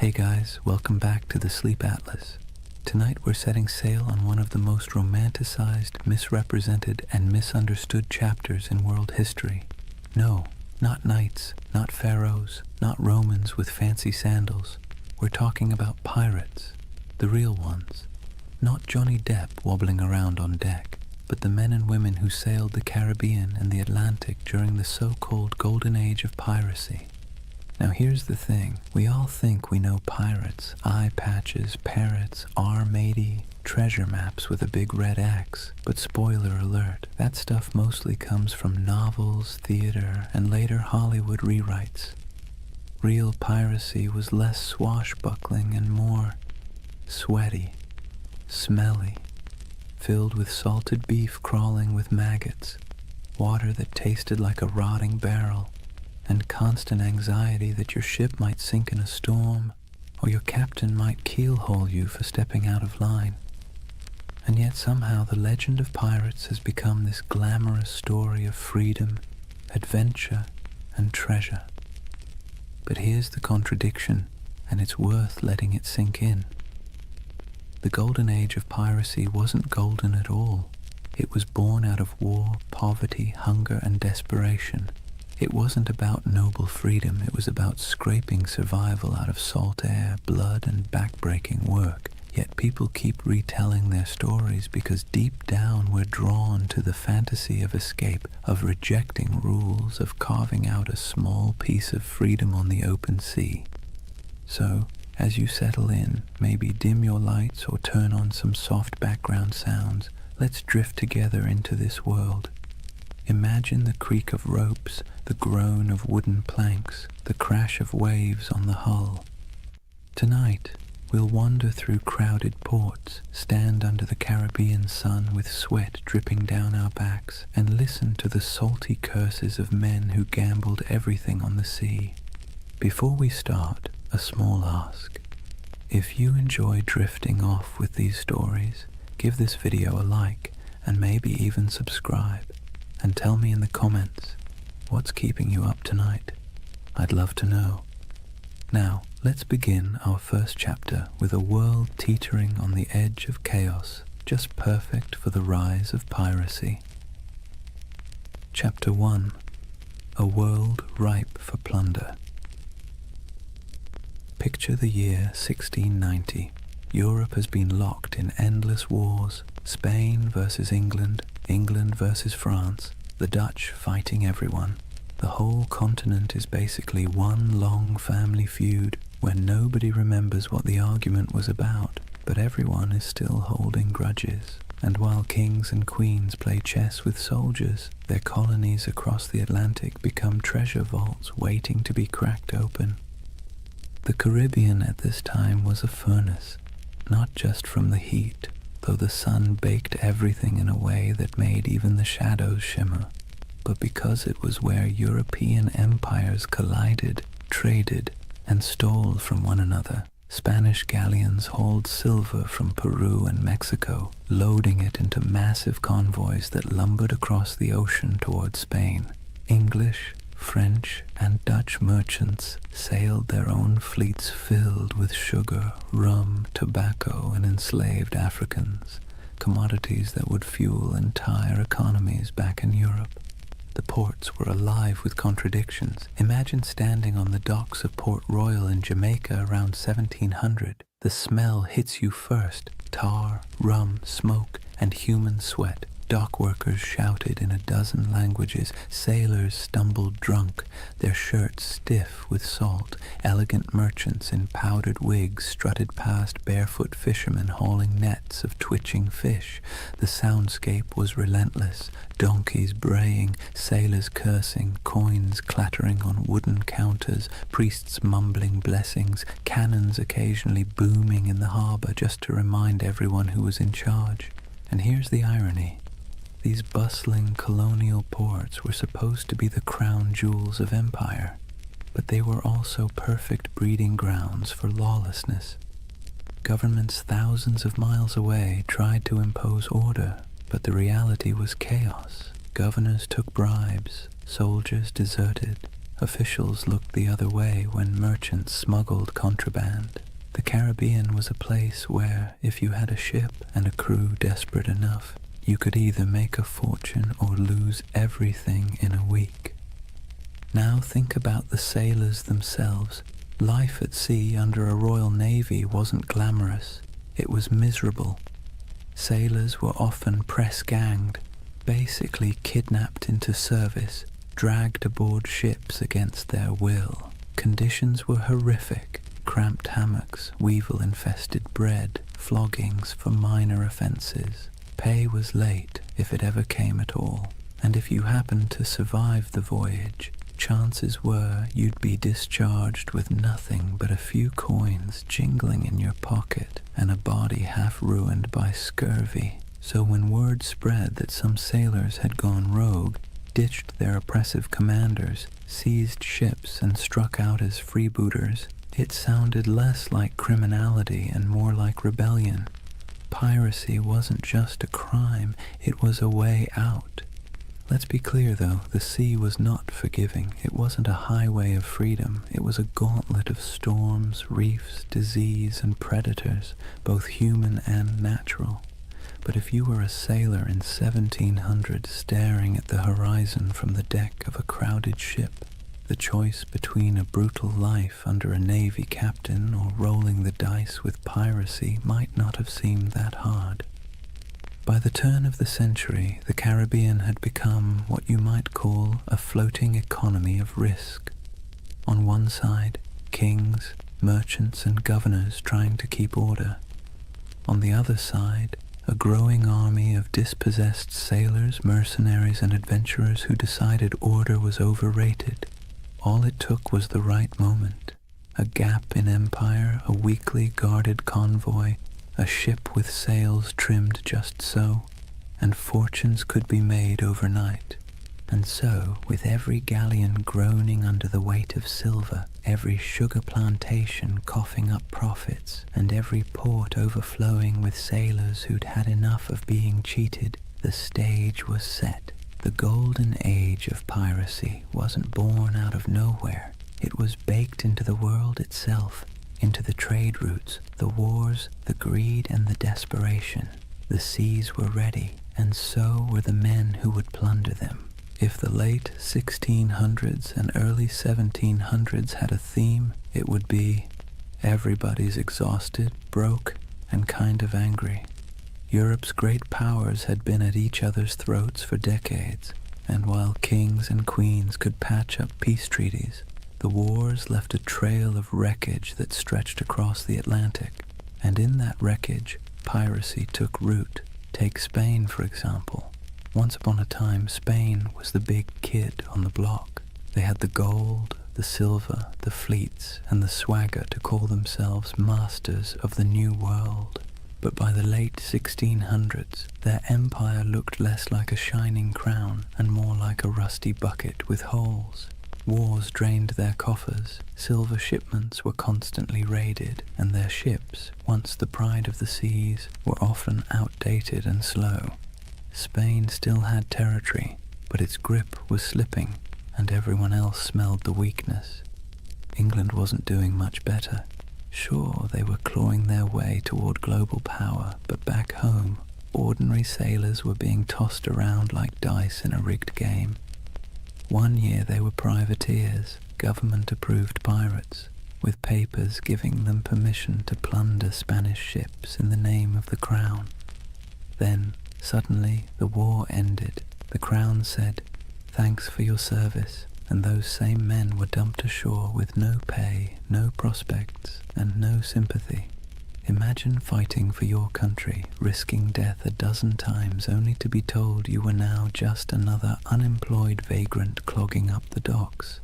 Hey guys, welcome back to the Sleep Atlas. Tonight we're setting sail on one of the most romanticized, misrepresented, and misunderstood chapters in world history. No, not knights, not pharaohs, not Romans with fancy sandals. We're talking about pirates, the real ones. Not Johnny Depp wobbling around on deck, but the men and women who sailed the Caribbean and the Atlantic during the so-called Golden Age of Piracy. Now here's the thing, we all think we know pirates, eye patches, parrots, R-matey, treasure maps with a big red X, but spoiler alert, that stuff mostly comes from novels, theater, and later Hollywood rewrites. Real piracy was less swashbuckling and more sweaty, smelly, filled with salted beef crawling with maggots, water that tasted like a rotting barrel, and constant anxiety that your ship might sink in a storm, or your captain might keelhaul you for stepping out of line. And yet somehow the legend of pirates has become this glamorous story of freedom, adventure, and treasure. But here's the contradiction, and it's worth letting it sink in. The Golden Age of Piracy wasn't golden at all. It was born out of war, poverty, hunger, and desperation. It wasn't about noble freedom, it was about scraping survival out of salt air, blood, and backbreaking work. Yet people keep retelling their stories because deep down we're drawn to the fantasy of escape, of rejecting rules, of carving out a small piece of freedom on the open sea. So, as you settle in, maybe dim your lights or turn on some soft background sounds, let's drift together into this world. Imagine the creak of ropes, the groan of wooden planks, the crash of waves on the hull. Tonight, we'll wander through crowded ports, stand under the Caribbean sun with sweat dripping down our backs, and listen to the salty curses of men who gambled everything on the sea. Before we start, a small ask. If you enjoy drifting off with these stories, give this video a like, and maybe even subscribe. And tell me in the comments, what's keeping you up tonight? I'd love to know. Now, let's begin our first chapter with a world teetering on the edge of chaos, just perfect for the rise of piracy. Chapter 1. A world ripe for plunder. Picture the year 1690. Europe has been locked in endless wars, Spain versus England, England versus France, the Dutch fighting everyone. The whole continent is basically one long family feud where nobody remembers what the argument was about, but everyone is still holding grudges. And while kings and queens play chess with soldiers, their colonies across the Atlantic become treasure vaults waiting to be cracked open. The Caribbean at this time was a furnace, not just from the heat, though the sun baked everything in a way that made even the shadows shimmer, but because it was where European empires collided, traded, and stole from one another. Spanish galleons hauled silver from Peru and Mexico, loading it into massive convoys that lumbered across the ocean toward Spain. English, French, and Dutch merchants sailed their own fleets filled with sugar, rum, tobacco, and enslaved Africans, commodities that would fuel entire economies back in Europe. The ports were alive with contradictions. Imagine standing on the docks of Port Royal in Jamaica around 1700. The smell hits you first: tar, rum, smoke, and human sweat. Dock workers shouted in a dozen languages, sailors stumbled drunk, their shirts stiff with salt, elegant merchants in powdered wigs strutted past barefoot fishermen hauling nets of twitching fish. The soundscape was relentless, donkeys braying, sailors cursing, coins clattering on wooden counters, priests mumbling blessings, cannons occasionally booming in the harbor just to remind everyone who was in charge. And here's the irony. These bustling colonial ports were supposed to be the crown jewels of empire, but they were also perfect breeding grounds for lawlessness. Governments thousands of miles away tried to impose order, but the reality was chaos. Governors took bribes, soldiers deserted, Officials looked the other way when merchants smuggled contraband. The Caribbean was a place where, if you had a ship and a crew desperate enough, you could either make a fortune or lose everything in a week. Now think about the sailors themselves. Life at sea under a Royal Navy wasn't glamorous. It was miserable. Sailors were often press-ganged, basically kidnapped into service, dragged aboard ships against their will. Conditions were horrific. Cramped hammocks, weevil-infested bread, floggings for minor offences. Pay was late, if it ever came at all, and if you happened to survive the voyage, chances were you'd be discharged with nothing but a few coins jingling in your pocket and a body half ruined by scurvy. So when word spread that some sailors had gone rogue, ditched their oppressive commanders, seized ships, and struck out as freebooters, it sounded less like criminality and more like rebellion. Piracy wasn't just a crime, it was a way out. Let's be clear though, the sea was not forgiving. It wasn't a highway of freedom. It was a gauntlet of storms, reefs, disease, and predators, both human and natural. But if you were a sailor in 1700 staring at the horizon from the deck of a crowded ship, the choice between a brutal life under a navy captain or rolling the dice with piracy might not have seemed that hard. By the turn of the century, the Caribbean had become what you might call a floating economy of risk. On one side, kings, merchants, and governors trying to keep order. On the other side, a growing army of dispossessed sailors, mercenaries, and adventurers who decided order was overrated. All it took was the right moment, a gap in empire, a weakly guarded convoy, a ship with sails trimmed just so, and fortunes could be made overnight. And so, with every galleon groaning under the weight of silver, every sugar plantation coughing up profits, and every port overflowing with sailors who'd had enough of being cheated, the stage was set. The Golden Age of Piracy wasn't born out of nowhere. It was baked into the world itself, into the trade routes, the wars, the greed, and the desperation. The seas were ready, and so were the men who would plunder them. If the late 1600s and early 1700s had a theme, it would be, everybody's exhausted, broke, and kind of angry. Europe's great powers had been at each other's throats for decades, and while kings and queens could patch up peace treaties, the wars left a trail of wreckage that stretched across the Atlantic. And in that wreckage, piracy took root. Take Spain, for example. Once upon a time, Spain was the big kid on the block. They had the gold, the silver, the fleets, and the swagger to call themselves masters of the New World. But by the late 1600s, their empire looked less like a shining crown and more like a rusty bucket with holes. Wars drained their coffers, silver shipments were constantly raided, and their ships, once the pride of the seas, were often outdated and slow. Spain still had territory, but its grip was slipping, and everyone else smelled the weakness. England wasn't doing much better. Sure, they were clawing their way toward global power, but back home, ordinary sailors were being tossed around like dice in a rigged game. One year they were privateers, government-approved pirates, with papers giving them permission to plunder Spanish ships in the name of the crown. Then, suddenly, the war ended. The crown said, "Thanks for your service," and those same men were dumped ashore with no pay, no prospects, and no sympathy. Imagine fighting for your country, risking death a dozen times only to be told you were now just another unemployed vagrant clogging up the docks.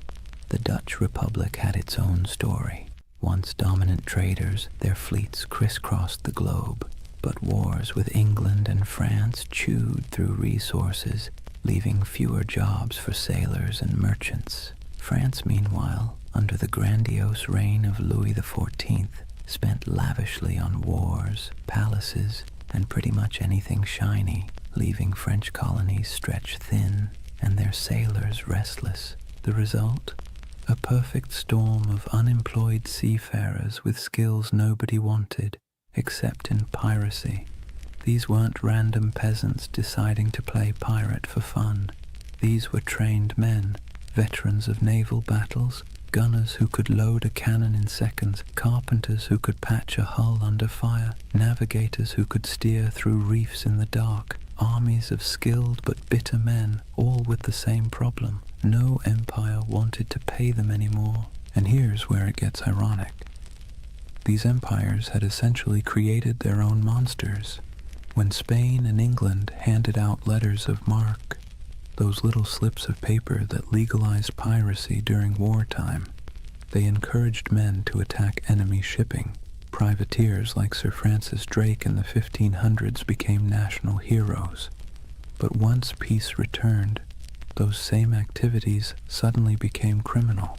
The Dutch Republic had its own story. Once dominant traders, their fleets crisscrossed the globe, but wars with England and France chewed through resources, leaving fewer jobs for sailors and merchants. France, meanwhile, under the grandiose reign of Louis XIV, spent lavishly on wars, palaces, and pretty much anything shiny, leaving French colonies stretched thin and their sailors restless. The result? a perfect storm of unemployed seafarers with skills nobody wanted except in piracy. These weren't random peasants deciding to play pirate for fun. These were trained men, veterans of naval battles, gunners who could load a cannon in seconds, carpenters who could patch a hull under fire, navigators who could steer through reefs in the dark, armies of skilled but bitter men, all with the same problem. No empire wanted to pay them anymore. And here's where it gets ironic. These empires had essentially created their own monsters. When Spain and England handed out letters of marque, those little slips of paper that legalized piracy during wartime, they encouraged men to attack enemy shipping. Privateers like Sir Francis Drake in the 1500s became national heroes. But once peace returned, those same activities suddenly became criminal.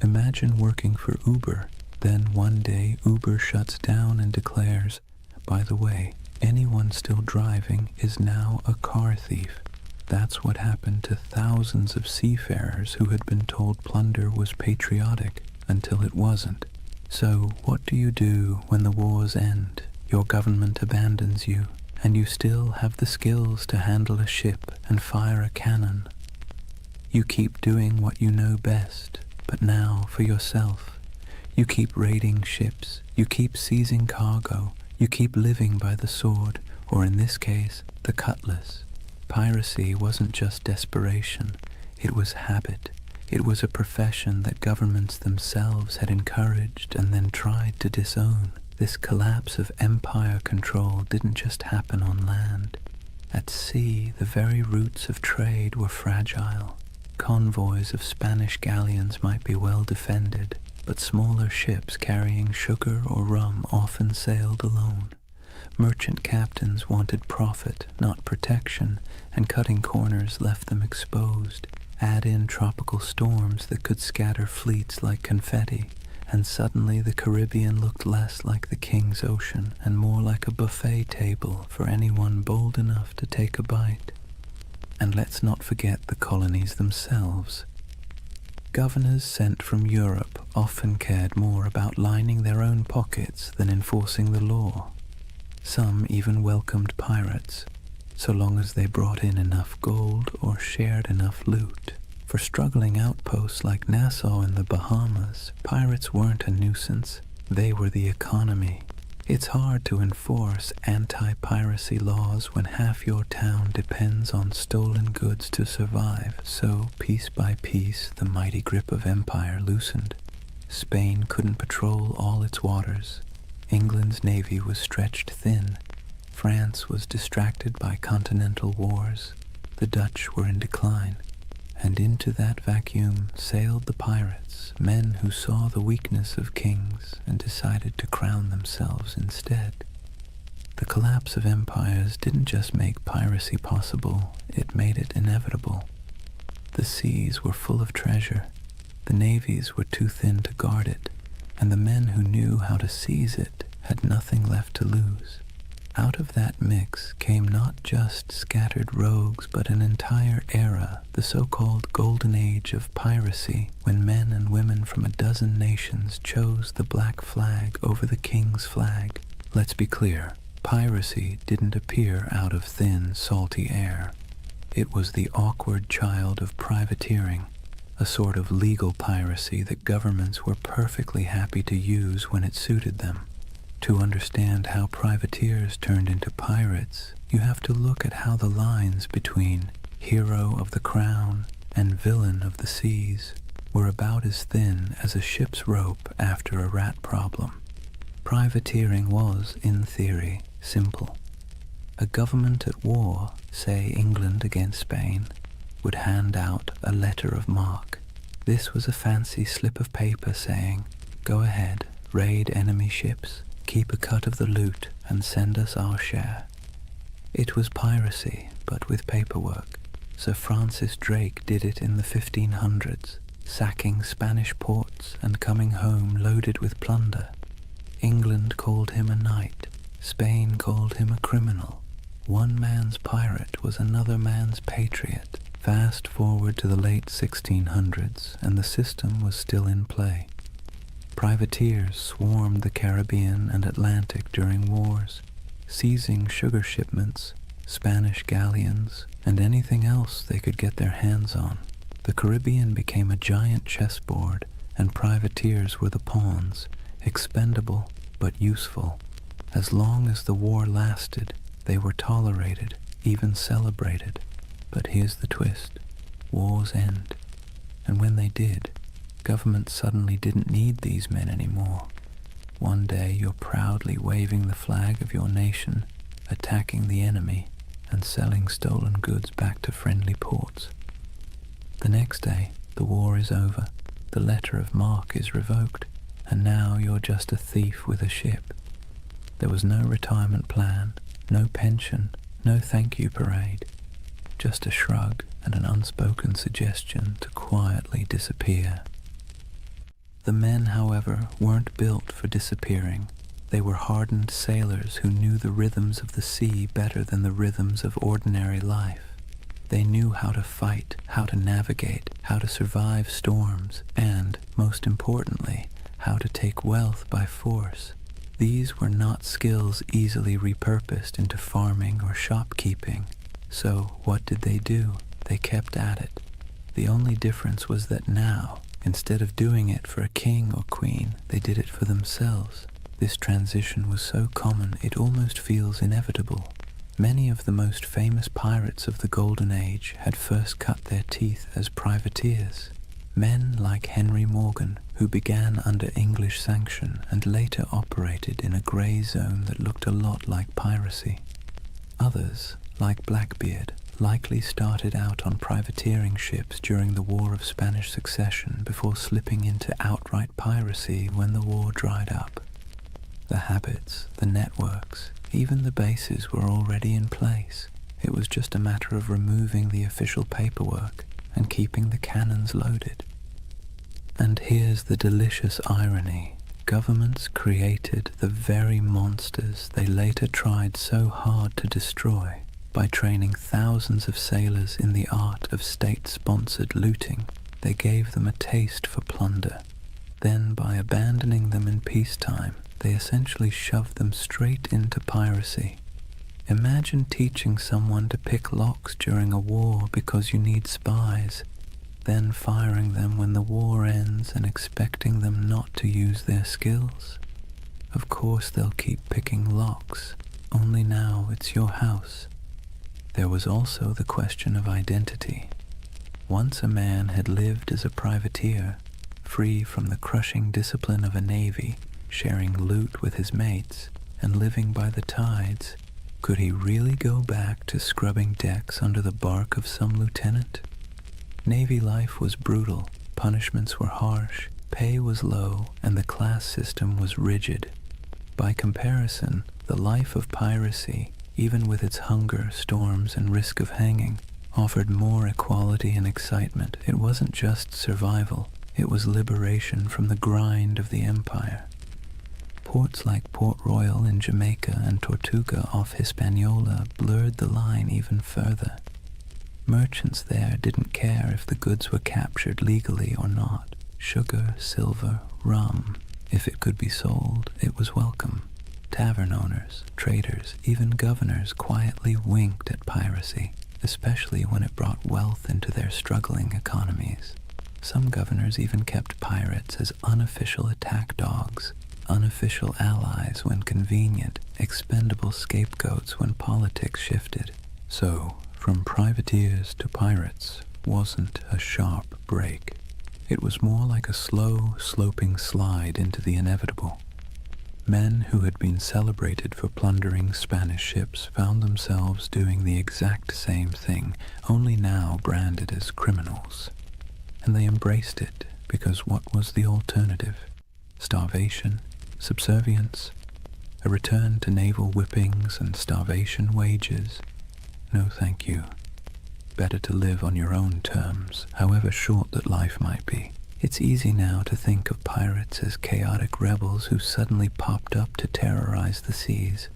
Imagine working for Uber, then one day Uber shuts down and declares, by the way, anyone still driving is now a car thief. That's what happened to thousands of seafarers who had been told plunder was patriotic until it wasn't. So what do you do when the wars end, your government abandons you, and you still have the skills to handle a ship and fire a cannon? You keep doing what you know best, but now for yourself. You keep raiding ships, you keep seizing cargo, you keep living by the sword, or in this case, the cutlass. Piracy wasn't just desperation, it was habit. It was a profession that governments themselves had encouraged and then tried to disown. This collapse of empire control didn't just happen on land. At sea, the very roots of trade were fragile. Convoys of Spanish galleons might be well defended, but smaller ships carrying sugar or rum often sailed alone. Merchant captains wanted profit, not protection, and cutting corners left them exposed. Add in tropical storms that could scatter fleets like confetti, and suddenly the Caribbean looked less like the King's Ocean and more like a buffet table for anyone bold enough to take a bite. And let's not forget the colonies themselves. Governors sent from Europe often cared more about lining their own pockets than enforcing the law. Some even welcomed pirates, so long as they brought in enough gold or shared enough loot. For struggling outposts like Nassau in the Bahamas, pirates weren't a nuisance, they were the economy. It's hard to enforce anti-piracy laws when half your town depends on stolen goods to survive, so piece by piece the mighty grip of empire loosened. Spain couldn't patrol all its waters. England's navy was stretched thin. France was distracted by continental wars. The Dutch were in decline. And into that vacuum sailed the pirates, men who saw the weakness of kings and decided to crown themselves instead. The collapse of empires didn't just make piracy possible, it made it inevitable. The seas were full of treasure. The navies were too thin to guard it, and the men who knew how to seize it had nothing left to lose. Out of that mix came not just scattered rogues, but an entire era, the so-called Golden Age of Piracy, when men and women from a dozen nations chose the black flag over the king's flag. Let's be clear, piracy didn't appear out of thin, salty air. It was the awkward child of privateering, a sort of legal piracy that governments were perfectly happy to use when it suited them. To understand how privateers turned into pirates, you have to look at how the lines between hero of the crown and villain of the seas were about as thin as a ship's rope after a rat problem. Privateering was, in theory, simple. A government at war, say England against Spain, would hand out a letter of marque. This was a fancy slip of paper saying, "Go ahead, raid enemy ships, keep a cut of the loot, and send us our share." It was piracy, but with paperwork. Sir Francis Drake did it in the 1500s, sacking Spanish ports and coming home loaded with plunder. England called him a knight. Spain called him a criminal. One man's pirate was another man's patriot. Fast forward to the late 1600s, and the system was still in play. Privateers swarmed the Caribbean and Atlantic during wars, seizing sugar shipments, Spanish galleons, and anything else they could get their hands on. The Caribbean became a giant chessboard, and privateers were the pawns, expendable but useful. As long as the war lasted, they were tolerated, even celebrated. But here's the twist. Wars end. And when they did, governments suddenly didn't need these men anymore. One day you're proudly waving the flag of your nation, attacking the enemy, and selling stolen goods back to friendly ports. The next day, the war is over, the letter of marque is revoked, and now you're just a thief with a ship. There was no retirement plan, no pension, no thank you parade, just a shrug and an unspoken suggestion to quietly disappear. The men, however, weren't built for disappearing. They were hardened sailors who knew the rhythms of the sea better than the rhythms of ordinary life. They knew how to fight, how to navigate, how to survive storms, and, most importantly, how to take wealth by force. These were not skills easily repurposed into farming or shopkeeping. So what did they do? They kept at it. The only difference was that now, instead of doing it for a king or queen, they did it for themselves. This transition was so common it almost feels inevitable. Many of the most famous pirates of the Golden Age had first cut their teeth as privateers. Men like Henry Morgan, who began under English sanction and later operated in a grey zone that looked a lot like piracy. Others, like Blackbeard, likely started out on privateering ships during the War of Spanish Succession before slipping into outright piracy when the war dried up. The habits, the networks, even the bases were already in place. It was just a matter of removing the official paperwork and keeping the cannons loaded. And here's the delicious irony. Governments created the very monsters they later tried so hard to destroy by training thousands of sailors in the art of state-sponsored looting. They gave them a taste for plunder. Then, by abandoning them in peacetime, they essentially shoved them straight into piracy. Imagine teaching someone to pick locks during a war because you need spies, then firing them when the war ends and expecting them not to use their skills. Of course they'll keep picking locks, only now it's your house. There was also the question of identity. Once a man had lived as a privateer, free from the crushing discipline of a navy, sharing loot with his mates, and living by the tides, could he really go back to scrubbing decks under the bark of some lieutenant? Navy life was brutal, punishments were harsh, pay was low, and the class system was rigid. By comparison, the life of piracy, even with its hunger, storms, and risk of hanging, offered more equality and excitement. It wasn't just survival, it was liberation from the grind of the empire. Ports like Port Royal in Jamaica and Tortuga off Hispaniola blurred the line even further. Merchants there didn't care if the goods were captured legally or not. Sugar, silver, rum, if it could be sold, it was welcome. Tavern owners, traders, even governors quietly winked at piracy, especially when it brought wealth into their struggling economies. Some governors even kept pirates as unofficial attack dogs, unofficial allies when convenient, expendable scapegoats when politics shifted. So, from privateers to pirates wasn't a sharp break. It was more like a slow, sloping slide into the inevitable. Men who had been celebrated for plundering Spanish ships found themselves doing the exact same thing, only now branded as criminals. And they embraced it because what was the alternative? Starvation? Subservience? A return to naval whippings and starvation wages? No, thank you. Better to live on your own terms, however short that life might be. It's easy now to think of pirates as chaotic rebels who suddenly popped up to terrorize the seas.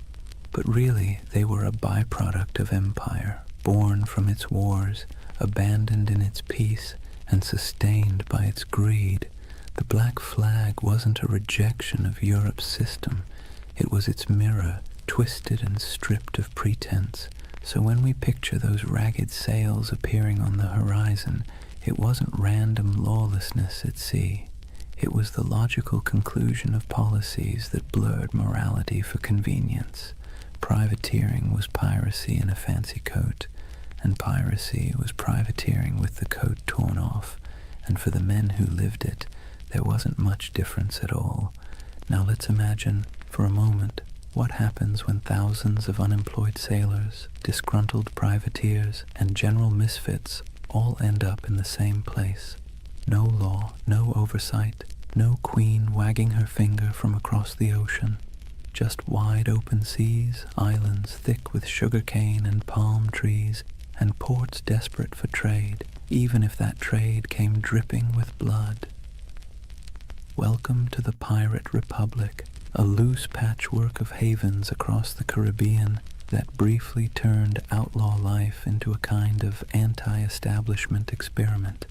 But really, they were a byproduct of empire, born from its wars, abandoned in its peace and sustained by its greed. The black flag wasn't a rejection of Europe's system. It was its mirror, twisted and stripped of pretense. So when we picture those ragged sails appearing on the horizon, it wasn't random lawlessness at sea. It was the logical conclusion of policies that blurred morality for convenience. Privateering was piracy in a fancy coat, and piracy was privateering with the coat torn off, and for the men who lived it, there wasn't much difference at all. Now let's imagine, for a moment, what happens when thousands of unemployed sailors, disgruntled privateers, and general misfits all end up in the same place. No law, no oversight, no queen wagging her finger from across the ocean. Just wide open seas, islands thick with sugarcane and palm trees, and ports desperate for trade, even if that trade came dripping with blood. Welcome to the Pirate Republic, a loose patchwork of havens across the Caribbean that briefly turned outlaw life into a kind of anti-establishment experiment.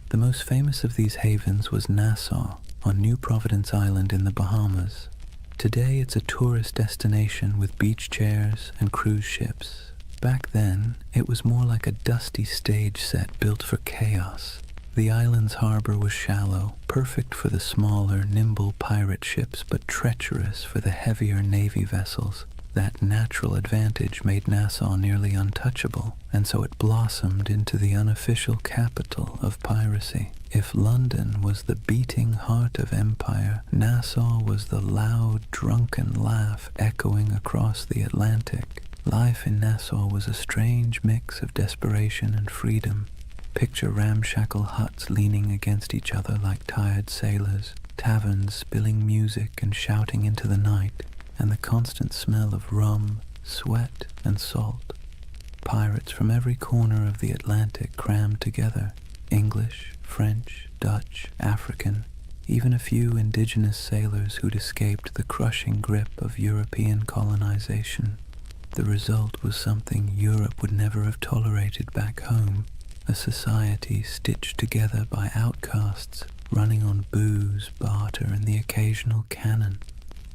The most famous of these havens was Nassau, on New Providence Island in the Bahamas. Today it's a tourist destination with beach chairs and cruise ships. Back then, it was more like a dusty stage set built for chaos. The island's harbor was shallow, perfect for the smaller, nimble pirate ships, but treacherous for the heavier navy vessels. That natural advantage made Nassau nearly untouchable, and so it blossomed into the unofficial capital of piracy. If London was the beating heart of empire, Nassau was the loud, drunken laugh echoing across the Atlantic. Life in Nassau was a strange mix of desperation and freedom. Picture ramshackle huts leaning against each other like tired sailors, taverns spilling music and shouting into the night, and the constant smell of rum, sweat, and salt. Pirates from every corner of the Atlantic crammed together. English, French, Dutch, African, even a few indigenous sailors who'd escaped the crushing grip of European colonization. The result was something Europe would never have tolerated back home, a society stitched together by outcasts, running on booze, barter, and the occasional cannon.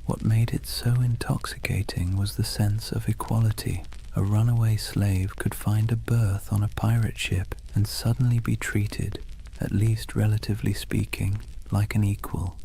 What made it so intoxicating was the sense of equality. A runaway slave could find a berth on a pirate ship and suddenly be treated, at least relatively speaking, like an equal.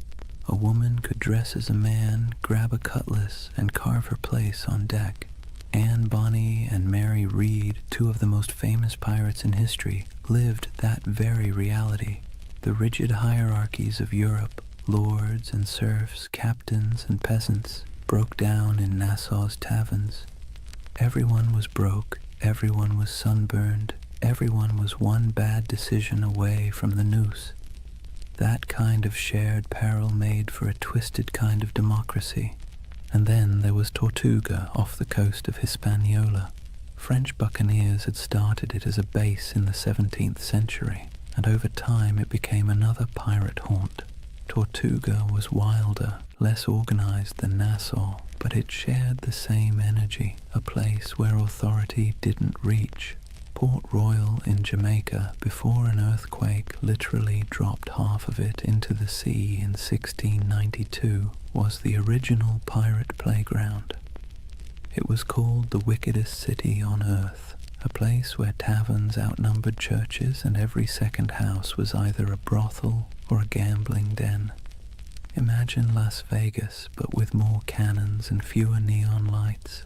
A woman could dress as a man, grab a cutlass, and carve her place on deck. Anne Bonny and Mary Read, two of the most famous pirates in history, lived that very reality. The rigid hierarchies of Europe, lords and serfs, captains and peasants, broke down in Nassau's taverns. Everyone was broke, everyone was sunburned, everyone was one bad decision away from the noose. That kind of shared peril made for a twisted kind of democracy. And then there was Tortuga off the coast of Hispaniola. French buccaneers had started it as a base in the 17th century, and over time it became another pirate haunt. Tortuga was wilder, less organized than Nassau, but it shared the same energy, a place where authority didn't reach. Port Royal in Jamaica, before an earthquake literally dropped half of it into the sea in 1692, was the original pirate playground. It was called the wickedest city on earth, a place where taverns outnumbered churches and every second house was either a brothel or a gambling den. Imagine Las Vegas, but with more cannons and fewer neon lights.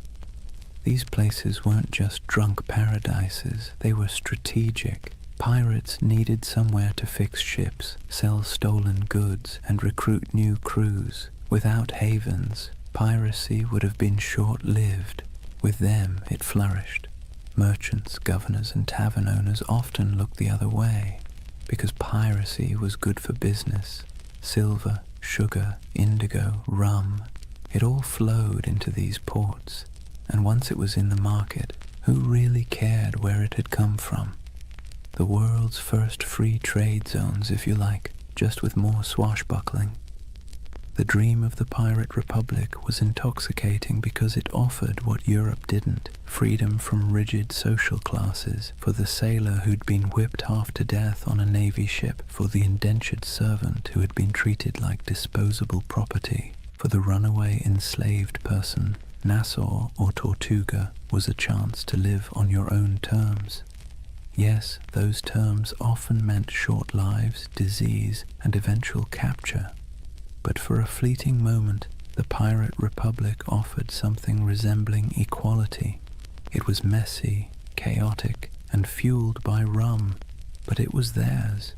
These places weren't just drunk paradises, they were strategic. Pirates needed somewhere to fix ships, sell stolen goods, and recruit new crews. Without havens, piracy would have been short-lived. With them, it flourished. Merchants, governors, and tavern owners often looked the other way, because piracy was good for business. Silver, sugar, indigo, rum, it all flowed into these ports. And once it was in the market, who really cared where it had come from? The world's first free trade zones, if you like, just with more swashbuckling. The dream of the Pirate Republic was intoxicating because it offered what Europe didn't: freedom from rigid social classes, for the sailor who'd been whipped half to death on a navy ship, for the indentured servant who had been treated like disposable property, for the runaway enslaved person. Nassau or Tortuga was a chance to live on your own terms. Yes, those terms often meant short lives, disease, and eventual capture. But for a fleeting moment, the Pirate Republic offered something resembling equality. It was messy, chaotic, and fueled by rum, but it was theirs.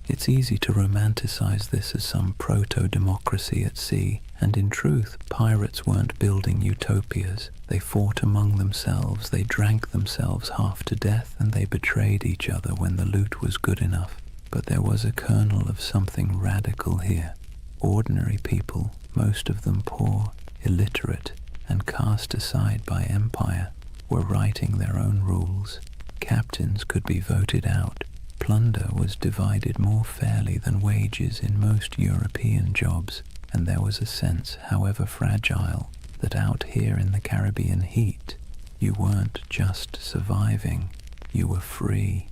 It's easy to romanticize this as some proto-democracy at sea, and in truth, pirates weren't building utopias. They fought among themselves, they drank themselves half to death, and they betrayed each other when the loot was good enough. But there was a kernel of something radical here. Ordinary people, most of them poor, illiterate, and cast aside by empire, were writing their own rules. Captains could be voted out. Plunder was divided more fairly than wages in most European jobs, and there was a sense, however fragile, that out here in the Caribbean heat, you weren't just surviving, you were free.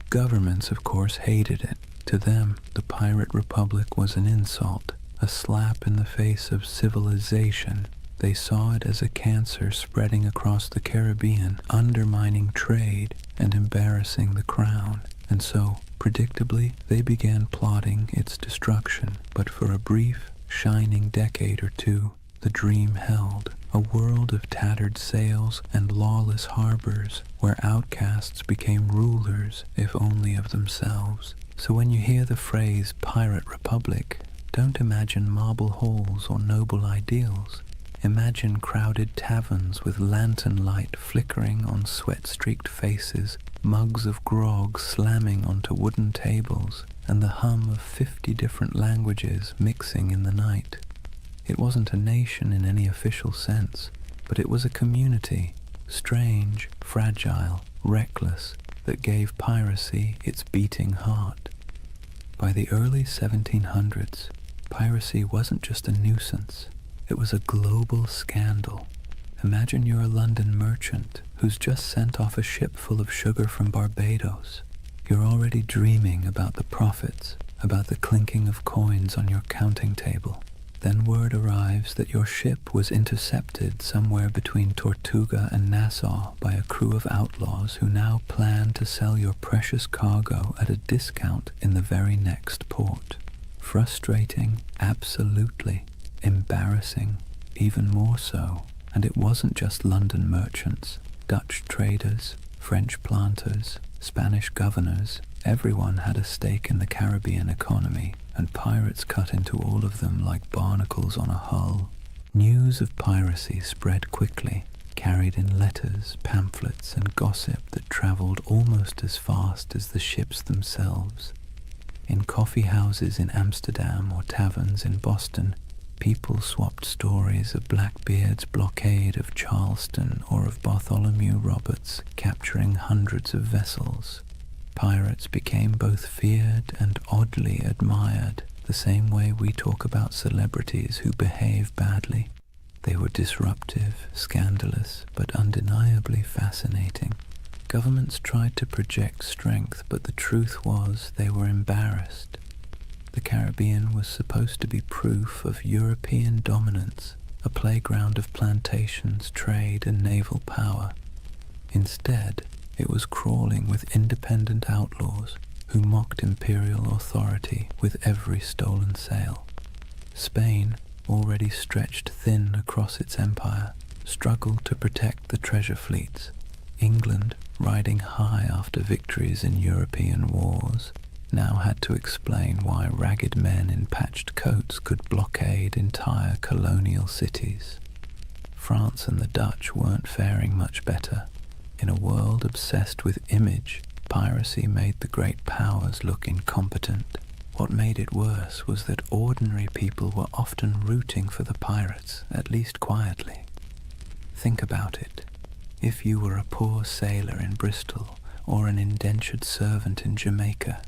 Governments, of course, hated it. To them, the Pirate Republic was an insult, a slap in the face of civilization. They saw it as a cancer spreading across the Caribbean, undermining trade and embarrassing the crown. And so, predictably, they began plotting its destruction. But for a brief, shining decade or two, the dream held. A world of tattered sails and lawless harbors, where outcasts became rulers, if only of themselves. So when you hear the phrase Pirate Republic, don't imagine marble halls or noble ideals. Imagine crowded taverns with lantern light flickering on sweat-streaked faces, mugs of grog slamming onto wooden tables, and the hum of 50 different languages mixing in the night. It wasn't a nation in any official sense, but it was a community, strange, fragile, reckless, that gave piracy its beating heart. By the early 1700s, piracy wasn't just a nuisance. It was a global scandal. Imagine you're a London merchant who's just sent off a ship full of sugar from Barbados. You're already dreaming about the profits, about the clinking of coins on your counting table. Then word arrives that your ship was intercepted somewhere between Tortuga and Nassau by a crew of outlaws who now plan to sell your precious cargo at a discount in the very next port. Frustrating, absolutely. Embarrassing, even more so. And it wasn't just London merchants, Dutch traders, French planters, Spanish governors. Everyone had a stake in the Caribbean economy, and pirates cut into all of them like barnacles on a hull. News of piracy spread quickly, carried in letters, pamphlets, and gossip that traveled almost as fast as the ships themselves. In coffee houses in Amsterdam or taverns in Boston, people swapped stories of Blackbeard's blockade of Charleston or of Bartholomew Roberts capturing hundreds of vessels. Pirates became both feared and oddly admired, the same way we talk about celebrities who behave badly. They were disruptive, scandalous, but undeniably fascinating. Governments tried to project strength, but the truth was they were embarrassed. The Caribbean was supposed to be proof of European dominance, a playground of plantations, trade, and naval power. Instead, it was crawling with independent outlaws who mocked imperial authority with every stolen sail. Spain, already stretched thin across its empire, struggled to protect the treasure fleets. England, riding high after victories in European wars, now had to explain why ragged men in patched coats could blockade entire colonial cities. France and the Dutch weren't faring much better. In a world obsessed with image, piracy made the great powers look incompetent. What made it worse was that ordinary people were often rooting for the pirates, at least quietly. Think about it. If you were a poor sailor in Bristol, or an indentured servant in Jamaica,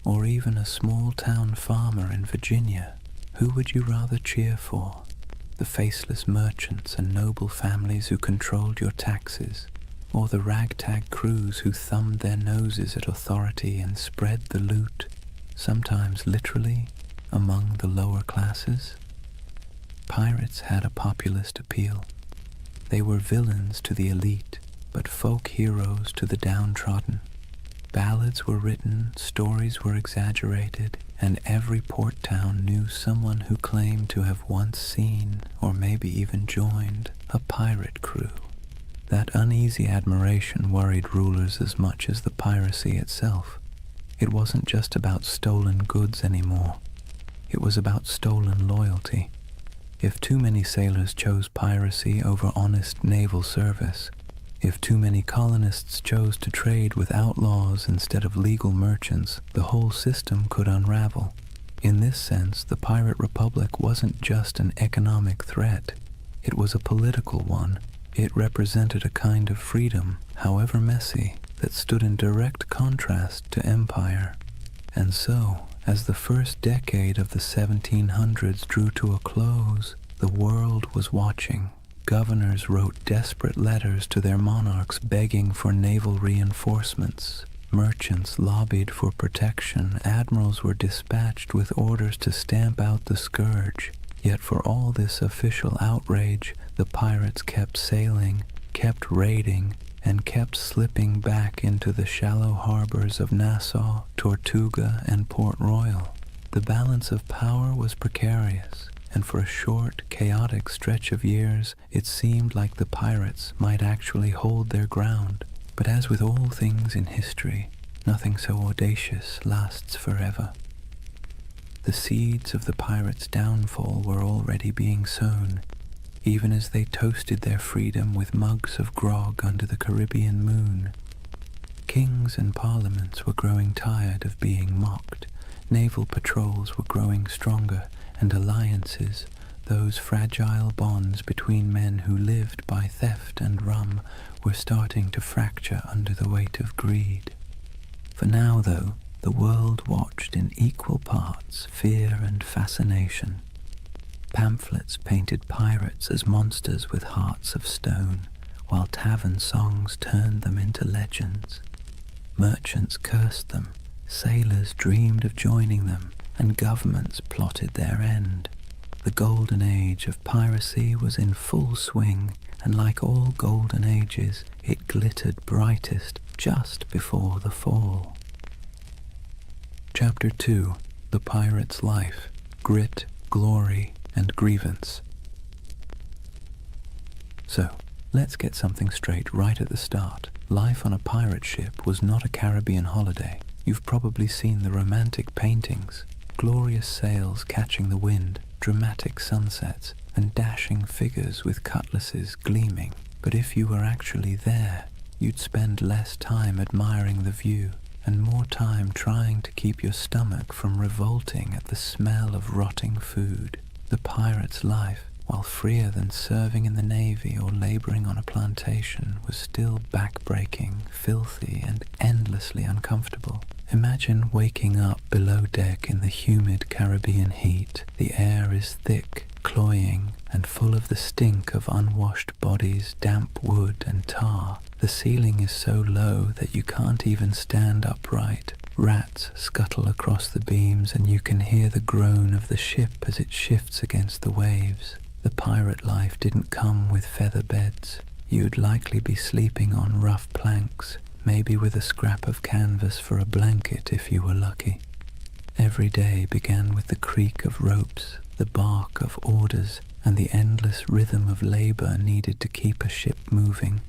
or even a small-town farmer in Virginia, Who would you rather cheer for? The faceless merchants and noble families who controlled your taxes, or the ragtag crews who thumbed their noses at authority and spread the loot, sometimes literally, among the lower classes? Pirates had a populist appeal. They were villains to the elite, but folk heroes to the downtrodden. Ballads were written, stories were exaggerated, and every port town knew someone who claimed to have once seen, or maybe even joined, a pirate crew. That uneasy admiration worried rulers as much as the piracy itself. It wasn't just about stolen goods anymore. It was about stolen loyalty. If too many sailors chose piracy over honest naval service, if too many colonists chose to trade with outlaws instead of legal merchants, the whole system could unravel. In this sense, the Pirate Republic wasn't just an economic threat. It was a political one. It represented a kind of freedom, however messy, that stood in direct contrast to empire. And so, as the first decade of the 1700s drew to a close, the world was watching. Governors wrote desperate letters to their monarchs begging for naval reinforcements. Merchants lobbied for protection. Admirals were dispatched with orders to stamp out the scourge. Yet for all this official outrage, the pirates kept sailing, kept raiding, and kept slipping back into the shallow harbors of Nassau, Tortuga, and Port Royal. The balance of power was precarious, and for a short, chaotic stretch of years, it seemed like the pirates might actually hold their ground. But as with all things in history, nothing so audacious lasts forever. The seeds of the pirates' downfall were already being sown, even as they toasted their freedom with mugs of grog under the Caribbean moon. Kings and parliaments were growing tired of being mocked. Naval patrols were growing stronger, and alliances, those fragile bonds between men who lived by theft and rum, were starting to fracture under the weight of greed. For now, though, the world watched in equal parts fear and fascination. Pamphlets painted pirates as monsters with hearts of stone, while tavern songs turned them into legends. Merchants cursed them, sailors dreamed of joining them, and governments plotted their end. The Golden Age of Piracy was in full swing, and like all golden ages, it glittered brightest just before the fall. Chapter 2. The Pirate's Life, Grit, Glory, and Grievance. So, let's get something straight right at the start. Life on a pirate ship was not a Caribbean holiday. You've probably seen the romantic paintings. Glorious sails catching the wind, dramatic sunsets, and dashing figures with cutlasses gleaming. But if you were actually there, you'd spend less time admiring the view and more time trying to keep your stomach from revolting at the smell of rotting food. The pirate's life, while freer than serving in the Navy or laboring on a plantation, was still back-breaking, filthy, and endlessly uncomfortable. Imagine waking up below deck in the humid Caribbean heat. The air is thick, cloying, and full of the stink of unwashed bodies, damp wood, and tar. The ceiling is so low that you can't even stand upright. Rats scuttle across the beams, and you can hear the groan of the ship as it shifts against the waves. The pirate life didn't come with feather beds. You'd likely be sleeping on rough planks, maybe with a scrap of canvas for a blanket if you were lucky. Every day began with the creak of ropes, the bark of orders, and the endless rhythm of labor needed to keep a ship moving.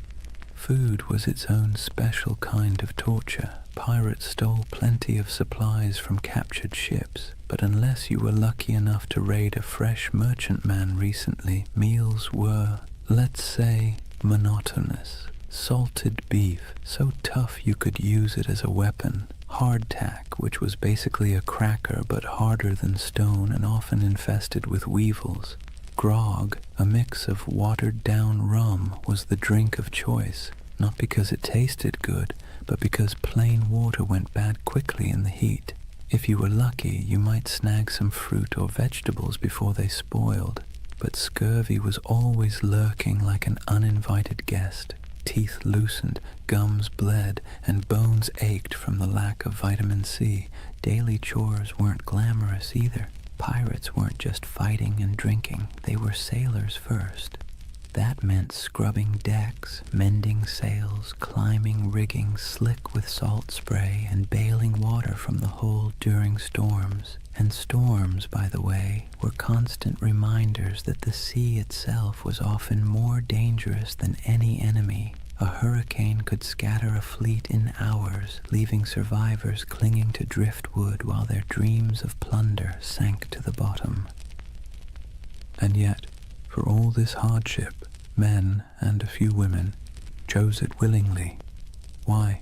Food was its own special kind of torture. Pirates stole plenty of supplies from captured ships, but unless you were lucky enough to raid a fresh merchantman recently, meals were, let's say, monotonous. Salted beef, so tough you could use it as a weapon. Hardtack, which was basically a cracker but harder than stone and often infested with weevils. Grog, a mix of watered-down rum, was the drink of choice, not because it tasted good, but because plain water went bad quickly in the heat. If you were lucky, you might snag some fruit or vegetables before they spoiled, but scurvy was always lurking like an uninvited guest. Teeth loosened, gums bled, and bones ached from the lack of vitamin C. Daily chores weren't glamorous either. Pirates weren't just fighting and drinking, they were sailors first. That meant scrubbing decks, mending sails, climbing rigging slick with salt spray, and bailing water from the hold during storms. And storms, by the way, were constant reminders that the sea itself was often more dangerous than any enemy. A hurricane could scatter a fleet in hours, leaving survivors clinging to driftwood while their dreams of plunder sank to the bottom. And yet, for all this hardship, men, and a few women, chose it willingly. Why?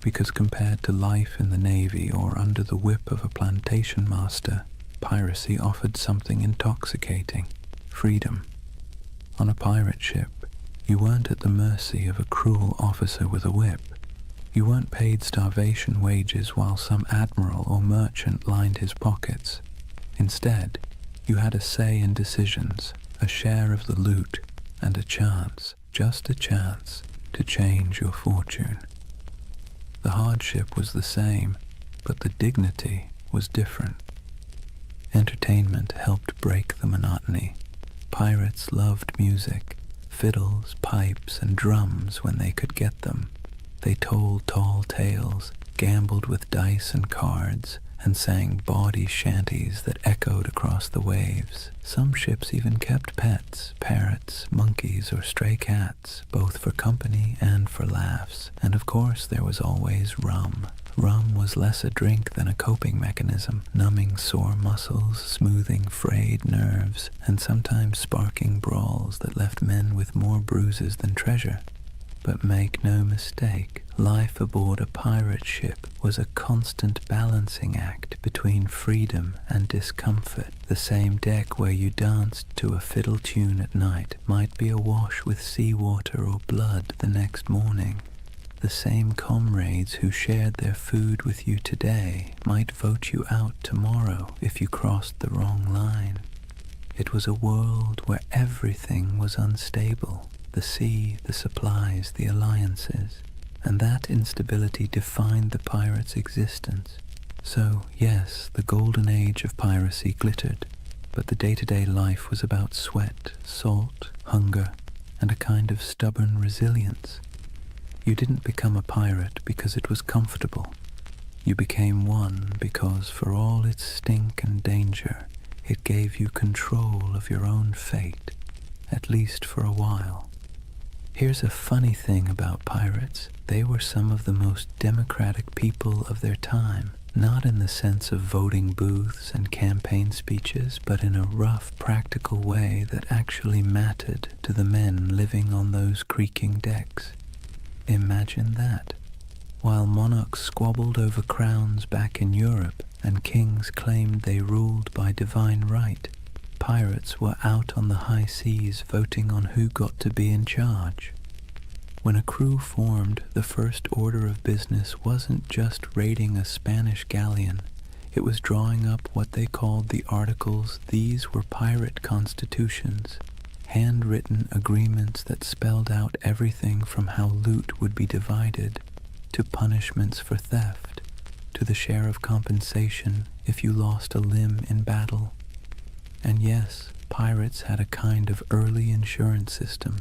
Because compared to life in the Navy or under the whip of a plantation master, piracy offered something intoxicating: freedom. On a pirate ship, you weren't at the mercy of a cruel officer with a whip. You weren't paid starvation wages while some admiral or merchant lined his pockets. Instead, you had a say in decisions, a share of the loot, and a chance, just a chance, to change your fortune. The hardship was the same, but the dignity was different. Entertainment helped break the monotony. Pirates loved music, fiddles, pipes, and drums when they could get them. They told tall tales, gambled with dice and cards, and sang bawdy shanties that echoed across the waves. Some ships even kept pets, parrots, monkeys, or stray cats, both for company and for laughs. And of course there was always rum. Rum was less a drink than a coping mechanism, numbing sore muscles, smoothing frayed nerves, and sometimes sparking brawls that left men with more bruises than treasure. But make no mistake, life aboard a pirate ship was a constant balancing act between freedom and discomfort. The same deck where you danced to a fiddle tune at night might be awash with seawater or blood the next morning. The same comrades who shared their food with you today might vote you out tomorrow if you crossed the wrong line. It was a world where everything was unstable. The sea, the supplies, the alliances, and that instability defined the pirate's existence. So, yes, the Golden Age of Piracy glittered, but the day-to-day life was about sweat, salt, hunger, and a kind of stubborn resilience. You didn't become a pirate because it was comfortable. You became one because, for all its stink and danger, it gave you control of your own fate, at least for a while. Here's a funny thing about pirates. They were some of the most democratic people of their time, not in the sense of voting booths and campaign speeches, but in a rough, practical way that actually mattered to the men living on those creaking decks. Imagine that. While monarchs squabbled over crowns back in Europe and kings claimed they ruled by divine right, pirates were out on the high seas voting on who got to be in charge. When a crew formed, the first order of business wasn't just raiding a Spanish galleon. It was drawing up what they called the Articles. These were pirate constitutions, handwritten agreements that spelled out everything from how loot would be divided, to punishments for theft, to the share of compensation if you lost a limb in battle. And yes, pirates had a kind of early insurance system.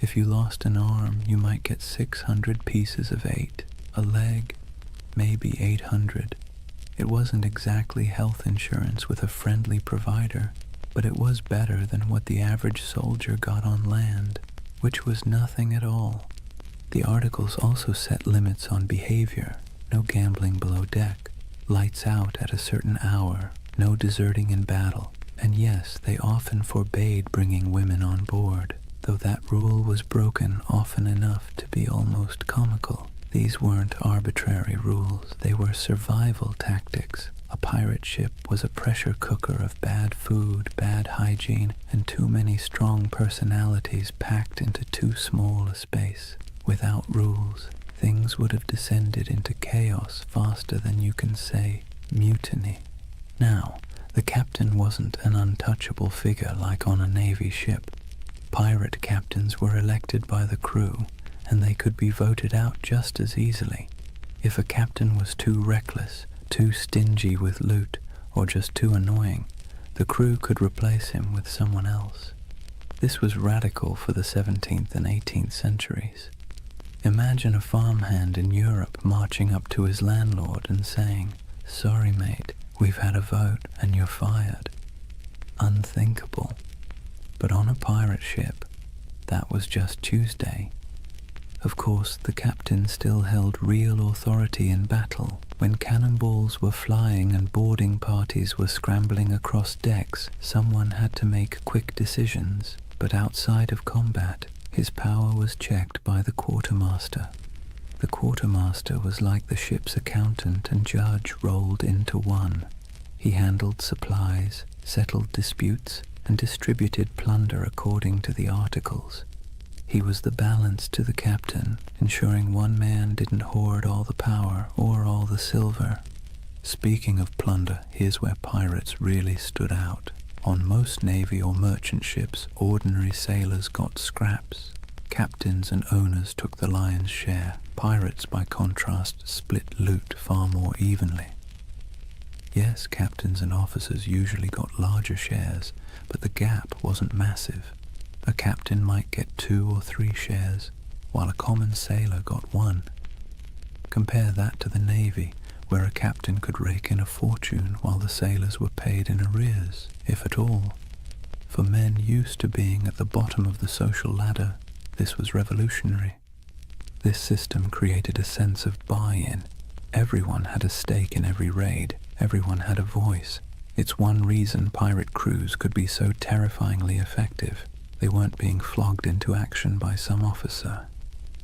If you lost an arm, you might get 600 pieces of 8, a leg, maybe 800. It wasn't exactly health insurance with a friendly provider, but it was better than what the average soldier got on land, which was nothing at all. The articles also set limits on behavior: no gambling below deck, lights out at a certain hour, no deserting in battle. And yes, they often forbade bringing women on board, though that rule was broken often enough to be almost comical. These weren't arbitrary rules, they were survival tactics. A pirate ship was a pressure cooker of bad food, bad hygiene, and too many strong personalities packed into too small a space. Without rules, things would have descended into chaos faster than you can say. mutiny. Now, the captain wasn't an untouchable figure like on a Navy ship. Pirate captains were elected by the crew, and they could be voted out just as easily. If a captain was too reckless, too stingy with loot, or just too annoying, the crew could replace him with someone else. This was radical for the 17th and 18th centuries. Imagine a farmhand in Europe marching up to his landlord and saying, "Sorry mate, we've had a vote and you're fired." Unthinkable. But on a pirate ship, that was just Tuesday. Of course, the captain still held real authority in battle. When cannonballs were flying and boarding parties were scrambling across decks, someone had to make quick decisions. But outside of combat, his power was checked by the quartermaster. The quartermaster was like the ship's accountant and judge rolled into one. He handled supplies, settled disputes, and distributed plunder according to the articles. He was the balance to the captain, ensuring one man didn't hoard all the power or all the silver. Speaking of plunder, here's where pirates really stood out. On most navy or merchant ships, ordinary sailors got scraps. Captains and owners took the lion's share. Pirates, by contrast, split loot far more evenly. Yes, captains and officers usually got larger shares, but the gap wasn't massive. A captain might get 2 or 3 shares, while a common sailor got 1. Compare that to the Navy, where a captain could rake in a fortune while the sailors were paid in arrears, if at all. For men used to being at the bottom of the social ladder, this was revolutionary. This system created a sense of buy-in. Everyone had a stake in every raid. Everyone had a voice. It's one reason pirate crews could be so terrifyingly effective. They weren't being flogged into action by some officer.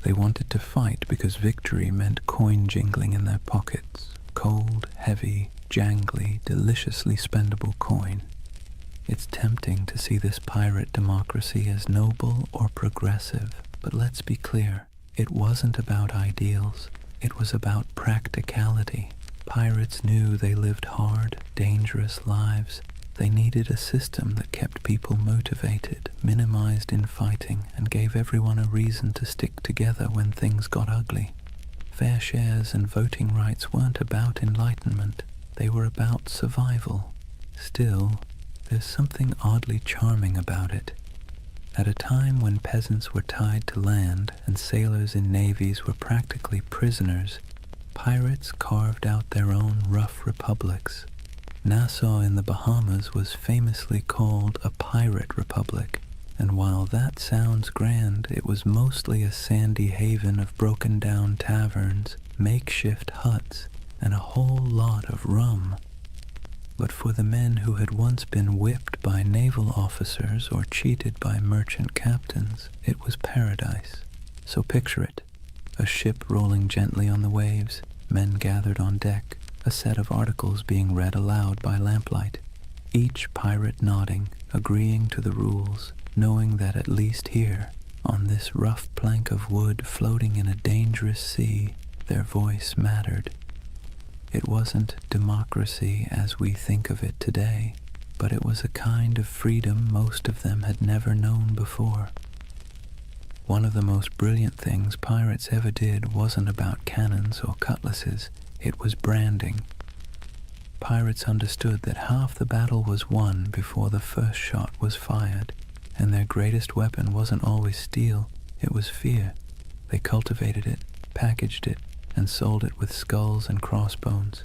They wanted to fight because victory meant coin jingling in their pockets. Cold, heavy, jangly, deliciously spendable coin. It's tempting to see this pirate democracy as noble or progressive, but let's be clear, it wasn't about ideals. It was about practicality. Pirates knew they lived hard, dangerous lives. They needed a system that kept people motivated, minimized infighting, and gave everyone a reason to stick together when things got ugly. Fair shares and voting rights weren't about enlightenment. They were about survival. Still, there's something oddly charming about it. At a time when peasants were tied to land and sailors in navies were practically prisoners, pirates carved out their own rough republics. Nassau in the Bahamas was famously called a pirate republic, and while that sounds grand, it was mostly a sandy haven of broken-down taverns, makeshift huts, and a whole lot of rum. But for the men who had once been whipped by naval officers or cheated by merchant captains, it was paradise. So picture it. A ship rolling gently on the waves, men gathered on deck, a set of articles being read aloud by lamplight, each pirate nodding, agreeing to the rules, knowing that at least here, on this rough plank of wood floating in a dangerous sea, their voice mattered. It wasn't democracy as we think of it today, but it was a kind of freedom most of them had never known before. One of the most brilliant things pirates ever did wasn't about cannons or cutlasses, it was branding. Pirates understood that half the battle was won before the first shot was fired, and their greatest weapon wasn't always steel, it was fear. They cultivated it, packaged it, and sold it with skulls and crossbones.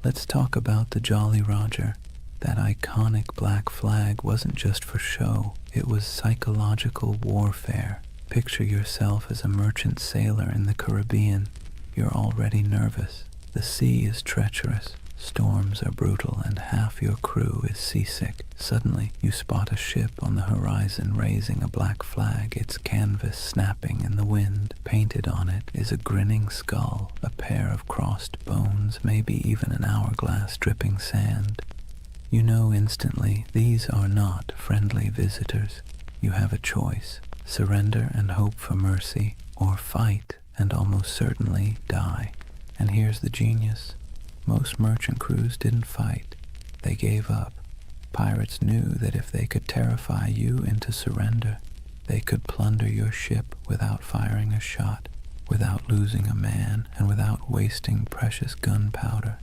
Let's talk about the Jolly Roger. That iconic black flag wasn't just for show, it was psychological warfare. Picture yourself as a merchant sailor in the Caribbean. You're already nervous. The sea is treacherous, storms are brutal, and half your crew is seasick. Suddenly, you spot a ship on the horizon raising a black flag, its canvas snapping in the wind. Painted on it is a grinning skull, a pair of crossed bones, maybe even an hourglass dripping sand. You know instantly these are not friendly visitors. You have a choice: surrender and hope for mercy, or fight and almost certainly die. And here's the genius. Most merchant crews didn't fight. They gave up. Pirates knew that if they could terrify you into surrender, they could plunder your ship without firing a shot, without losing a man, and without wasting precious gunpowder.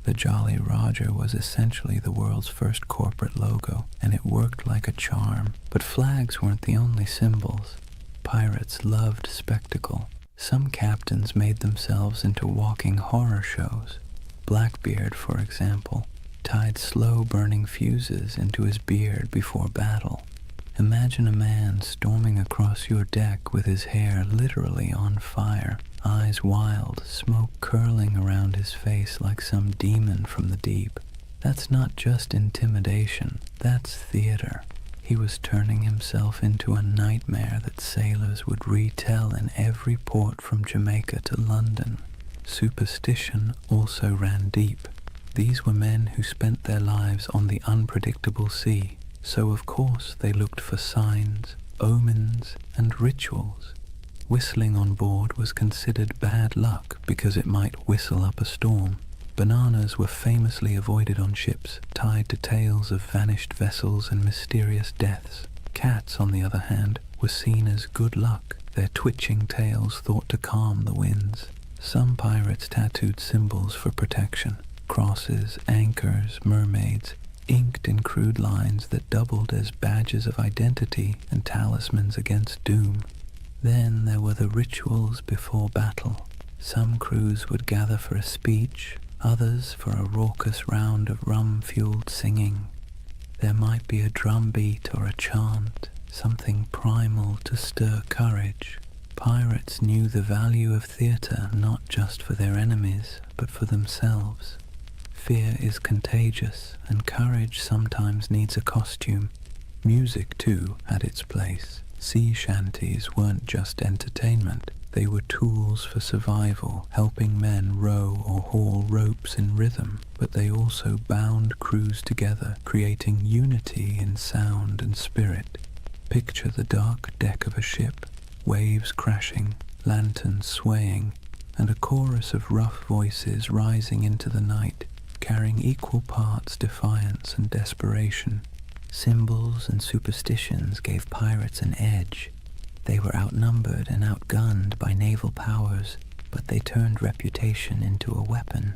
The Jolly Roger was essentially the world's first corporate logo, and it worked like a charm. But flags weren't the only symbols. Pirates loved spectacle. Some captains made themselves into walking horror shows. Blackbeard, for example, tied slow-burning fuses into his beard before battle. Imagine a man storming across your deck with his hair literally on fire, eyes wild, smoke curling around his face like some demon from the deep. That's not just intimidation, that's theater. He was turning himself into a nightmare that sailors would retell in every port from Jamaica to London. Superstition also ran deep. These were men who spent their lives on the unpredictable sea, so of course they looked for signs, omens, and rituals. Whistling on board was considered bad luck because it might whistle up a storm. Bananas were famously avoided on ships, tied to tales of vanished vessels and mysterious deaths. Cats, on the other hand, were seen as good luck, their twitching tails thought to calm the winds. Some pirates tattooed symbols for protection: crosses, anchors, mermaids, inked in crude lines that doubled as badges of identity and talismans against doom. Then there were the rituals before battle. Some crews would gather for a speech, others for a raucous round of rum-fueled singing. There might be a drum beat or a chant, something primal to stir courage. Pirates knew the value of theatre not just for their enemies, but for themselves. Fear is contagious, and courage sometimes needs a costume. Music, too, had its place. Sea shanties weren't just entertainment. They were tools for survival, helping men row or haul ropes in rhythm, but they also bound crews together, creating unity in sound and spirit. Picture the dark deck of a ship, waves crashing, lanterns swaying, and a chorus of rough voices rising into the night, carrying equal parts defiance and desperation. Symbols and superstitions gave pirates an edge. They were outnumbered and outgunned by naval powers, but they turned reputation into a weapon.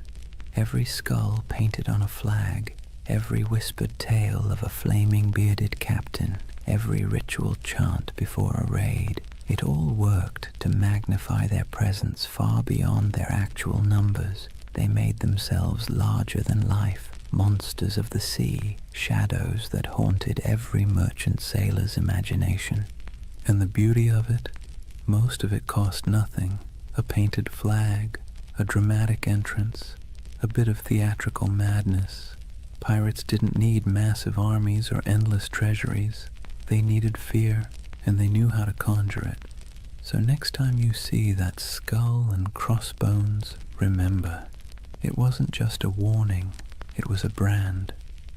Every skull painted on a flag, every whispered tale of a flaming bearded captain, every ritual chant before a raid, it all worked to magnify their presence far beyond their actual numbers. They made themselves larger than life, monsters of the sea, shadows that haunted every merchant sailor's imagination. And the beauty of it? Most of it cost nothing. A painted flag, a dramatic entrance, a bit of theatrical madness. Pirates didn't need massive armies or endless treasuries. They needed fear, and they knew how to conjure it. So next time you see that skull and crossbones, remember, it wasn't just a warning, it was a brand,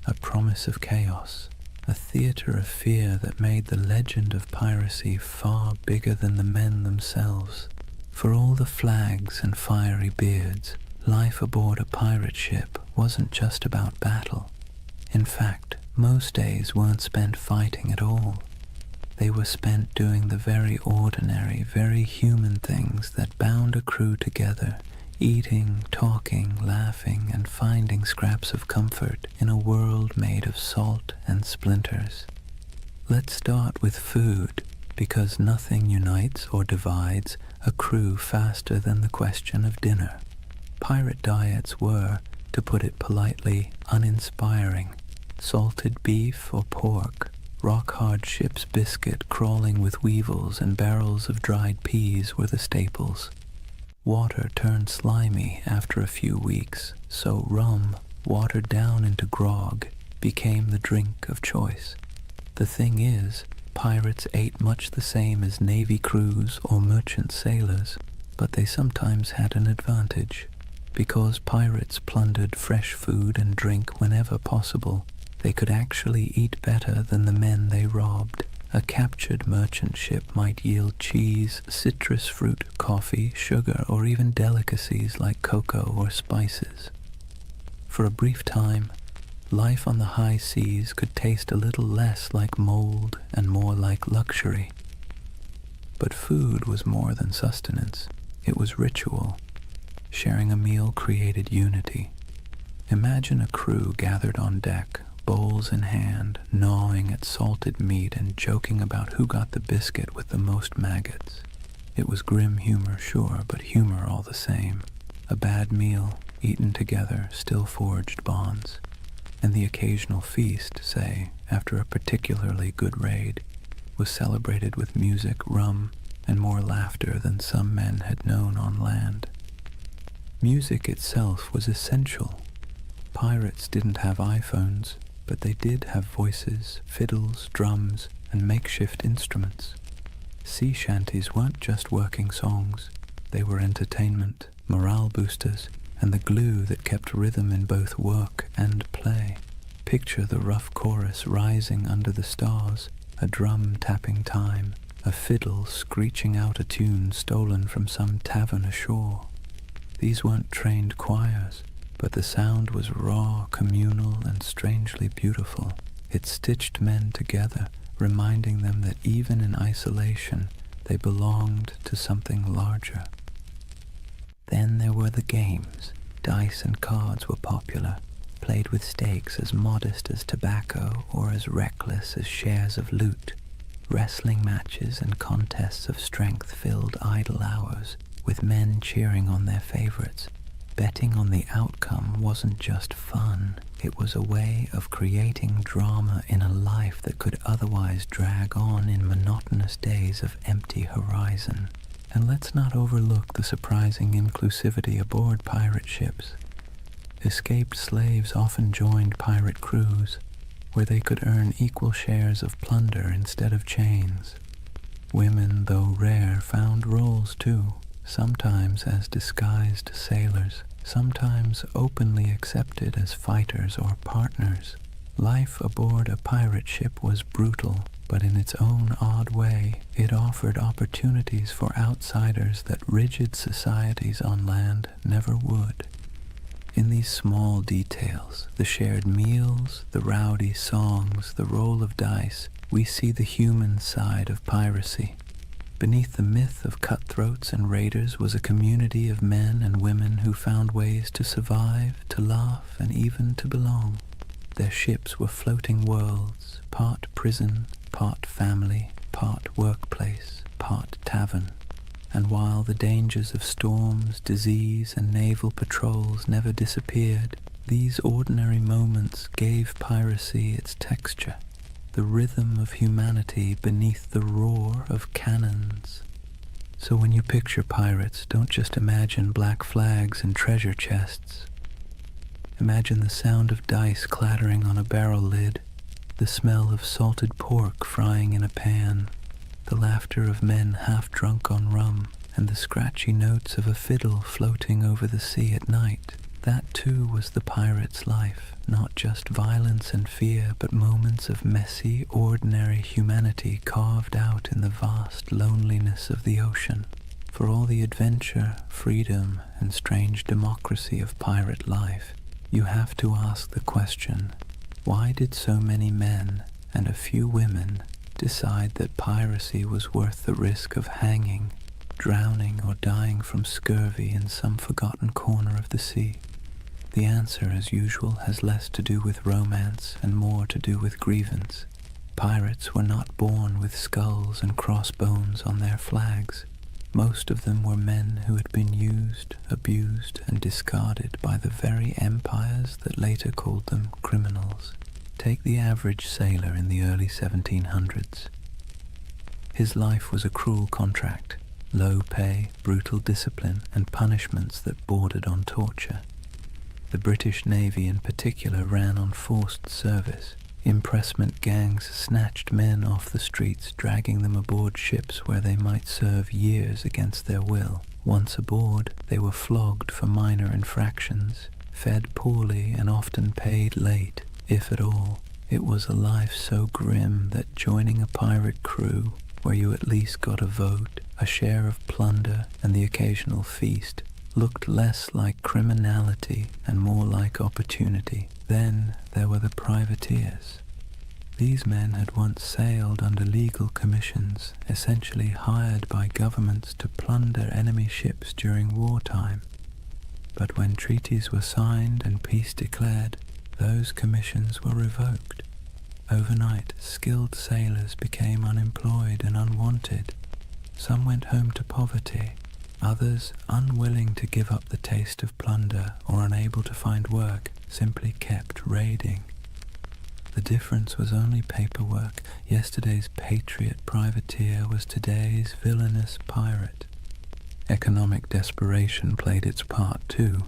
a promise of chaos, a theater of fear that made the legend of piracy far bigger than the men themselves. For all the flags and fiery beards, life aboard a pirate ship wasn't just about battle. In fact, most days weren't spent fighting at all. They were spent doing the very ordinary, very human things that bound a crew together, eating, talking, laughing, and finding scraps of comfort in a world made of salt and splinters. Let's start with food, because nothing unites or divides a crew faster than the question of dinner. Pirate diets were, to put it politely, uninspiring. Salted beef or pork, rock-hard ship's biscuit crawling with weevils and barrels of dried peas were the staples. Water turned slimy after a few weeks, so rum, watered down into grog, became the drink of choice. The thing is, pirates ate much the same as navy crews or merchant sailors, but they sometimes had an advantage. Because pirates plundered fresh food and drink whenever possible, they could actually eat better than the men they robbed. A captured merchant ship might yield cheese, citrus fruit, coffee, sugar, or even delicacies like cocoa or spices. For a brief time, life on the high seas could taste a little less like mold and more like luxury. But food was more than sustenance. It was ritual. Sharing a meal created unity. Imagine a crew gathered on deck, bowls in hand, gnawing at salted meat and joking about who got the biscuit with the most maggots. It was grim humor, sure, but humor all the same. A bad meal, eaten together, still forged bonds. And the occasional feast, say, after a particularly good raid, was celebrated with music, rum, and more laughter than some men had known on land. Music itself was essential. Pirates didn't have iPhones, but they did have voices, fiddles, drums, and makeshift instruments. Sea shanties weren't just working songs. They were entertainment, morale boosters, and the glue that kept rhythm in both work and play. Picture the rough chorus rising under the stars, a drum tapping time, a fiddle screeching out a tune stolen from some tavern ashore. These weren't trained choirs, but the sound was raw, communal, and strangely beautiful. It stitched men together, reminding them that even in isolation, they belonged to something larger. Then there were the games. Dice and cards were popular, played with stakes as modest as tobacco or as reckless as shares of loot. Wrestling matches and contests of strength filled idle hours, with men cheering on their favorites. Betting on the outcome wasn't just fun, it was a way of creating drama in a life that could otherwise drag on in monotonous days of empty horizon. And let's not overlook the surprising inclusivity aboard pirate ships. Escaped slaves often joined pirate crews, where they could earn equal shares of plunder instead of chains. Women, though rare, found roles too, sometimes as disguised sailors, sometimes openly accepted as fighters or partners. Life aboard a pirate ship was brutal, but in its own odd way, it offered opportunities for outsiders that rigid societies on land never would. In these small details, the shared meals, the rowdy songs, the roll of dice, we see the human side of piracy. Beneath the myth of cutthroats and raiders was a community of men and women who found ways to survive, to laugh, and even to belong. Their ships were floating worlds, part prison, part family, part workplace, part tavern. And while the dangers of storms, disease, and naval patrols never disappeared, these ordinary moments gave piracy its texture, the rhythm of humanity beneath the roar of cannons. So when you picture pirates, don't just imagine black flags and treasure chests. Imagine the sound of dice clattering on a barrel lid, the smell of salted pork frying in a pan, the laughter of men half drunk on rum, and the scratchy notes of a fiddle floating over the sea at night. That too was the pirate's life, not just violence and fear, but moments of messy, ordinary humanity carved out in the vast loneliness of the ocean. For all the adventure, freedom, and strange democracy of pirate life, you have to ask the question, why did so many men and a few women decide that piracy was worth the risk of hanging, drowning, or dying from scurvy in some forgotten corner of the sea? The answer, as usual, has less to do with romance and more to do with grievance. Pirates were not born with skulls and crossbones on their flags. Most of them were men who had been used, abused, and discarded by the very empires that later called them criminals. Take the average sailor in the early 1700s. His life was a cruel contract, low pay, brutal discipline, and punishments that bordered on torture. The British Navy in particular ran on forced service. Impressment gangs snatched men off the streets, dragging them aboard ships where they might serve years against their will. Once aboard, they were flogged for minor infractions, fed poorly, and often paid late, if at all. It was a life so grim that joining a pirate crew, where you at least got a vote, a share of plunder, and the occasional feast, looked less like criminality and more like opportunity. Then there were the privateers. These men had once sailed under legal commissions, essentially hired by governments to plunder enemy ships during wartime. But when treaties were signed and peace declared, those commissions were revoked. Overnight, skilled sailors became unemployed and unwanted. Some went home to poverty. Others, unwilling to give up the taste of plunder or unable to find work, simply kept raiding. The difference was only paperwork. Yesterday's patriot privateer was today's villainous pirate. Economic desperation played its part too.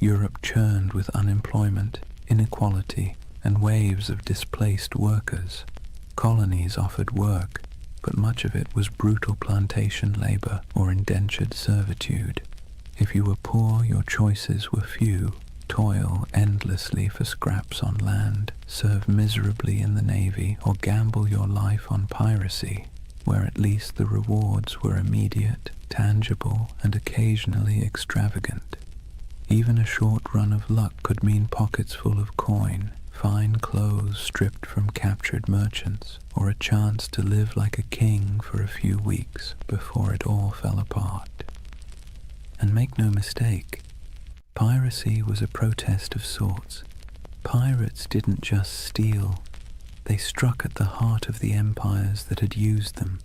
Europe churned with unemployment, inequality, and waves of displaced workers. Colonies offered work, but much of it was brutal plantation labor or indentured servitude. If you were poor, your choices were few. Toil endlessly for scraps on land, serve miserably in the navy, or gamble your life on piracy, where at least the rewards were immediate, tangible, and occasionally extravagant. Even a short run of luck could mean pockets full of coin, fine clothes stripped from captured merchants, or a chance to live like a king for a few weeks before it all fell apart. And make no mistake, piracy was a protest of sorts. Pirates didn't just steal. They struck at the heart of the empires that had used them.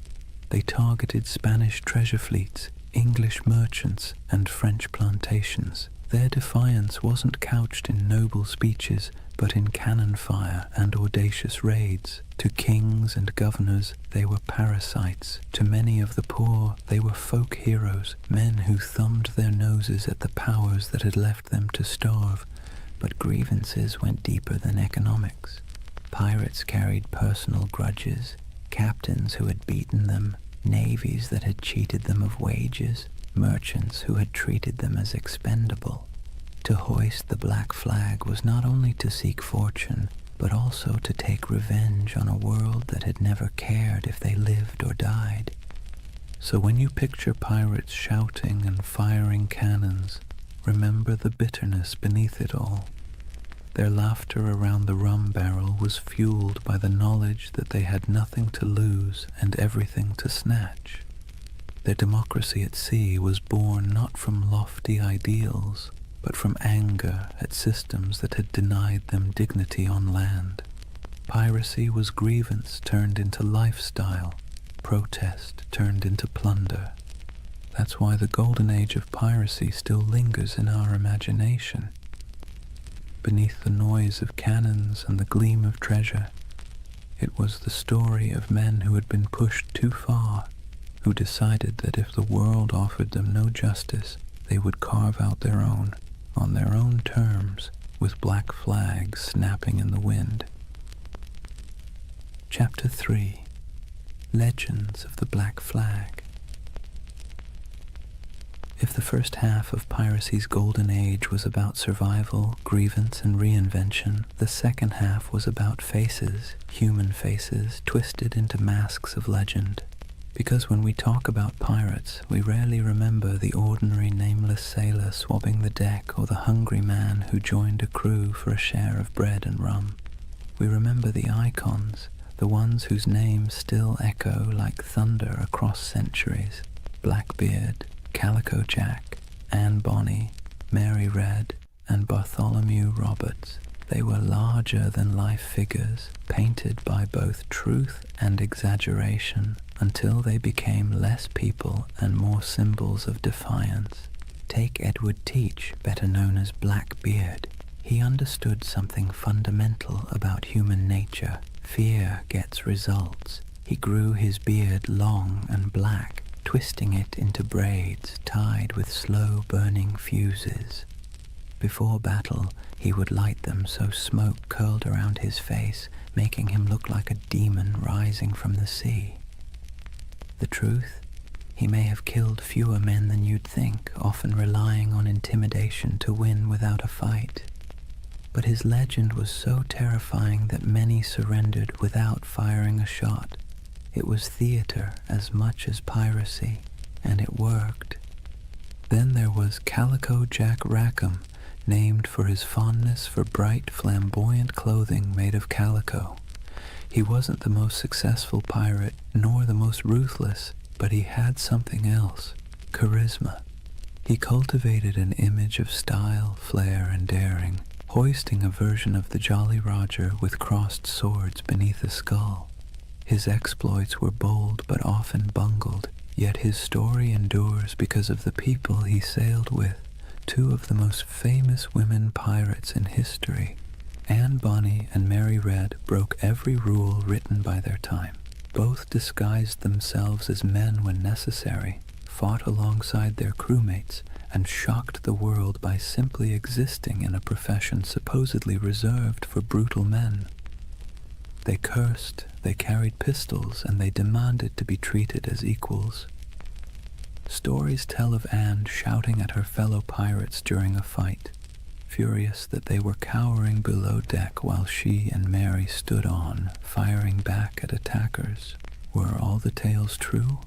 They targeted Spanish treasure fleets, English merchants, and French plantations. Their defiance wasn't couched in noble speeches, but in cannon fire and audacious raids. To kings and governors, they were parasites. To many of the poor, they were folk heroes, men who thumbed their noses at the powers that had left them to starve. But grievances went deeper than economics. Pirates carried personal grudges, captains who had beaten them, navies that had cheated them of wages, merchants who had treated them as expendable. To hoist the black flag was not only to seek fortune, but also to take revenge on a world that had never cared if they lived or died. So when you picture pirates shouting and firing cannons, remember the bitterness beneath it all. Their laughter around the rum barrel was fueled by the knowledge that they had nothing to lose and everything to snatch. Their democracy at sea was born not from lofty ideals, but from anger at systems that had denied them dignity on land. Piracy was grievance turned into lifestyle, protest turned into plunder. That's why the Golden Age of Piracy still lingers in our imagination. Beneath the noise of cannons and the gleam of treasure, it was the story of men who had been pushed too far, who decided that if the world offered them no justice, they would carve out their own, on their own terms, with black flags snapping in the wind. Chapter 3. Legends of the Black Flag. If the first half of piracy's golden age was about survival, grievance, and reinvention, the second half was about faces, human faces, twisted into masks of legend. Because when we talk about pirates, we rarely remember the ordinary nameless sailor swabbing the deck or the hungry man who joined a crew for a share of bread and rum. We remember the icons, the ones whose names still echo like thunder across centuries: Blackbeard, Calico Jack, Anne Bonny, Mary Red, and Bartholomew Roberts. They were larger-than-life figures, painted by both truth and exaggeration, until they became less people and more symbols of defiance. Take Edward Teach, better known as Blackbeard. He understood something fundamental about human nature. Fear gets results. He grew his beard long and black, twisting it into braids tied with slow-burning fuses. Before battle, he would light them so smoke curled around his face, making him look like a demon rising from the sea. The truth? He may have killed fewer men than you'd think, often relying on intimidation to win without a fight. But his legend was so terrifying that many surrendered without firing a shot. It was theater as much as piracy, and it worked. Then there was Calico Jack Rackham, named for his fondness for bright, flamboyant clothing made of calico. He wasn't the most successful pirate, nor the most ruthless, but he had something else: charisma. He cultivated an image of style, flair, and daring, hoisting a version of the Jolly Roger with crossed swords beneath a skull. His exploits were bold but often bungled, yet his story endures because of the people he sailed with. Two of the most famous women pirates in history, Anne Bonny and Mary Red, broke every rule written by their time. Both disguised themselves as men when necessary, fought alongside their crewmates, and shocked the world by simply existing in a profession supposedly reserved for brutal men. They cursed, they carried pistols, and they demanded to be treated as equals. Stories tell of Anne shouting at her fellow pirates during a fight, furious that they were cowering below deck while she and Mary stood on, firing back at attackers. Were all the tales true?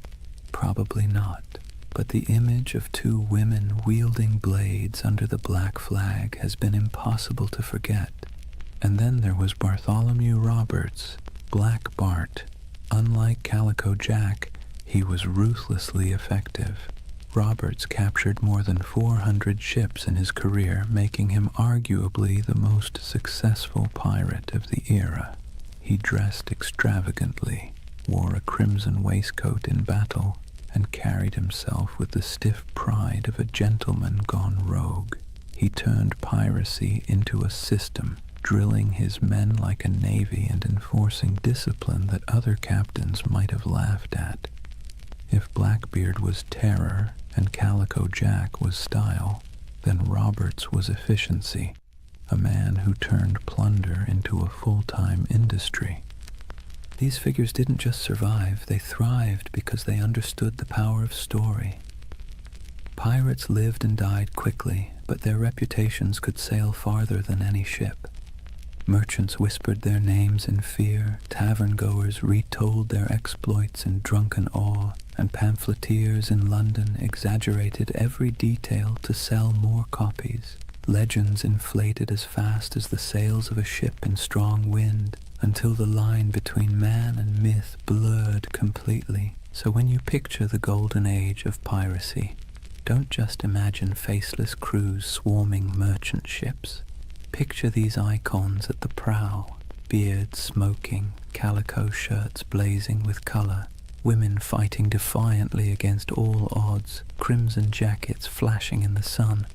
Probably not. But the image of two women wielding blades under the black flag has been impossible to forget. And then there was Bartholomew Roberts, Black Bart. Unlike Calico Jack, he was ruthlessly effective. Roberts captured more than 400 ships in his career, making him arguably the most successful pirate of the era. He dressed extravagantly, wore a crimson waistcoat in battle, and carried himself with the stiff pride of a gentleman gone rogue. He turned piracy into a system, drilling his men like a navy and enforcing discipline that other captains might have laughed at. If Blackbeard was terror and Calico Jack was style, then Roberts was efficiency, a man who turned plunder into a full-time industry. These figures didn't just survive, they thrived because they understood the power of story. Pirates lived and died quickly, but their reputations could sail farther than any ship. Merchants whispered their names in fear, tavern-goers retold their exploits in drunken awe, and pamphleteers in London exaggerated every detail to sell more copies. Legends inflated as fast as the sails of a ship in strong wind, until the line between man and myth blurred completely. So when you picture the Golden Age of Piracy, don't just imagine faceless crews swarming merchant ships. Picture these icons at the prow, beards smoking, calico shirts blazing with color, women fighting defiantly against all odds, crimson jackets flashing in the sun.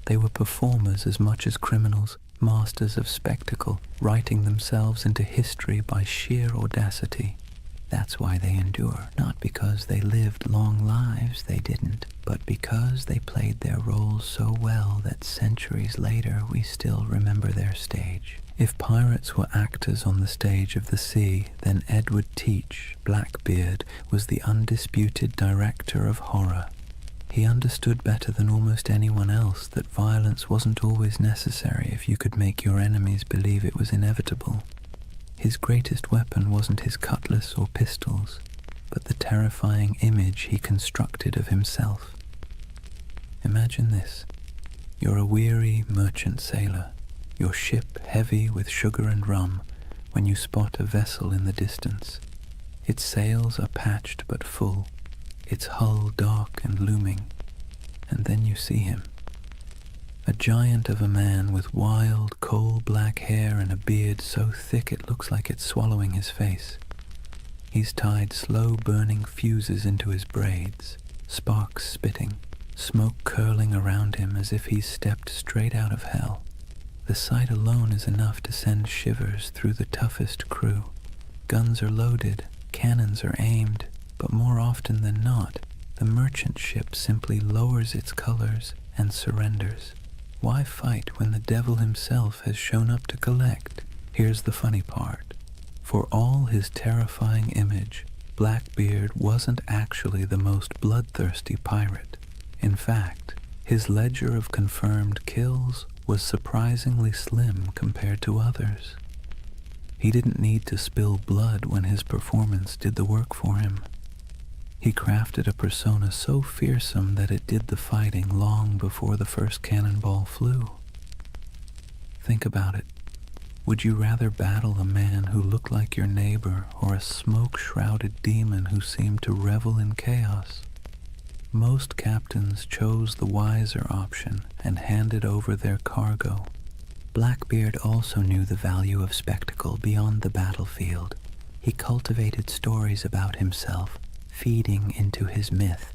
They were performers as much as criminals, masters of spectacle, writing themselves into history by sheer audacity. That's why they endure, not because they lived long lives, they didn't, but because they played their roles so well that centuries later we still remember their stage. If pirates were actors on the stage of the sea, then Edward Teach, Blackbeard, was the undisputed director of horror. He understood better than almost anyone else that violence wasn't always necessary if you could make your enemies believe it was inevitable. His greatest weapon wasn't his cutlass or pistols, but the terrifying image he constructed of himself. Imagine this. You're a weary merchant sailor, your ship heavy with sugar and rum, when you spot a vessel in the distance. Its sails are patched but full, its hull dark and looming, and then you see him. A giant of a man with wild, coal-black hair and a beard so thick it looks like it's swallowing his face. He's tied slow-burning fuses into his braids, sparks spitting, smoke curling around him as if he's stepped straight out of hell. The sight alone is enough to send shivers through the toughest crew. Guns are loaded, cannons are aimed, but more often than not, the merchant ship simply lowers its colors and surrenders. Why fight when the devil himself has shown up to collect? Here's the funny part. For all his terrifying image, Blackbeard wasn't actually the most bloodthirsty pirate. In fact, his ledger of confirmed kills was surprisingly slim compared to others. He didn't need to spill blood when his performance did the work for him. He crafted a persona so fearsome that it did the fighting long before the first cannonball flew. Think about it. Would you rather battle a man who looked like your neighbor or a smoke-shrouded demon who seemed to revel in chaos? Most captains chose the wiser option and handed over their cargo. Blackbeard also knew the value of spectacle beyond the battlefield. He cultivated stories about himself, feeding into his myth.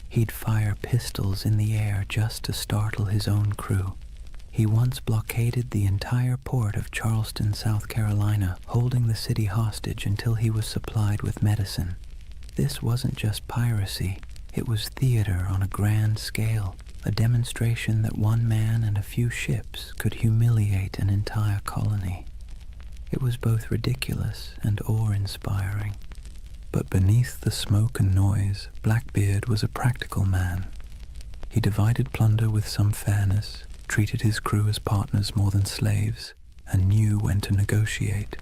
He'd fire pistols in the air just to startle his own crew. He once blockaded the entire port of Charleston, South Carolina, holding the city hostage until he was supplied with medicine. This wasn't just piracy, it was theater on a grand scale, a demonstration that one man and a few ships could humiliate an entire colony. It was both ridiculous and awe-inspiring. But beneath the smoke and noise, Blackbeard was a practical man. He divided plunder with some fairness, treated his crew as partners more than slaves, and knew when to negotiate.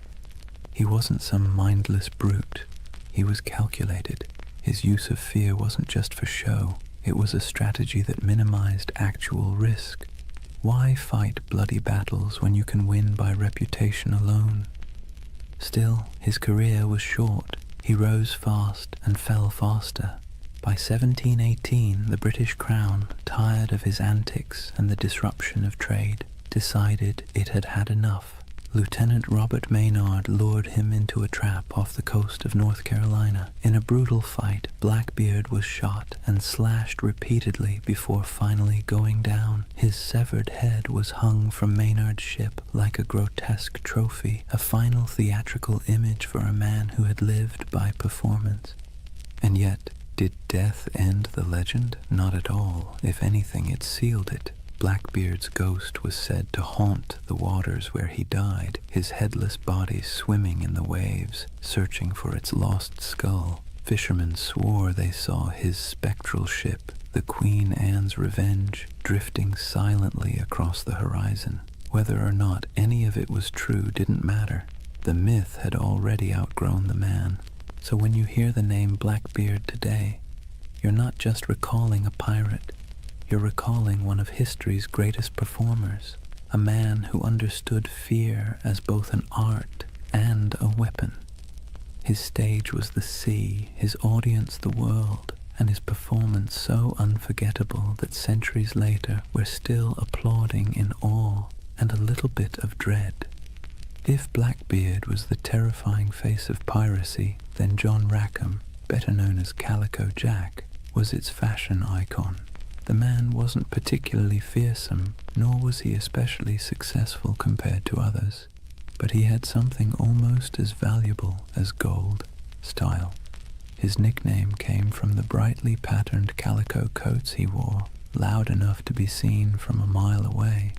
He wasn't some mindless brute. He was calculated. His use of fear wasn't just for show. It was a strategy that minimized actual risk. Why fight bloody battles when you can win by reputation alone? Still, his career was short. He rose fast and fell faster. By 1718, the British Crown, tired of his antics and the disruption of trade, decided it had had enough. Lieutenant Robert Maynard lured him into a trap off the coast of North Carolina. In a brutal fight, Blackbeard was shot and slashed repeatedly before finally going down. His severed head was hung from Maynard's ship like a grotesque trophy, a final theatrical image for a man who had lived by performance. And yet, did death end the legend? Not at all. If anything, it sealed it. Blackbeard's ghost was said to haunt the waters where he died, his headless body swimming in the waves, searching for its lost skull. Fishermen swore they saw his spectral ship, the Queen Anne's Revenge, drifting silently across the horizon. Whether or not any of it was true didn't matter. The myth had already outgrown the man. So when you hear the name Blackbeard today, you're not just recalling a pirate. You're recalling one of history's greatest performers, a man who understood fear as both an art and a weapon. His stage was the sea, his audience the world, and his performance so unforgettable that centuries later we're still applauding in awe and a little bit of dread. If Blackbeard was the terrifying face of piracy, then John Rackham, better known as Calico Jack, was its fashion icon. The man wasn't particularly fearsome, nor was he especially successful compared to others, but he had something almost as valuable as gold: style. His nickname came from the brightly patterned calico coats he wore, loud enough to be seen from a mile away.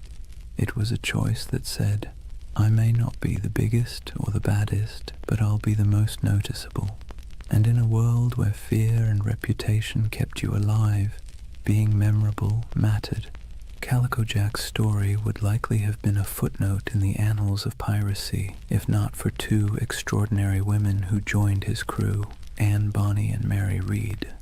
It was a choice that said, "I may not be the biggest or the baddest, but I'll be the most noticeable." And in a world where fear and reputation kept you alive, being memorable mattered. Calico Jack's story would likely have been a footnote in the annals of piracy, if not for two extraordinary women who joined his crew, Anne Bonny and Mary Read.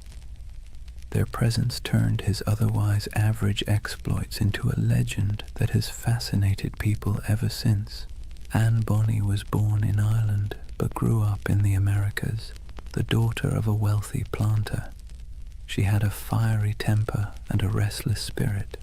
Their presence turned his otherwise average exploits into a legend that has fascinated people ever since. Anne Bonny was born in Ireland, but grew up in the Americas, the daughter of a wealthy planter. She had a fiery temper and a restless spirit.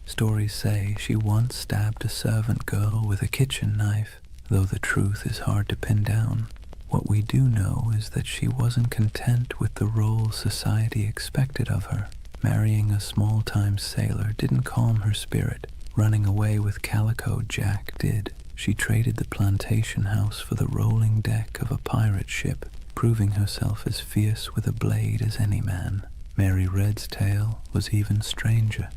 Stories say she once stabbed a servant girl with a kitchen knife, though the truth is hard to pin down. What we do know is that she wasn't content with the role society expected of her. Marrying a small-time sailor didn't calm her spirit. Running away with Calico Jack did. She traded the plantation house for the rolling deck of a pirate ship, proving herself as fierce with a blade as any man. Mary Red's tale was even stranger.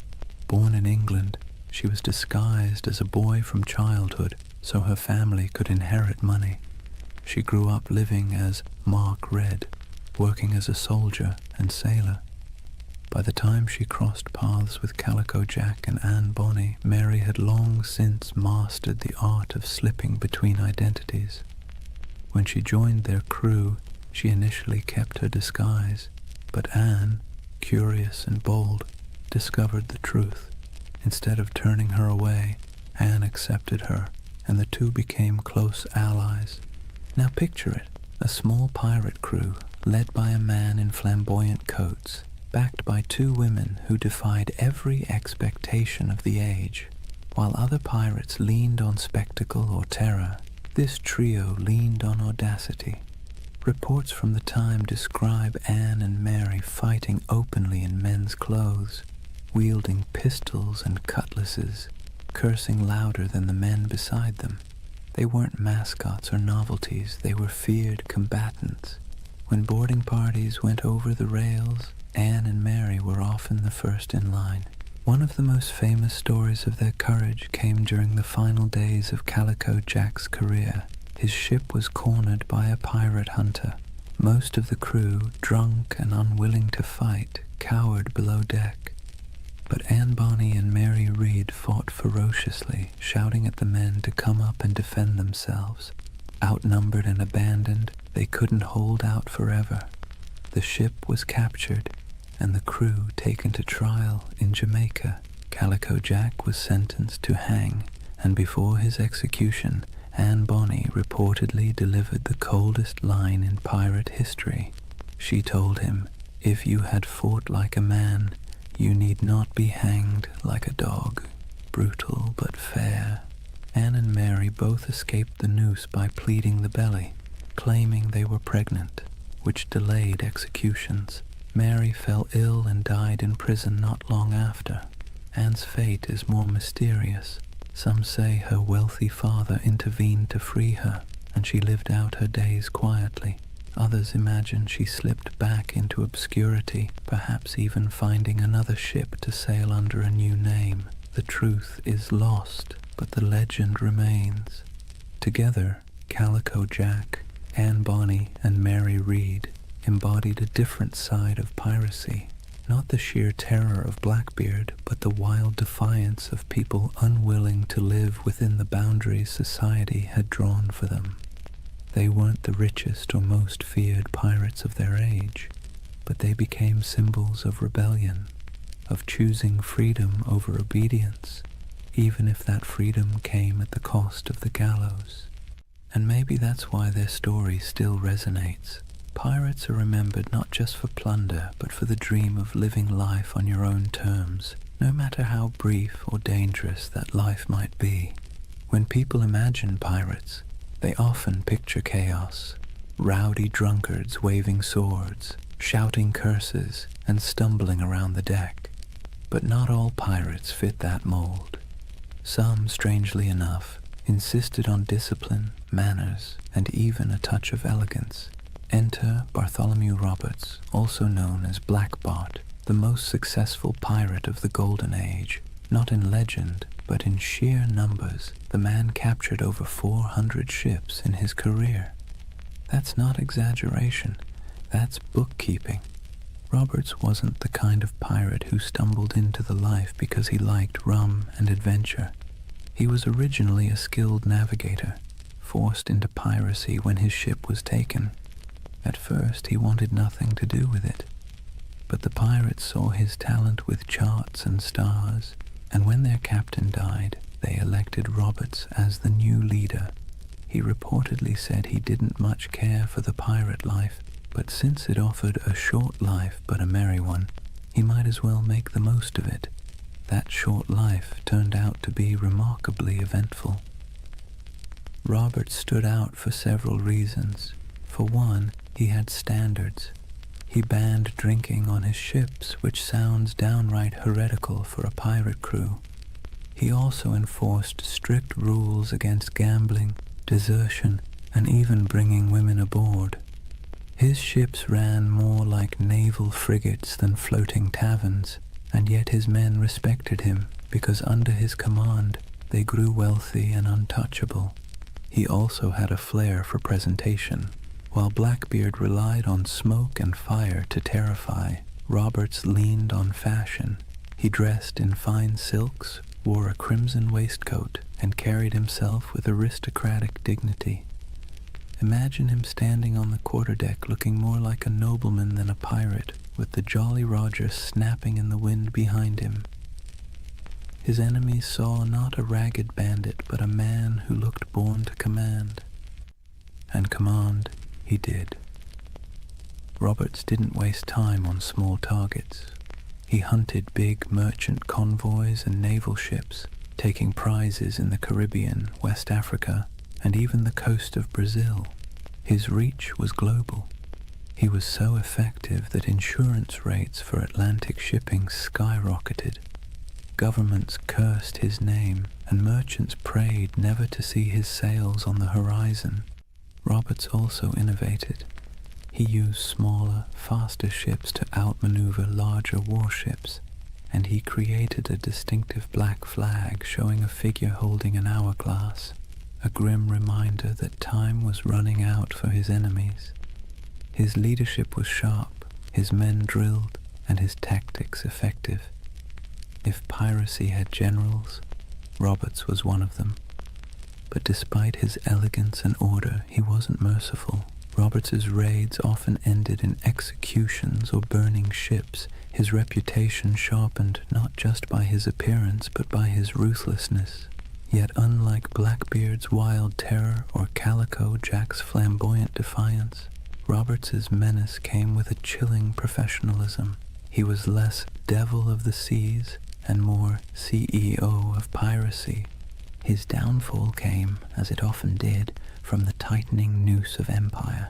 Born in England, she was disguised as a boy from childhood so her family could inherit money. She grew up living as Mark Red, working as a soldier and sailor. By the time she crossed paths with Calico Jack and Anne Bonny, Mary had long since mastered the art of slipping between identities. When she joined their crew, she initially kept her disguise, But Anne, curious and bold, discovered the truth. Instead of turning her away, Anne accepted her, and the two became close allies. Now picture it, a small pirate crew led by a man in flamboyant coats, backed by two women who defied every expectation of the age. While other pirates leaned on spectacle or terror, this trio leaned on audacity. Reports from the time describe Anne and Mary fighting openly in men's clothes, wielding pistols and cutlasses, cursing louder than the men beside them. They weren't mascots or novelties, they were feared combatants. When boarding parties went over the rails, Anne and Mary were often the first in line. One of the most famous stories of their courage came during the final days of Calico Jack's career. His ship was cornered by a pirate hunter. Most of the crew, drunk and unwilling to fight, cowered below deck. But Anne Bonny and Mary Read fought ferociously, shouting at the men to come up and defend themselves. Outnumbered and abandoned, they couldn't hold out forever. The ship was captured, and the crew taken to trial in Jamaica. Calico Jack was sentenced to hang, and before his execution, Anne Bonny reportedly delivered the coldest line in pirate history. She told him, "If you had fought like a man, you need not be hanged like a dog." Brutal but fair. Anne and Mary both escaped the noose by pleading the belly, claiming they were pregnant, which delayed executions. Mary fell ill and died in prison not long after. Anne's fate is more mysterious. Some say her wealthy father intervened to free her, and she lived out her days quietly. Others imagine she slipped back into obscurity, perhaps even finding another ship to sail under a new name. The truth is lost, but the legend remains. Together, Calico Jack, Anne Bonny, and Mary Read embodied a different side of piracy. Not the sheer terror of Blackbeard, but the wild defiance of people unwilling to live within the boundaries society had drawn for them. They weren't the richest or most feared pirates of their age, but they became symbols of rebellion, of choosing freedom over obedience, even if that freedom came at the cost of the gallows. And maybe that's why their story still resonates. Pirates are remembered not just for plunder, but for the dream of living life on your own terms, no matter how brief or dangerous that life might be. When people imagine pirates, they often picture chaos, rowdy drunkards waving swords, shouting curses, and stumbling around the deck. But not all pirates fit that mold. Some, strangely enough, insisted on discipline, manners, and even a touch of elegance. Enter Bartholomew Roberts, also known as Blackbart, the most successful pirate of the Golden Age. Not in legend, but in sheer numbers, the man captured over 400 ships in his career. That's not exaggeration, that's bookkeeping. Roberts wasn't the kind of pirate who stumbled into the life because he liked rum and adventure. He was originally a skilled navigator, forced into piracy when his ship was taken. At first, he wanted nothing to do with it, but the pirates saw his talent with charts and stars, and when their captain died, they elected Roberts as the new leader. He reportedly said he didn't much care for the pirate life, but since it offered a short life but a merry one, he might as well make the most of it. That short life turned out to be remarkably eventful. Roberts stood out for several reasons. For one, he had standards. He banned drinking on his ships, which sounds downright heretical for a pirate crew. He also enforced strict rules against gambling, desertion, and even bringing women aboard. His ships ran more like naval frigates than floating taverns, and yet his men respected him because under his command they grew wealthy and untouchable. He also had a flair for presentation. While Blackbeard relied on smoke and fire to terrify, Roberts leaned on fashion. He dressed in fine silks, wore a crimson waistcoat, and carried himself with aristocratic dignity. Imagine him standing on the quarterdeck looking more like a nobleman than a pirate, with the Jolly Roger snapping in the wind behind him. His enemies saw not a ragged bandit, but a man who looked born to command. And command he did. Roberts didn't waste time on small targets. He hunted big merchant convoys and naval ships, taking prizes in the Caribbean, West Africa, and even the coast of Brazil. His reach was global. He was so effective that insurance rates for Atlantic shipping skyrocketed. Governments cursed his name, and merchants prayed never to see his sails on the horizon. Roberts also innovated. He used smaller, faster ships to outmaneuver larger warships, and he created a distinctive black flag showing a figure holding an hourglass, a grim reminder that time was running out for his enemies. His leadership was sharp, his men drilled, and his tactics effective. If piracy had generals, Roberts was one of them. But despite his elegance and order, he wasn't merciful. Roberts's raids often ended in executions or burning ships, his reputation sharpened not just by his appearance but by his ruthlessness. Yet unlike Blackbeard's wild terror or Calico Jack's flamboyant defiance, Roberts's menace came with a chilling professionalism. He was less devil of the seas and more CEO of piracy. His downfall came, as it often did, from the tightening noose of empire.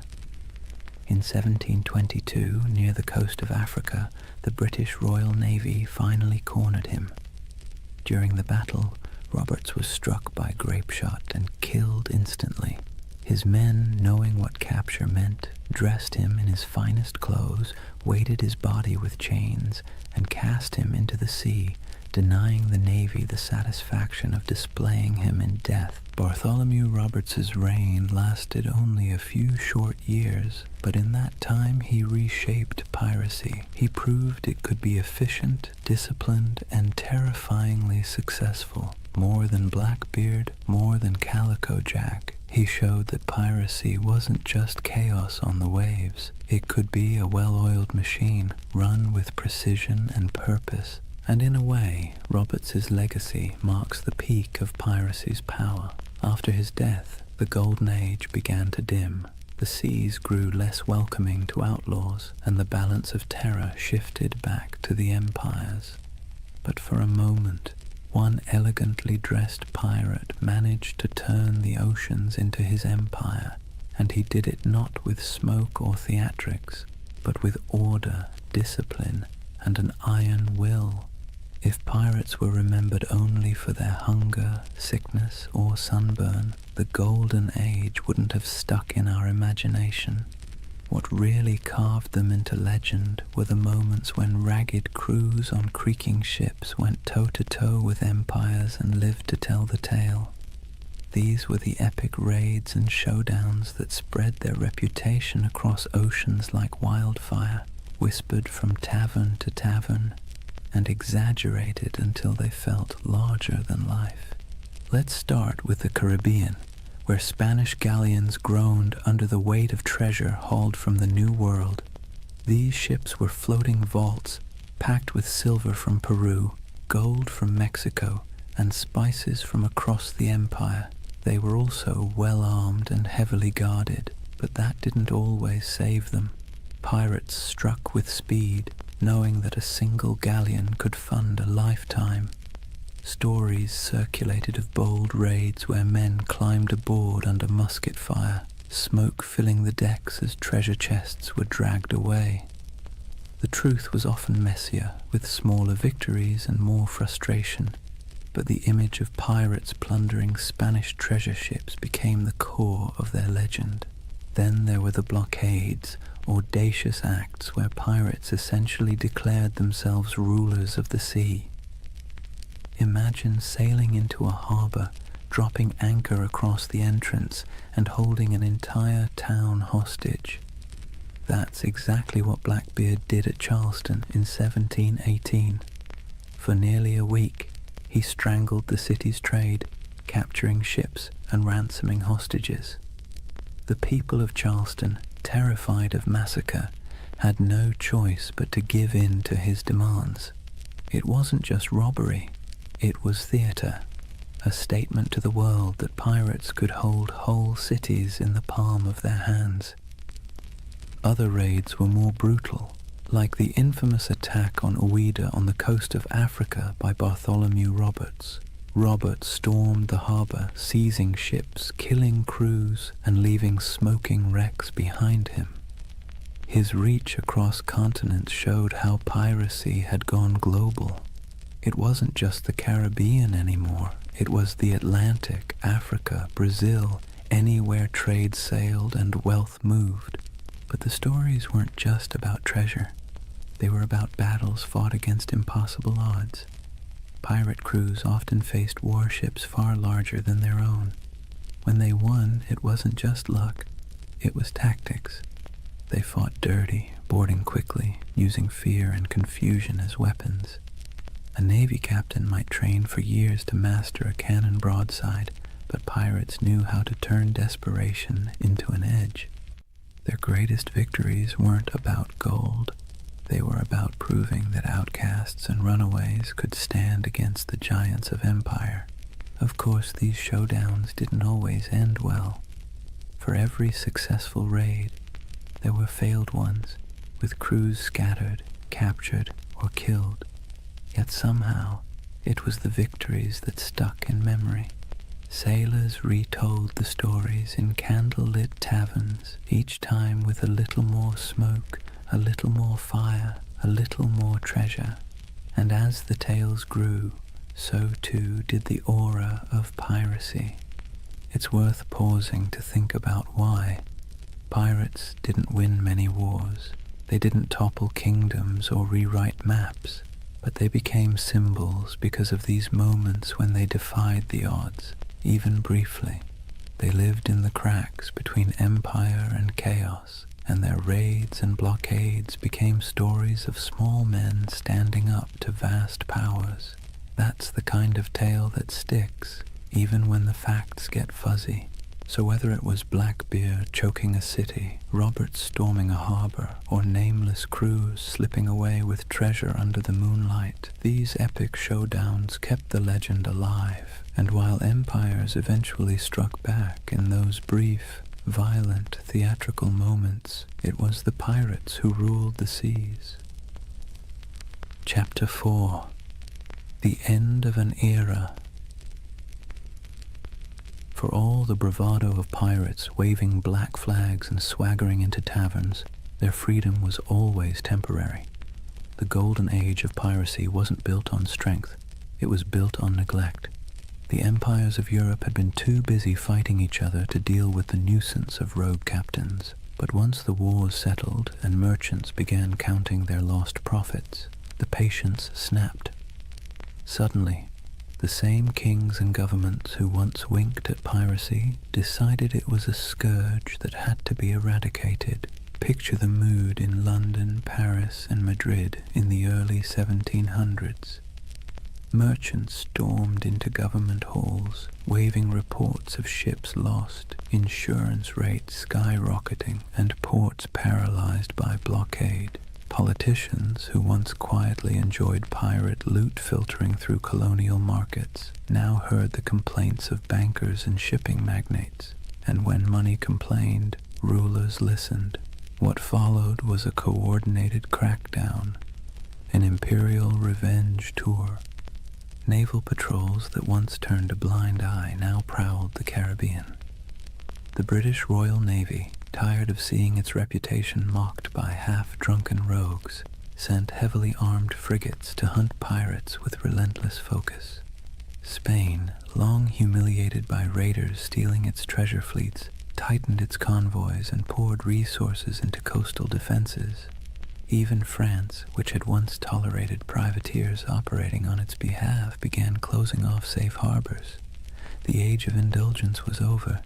In 1722, near the coast of Africa, the British Royal Navy finally cornered him. During the battle, Roberts was struck by grapeshot and killed instantly. His men, knowing what capture meant, dressed him in his finest clothes, weighted his body with chains, and cast him into the sea, denying the Navy the satisfaction of displaying him in death. Bartholomew Roberts's reign lasted only a few short years, but in that time he reshaped piracy. He proved it could be efficient, disciplined, and terrifyingly successful. More than Blackbeard, more than Calico Jack, he showed that piracy wasn't just chaos on the waves. It could be a well-oiled machine, run with precision and purpose. And in a way, Roberts's legacy marks the peak of piracy's power. After his death, the Golden Age began to dim. The seas grew less welcoming to outlaws, and the balance of terror shifted back to the empires. But for a moment, one elegantly dressed pirate managed to turn the oceans into his empire, and he did it not with smoke or theatrics, but with order, discipline, and an iron will. If pirates were remembered only for their hunger, sickness, or sunburn, the Golden Age wouldn't have stuck in our imagination. What really carved them into legend were the moments when ragged crews on creaking ships went toe-to-toe with empires and lived to tell the tale. These were the epic raids and showdowns that spread their reputation across oceans like wildfire, whispered from tavern to tavern, and exaggerated until they felt larger than life. Let's start with the Caribbean, where Spanish galleons groaned under the weight of treasure hauled from the New World. These ships were floating vaults, packed with silver from Peru, gold from Mexico, and spices from across the empire. They were also well-armed and heavily guarded, but that didn't always save them. Pirates struck with speed, knowing that a single galleon could fund a lifetime. Stories circulated of bold raids where men climbed aboard under musket fire, smoke filling the decks as treasure chests were dragged away. The truth was often messier, with smaller victories and more frustration, but the image of pirates plundering Spanish treasure ships became the core of their legend. Then there were the blockades, audacious acts where pirates essentially declared themselves rulers of the sea. Imagine sailing into a harbor, dropping anchor across the entrance, and holding an entire town hostage. That's exactly what Blackbeard did at Charleston in 1718. For nearly a week, he strangled the city's trade, capturing ships and ransoming hostages. The people of Charleston, terrified of massacre, had no choice but to give in to his demands. It wasn't just robbery, it was theater, a statement to the world that pirates could hold whole cities in the palm of their hands. Other raids were more brutal, like the infamous attack on Ouida on the coast of Africa by Bartholomew Roberts. Roberts stormed the harbor, seizing ships, killing crews, and leaving smoking wrecks behind him. His reach across continents showed how piracy had gone global. It wasn't just the Caribbean anymore. It was the Atlantic, Africa, Brazil, anywhere trade sailed and wealth moved. But the stories weren't just about treasure. They were about battles fought against impossible odds. Pirate crews often faced warships far larger than their own. When they won, it wasn't just luck, it was tactics. They fought dirty, boarding quickly, using fear and confusion as weapons. A Navy captain might train for years to master a cannon broadside, but pirates knew how to turn desperation into an edge. Their greatest victories weren't about gold. They were about proving that outcasts and runaways could stand against the giants of empire. Of course, these showdowns didn't always end well. For every successful raid, there were failed ones, with crews scattered, captured, or killed. Yet somehow, it was the victories that stuck in memory. Sailors retold the stories in candle-lit taverns, each time with a little more smoke, a little more fire, a little more treasure. And as the tales grew, so too did the aura of piracy. It's worth pausing to think about why. Pirates didn't win many wars. They didn't topple kingdoms or rewrite maps, but they became symbols because of these moments when they defied the odds, even briefly. They lived in the cracks between empire and chaos, and their raids and blockades became stories of small men standing up to vast powers. That's the kind of tale that sticks, even when the facts get fuzzy. So whether it was Blackbeard choking a city, Roberts storming a harbor, or nameless crews slipping away with treasure under the moonlight, these epic showdowns kept the legend alive. And while empires eventually struck back in those brief, violent, theatrical moments, it was the pirates who ruled the seas. Chapter 4. The End of an Era. For all the bravado of pirates waving black flags and swaggering into taverns, their freedom was always temporary. The Golden Age of Piracy wasn't built on strength, it was built on neglect. The empires of Europe had been too busy fighting each other to deal with the nuisance of rogue captains. But once the wars settled and merchants began counting their lost profits, the patience snapped. Suddenly, the same kings and governments who once winked at piracy decided it was a scourge that had to be eradicated. Picture the mood in London, Paris, and Madrid in the early 1700s. Merchants stormed into government halls, waving reports of ships lost, insurance rates skyrocketing, and ports paralyzed by blockade. Politicians, who once quietly enjoyed pirate loot filtering through colonial markets, now heard the complaints of bankers and shipping magnates, and when money complained, rulers listened. What followed was a coordinated crackdown, an imperial revenge tour. Naval patrols that once turned a blind eye now prowled the Caribbean. The British Royal Navy, tired of seeing its reputation mocked by half-drunken rogues, sent heavily armed frigates to hunt pirates with relentless focus. Spain, long humiliated by raiders stealing its treasure fleets, tightened its convoys and poured resources into coastal defenses. Even France, which had once tolerated privateers operating on its behalf, began closing off safe harbors. The age of indulgence was over,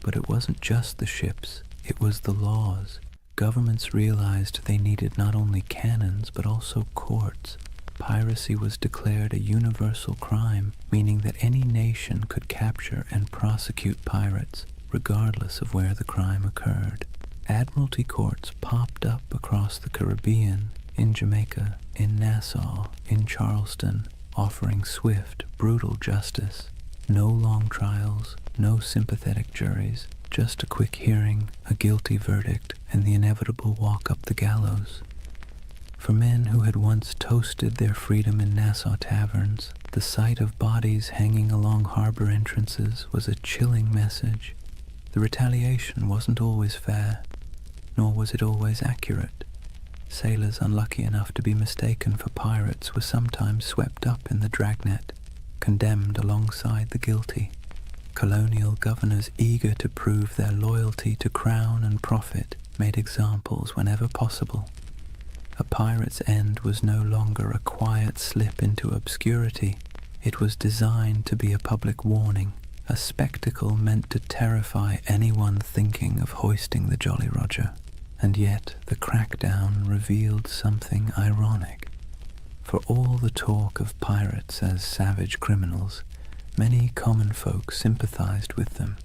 but it wasn't just the ships, it was the laws. Governments realized they needed not only cannons but also courts. Piracy was declared a universal crime, meaning that any nation could capture and prosecute pirates, regardless of where the crime occurred. Admiralty courts popped up across the Caribbean, in Jamaica, in Nassau, in Charleston, offering swift, brutal justice. No long trials, no sympathetic juries, just a quick hearing, a guilty verdict, and the inevitable walk up the gallows. For men who had once toasted their freedom in Nassau taverns, the sight of bodies hanging along harbor entrances was a chilling message. The retaliation wasn't always fair, nor was it always accurate. Sailors unlucky enough to be mistaken for pirates were sometimes swept up in the dragnet, condemned alongside the guilty. Colonial governors eager to prove their loyalty to crown and profit made examples whenever possible. A pirate's end was no longer a quiet slip into obscurity. It was designed to be a public warning, a spectacle meant to terrify anyone thinking of hoisting the Jolly Roger. And yet the crackdown revealed something ironic. For all the talk of pirates as savage criminals, many common folk sympathized with them.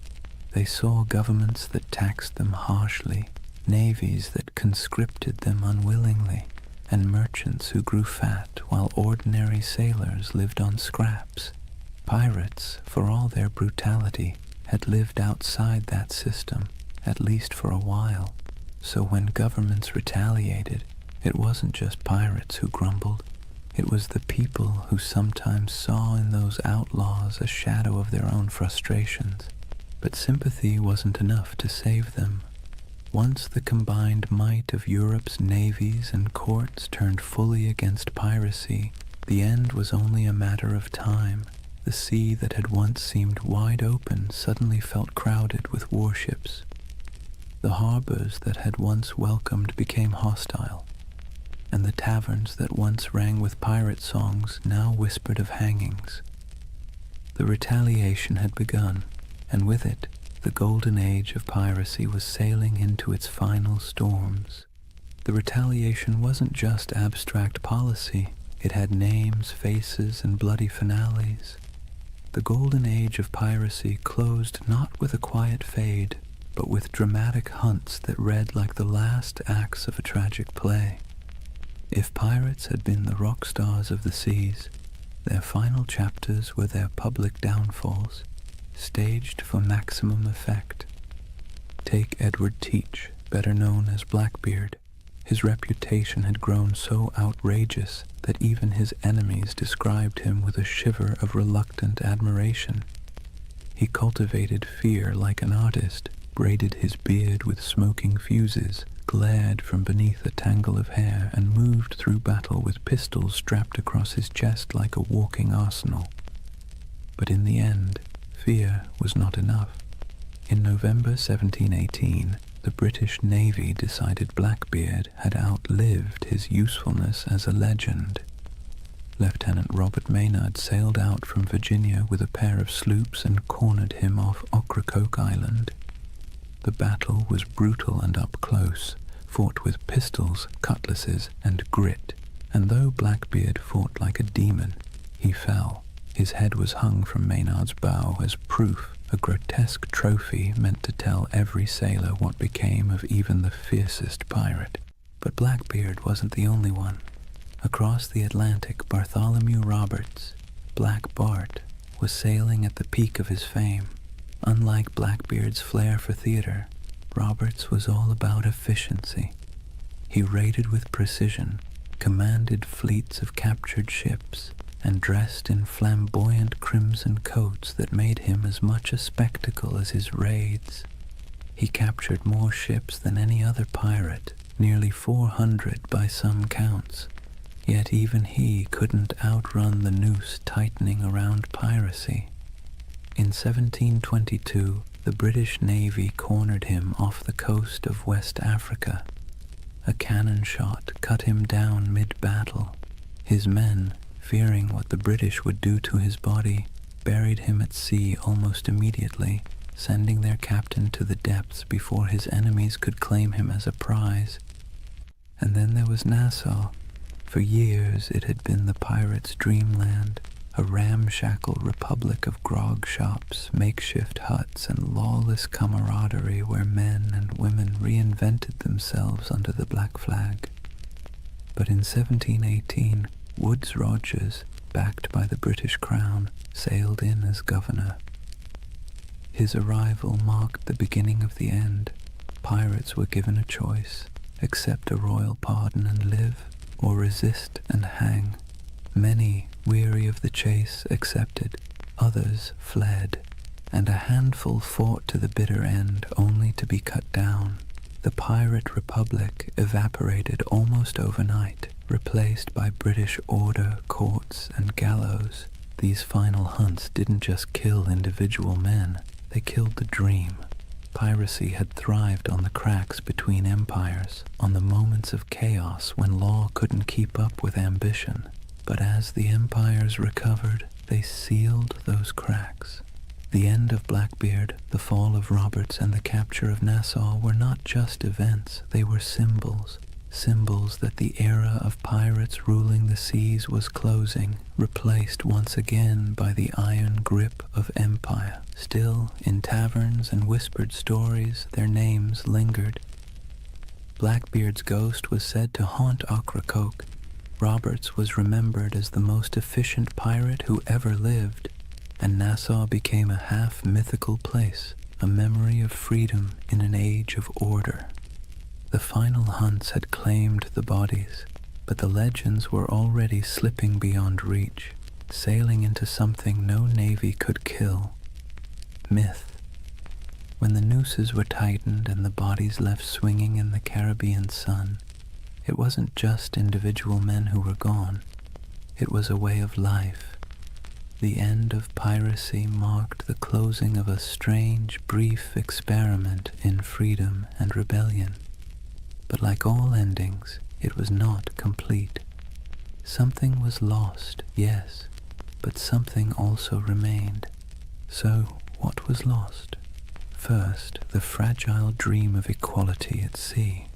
They saw governments that taxed them harshly, navies that conscripted them unwillingly, and merchants who grew fat while ordinary sailors lived on scraps. Pirates, for all their brutality, had lived outside that system, at least for a while. So when governments retaliated, it wasn't just pirates who grumbled. It was the people who sometimes saw in those outlaws a shadow of their own frustrations. But sympathy wasn't enough to save them. Once the combined might of Europe's navies and courts turned fully against piracy, the end was only a matter of time. The sea that had once seemed wide open suddenly felt crowded with warships. The harbors that had once welcomed became hostile, and the taverns that once rang with pirate songs now whispered of hangings. The retaliation had begun, and with it, the Golden Age of Piracy was sailing into its final storms. The retaliation wasn't just abstract policy, it had names, faces, and bloody finales. The Golden Age of Piracy closed not with a quiet fade, but with dramatic hunts that read like the last acts of a tragic play. If pirates had been the rock stars of the seas, their final chapters were their public downfalls, staged for maximum effect. Take Edward Teach, better known as Blackbeard. His reputation had grown so outrageous that even his enemies described him with a shiver of reluctant admiration. He cultivated fear like an artist, braided his beard with smoking fuses, glared from beneath a tangle of hair, and moved through battle with pistols strapped across his chest like a walking arsenal. But in the end, fear was not enough. In November 1718, the British Navy decided Blackbeard had outlived his usefulness as a legend. Lieutenant Robert Maynard sailed out from Virginia with a pair of sloops and cornered him off Ocracoke Island. The battle was brutal and up close, fought with pistols, cutlasses, and grit, and though Blackbeard fought like a demon, he fell. His head was hung from Maynard's bow as proof, a grotesque trophy meant to tell every sailor what became of even the fiercest pirate. But Blackbeard wasn't the only one. Across the Atlantic, Bartholomew Roberts, Black Bart, was sailing at the peak of his fame. Unlike Blackbeard's flair for theater, Roberts was all about efficiency. He raided with precision, commanded fleets of captured ships, and dressed in flamboyant crimson coats that made him as much a spectacle as his raids. He captured more ships than any other pirate, nearly 400 by some counts, yet even he couldn't outrun the noose tightening around piracy. In 1722, the British Navy cornered him off the coast of West Africa. A cannon shot cut him down mid-battle. His men, fearing what the British would do to his body, buried him at sea almost immediately, sending their captain to the depths before his enemies could claim him as a prize. And then there was Nassau. For years it had been the pirates' dreamland, a ramshackle republic of grog shops, makeshift huts, and lawless camaraderie where men and women reinvented themselves under the black flag. But in 1718, Woodes Rogers, backed by the British Crown, sailed in as governor. His arrival marked the beginning of the end. Pirates were given a choice: accept a royal pardon and live, or resist and hang. Many, weary of the chase, accepted, others fled, and a handful fought to the bitter end, only to be cut down. The pirate republic evaporated almost overnight, replaced by British order, courts, and gallows. These final hunts didn't just kill individual men, they killed the dream. Piracy had thrived on the cracks between empires, on the moments of chaos when law couldn't keep up with ambition. But as the empires recovered, they sealed those cracks. The end of Blackbeard, the fall of Roberts, and the capture of Nassau were not just events, they were symbols. Symbols that the era of pirates ruling the seas was closing, replaced once again by the iron grip of empire. Still, in taverns and whispered stories, their names lingered. Blackbeard's ghost was said to haunt Ocracoke. Roberts was remembered as the most efficient pirate who ever lived, and Nassau became a half-mythical place, a memory of freedom in an age of order. The final hunts had claimed the bodies, but the legends were already slipping beyond reach, sailing into something no navy could kill: myth. When the nooses were tightened and the bodies left swinging in the Caribbean sun, it wasn't just individual men who were gone, it was a way of life. The end of piracy marked the closing of a strange, brief experiment in freedom and rebellion. But like all endings, it was not complete. Something was lost, yes, but something also remained. So, what was lost? First, the fragile dream of equality at sea.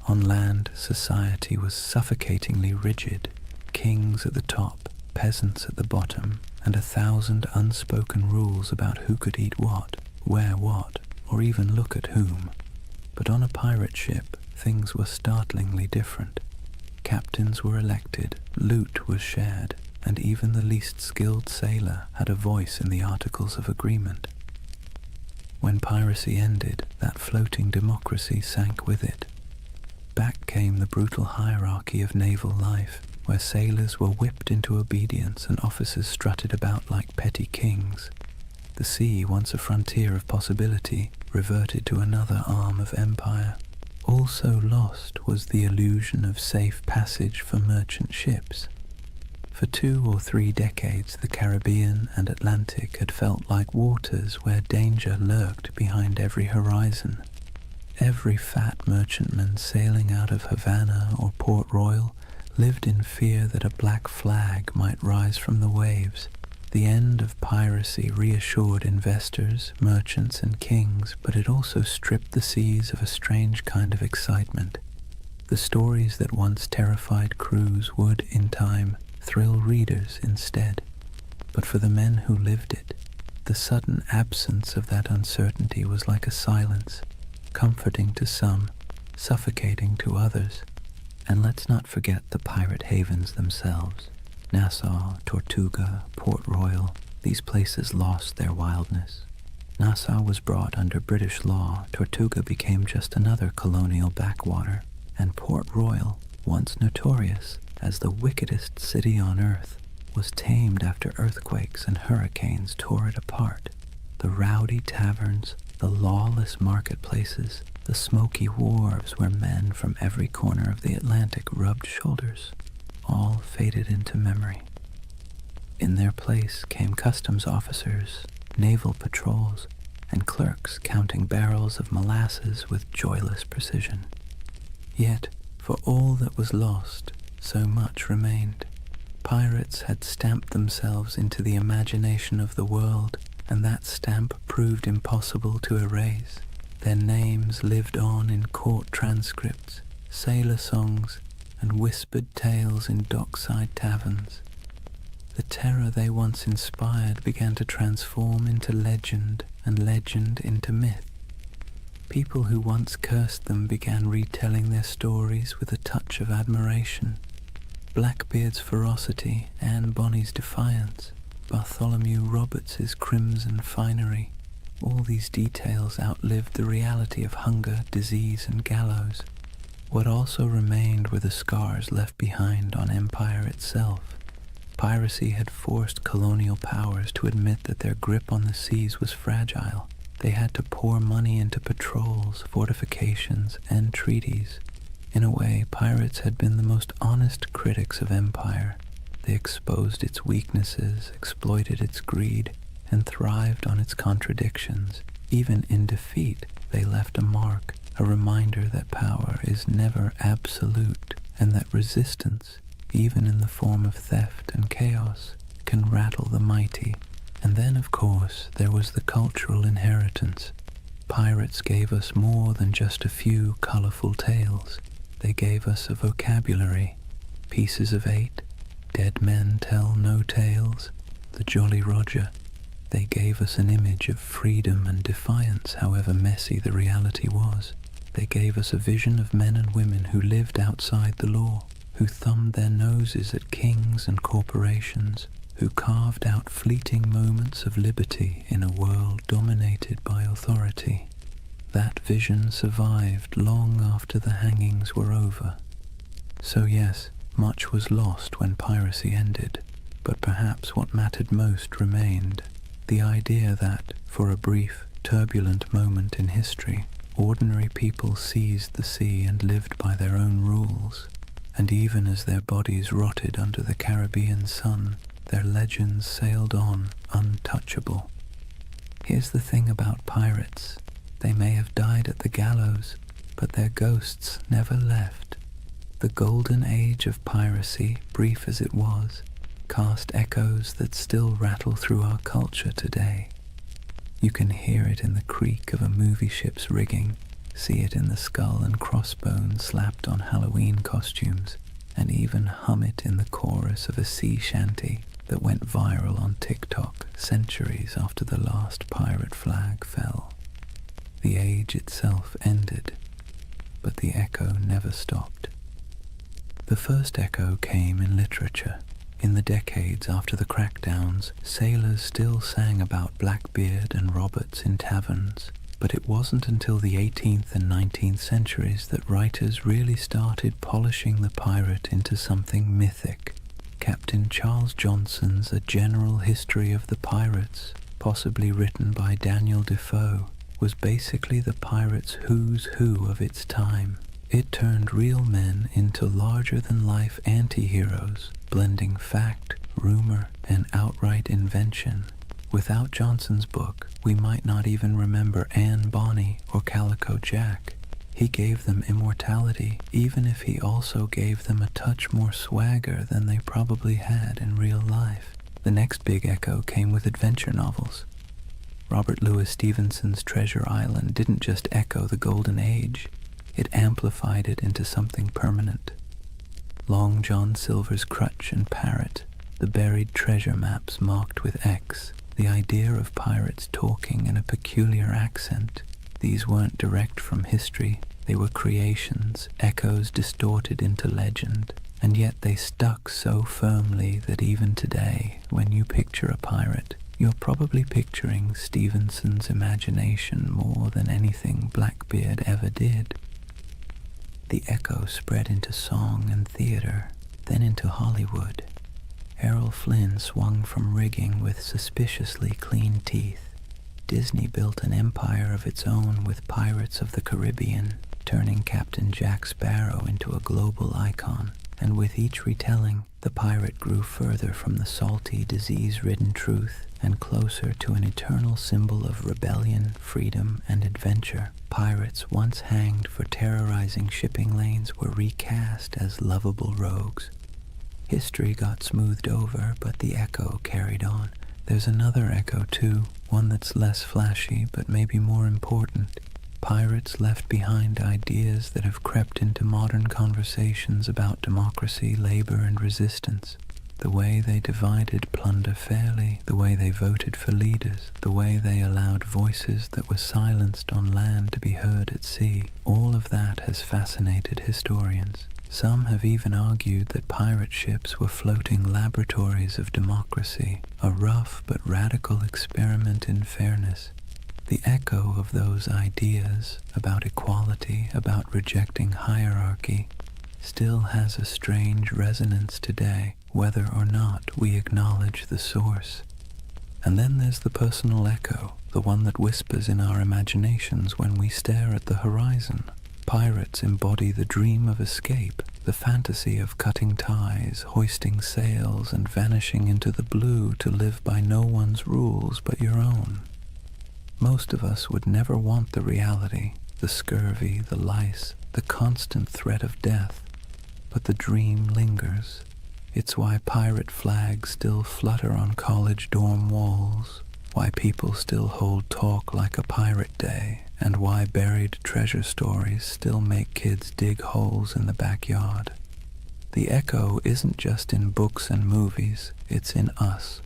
On land, society was suffocatingly rigid. Kings at the top, peasants at the bottom, and 1,000 unspoken rules about who could eat what, wear what, or even look at whom. But on a pirate ship, things were startlingly different. Captains were elected, loot was shared, and even the least skilled sailor had a voice in the Articles of Agreement. When piracy ended, that floating democracy sank with it. Back came the brutal hierarchy of naval life, where sailors were whipped into obedience and officers strutted about like petty kings. The sea, once a frontier of possibility, reverted to another arm of empire. Also lost was the illusion of safe passage for merchant ships. For 2 or 3 decades, the Caribbean and Atlantic had felt like waters where danger lurked behind every horizon. Every fat merchantman sailing out of Havana or Port Royal lived in fear that a black flag might rise from the waves. The end of piracy reassured investors, merchants, and kings, but it also stripped the seas of a strange kind of excitement. The stories that once terrified crews would, in time, thrill readers instead. But for the men who lived it, the sudden absence of that uncertainty was like a silence, comforting to some, suffocating to others. And let's not forget the pirate havens themselves. Nassau, Tortuga, Port Royal, these places lost their wildness. Nassau was brought under British law, Tortuga became just another colonial backwater, and Port Royal, once notorious as the wickedest city on earth, was tamed after earthquakes and hurricanes tore it apart. The rowdy taverns, the lawless marketplaces, the smoky wharves where men from every corner of the Atlantic rubbed shoulders, all faded into memory. In their place came customs officers, naval patrols, and clerks counting barrels of molasses with joyless precision. Yet, for all that was lost, so much remained. Pirates had stamped themselves into the imagination of the world, and that stamp proved impossible to erase. Their names lived on in court transcripts, sailor songs, and whispered tales in dockside taverns. The terror they once inspired began to transform into legend, and legend into myth. People who once cursed them began retelling their stories with a touch of admiration. Blackbeard's ferocity, Anne Bonny's defiance, Bartholomew Roberts's crimson finery, all these details outlived the reality of hunger, disease, and gallows. What also remained were the scars left behind on empire itself. Piracy had forced colonial powers to admit that their grip on the seas was fragile. They had to pour money into patrols, fortifications, and treaties. In a way, pirates had been the most honest critics of empire. They exposed its weaknesses, exploited its greed, and thrived on its contradictions. Even in defeat, they left a mark, a reminder that power is never absolute, and that resistance, even in the form of theft and chaos, can rattle the mighty. And then, of course, there was the cultural inheritance. Pirates gave us more than just a few colorful tales. They gave us a vocabulary, Pieces of Eight, Dead Men Tell No Tales, the Jolly Roger. They gave us an image of freedom and defiance, however messy the reality was. They gave us a vision of men and women who lived outside the law, who thumbed their noses at kings and corporations, who carved out fleeting moments of liberty in a world dominated by authority. That vision survived long after the hangings were over. So yes, much was lost when piracy ended, but perhaps what mattered most remained. The idea that, for a brief, turbulent moment in history, ordinary people seized the sea and lived by their own rules, and even as their bodies rotted under the Caribbean sun, their legends sailed on untouchable. Here's the thing about pirates. They may have died at the gallows, but their ghosts never left. The Golden Age of Piracy, brief as it was, cast echoes that still rattle through our culture today. You can hear it in the creak of a movie ship's rigging, see it in the skull and crossbones slapped on Halloween costumes, and even hum it in the chorus of a sea shanty that went viral on TikTok centuries after the last pirate flag fell. The age itself ended, but the echo never stopped. The first echo came in literature. In the decades after the crackdowns, sailors still sang about Blackbeard and Roberts in taverns, but it wasn't until the 18th and 19th centuries that writers really started polishing the pirate into something mythic. Captain Charles Johnson's A General History of the Pirates, possibly written by Daniel Defoe, was basically the pirate's who's who of its time. It turned real men into larger-than-life anti-heroes, blending fact, rumor, and outright invention. Without Johnson's book, we might not even remember Anne Bonny or Calico Jack. He gave them immortality, even if he also gave them a touch more swagger than they probably had in real life. The next big echo came with adventure novels. Robert Louis Stevenson's Treasure Island didn't just echo the Golden Age, it amplified it into something permanent. Long John Silver's Crutch and Parrot, the buried treasure maps marked with X, the idea of pirates talking in a peculiar accent. These weren't direct from history, they were creations, echoes distorted into legend, and yet they stuck so firmly that even today, when you picture a pirate, you're probably picturing Stevenson's imagination more than anything Blackbeard ever did. The echo spread into song and theater, then into Hollywood. Errol Flynn swung from rigging with suspiciously clean teeth. Disney built an empire of its own with Pirates of the Caribbean, turning Captain Jack Sparrow into a global icon, and with each retelling, the pirate grew further from the salty, disease-ridden truth and closer to an eternal symbol of rebellion, freedom, and adventure. Pirates once hanged for terrorizing shipping lanes were recast as lovable rogues. History got smoothed over, but the echo carried on. There's another echo too, one that's less flashy but maybe more important. Pirates left behind ideas that have crept into modern conversations about democracy, labor, and resistance. The way they divided plunder fairly, the way they voted for leaders, the way they allowed voices that were silenced on land to be heard at sea, all of that has fascinated historians. Some have even argued that pirate ships were floating laboratories of democracy, a rough but radical experiment in fairness. The echo of those ideas about equality, about rejecting hierarchy, still has a strange resonance today, whether or not we acknowledge the source. And then there's the personal echo, the one that whispers in our imaginations when we stare at the horizon. Pirates embody the dream of escape, the fantasy of cutting ties, hoisting sails, and vanishing into the blue to live by no one's rules but your own. Most of us would never want the reality, the scurvy, the lice, the constant threat of death, but the dream lingers. It's why pirate flags still flutter on college dorm walls, why people still hold talk like a pirate day, and why buried treasure stories still make kids dig holes in the backyard. The echo isn't just in books and movies, it's in us.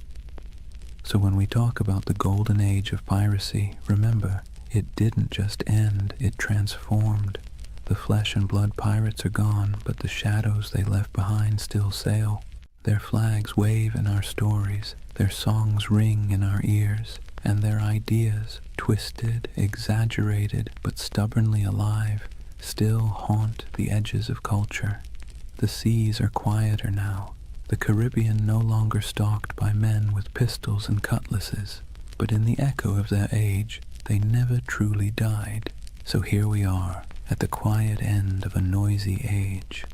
So when we talk about the Golden Age of Piracy, remember, it didn't just end, it transformed. The flesh and blood pirates are gone, but the shadows they left behind still sail. Their flags wave in our stories, their songs ring in our ears, and their ideas, twisted, exaggerated, but stubbornly alive, still haunt the edges of culture. The seas are quieter now, the Caribbean no longer stalked by men with pistols and cutlasses, but in the echo of their age, they never truly died. So here we are, at the quiet end of a noisy age.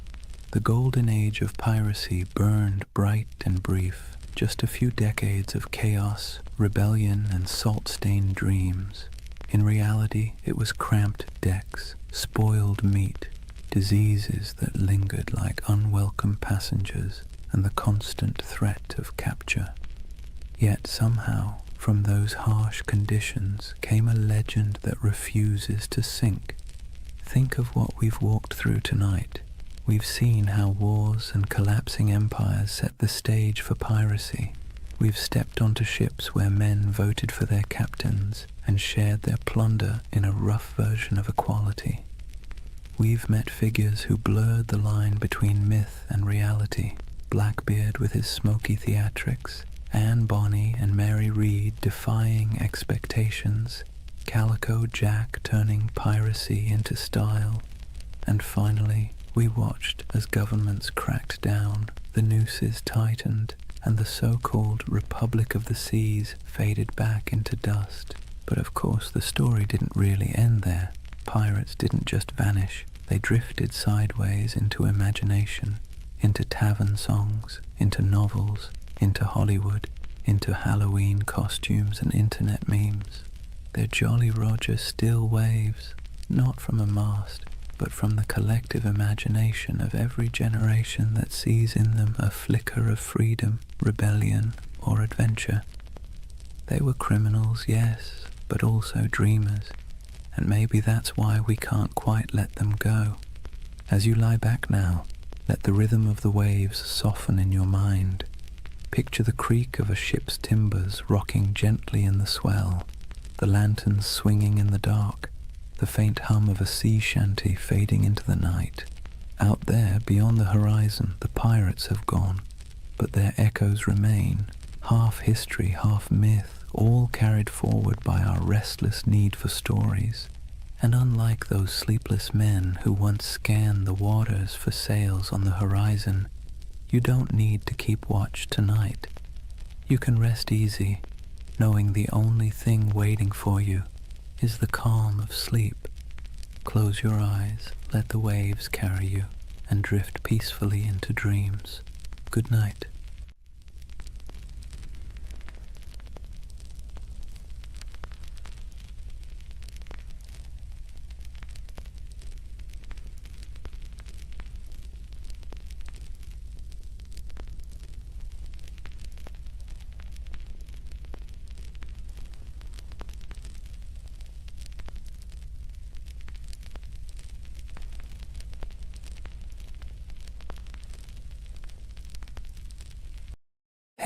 The Golden Age of Piracy burned bright and brief, just a few decades of chaos, rebellion, and salt-stained dreams. In reality, it was cramped decks, spoiled meat, diseases that lingered like unwelcome passengers, and the constant threat of capture. Yet somehow, from those harsh conditions came a legend that refuses to sink. Think of what we've walked through tonight. We've seen how wars and collapsing empires set the stage for piracy. We've stepped onto ships where men voted for their captains and shared their plunder in a rough version of equality. We've met figures who blurred the line between myth and reality. Blackbeard with his smoky theatrics, Anne Bonny and Mary Read defying expectations, Calico Jack turning piracy into style, and finally, we watched as governments cracked down, the nooses tightened, and the so-called Republic of the Seas faded back into dust. But of course, the story didn't really end there. Pirates didn't just vanish, they drifted sideways into imagination, into tavern songs, into novels, into Hollywood, into Halloween costumes and internet memes. Their Jolly Roger still waves, not from a mast, but from the collective imagination of every generation that sees in them a flicker of freedom, rebellion, or adventure. They were criminals, yes, but also dreamers, and maybe that's why we can't quite let them go. As you lie back now, let the rhythm of the waves soften in your mind. Picture the creak of a ship's timbers rocking gently in the swell, the lanterns swinging in the dark, the faint hum of a sea shanty fading into the night. Out there, beyond the horizon, the pirates have gone, but their echoes remain, half history, half myth, all carried forward by our restless need for stories. And unlike those sleepless men who once scanned the waters for sails on the horizon, you don't need to keep watch tonight. You can rest easy, knowing the only thing waiting for you is the calm of sleep. Close your eyes, let the waves carry you, and drift peacefully into dreams. Good night.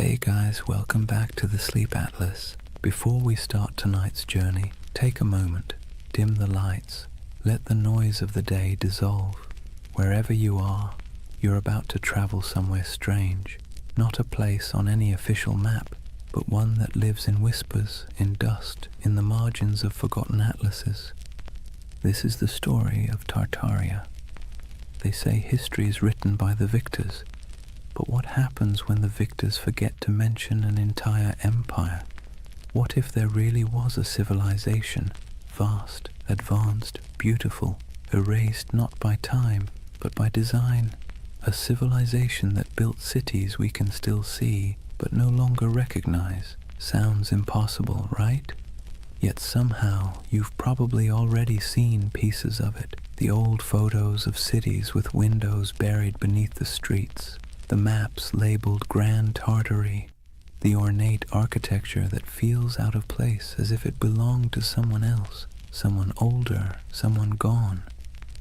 Hey guys, welcome back to the Sleep Atlas. Before we start tonight's journey, take a moment, dim the lights, let the noise of the day dissolve. Wherever you are, you're about to travel somewhere strange, not a place on any official map, but one that lives in whispers, in dust, in the margins of forgotten atlases. This is the story of Tartaria. They say history is written by the victors, but what happens when the victors forget to mention an entire empire? What if there really was a civilization, vast, advanced, beautiful, erased not by time, but by design? A civilization that built cities we can still see, but no longer recognize. Sounds impossible, right? Yet somehow you've probably already seen pieces of it. The old photos of cities with windows buried beneath the streets, the maps labeled Grand Tartary, the ornate architecture that feels out of place as if it belonged to someone else, someone older, someone gone.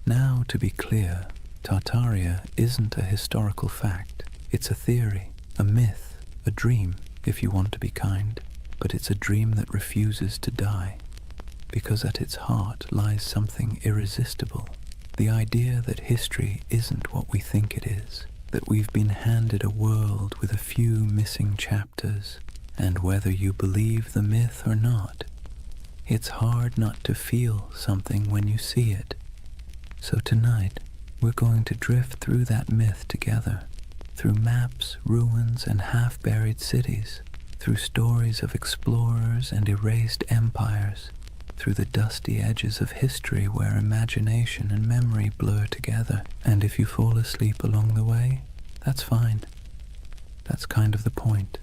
Now, to be clear, Tartaria isn't a historical fact. It's a theory, a myth, a dream, if you want to be kind. But it's a dream that refuses to die, because at its heart lies something irresistible. The idea that history isn't what we think it is, that we've been handed a world with a few missing chapters, and whether you believe the myth or not, it's hard not to feel something when you see it. So tonight, we're going to drift through that myth together, through maps, ruins, and half-buried cities, through stories of explorers and erased empires, through the dusty edges of history where imagination and memory blur together. And if you fall asleep along the way, that's fine. That's kind of the point.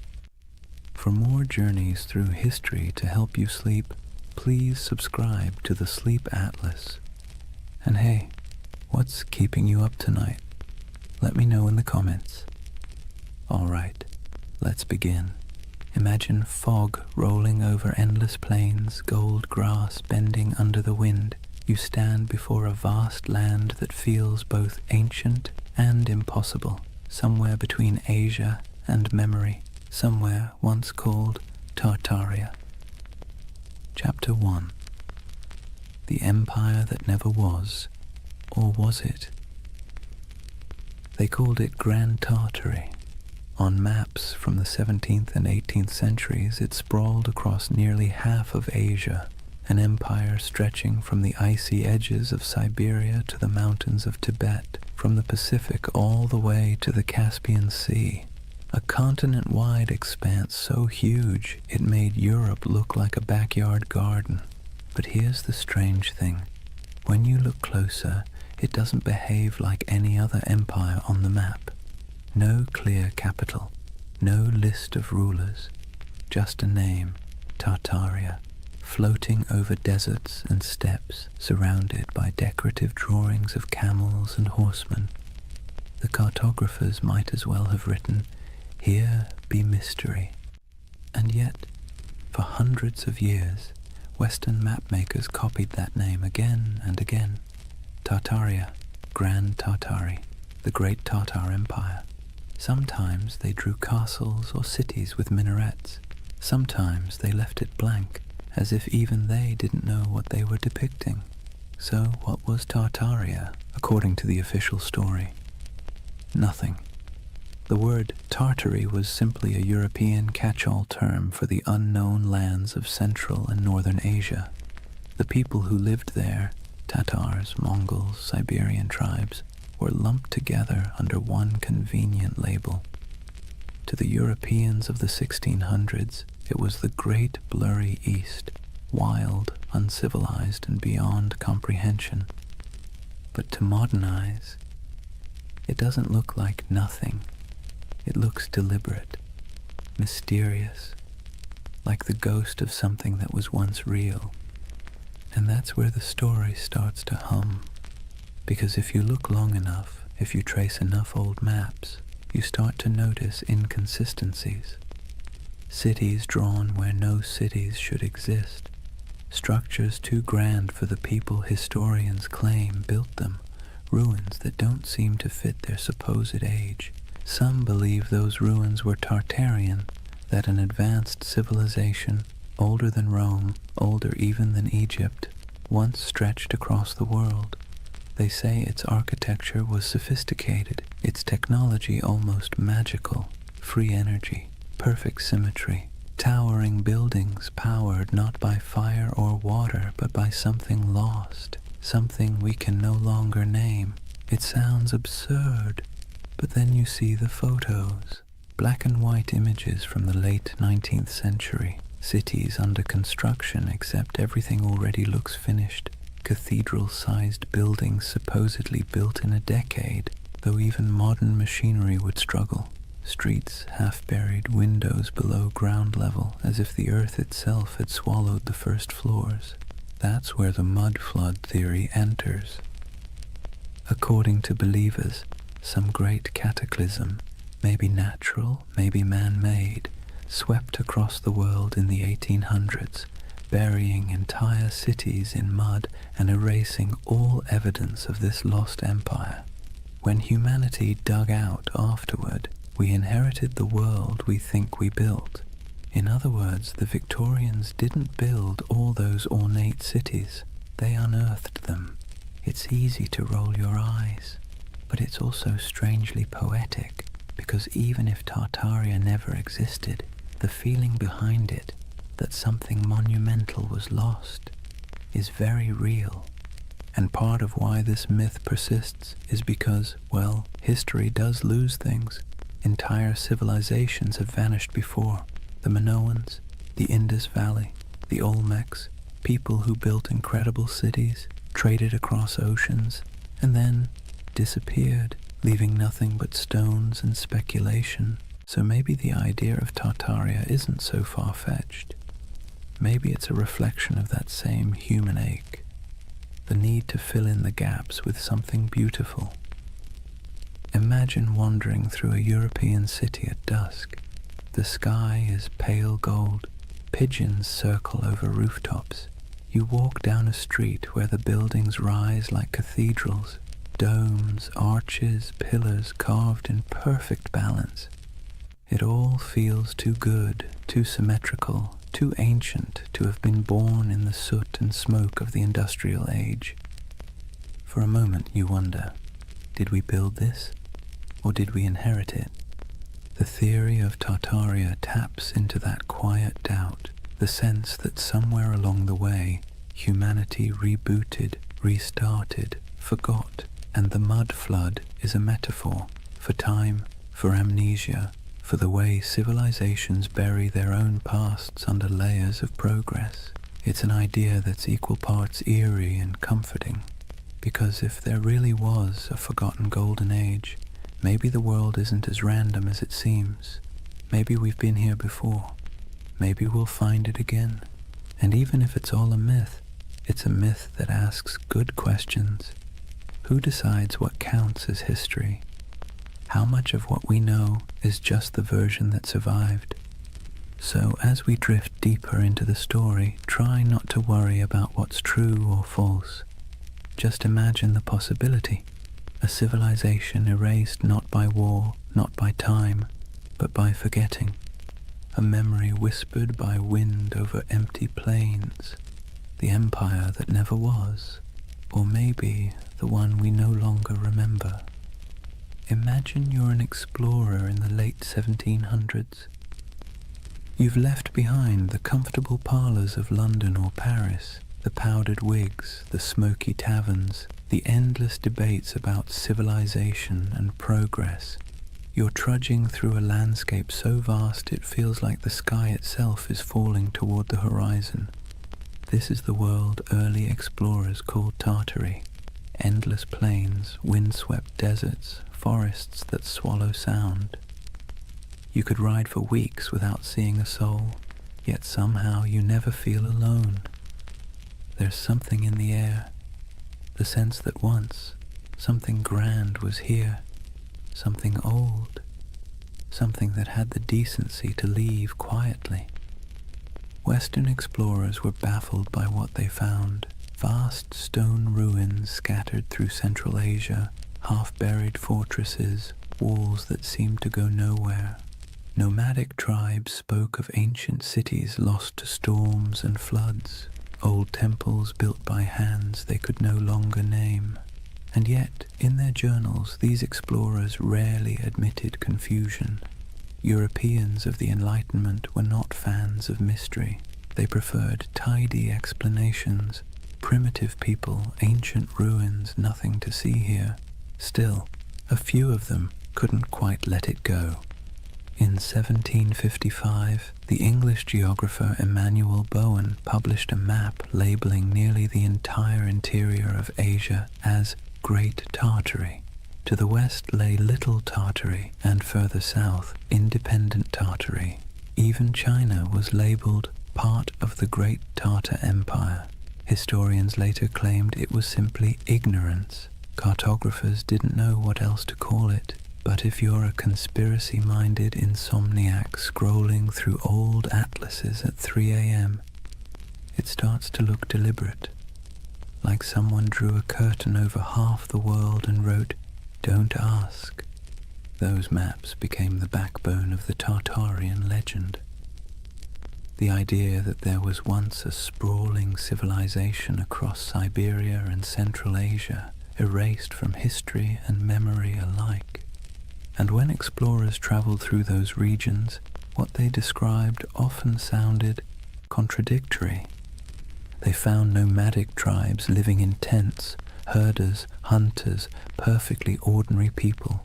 For more journeys through history to help you sleep, please subscribe to the Sleep Atlas. And hey, what's keeping you up tonight? Let me know in the comments. Alright, let's begin. Imagine fog rolling over endless plains, gold grass bending under the wind. You stand before a vast land that feels both ancient and impossible, somewhere between Asia and memory, somewhere once called Tartaria. Chapter 1. The Empire That Never Was, or was it? They called it Grand Tartary. On maps from the 17th and 18th centuries, it sprawled across nearly half of Asia, an empire stretching from the icy edges of Siberia to the mountains of Tibet, from the Pacific all the way to the Caspian Sea. A continent-wide expanse so huge it made Europe look like a backyard garden. But here's the strange thing. When you look closer, it doesn't behave like any other empire on the map. No clear capital, no list of rulers, just a name, Tartaria, floating over deserts and steppes, surrounded by decorative drawings of camels and horsemen. The cartographers might as well have written, "Here be mystery." And yet, for hundreds of years, Western mapmakers copied that name again and again. Tartaria, Grand Tartary, the Great Tartar Empire. Sometimes they drew castles or cities with minarets. Sometimes they left it blank, as if even they didn't know what they were depicting. So what was Tartaria, according to the official story? Nothing. The word Tartary was simply a European catch-all term for the unknown lands of Central and Northern Asia. The people who lived there, Tatars, Mongols, Siberian tribes, were lumped together under one convenient label. To the Europeans of the 1600s, it was the great blurry East, wild, uncivilized, and beyond comprehension. But to modern eyes, it doesn't look like nothing. It looks deliberate, mysterious, like the ghost of something that was once real. And that's where the story starts to hum. Because if you look long enough, if you trace enough old maps, you start to notice inconsistencies. Cities drawn where no cities should exist. Structures too grand for the people historians claim built them. Ruins that don't seem to fit their supposed age. Some believe those ruins were Tartarian, that an advanced civilization, older than Rome, older even than Egypt, once stretched across the world. They say its architecture was sophisticated, its technology almost magical, free energy, perfect symmetry, towering buildings powered not by fire or water but by something lost, something we can no longer name. It sounds absurd, but then you see the photos, black and white images from the late 19th century, cities under construction except everything already looks finished, cathedral-sized buildings supposedly built in a decade, though even modern machinery would struggle. Streets half-buried, windows below ground level, as if the earth itself had swallowed the first floors. That's where the mud flood theory enters. According to believers, some great cataclysm, maybe natural, maybe man-made, swept across the world in the 1800s, burying entire cities in mud and erasing all evidence of this lost empire. When humanity dug out afterward, we inherited the world we think we built. In other words, the Victorians didn't build all those ornate cities. They unearthed them. It's easy to roll your eyes, but it's also strangely poetic, because even if Tartaria never existed, the feeling behind it, that something monumental was lost, is very real. And part of why this myth persists is because, well, history does lose things. Entire civilizations have vanished before. The Minoans, the Indus Valley, the Olmecs, people who built incredible cities, traded across oceans, and then disappeared, leaving nothing but stones and speculation. So maybe the idea of Tartaria isn't so far-fetched. Maybe it's a reflection of that same human ache, the need to fill in the gaps with something beautiful. Imagine wandering through a European city at dusk. The sky is pale gold, pigeons circle over rooftops. You walk down a street where the buildings rise like cathedrals, domes, arches, pillars carved in perfect balance. It all feels too good, too symmetrical, too ancient to have been born in the soot and smoke of the industrial age. For a moment you wonder, did we build this, or did we inherit it? The theory of Tartaria taps into that quiet doubt, the sense that somewhere along the way, humanity rebooted, restarted, forgot, and the mud flood is a metaphor for time, for amnesia, for the way civilizations bury their own pasts under layers of progress. It's an idea that's equal parts eerie and comforting, because if there really was a forgotten golden age, maybe the world isn't as random as it seems. Maybe we've been here before. Maybe we'll find it again. And even if it's all a myth, it's a myth that asks good questions. Who decides what counts as history? How much of what we know is just the version that survived? So as we drift deeper into the story, try not to worry about what's true or false. Just imagine the possibility. A civilization erased not by war, not by time, but by forgetting. A memory whispered by wind over empty plains. The empire that never was, or maybe the one we no longer remember. Imagine you're an explorer in the late 1700s. You've left behind the comfortable parlours of London or Paris, the powdered wigs, the smoky taverns, the endless debates about civilization and progress. You're trudging through a landscape so vast it feels like the sky itself is falling toward the horizon. This is the world early explorers called Tartary. Endless plains, windswept deserts, forests that swallow sound. You could ride for weeks without seeing a soul, yet somehow you never feel alone. There's something in the air, the sense that once something grand was here, something old, something that had the decency to leave quietly. Western explorers were baffled by what they found. Vast stone ruins scattered through Central Asia, half-buried fortresses, walls that seemed to go nowhere. Nomadic tribes spoke of ancient cities lost to storms and floods, old temples built by hands they could no longer name. And yet, in their journals, these explorers rarely admitted confusion. Europeans of the Enlightenment were not fans of mystery. They preferred tidy explanations. Primitive people, ancient ruins, nothing to see here. Still, a few of them couldn't quite let it go. In 1755, the English geographer Emmanuel Bowen published a map labeling nearly the entire interior of Asia as Great Tartary. To the west lay Little Tartary, and further south, Independent Tartary. Even China was labeled part of the Great Tartar Empire. Historians later claimed it was simply ignorance. Cartographers didn't know what else to call it. But if you're a conspiracy-minded insomniac scrolling through old atlases at 3 a.m., it starts to look deliberate, like someone drew a curtain over half the world and wrote, "Don't ask." Those maps became the backbone of the Tartarian legend. The idea that there was once a sprawling civilization across Siberia and Central Asia, erased from history and memory alike. And when explorers traveled through those regions, what they described often sounded contradictory. They found nomadic tribes living in tents, herders, hunters, perfectly ordinary people.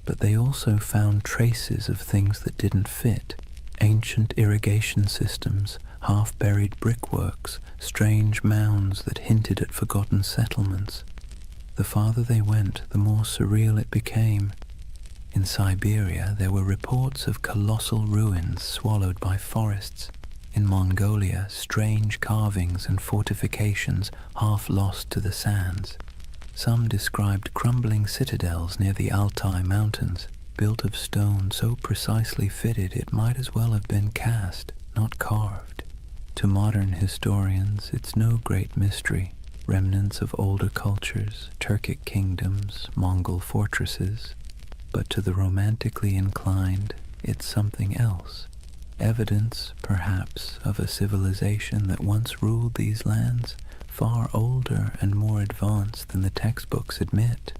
But they also found traces of things that didn't fit. Ancient irrigation systems, half-buried brickworks, strange mounds that hinted at forgotten settlements. The farther they went, the more surreal it became. In Siberia, there were reports of colossal ruins swallowed by forests. In Mongolia, strange carvings and fortifications half lost to the sands. Some described crumbling citadels near the Altai Mountains, built of stone so precisely fitted it might as well have been cast, not carved. To modern historians, it's no great mystery. Remnants of older cultures, Turkic kingdoms, Mongol fortresses. But to the romantically inclined, it's something else. Evidence, perhaps, of a civilization that once ruled these lands, far older and more advanced than the textbooks admit.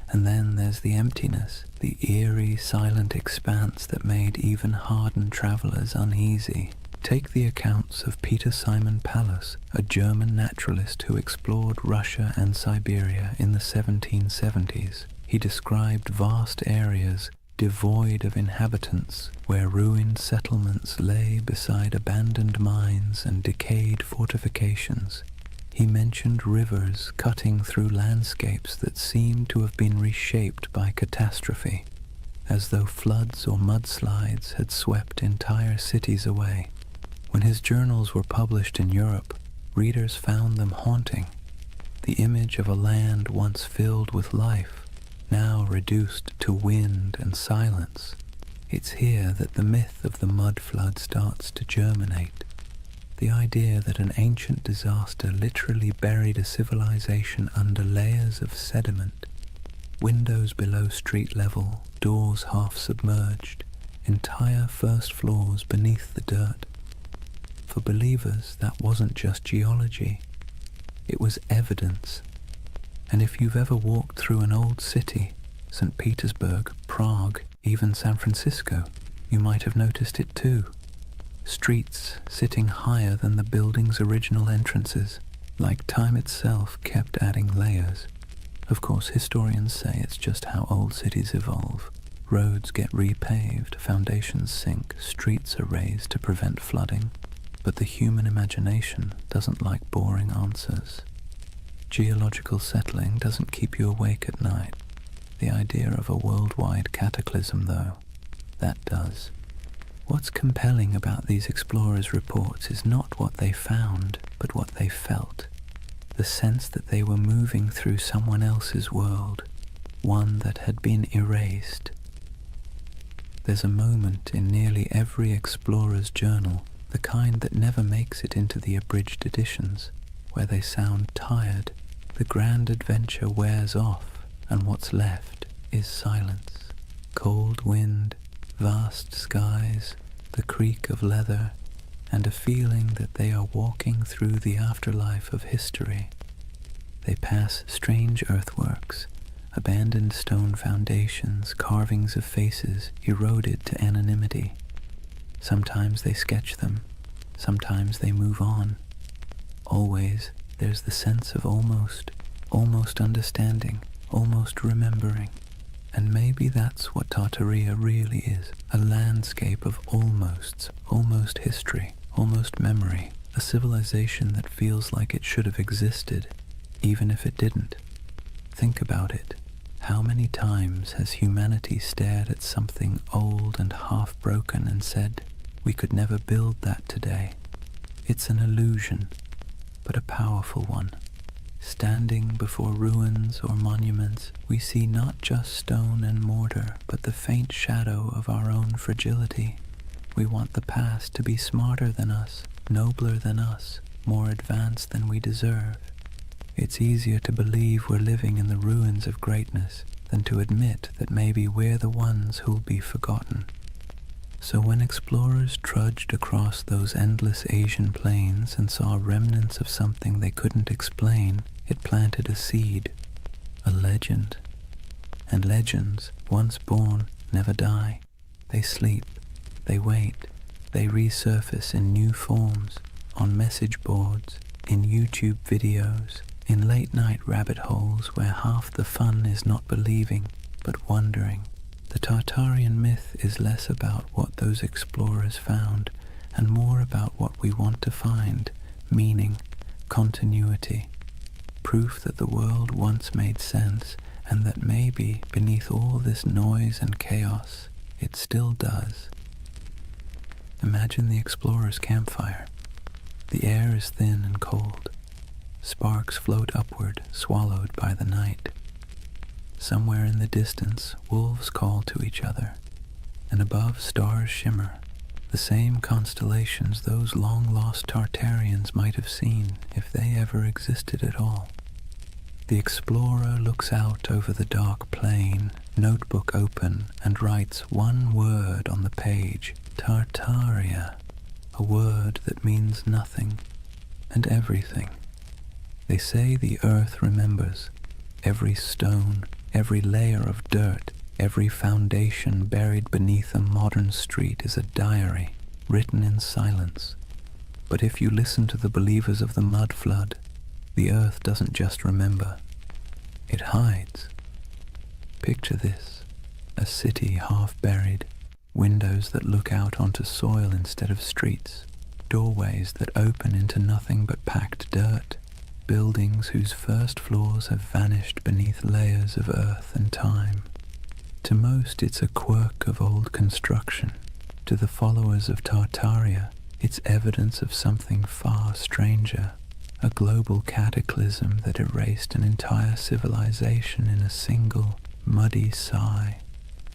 And then there's the emptiness, the eerie, silent expanse that made even hardened travelers uneasy. Take the accounts of Peter Simon Pallas, a German naturalist who explored Russia and Siberia in the 1770s. He described vast areas devoid of inhabitants, where ruined settlements lay beside abandoned mines and decayed fortifications. He mentioned rivers cutting through landscapes that seemed to have been reshaped by catastrophe, as though floods or mudslides had swept entire cities away. When his journals were published in Europe, readers found them haunting. The image of a land once filled with life, now reduced to wind and silence. It's here that the myth of the mud flood starts to germinate. The idea that an ancient disaster literally buried a civilization under layers of sediment, windows below street level, doors half submerged, entire first floors beneath the dirt. For believers, that wasn't just geology, it was evidence. And if you've ever walked through an old city, St. Petersburg, Prague, even San Francisco, you might have noticed it too. Streets sitting higher than the building's original entrances, like time itself kept adding layers. Of course, historians say it's just how old cities evolve. Roads get repaved, foundations sink, streets are raised to prevent flooding. But the human imagination doesn't like boring answers. Geological settling doesn't keep you awake at night. The idea of a worldwide cataclysm, though, that does. What's compelling about these explorers' reports is not what they found, but what they felt. The sense that they were moving through someone else's world, one that had been erased. There's a moment in nearly every explorer's journal, the kind that never makes it into the abridged editions, where they sound tired. The grand adventure wears off, and what's left is silence. Cold wind, vast skies, the creak of leather, and a feeling that they are walking through the afterlife of history. They pass strange earthworks, abandoned stone foundations, carvings of faces eroded to anonymity. Sometimes they sketch them, sometimes they move on. Always there's the sense of almost understanding, almost remembering. And maybe that's what Tartaria really is, a landscape of almost history, almost memory, a civilization that feels like it should have existed, even if it didn't. Think about it. How many times has humanity stared at something old and half-broken and said, we could never build that today? It's an illusion, but a powerful one. Standing before ruins or monuments, we see not just stone and mortar, but the faint shadow of our own fragility. We want the past to be smarter than us, nobler than us, more advanced than we deserve. It's easier to believe we're living in the ruins of greatness than to admit that maybe we're the ones who'll be forgotten. So when explorers trudged across those endless Asian plains and saw remnants of something they couldn't explain, it planted a seed, a legend. And legends, once born, never die. They sleep, they wait, they resurface in new forms, on message boards, in YouTube videos, in late-night rabbit holes where half the fun is not believing, but wondering. The Tartarian myth is less about what those explorers found and more about what we want to find, meaning, continuity, proof that the world once made sense and that maybe beneath all this noise and chaos, it still does. Imagine the explorer's campfire. The air is thin and cold. Sparks float upward, swallowed by the night. Somewhere in the distance, wolves call to each other, and above stars shimmer, the same constellations those long-lost Tartarians might have seen if they ever existed at all. The explorer looks out over the dark plain, notebook open, and writes one word on the page, Tartaria, a word that means nothing and everything. They say the earth remembers. Every stone, every layer of dirt, every foundation buried beneath a modern street is a diary, written in silence. But if you listen to the believers of the mud flood, the earth doesn't just remember, it hides. Picture this, a city half buried, windows that look out onto soil instead of streets, doorways that open into nothing but packed dirt, buildings whose first floors have vanished beneath layers of earth and time. To most, it's a quirk of old construction. To the followers of Tartaria, it's evidence of something far stranger, a global cataclysm that erased an entire civilization in a single, muddy sigh.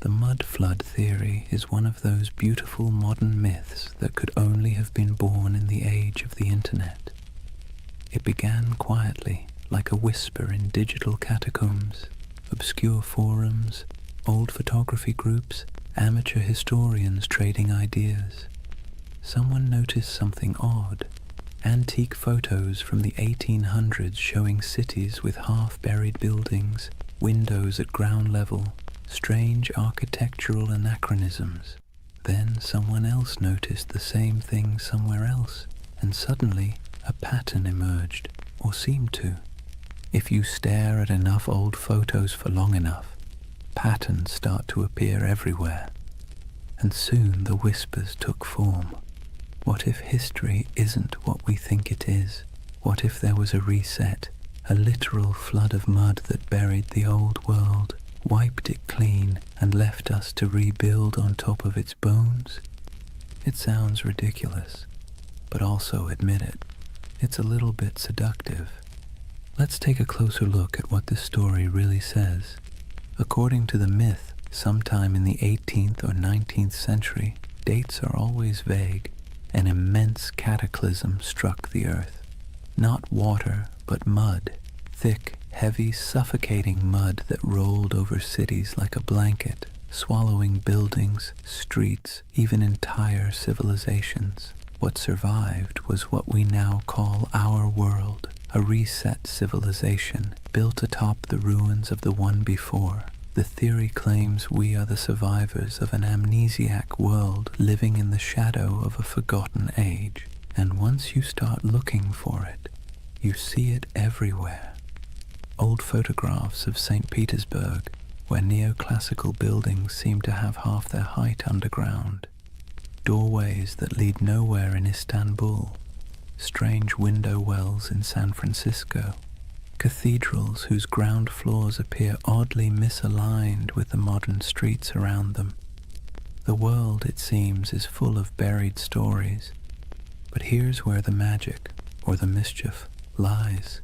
The mud flood theory is one of those beautiful modern myths that could only have been born in the age of the internet. It began quietly, like a whisper in digital catacombs, obscure forums, old photography groups, amateur historians trading ideas. Someone noticed something odd. Antique photos from the 1800s showing cities with half-buried buildings, windows at ground level, strange architectural anachronisms. Then someone else noticed the same thing somewhere else, and suddenly a pattern emerged, or seemed to. If you stare at enough old photos for long enough, patterns start to appear everywhere. And soon the whispers took form. What if history isn't what we think it is? What if there was a reset, a literal flood of mud that buried the old world, wiped it clean, and left us to rebuild on top of its bones? It sounds ridiculous, but also admit it. It's a little bit seductive. Let's take a closer look at what this story really says. According to the myth, sometime in the 18th or 19th century, dates are always vague, an immense cataclysm struck the earth. Not water, but mud, thick, heavy, suffocating mud that rolled over cities like a blanket, swallowing buildings, streets, even entire civilizations. What survived was what we now call our world, a reset civilization built atop the ruins of the one before. The theory claims we are the survivors of an amnesiac world living in the shadow of a forgotten age. And once you start looking for it, you see it everywhere. Old photographs of St. Petersburg, where neoclassical buildings seem to have half their height underground, doorways that lead nowhere in Istanbul, strange window wells in San Francisco, cathedrals whose ground floors appear oddly misaligned with the modern streets around them. The world, it seems, is full of buried stories, but here's where the magic, or the mischief, lies.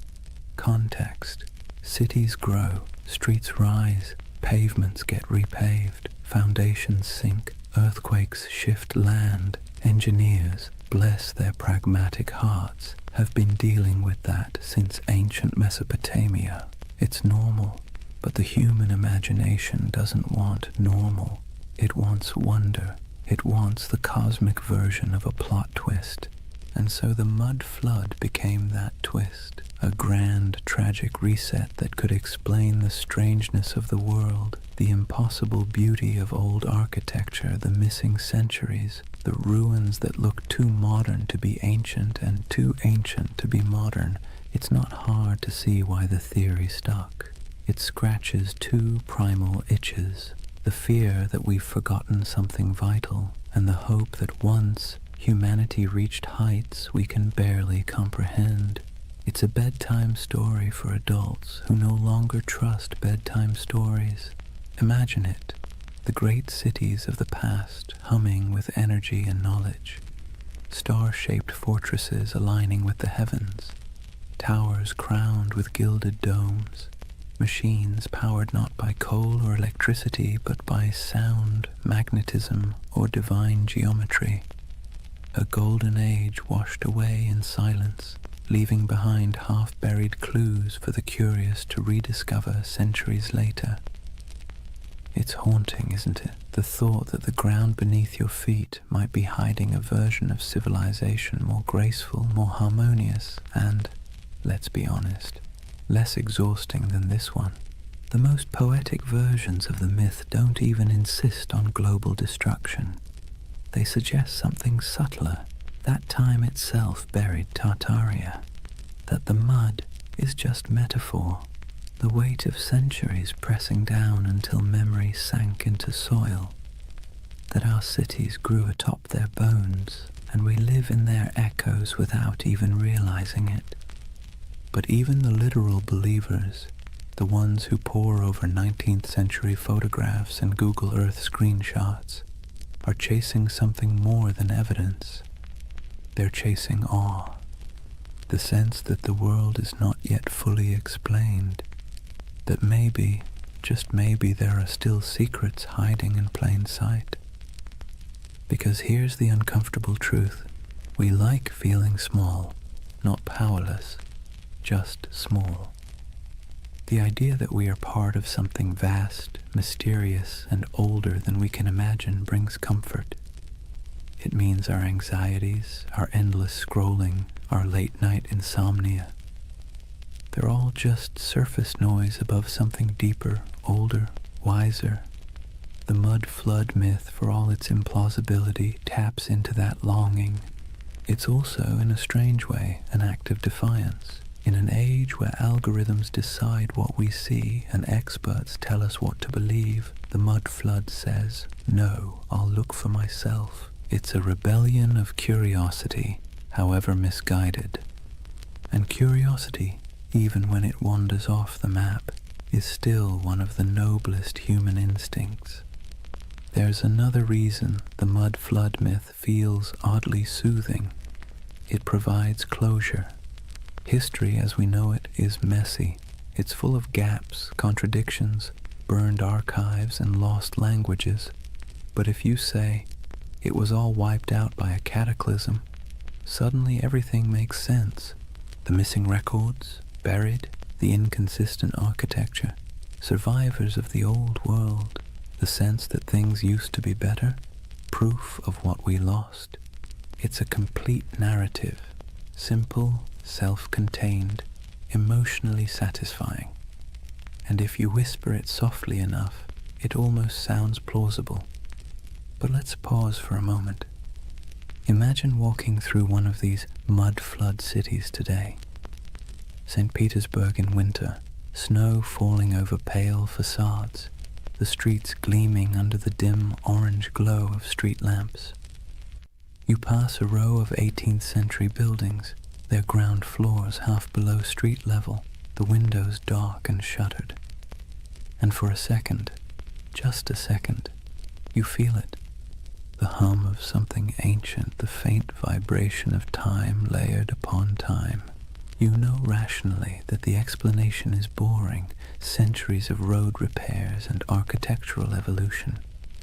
Context. Cities grow, streets rise, pavements get repaved, foundations sink, earthquakes shift land. Engineers, bless their pragmatic hearts, have been dealing with that since ancient Mesopotamia. It's normal, but the human imagination doesn't want normal. It wants wonder. It wants the cosmic version of a plot twist. And so the mud flood became that twist, a grand, tragic reset that could explain the strangeness of the world, the impossible beauty of old architecture, the missing centuries, the ruins that look too modern to be ancient and too ancient to be modern. It's not hard to see why the theory stuck. It scratches two primal itches, the fear that we've forgotten something vital, and the hope that once humanity reached heights we can barely comprehend. It's a bedtime story for adults who no longer trust bedtime stories. Imagine it, the great cities of the past humming with energy and knowledge, star-shaped fortresses aligning with the heavens, towers crowned with gilded domes, machines powered not by coal or electricity but by sound, magnetism, or divine geometry. A golden age washed away in silence, leaving behind half-buried clues for the curious to rediscover centuries later. It's haunting, isn't it? The thought that the ground beneath your feet might be hiding a version of civilization more graceful, more harmonious, and, let's be honest, less exhausting than this one. The most poetic versions of the myth don't even insist on global destruction. They suggest something subtler. That time itself buried Tartaria. That the mud is just metaphor. The weight of centuries pressing down until memory sank into soil. That our cities grew atop their bones, and we live in their echoes without even realizing it. But even the literal believers, the ones who pore over 19th century photographs and Google Earth screenshots, are chasing something more than evidence. They're chasing awe, the sense that the world is not yet fully explained, that maybe, just maybe, there are still secrets hiding in plain sight. Because here's the uncomfortable truth. We like feeling small, not powerless, just small. The idea that we are part of something vast, mysterious, and older than we can imagine brings comfort. It means our anxieties, our endless scrolling, our late-night insomnia, they're all just surface noise above something deeper, older, wiser. The mud flood myth, for all its implausibility, taps into that longing. It's also, in a strange way, an act of defiance. In an age where algorithms decide what we see and experts tell us what to believe, the mud flood says, "No, I'll look for myself." It's a rebellion of curiosity, however misguided. And curiosity, even when it wanders off the map, is still one of the noblest human instincts. There's another reason the mud flood myth feels oddly soothing. It provides closure. History as we know it is messy. It's full of gaps, contradictions, burned archives, and lost languages. But if you say, it was all wiped out by a cataclysm, suddenly everything makes sense. The missing records, buried, the inconsistent architecture, survivors of the old world. The sense that things used to be better, proof of what we lost. It's a complete narrative, simple, self-contained, emotionally satisfying. And if you whisper it softly enough, it almost sounds plausible. But let's pause for a moment. Imagine walking through one of these mud-flood cities today. St. Petersburg in winter, snow falling over pale facades, the streets gleaming under the dim orange glow of street lamps. You pass a row of 18th century buildings, their ground floors half below street level, the windows dark and shuttered. And for a second, just a second, you feel it. The hum of something ancient, the faint vibration of time layered upon time. You know rationally that the explanation is boring, centuries of road repairs and architectural evolution.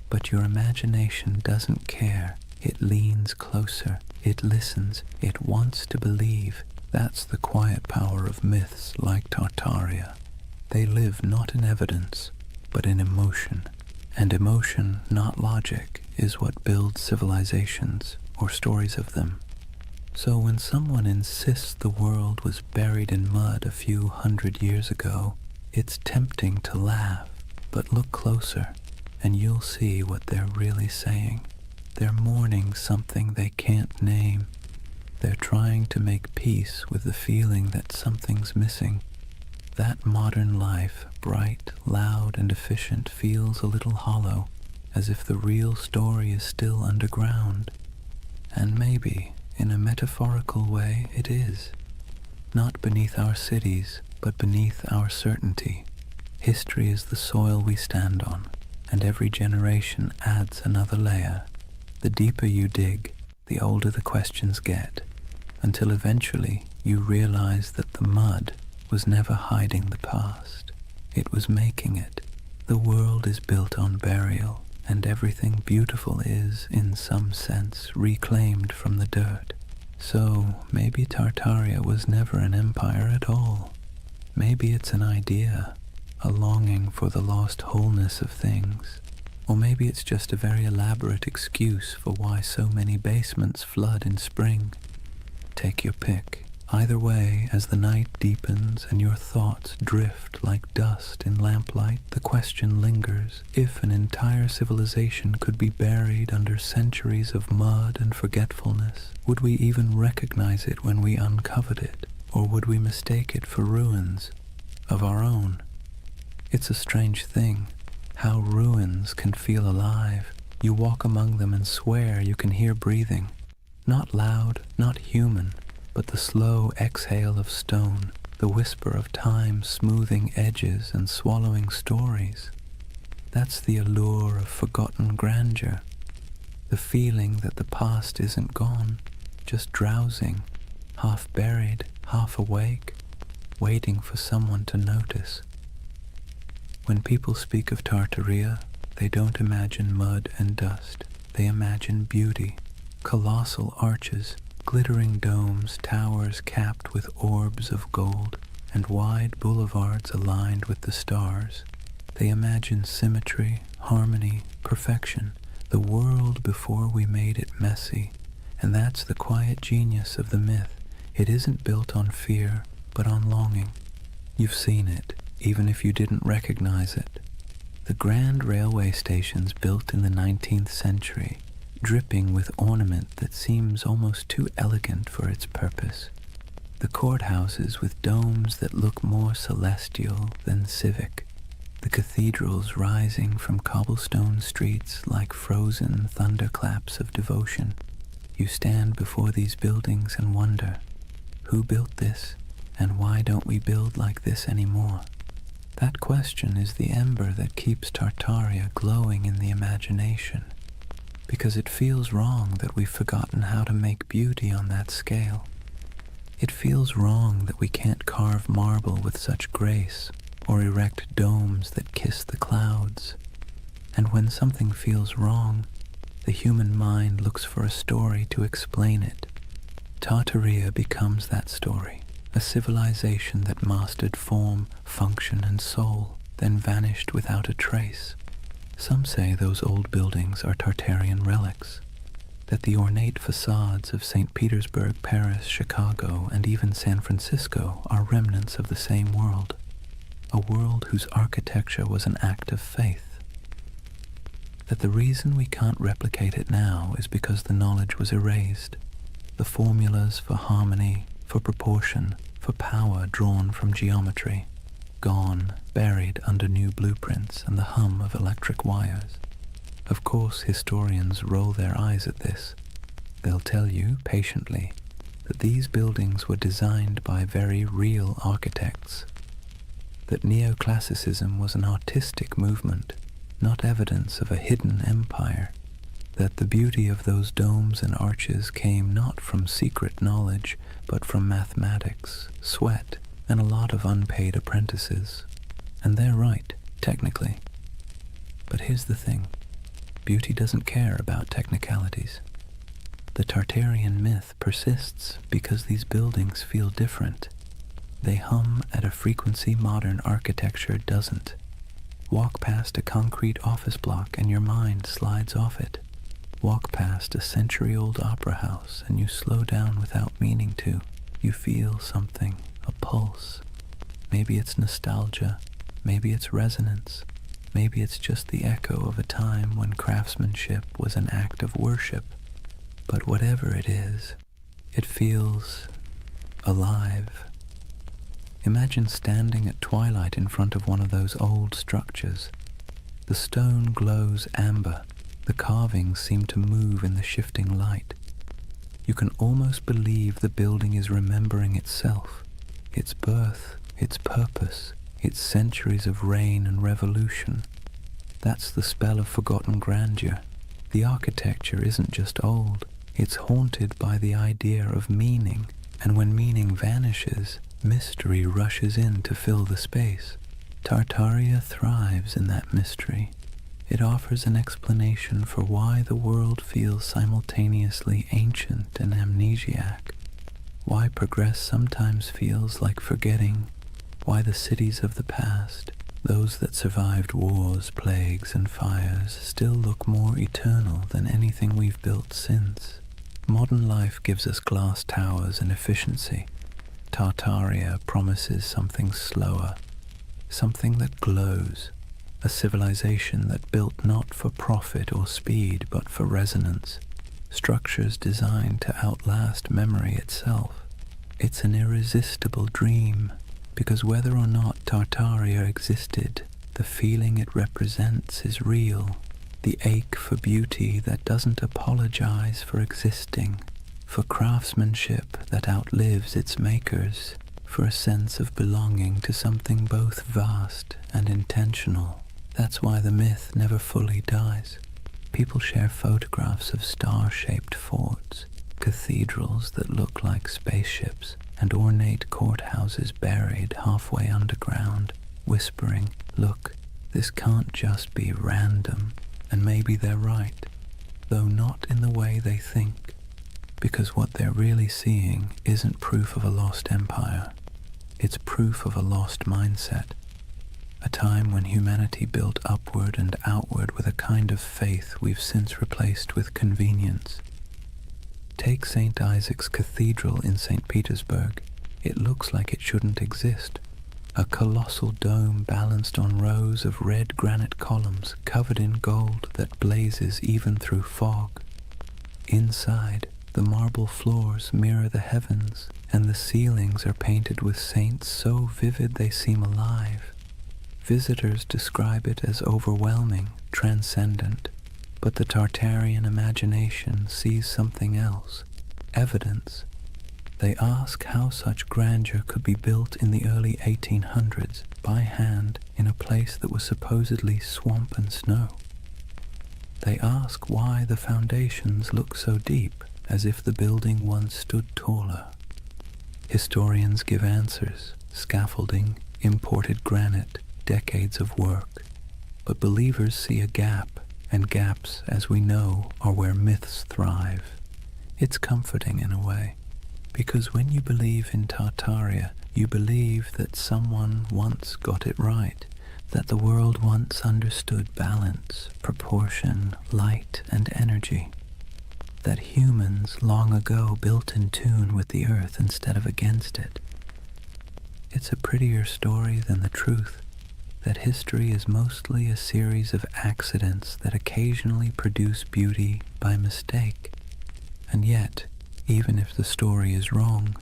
But your imagination doesn't care. It leans closer. It listens. It wants to believe. That's the quiet power of myths like Tartaria. They live not in evidence, but in emotion. And emotion, not logic, is what builds civilizations, or stories of them. So when someone insists the world was buried in mud a few hundred years ago, it's tempting to laugh, but look closer, and you'll see what they're really saying. They're mourning something they can't name. They're trying to make peace with the feeling that something's missing. That modern life, bright, loud, and efficient, feels a little hollow, as if the real story is still underground. And maybe, in a metaphorical way, it is. Not beneath our cities, but beneath our certainty. History is the soil we stand on, and every generation adds another layer. The deeper you dig, the older the questions get, until eventually you realize that the mud was never hiding the past. It was making it. The world is built on burial, and everything beautiful is, in some sense, reclaimed from the dirt. So maybe Tartaria was never an empire at all. Maybe it's an idea, a longing for the lost wholeness of things. Or maybe it's just a very elaborate excuse for why so many basements flood in spring. Take your pick. Either way, as the night deepens and your thoughts drift like dust in lamplight, the question lingers: if an entire civilization could be buried under centuries of mud and forgetfulness, would we even recognize it when we uncovered it? Or would we mistake it for ruins of our own? It's a strange thing, how ruins can feel alive. You walk among them and swear you can hear breathing. Not loud, not human, but the slow exhale of stone, the whisper of time smoothing edges and swallowing stories. That's the allure of forgotten grandeur, the feeling that the past isn't gone, just drowsing, half buried, half awake, waiting for someone to notice. When people speak of Tartaria, they don't imagine mud and dust. They imagine beauty, colossal arches, glittering domes, towers capped with orbs of gold, and wide boulevards aligned with the stars. They imagine symmetry, harmony, perfection, the world before we made it messy. And that's the quiet genius of the myth. It isn't built on fear, but on longing. You've seen it, even if you didn't recognize it. The grand railway stations built in the 19th century, dripping with ornament that seems almost too elegant for its purpose. The courthouses with domes that look more celestial than civic. The cathedrals rising from cobblestone streets like frozen thunderclaps of devotion. You stand before these buildings and wonder, who built this, and why don't we build like this anymore? That question is the ember that keeps Tartaria glowing in the imagination, because it feels wrong that we've forgotten how to make beauty on that scale. It feels wrong that we can't carve marble with such grace, or erect domes that kiss the clouds. And when something feels wrong, the human mind looks for a story to explain it. Tartaria becomes that story, a civilization that mastered form, function, and soul, then vanished without a trace. Some say those old buildings are Tartarian relics, that the ornate facades of St. Petersburg, Paris, Chicago, and even San Francisco are remnants of the same world, a world whose architecture was an act of faith. That the reason we can't replicate it now is because the knowledge was erased, the formulas for harmony, for proportion, for power drawn from geometry, gone, buried under new blueprints and the hum of electric wires. Of course, historians roll their eyes at this. They'll tell you, patiently, that these buildings were designed by very real architects, that neoclassicism was an artistic movement, not evidence of a hidden empire, that the beauty of those domes and arches came not from secret knowledge, but from mathematics, sweat, and a lot of unpaid apprentices. And they're right, technically. But here's the thing. Beauty doesn't care about technicalities. The Tartarian myth persists because these buildings feel different. They hum at a frequency modern architecture doesn't. Walk past a concrete office block and your mind slides off it. Walk past a century-old opera house and you slow down without meaning to. You feel something, a pulse. Maybe it's nostalgia, maybe it's resonance, maybe it's just the echo of a time when craftsmanship was an act of worship. But whatever it is, it feels alive. Imagine standing at twilight in front of one of those old structures. The stone glows amber. The carvings seem to move in the shifting light. You can almost believe the building is remembering itself, its birth, its purpose, its centuries of reign and revolution. That's the spell of forgotten grandeur. The architecture isn't just old, it's haunted by the idea of meaning, and when meaning vanishes, mystery rushes in to fill the space. Tartaria thrives in that mystery. It offers an explanation for why the world feels simultaneously ancient and amnesiac, why progress sometimes feels like forgetting, why the cities of the past, those that survived wars, plagues, and fires, still look more eternal than anything we've built since. Modern life gives us glass towers and efficiency. Tartaria promises something slower, something that glows, a civilization that built not for profit or speed but for resonance, structures designed to outlast memory itself. It's an irresistible dream, because whether or not Tartaria existed, the feeling it represents is real, the ache for beauty that doesn't apologize for existing, for craftsmanship that outlives its makers, for a sense of belonging to something both vast and intentional. That's why the myth never fully dies. People share photographs of star-shaped forts, cathedrals that look like spaceships, and ornate courthouses buried halfway underground, whispering, "Look, this can't just be random." And maybe they're right, though not in the way they think, because what they're really seeing isn't proof of a lost empire. It's proof of a lost mindset. A time when humanity built upward and outward with a kind of faith we've since replaced with convenience. Take St. Isaac's Cathedral in St. Petersburg. It looks like it shouldn't exist. A colossal dome balanced on rows of red granite columns covered in gold that blazes even through fog. Inside, the marble floors mirror the heavens, and the ceilings are painted with saints so vivid they seem alive. Visitors describe it as overwhelming, transcendent, but the Tartarian imagination sees something else, evidence. They ask how such grandeur could be built in the early 1800s by hand in a place that was supposedly swamp and snow. They ask why the foundations look so deep, as if the building once stood taller. Historians give answers: scaffolding, imported granite, decades of work. But believers see a gap, and gaps, as we know, are where myths thrive. It's comforting in a way, because when you believe in Tartaria, you believe that someone once got it right, that the world once understood balance, proportion, light, and energy, that humans long ago built in tune with the earth instead of against it. It's a prettier story than the truth that history is mostly a series of accidents that occasionally produce beauty by mistake. And yet, even if the story is wrong,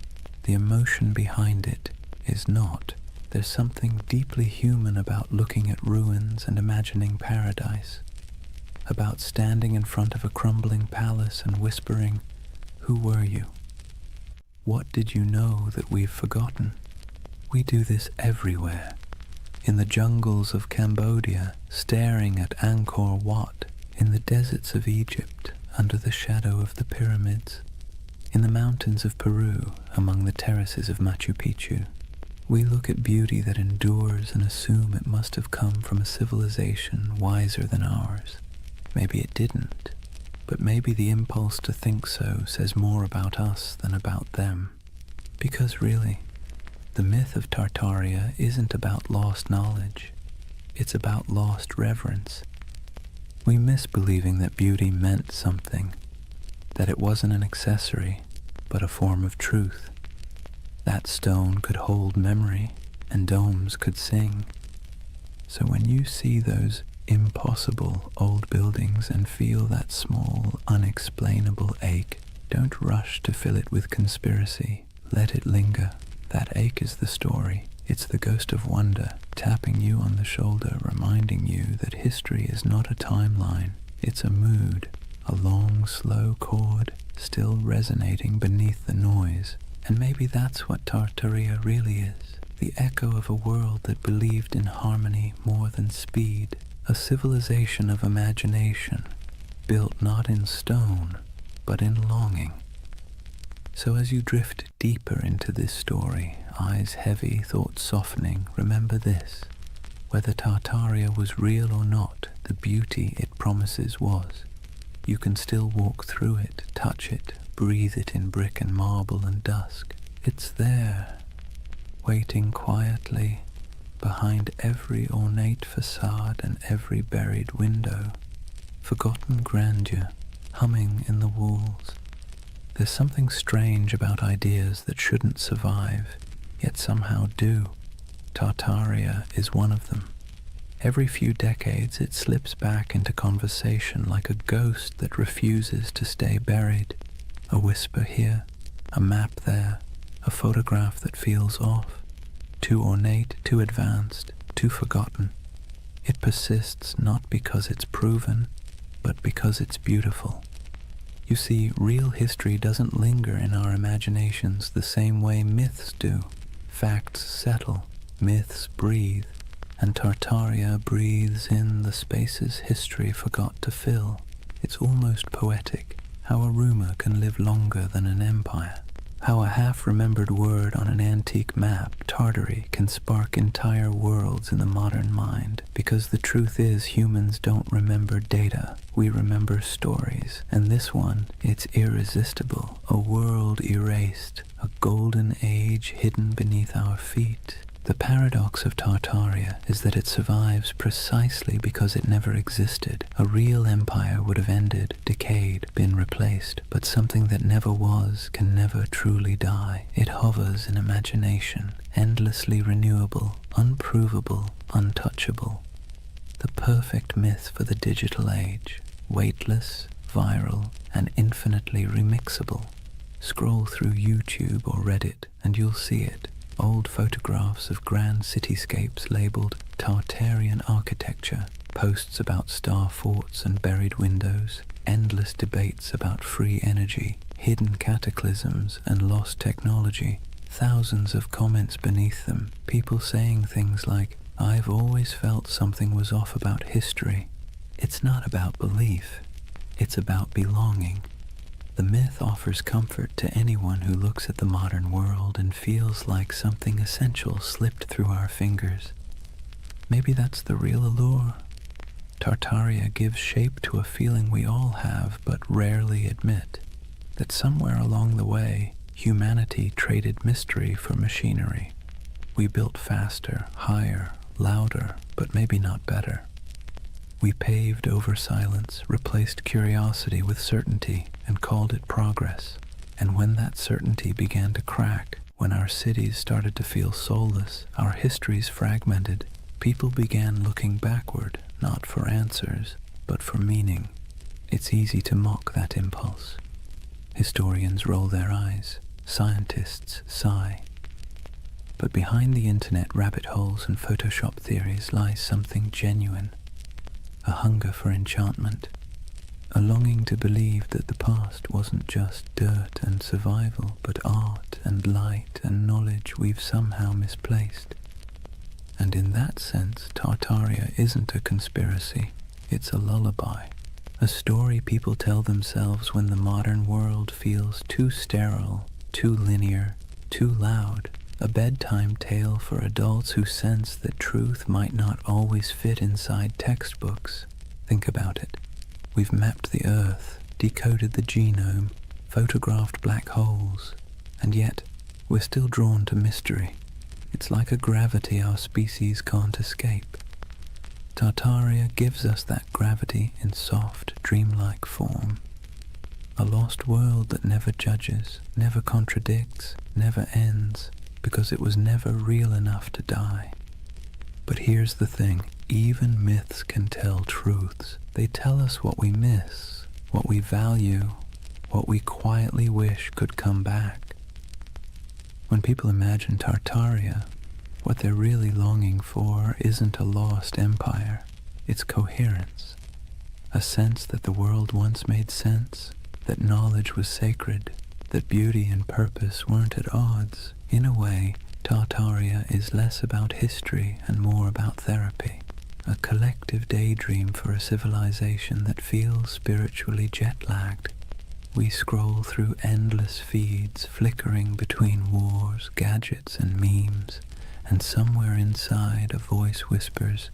the emotion behind it is not. There's something deeply human about looking at ruins and imagining paradise, about standing in front of a crumbling palace and whispering, "Who were you? What did you know that we've forgotten?" We do this everywhere. In the jungles of Cambodia, staring at Angkor Wat, in the deserts of Egypt, under the shadow of the pyramids, in the mountains of Peru, among the terraces of Machu Picchu. We look at beauty that endures and assume it must have come from a civilization wiser than ours. Maybe it didn't, but maybe the impulse to think so says more about us than about them. Because really, the myth of Tartaria isn't about lost knowledge, it's about lost reverence. We miss believing that beauty meant something, that it wasn't an accessory, but a form of truth. That stone could hold memory, and domes could sing. So when you see those impossible old buildings and feel that small, unexplainable ache, don't rush to fill it with conspiracy. Let it linger. That ache is the story. It's the ghost of wonder, tapping you on the shoulder, reminding you that history is not a timeline. It's a mood, a long, slow chord, still resonating beneath the noise. And maybe that's what Tartaria really is, the echo of a world that believed in harmony more than speed, a civilization of imagination, built not in stone, but in longing. So as you drift deeper into this story, eyes heavy, thoughts softening, remember this: whether Tartaria was real or not, the beauty it promises was. You can still walk through it, touch it, breathe it in brick and marble and dusk. It's there, waiting quietly behind every ornate facade and every buried window. Forgotten grandeur, humming in the walls. There's something strange about ideas that shouldn't survive, yet somehow do. Tartaria is one of them. Every few decades it slips back into conversation like a ghost that refuses to stay buried. A whisper here, a map there, a photograph that feels off. Too ornate, too advanced, too forgotten. It persists not because it's proven, but because it's beautiful. You see, real history doesn't linger in our imaginations the same way myths do. Facts settle, myths breathe, and Tartaria breathes in the spaces history forgot to fill. It's almost poetic, how a rumor can live longer than an empire. How a half-remembered word on an antique map, Tartary, can spark entire worlds in the modern mind. Because the truth is, humans don't remember data, we remember stories. And this one, it's irresistible. A world erased, a golden age hidden beneath our feet. The paradox of Tartaria is that it survives precisely because it never existed. A real empire would have ended, decayed, been replaced, but something that never was can never truly die. It hovers in imagination, endlessly renewable, unprovable, untouchable. The perfect myth for the digital age, weightless, viral, and infinitely remixable. Scroll through YouTube or Reddit and you'll see it. Old photographs of grand cityscapes labeled Tartarian architecture, posts about star forts and buried windows, endless debates about free energy, hidden cataclysms and lost technology, thousands of comments beneath them, people saying things like, "I've always felt something was off about history." It's not about belief, it's about belonging. The myth offers comfort to anyone who looks at the modern world and feels like something essential slipped through our fingers. Maybe that's the real allure. Tartaria gives shape to a feeling we all have but rarely admit, that somewhere along the way, humanity traded mystery for machinery. We built faster, higher, louder, but maybe not better. We paved over silence, replaced curiosity with certainty, and called it progress. And when that certainty began to crack, when our cities started to feel soulless, our histories fragmented, people began looking backward, not for answers, but for meaning. It's easy to mock that impulse. Historians roll their eyes, scientists sigh. But behind the internet rabbit holes and Photoshop theories lies something genuine, a hunger for enchantment, a longing to believe that the past wasn't just dirt and survival, but art and light and knowledge we've somehow misplaced. And in that sense, Tartaria isn't a conspiracy, it's a lullaby, a story people tell themselves when the modern world feels too sterile, too linear, too loud, a bedtime tale for adults who sense that truth might not always fit inside textbooks. Think about it. We've mapped the Earth, decoded the genome, photographed black holes, and yet we're still drawn to mystery. It's like a gravity our species can't escape. Tartaria gives us that gravity in soft, dreamlike form. A lost world that never judges, never contradicts, never ends, because it was never real enough to die. But here's the thing, even myths can tell truths. They tell us what we miss, what we value, what we quietly wish could come back. When people imagine Tartaria, what they're really longing for isn't a lost empire, it's coherence, a sense that the world once made sense, that knowledge was sacred, that beauty and purpose weren't at odds. In a way, Tartaria is less about history and more about therapy, a collective daydream for a civilization that feels spiritually jet-lagged. We scroll through endless feeds, flickering between wars, gadgets, and memes, and somewhere inside a voice whispers,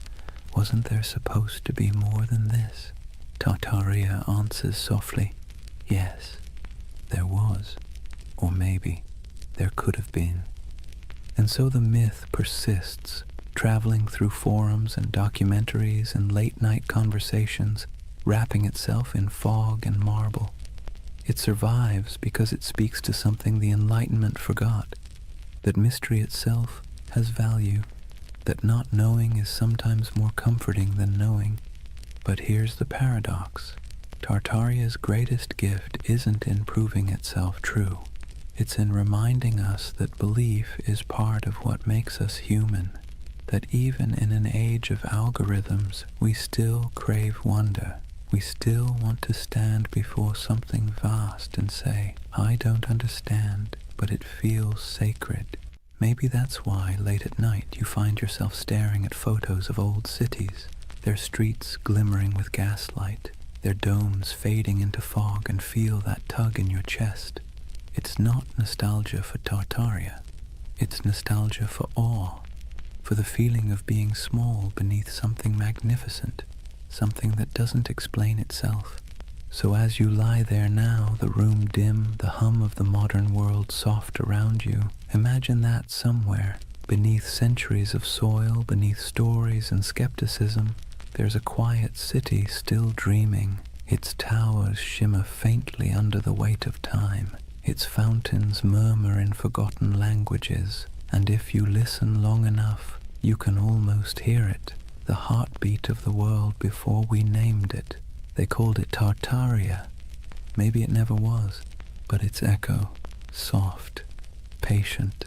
"Wasn't there supposed to be more than this?" Tartaria answers softly, "Yes, there was, or maybe there could have been." And so the myth persists, traveling through forums and documentaries and late-night conversations, wrapping itself in fog and marble. It survives because it speaks to something the Enlightenment forgot, that mystery itself has value, that not knowing is sometimes more comforting than knowing. But here's the paradox. Tartaria's greatest gift isn't in proving itself true. It's in reminding us that belief is part of what makes us human, that even in an age of algorithms, we still crave wonder. We still want to stand before something vast and say, "I don't understand, but it feels sacred." Maybe that's why late at night you find yourself staring at photos of old cities, their streets glimmering with gaslight, their domes fading into fog, and feel that tug in your chest. It's not nostalgia for Tartaria. It's nostalgia for awe, for the feeling of being small beneath something magnificent, something that doesn't explain itself. So as you lie there now, the room dim, the hum of the modern world soft around you, imagine that somewhere, beneath centuries of soil, beneath stories and skepticism, there's a quiet city still dreaming. Its towers shimmer faintly under the weight of time. Its fountains murmur in forgotten languages, and if you listen long enough, you can almost hear it, the heartbeat of the world before we named it. They called it Tartaria. Maybe it never was, but its echo, soft, patient,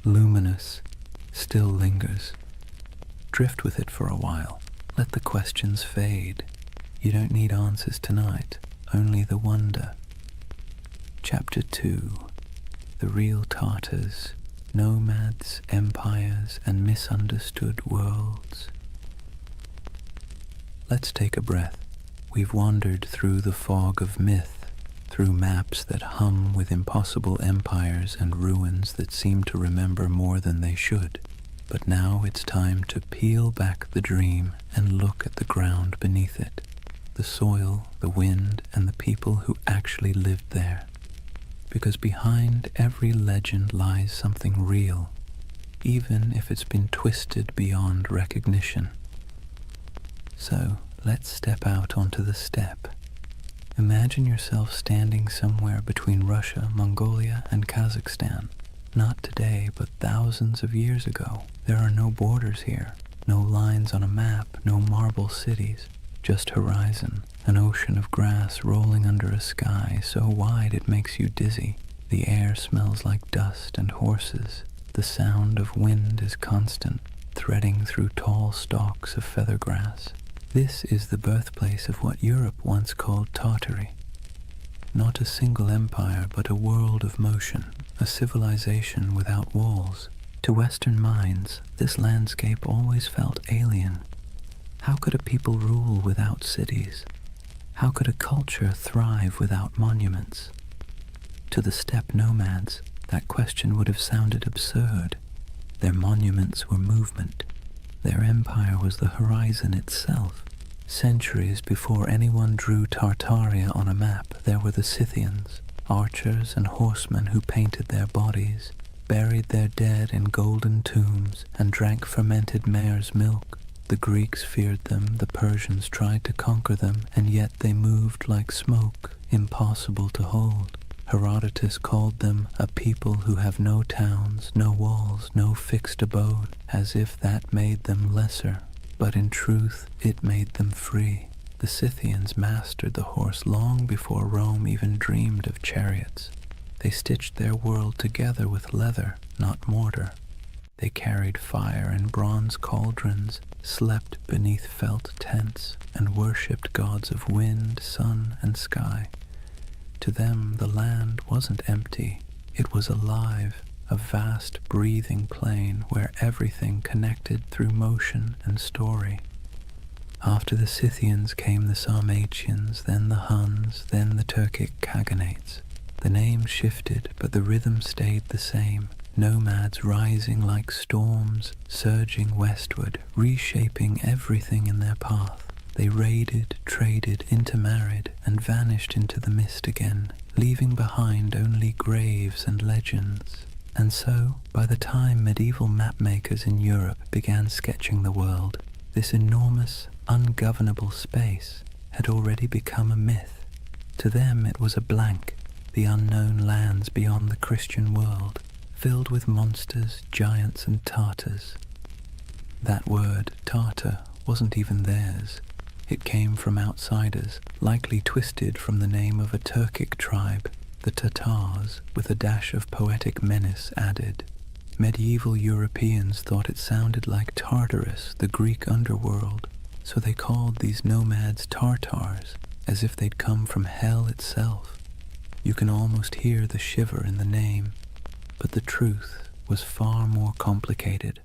luminous, still lingers. Drift with it for a while. Let the questions fade. You don't need answers tonight, only the wonder. Chapter 2. The Real Tartars, Nomads, Empires, and Misunderstood Worlds. Let's take a breath. We've wandered through the fog of myth, through maps that hum with impossible empires and ruins that seem to remember more than they should. But now it's time to peel back the dream and look at the ground beneath it, the soil, the wind, and the people who actually lived there. Because behind every legend lies something real, even if it's been twisted beyond recognition. So let's step out onto the steppe. Imagine yourself standing somewhere between Russia, Mongolia, and Kazakhstan. Not today, but thousands of years ago. There are no borders here, no lines on a map, no marble cities, just horizon, an ocean of grass rolling under a sky so wide it makes you dizzy. The air smells like dust and horses. The sound of wind is constant, threading through tall stalks of feather grass. This is the birthplace of what Europe once called Tartary. Not a single empire, but a world of motion, a civilization without walls. To Western minds, this landscape always felt alien. How could a people rule without cities? How could a culture thrive without monuments? To the steppe nomads, that question would have sounded absurd. Their monuments were movement. Their empire was the horizon itself. Centuries before anyone drew Tartaria on a map, there were the Scythians, archers and horsemen who painted their bodies, buried their dead in golden tombs, and drank fermented mare's milk. The Greeks feared them, the Persians tried to conquer them, and yet they moved like smoke, impossible to hold. Herodotus called them a people who have no towns, no walls, no fixed abode, as if that made them lesser. But in truth, it made them free. The Scythians mastered the horse long before Rome even dreamed of chariots. They stitched their world together with leather, not mortar. They carried fire in bronze cauldrons, slept beneath felt tents, and worshipped gods of wind, sun, and sky. To them, the land wasn't empty. It was alive, a vast breathing plain where everything connected through motion and story. After the Scythians came the Sarmatians, then the Huns, then the Turkic Khaganates. The names shifted, but the rhythm stayed the same. Nomads rising like storms, surging westward, reshaping everything in their path. They raided, traded, intermarried, and vanished into the mist again, leaving behind only graves and legends. And so, by the time medieval mapmakers in Europe began sketching the world, this enormous, ungovernable space had already become a myth. To them it was a blank, the unknown lands beyond the Christian world, filled with monsters, giants, and Tartars. That word, Tartar, wasn't even theirs. It came from outsiders, likely twisted from the name of a Turkic tribe, the Tatars, with a dash of poetic menace added. Medieval Europeans thought it sounded like Tartarus, the Greek underworld, so they called these nomads Tartars, as if they'd come from hell itself. You can almost hear the shiver in the name, but the truth was far more complicated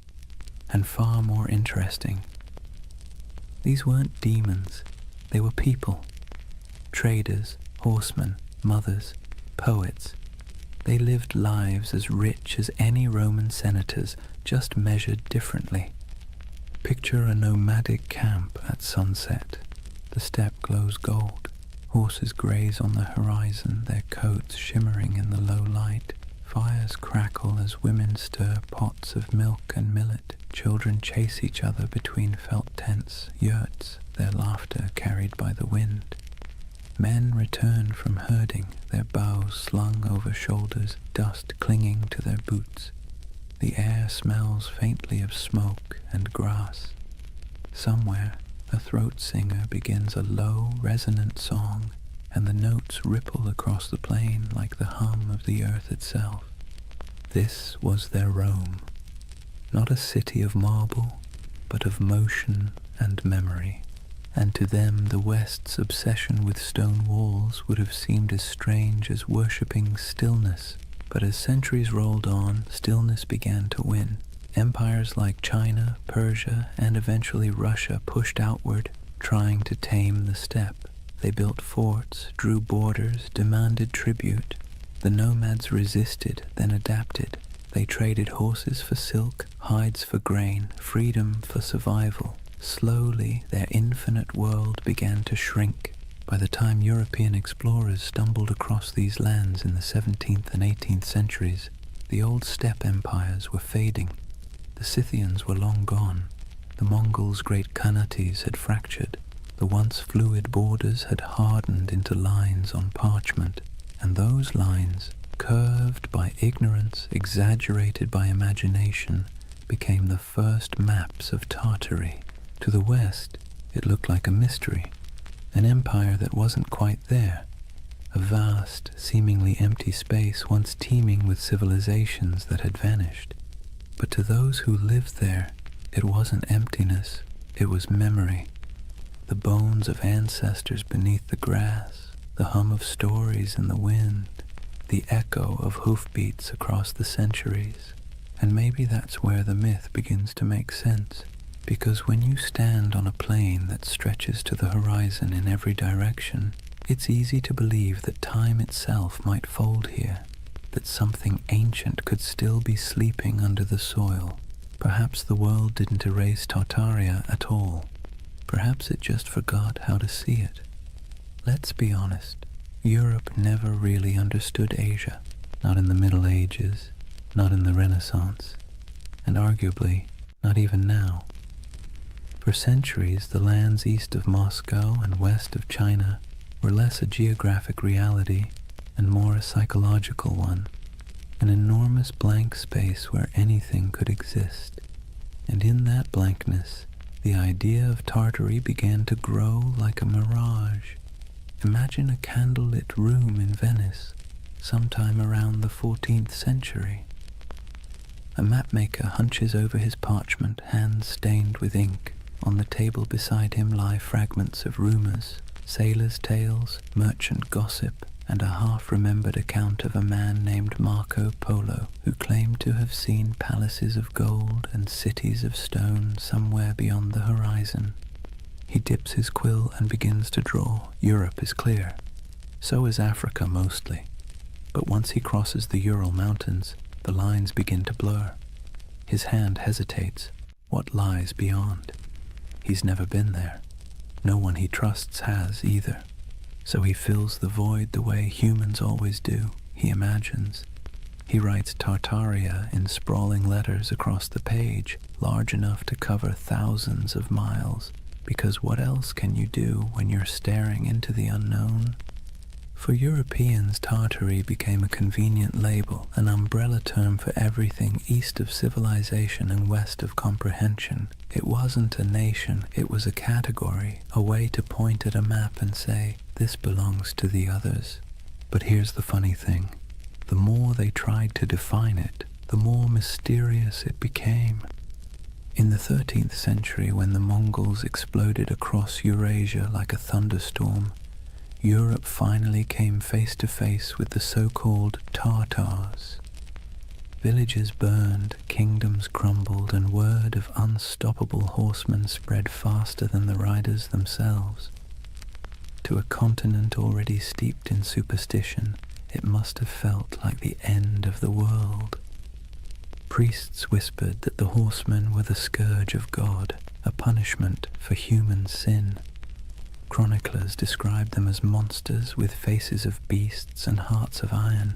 and far more interesting. These weren't demons, they were people. Traders, horsemen, mothers, poets. They lived lives as rich as any Roman senators, just measured differently. Picture a nomadic camp at sunset. The steppe glows gold. Horses graze on the horizon, their coats shimmering in the low light. Fires crackle as women stir pots of milk and millet. Children chase each other between felt tents, yurts, their laughter carried by the wind. Men return from herding, their bows slung over shoulders, dust clinging to their boots. The air smells faintly of smoke and grass. Somewhere, a throat singer begins a low, resonant song, and the notes ripple across the plain like the hum of the earth itself. This was their Rome. Not a city of marble, but of motion and memory. And to them the West's obsession with stone walls would have seemed as strange as worshipping stillness. But as centuries rolled on, stillness began to win. Empires like China, Persia, and eventually Russia pushed outward, trying to tame the steppe. They built forts, drew borders, demanded tribute. The nomads resisted, then adapted. They traded horses for silk, hides for grain, freedom for survival. Slowly, their infinite world began to shrink. By the time European explorers stumbled across these lands in the 17th and 18th centuries, the old steppe empires were fading. The Scythians were long gone. The Mongols' great Kanates had fractured. The once fluid borders had hardened into lines on parchment, and those lines, curved by ignorance, exaggerated by imagination, became the first maps of Tartary. To the west, it looked like a mystery, an empire that wasn't quite there, a vast, seemingly empty space once teeming with civilizations that had vanished. But to those who lived there, it wasn't emptiness, it was memory. The bones of ancestors beneath the grass, the hum of stories in the wind, the echo of hoofbeats across the centuries. And maybe that's where the myth begins to make sense, because when you stand on a plain that stretches to the horizon in every direction, it's easy to believe that time itself might fold here, that something ancient could still be sleeping under the soil. Perhaps the world didn't erase Tartaria at all. Perhaps it just forgot how to see it. Let's be honest, Europe never really understood Asia, not in the Middle Ages, not in the Renaissance, and arguably not even now. For centuries, the lands east of Moscow and west of China were less a geographic reality and more a psychological one, an enormous blank space where anything could exist. And in that blankness, the idea of Tartary began to grow like a mirage. Imagine a candlelit room in Venice, sometime around the 14th century. A mapmaker hunches over his parchment, hands stained with ink. On the table beside him lie fragments of rumors, sailors' tales, merchant gossip, and a half-remembered account of a man named Marco Polo, who claimed to have seen palaces of gold and cities of stone somewhere beyond the horizon. He dips his quill and begins to draw. Europe is clear. So is Africa mostly. But once he crosses the Ural Mountains, the lines begin to blur. His hand hesitates. What lies beyond? He's never been there. No one he trusts has either. So he fills the void the way humans always do. He imagines. He writes Tartaria in sprawling letters across the page, large enough to cover thousands of miles. Because what else can you do when you're staring into the unknown? For Europeans, Tartary became a convenient label, an umbrella term for everything east of civilization and west of comprehension. It wasn't a nation, it was a category, a way to point at a map and say, this belongs to the others. But here's the funny thing. The more they tried to define it, the more mysterious it became. In the 13th century, when the Mongols exploded across Eurasia like a thunderstorm, Europe finally came face to face with the so-called Tartars. Villages burned, kingdoms crumbled, and word of unstoppable horsemen spread faster than the riders themselves. To a continent already steeped in superstition, it must have felt like the end of the world. Priests whispered that the horsemen were the scourge of God, a punishment for human sin. Chroniclers described them as monsters with faces of beasts and hearts of iron.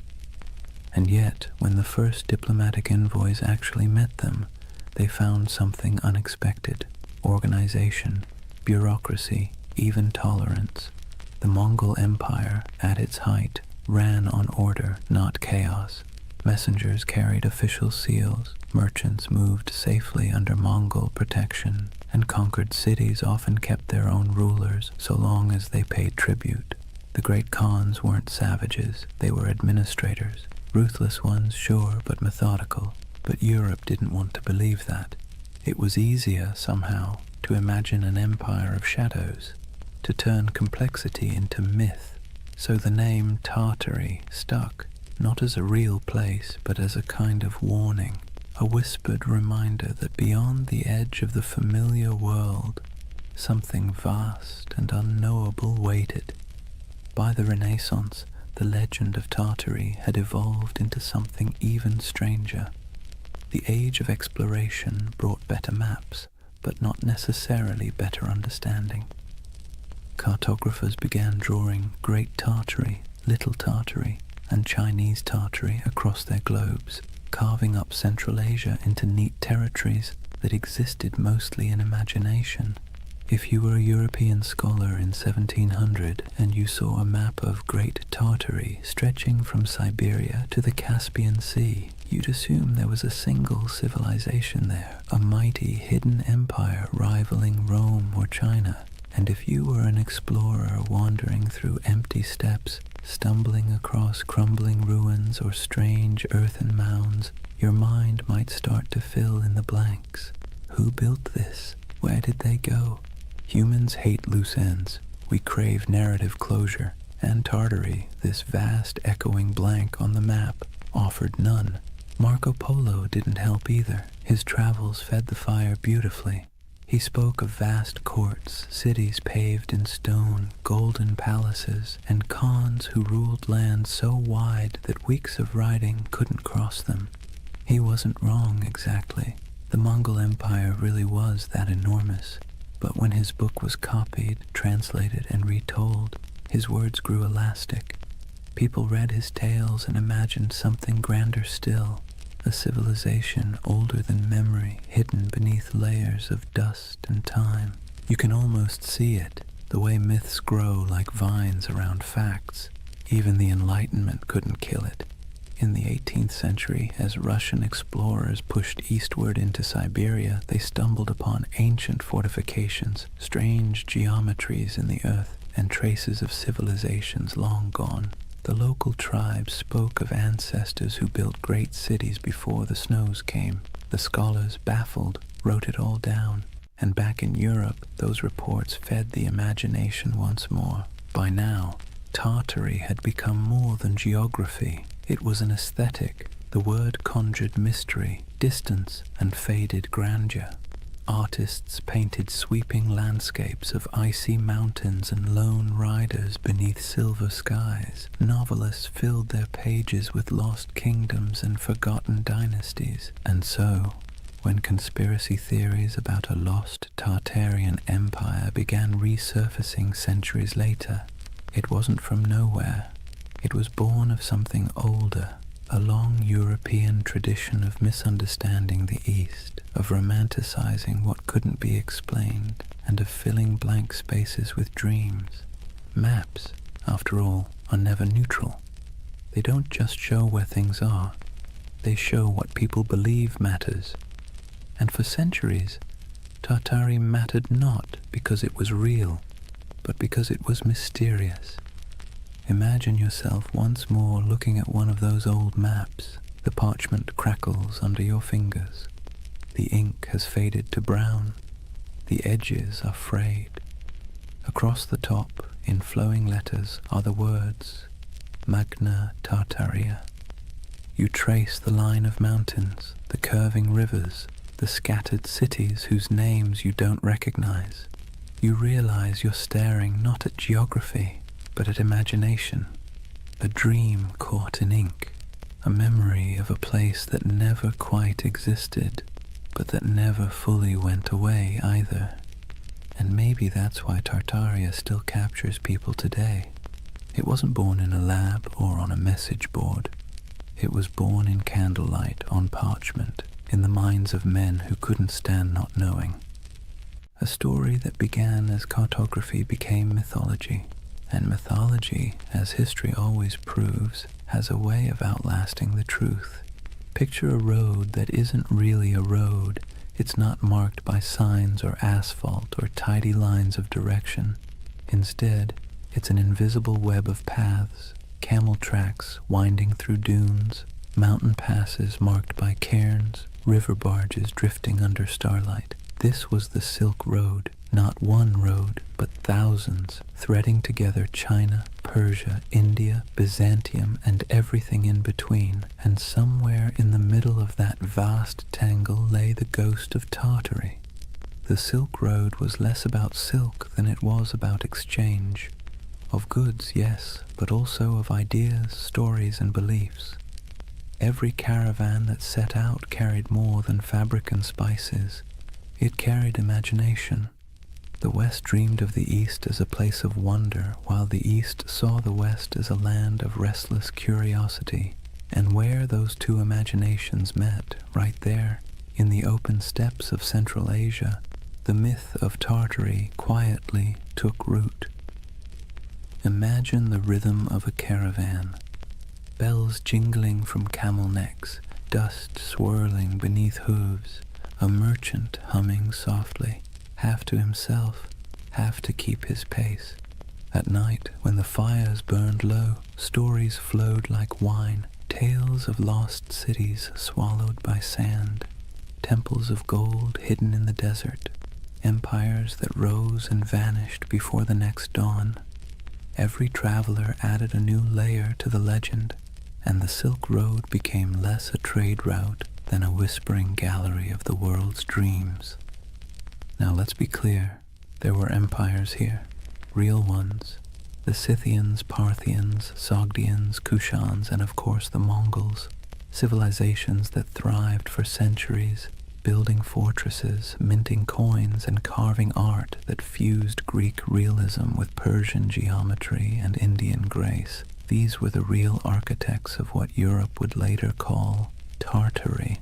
And yet, when the first diplomatic envoys actually met them, they found something unexpected: organization, bureaucracy, even tolerance. The Mongol Empire, at its height, ran on order, not chaos. Messengers carried official seals, merchants moved safely under Mongol protection, and conquered cities often kept their own rulers so long as they paid tribute. The great Khans weren't savages, they were administrators. Ruthless ones, sure, but methodical. But Europe didn't want to believe that. It was easier, somehow, to imagine an empire of shadows, to turn complexity into myth. So the name Tartary stuck, not as a real place, but as a kind of warning, a whispered reminder that beyond the edge of the familiar world, something vast and unknowable waited. By the Renaissance, the legend of Tartary had evolved into something even stranger. The age of exploration brought better maps, but not necessarily better understanding. Cartographers began drawing Great Tartary, Little Tartary, and Chinese Tartary across their globes, carving up Central Asia into neat territories that existed mostly in imagination. If you were a European scholar in 1700 and you saw a map of Great Tartary stretching from Siberia to the Caspian Sea, you'd assume there was a single civilization there, a mighty hidden empire rivaling Rome or China. And if you were an explorer wandering through empty steppes, stumbling across crumbling ruins or strange earthen mounds, your mind might start to fill in the blanks. Who built this? Where did they go? Humans hate loose ends. We crave narrative closure, and Tartary, this vast echoing blank on the map, offered none. Marco Polo didn't help either. His travels fed the fire beautifully. He spoke of vast courts, cities paved in stone, golden palaces, and khans who ruled lands so wide that weeks of riding couldn't cross them. He wasn't wrong exactly. The Mongol Empire really was that enormous. But when his book was copied, translated, and retold, his words grew elastic. People read his tales and imagined something grander still, a civilization older than memory, hidden beneath layers of dust and time. You can almost see it, the way myths grow like vines around facts. Even the Enlightenment couldn't kill it. In the 18th century, as Russian explorers pushed eastward into Siberia, they stumbled upon ancient fortifications, strange geometries in the earth, and traces of civilizations long gone. The local tribes spoke of ancestors who built great cities before the snows came. The scholars, baffled, wrote it all down. And back in Europe, those reports fed the imagination once more. By now, Tartary had become more than geography. It was an aesthetic. The word conjured mystery, distance, and faded grandeur. Artists painted sweeping landscapes of icy mountains and lone riders beneath silver skies. Novelists filled their pages with lost kingdoms and forgotten dynasties. And so, when conspiracy theories about a lost Tartarian empire began resurfacing centuries later, it wasn't from nowhere. It was born of something older, a long European tradition of misunderstanding the East, of romanticizing what couldn't be explained, and of filling blank spaces with dreams. Maps, after all, are never neutral. They don't just show where things are, they show what people believe matters. And for centuries, Tartary mattered not because it was real, but because it was mysterious. Imagine yourself once more looking at one of those old maps. The parchment crackles under your fingers. The ink has faded to brown. The edges are frayed. Across the top, in flowing letters, are the words, Magna Tartaria. You trace the line of mountains, the curving rivers, the scattered cities whose names you don't recognize. You realize you're staring not at geography, but at imagination, a dream caught in ink, a memory of a place that never quite existed, but that never fully went away either. And maybe that's why Tartaria still captures people today. It wasn't born in a lab or on a message board. It was born in candlelight on parchment, in the minds of men who couldn't stand not knowing. A story that began as cartography became mythology. And mythology, as history always proves, has a way of outlasting the truth. Picture a road that isn't really a road. It's not marked by signs or asphalt or tidy lines of direction. Instead, it's an invisible web of paths, camel tracks winding through dunes, mountain passes marked by cairns, river barges drifting under starlight. This was the Silk Road, not one road, but thousands, threading together China, Persia, India, Byzantium, and everything in between. And somewhere in the middle of that vast tangle lay the ghost of Tartary. The Silk Road was less about silk than it was about exchange. Of goods, yes, but also of ideas, stories, and beliefs. Every caravan that set out carried more than fabric and spices. It carried imagination. The West dreamed of the East as a place of wonder, while the East saw the West as a land of restless curiosity. And where those two imaginations met, right there, In the open steppes of Central Asia, the myth of Tartary quietly took root. Imagine the rhythm of a caravan, bells jingling from camel necks, dust swirling beneath hooves, a merchant humming softly, half to himself, half to keep his pace. At night, when the fires burned low, stories flowed like wine, tales of lost cities swallowed by sand, temples of gold hidden in the desert, empires that rose and vanished before the next dawn. Every traveler added a new layer to the legend, and the Silk Road became less a trade route than a whispering gallery of the world's dreams. Now let's be clear, there were empires here, real ones. The Scythians, Parthians, Sogdians, Kushans, and of course the Mongols, civilizations that thrived for centuries, building fortresses, minting coins, and carving art that fused Greek realism with Persian geometry and Indian grace. These were the real architects of what Europe would later call Tartary.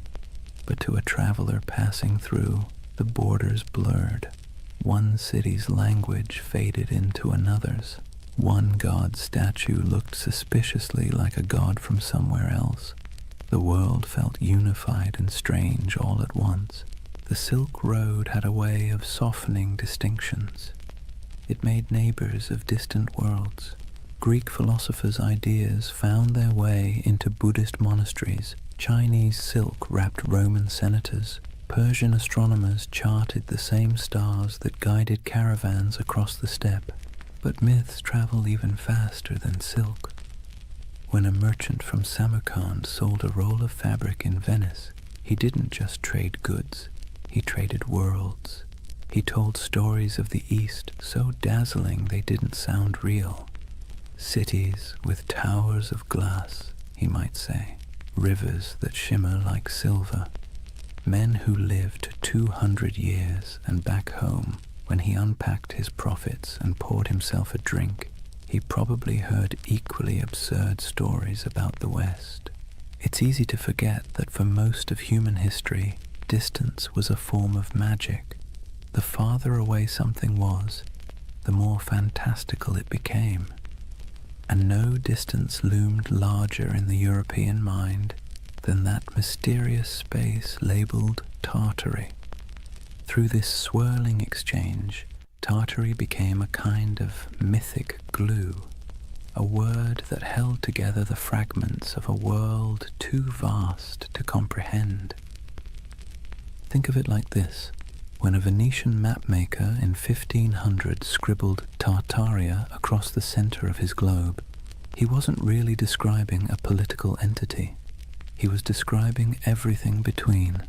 But to a traveler passing through, the borders blurred. One city's language faded into another's. One god's statue looked suspiciously like a god from somewhere else. The world felt unified and strange all at once. The Silk Road had a way of softening distinctions. It made neighbors of distant worlds. Greek philosophers' ideas found their way into Buddhist monasteries. Chinese silk wrapped Roman senators. Persian astronomers charted the same stars that guided caravans across the steppe. But myths travel even faster than silk. When a merchant from Samarkand sold a roll of fabric in Venice, he didn't just trade goods, he traded worlds. He told stories of the East so dazzling they didn't sound real. Cities with towers of glass, he might say, rivers that shimmer like silver. Men who lived 200 years, and back home, when he unpacked his profits and poured himself a drink, he probably heard equally absurd stories about the West. It's easy to forget that for most of human history, distance was a form of magic. The farther away something was, the more fantastical it became. And no distance loomed larger in the European mind than that mysterious space labeled Tartary. Through this swirling exchange, Tartary became a kind of mythic glue, a word that held together the fragments of a world too vast to comprehend. Think of it like this. When a Venetian mapmaker in 1500 scribbled Tartaria across the center of his globe, he wasn't really describing a political entity. He was describing everything between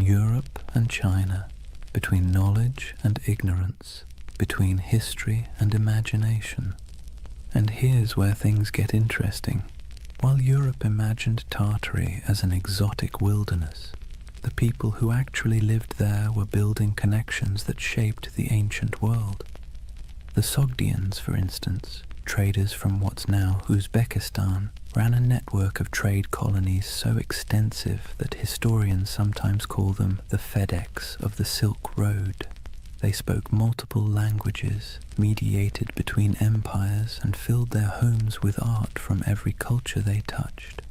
Europe and China, between knowledge and ignorance, between history and imagination. And here's where things get interesting. While Europe imagined Tartary as an exotic wilderness, the people who actually lived there were building connections that shaped the ancient world. The Sogdians, for instance, traders from what's now Uzbekistan, ran a network of trade colonies so extensive that historians sometimes call them the FedEx of the Silk Road. They spoke multiple languages, mediated between empires, and filled their homes with art from every culture they touched.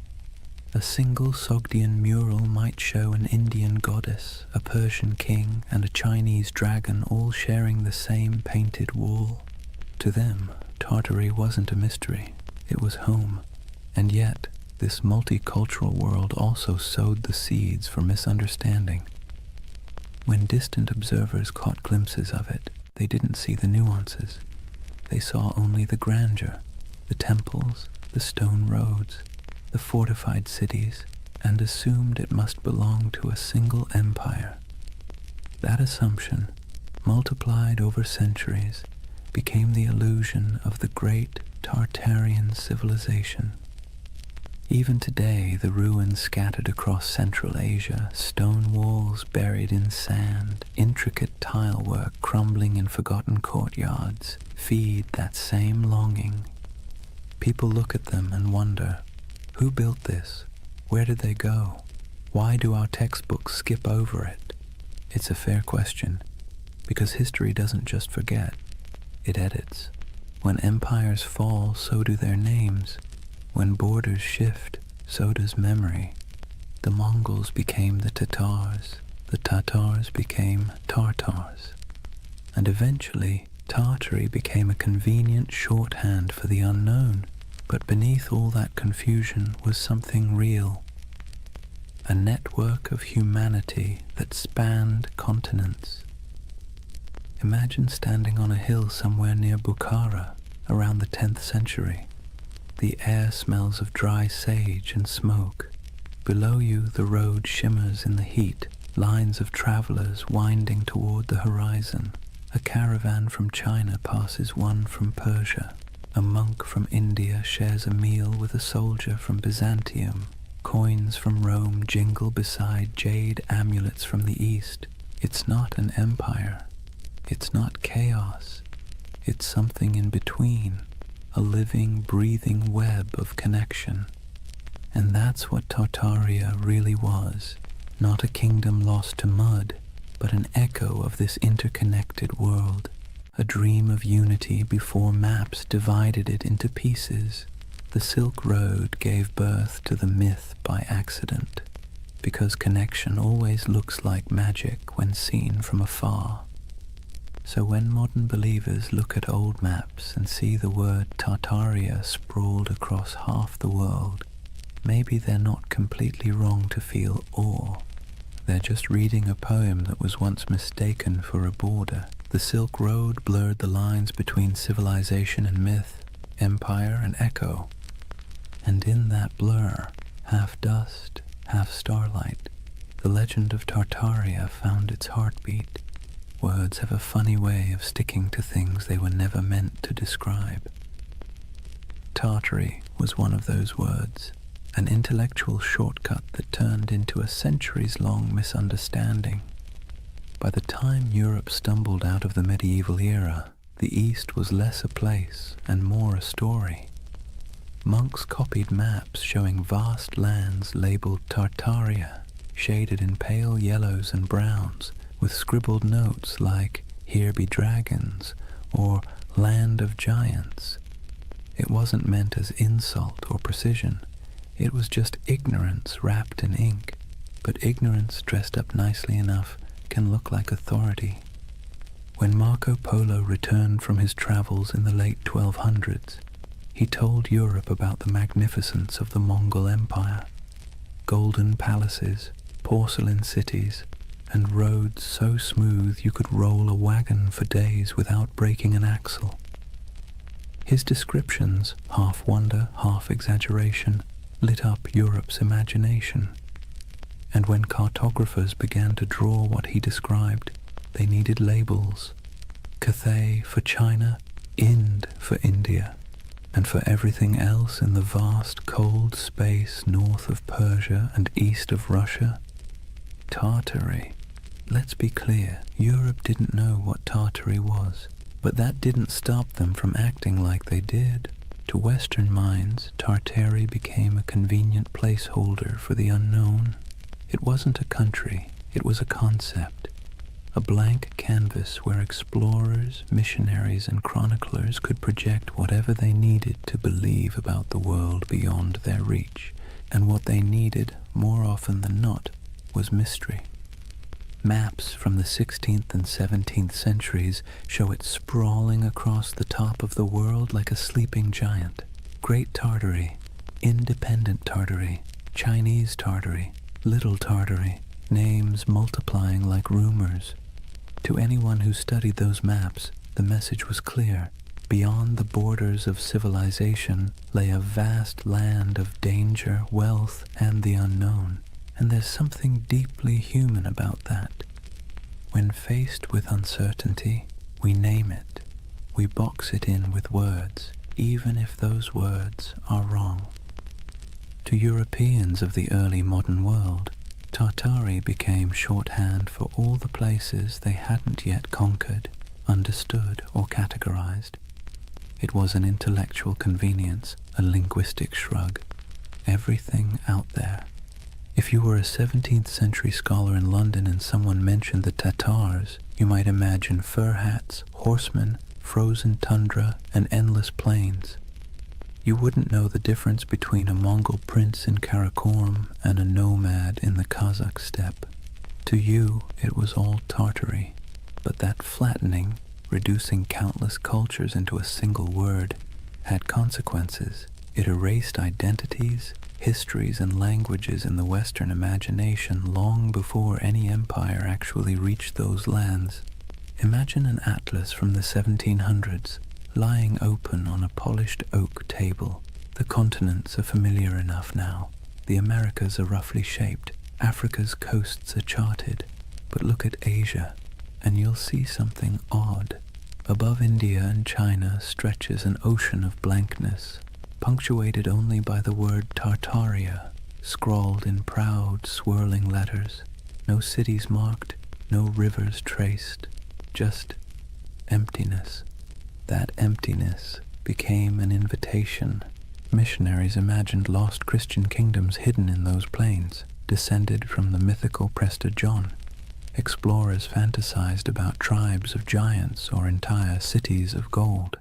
A single Sogdian mural might show an Indian goddess, a Persian king, and a Chinese dragon all sharing the same painted wall. To them, Tartary wasn't a mystery, it was home. And yet, this multicultural world also sowed the seeds for misunderstanding. When distant observers caught glimpses of it, they didn't see the nuances. They saw only the grandeur, the temples, the stone roads, the fortified cities, and assumed it must belong to a single empire. That assumption, multiplied over centuries, became the illusion of the great Tartarian civilization. Even today, the ruins scattered across Central Asia, stone walls buried in sand, intricate tile work crumbling in forgotten courtyards, feed that same longing. People look at them and wonder, who built this? Where did they go? Why do our textbooks skip over it? It's a fair question, because history doesn't just forget, it edits. When empires fall, so do their names. When borders shift, so does memory. The Mongols became the Tatars became Tartars, and eventually Tartary became a convenient shorthand for the unknown. But beneath all that confusion was something real. A network of humanity that spanned continents. Imagine standing on a hill somewhere near Bukhara around the 10th century. The air smells of dry sage and smoke. Below you the road shimmers in the heat, lines of travelers winding toward the horizon. A caravan from China passes one from Persia. A monk from India shares a meal with a soldier from Byzantium. Coins from Rome jingle beside jade amulets from the East. It's not an empire. It's not chaos. It's something in between, a living, breathing web of connection. And that's what Tartaria really was. Not a kingdom lost to mud, but an echo of this interconnected world. A dream of unity before maps divided it into pieces. The Silk Road gave birth to the myth by accident, because connection always looks like magic when seen from afar. So when modern believers look at old maps and see the word Tartaria sprawled across half the world, maybe they're not completely wrong to feel awe. They're just reading a poem that was once mistaken for a border. The Silk Road blurred the lines between civilization and myth, empire and echo. And in that blur, half dust, half starlight, the legend of Tartaria found its heartbeat. Words have a funny way of sticking to things they were never meant to describe. Tartary was one of those words, an intellectual shortcut that turned into a centuries-long misunderstanding. By the time Europe stumbled out of the medieval era, the East was less a place and more a story. Monks copied maps showing vast lands labeled Tartaria, shaded in pale yellows and browns, with scribbled notes like, "Here be dragons," or "Land of giants." It wasn't meant as insult or precision. It was just ignorance wrapped in ink. But ignorance dressed up nicely enough can look like authority. When Marco Polo returned from his travels in the late 1200s, he told Europe about the magnificence of the Mongol Empire. Golden palaces, porcelain cities, and roads so smooth you could roll a wagon for days without breaking an axle. His descriptions, half wonder, half exaggeration, lit up Europe's imagination. And when cartographers began to draw what he described, they needed labels. Cathay for China, Ind for India, and for everything else in the vast cold space north of Persia and east of Russia, Tartary. Let's be clear, Europe didn't know what Tartary was, but that didn't stop them from acting like they did. To Western minds, Tartary became a convenient placeholder for the unknown. It wasn't a country, it was a concept, a blank canvas where explorers, missionaries, and chroniclers could project whatever they needed to believe about the world beyond their reach, and what they needed, more often than not, was mystery. Maps from the 16th and 17th centuries show it sprawling across the top of the world like a sleeping giant. Great Tartary, Independent Tartary, Chinese Tartary, Little Tartary, names multiplying like rumors. To anyone who studied those maps, the message was clear. Beyond the borders of civilization lay a vast land of danger, wealth, and the unknown. And there's something deeply human about that. When faced with uncertainty, we name it. We box it in with words, even if those words are wrong. To Europeans of the early modern world, Tartary became shorthand for all the places they hadn't yet conquered, understood, or categorized. It was an intellectual convenience, a linguistic shrug. Everything out there. If you were a 17th century scholar in London and someone mentioned the Tatars, you might imagine fur hats, horsemen, frozen tundra, and endless plains. You wouldn't know the difference between a Mongol prince in Karakorum and a nomad in the Kazakh steppe. To you, it was all Tartary, but that flattening, reducing countless cultures into a single word, had consequences. It erased identities, histories, and languages in the Western imagination long before any empire actually reached those lands. Imagine an atlas from the 1700s, lying open on a polished oak table. The continents are familiar enough now. The Americas are roughly shaped. Africa's coasts are charted. But look at Asia, and you'll see something odd. Above India and China stretches an ocean of blankness, punctuated only by the word Tartaria, scrawled in proud, swirling letters. No cities marked, no rivers traced, just emptiness. That emptiness became an invitation. Missionaries imagined lost Christian kingdoms hidden in those plains, descended from the mythical Prester John. Explorers fantasized about tribes of giants or entire cities of gold.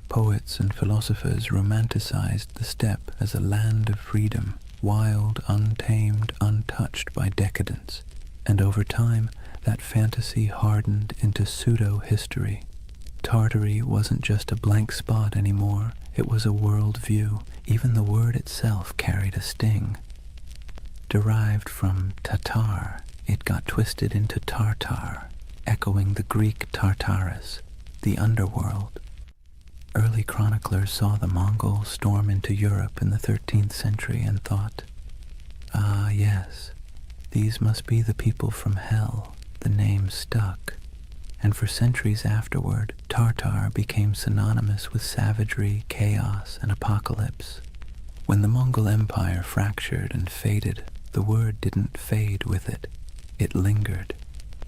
Poets and philosophers romanticized the steppe as a land of freedom, wild, untamed, untouched by decadence. And over time, that fantasy hardened into pseudo-history. Tartary wasn't just a blank spot anymore, it was a world view. Even the word itself carried a sting. Derived from Tatar, it got twisted into Tartar, echoing the Greek Tartarus, the underworld. Early chroniclers saw the Mongols storm into Europe in the 13th century and thought, "Ah, yes, these must be the people from hell." The name stuck, and for centuries afterward, Tartar became synonymous with savagery, chaos, and apocalypse. When the Mongol Empire fractured and faded, the word didn't fade with it. It lingered.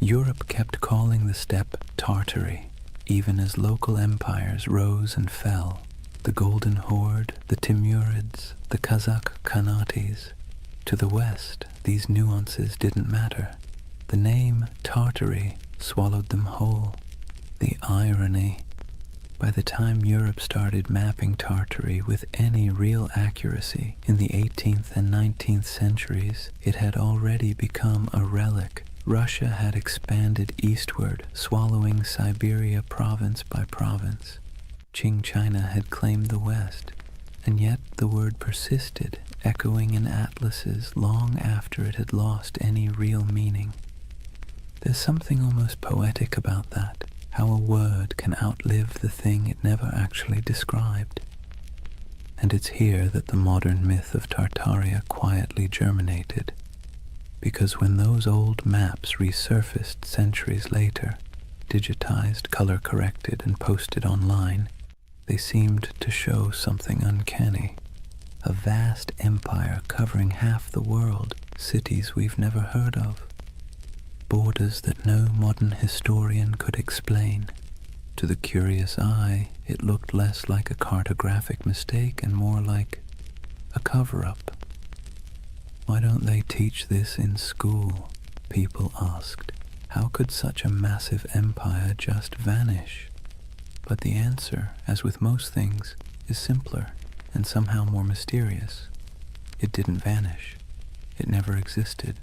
Europe kept calling the steppe Tartary, even as local empires rose and fell. The Golden Horde, the Timurids, the Kazakh Khanates. To the west, these nuances didn't matter. The name Tartary swallowed them whole. The irony. By the time Europe started mapping Tartary with any real accuracy in the 18th and 19th centuries, it had already become a relic. Russia had expanded eastward, swallowing Siberia province by province. Qing China had claimed the west, and yet the word persisted, echoing in atlases long after it had lost any real meaning. There's something almost poetic about that, how a word can outlive the thing it never actually described. And it's here that the modern myth of Tartaria quietly germinated, because when those old maps resurfaced centuries later, digitized, color-corrected, and posted online, they seemed to show something uncanny. A vast empire covering half the world, cities we've never heard of. Borders that no modern historian could explain. To the curious eye, it looked less like a cartographic mistake and more like a cover-up. Why don't they teach this in school? People asked. How could such a massive empire just vanish? But the answer, as with most things, is simpler and somehow more mysterious. It didn't vanish. It never existed.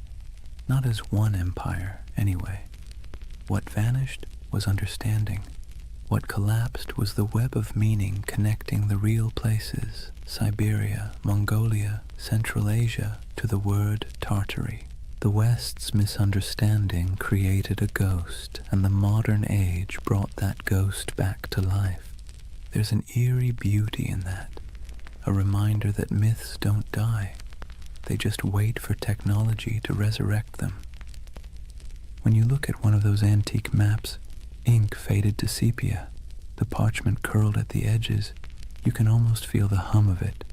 Not as one empire, anyway. What vanished was understanding. What collapsed was the web of meaning connecting the real places, Siberia, Mongolia, Central Asia, to the word Tartary. The West's misunderstanding created a ghost, and the modern age brought that ghost back to life. There's an eerie beauty in that, a reminder that myths don't die. They just wait for technology to resurrect them. When you look at one of those antique maps, ink faded to sepia, the parchment curled at the edges, you can almost feel the hum of it,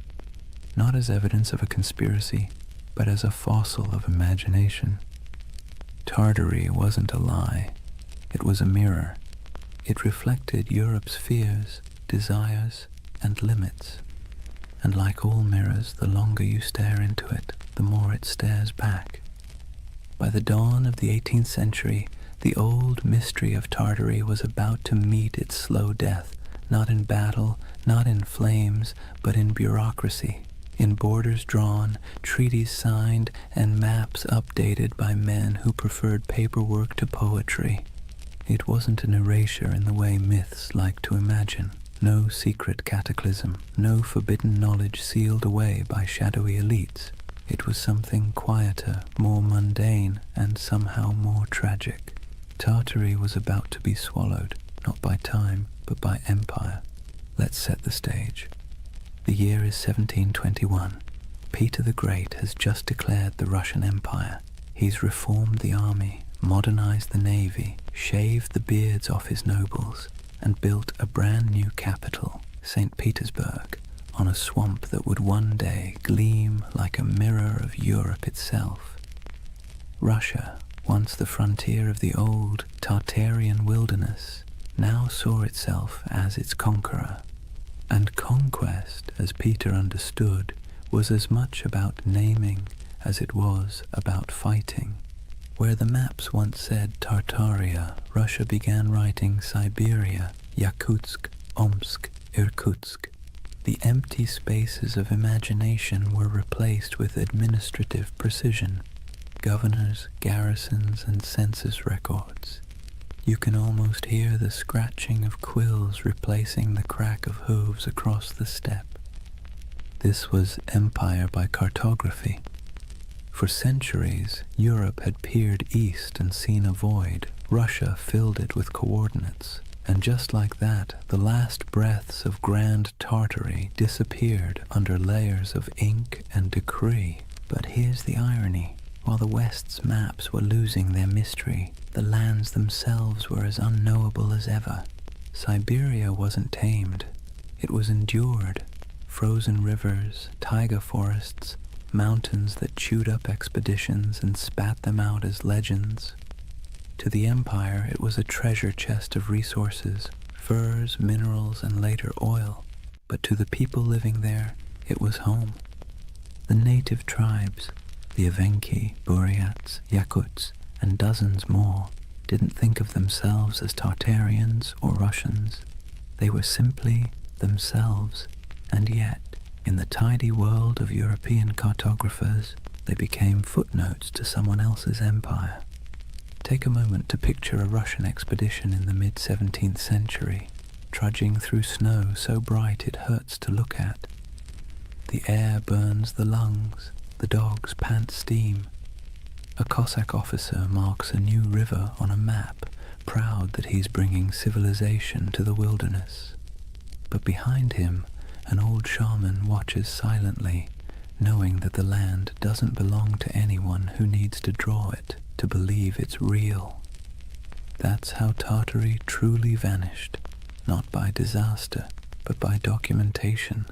not as evidence of a conspiracy, but as a fossil of imagination. Tartary wasn't a lie. It was a mirror. It reflected Europe's fears, desires, and limits. And like all mirrors, the longer you stare into it, the more it stares back. By the dawn of the 18th century, the old mystery of Tartary was about to meet its slow death, not in battle, not in flames, but in bureaucracy, in borders drawn, treaties signed, and maps updated by men who preferred paperwork to poetry. It wasn't an erasure in the way myths like to imagine. No secret cataclysm, no forbidden knowledge sealed away by shadowy elites. It was something quieter, more mundane, and somehow more tragic. Tartary was about to be swallowed, not by time, but by empire. Let's set the stage. The year is 1721. Peter the Great has just declared the Russian Empire. He's reformed the army, modernized the navy, shaved the beards off his nobles, and built a brand new capital, St. Petersburg, on a swamp that would one day gleam like a mirror of Europe itself. Russia, once the frontier of the old Tartarian wilderness, now saw itself as its conqueror. And conquest, as Peter understood, was as much about naming as it was about fighting. Where the maps once said Tartaria, Russia began writing Siberia, Yakutsk, Omsk, Irkutsk. The empty spaces of imagination were replaced with administrative precision, governors, garrisons, and census records. You can almost hear the scratching of quills replacing the crack of hooves across the steppe. This was empire by cartography. For centuries, Europe had peered east and seen a void. Russia filled it with coordinates. And just like that, the last breaths of Grand Tartary disappeared under layers of ink and decree. But here's the irony. While the West's maps were losing their mystery, the lands themselves were as unknowable as ever. Siberia wasn't tamed. It was endured. Frozen rivers, taiga forests, mountains that chewed up expeditions and spat them out as legends. To the empire, it was a treasure chest of resources, furs, minerals, and later oil. But to the people living there, it was home. The native tribes, the Evenki, Buryats, Yakuts, and dozens more, didn't think of themselves as Tartarians or Russians. They were simply themselves, and yet, in the tidy world of European cartographers, they became footnotes to someone else's empire. Take a moment to picture a Russian expedition in the mid-17th century, trudging through snow so bright it hurts to look at. The air burns the lungs, the dogs pant steam. A Cossack officer marks a new river on a map, proud that he's bringing civilization to the wilderness. But behind him, an old shaman watches silently, knowing that the land doesn't belong to anyone who needs to draw it to believe it's real. That's how Tartary truly vanished, not by disaster, but by documentation.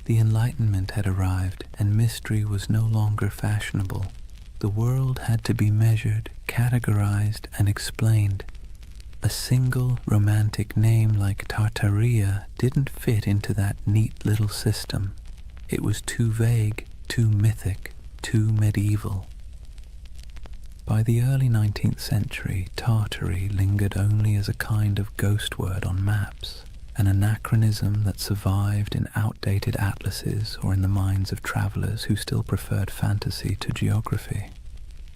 The Enlightenment had arrived, and mystery was no longer fashionable. The world had to be measured, categorized, and explained. A single romantic name like Tartaria didn't fit into that neat little system. It was too vague, too mythic, too medieval. By the early 19th century, Tartary lingered only as a kind of ghost word on maps, an anachronism that survived in outdated atlases or in the minds of travelers who still preferred fantasy to geography.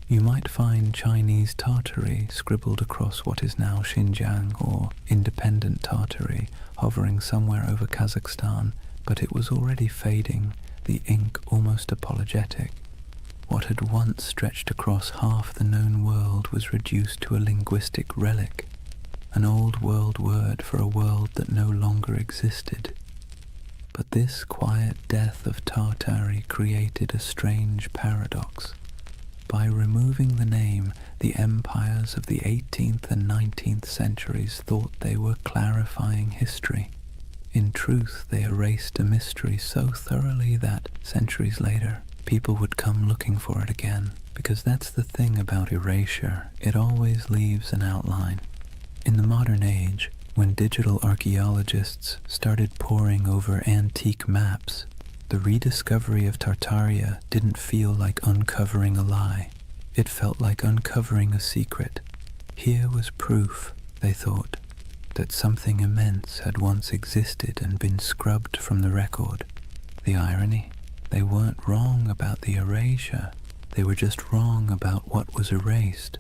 You might find Chinese Tartary scribbled across what is now Xinjiang, or independent Tartary hovering somewhere over Kazakhstan, but it was already fading, the ink almost apologetic. What had once stretched across half the known world was reduced to a linguistic relic, an old world word for a world that no longer existed. But this quiet death of Tartary created a strange paradox. By removing the name, the empires of the 18th and 19th centuries thought they were clarifying history. In truth, they erased a mystery so thoroughly that, centuries later, people would come looking for it again, because that's the thing about erasure, it always leaves an outline. In the modern age, when digital archaeologists started poring over antique maps, The rediscovery of Tartaria didn't feel like uncovering a lie. It felt like uncovering a secret. Here was proof, they thought, that something immense had once existed and been scrubbed from the record. The irony? They weren't wrong about the erasure. They were just wrong about what was erased.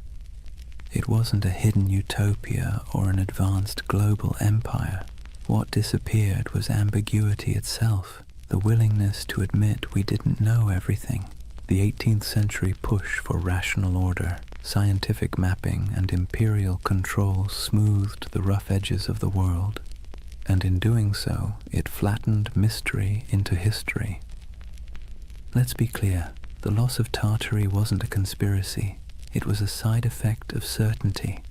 It wasn't a hidden utopia or an advanced global empire. What disappeared was ambiguity itself, the willingness to admit we didn't know everything. The 18th century push for rational order, scientific mapping, and imperial control smoothed the rough edges of the world, and in doing so, it flattened mystery into history. Let's be clear, the loss of Tartary wasn't a conspiracy. It was a side effect of certainty,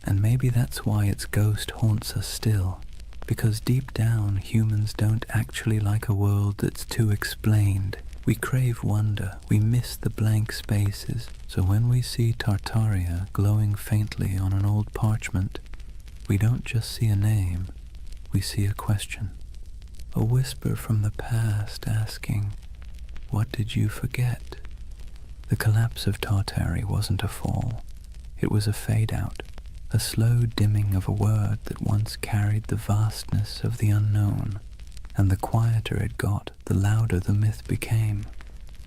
and maybe that's why its ghost haunts us still, because deep down humans don't actually like a world that's too explained. We crave wonder, we miss the blank spaces, so when we see Tartaria glowing faintly on an old parchment, we don't just see a name, we see a question. A whisper from the past asking, "What did you forget?" The collapse of Tartary wasn't a fall. It was a fade-out, a slow dimming of a word that once carried the vastness of the unknown, and the quieter it got, the louder the myth became.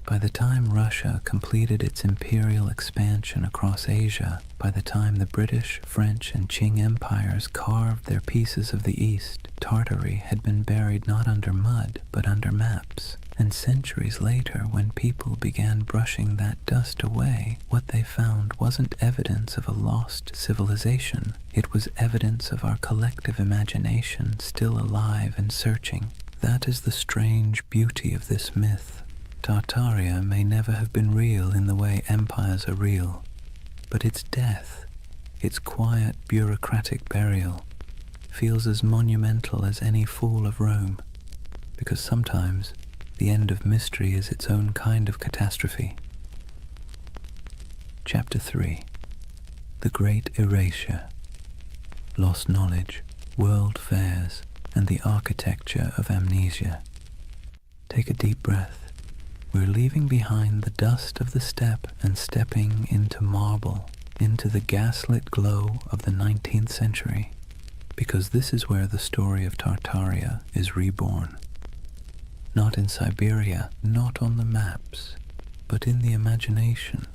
By the time Russia completed its imperial expansion across Asia, by the time the British, French, and Qing empires carved their pieces of the East, Tartary had been buried not under mud, but under maps. And centuries later, when people began brushing that dust away, what they found wasn't evidence of a lost civilization. It was evidence of our collective imagination still alive and searching. That is the strange beauty of this myth. Tartaria may never have been real in the way empires are real, but its death, its quiet bureaucratic burial, feels as monumental as any fall of Rome, because sometimes the end of mystery is its own kind of catastrophe. Chapter 3. The Great Erasure. Lost knowledge, world fairs, and the architecture of amnesia. Take a deep breath. We're leaving behind the dust of the steppe and stepping into marble, into the gaslit glow of the 19th century, because this is where the story of Tartaria is reborn. Not in Siberia, not on the maps, but in the imagination.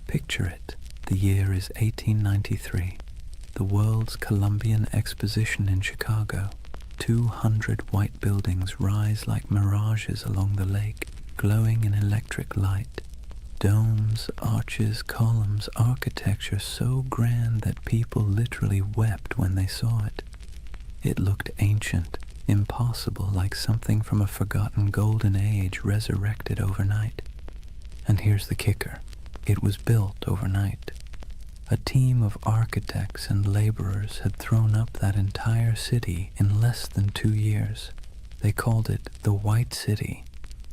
Picture it. The year is 1893. The World's Columbian Exposition in Chicago. 200 white buildings rise like mirages along the lake, glowing in electric light. Domes, arches, columns, architecture so grand that people literally wept when they saw it. It looked ancient, impossible, like something from a forgotten golden age resurrected overnight. And here's the kicker. It was built overnight. A team of architects and laborers had thrown up that entire city in less than 2 years. They called it the White City.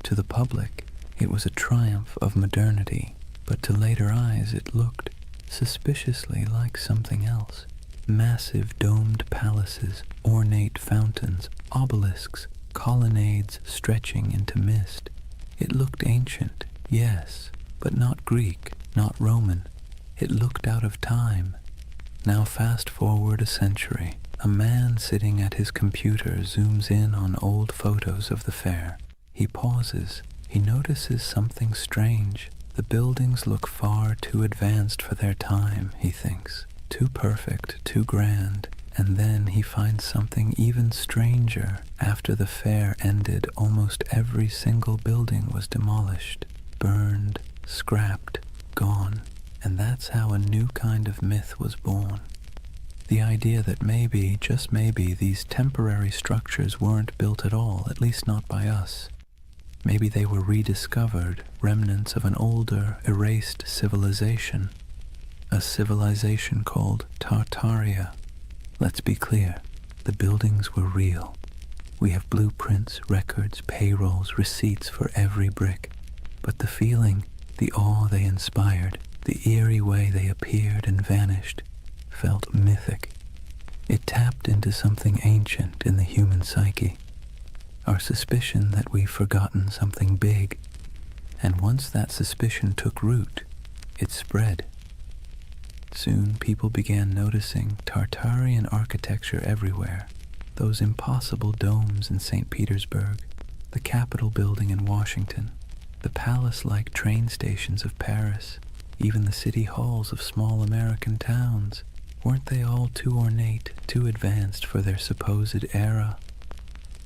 To the public, it was a triumph of modernity, but to later eyes it looked suspiciously like something else. Massive domed palaces, ornate fountains, obelisks, colonnades stretching into mist. It looked ancient, yes, but not Greek, not Roman. It looked out of time. Now fast forward a century. A man sitting at his computer zooms in on old photos of the fair. He pauses. He notices something strange. The buildings look far too advanced for their time, he thinks. Too perfect, too grand. And then he finds something even stranger. After the fair ended, almost every single building was demolished, burned, scrapped, gone. And that's how a new kind of myth was born. The idea that maybe, just maybe, these temporary structures weren't built at all, at least not by us. Maybe they were rediscovered, remnants of an older, erased civilization. A civilization called Tartaria. Let's be clear, the buildings were real. We have blueprints, records, payrolls, receipts for every brick. But the feeling, the awe they inspired, the eerie way they appeared and vanished, felt mythic. It tapped into something ancient in the human psyche. our suspicion that we've forgotten something big. And once that suspicion took root, it spread. Soon people began noticing Tartarian architecture everywhere. Those impossible domes in St. Petersburg, the Capitol building in Washington, the palace-like train stations of Paris, even the city halls of small American towns. Weren't they all too ornate, too advanced for their supposed era?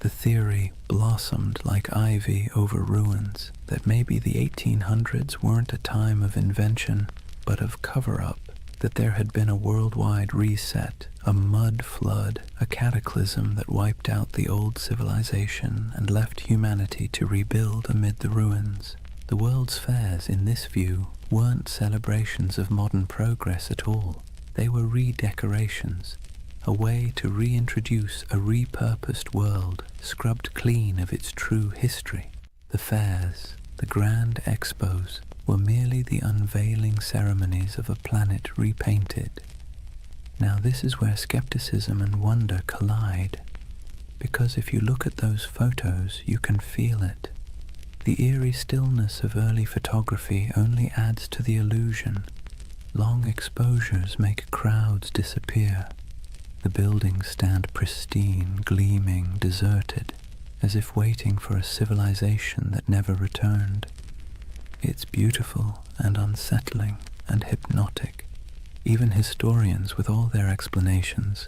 The theory blossomed like ivy over ruins that maybe the 1800s weren't a time of invention, but of cover-up, that there had been a worldwide reset, a mud flood, a cataclysm that wiped out the old civilization and left humanity to rebuild amid the ruins. The world's fairs, in this view, weren't celebrations of modern progress at all. They were redecorations, a way to reintroduce a repurposed world, scrubbed clean of its true history. The fairs, the grand expos, were merely the unveiling ceremonies of a planet repainted. Now this is where skepticism and wonder collide, because if you look at those photos, you can feel it. The eerie stillness of early photography only adds to the illusion. Long exposures make crowds disappear. The buildings stand pristine, gleaming, deserted, as if waiting for a civilization that never returned. It's beautiful and unsettling and hypnotic. Even historians, with all their explanations,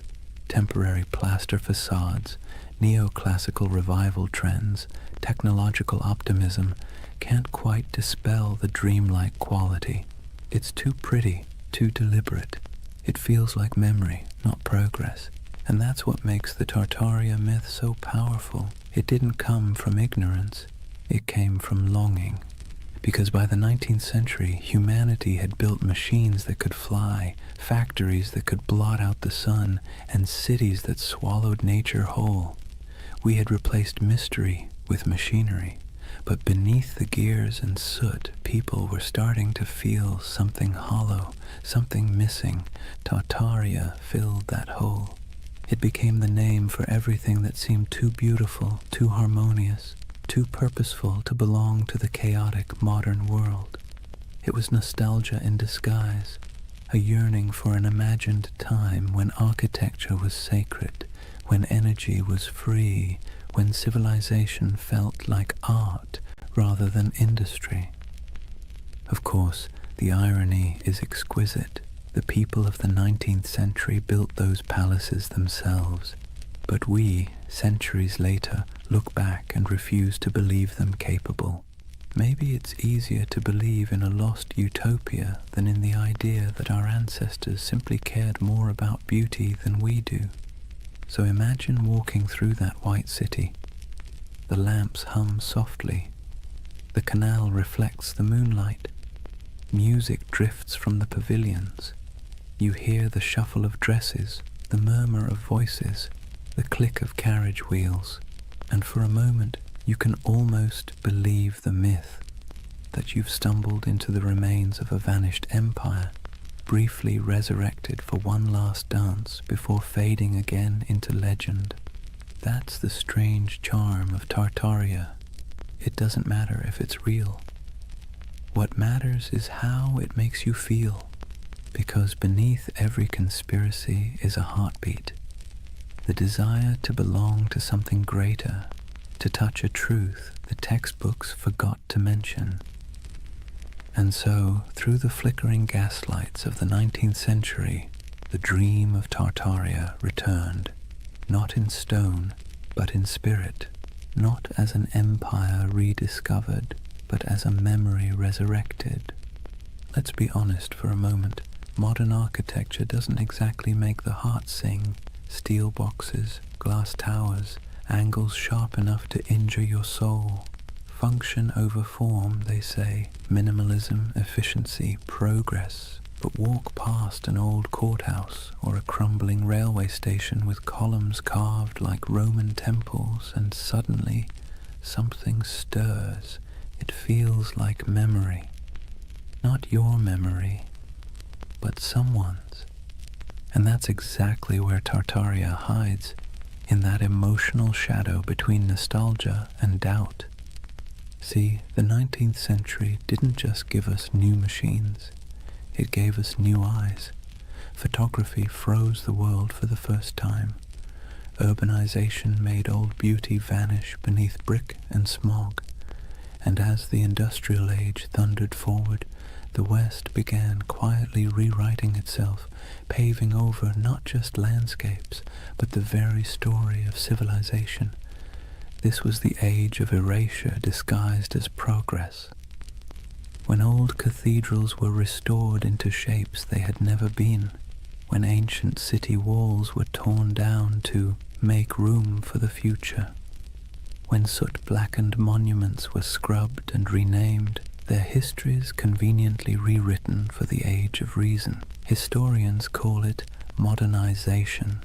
temporary plaster facades, neoclassical revival trends, technological optimism, can't quite dispel the dreamlike quality. It's too pretty, too deliberate. It feels like memory, not progress. And that's what makes the Tartaria myth so powerful. It didn't come from ignorance. It came from longing. Because by the 19th century, humanity had built machines that could fly, factories that could blot out the sun, and cities that swallowed nature whole. We had replaced mystery with machinery. But beneath the gears and soot, people were starting to feel something hollow, something missing. Tartaria filled that hole. It became the name for everything that seemed too beautiful, too harmonious, too purposeful to belong to the chaotic modern world. It was nostalgia in disguise, a yearning for an imagined time when architecture was sacred, when energy was free, when civilization felt like art rather than industry. Of course, the irony is exquisite. The people of the 19th century built those palaces themselves, but we, centuries later, look back and refuse to believe them capable. Maybe it's easier to believe in a lost utopia than in the idea that our ancestors simply cared more about beauty than we do. So imagine walking through that white city. The lamps hum softly. The canal reflects the moonlight. Music drifts from the pavilions. You hear the shuffle of dresses, the murmur of voices, the click of carriage wheels, and for a moment you can almost believe the myth that you've stumbled into the remains of a vanished empire, briefly resurrected for one last dance before fading again into legend. That's the strange charm of Tartaria. It doesn't matter if it's real. What matters is how it makes you feel, because beneath every conspiracy is a heartbeat, the desire to belong to something greater, to touch a truth the textbooks forgot to mention. And so, through the flickering gaslights of the 19th century, the dream of Tartaria returned, not in stone, but in spirit, not as an empire rediscovered, but as a memory resurrected. Let's be honest for a moment. Modern architecture doesn't exactly make the heart sing. Steel boxes, glass towers, angles sharp enough to injure your soul. Function over form, they say. Minimalism, efficiency, progress. But walk past an old courthouse or a crumbling railway station with columns carved like Roman temples, and suddenly something stirs. It feels like memory. Not your memory, but someone's. And that's exactly where Tartaria hides, in that emotional shadow between nostalgia and doubt. See, the 19th century didn't just give us new machines, it gave us new eyes. Photography froze the world for the first time. Urbanization made old beauty vanish beneath brick and smog. And as the industrial age thundered forward, the West began quietly rewriting itself, paving over not just landscapes, but the very story of civilization. This was the age of erasure disguised as progress. When old cathedrals were restored into shapes they had never been, when ancient city walls were torn down to make room for the future, when soot-blackened monuments were scrubbed and renamed, their histories conveniently rewritten for the age of reason. Historians call it modernization.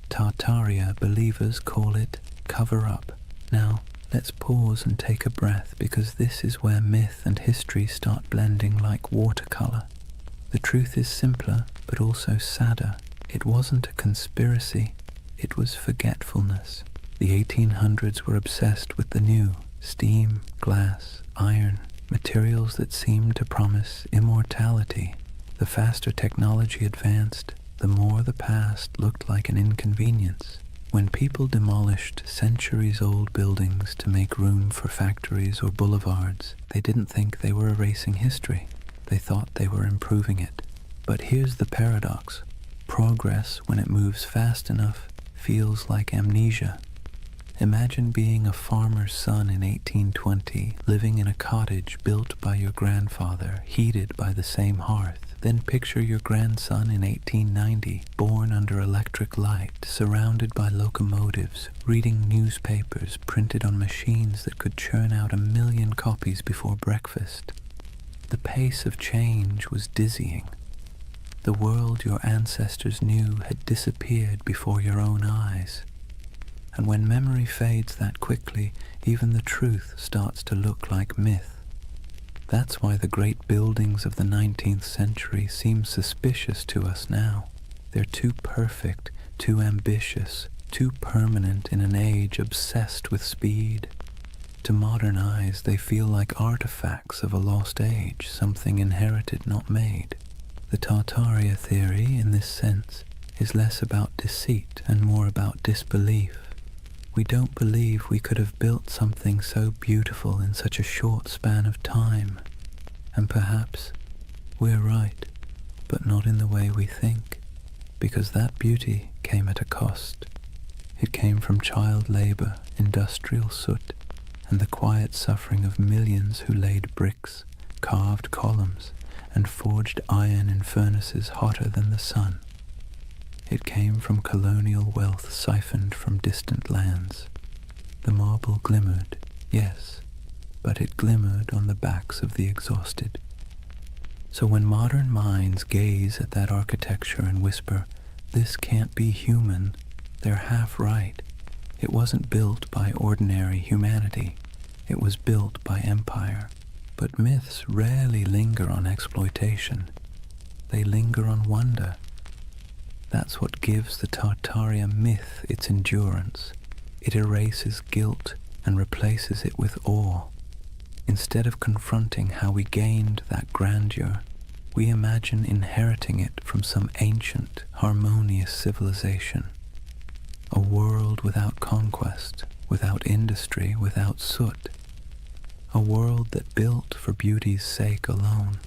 Tartaria believers call it cover-up. Now, let's pause and take a breath, because this is where myth and history start blending like watercolor. The truth is simpler, but also sadder. It wasn't a conspiracy, it was forgetfulness. The 1800s were obsessed with the new: steam, glass, iron, materials that seemed to promise immortality. The faster technology advanced, the more the past looked like an inconvenience. When people demolished centuries-old buildings to make room for factories or boulevards, they didn't think they were erasing history. They thought they were improving it. But here's the paradox. Progress, when it moves fast enough, feels like amnesia. Imagine being a farmer's son in 1820, living in a cottage built by your grandfather, heated by the same hearth. Then picture your grandson in 1890, born under electric light, surrounded by locomotives, reading newspapers printed on machines that could churn out 1 million copies before breakfast. The pace of change was dizzying. The world your ancestors knew had disappeared before your own eyes. And when memory fades that quickly, even the truth starts to look like myth. That's why the great buildings of the 19th century seem suspicious to us now. They're too perfect, too ambitious, too permanent in an age obsessed with speed. To modern eyes, they feel like artifacts of a lost age, something inherited, not made. The Tartaria theory, in this sense, is less about deceit and more about disbelief. We don't believe we could have built something so beautiful in such a short span of time. And perhaps we're right, but not in the way we think, because that beauty came at a cost. It came from child labor, industrial soot, and the quiet suffering of millions who laid bricks, carved columns, and forged iron in furnaces hotter than the sun. It came from colonial wealth siphoned from distant lands. The marble glimmered, yes, but it glimmered on the backs of the exhausted. So when modern minds gaze at that architecture and whisper, "This can't be human," they're half right. It wasn't built by ordinary humanity. It was built by empire. But myths rarely linger on exploitation. They linger on wonder. That's what gives the Tartaria myth its endurance. It erases guilt and replaces it with awe. Instead of confronting how we gained that grandeur, we imagine inheriting it from some ancient, harmonious civilization. A world without conquest, without industry, without soot. A world that built for beauty's sake alone.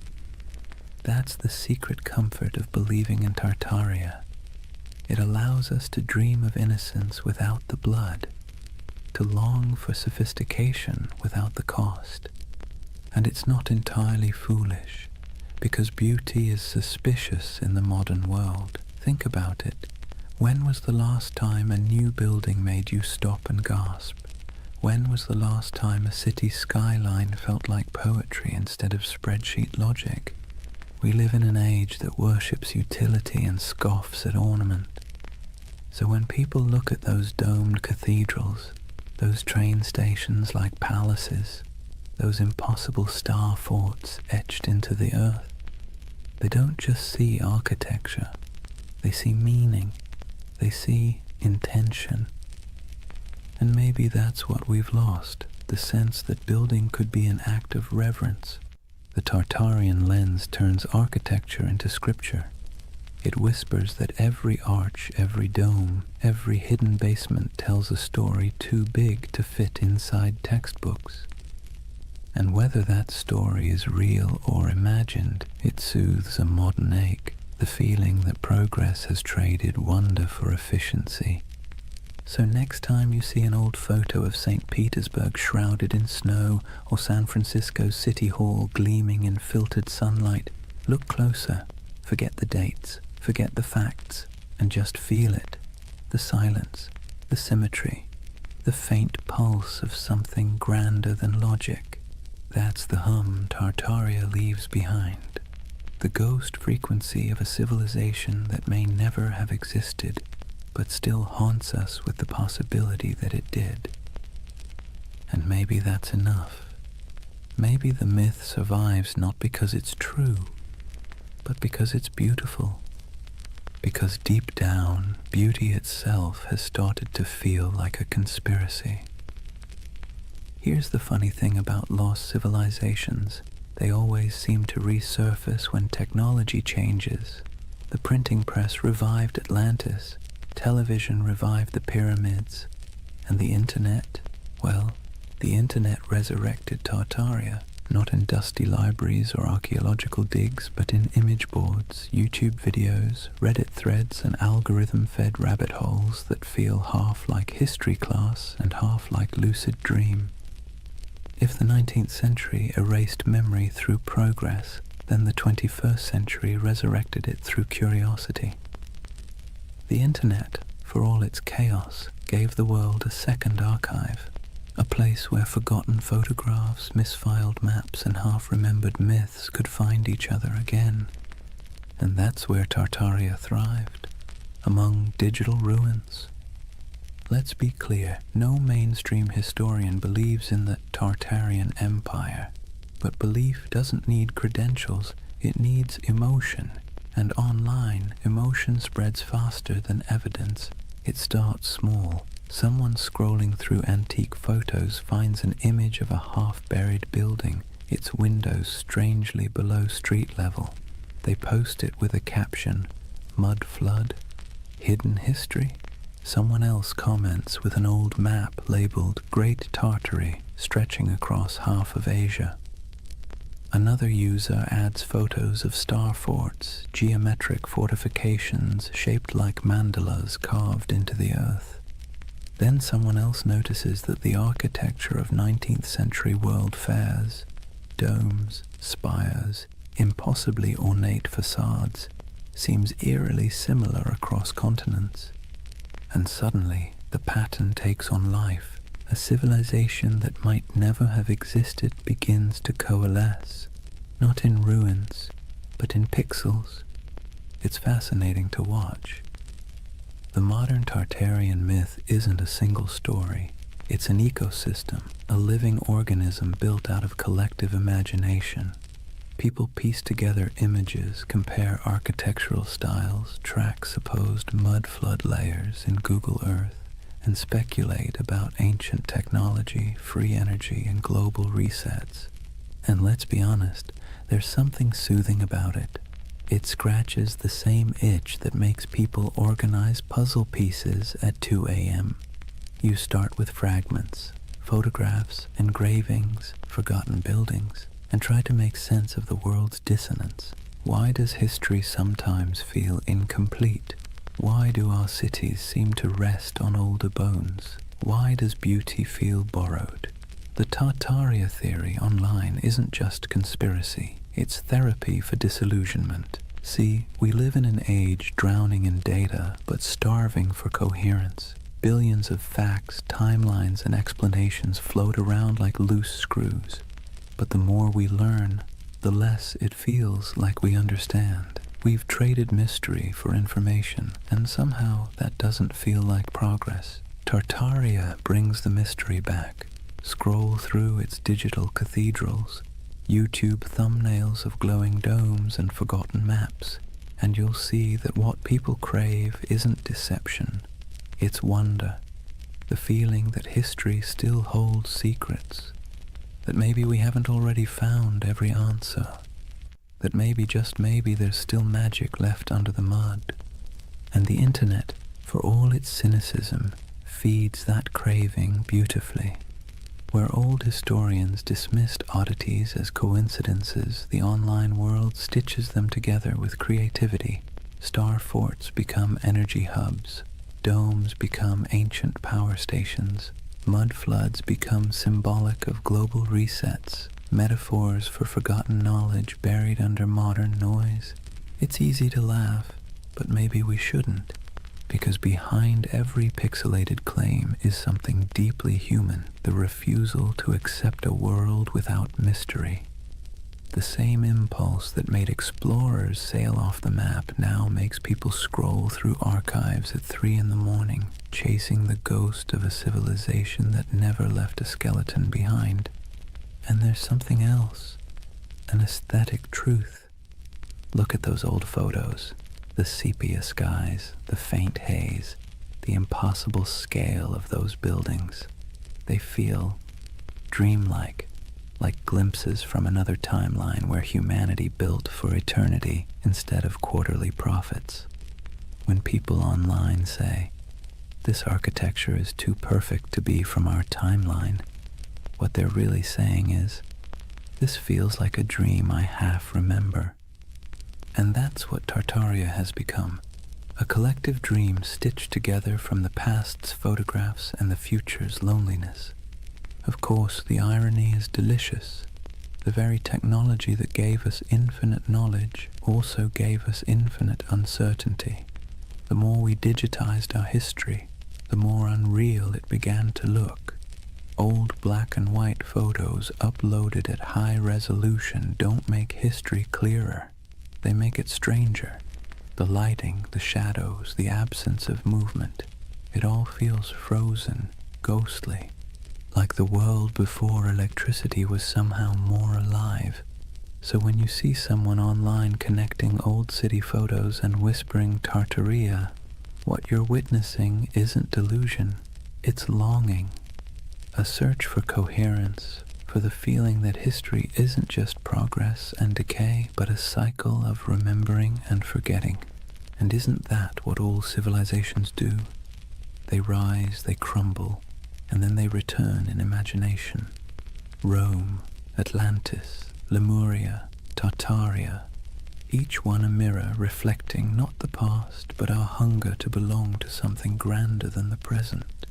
That's the secret comfort of believing in Tartaria. It allows us to dream of innocence without the blood, to long for sophistication without the cost. And it's not entirely foolish, because beauty is suspicious in the modern world. Think about it. When was the last time a new building made you stop and gasp? When was the last time a city skyline felt like poetry instead of spreadsheet logic? We live in an age that worships utility and scoffs at ornament. So when people look at those domed cathedrals, those train stations like palaces, those impossible star forts etched into the earth, they don't just see architecture, they see meaning, they see intention. And maybe that's what we've lost, the sense that building could be an act of reverence. The Tartarian lens turns architecture into scripture. It whispers that every arch, every dome, every hidden basement tells a story too big to fit inside textbooks. And whether that story is real or imagined, it soothes a modern ache, the feeling that progress has traded wonder for efficiency. So next time you see an old photo of St. Petersburg shrouded in snow or San Francisco City Hall gleaming in filtered sunlight, look closer, forget the dates, forget the facts, and just feel it. The silence, the symmetry, the faint pulse of something grander than logic. That's the hum Tartaria leaves behind, the ghost frequency of a civilization that may never have existed, but still haunts us with the possibility that it did. And maybe that's enough. Maybe the myth survives not because it's true, but because it's beautiful. Because deep down, beauty itself has started to feel like a conspiracy. Here's the funny thing about lost civilizations. They always seem to resurface when technology changes. The printing press revived Atlantis, television revived the pyramids, and the internet, well, the internet resurrected Tartaria, not in dusty libraries or archaeological digs, but in image boards, YouTube videos, Reddit threads, and algorithm-fed rabbit holes that feel half like history class and half like lucid dream. If the 19th century erased memory through progress, then the 21st century resurrected it through curiosity. The internet, for all its chaos, gave the world a second archive, a place where forgotten photographs, misfiled maps, and half-remembered myths could find each other again. And that's where Tartaria thrived, among digital ruins. Let's be clear, no mainstream historian believes in the Tartarian Empire, but belief doesn't need credentials, it needs emotion. And online, emotion spreads faster than evidence. It starts small. Someone scrolling through antique photos finds an image of a half-buried building, its windows strangely below street level. They post it with a caption, "Mud flood? Hidden history?" Someone else comments with an old map labeled Great Tartary, stretching across half of Asia. Another user adds photos of star forts, geometric fortifications shaped like mandalas carved into the earth. Then someone else notices that the architecture of 19th century world fairs, domes, spires, impossibly ornate facades, seems eerily similar across continents. And suddenly, the pattern takes on life. A civilization that might never have existed begins to coalesce, not in ruins, but in pixels. It's fascinating to watch. The modern Tartarian myth isn't a single story. It's an ecosystem, a living organism built out of collective imagination. People piece together images, compare architectural styles, track supposed mud flood layers in Google Earth, and speculate about ancient technology, free energy, and global resets. And let's be honest, there's something soothing about it. It scratches the same itch that makes people organize puzzle pieces at 2 a.m. You start with fragments, photographs, engravings, forgotten buildings, and try to make sense of the world's dissonance. Why does history sometimes feel incomplete? Why do our cities seem to rest on older bones? Why does beauty feel borrowed? The Tartaria theory online isn't just conspiracy, it's therapy for disillusionment. See, we live in an age drowning in data but starving for coherence. Billions of facts, timelines, and explanations float around like loose screws. But the more we learn, the less it feels like we understand. We've traded mystery for information, and somehow that doesn't feel like progress. Tartaria brings the mystery back. Scroll through its digital cathedrals, YouTube thumbnails of glowing domes and forgotten maps, and you'll see that what people crave isn't deception, it's wonder. The feeling that history still holds secrets, that maybe we haven't already found every answer, that maybe, just maybe, there's still magic left under the mud. And the internet, for all its cynicism, feeds that craving beautifully. Where old historians dismissed oddities as coincidences, the online world stitches them together with creativity. Star forts become energy hubs, domes become ancient power stations, mud floods become symbolic of global resets, metaphors for forgotten knowledge buried under modern noise. It's easy to laugh, but maybe we shouldn't, because behind every pixelated claim is something deeply human, the refusal to accept a world without mystery. The same impulse that made explorers sail off the map now makes people scroll through archives at 3 a.m, chasing the ghost of a civilization that never left a skeleton behind. And there's something else, an aesthetic truth. Look at those old photos, the sepia skies, the faint haze, the impossible scale of those buildings. They feel dreamlike, like glimpses from another timeline where humanity built for eternity instead of quarterly profits. When people online say, "This architecture is too perfect to be from our timeline," what they're really saying is, "This feels like a dream I half remember." And that's what Tartaria has become, a collective dream stitched together from the past's photographs and the future's loneliness. Of course, the irony is delicious. The very technology that gave us infinite knowledge also gave us infinite uncertainty. The more we digitized our history, the more unreal it began to look. Old black and white photos uploaded at high resolution don't make history clearer. They make it stranger. The lighting, the shadows, the absence of movement, it all feels frozen, ghostly, like the world before electricity was somehow more alive. So when you see someone online connecting old city photos and whispering Tartaria, what you're witnessing isn't delusion, it's longing, a search for coherence, for the feeling that history isn't just progress and decay, but a cycle of remembering and forgetting. And isn't that what all civilizations do? They rise, they crumble, and then they return in imagination. Rome, Atlantis, Lemuria, Tartaria, each one a mirror reflecting not the past, but our hunger to belong to something grander than the present.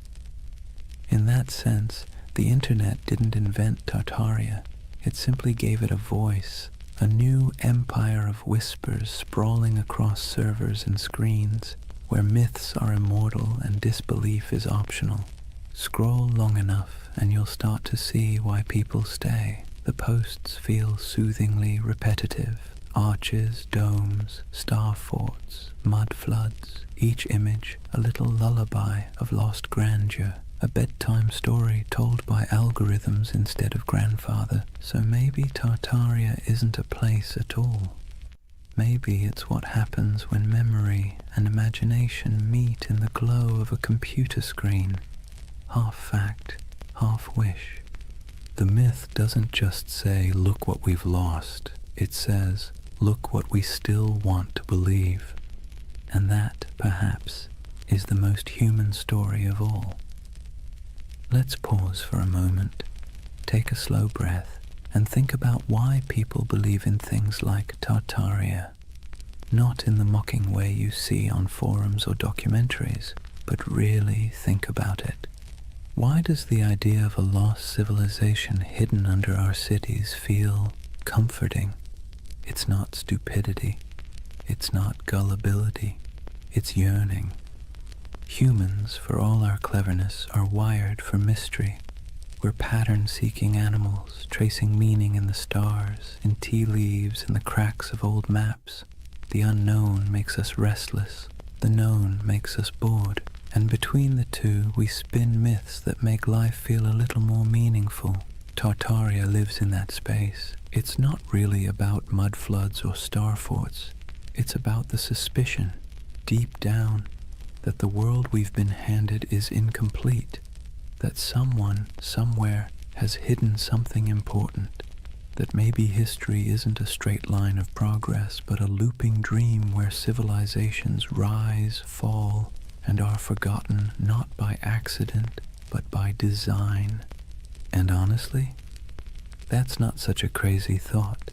In that sense, the internet didn't invent Tartaria, it simply gave it a voice, a new empire of whispers sprawling across servers and screens, where myths are immortal and disbelief is optional. Scroll long enough and you'll start to see why people stay. The posts feel soothingly repetitive. Arches, domes, star forts, mud floods, each image a little lullaby of lost grandeur. A bedtime story told by algorithms instead of grandfather. So maybe Tartaria isn't a place at all. Maybe it's what happens when memory and imagination meet in the glow of a computer screen. Half fact, half wish. The myth doesn't just say, "Look what we've lost." It says, "Look what we still want to believe." And that, perhaps, is the most human story of all. Let's pause for a moment, take a slow breath, and think about why people believe in things like Tartaria. Not in the mocking way you see on forums or documentaries, but really think about it. Why does the idea of a lost civilization hidden under our cities feel comforting? It's not stupidity, it's not gullibility, it's yearning. Humans, for all our cleverness, are wired for mystery. We're pattern-seeking animals, tracing meaning in the stars, in tea leaves, in the cracks of old maps. The unknown makes us restless, the known makes us bored, and between the two we spin myths that make life feel a little more meaningful. Tartaria lives in that space. It's not really about mud floods or star forts. It's about the suspicion, deep down, that the world we've been handed is incomplete, that someone, somewhere, has hidden something important, that maybe history isn't a straight line of progress, but a looping dream where civilizations rise, fall, and are forgotten not by accident, but by design. And honestly, that's not such a crazy thought.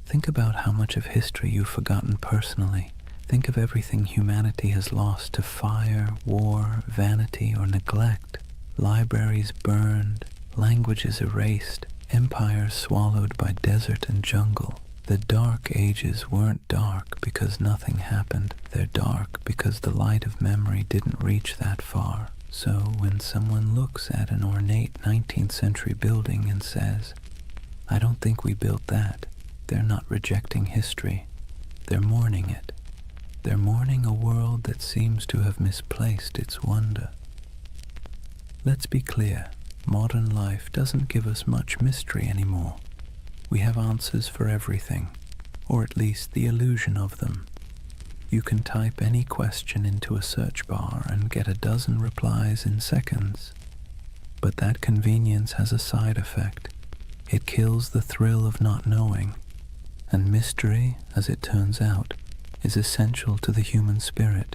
Think about how much of history you've forgotten personally. Think of everything humanity has lost to fire, war, vanity, or neglect. Libraries burned, languages erased, empires swallowed by desert and jungle. The dark ages weren't dark because nothing happened. They're dark because the light of memory didn't reach that far. So when someone looks at an ornate 19th century building and says, "I don't think we built that," they're not rejecting history. They're mourning it. They're mourning a world that seems to have misplaced its wonder. Let's be clear, modern life doesn't give us much mystery anymore. We have answers for everything, or at least the illusion of them. You can type any question into a search bar and get a dozen replies in seconds. But that convenience has a side effect. It kills the thrill of not knowing. And mystery, as it turns out, is essential to the human spirit.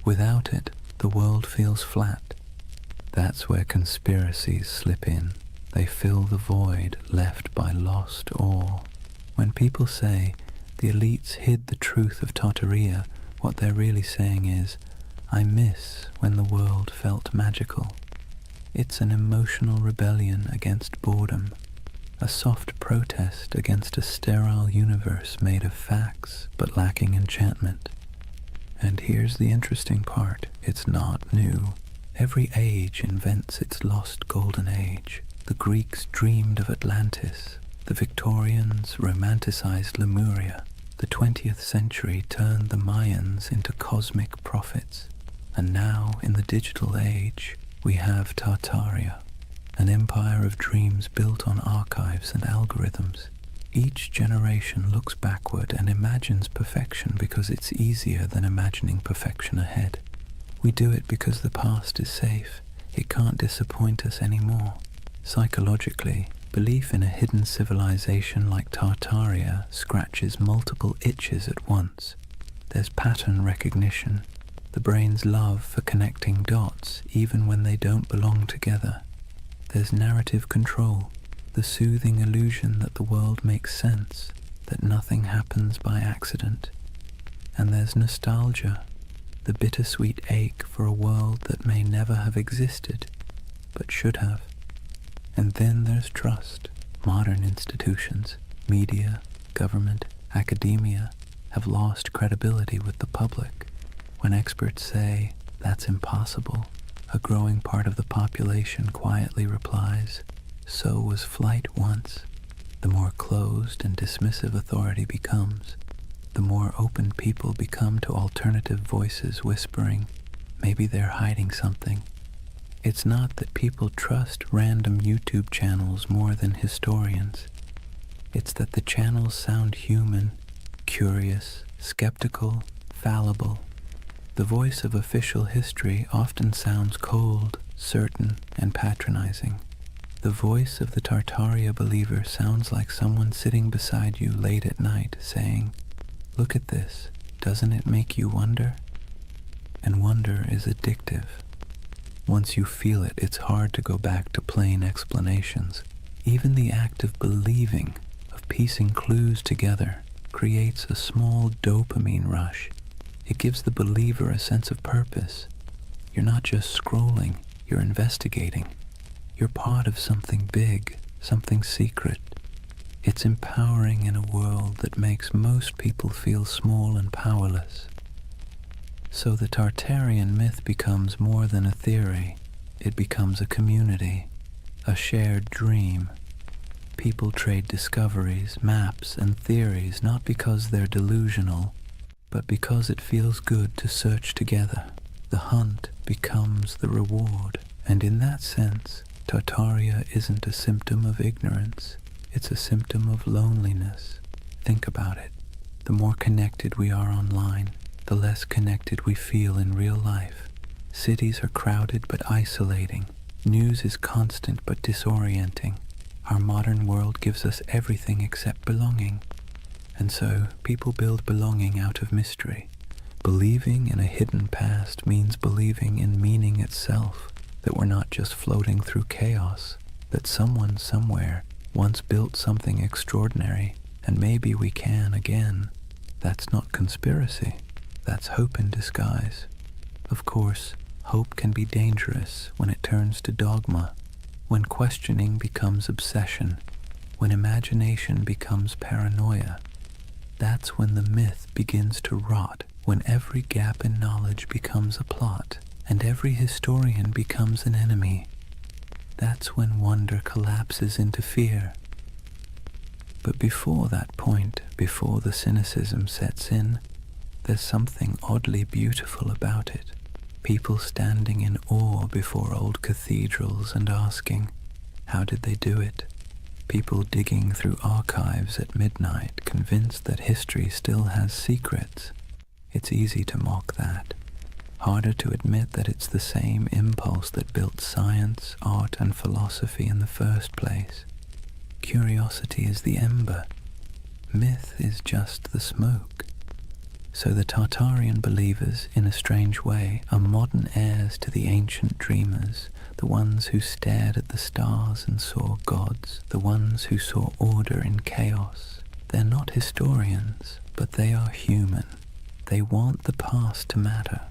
Without it, the world feels flat. That's where conspiracies slip in. They fill the void left by lost awe. When people say the elites hid the truth of Tartaria, what they're really saying is, I miss when the world felt magical. It's an emotional rebellion against boredom, a soft protest against a sterile universe made of facts but lacking enchantment. And here's the interesting part, it's not new. Every age invents its lost golden age. The Greeks dreamed of Atlantis. The Victorians romanticized Lemuria. The 20th century turned the Mayans into cosmic prophets. And now, in the digital age, we have Tartaria, an empire of dreams built on archives and algorithms. Each generation looks backward and imagines perfection because it's easier than imagining perfection ahead. We do it because the past is safe. It can't disappoint us anymore. Psychologically, belief in a hidden civilization like Tartaria scratches multiple itches at once. There's pattern recognition, the brain's love for connecting dots even when they don't belong together. There's narrative control, the soothing illusion that the world makes sense, that nothing happens by accident. And there's nostalgia, the bittersweet ache for a world that may never have existed, but should have. And then there's trust. Modern institutions, media, government, academia, have lost credibility with the public. When experts say, that's impossible, a growing part of the population quietly replies, so was flight once. The more closed and dismissive authority becomes, the more open people become to alternative voices whispering, maybe they're hiding something. It's not that people trust random YouTube channels more than historians. It's that the channels sound human, curious, skeptical, fallible. The voice of official history often sounds cold, certain, and patronizing. The voice of the Tartaria believer sounds like someone sitting beside you late at night saying, "Look at this, doesn't it make you wonder?" And wonder is addictive. Once you feel it, it's hard to go back to plain explanations. Even the act of believing, of piecing clues together, creates a small dopamine rush. It gives the believer a sense of purpose. You're not just scrolling, you're investigating. You're part of something big, something secret. It's empowering in a world that makes most people feel small and powerless. So the Tartarian myth becomes more than a theory. It becomes a community, a shared dream. People trade discoveries, maps, and theories not because they're delusional, but because it feels good to search together. The hunt becomes the reward. And in that sense, Tartaria isn't a symptom of ignorance. It's a symptom of loneliness. Think about it. The more connected we are online, the less connected we feel in real life. Cities are crowded but isolating. News is constant but disorienting. Our modern world gives us everything except belonging. And so, people build belonging out of mystery. Believing in a hidden past means believing in meaning itself, that we're not just floating through chaos, that someone somewhere once built something extraordinary, and maybe we can again. That's not conspiracy. That's hope in disguise. Of course, hope can be dangerous when it turns to dogma, when questioning becomes obsession, when imagination becomes paranoia. That's when the myth begins to rot, when every gap in knowledge becomes a plot, and every historian becomes an enemy. That's when wonder collapses into fear. But before that point, before the cynicism sets in, there's something oddly beautiful about it. People standing in awe before old cathedrals and asking, how did they do it? People digging through archives at midnight, convinced that history still has secrets. It's easy to mock that. Harder to admit that it's the same impulse that built science, art, and philosophy in the first place. Curiosity is the ember. Myth is just the smoke. So the Tartarian believers, in a strange way, are modern heirs to the ancient dreamers, the ones who stared at the stars and saw gods, the ones who saw order in chaos. They're not historians, but they are human. They want the past to matter.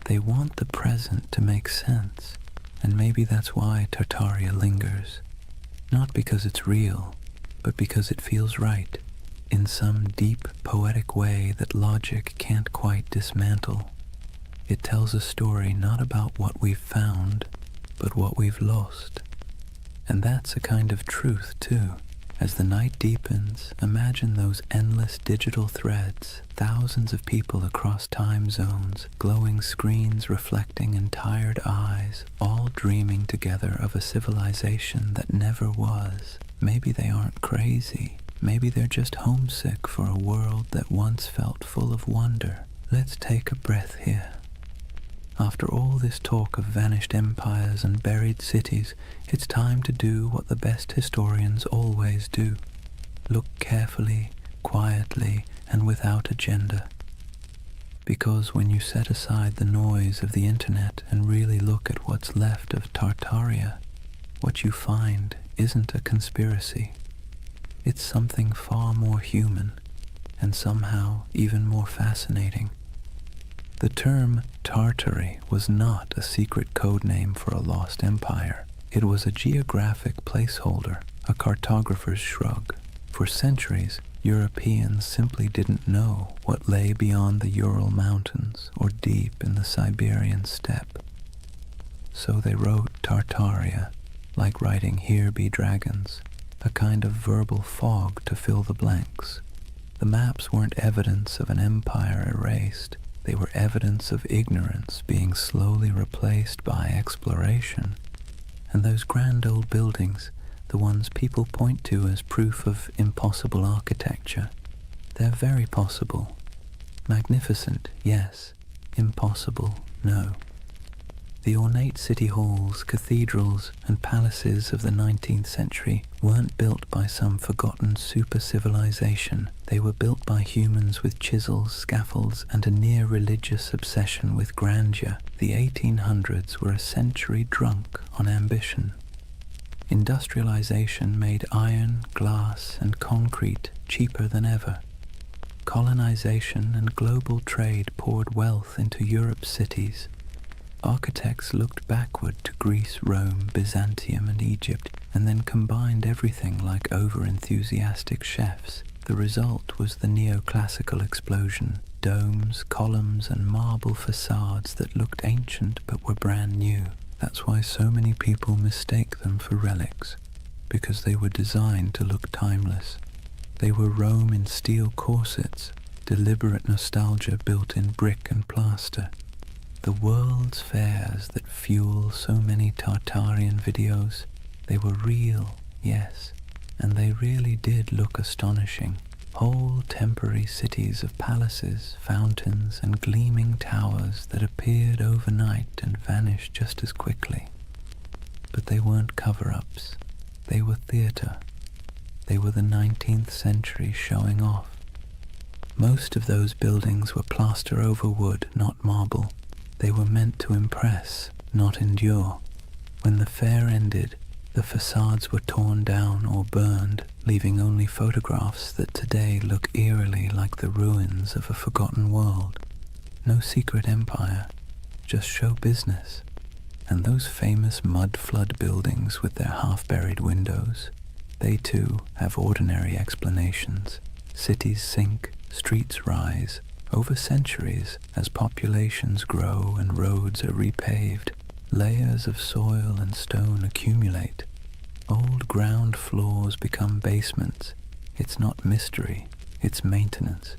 They want the present to make sense. And maybe that's why Tartaria lingers. Not because it's real, but because it feels right, in some deep, poetic way that logic can't quite dismantle. It tells a story not about what we've found, but what we've lost. And that's a kind of truth, too. As the night deepens, imagine those endless digital threads, thousands of people across time zones, glowing screens reflecting in tired eyes, all dreaming together of a civilization that never was. Maybe they aren't crazy. Maybe they're just homesick for a world that once felt full of wonder. Let's take a breath here. After all this talk of vanished empires and buried cities, it's time to do what the best historians always do. Look carefully, quietly, and without agenda. Because when you set aside the noise of the internet and really look at what's left of Tartaria, what you find isn't a conspiracy. It's something far more human, and somehow even more fascinating. The term Tartary was not a secret code name for a lost empire. It was a geographic placeholder, a cartographer's shrug. For centuries, Europeans simply didn't know what lay beyond the Ural Mountains or deep in the Siberian steppe. So they wrote Tartaria, like writing "Here be dragons," a kind of verbal fog to fill the blanks. The maps weren't evidence of an empire erased. They were evidence of ignorance being slowly replaced by exploration. And those grand old buildings, the ones people point to as proof of impossible architecture, they're very possible. Magnificent, yes. Impossible, no. The ornate city halls, cathedrals, and palaces of the 19th century weren't built by some forgotten super-civilization. They were built by humans with chisels, scaffolds, and a near-religious obsession with grandeur. The 1800s were a century drunk on ambition. Industrialization made iron, glass, and concrete cheaper than ever. Colonization and global trade poured wealth into Europe's cities. Architects looked backward to Greece, Rome, Byzantium, and Egypt, and then combined everything like over-enthusiastic chefs. The result was the neoclassical explosion: domes, columns, and marble facades that looked ancient but were brand new. That's why so many people mistake them for relics, because they were designed to look timeless. They were Rome in steel corsets, deliberate nostalgia built in brick and plaster. The world's fairs that fuel so many Tartarian videos, they were real, yes, and they really did look astonishing. Whole temporary cities of palaces, fountains, and gleaming towers that appeared overnight and vanished just as quickly. But they weren't cover-ups. They were theatre. They were the 19th century showing off. Most of those buildings were plaster over wood, not marble. They were meant to impress, not endure. When the fair ended, the facades were torn down or burned, leaving only photographs that today look eerily like the ruins of a forgotten world. No secret empire, just show business. And those famous mud flood buildings with their half-buried windows, they too have ordinary explanations. Cities sink, streets rise, over centuries as populations grow and roads are repaved. Layers of soil and stone accumulate. Old ground floors become basements. It's not mystery, it's maintenance.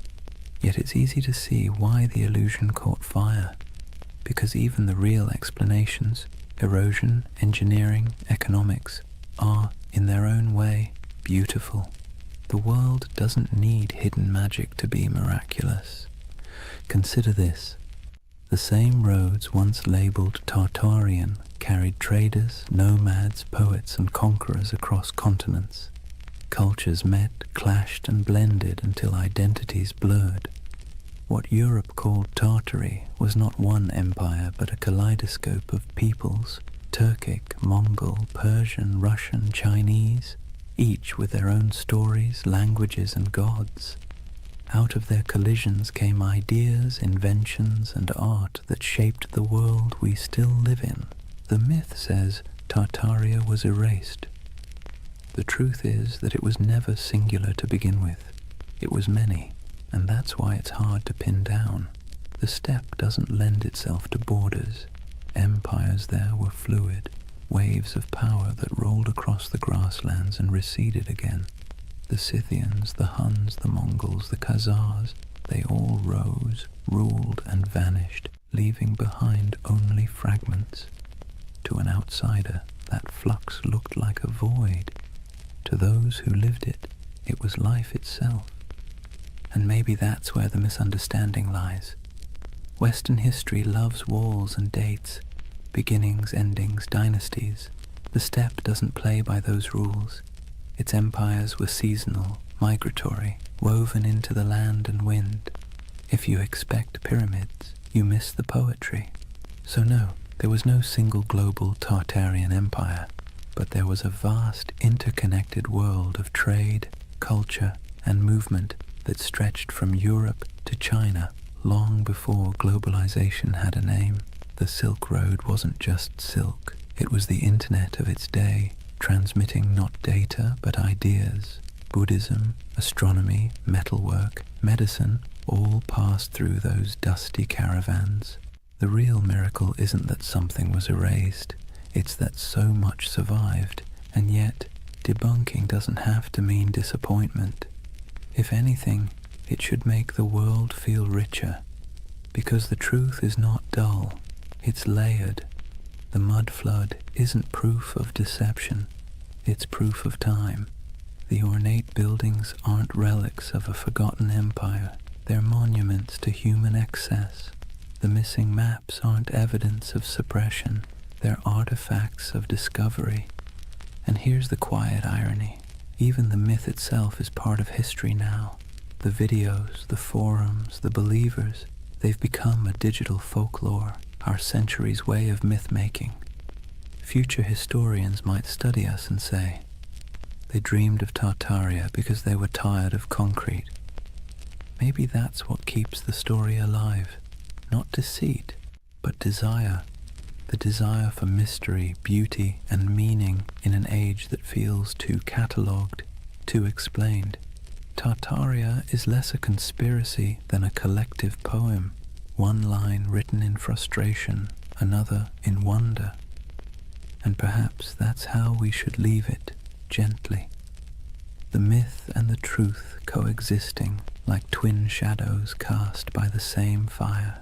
Yet it's easy to see why the illusion caught fire. Because even the real explanations, erosion, engineering, economics, are, in their own way, beautiful. The world doesn't need hidden magic to be miraculous. Consider this. The same roads once labeled Tartarian carried traders, nomads, poets, and conquerors across continents. Cultures met, clashed, and blended until identities blurred. What Europe called Tartary was not one empire but a kaleidoscope of peoples, Turkic, Mongol, Persian, Russian, Chinese, each with their own stories, languages, and gods. Out of their collisions came ideas, inventions, and art that shaped the world we still live in. The myth says Tartaria was erased. The truth is that it was never singular to begin with. It was many, and that's why it's hard to pin down. The steppe doesn't lend itself to borders. Empires there were fluid, waves of power that rolled across the grasslands and receded again. The Scythians, the Huns, the Mongols, the Khazars, they all rose, ruled, and vanished, leaving behind only fragments. To an outsider, that flux looked like a void. To those who lived it, it was life itself. And maybe that's where the misunderstanding lies. Western history loves walls and dates, beginnings, endings, dynasties. The steppe doesn't play by those rules. Its empires were seasonal, migratory, woven into the land and wind. If you expect pyramids, you miss the poetry. So no, there was no single global Tartarian empire, but there was a vast interconnected world of trade, culture, and movement that stretched from Europe to China long before globalization had a name. The Silk Road wasn't just silk, it was the internet of its day, transmitting not data but ideas. Buddhism, astronomy, metalwork, medicine all passed through those dusty caravans. The real miracle isn't that something was erased, it's that so much survived, and yet debunking doesn't have to mean disappointment. If anything, it should make the world feel richer, because the truth is not dull, it's layered. The mud flood isn't proof of deception, it's proof of time. The ornate buildings aren't relics of a forgotten empire, they're monuments to human excess. The missing maps aren't evidence of suppression, they're artifacts of discovery. And here's the quiet irony. Even the myth itself is part of history now. The videos, the forums, the believers, they've become a digital folklore, our century's way of myth-making. Future historians might study us and say, they dreamed of Tartaria because they were tired of concrete. Maybe that's what keeps the story alive. Not deceit, but desire. The desire for mystery, beauty, and meaning in an age that feels too catalogued, too explained. Tartaria is less a conspiracy than a collective poem, one line written in frustration, another in wonder. And perhaps that's how we should leave it, gently. The myth and the truth coexisting like twin shadows cast by the same fire.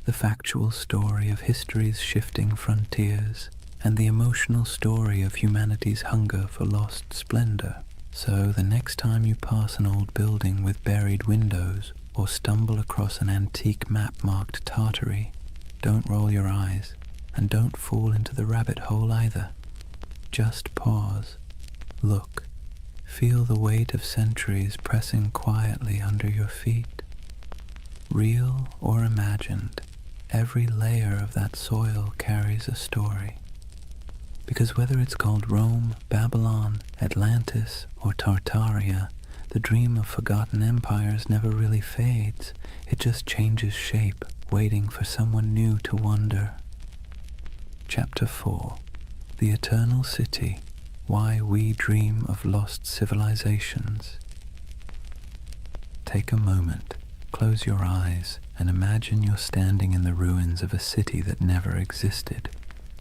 The factual story of history's shifting frontiers and the emotional story of humanity's hunger for lost splendor. So the next time you pass an old building with buried windows or stumble across an antique map marked Tartary, don't roll your eyes. And don't fall into the rabbit hole either. Just pause, look, feel the weight of centuries pressing quietly under your feet. Real or imagined, every layer of that soil carries a story. Because whether it's called Rome, Babylon, Atlantis, or Tartaria, the dream of forgotten empires never really fades. It just changes shape, waiting for someone new to wonder. Chapter 4. The Eternal City. Why We Dream of Lost Civilizations. Take a moment, close your eyes, and imagine you're standing in the ruins of a city that never existed.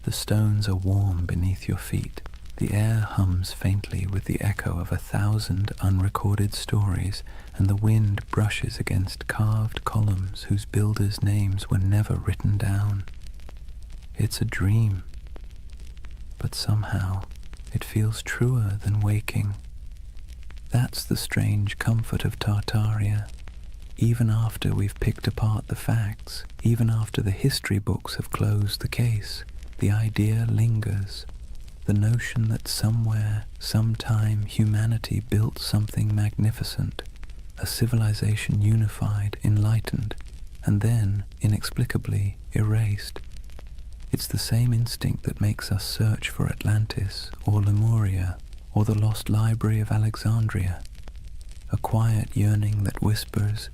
The stones are warm beneath your feet. The air hums faintly with the echo of 1,000 unrecorded stories, and the wind brushes against carved columns whose builders' names were never written down. It's a dream, but somehow it feels truer than waking. That's the strange comfort of Tartaria. Even after we've picked apart the facts, even after the history books have closed the case, the idea lingers. The notion that somewhere, sometime, humanity built something magnificent, a civilization unified, enlightened, and then, inexplicably, erased. It's the same instinct that makes us search for Atlantis, or Lemuria, or the lost library of Alexandria. A quiet yearning that whispers,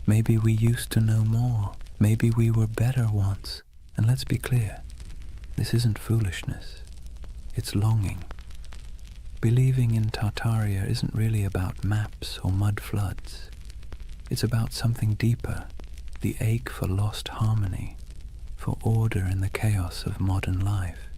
maybe we used to know more, maybe we were better once. And let's be clear, this isn't foolishness. It's longing. Believing in Tartaria isn't really about maps or mud floods. It's about something deeper, the ache for lost harmony, for order in the chaos of modern life.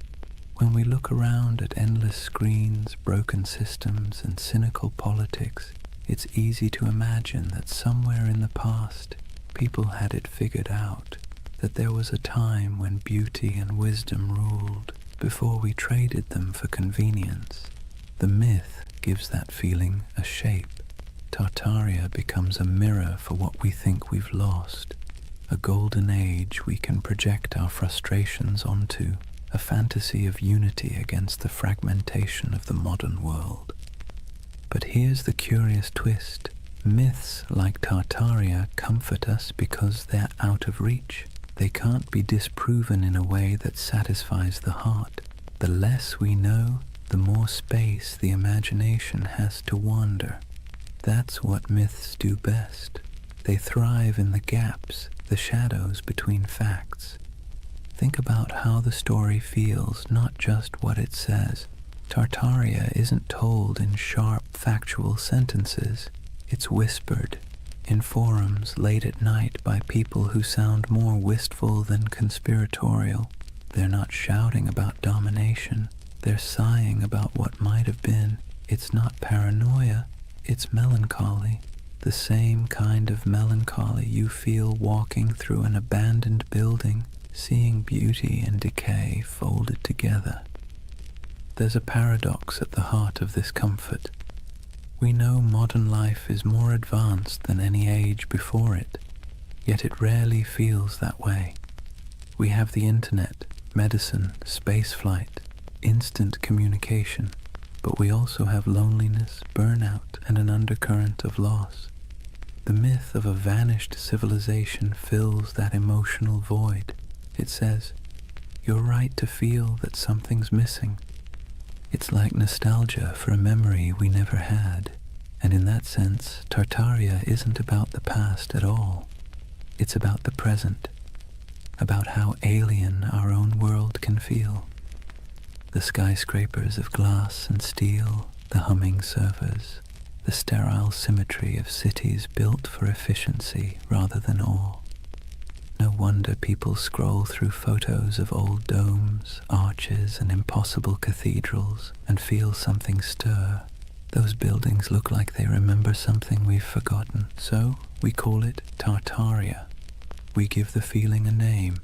When we look around at endless screens, broken systems, and cynical politics, it's easy to imagine that somewhere in the past, people had it figured out, that there was a time when beauty and wisdom ruled, before we traded them for convenience. The myth gives that feeling a shape. Tartaria becomes a mirror for what we think we've lost, a golden age we can project our frustrations onto, a fantasy of unity against the fragmentation of the modern world. But here's the curious twist. Myths like Tartaria comfort us because they're out of reach. They can't be disproven in a way that satisfies the heart. The less we know, the more space the imagination has to wander. That's what myths do best. They thrive in the gaps, the shadows between facts. Think about how the story feels, not just what it says. Tartaria isn't told in sharp, factual sentences. It's whispered in forums late at night by people who sound more wistful than conspiratorial. They're not shouting about domination. They're sighing about what might have been. It's not paranoia. It's melancholy. The same kind of melancholy you feel walking through an abandoned building, seeing beauty and decay folded together. There's a paradox at the heart of this comfort. We know modern life is more advanced than any age before it, yet it rarely feels that way. We have the internet, medicine, spaceflight, instant communication, but we also have loneliness, burnout, and an undercurrent of loss. The myth of a vanished civilization fills that emotional void. It says, you're right to feel that something's missing. It's like nostalgia for a memory we never had. And in that sense, Tartaria isn't about the past at all. It's about the present, about how alien our own world can feel. The skyscrapers of glass and steel, the humming servers, the sterile symmetry of cities built for efficiency rather than awe. No wonder people scroll through photos of old domes, arches, and impossible cathedrals and feel something stir. Those buildings look like they remember something we've forgotten, so we call it Tartaria. We give the feeling a name.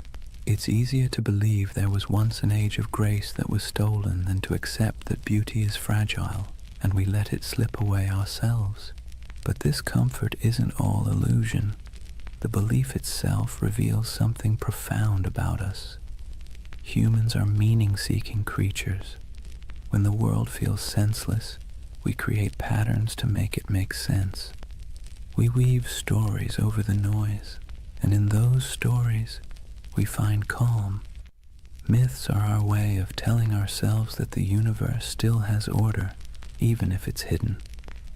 It's easier to believe there was once an age of grace that was stolen than to accept that beauty is fragile, and we let it slip away ourselves. But this comfort isn't all illusion. The belief itself reveals something profound about us. humans are meaning-seeking creatures. When the world feels senseless, we create patterns to make it make sense. We weave stories over the noise, and in those stories, we find calm. Myths are our way of telling ourselves that the universe still has order, even if it's hidden.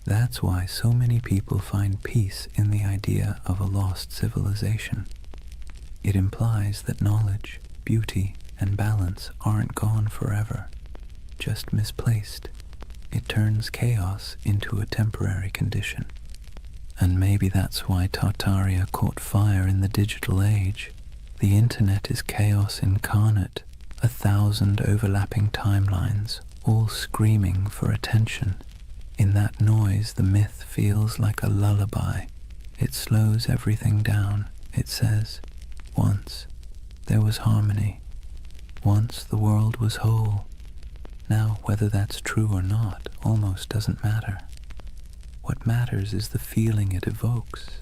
That's why so many people find peace in the idea of a lost civilization. It implies that knowledge, beauty, and balance aren't gone forever, just misplaced. It turns chaos into a temporary condition. And maybe that's why Tartaria caught fire in the digital age. The internet is chaos incarnate, 1,000 overlapping timelines, all screaming for attention. In that noise, the myth feels like a lullaby. It slows everything down. It says, once there was harmony. Once the world was whole. Now, whether that's true or not almost doesn't matter. What matters is the feeling it evokes,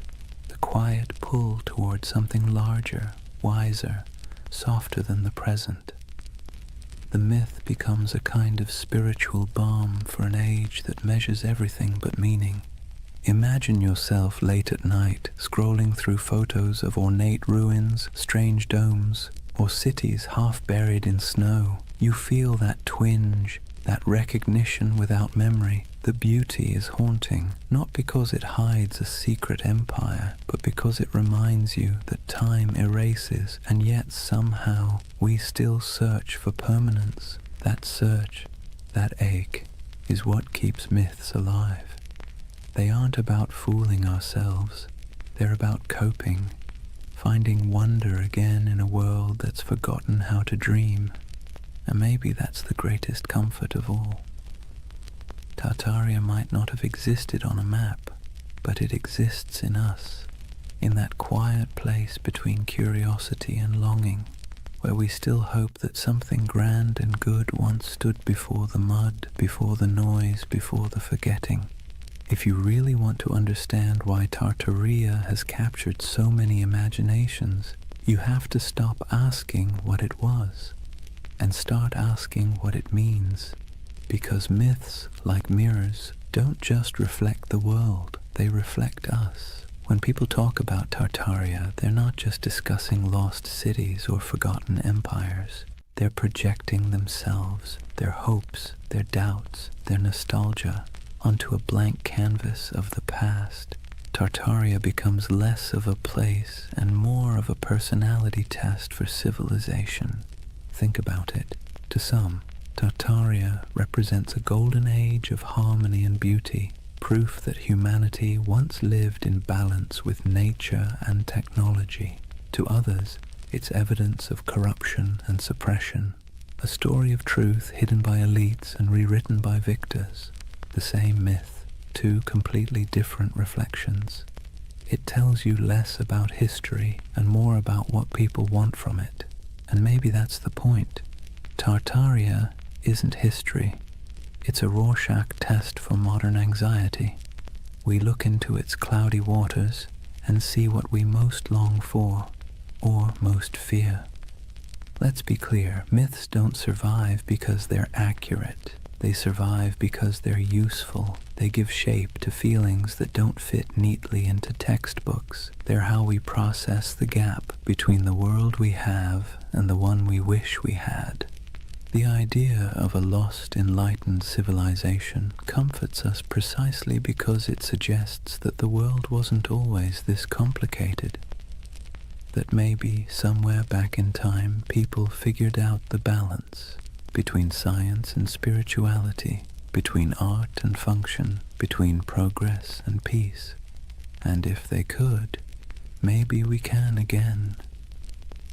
the quiet pull towards something larger, wiser, softer than the present. The myth becomes a kind of spiritual balm for an age that measures everything but meaning. Imagine yourself late at night, scrolling through photos of ornate ruins, strange domes, or cities half buried in snow. You feel that twinge, that recognition without memory. The beauty is haunting, not because it hides a secret empire, but because it reminds you that time erases, and yet somehow we still search for permanence. That search, that ache, is what keeps myths alive. They aren't about fooling ourselves. They're about coping, finding wonder again in a world that's forgotten how to dream. And maybe that's the greatest comfort of all. Tartaria might not have existed on a map, but it exists in us, in that quiet place between curiosity and longing, where we still hope that something grand and good once stood before the mud, before the noise, before the forgetting. If you really want to understand why Tartaria has captured so many imaginations, you have to stop asking what it was, and start asking what it means. Because myths, like mirrors, don't just reflect the world, they reflect us. When people talk about Tartaria, they're not just discussing lost cities or forgotten empires. They're projecting themselves, their hopes, their doubts, their nostalgia, onto a blank canvas of the past. Tartaria becomes less of a place and more of a personality test for civilization. Think about it. To some, Tartaria represents a golden age of harmony and beauty, proof that humanity once lived in balance with nature and technology. To others, it's evidence of corruption and suppression, a story of truth hidden by elites and rewritten by victors. The same myth, two completely different reflections. It tells you less about history and more about what people want from it. And maybe that's the point. Tartaria isn't history. It's a Rorschach test for modern anxiety. We look into its cloudy waters and see what we most long for, or most fear. Let's be clear, myths don't survive because they're accurate. They survive because they're useful. They give shape to feelings that don't fit neatly into textbooks. They're how we process the gap between the world we have and the one we wish we had. The idea of a lost, enlightened civilization comforts us precisely because it suggests that the world wasn't always this complicated. That maybe, somewhere back in time, people figured out the balance between science and spirituality, between art and function, between progress and peace. And if they could, maybe we can again.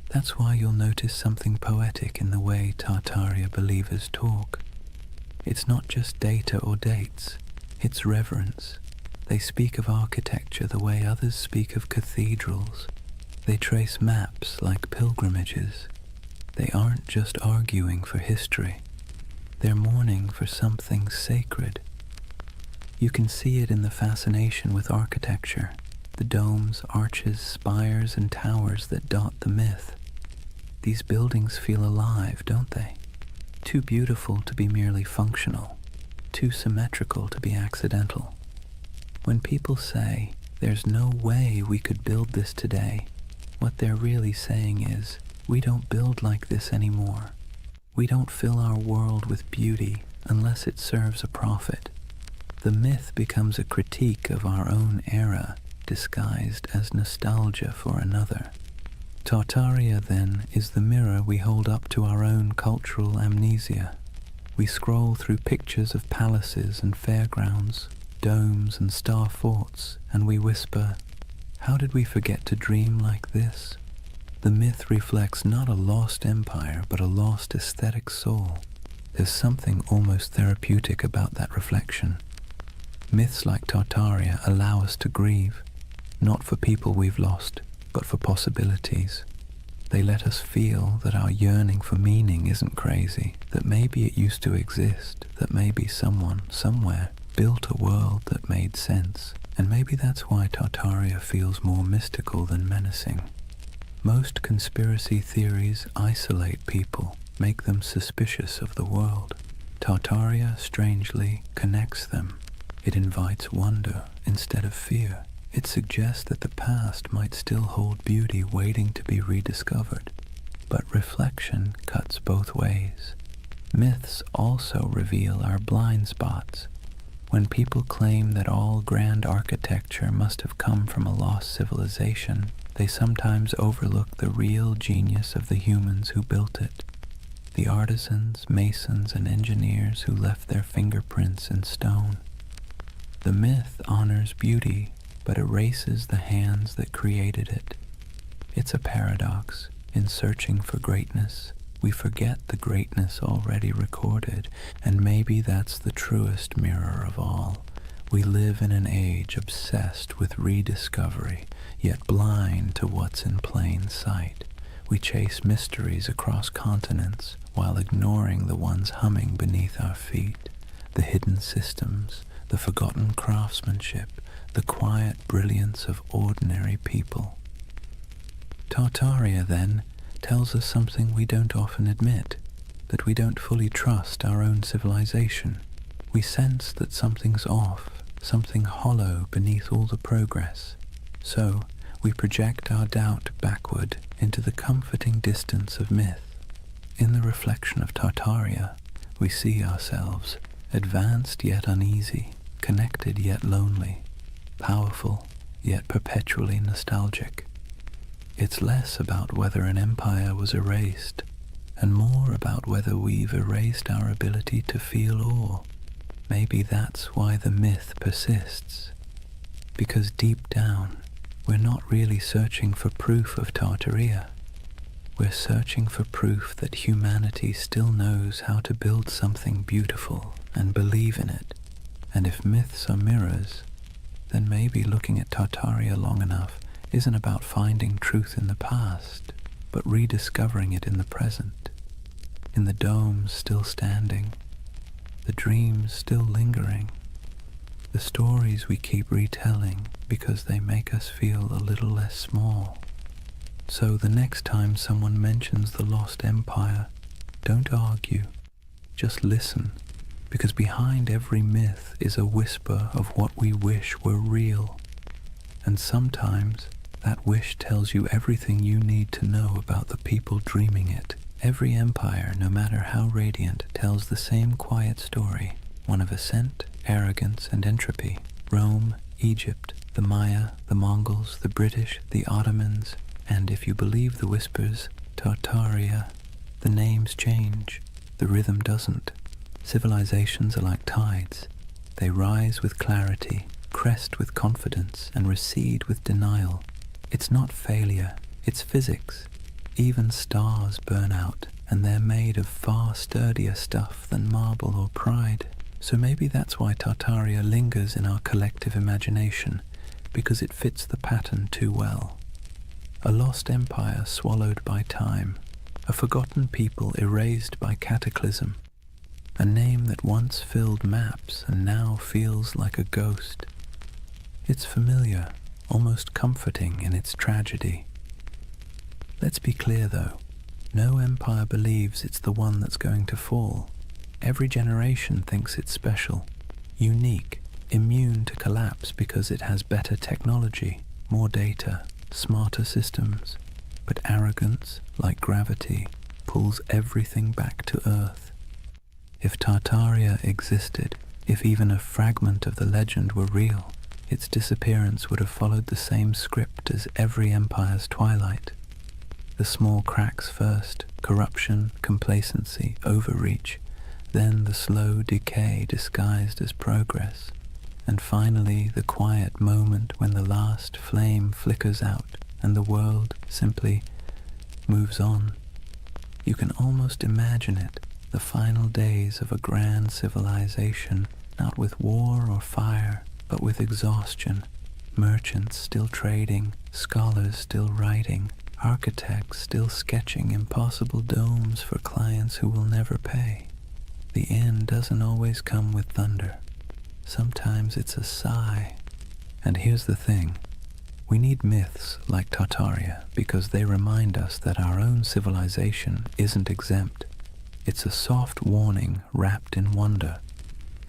That's why you'll notice something poetic in the way Tartaria believers talk. It's not just data or dates, it's reverence. They speak of architecture the way others speak of cathedrals. They trace maps like pilgrimages. They aren't just arguing for history. They're mourning for something sacred. You can see it in the fascination with architecture, the domes, arches, spires, and towers that dot the myth. These buildings feel alive, don't they? Too beautiful to be merely functional, too symmetrical to be accidental. When people say, "There's no way we could build this today," what they're really saying is, we don't build like this anymore. We don't fill our world with beauty unless it serves a profit. The myth becomes a critique of our own era, disguised as nostalgia for another. Tartaria, then, is the mirror we hold up to our own cultural amnesia. We scroll through pictures of palaces and fairgrounds, domes and star forts, and we whisper, "How did we forget to dream like this?" The myth reflects not a lost empire, but a lost aesthetic soul. There's something almost therapeutic about that reflection. Myths like Tartaria allow us to grieve, not for people we've lost, but for possibilities. They let us feel that our yearning for meaning isn't crazy, that maybe it used to exist, that maybe someone, somewhere, built a world that made sense, and maybe that's why Tartaria feels more mystical than menacing. Most conspiracy theories isolate people, make them suspicious of the world. Tartaria, strangely, connects them. It invites wonder instead of fear. It suggests that the past might still hold beauty waiting to be rediscovered. But reflection cuts both ways. Myths also reveal our blind spots. When people claim that all grand architecture must have come from a lost civilization, they sometimes overlook the real genius of the humans who built it. The artisans, masons, and engineers who left their fingerprints in stone. The myth honors beauty, but erases the hands that created it. It's a paradox. In searching for greatness, we forget the greatness already recorded, and maybe that's the truest mirror of all. We live in an age obsessed with rediscovery, yet blind to what's in plain sight. We chase mysteries across continents while ignoring the ones humming beneath our feet. The hidden systems, the forgotten craftsmanship, the quiet brilliance of ordinary people. Tartaria, then, tells us something we don't often admit, that we don't fully trust our own civilization. We sense that something's off, something hollow beneath all the progress. So, we project our doubt backward into the comforting distance of myth. In the reflection of Tartaria, we see ourselves, advanced yet uneasy, connected yet lonely, powerful yet perpetually nostalgic. It's less about whether an empire was erased, and more about whether we've erased our ability to feel awe. Maybe that's why the myth persists, because deep down, we're not really searching for proof of Tartaria. We're searching for proof that humanity still knows how to build something beautiful and believe in it. And if myths are mirrors, then maybe looking at Tartaria long enough isn't about finding truth in the past, but rediscovering it in the present, in the domes still standing, the dreams still lingering, the stories we keep retelling because they make us feel a little less small. So the next time someone mentions the lost empire, don't argue, just listen, because behind every myth is a whisper of what we wish were real. And sometimes that wish tells you everything you need to know about the people dreaming it. Every empire, no matter how radiant, tells the same quiet story, one of ascent, arrogance, and entropy. Rome, Egypt, the Maya, the Mongols, the British, the Ottomans, and if you believe the whispers, Tartaria. The names change, the rhythm doesn't. Civilizations are like tides. They rise with clarity, crest with confidence, and recede with denial. It's not failure, it's physics. Even stars burn out, and they're made of far sturdier stuff than marble or pride. So maybe that's why Tartaria lingers in our collective imagination, because it fits the pattern too well. A lost empire swallowed by time, a forgotten people erased by cataclysm, a name that once filled maps and now feels like a ghost. It's familiar, almost comforting in its tragedy. Let's be clear though, No empire believes it's the one that's going to fall. Every generation thinks it's special, unique, immune to collapse because it has better technology, more data, smarter systems. But arrogance, like gravity, pulls everything back to Earth. If Tartaria existed, if even a fragment of the legend were real, its disappearance would have followed the same script as every empire's twilight. The small cracks first, corruption, complacency, overreach, then the slow decay disguised as progress, and finally the quiet moment when the last flame flickers out and the world simply moves on. You can almost imagine it, the final days of a grand civilization, not with war or fire, but with exhaustion, merchants still trading, scholars still writing, architects still sketching impossible domes for clients who will never pay. The end doesn't always come with thunder. Sometimes it's a sigh. And here's the thing. We need myths like Tartaria because they remind us that our own civilization isn't exempt. It's a soft warning wrapped in wonder.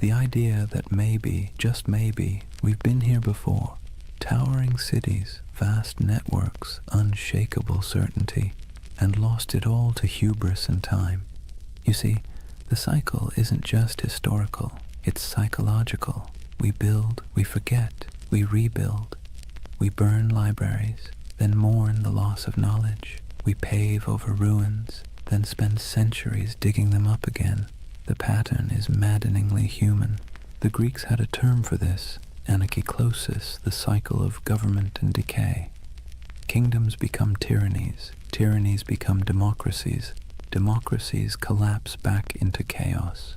The idea that maybe, just maybe, we've been here before. Towering cities, vast networks, unshakable certainty, and lost it all to hubris and time. You see, the cycle isn't just historical, it's psychological. We build, we forget, we rebuild. We burn libraries, then mourn the loss of knowledge. We pave over ruins, then spend centuries digging them up again. The pattern is maddeningly human. The Greeks had a term for this, anarchiklosis, the cycle of government and decay. Kingdoms become tyrannies, tyrannies become democracies, democracies collapse back into chaos.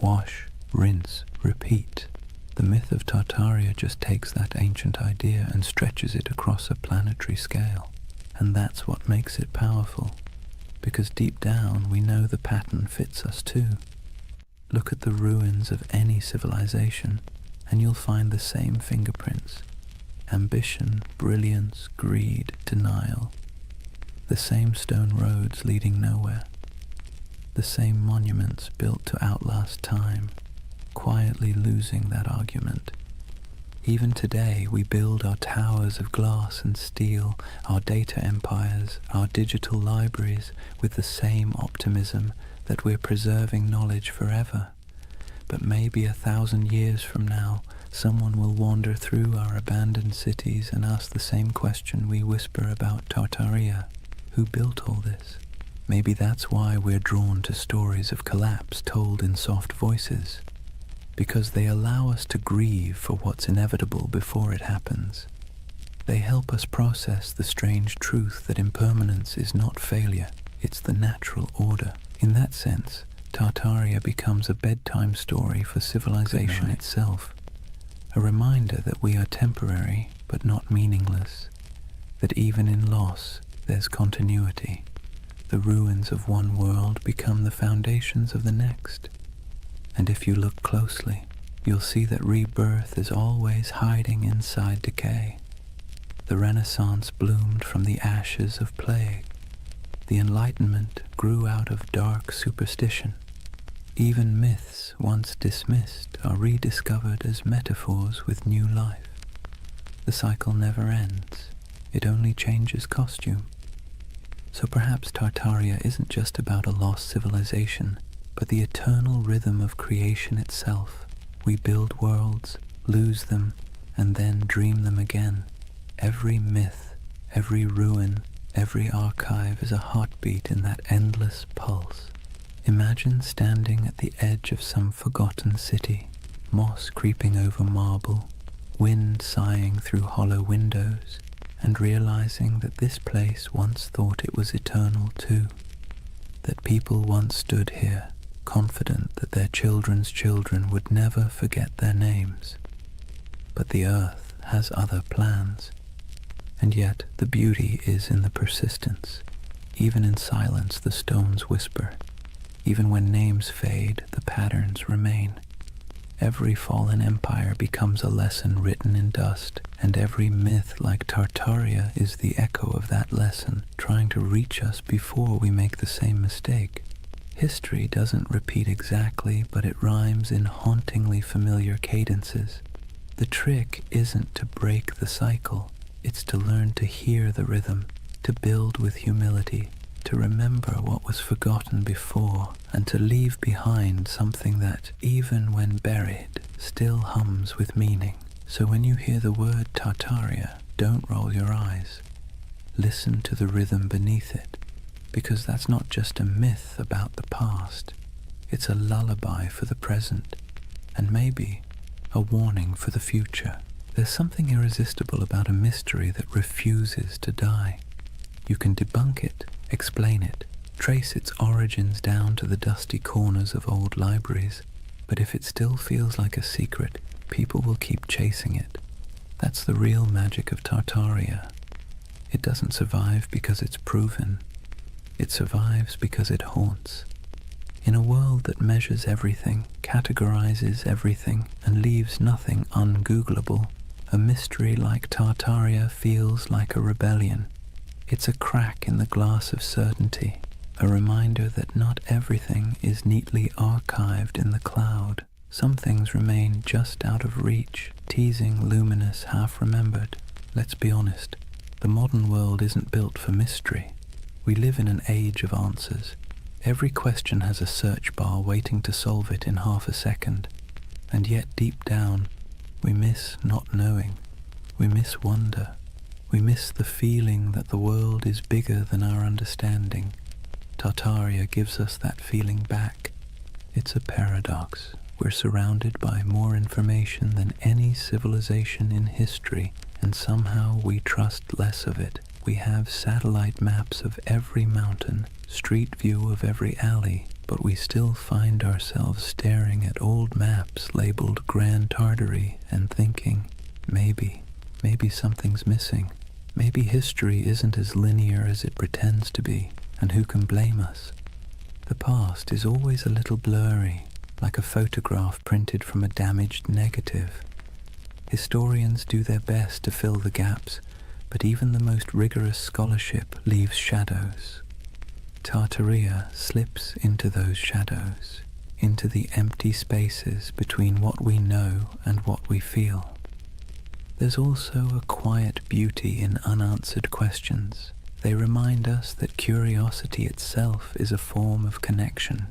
Wash, rinse, repeat. The myth of Tartaria just takes that ancient idea and stretches it across a planetary scale. And that's what makes it powerful, because deep down we know the pattern fits us too. Look at the ruins of any civilization, and you'll find the same fingerprints. Ambition, brilliance, greed, denial. The same stone roads leading nowhere. The same monuments built to outlast time, quietly losing that argument. Even today we build our towers of glass and steel, our data empires, our digital libraries with the same optimism that we're preserving knowledge forever. But maybe 1,000 years from now, someone will wander through our abandoned cities and ask the same question we whisper about Tartaria. Who built all this? Maybe that's why we're drawn to stories of collapse told in soft voices. Because they allow us to grieve for what's inevitable before it happens. They help us process the strange truth that impermanence is not failure, it's the natural order. In that sense, Tartaria becomes a bedtime story for civilization itself, a reminder that we are temporary but not meaningless, that even in loss there's continuity. The ruins of one world become the foundations of the next. And if you look closely, you'll see that rebirth is always hiding inside decay. The Renaissance bloomed from the ashes of plague. The Enlightenment grew out of dark superstition. Even myths once dismissed are rediscovered as metaphors with new life. The cycle never ends. It only changes costume. So perhaps Tartaria isn't just about a lost civilization, but the eternal rhythm of creation itself. We build worlds, lose them, and then dream them again. Every myth, every ruin, every archive is a heartbeat in that endless pulse. Imagine standing at the edge of some forgotten city, moss creeping over marble, wind sighing through hollow windows, and realizing that this place once thought it was eternal too. That people once stood here, confident that their children's children would never forget their names. But the earth has other plans, and yet the beauty is in the persistence. Even in silence the stones whisper. Even when names fade, the patterns remain. Every fallen empire becomes a lesson written in dust, and every myth like Tartaria is the echo of that lesson, trying to reach us before we make the same mistake. History doesn't repeat exactly, but it rhymes in hauntingly familiar cadences. The trick isn't to break the cycle, it's to learn to hear the rhythm, to build with humility, to remember what was forgotten before, and to leave behind something that, even when buried, still hums with meaning. So when you hear the word Tartaria, don't roll your eyes. Listen to the rhythm beneath it, because that's not just a myth about the past. It's a lullaby for the present, and maybe a warning for the future. There's something irresistible about a mystery that refuses to die. You can debunk it, explain it, trace its origins down to the dusty corners of old libraries, but if it still feels like a secret, people will keep chasing it. That's the real magic of Tartaria. It doesn't survive because it's proven. It survives because it haunts. In a world that measures everything, categorizes everything, and leaves nothing ungoogleable, a mystery like Tartaria feels like a rebellion. It's a crack in the glass of certainty, a reminder that not everything is neatly archived in the cloud. Some things remain just out of reach, teasing, luminous, half-remembered. Let's be honest, the modern world isn't built for mystery. We live in an age of answers. Every question has a search bar waiting to solve it in half a second. And yet deep down, we miss not knowing. We miss wonder. We miss the feeling that the world is bigger than our understanding. Tartaria gives us that feeling back. It's a paradox. We're surrounded by more information than any civilization in history, and somehow we trust less of it. We have satellite maps of every mountain, street view of every alley, but we still find ourselves staring at old maps labeled Grand Tartary and thinking, maybe something's missing. Maybe history isn't as linear as it pretends to be, and who can blame us? The past is always a little blurry, like a photograph printed from a damaged negative. Historians do their best to fill the gaps, but even the most rigorous scholarship leaves shadows. Tartaria slips into those shadows, into the empty spaces between what we know and what we feel. There's also a quiet beauty in unanswered questions. They remind us that curiosity itself is a form of connection.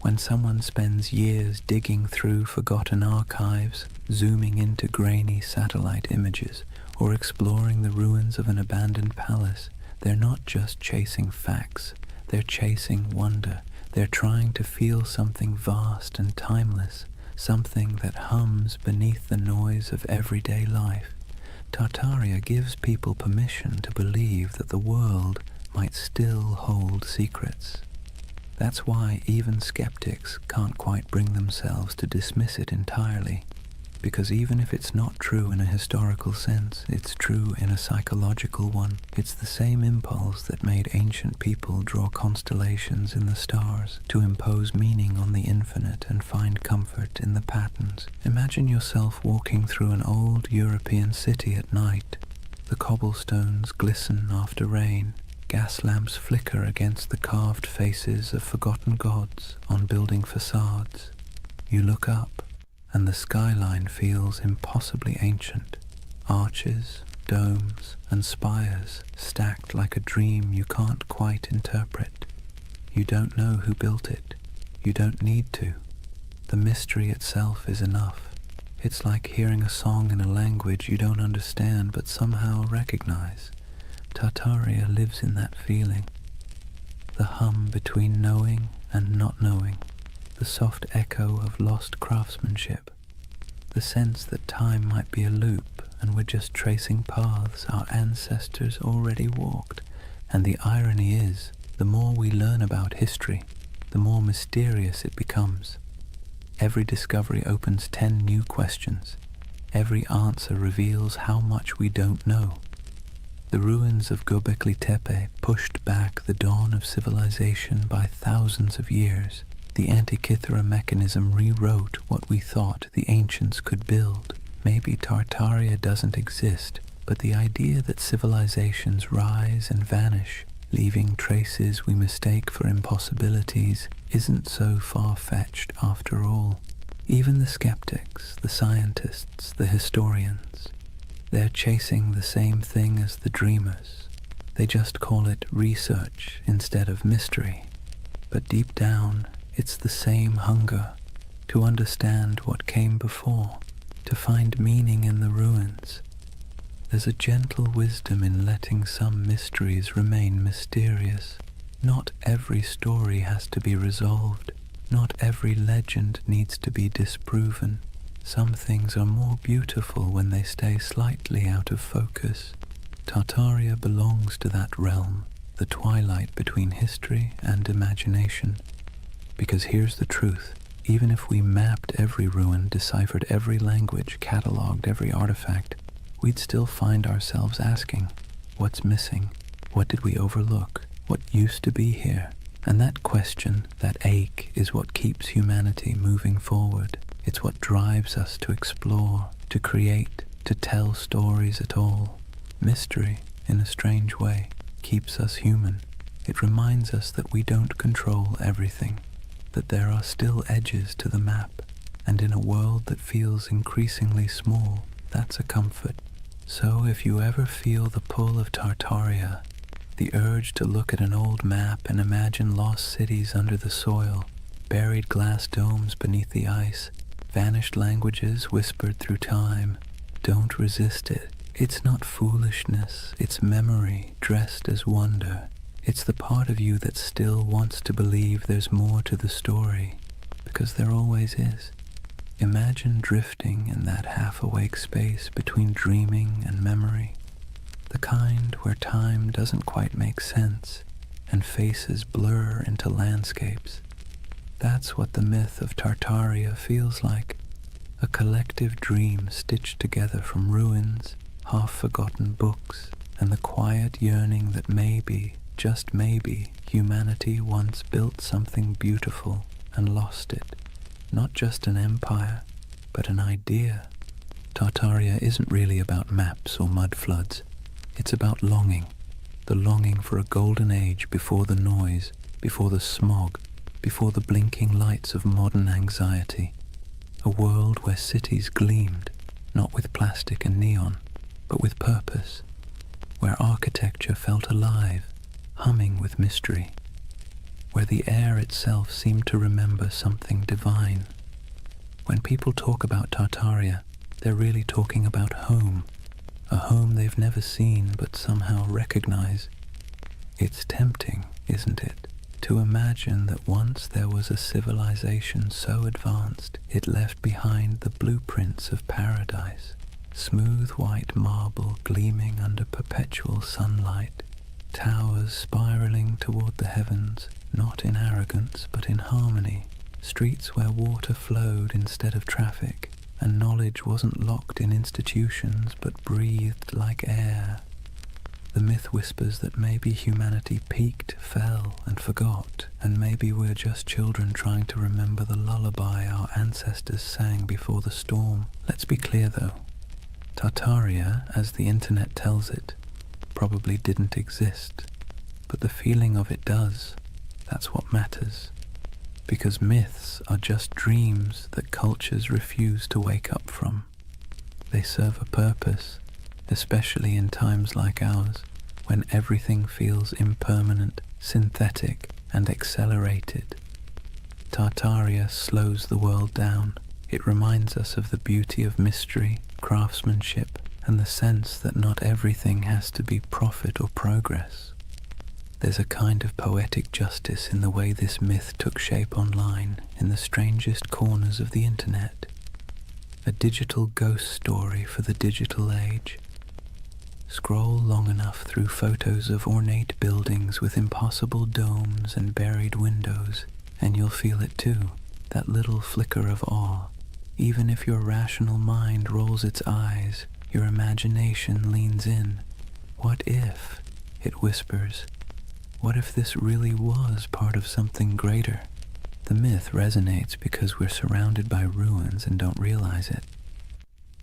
When someone spends years digging through forgotten archives, zooming into grainy satellite images, or exploring the ruins of an abandoned palace, they're not just chasing facts, they're chasing wonder. They're trying to feel something vast and timeless, something that hums beneath the noise of everyday life. Tartaria gives people permission to believe that the world might still hold secrets. That's why even skeptics can't quite bring themselves to dismiss it entirely, because even if it's not true in a historical sense, it's true in a psychological one. It's the same impulse that made ancient people draw constellations in the stars, to impose meaning on the infinite and find comfort in the patterns. Imagine yourself walking through an old European city at night. The cobblestones glisten after rain. Gas lamps flicker against the carved faces of forgotten gods on building facades. You look up, and the skyline feels impossibly ancient. Arches, domes, and spires stacked like a dream you can't quite interpret. You don't know who built it. You don't need to. The mystery itself is enough. It's like hearing a song in a language you don't understand but somehow recognize. Tartaria lives in that feeling. The hum between knowing and not knowing. The soft echo of lost craftsmanship, the sense that time might be a loop and we're just tracing paths our ancestors already walked. And the irony is, the more we learn about history, the more mysterious it becomes. Every discovery opens 10 new questions. Every answer reveals how much we don't know. The ruins of Göbekli Tepe pushed back the dawn of civilization by thousands of years. The Antikythera mechanism rewrote what we thought the ancients could build. Maybe Tartaria doesn't exist, but the idea that civilizations rise and vanish, leaving traces we mistake for impossibilities, isn't so far-fetched after all. Even the skeptics, the scientists, the historians, they're chasing the same thing as the dreamers. They just call it research instead of mystery. But deep down, it's the same hunger to understand what came before, to find meaning in the ruins. There's a gentle wisdom in letting some mysteries remain mysterious. Not every story has to be resolved. Not every legend needs to be disproven. Some things are more beautiful when they stay slightly out of focus. Tartaria belongs to that realm, the twilight between history and imagination. Because here's the truth, even if we mapped every ruin, deciphered every language, catalogued every artifact, we'd still find ourselves asking, what's missing? What did we overlook? What used to be here? And that question, that ache, is what keeps humanity moving forward. It's what drives us to explore, to create, to tell stories at all. Mystery, in a strange way, keeps us human. It reminds us that we don't control everything, that there are still edges to the map, and in a world that feels increasingly small, that's a comfort. So if you ever feel the pull of Tartaria, the urge to look at an old map and imagine lost cities under the soil, buried glass domes beneath the ice, vanished languages whispered through time, don't resist it. It's not foolishness, it's memory dressed as wonder. It's the part of you that still wants to believe there's more to the story, because there always is. Imagine drifting in that half-awake space between dreaming and memory, the kind where time doesn't quite make sense and faces blur into landscapes. That's what the myth of Tartaria feels like, a collective dream stitched together from ruins, half-forgotten books, and the quiet yearning that maybe, just maybe, humanity once built something beautiful and lost it. Not just an empire, but an idea. Tartaria isn't really about maps or mud floods. It's about longing. The longing for a golden age before the noise, before the smog, before the blinking lights of modern anxiety. A world where cities gleamed, not with plastic and neon, but with purpose. Where architecture felt alive, humming with mystery. Where the air itself seemed to remember something divine. When people talk about Tartaria, they're really talking about home, a home they've never seen but somehow recognize. It's tempting, isn't it, to imagine that once there was a civilization so advanced it left behind the blueprints of paradise, smooth white marble gleaming under perpetual sunlight, towers spiraling toward the heavens, not in arrogance but in harmony, streets where water flowed instead of traffic, and knowledge wasn't locked in institutions but breathed like air. The myth whispers that maybe humanity peaked, fell, and forgot, and maybe we're just children trying to remember the lullaby our ancestors sang before the storm. Let's be clear though, Tartaria, as the internet tells it, probably didn't exist, but the feeling of it does. That's what matters. Because myths are just dreams that cultures refuse to wake up from. They serve a purpose, especially in times like ours, when everything feels impermanent, synthetic, and accelerated. Tartaria slows the world down. It reminds us of the beauty of mystery, craftsmanship, and the sense that not everything has to be profit or progress. There's a kind of poetic justice in the way this myth took shape online, in the strangest corners of the internet. A digital ghost story for the digital age. Scroll long enough through photos of ornate buildings with impossible domes and buried windows, and you'll feel it too, that little flicker of awe. Even if your rational mind rolls its eyes, your imagination leans in. What if, it whispers, what if this really was part of something greater? The myth resonates because we're surrounded by ruins and don't realize it.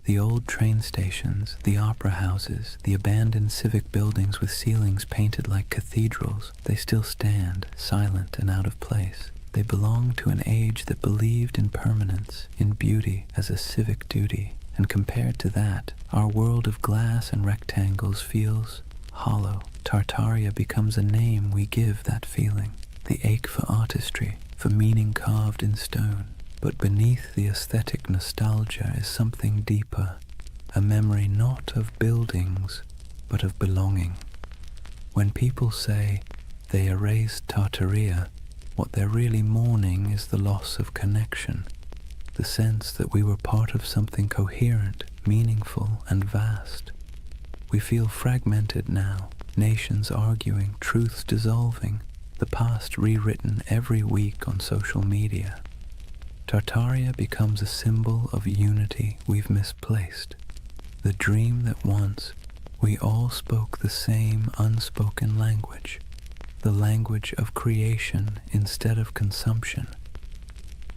The old train stations, the opera houses, the abandoned civic buildings with ceilings painted like cathedrals, they still stand, silent and out of place. They belong to an age that believed in permanence, in beauty as a civic duty, and compared to that, our world of glass and rectangles feels hollow. Tartaria becomes a name we give that feeling, the ache for artistry, for meaning carved in stone. But beneath the aesthetic nostalgia is something deeper, a memory not of buildings, but of belonging. When people say they erased Tartaria, what they're really mourning is the loss of connection, the sense that we were part of something coherent, meaningful, and vast. We feel fragmented now, nations arguing, truths dissolving, the past rewritten every week on social media. Tartaria becomes a symbol of unity we've misplaced, the dream that once we all spoke the same unspoken language, the language of creation instead of consumption.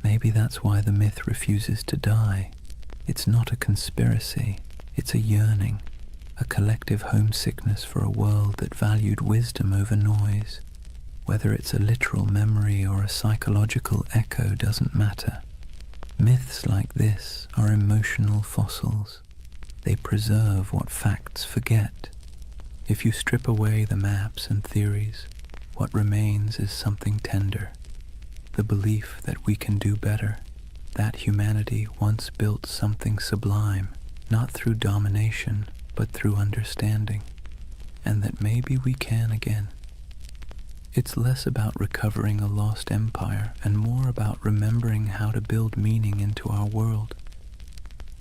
Maybe that's why the myth refuses to die. It's not a conspiracy, it's a yearning, a collective homesickness for a world that valued wisdom over noise. Whether it's a literal memory or a psychological echo doesn't matter. Myths like this are emotional fossils. They preserve what facts forget. If you strip away the maps and theories, what remains is something tender. The belief that we can do better, that humanity once built something sublime, not through domination, but through understanding, and that maybe we can again. It's less about recovering a lost empire and more about remembering how to build meaning into our world.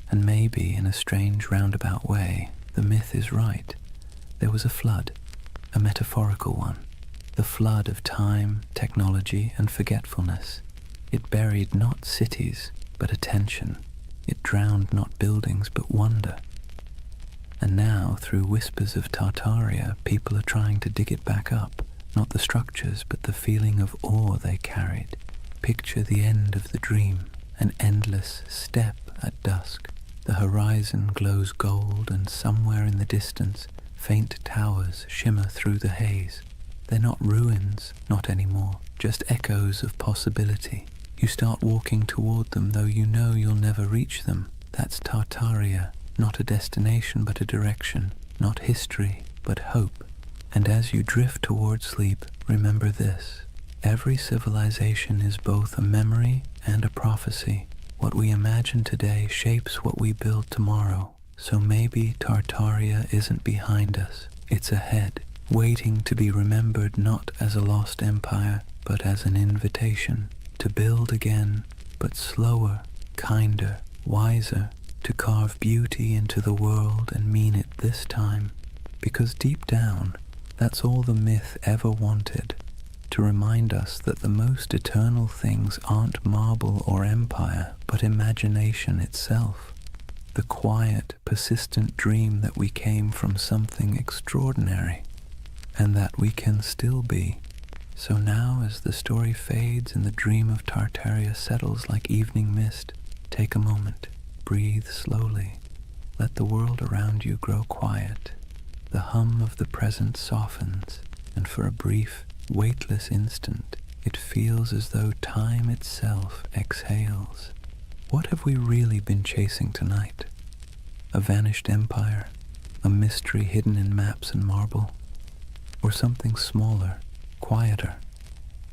And maybe, in a strange roundabout way, the myth is right. There was a flood, a metaphorical one, the flood of time, technology, and forgetfulness. It buried not cities, but attention. It drowned not buildings, but wonder. And now, through whispers of Tartaria, people are trying to dig it back up. Not the structures, but the feeling of awe they carried. Picture the end of the dream, an endless step at dusk. The horizon glows gold, and somewhere in the distance, faint towers shimmer through the haze. They're not ruins, not anymore, just echoes of possibility. You start walking toward them, though you know you'll never reach them. That's Tartaria, not a destination, but a direction. Not history, but hope. And as you drift toward sleep, remember this. Every civilization is both a memory and a prophecy. What we imagine today shapes what we build tomorrow. So maybe Tartaria isn't behind us. It's ahead, waiting to be remembered not as a lost empire, but as an invitation to build again, but slower, kinder, wiser, to carve beauty into the world and mean it this time. Because deep down, that's all the myth ever wanted, to remind us that the most eternal things aren't marble or empire, but imagination itself. The quiet, persistent dream that we came from something extraordinary, and that we can still be. So now, as the story fades and the dream of Tartaria settles like evening mist, take a moment, breathe slowly, let the world around you grow quiet. The hum of the present softens, and for a brief, weightless instant, it feels as though time itself exhales. What have we really been chasing tonight? A vanished empire? A mystery hidden in maps and marble? Or something smaller, quieter?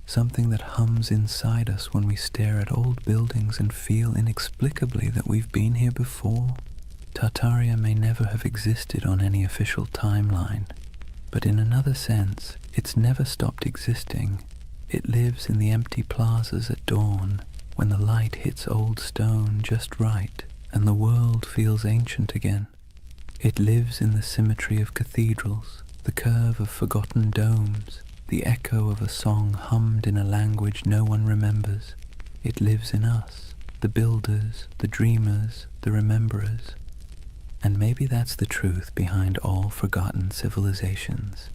Something that hums inside us when we stare at old buildings and feel inexplicably that we've been here before? Tartaria may never have existed on any official timeline, but in another sense, it's never stopped existing. It lives in the empty plazas at dawn, when the light hits old stone just right, and the world feels ancient again. It lives in the symmetry of cathedrals, the curve of forgotten domes, the echo of a song hummed in a language no one remembers. It lives in us, the builders, the dreamers, the rememberers. And maybe that's the truth behind all forgotten civilizations.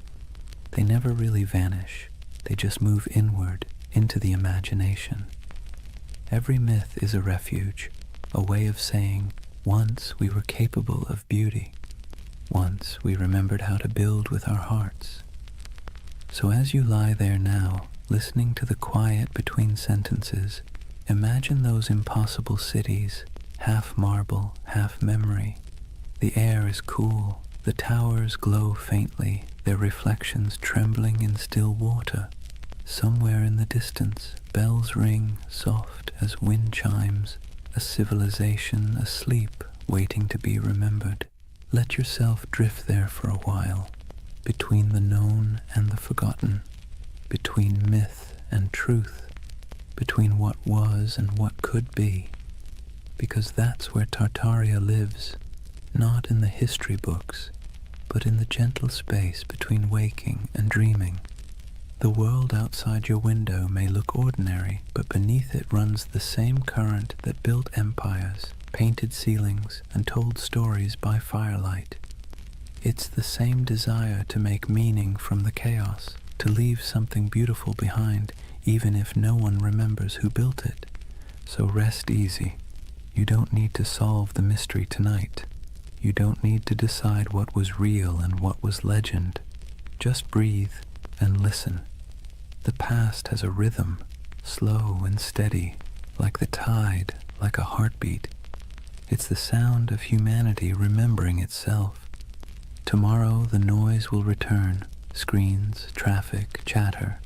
They never really vanish, they just move inward into the imagination. Every myth is a refuge, a way of saying, once we were capable of beauty. Once we remembered how to build with our hearts. So as you lie there now, listening to the quiet between sentences, imagine those impossible cities, half marble, half memory. The air is cool, the towers glow faintly, their reflections trembling in still water. Somewhere in the distance, bells ring, soft as wind chimes, a civilization asleep, waiting to be remembered. Let yourself drift there for a while, between the known and the forgotten, between myth and truth, between what was and what could be, because that's where Tartaria lives, not in the history books, but in the gentle space between waking and dreaming. The world outside your window may look ordinary, but beneath it runs the same current that built empires, painted ceilings, and told stories by firelight. It's the same desire to make meaning from the chaos, to leave something beautiful behind, even if no one remembers who built it. So rest easy. You don't need to solve the mystery tonight. You don't need to decide what was real and what was legend. Just breathe and listen. The past has a rhythm, slow and steady, like the tide, like a heartbeat. It's the sound of humanity remembering itself. Tomorrow the noise will return, screens, traffic, chatter.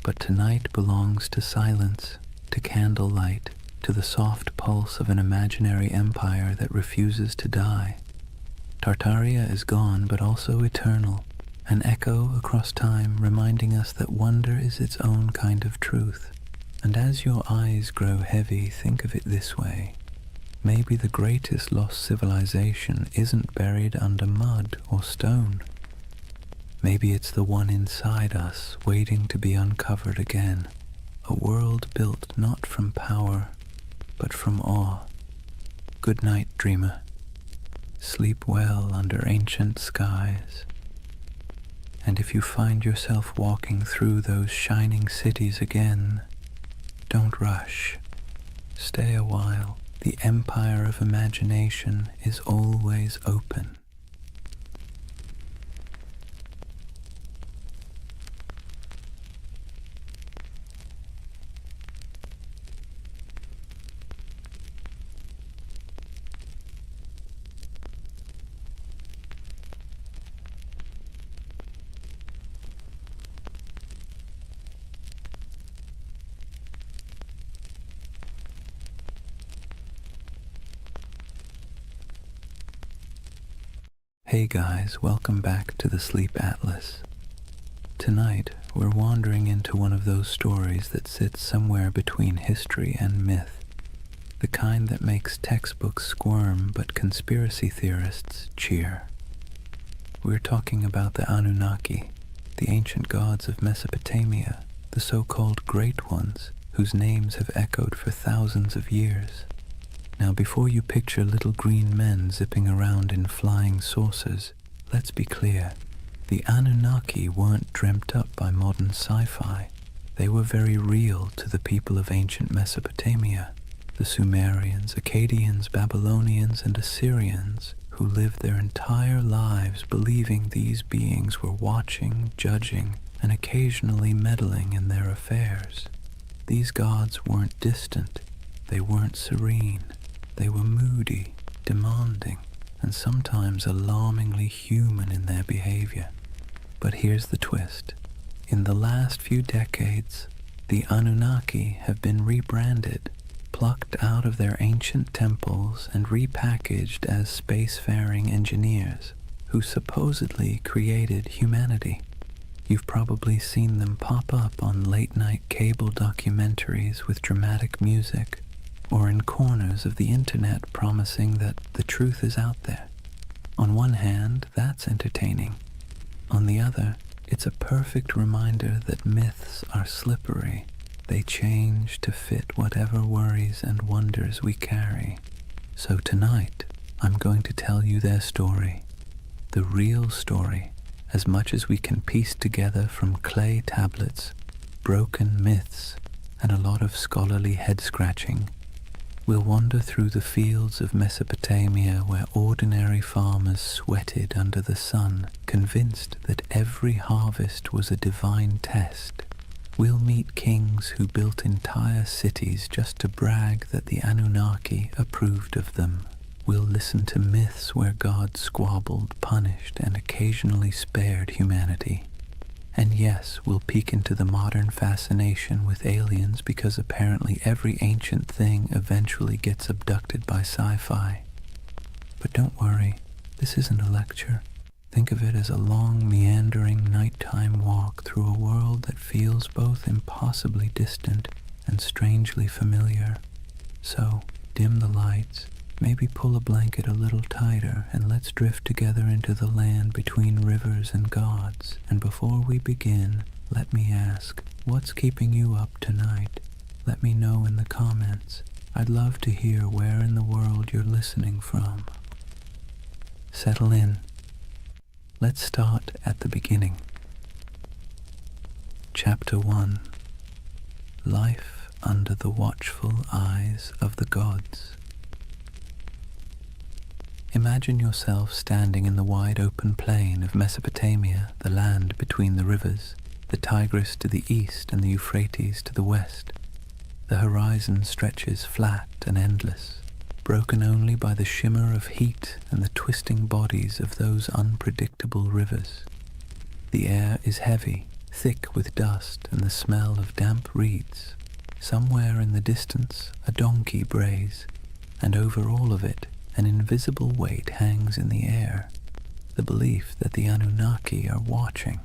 But tonight belongs to silence, to candlelight, to the soft pulse of an imaginary empire that refuses to die. Tartaria is gone, but also eternal, an echo across time reminding us that wonder is its own kind of truth. And as your eyes grow heavy, think of it this way. Maybe the greatest lost civilization isn't buried under mud or stone. Maybe it's the one inside us, waiting to be uncovered again. A world built not from power, but from awe. Good night, dreamer. Sleep well under ancient skies. And if you find yourself walking through those shining cities again, don't rush. Stay a while. The empire of imagination is always open. Hey guys, welcome back to the Sleep Atlas. Tonight, we're wandering into one of those stories that sits somewhere between history and myth, the kind that makes textbooks squirm but conspiracy theorists cheer. We're talking about the Anunnaki, the ancient gods of Mesopotamia, the so-called Great Ones, whose names have echoed for thousands of years. Now, before you picture little green men zipping around in flying saucers, let's be clear. The Anunnaki weren't dreamt up by modern sci-fi. They were very real to the people of ancient Mesopotamia, the Sumerians, Akkadians, Babylonians, and Assyrians, who lived their entire lives believing these beings were watching, judging, and occasionally meddling in their affairs. These gods weren't distant. They weren't serene. They were moody, demanding, and sometimes alarmingly human in their behavior. But here's the twist. In the last few decades, the Anunnaki have been rebranded, plucked out of their ancient temples and repackaged as spacefaring engineers who supposedly created humanity. You've probably seen them pop up on late-night cable documentaries with dramatic music, or in corners of the internet promising that the truth is out there. On one hand, that's entertaining. On the other, it's a perfect reminder that myths are slippery. They change to fit whatever worries and wonders we carry. So tonight, I'm going to tell you their story. The real story, as much as we can piece together from clay tablets, broken myths, and a lot of scholarly head-scratching, we'll wander through the fields of Mesopotamia where ordinary farmers sweated under the sun, convinced that every harvest was a divine test. We'll meet kings who built entire cities just to brag that the Anunnaki approved of them. We'll listen to myths where God squabbled, punished, and occasionally spared humanity. And yes, we'll peek into the modern fascination with aliens because apparently every ancient thing eventually gets abducted by sci-fi. But don't worry, this isn't a lecture. Think of it as a long, meandering, nighttime walk through a world that feels both impossibly distant and strangely familiar. So, dim the lights, maybe pull a blanket a little tighter, and let's drift together into the land between rivers and gods. And before we begin, let me ask, what's keeping you up tonight? Let me know in the comments. I'd love to hear where in the world you're listening from. Settle in. Let's start at the beginning. Chapter 1. Life under the watchful eyes of the gods. Imagine yourself standing in the wide open plain of Mesopotamia, the land between the rivers, the Tigris to the east and the Euphrates to the west. The horizon stretches flat and endless, broken only by the shimmer of heat and the twisting bodies of those unpredictable rivers. The air is heavy, thick with dust and the smell of damp reeds. Somewhere in the distance, a donkey brays, and over all of it, an invisible weight hangs in the air, the belief that the Anunnaki are watching.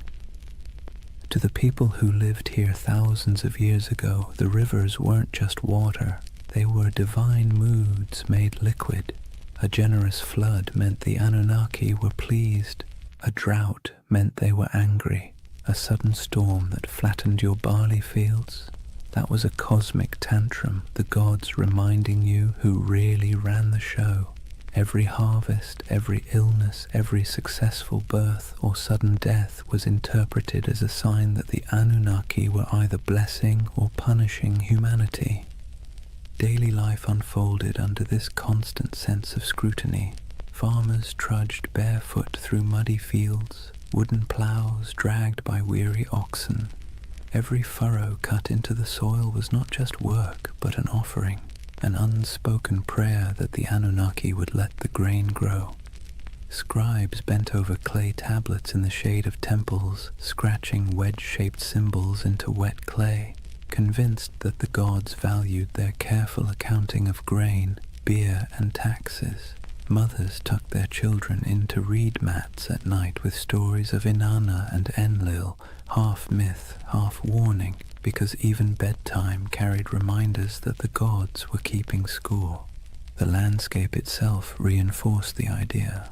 To the people who lived here thousands of years ago, the rivers weren't just water, they were divine moods made liquid. A generous flood meant the Anunnaki were pleased, a drought meant they were angry, a sudden storm that flattened your barley fields. That was a cosmic tantrum, the gods reminding you who really ran the show. Every harvest, every illness, every successful birth or sudden death was interpreted as a sign that the Anunnaki were either blessing or punishing humanity. Daily life unfolded under this constant sense of scrutiny. Farmers trudged barefoot through muddy fields, wooden plows dragged by weary oxen. Every furrow cut into the soil was not just work, but an offering. An unspoken prayer that the Anunnaki would let the grain grow. Scribes bent over clay tablets in the shade of temples, scratching wedge-shaped symbols into wet clay, convinced that the gods valued their careful accounting of grain, beer, and taxes. Mothers tucked their children into reed mats at night with stories of Inanna and Enlil, half myth, half warning, because even bedtime carried reminders that the gods were keeping score. The landscape itself reinforced the idea.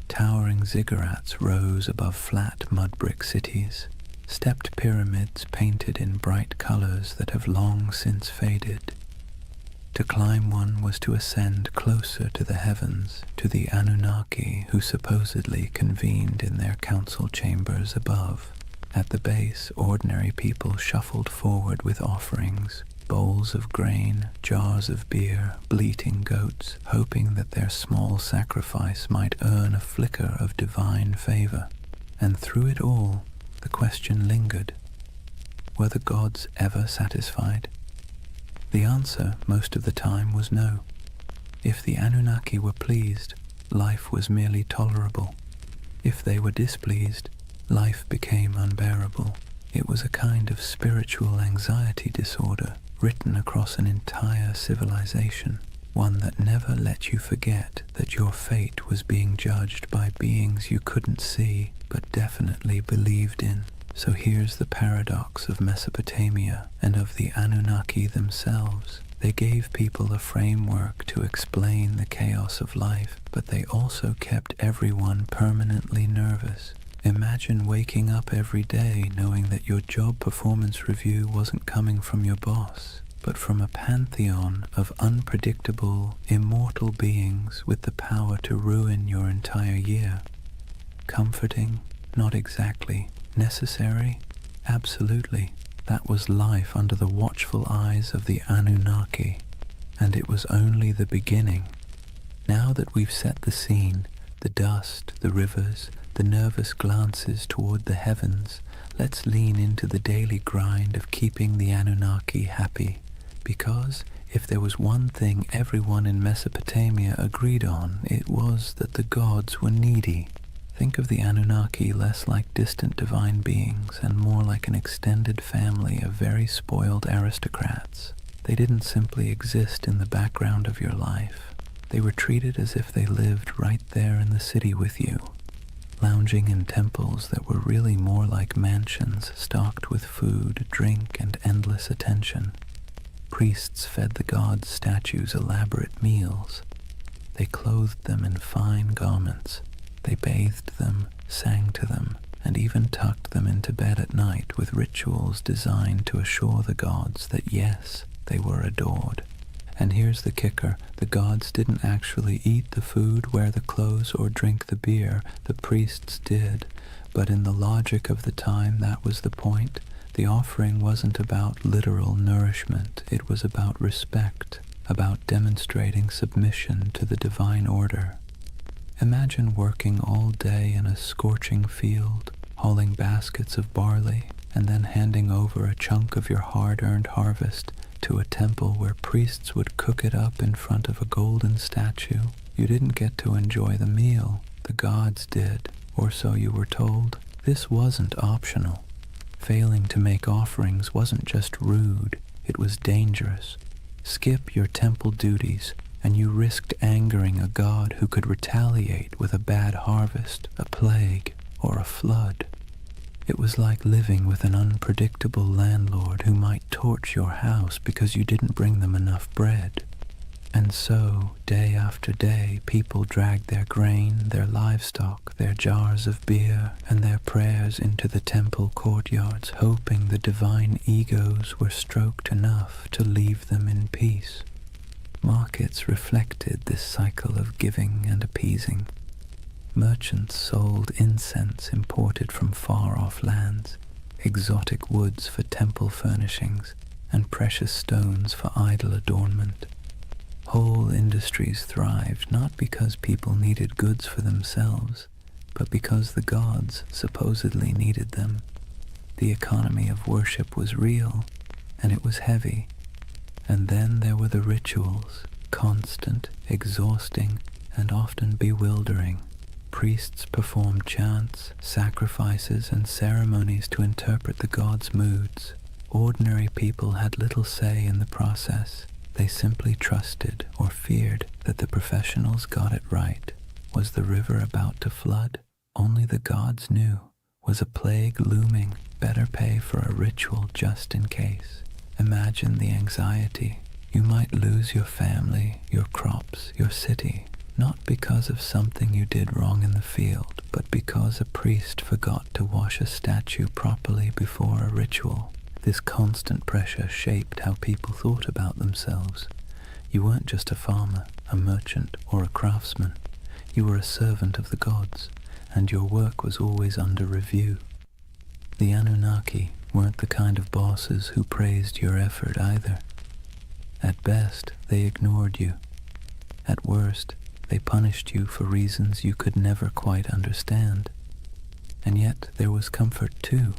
Towering ziggurats rose above flat mud-brick cities, stepped pyramids painted in bright colors that have long since faded. To climb one was to ascend closer to the heavens, to the Anunnaki who supposedly convened in their council chambers above. At the base, ordinary people shuffled forward with offerings, bowls of grain, jars of beer, bleating goats, hoping that their small sacrifice might earn a flicker of divine favor. And through it all, the question lingered: were the gods ever satisfied? The answer, most of the time, was no. If the Anunnaki were pleased, life was merely tolerable. If they were displeased, life became unbearable. It was a kind of spiritual anxiety disorder written across an entire civilization, one that never let you forget that your fate was being judged by beings you couldn't see but definitely believed in. So here's the paradox of Mesopotamia and of the Anunnaki themselves. They gave people a framework to explain the chaos of life, but they also kept everyone permanently nervous. Imagine waking up every day knowing that your job performance review wasn't coming from your boss, but from a pantheon of unpredictable, immortal beings with the power to ruin your entire year. Comforting? Not exactly. Necessary? Absolutely. That was life under the watchful eyes of the Anunnaki, and it was only the beginning. Now that we've set the scene, the dust, the rivers, the nervous glances toward the heavens, let's lean into the daily grind of keeping the Anunnaki happy, because if there was one thing everyone in Mesopotamia agreed on, it was that the gods were needy. Think of the Anunnaki less like distant divine beings and more like an extended family of very spoiled aristocrats. They didn't simply exist in the background of your life. They were treated as if they lived right there in the city with you, lounging in temples that were really more like mansions stocked with food, drink, and endless attention. Priests fed the gods' statues elaborate meals. They clothed them in fine garments. They bathed them, sang to them, and even tucked them into bed at night with rituals designed to assure the gods that yes, they were adored. And here's the kicker, the gods didn't actually eat the food, wear the clothes, or drink the beer. The priests did, but in the logic of the time that was the point. The offering wasn't about literal nourishment, it was about respect, about demonstrating submission to the divine order. Imagine working all day in a scorching field, hauling baskets of barley, and then handing over a chunk of your hard-earned harvest to a temple where priests would cook it up in front of a golden statue. You didn't get to enjoy the meal, the gods did, or so you were told. This wasn't optional. Failing to make offerings wasn't just rude, it was dangerous. Skip your temple duties, and you risked angering a god who could retaliate with a bad harvest, a plague, or a flood. It was like living with an unpredictable landlord who might torch your house because you didn't bring them enough bread. And so, day after day, people dragged their grain, their livestock, their jars of beer, and their prayers into the temple courtyards, hoping the divine egos were stroked enough to leave them in peace. Markets reflected this cycle of giving and appeasing. Merchants sold incense imported from far-off lands, exotic woods for temple furnishings, and precious stones for idol adornment. Whole industries thrived not because people needed goods for themselves, but because the gods supposedly needed them. The economy of worship was real, and it was heavy. And then there were the rituals, constant, exhausting, and often bewildering. Priests performed chants, sacrifices, and ceremonies to interpret the gods' moods. Ordinary people had little say in the process. They simply trusted or feared that the professionals got it right. Was the river about to flood? Only the gods knew. Was a plague looming? Better pay for a ritual just in case. Imagine the anxiety. You might lose your family, your crops, your city, not because of something you did wrong in the field, but because a priest forgot to wash a statue properly before a ritual. This constant pressure shaped how people thought about themselves. You weren't just a farmer, a merchant, or a craftsman. You were a servant of the gods, and your work was always under review. The Anunnaki weren't the kind of bosses who praised your effort either. At best, they ignored you. At worst, they punished you for reasons you could never quite understand. And yet there was comfort too.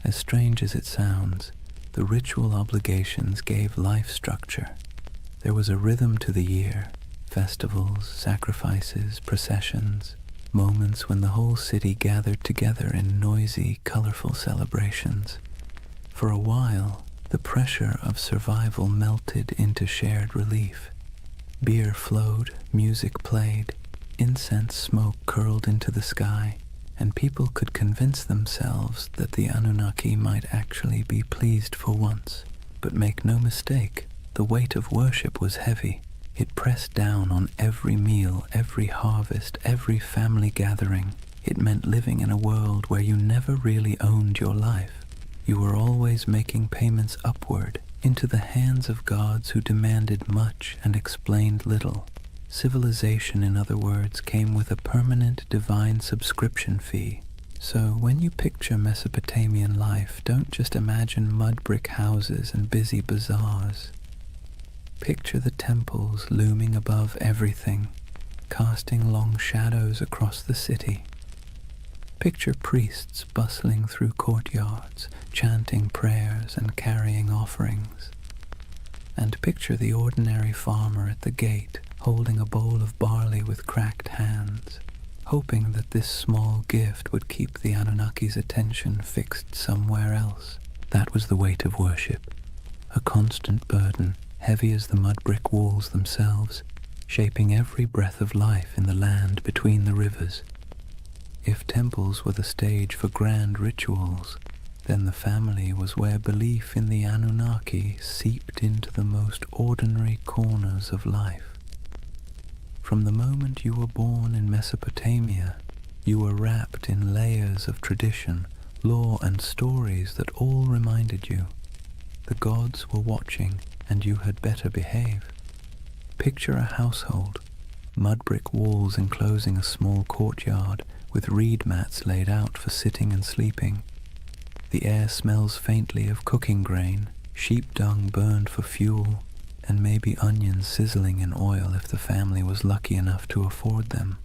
As strange as it sounds, the ritual obligations gave life structure. There was a rhythm to the year, festivals, sacrifices, processions, moments when the whole city gathered together in noisy, colorful celebrations. For a while, the pressure of survival melted into shared relief. Beer flowed, music played, incense smoke curled into the sky, and people could convince themselves that the Anunnaki might actually be pleased for once. But make no mistake, the weight of worship was heavy. It pressed down on every meal, every harvest, every family gathering. It meant living in a world where you never really owned your life. You were always making payments upward, into the hands of gods who demanded much and explained little. Civilization, in other words, came with a permanent divine subscription fee. So when you picture Mesopotamian life, don't just imagine mud brick houses and busy bazaars. Picture the temples looming above everything, casting long shadows across the city. Picture priests bustling through courtyards, chanting prayers and carrying offerings. And picture the ordinary farmer at the gate, holding a bowl of barley with cracked hands, hoping that this small gift would keep the Anunnaki's attention fixed somewhere else. That was the weight of worship, a constant burden, heavy as the mud brick walls themselves, shaping every breath of life in the land between the rivers. If temples were the stage for grand rituals, then the family was where belief in the Anunnaki seeped into the most ordinary corners of life. From the moment you were born in Mesopotamia, you were wrapped in layers of tradition, lore and stories that all reminded you the gods were watching and you had better behave. Picture a household, mud brick walls enclosing a small courtyard with reed mats laid out for sitting and sleeping. The air smells faintly of cooking grain, sheep dung burned for fuel, and maybe onions sizzling in oil if the family was lucky enough to afford them.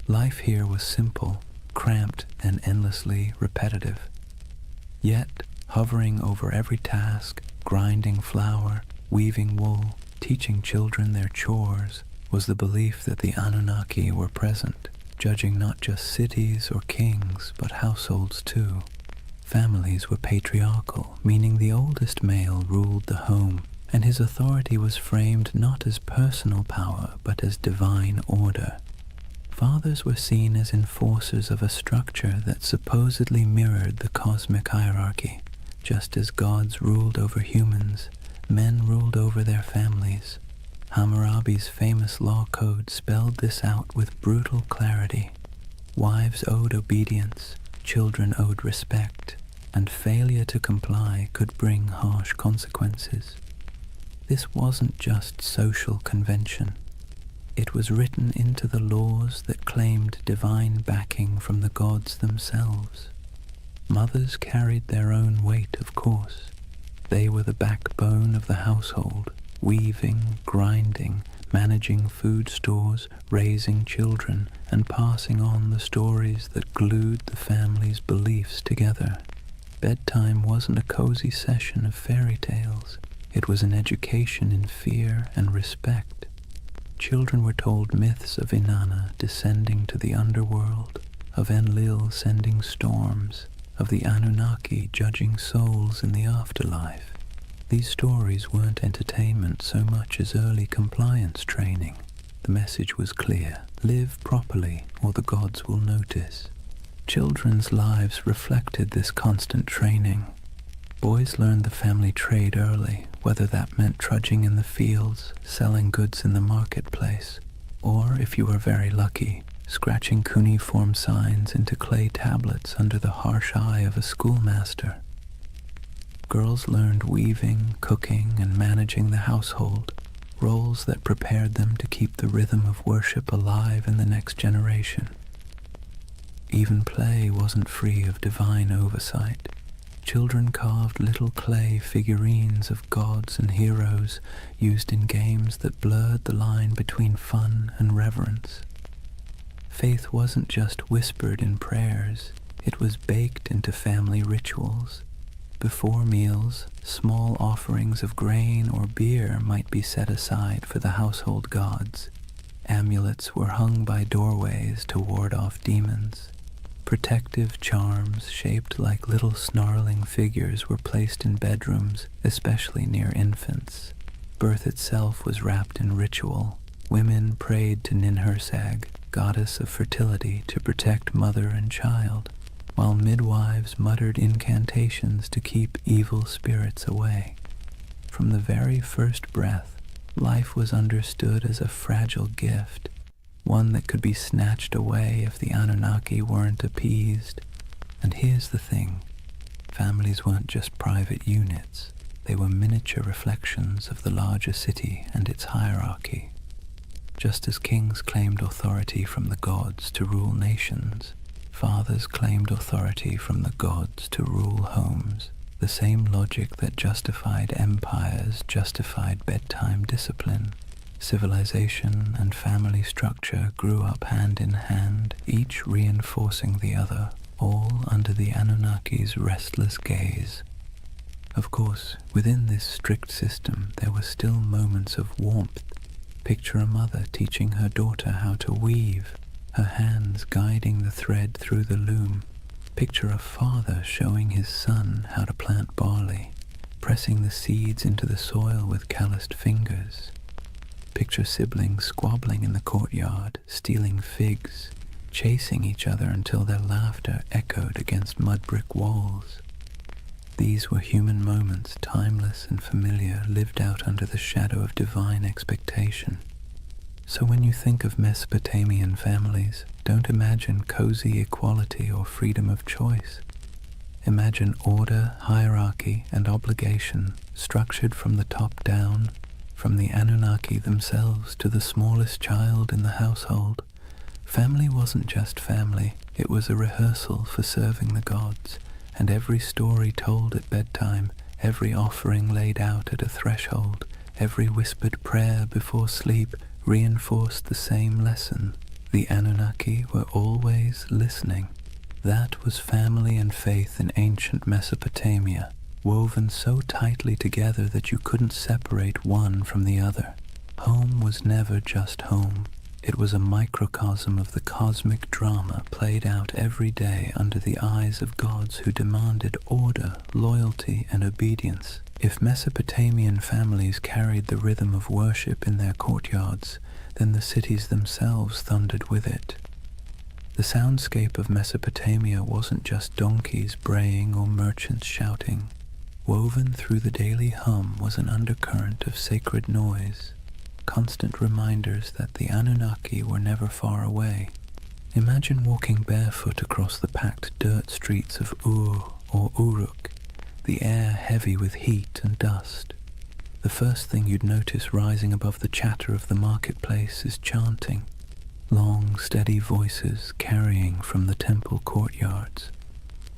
Life here was simple, cramped, and endlessly repetitive. Yet, hovering over every task, grinding flour, weaving wool, teaching children their chores, was the belief that the Anunnaki were present, judging not just cities or kings, but households too. Families were patriarchal, meaning the oldest male ruled the home, and his authority was framed not as personal power, but as divine order. Fathers were seen as enforcers of a structure that supposedly mirrored the cosmic hierarchy. Just as gods ruled over humans, men ruled over their families. Hammurabi's famous law code spelled this out with brutal clarity. Wives owed obedience, children owed respect, and failure to comply could bring harsh consequences. This wasn't just social convention. It was written into the laws that claimed divine backing from the gods themselves. Mothers carried their own weight, of course. They were the backbone of the household, weaving, grinding, managing food stores, raising children, and passing on the stories that glued the family's beliefs together. Bedtime wasn't a cozy session of fairy tales. It was an education in fear and respect. Children were told myths of Inanna descending to the underworld, of Enlil sending storms, of the Anunnaki judging souls in the afterlife. These stories weren't entertainment so much as early compliance training. The message was clear: live properly or the gods will notice. Children's lives reflected this constant training. Boys learned the family trade early, whether that meant trudging in the fields, selling goods in the marketplace, or, if you were very lucky, scratching cuneiform signs into clay tablets under the harsh eye of a schoolmaster. Girls learned weaving, cooking, and managing the household, roles that prepared them to keep the rhythm of worship alive in the next generation. Even play wasn't free of divine oversight. Children carved little clay figurines of gods and heroes used in games that blurred the line between fun and reverence. Faith wasn't just whispered in prayers, it was baked into family rituals. Before meals, small offerings of grain or beer might be set aside for the household gods. Amulets were hung by doorways to ward off demons. Protective charms shaped like little snarling figures were placed in bedrooms, especially near infants. Birth itself was wrapped in ritual. Women prayed to Ninhursag, goddess of fertility, to protect mother and child, while midwives muttered incantations to keep evil spirits away. From the very first breath, life was understood as a fragile gift, one that could be snatched away if the Anunnaki weren't appeased. And here's the thing, families weren't just private units, they were miniature reflections of the larger city and its hierarchy. Just as kings claimed authority from the gods to rule nations, Fathers claimed authority from the gods to rule homes. The same logic that justified empires justified bedtime discipline. Civilization and family structure grew up hand in hand, each reinforcing the other, all under the Anunnaki's restless gaze. Of course, within this strict system there were still moments of warmth. Picture a mother teaching her daughter how to weave, her hands guiding the thread through the loom. Picture a father showing his son how to plant barley, pressing the seeds into the soil with calloused fingers. Picture siblings squabbling in the courtyard, stealing figs, chasing each other until their laughter echoed against mud brick walls. These were human moments, timeless and familiar, lived out under the shadow of divine expectation. So when you think of Mesopotamian families, don't imagine cozy equality or freedom of choice. Imagine order, hierarchy, and obligation structured from the top down, from the Anunnaki themselves to the smallest child in the household. Family wasn't just family, it was a rehearsal for serving the gods, and every story told at bedtime, every offering laid out at a threshold, every whispered prayer before sleep reinforced the same lesson. The Anunnaki were always listening. That was family and faith in ancient Mesopotamia, woven so tightly together that you couldn't separate one from the other. Home was never just home. It was a microcosm of the cosmic drama played out every day under the eyes of gods who demanded order, loyalty, and obedience. If Mesopotamian families carried the rhythm of worship in their courtyards, then the cities themselves thundered with it. The soundscape of Mesopotamia wasn't just donkeys braying or merchants shouting. Woven through the daily hum was an undercurrent of sacred noise, constant reminders that the Anunnaki were never far away. Imagine walking barefoot across the packed dirt streets of Ur or Uruk, the air heavy with heat and dust. The first thing you'd notice rising above the chatter of the marketplace is chanting, long, steady voices carrying from the temple courtyards.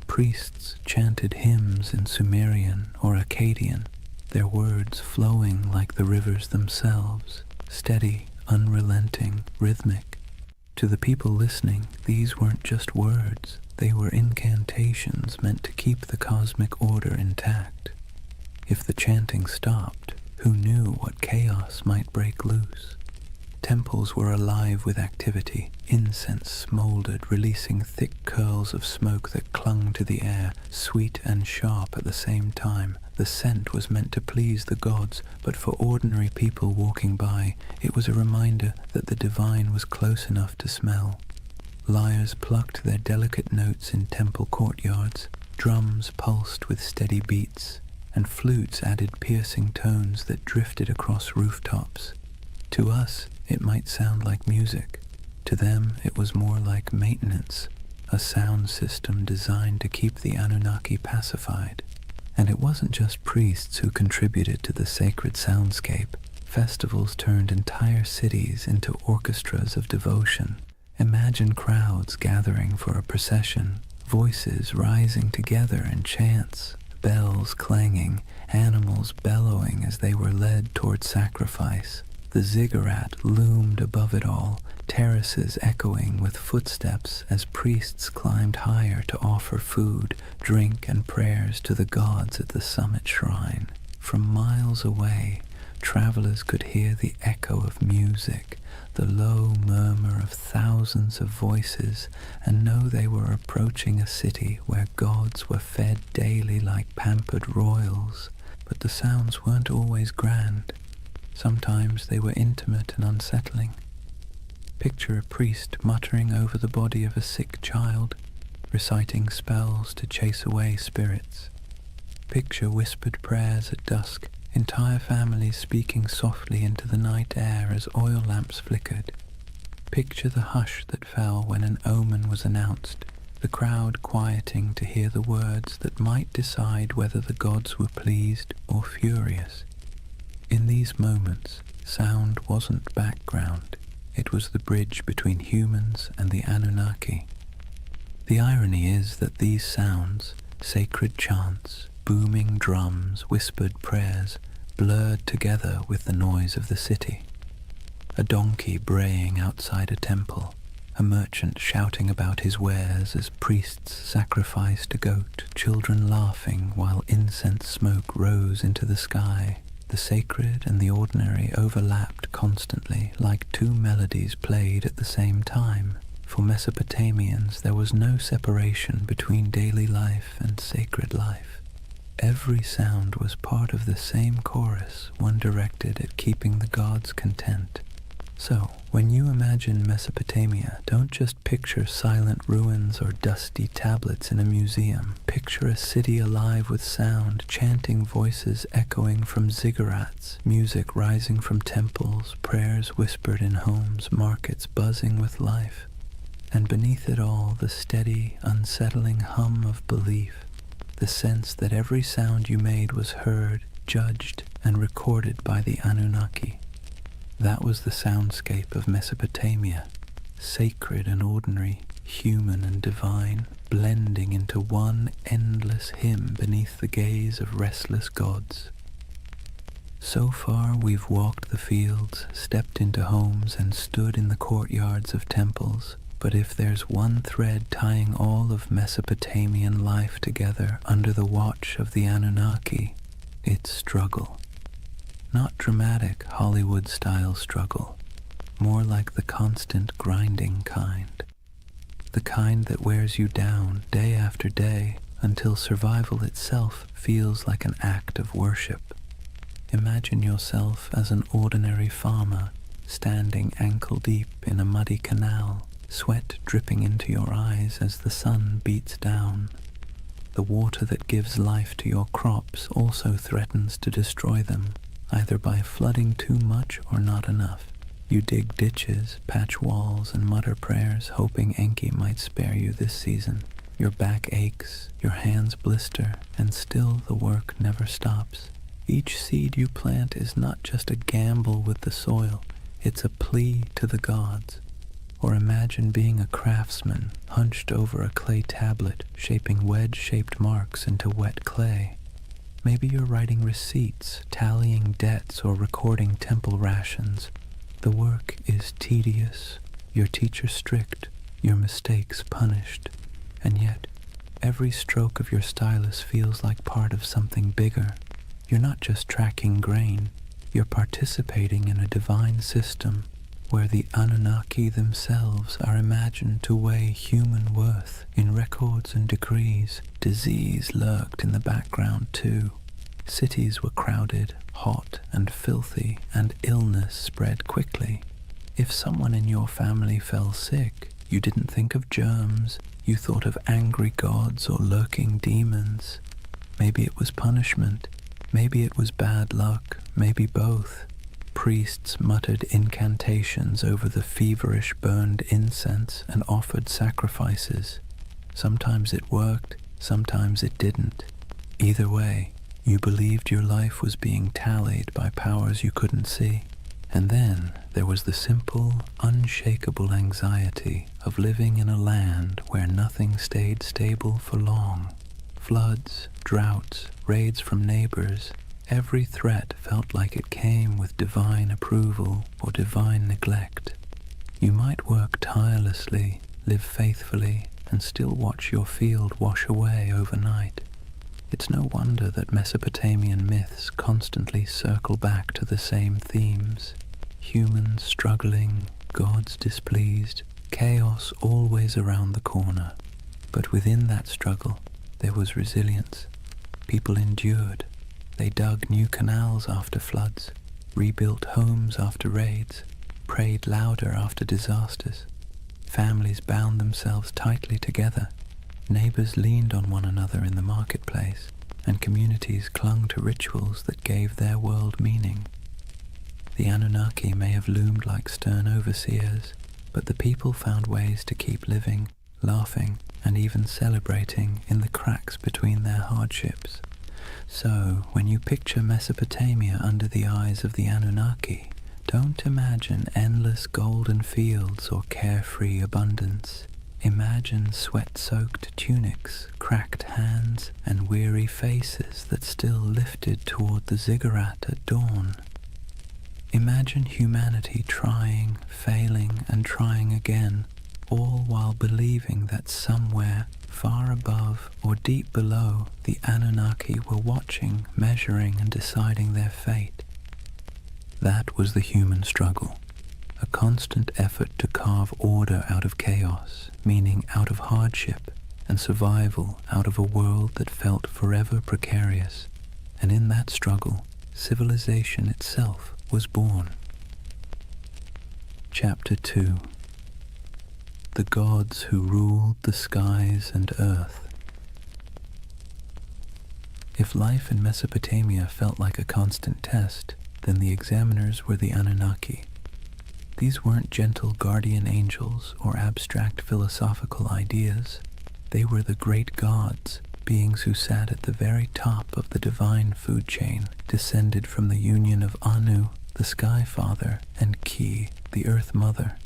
Priests chanted hymns in Sumerian or Akkadian, their words flowing like the rivers themselves, steady, unrelenting, rhythmic. To the people listening, these weren't just words, they were incantations meant to keep the cosmic order intact. If the chanting stopped, who knew what chaos might break loose? Temples were alive with activity. Incense smoldered, releasing thick curls of smoke that clung to the air, sweet and sharp at the same time. The scent was meant to please the gods, but for ordinary people walking by, it was a reminder that the divine was close enough to smell. Lyres plucked their delicate notes in temple courtyards, drums pulsed with steady beats, and flutes added piercing tones that drifted across rooftops. To us, it might sound like music. To them, it was more like maintenance, a sound system designed to keep the Anunnaki pacified. And it wasn't just priests who contributed to the sacred soundscape. Festivals turned entire cities into orchestras of devotion. Imagine crowds gathering for a procession, voices rising together in chants, bells clanging, animals bellowing as they were led toward sacrifice. The ziggurat loomed above it all, terraces echoing with footsteps as priests climbed higher to offer food, drink, and prayers to the gods at the summit shrine. From miles away, travelers could hear the echo of music, the low murmur of thousands of voices, and know they were approaching a city where gods were fed daily like pampered royals. But the sounds weren't always grand. Sometimes they were intimate and unsettling. Picture a priest muttering over the body of a sick child, reciting spells to chase away spirits. Picture whispered prayers at dusk, entire families speaking softly into the night air as oil lamps flickered. Picture the hush that fell when an omen was announced, the crowd quieting to hear the words that might decide whether the gods were pleased or furious. In these moments, sound wasn't background. It was the bridge between humans and the Anunnaki. The irony is that these sounds, sacred chants, booming drums, whispered prayers, blurred together with the noise of the city. A donkey braying outside a temple, a merchant shouting about his wares as priests sacrificed a goat, children laughing while incense smoke rose into the sky. The sacred and the ordinary overlapped constantly, like two melodies played at the same time. For Mesopotamians, there was no separation between daily life and sacred life. Every sound was part of the same chorus, one directed at keeping the gods content. So, when you imagine Mesopotamia, don't just picture silent ruins or dusty tablets in a museum. Picture a city alive with sound, chanting voices echoing from ziggurats, music rising from temples, prayers whispered in homes, markets buzzing with life. And beneath it all, the steady, unsettling hum of belief, the sense that every sound you made was heard, judged, and recorded by the Anunnaki. That was the soundscape of Mesopotamia, sacred and ordinary, human and divine, blending into one endless hymn beneath the gaze of restless gods. So far we've walked the fields, stepped into homes, and stood in the courtyards of temples. But if there's one thread tying all of Mesopotamian life together under the watch of the Anunnaki, it's struggle. Not dramatic Hollywood-style struggle, more like the constant grinding kind. The kind that wears you down day after day until survival itself feels like an act of worship. Imagine yourself as an ordinary farmer standing ankle-deep in a muddy canal, sweat dripping into your eyes as the sun beats down. The water that gives life to your crops also threatens to destroy them, either by flooding too much or not enough. You dig ditches, patch walls, and mutter prayers, hoping Enki might spare you this season. Your back aches, your hands blister, and still the work never stops. Each seed you plant is not just a gamble with the soil, it's a plea to the gods. Or imagine being a craftsman, hunched over a clay tablet, shaping wedge-shaped marks into wet clay. Maybe you're writing receipts, tallying debts, or recording temple rations. The work is tedious, your teacher strict, your mistakes punished, and yet every stroke of your stylus feels like part of something bigger. You're not just tracking grain, you're participating in a divine system where the Anunnaki themselves are imagined to weigh human worth in records and decrees. Disease lurked in the background too. Cities were crowded, hot and filthy, and illness spread quickly. If someone in your family fell sick, you didn't think of germs, you thought of angry gods or lurking demons. Maybe it was punishment, maybe it was bad luck, maybe both. Priests muttered incantations over the feverish burned incense and offered sacrifices. Sometimes it worked, sometimes it didn't. Either way, you believed your life was being tallied by powers you couldn't see. And then there was the simple, unshakable anxiety of living in a land where nothing stayed stable for long. Floods, droughts, raids from neighbors. Every threat felt like it came with divine approval or divine neglect. You might work tirelessly, live faithfully, and still watch your field wash away overnight. It's no wonder that Mesopotamian myths constantly circle back to the same themes. Humans struggling, gods displeased, chaos always around the corner. But within that struggle, there was resilience. People endured. They dug new canals after floods, rebuilt homes after raids, prayed louder after disasters. Families bound themselves tightly together. Neighbors leaned on one another in the marketplace, and communities clung to rituals that gave their world meaning. The Anunnaki may have loomed like stern overseers, but the people found ways to keep living, laughing, and even celebrating in the cracks between their hardships. So, when you picture Mesopotamia under the eyes of the Anunnaki, don't imagine endless golden fields or carefree abundance. Imagine sweat-soaked tunics, cracked hands, and weary faces that still lifted toward the ziggurat at dawn. Imagine humanity trying, failing, and trying again, all while believing that somewhere, far above or deep below, the Anunnaki were watching, measuring, and deciding their fate. That was the human struggle, a constant effort to carve order out of chaos, meaning out of hardship, and survival out of a world that felt forever precarious. And in that struggle, civilization itself was born. Chapter 2. The Gods Who Ruled the Skies and Earth. If life in Mesopotamia felt like a constant test, then the examiners were the Anunnaki. These weren't gentle guardian angels or abstract philosophical ideas. They were the great gods, beings who sat at the very top of the divine food chain, descended from the union of Anu, the Sky Father, and Ki, the Earth Mother.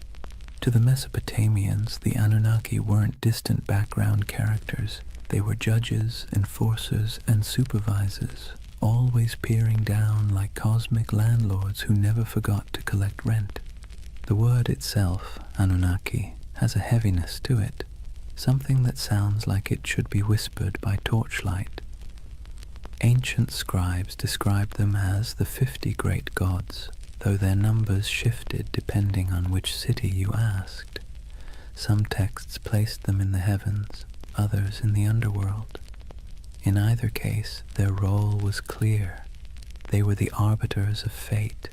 To the Mesopotamians, the Anunnaki weren't distant background characters. They were judges, enforcers, and supervisors, always peering down like cosmic landlords who never forgot to collect rent. The word itself, Anunnaki, has a heaviness to it, something that sounds like it should be whispered by torchlight. Ancient scribes described them as the 50 great gods, though their numbers shifted depending on which city you asked. Some texts placed them in the heavens, others in the underworld. In either case, their role was clear. They were the arbiters of fate,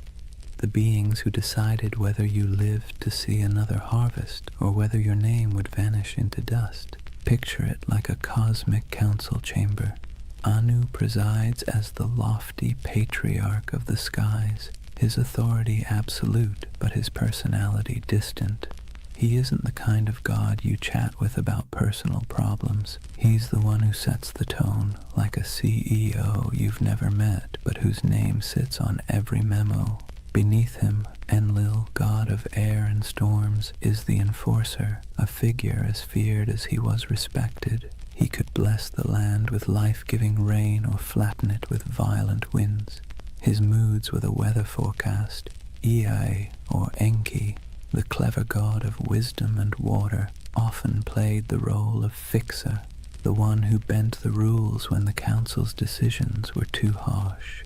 the beings who decided whether you lived to see another harvest or whether your name would vanish into dust. Picture it like a cosmic council chamber. Anu presides as the lofty patriarch of the skies, his authority absolute, but his personality distant. He isn't the kind of god you chat with about personal problems. He's the one who sets the tone, like a CEO you've never met, but whose name sits on every memo. Beneath him, Enlil, god of air and storms, is the enforcer, a figure as feared as he was respected. He could bless the land with life-giving rain or flatten it with violent winds. His moods were the weather forecast. Ea, or Enki, the clever god of wisdom and water, often played the role of fixer, the one who bent the rules when the council's decisions were too harsh.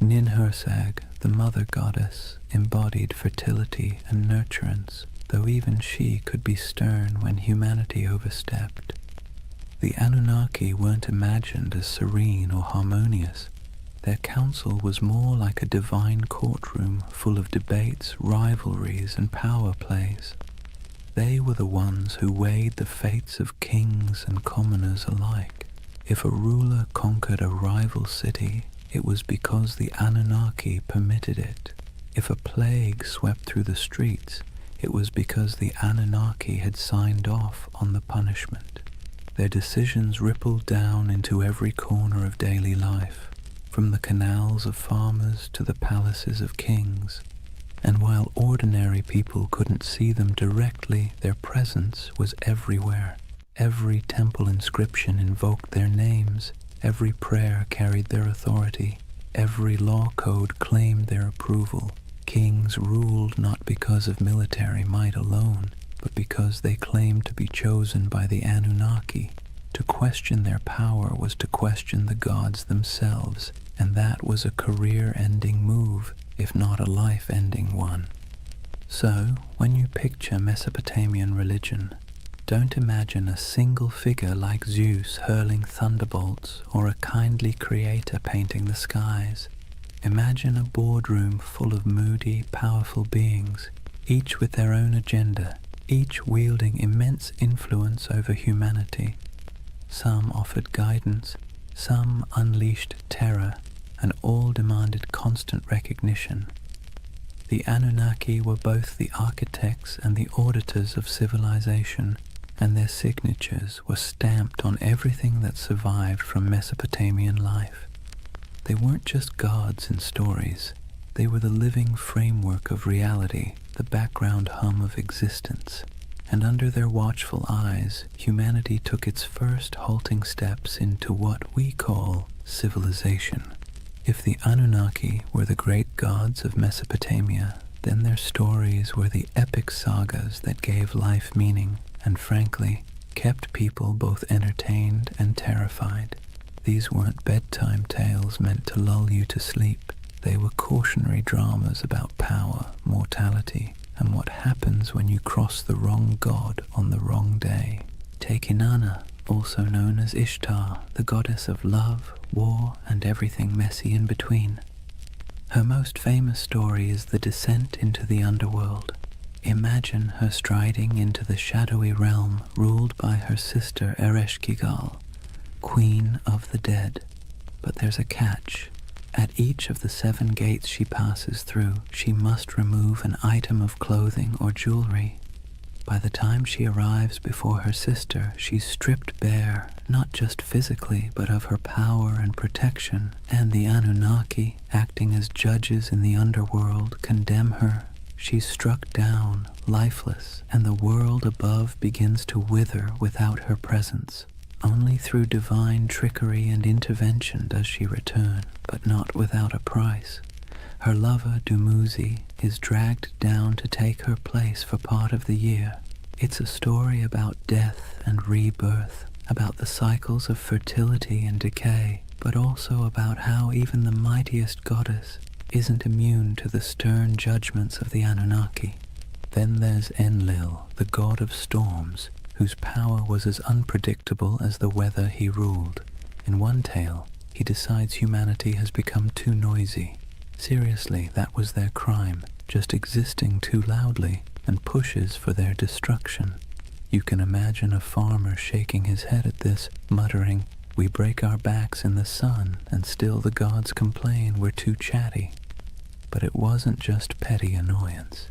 Ninhursag, the mother goddess, embodied fertility and nurturance, though even she could be stern when humanity overstepped. The Anunnaki weren't imagined as serene or harmonious. Their council was more like a divine courtroom full of debates, rivalries, and power plays. They were the ones who weighed the fates of kings and commoners alike. If a ruler conquered a rival city, it was because the Anunnaki permitted it. If a plague swept through the streets, it was because the Anunnaki had signed off on the punishment. Their decisions rippled down into every corner of daily life, from the canals of farmers to the palaces of kings. And while ordinary people couldn't see them directly, their presence was everywhere. Every temple inscription invoked their names. Every prayer carried their authority. Every law code claimed their approval. Kings ruled not because of military might alone, but because they claimed to be chosen by the Anunnaki. To question their power was to question the gods themselves, and that was a career-ending move, if not a life-ending one. So, when you picture Mesopotamian religion, don't imagine a single figure like Zeus hurling thunderbolts or a kindly creator painting the skies. Imagine a boardroom full of moody, powerful beings, each with their own agenda, each wielding immense influence over humanity. Some offered guidance, some unleashed terror, and all demanded constant recognition. The Anunnaki were both the architects and the auditors of civilization, and their signatures were stamped on everything that survived from Mesopotamian life. They weren't just gods in stories. They were the living framework of reality, the background hum of existence. and under their watchful eyes, humanity took its first halting steps into what we call civilization. If the Anunnaki were the great gods of Mesopotamia, then their stories were the epic sagas that gave life meaning and, frankly, kept people both entertained and terrified. These weren't bedtime tales meant to lull you to sleep. They were cautionary dramas about power, mortality, and what happens when you cross the wrong god on the wrong day. Take Inanna, also known as Ishtar, the goddess of love, war, and everything messy in between. Her most famous story is the descent into the underworld. Imagine her striding into the shadowy realm ruled by her sister Ereshkigal, Queen of the Dead. But there's a catch. At each of the 7 gates she passes through, she must remove an item of clothing or jewelry. By the time she arrives before her sister, she's stripped bare, not just physically, but of her power and protection, and the Anunnaki, acting as judges in the underworld, condemn her. She's struck down, lifeless, and the world above begins to wither without her presence. Only through divine trickery and intervention does she return, but not without a price. Her lover, Dumuzi, is dragged down to take her place for part of the year. It's a story about death and rebirth, about the cycles of fertility and decay, but also about how even the mightiest goddess isn't immune to the stern judgments of the Anunnaki. Then there's Enlil, the god of storms, whose power was as unpredictable as the weather he ruled. In one tale, he decides humanity has become too noisy. Seriously, that was their crime, just existing too loudly, and pushes for their destruction. You can imagine a farmer shaking his head at this, muttering, "We break our backs in the sun, and still the gods complain we're too chatty." But it wasn't just petty annoyance.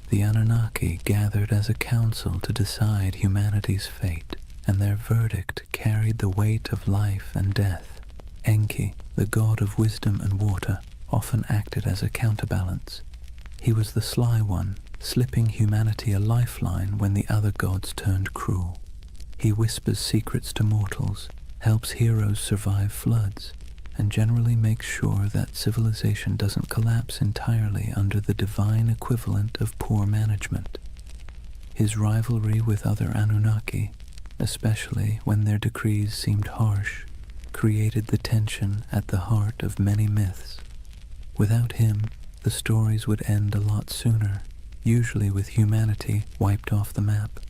The Anunnaki gathered as a council to decide humanity's fate, and their verdict carried the weight of life and death. Enki, the god of wisdom and water, often acted as a counterbalance. He was the sly one, slipping humanity a lifeline when the other gods turned cruel. He whispers secrets to mortals, helps heroes survive floods, and generally makes sure that civilization doesn't collapse entirely under the divine equivalent of poor management. His rivalry with other Anunnaki, especially when their decrees seemed harsh, created the tension at the heart of many myths. Without him, the stories would end a lot sooner, usually with humanity wiped off the map.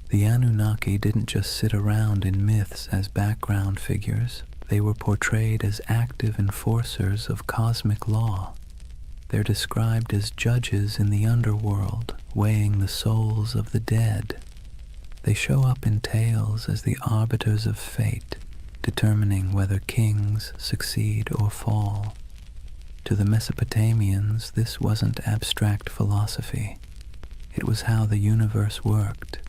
The Anunnaki didn't just sit around in myths as background figures. They were portrayed as active enforcers of cosmic law. They're described as judges in the underworld, weighing the souls of the dead. They show up in tales as the arbiters of fate, determining whether kings succeed or fall. To the Mesopotamians, this wasn't abstract philosophy. It was how the universe worked.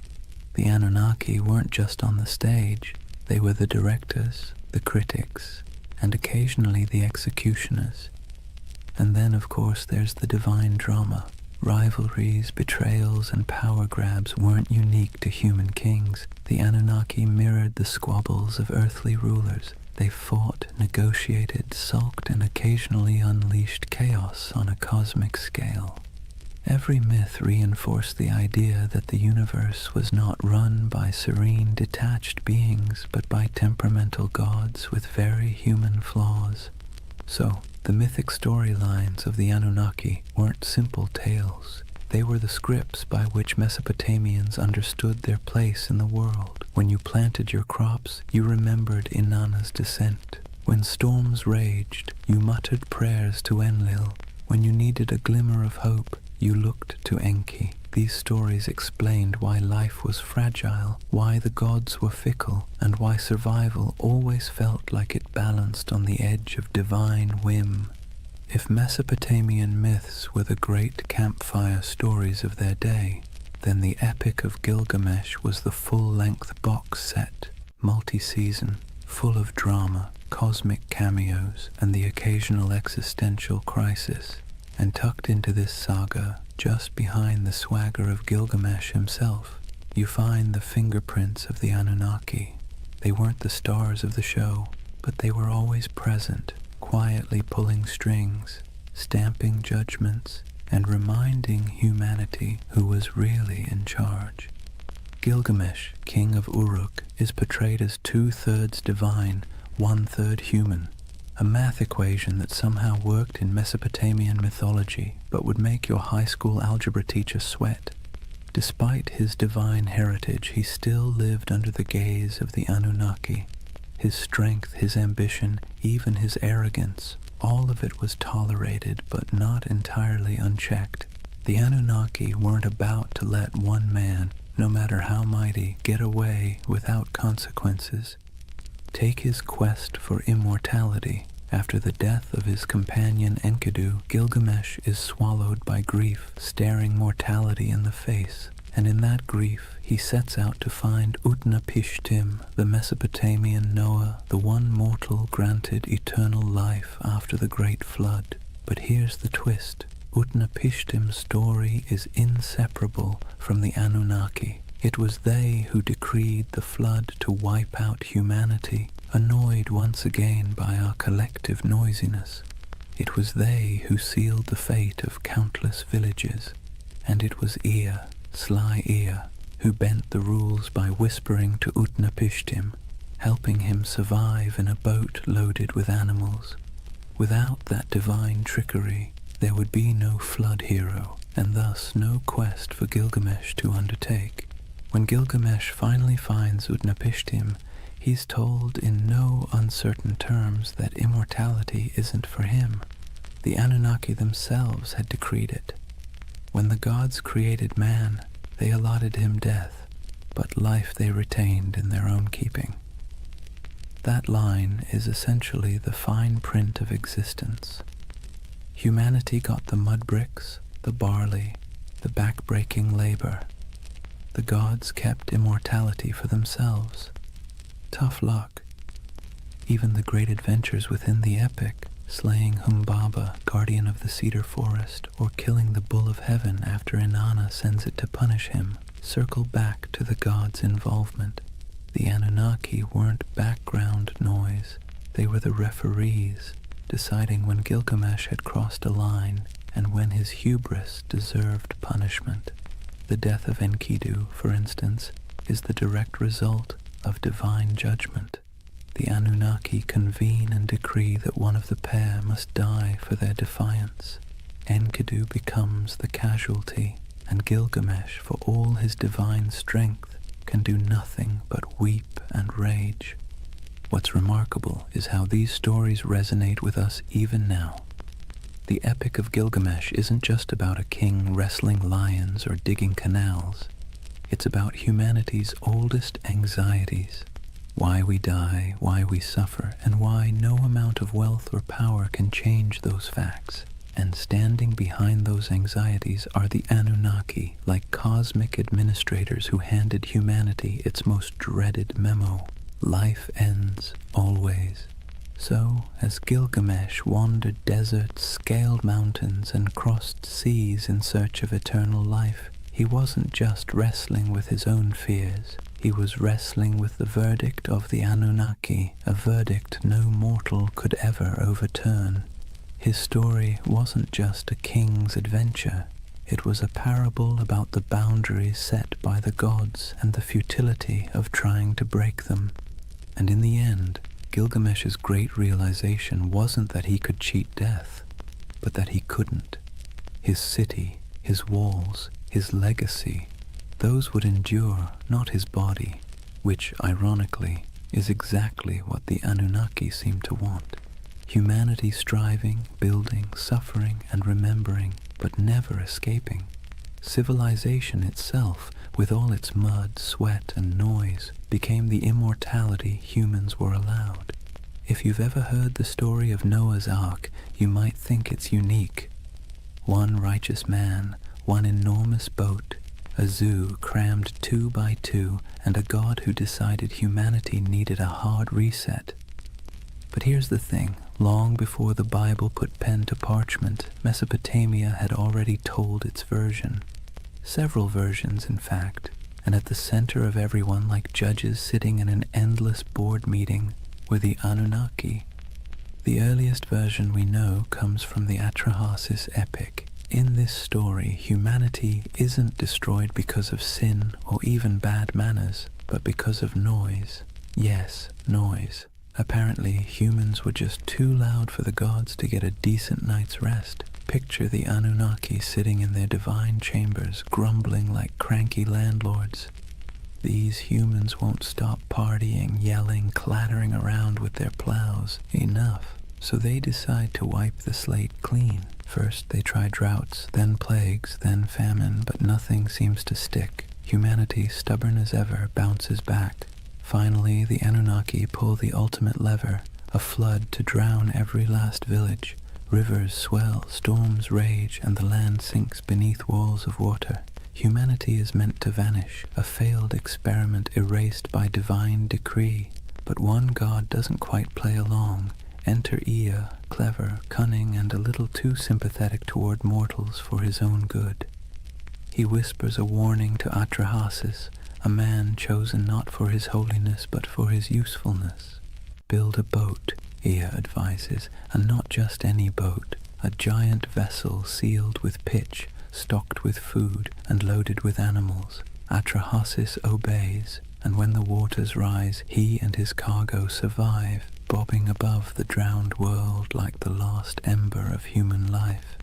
The Anunnaki weren't just on the stage. They were the directors, the critics, and occasionally the executioners. And then, of course, there's the divine drama. Rivalries, betrayals, and power grabs weren't unique to human kings. The Anunnaki mirrored the squabbles of earthly rulers. They fought, negotiated, sulked, and occasionally unleashed chaos on a cosmic scale. Every myth reinforced the idea that the universe was not run by serene, detached beings, but by temperamental gods with very human flaws. So, the mythic storylines of the Anunnaki weren't simple tales. They were the scripts by which Mesopotamians understood their place in the world. When you planted your crops, you remembered Inanna's descent. When storms raged, you muttered prayers to Enlil. When you needed a glimmer of hope, you looked to Enki. These stories explained why life was fragile, why the gods were fickle, and why survival always felt like it balanced on the edge of divine whim. If Mesopotamian myths were the great campfire stories of their day, then the Epic of Gilgamesh was the full-length box set, multi-season, full of drama, cosmic cameos, and the occasional existential crisis. And tucked into this saga, Just behind the swagger of Gilgamesh himself, you find the fingerprints of the Anunnaki. They weren't the stars of the show, but they were always present, quietly pulling strings, stamping judgments, and reminding humanity who was really in charge. Gilgamesh, king of Uruk, is portrayed as 2/3 divine, 1/3 human, a math equation that somehow worked in Mesopotamian mythology but would make your high school algebra teacher sweat. Despite his divine heritage, he still lived under the gaze of the Anunnaki. His strength, his ambition, even his arrogance, all of it was tolerated but not entirely unchecked. The Anunnaki weren't about to let one man, no matter how mighty, get away without consequences. Take his quest for immortality. After the death of his companion Enkidu, Gilgamesh is swallowed by grief, staring mortality in the face, and in that grief he sets out to find Utnapishtim, the Mesopotamian Noah, the one mortal granted eternal life after the great flood. But here's the twist. Utnapishtim's story is inseparable from the Anunnaki. It was they who decreed the flood to wipe out humanity, annoyed once again by our collective noisiness. It was they who sealed the fate of countless villages, and it was Ea, sly Ea, who bent the rules by whispering to Utnapishtim, helping him survive in a boat loaded with animals. Without that divine trickery, there would be no flood hero, and thus no quest for Gilgamesh to undertake. When Gilgamesh finally finds Utnapishtim, he's told in no uncertain terms that immortality isn't for him. The Anunnaki themselves had decreed it. When the gods created man, they allotted him death, but life they retained in their own keeping. That line is essentially the fine print of existence. Humanity got the mud bricks, the barley, the back-breaking labor. The gods kept immortality for themselves. Tough luck. Even the great adventures within the epic, slaying Humbaba, guardian of the cedar forest, or killing the bull of heaven after Inanna sends it to punish him, circle back to the gods' involvement. The Anunnaki weren't background noise. They were the referees, deciding when Gilgamesh had crossed a line and when his hubris deserved punishment. The death of Enkidu, for instance, is the direct result of divine judgment. The Anunnaki convene and decree that one of the pair must die for their defiance. Enkidu becomes the casualty, and Gilgamesh, for all his divine strength, can do nothing but weep and rage. What's remarkable is how these stories resonate with us even now. The Epic of Gilgamesh isn't just about a king wrestling lions or digging canals. It's about humanity's oldest anxieties. Why we die, why we suffer, and why no amount of wealth or power can change those facts. And standing behind those anxieties are the Anunnaki, like cosmic administrators who handed humanity its most dreaded memo. Life ends, always. So, as Gilgamesh wandered deserts, scaled mountains, and crossed seas in search of eternal life, he wasn't just wrestling with his own fears. He was wrestling with the verdict of the Anunnaki, a verdict no mortal could ever overturn. His story wasn't just a king's adventure. It was a parable about the boundaries set by the gods and the futility of trying to break them. And in the end, Gilgamesh's great realization wasn't that he could cheat death, but that he couldn't. His city, his walls, his legacy, those would endure, not his body, which, ironically, is exactly what the Anunnaki seem to want. Humanity striving, building, suffering, and remembering, but never escaping. Civilization itself, with all its mud, sweat, and noise, became the immortality humans were allowed. If you've ever heard the story of Noah's Ark, you might think it's unique. One righteous man, one enormous boat, a zoo crammed 2 by 2, and a god who decided humanity needed a hard reset. But here's the thing, Long before the Bible put pen to parchment, Mesopotamia had already told its version. Several versions, in fact, and at the center of everyone, like judges sitting in an endless board meeting, were the Anunnaki. The earliest version we know comes from the Atrahasis epic. In this story, humanity isn't destroyed because of sin or even bad manners, but because of noise. Yes, noise. Apparently, humans were just too loud for the gods to get a decent night's rest. Picture the Anunnaki sitting in their divine chambers, grumbling like cranky landlords. These humans won't stop partying, yelling, clattering around with their plows. Enough. So they decide to wipe the slate clean. First they try droughts, then plagues, then famine, but nothing seems to stick. Humanity, stubborn as ever, bounces back. Finally, the Anunnaki pull the ultimate lever, a flood to drown every last village. Rivers swell, storms rage, and the land sinks beneath walls of water. Humanity is meant to vanish, a failed experiment erased by divine decree. But one god doesn't quite play along. Enter Ea, clever, cunning, and a little too sympathetic toward mortals for his own good. He whispers a warning to Atrahasis, a man chosen not for his holiness but for his usefulness. Build a boat, Ea advises, and not just any boat, a giant vessel sealed with pitch, stocked with food, and loaded with animals. Atrahasis obeys, and when the waters rise, he and his cargo survive, bobbing above the drowned world like the last ember of human life.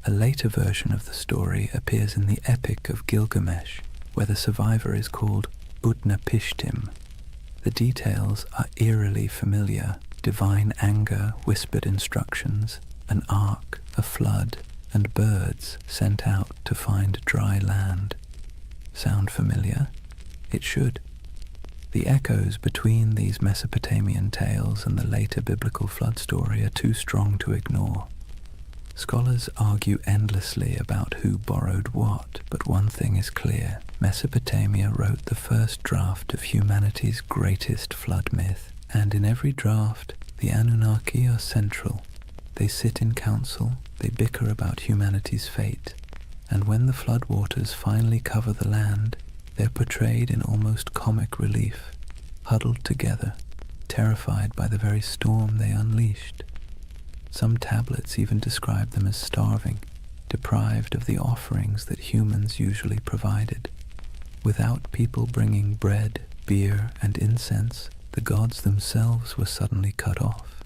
A later version of the story appears in the Epic of Gilgamesh, where the survivor is called Utnapishtim. The details are eerily familiar: divine anger, whispered instructions, an ark, a flood, and birds sent out to find dry land. Sound familiar? It should. The echoes between these Mesopotamian tales and the later biblical flood story are too strong to ignore. Scholars argue endlessly about who borrowed what, but one thing is clear. Mesopotamia wrote the first draft of humanity's greatest flood myth, and in every draft, the Anunnaki are central. They sit in council, they bicker about humanity's fate, and when the floodwaters finally cover the land, they're portrayed in almost comic relief, huddled together, terrified by the very storm they unleashed. Some tablets even describe them as starving, deprived of the offerings that humans usually provided. Without people bringing bread, beer, and incense, the gods themselves were suddenly cut off.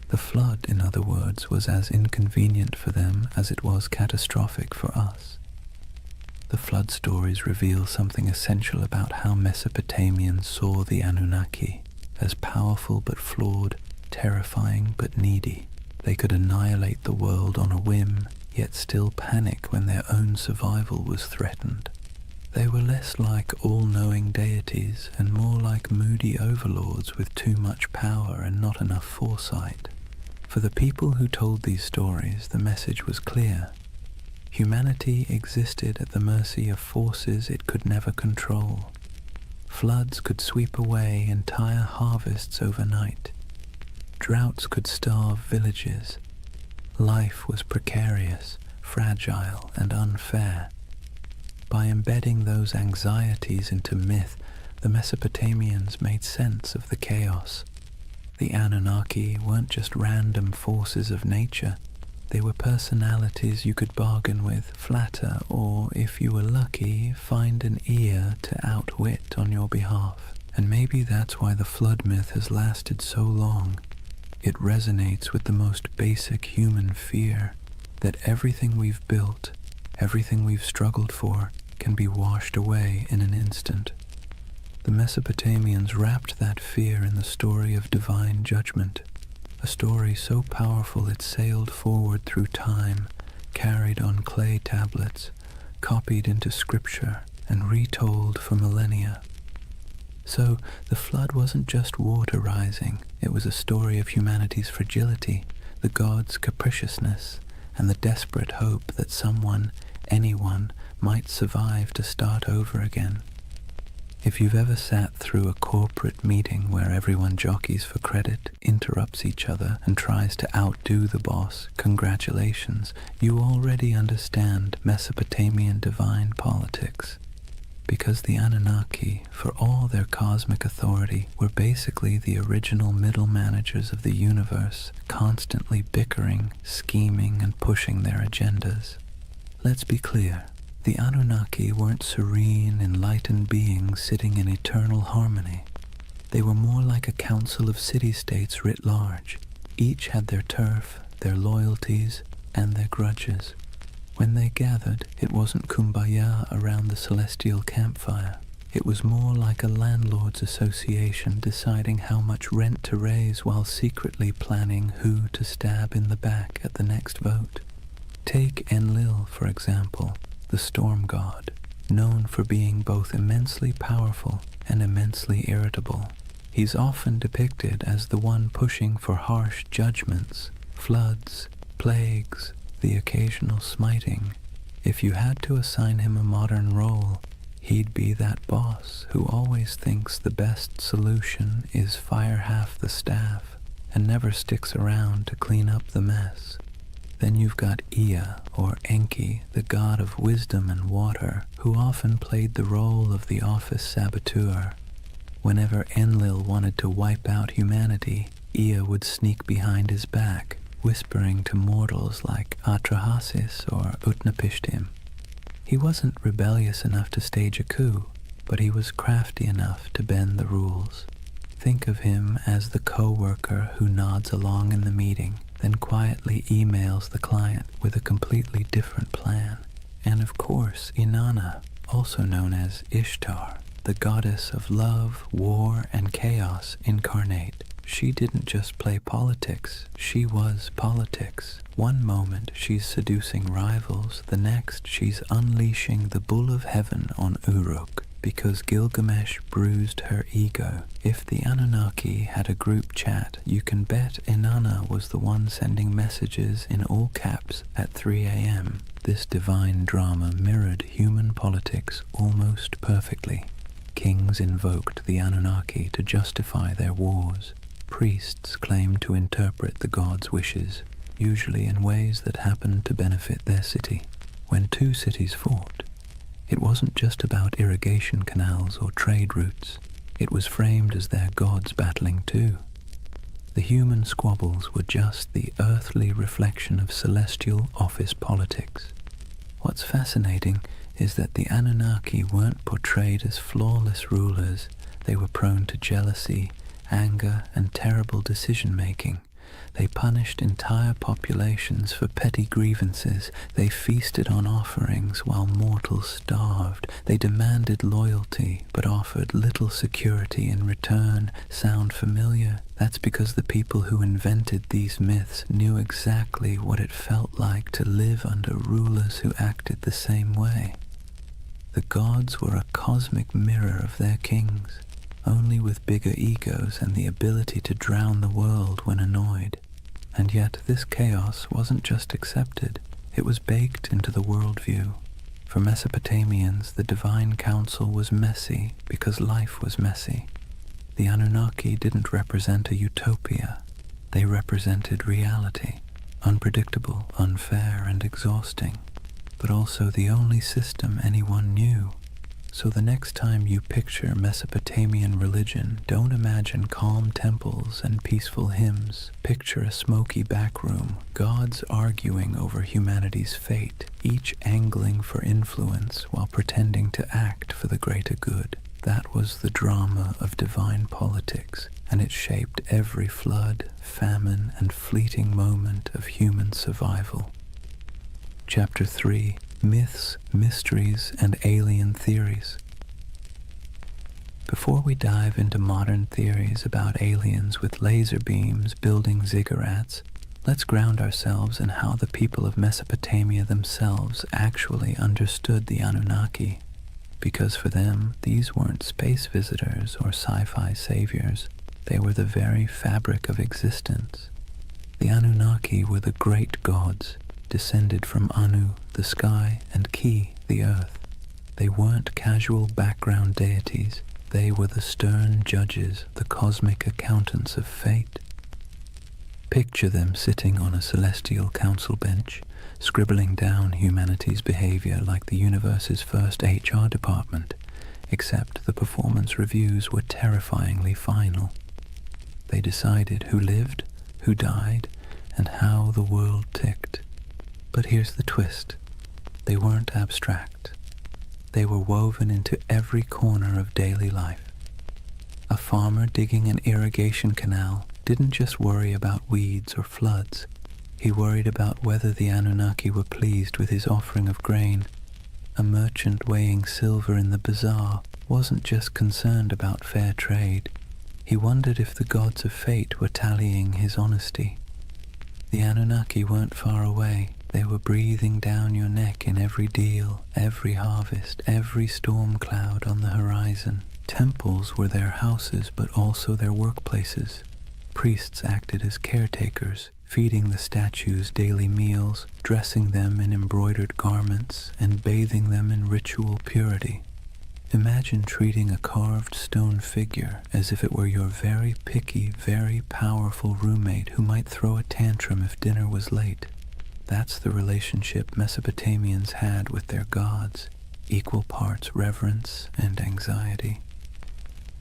The flood, in other words, was as inconvenient for them as it was catastrophic for us. The flood stories reveal something essential about how Mesopotamians saw the Anunnaki, as powerful but flawed, terrifying but needy. They could annihilate the world on a whim, yet still panic when their own survival was threatened. They were less like all-knowing deities and more like moody overlords with too much power and not enough foresight. For the people who told these stories, the message was clear. Humanity existed at the mercy of forces it could never control. Floods could sweep away entire harvests overnight. Droughts could starve villages. Life was precarious, fragile, and unfair. By embedding those anxieties into myth, the Mesopotamians made sense of the chaos. The Anunnaki weren't just random forces of nature. They were personalities you could bargain with, flatter, or, if you were lucky, find an ear to outwit on your behalf. And maybe that's why the flood myth has lasted so long. It resonates with the most basic human fear, that everything we've built, everything we've struggled for, can be washed away in an instant. The Mesopotamians wrapped that fear in the story of divine judgment, a story so powerful it sailed forward through time, carried on clay tablets, copied into scripture, and retold for millennia. So, the flood wasn't just water rising, it was a story of humanity's fragility, the gods' capriciousness, and the desperate hope that someone, anyone, might survive to start over again. If you've ever sat through a corporate meeting where everyone jockeys for credit, interrupts each other, and tries to outdo the boss, congratulations, you already understand Mesopotamian divine politics. Because the Anunnaki, for all their cosmic authority, were basically the original middle managers of the universe, constantly bickering, scheming, and pushing their agendas. Let's be clear. The Anunnaki weren't serene, enlightened beings sitting in eternal harmony. They were more like a council of city-states writ large. Each had their turf, their loyalties, and their grudges. When they gathered, it wasn't kumbaya around the celestial campfire. It was more like a landlord's association deciding how much rent to raise while secretly planning who to stab in the back at the next vote. Take Enlil, for example, the storm god, known for being both immensely powerful and immensely irritable. He's often depicted as the one pushing for harsh judgments, floods, plagues, the occasional smiting. If you had to assign him a modern role, he'd be that boss who always thinks the best solution is fire half the staff and never sticks around to clean up the mess. Then you've got Ea, or Enki, the god of wisdom and water, who often played the role of the office saboteur. Whenever Enlil wanted to wipe out humanity, Ea would sneak behind his back, whispering to mortals like Atrahasis or Utnapishtim. He wasn't rebellious enough to stage a coup, but he was crafty enough to bend the rules. Think of him as the co-worker who nods along in the meeting, then quietly emails the client with a completely different plan. And of course, Inanna, also known as Ishtar, the goddess of love, war, and chaos incarnate. She didn't just play politics, she was politics. One moment she's seducing rivals, the next she's unleashing the bull of heaven on Uruk, because Gilgamesh bruised her ego. If the Anunnaki had a group chat, you can bet Inanna was the one sending messages in all caps at 3 a.m. This divine drama mirrored human politics almost perfectly. Kings invoked the Anunnaki to justify their wars. Priests claimed to interpret the gods' wishes, usually in ways that happened to benefit their city. When two cities fought, it wasn't just about irrigation canals or trade routes. It was framed as their gods battling too. The human squabbles were just the earthly reflection of celestial office politics. What's fascinating is that the Anunnaki weren't portrayed as flawless rulers. They were prone to jealousy, anger, and terrible decision-making. They punished entire populations for petty grievances. They feasted on offerings while mortals starved. They demanded loyalty, but offered little security in return. Sound familiar? That's because the people who invented these myths knew exactly what it felt like to live under rulers who acted the same way. The gods were a cosmic mirror of their kings, only with bigger egos and the ability to drown the world when annoyed. And yet this chaos wasn't just accepted, it was baked into the worldview. For Mesopotamians, the divine council was messy because life was messy. The Anunnaki didn't represent a utopia, they represented reality, unpredictable, unfair, and exhausting, but also the only system anyone knew. So the next time you picture Mesopotamian religion, don't imagine calm temples and peaceful hymns. Picture a smoky back room, gods arguing over humanity's fate, each angling for influence while pretending to act for the greater good. That was the drama of divine politics, and it shaped every flood, famine, and fleeting moment of human survival. Chapter 3. Myths, Mysteries, and Alien Theories. Before we dive into modern theories about aliens with laser beams building ziggurats, let's ground ourselves in how the people of Mesopotamia themselves actually understood the Anunnaki. Because for them, these weren't space visitors or sci-fi saviors. They were the very fabric of existence. The Anunnaki were the great gods, descended from Anu, the sky, and Ki, the earth. They weren't casual background deities. They were the stern judges, the cosmic accountants of fate. Picture them sitting on a celestial council bench, scribbling down humanity's behavior like the universe's first HR department, except the performance reviews were terrifyingly final. They decided who lived, who died, and how the world ticked. But here's the twist. They weren't abstract. They were woven into every corner of daily life. A farmer digging an irrigation canal didn't just worry about weeds or floods. He worried about whether the Anunnaki were pleased with his offering of grain. A merchant weighing silver in the bazaar wasn't just concerned about fair trade. He wondered if the gods of fate were tallying his honesty. The Anunnaki weren't far away. They were breathing down your neck in every deal, every harvest, every storm cloud on the horizon. Temples were their houses, but also their workplaces. Priests acted as caretakers, feeding the statues daily meals, dressing them in embroidered garments, and bathing them in ritual purity. Imagine treating a carved stone figure as if it were your very picky, very powerful roommate who might throw a tantrum if dinner was late. That's the relationship Mesopotamians had with their gods, equal parts reverence and anxiety.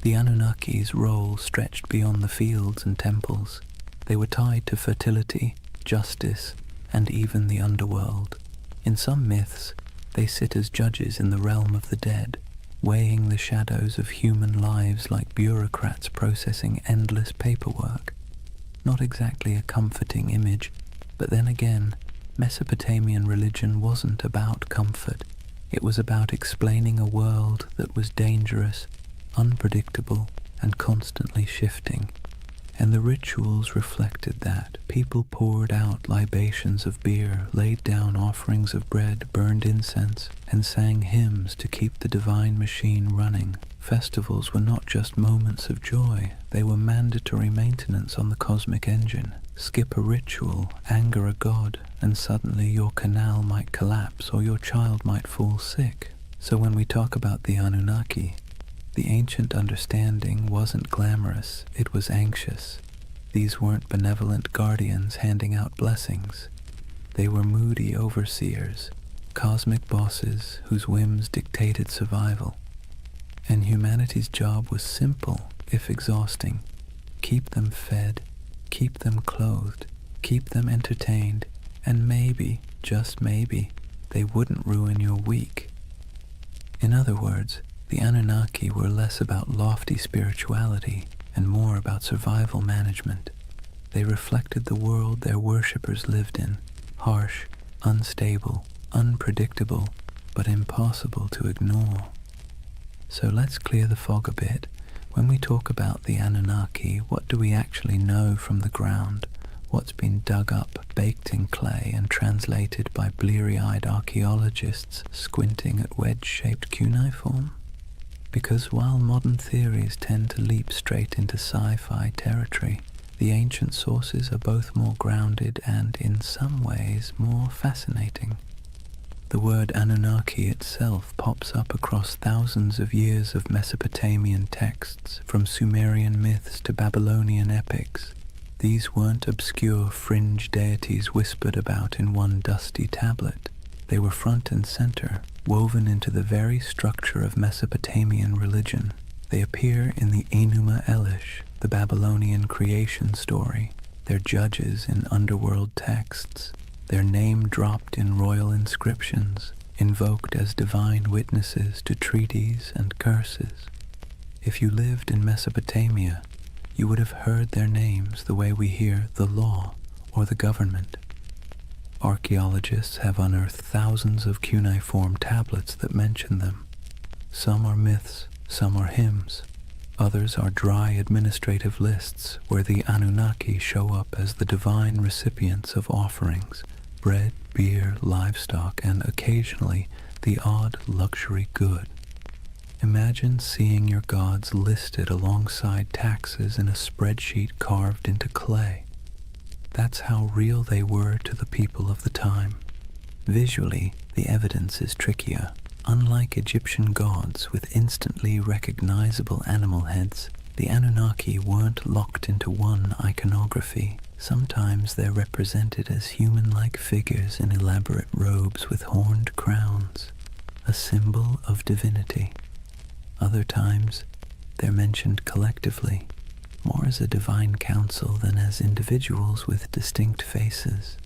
The Anunnaki's role stretched beyond the fields and temples. They were tied to fertility, justice, and even the underworld. In some myths, they sit as judges in the realm of the dead, weighing the shadows of human lives like bureaucrats processing endless paperwork. Not exactly a comforting image, but then again, Mesopotamian religion wasn't about comfort. It was about explaining a world that was dangerous, unpredictable, and constantly shifting. And the rituals reflected that. People poured out libations of beer, laid down offerings of bread, burned incense, and sang hymns to keep the divine machine running. Festivals were not just moments of joy, they were mandatory maintenance on the cosmic engine. Skip a ritual, anger a god, and suddenly your canal might collapse or your child might fall sick. So when we talk about the Anunnaki, the ancient understanding wasn't glamorous, it was anxious. These weren't benevolent guardians handing out blessings. They were moody overseers, cosmic bosses whose whims dictated survival. And humanity's job was simple, if exhausting. Keep them fed, keep them clothed, keep them entertained, and maybe, just maybe, they wouldn't ruin your week. In other words, the Anunnaki were less about lofty spirituality and more about survival management. They reflected the world their worshippers lived in, harsh, unstable, unpredictable, but impossible to ignore. So let's clear the fog a bit. When we talk about the Anunnaki, what do we actually know from the ground? What's been dug up, baked in clay, and translated by bleary-eyed archaeologists squinting at wedge-shaped cuneiform? Because while modern theories tend to leap straight into sci-fi territory, the ancient sources are both more grounded and, in some ways, more fascinating. The word Anunnaki itself pops up across thousands of years of Mesopotamian texts, from Sumerian myths to Babylonian epics. These weren't obscure fringe deities whispered about in one dusty tablet. They were front and center, woven into the very structure of Mesopotamian religion. They appear in the Enuma Elish, the Babylonian creation story. They're judges in underworld texts. Their name dropped in royal inscriptions, invoked as divine witnesses to treaties and curses. If you lived in Mesopotamia, you would have heard their names the way we hear the law or the government. Archaeologists have unearthed thousands of cuneiform tablets that mention them. Some are myths, some are hymns. Others are dry administrative lists where the Anunnaki show up as the divine recipients of offerings, bread, beer, livestock, and occasionally the odd luxury good. Imagine seeing your gods listed alongside taxes in a spreadsheet carved into clay. That's how real they were to the people of the time. Visually, the evidence is trickier. unlike Egyptian gods with instantly recognizable animal heads, the Anunnaki weren't locked into one iconography. Sometimes they're represented as human-like figures in elaborate robes with horned crowns, a symbol of divinity. Other times, they're mentioned collectively, more as a divine council than as individuals with distinct faces.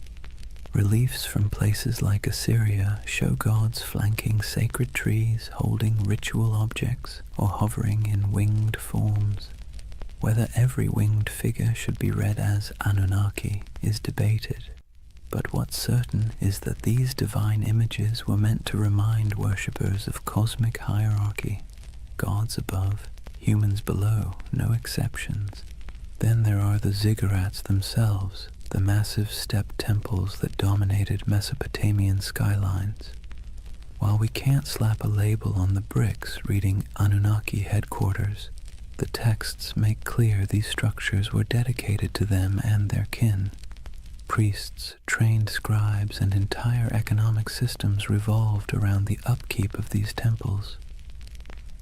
Reliefs from places like Assyria show gods flanking sacred trees, holding ritual objects, or hovering in winged forms. Whether every winged figure should be read as Anunnaki is debated, but what's certain is that these divine images were meant to remind worshippers of cosmic hierarchy, gods above, humans below, no exceptions. Then there are the ziggurats themselves, the massive step temples that dominated Mesopotamian skylines. While we can't slap a label on the bricks reading Anunnaki headquarters, the texts make clear these structures were dedicated to them and their kin. Priests, trained scribes, and entire economic systems revolved around the upkeep of these temples.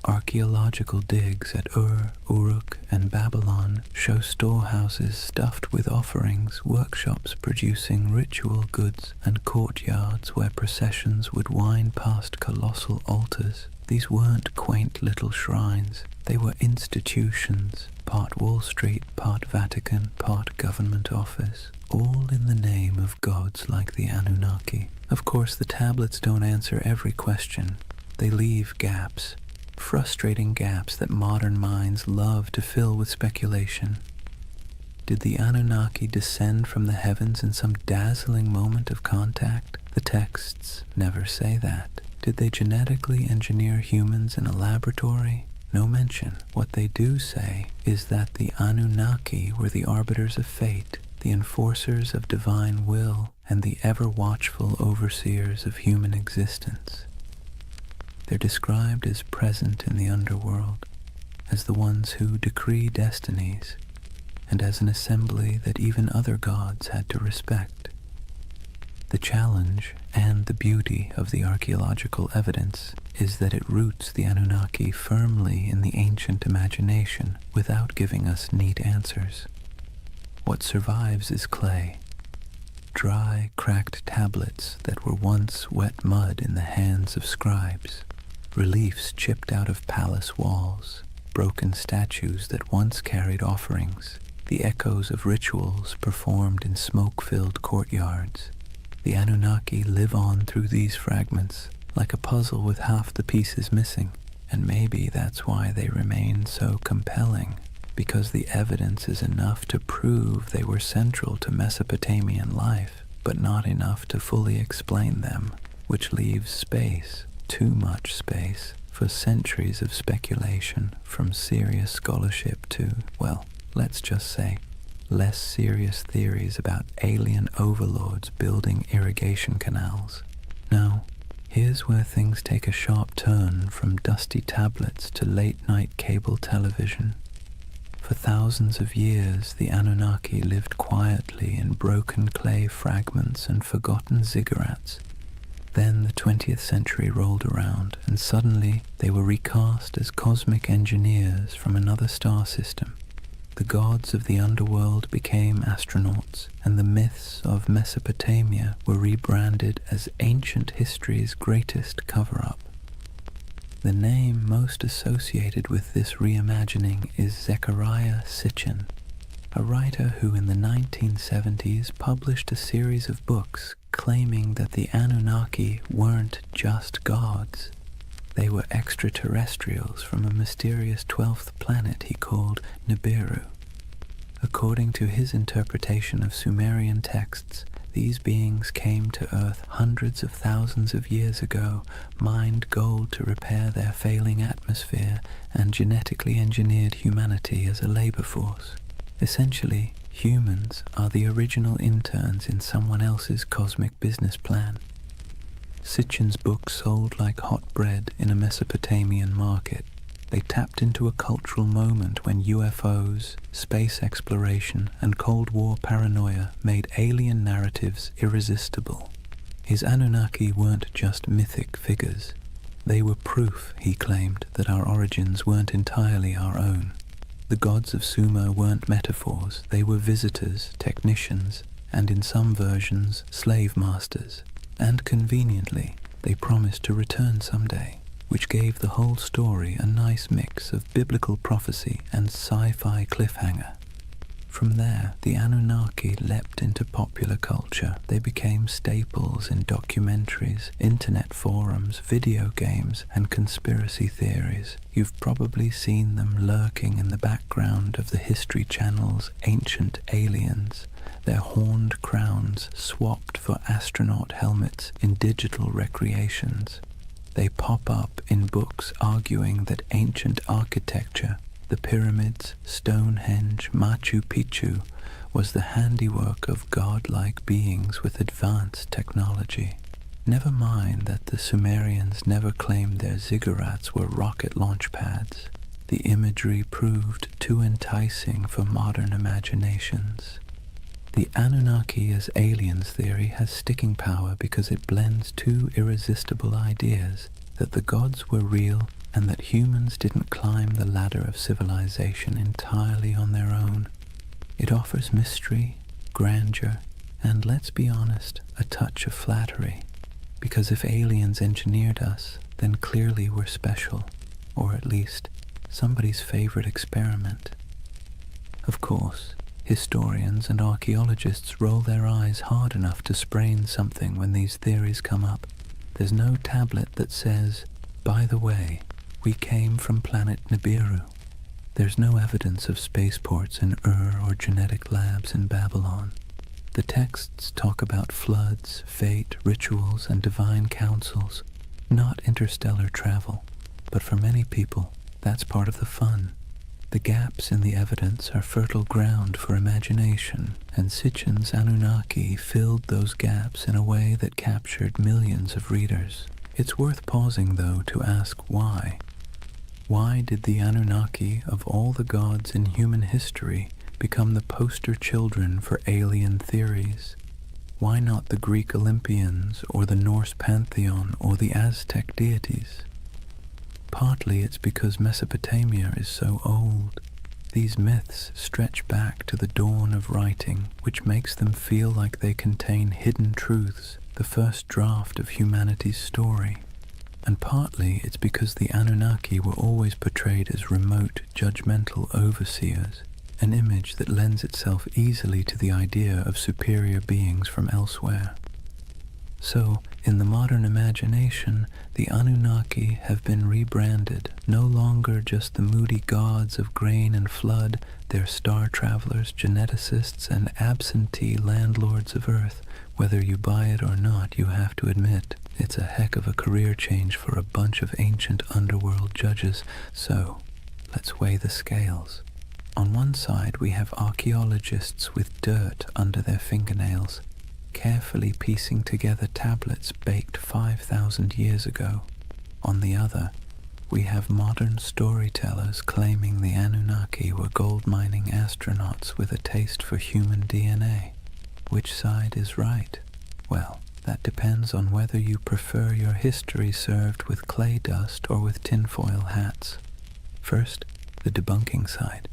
Archaeological digs at Ur, Uruk, and Babylon show storehouses stuffed with offerings, workshops producing ritual goods, and courtyards where processions would wind past colossal altars. These weren't quaint little shrines. They were institutions, part Wall Street, part Vatican, part government office, all in the name of gods like the Anunnaki. Of course, the tablets don't answer every question. They leave gaps. Frustrating gaps that modern minds love to fill with speculation. Did the Anunnaki descend from the heavens in some dazzling moment of contact? The texts never say that. Did they genetically engineer humans in a laboratory? No mention. What they do say is that the Anunnaki were the arbiters of fate, the enforcers of divine will, and the ever-watchful overseers of human existence. They're described as present in the underworld, as the ones who decree destinies, and as an assembly that even other gods had to respect. The challenge and the beauty of the archaeological evidence is that it roots the Anunnaki firmly in the ancient imagination without giving us neat answers. What survives is clay, dry, cracked tablets that were once wet mud in the hands of scribes. Reliefs chipped out of palace walls, broken statues that once carried offerings, the echoes of rituals performed in smoke-filled courtyards. The Anunnaki live on through these fragments, like a puzzle with half the pieces missing, and maybe that's why they remain so compelling, because the evidence is enough to prove they were central to Mesopotamian life, but not enough to fully explain them, which leaves space, too much space, for centuries of speculation, from serious scholarship to, well, let's just say, less serious theories about alien overlords building irrigation canals. Now, here's where things take a sharp turn from dusty tablets to late-night cable television. For thousands of years, the Anunnaki lived quietly in broken clay fragments and forgotten ziggurats. Then the 20th century rolled around, and suddenly they were recast as cosmic engineers from another star system. The gods of the underworld became astronauts, and the myths of Mesopotamia were rebranded as ancient history's greatest cover-up. The name most associated with this reimagining is Zecharia Sitchin, a writer who in the 1970s published a series of books claiming that the Anunnaki weren't just gods. They were extraterrestrials from a mysterious 12th planet he called Nibiru. According to his interpretation of Sumerian texts, these beings came to Earth hundreds of thousands of years ago, mined gold to repair their failing atmosphere, and genetically engineered humanity as a labor force. Essentially, humans are the original interns in someone else's cosmic business plan. Sitchin's book sold like hot bread in a Mesopotamian market. They tapped into a cultural moment when UFOs, space exploration, and Cold War paranoia made alien narratives irresistible. His Anunnaki weren't just mythic figures. They were proof, he claimed, that our origins weren't entirely our own. The gods of Sumer weren't metaphors, they were visitors, technicians, and in some versions, slave masters. And conveniently, they promised to return someday, which gave the whole story a nice mix of biblical prophecy and sci-fi cliffhanger. From there, the Anunnaki leapt into popular culture. They became staples in documentaries, internet forums, video games, and conspiracy theories. You've probably seen them lurking in the background of the History Channel's Ancient Aliens, their horned crowns swapped for astronaut helmets in digital recreations. They pop up in books arguing that ancient architecture, the pyramids, Stonehenge, Machu Picchu, was the handiwork of godlike beings with advanced technology. Never mind that the Sumerians never claimed their ziggurats were rocket launch pads. The imagery proved too enticing for modern imaginations. The Anunnaki as aliens theory has sticking power because it blends two irresistible ideas, that the gods were real and that humans didn't climb the ladder of civilization entirely on their own. It offers mystery, grandeur, and let's be honest, a touch of flattery. Because if aliens engineered us, then clearly we're special, or at least somebody's favorite experiment. Of course, historians and archaeologists roll their eyes hard enough to sprain something when these theories come up. There's no tablet that says, by the way, we came from planet Nibiru. There's no evidence of spaceports in Ur or genetic labs in Babylon. The texts talk about floods, fate, rituals, and divine councils, not interstellar travel. But for many people, that's part of the fun. The gaps in the evidence are fertile ground for imagination, and Sitchin's Anunnaki filled those gaps in a way that captured millions of readers. It's worth pausing, though, to ask why. Why did the Anunnaki of all the gods in human history become the poster children for alien theories? Why not the Greek Olympians, or the Norse pantheon, or the Aztec deities? Partly it's because Mesopotamia is so old. These myths stretch back to the dawn of writing, which makes them feel like they contain hidden truths, the first draft of humanity's story. And partly it's because the Anunnaki were always portrayed as remote, judgmental overseers, an image that lends itself easily to the idea of superior beings from elsewhere. So, in the modern imagination, the Anunnaki have been rebranded, no longer just the moody gods of grain and flood. They're star travelers, geneticists, and absentee landlords of Earth. Whether you buy it or not, you have to admit, it's a heck of a career change for a bunch of ancient underworld judges. So, let's weigh the scales. On one side, we have archaeologists with dirt under their fingernails, carefully piecing together tablets baked 5,000 years ago. On the other, we have modern storytellers claiming the Anunnaki were gold-mining astronauts with a taste for human DNA. Which side is right? Well, that depends on whether you prefer your history served with clay dust or with tinfoil hats. First, the debunking side.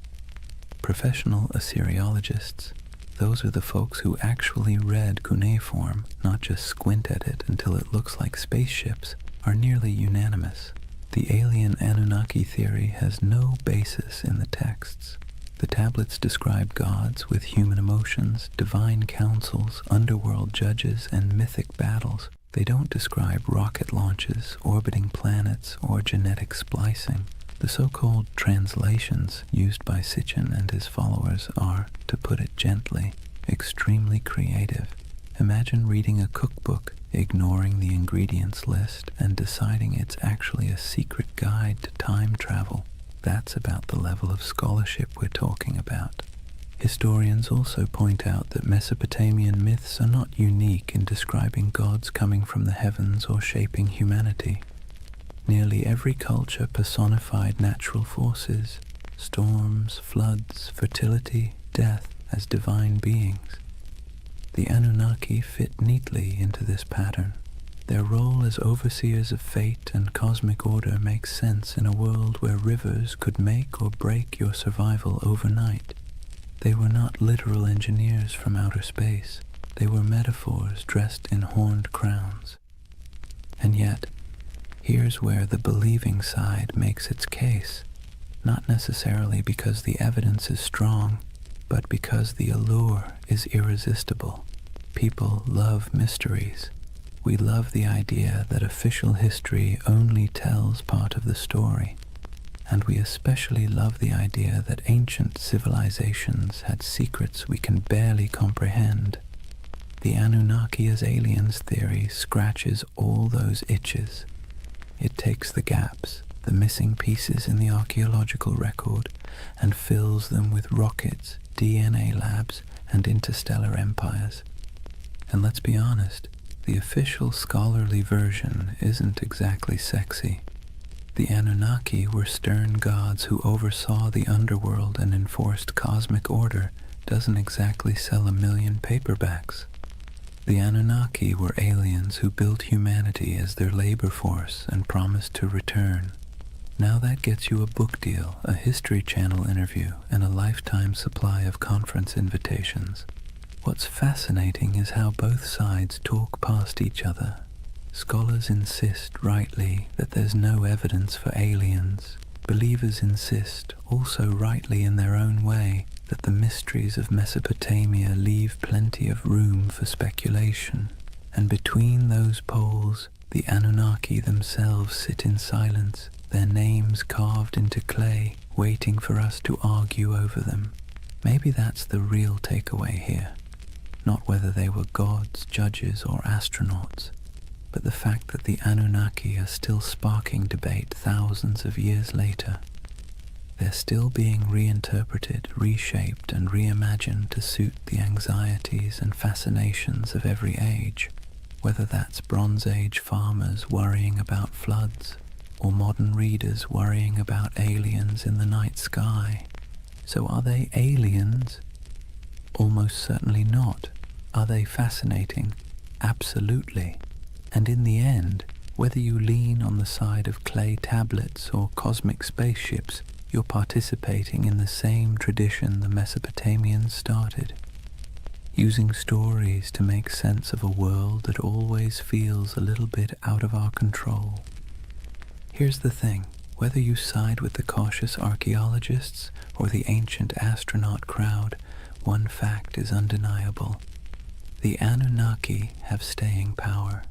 Professional Assyriologists, those are the folks who actually read cuneiform, not just squint at it until it looks like spaceships, are nearly unanimous. The alien Anunnaki theory has no basis in the texts. The tablets describe gods with human emotions, divine councils, underworld judges, and mythic battles. They don't describe rocket launches, orbiting planets, or genetic splicing. The so-called translations used by Sitchin and his followers are, to put it gently, extremely creative. Imagine reading a cookbook, ignoring the ingredients list, and deciding it's actually a secret guide to time travel. That's about the level of scholarship we're talking about. Historians also point out that Mesopotamian myths are not unique in describing gods coming from the heavens or shaping humanity. Nearly every culture personified natural forces, storms, floods, fertility, death, as divine beings. The Anunnaki fit neatly into this pattern. Their role as overseers of fate and cosmic order makes sense in a world where rivers could make or break your survival overnight. They were not literal engineers from outer space. They were metaphors dressed in horned crowns. And yet, here's where the believing side makes its case, not necessarily because the evidence is strong, but because the allure is irresistible. People love mysteries. We love the idea that official history only tells part of the story, and we especially love the idea that ancient civilizations had secrets we can barely comprehend. The Anunnaki as aliens theory scratches all those itches. It takes the gaps, the missing pieces in the archaeological record, and fills them with rockets, DNA labs, and interstellar empires. And let's be honest, the official scholarly version isn't exactly sexy. The Anunnaki were stern gods who oversaw the underworld and enforced cosmic order doesn't exactly sell 1 million paperbacks. The Anunnaki were aliens who built humanity as their labor force and promised to return. Now that gets you a book deal, a History Channel interview, and a lifetime supply of conference invitations. What's fascinating is how both sides talk past each other. Scholars insist, rightly, that there's no evidence for aliens. Believers insist, also rightly in their own way, that the mysteries of Mesopotamia leave plenty of room for speculation. And between those poles, the Anunnaki themselves sit in silence, their names carved into clay, waiting for us to argue over them. Maybe that's the real takeaway here. Not whether they were gods, judges, or astronauts, but the fact that the Anunnaki are still sparking debate thousands of years later. They're still being reinterpreted, reshaped, and reimagined to suit the anxieties and fascinations of every age, whether that's Bronze Age farmers worrying about floods, or modern readers worrying about aliens in the night sky. So are they aliens? Almost certainly not. Are they fascinating? Absolutely. And in the end, whether you lean on the side of clay tablets or cosmic spaceships, you're participating in the same tradition the Mesopotamians started, using stories to make sense of a world that always feels a little bit out of our control. Here's the thing, whether you side with the cautious archaeologists or the ancient astronaut crowd, one fact is undeniable. The Anunnaki have staying power.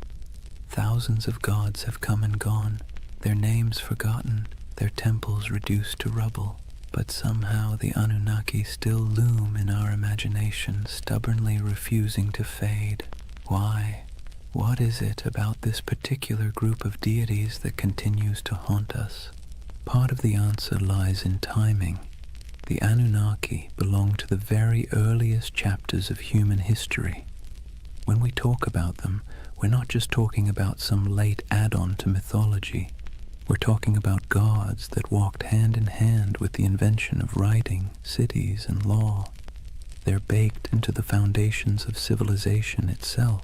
Thousands of gods have come and gone, their names forgotten, their temples reduced to rubble, but somehow the Anunnaki still loom in our imagination, stubbornly refusing to fade. Why? What is it about this particular group of deities that continues to haunt us? Part of the answer lies in timing. The Anunnaki belong to the very earliest chapters of human history. When we talk about them, we're not just talking about some late add-on to mythology. We're talking about gods that walked hand in hand with the invention of writing, cities, and law. They're baked into the foundations of civilization itself.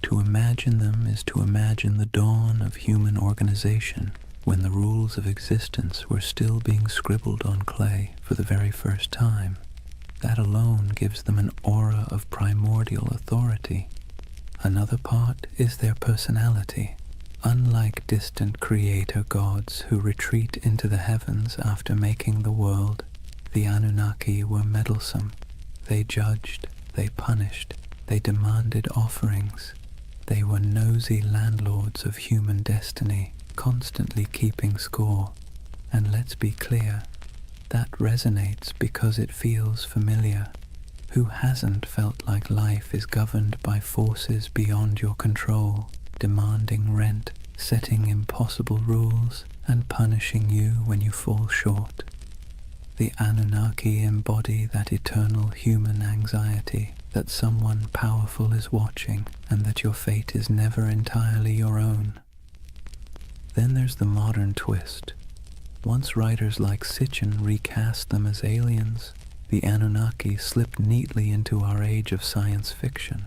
To imagine them is to imagine the dawn of human organization, when the rules of existence were still being scribbled on clay for the very first time. That alone gives them an aura of primordial authority. Another part is their personality. Unlike distant creator gods who retreat into the heavens after making the world, the Anunnaki were meddlesome. They judged, they punished, they demanded offerings. They were nosy landlords of human destiny, constantly keeping score. And let's be clear, that resonates because it feels familiar. Who hasn't felt like life is governed by forces beyond your control, demanding rent, setting impossible rules, and punishing you when you fall short? The Anunnaki embody that eternal human anxiety that someone powerful is watching and that your fate is never entirely your own. Then there's the modern twist. Once writers like Sitchin recast them as aliens, the Anunnaki slipped neatly into our age of science fiction.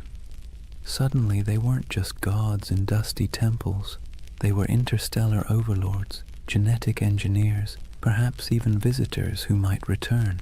Suddenly they weren't just gods in dusty temples. They were interstellar overlords, genetic engineers, perhaps even visitors who might return.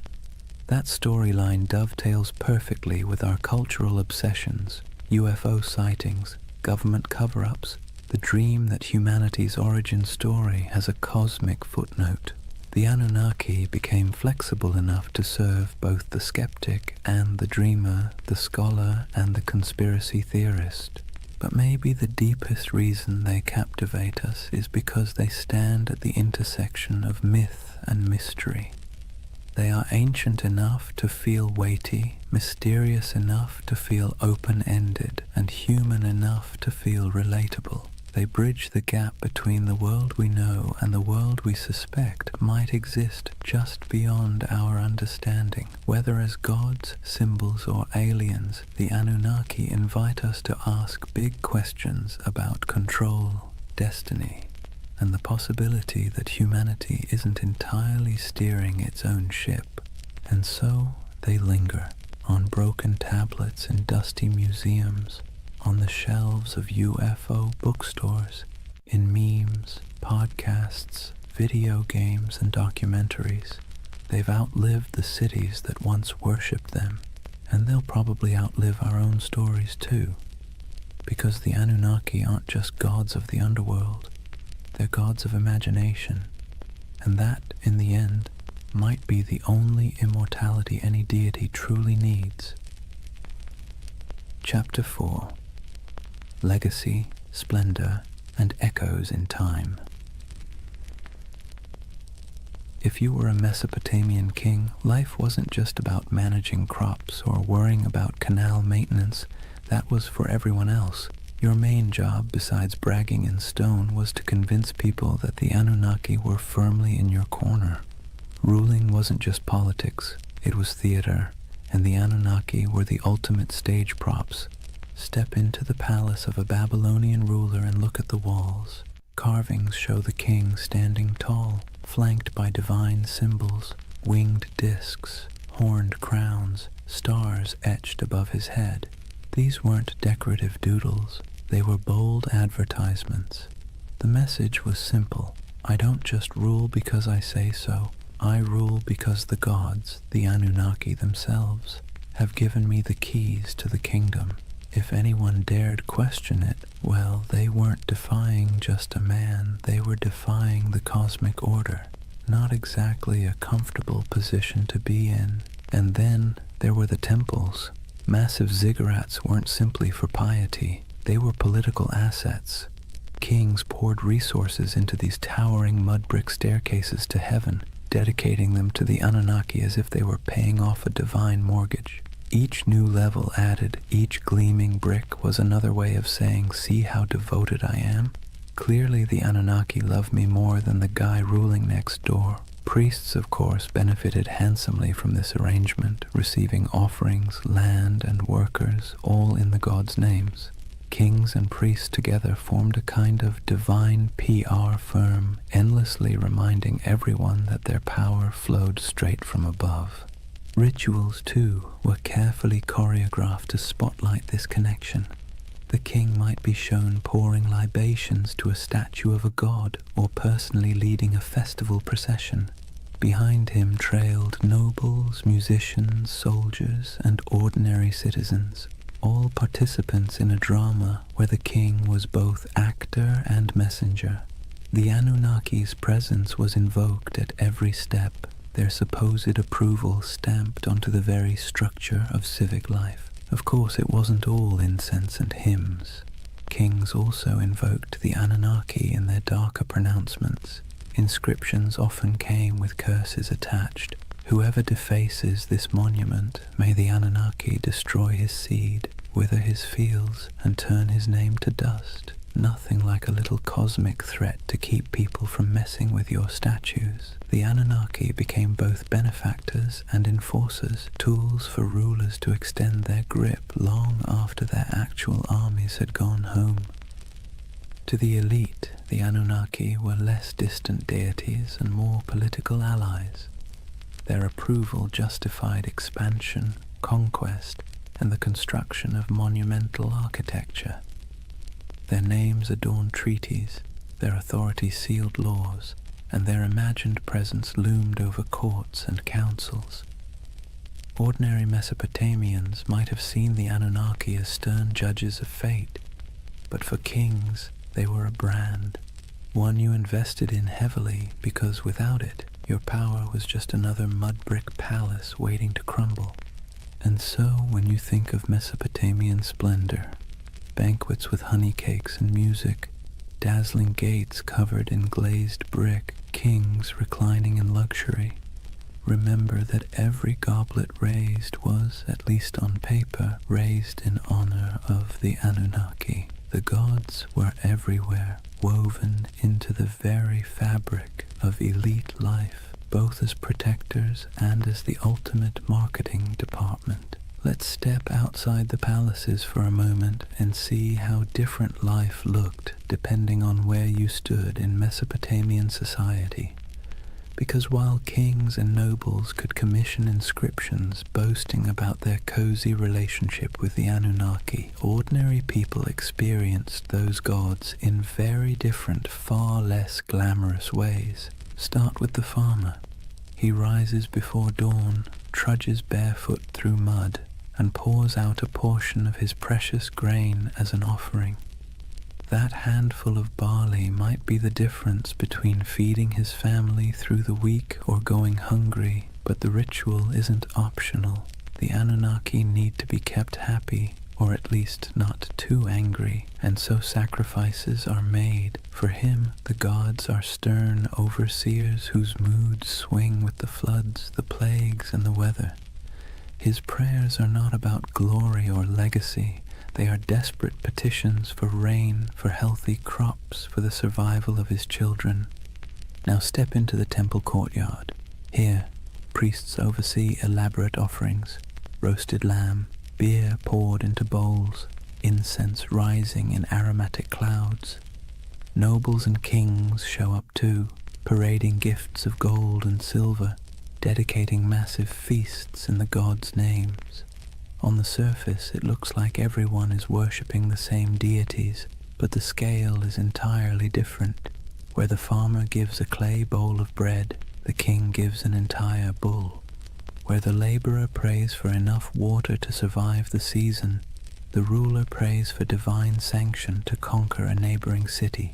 That storyline dovetails perfectly with our cultural obsessions, UFO sightings, government cover-ups, the dream that humanity's origin story has a cosmic footnote. The Anunnaki became flexible enough to serve both the skeptic and the dreamer, the scholar and the conspiracy theorist. But maybe the deepest reason they captivate us is because they stand at the intersection of myth and mystery. They are ancient enough to feel weighty, mysterious enough to feel open-ended, and human enough to feel relatable. They bridge the gap between the world we know and the world we suspect might exist just beyond our understanding. Whether as gods, symbols, or aliens, the Anunnaki invite us to ask big questions about control, destiny, and the possibility that humanity isn't entirely steering its own ship. And so they linger on broken tablets in dusty museums, on the shelves of UFO bookstores, in memes, podcasts, video games, and documentaries. They've outlived the cities that once worshipped them, and they'll probably outlive our own stories too, because the Anunnaki aren't just gods of the underworld, they're gods of imagination, and that, in the end, might be the only immortality any deity truly needs. Chapter 4. Legacy, Splendor, and Echoes in Time. If you were a Mesopotamian king, life wasn't just about managing crops or worrying about canal maintenance. That was for everyone else. Your main job, besides bragging in stone, was to convince people that the Anunnaki were firmly in your corner. Ruling wasn't just politics, it was theater, and the Anunnaki were the ultimate stage props. Step into the palace of a Babylonian ruler and look at the walls. Carvings show the king standing tall, flanked by divine symbols, winged discs, horned crowns, stars etched above his head. These weren't decorative doodles, they were bold advertisements. The message was simple: I don't just rule because I say so, I rule because the gods, the Anunnaki themselves, have given me the keys to the kingdom. If anyone dared question it, well, they weren't defying just a man, they were defying the cosmic order. Not exactly a comfortable position to be in. And then there were the temples. Massive ziggurats weren't simply for piety, they were political assets. Kings poured resources into these towering mud brick staircases to heaven, dedicating them to the Anunnaki as if they were paying off a divine mortgage. Each new level added, each gleaming brick was another way of saying, see how devoted I am? Clearly the Anunnaki love me more than the guy ruling next door. Priests, of course, benefited handsomely from this arrangement, receiving offerings, land, and workers, all in the gods' names. Kings and priests together formed a kind of divine PR firm, endlessly reminding everyone that their power flowed straight from above. Rituals, too, were carefully choreographed to spotlight this connection. The king might be shown pouring libations to a statue of a god or personally leading a festival procession. Behind him trailed nobles, musicians, soldiers, and ordinary citizens, all participants in a drama where the king was both actor and messenger. The Anunnaki's presence was invoked at every step, their supposed approval stamped onto the very structure of civic life. Of course, it wasn't all incense and hymns. Kings also invoked the Anunnaki in their darker pronouncements. Inscriptions often came with curses attached. Whoever defaces this monument, may the Anunnaki destroy his seed, wither his fields, and turn his name to dust. Nothing like a little cosmic threat to keep people from messing with your statues. The Anunnaki became both benefactors and enforcers, tools for rulers to extend their grip long after their actual armies had gone home. To the elite, the Anunnaki were less distant deities and more political allies. Their approval justified expansion, conquest, and the construction of monumental architecture. Their names adorned treaties, their authority sealed laws, and their imagined presence loomed over courts and councils. Ordinary Mesopotamians might have seen the Anunnaki as stern judges of fate, but for kings they were a brand, one you invested in heavily because without it your power was just another mud-brick palace waiting to crumble. And so when you think of Mesopotamian splendor, banquets with honey cakes and music, dazzling gates covered in glazed brick, kings reclining in luxury, remember that every goblet raised was, at least on paper, raised in honor of the Anunnaki. The gods were everywhere, woven into the very fabric of elite life, both as protectors and as the ultimate marketing department. Let's step outside the palaces for a moment and see how different life looked depending on where you stood in Mesopotamian society. Because while kings and nobles could commission inscriptions boasting about their cozy relationship with the Anunnaki, ordinary people experienced those gods in very different, far less glamorous ways. Start with the farmer. He rises before dawn, trudges barefoot through mud, and pours out a portion of his precious grain as an offering. That handful of barley might be the difference between feeding his family through the week or going hungry, but the ritual isn't optional. The Anunnaki need to be kept happy, or at least not too angry, and so sacrifices are made. For him, the gods are stern overseers whose moods swing with the floods, the plagues, and the weather. His prayers are not about glory or legacy. They are desperate petitions for rain, for healthy crops, for the survival of his children. Now step into the temple courtyard. Here, priests oversee elaborate offerings, roasted lamb, beer poured into bowls, incense rising in aromatic clouds. Nobles and kings show up too, parading gifts of gold and silver, dedicating massive feasts in the gods' names. On the surface, it looks like everyone is worshipping the same deities, but the scale is entirely different. Where the farmer gives a clay bowl of bread, the king gives an entire bull. Where the laborer prays for enough water to survive the season, the ruler prays for divine sanction to conquer a neighboring city.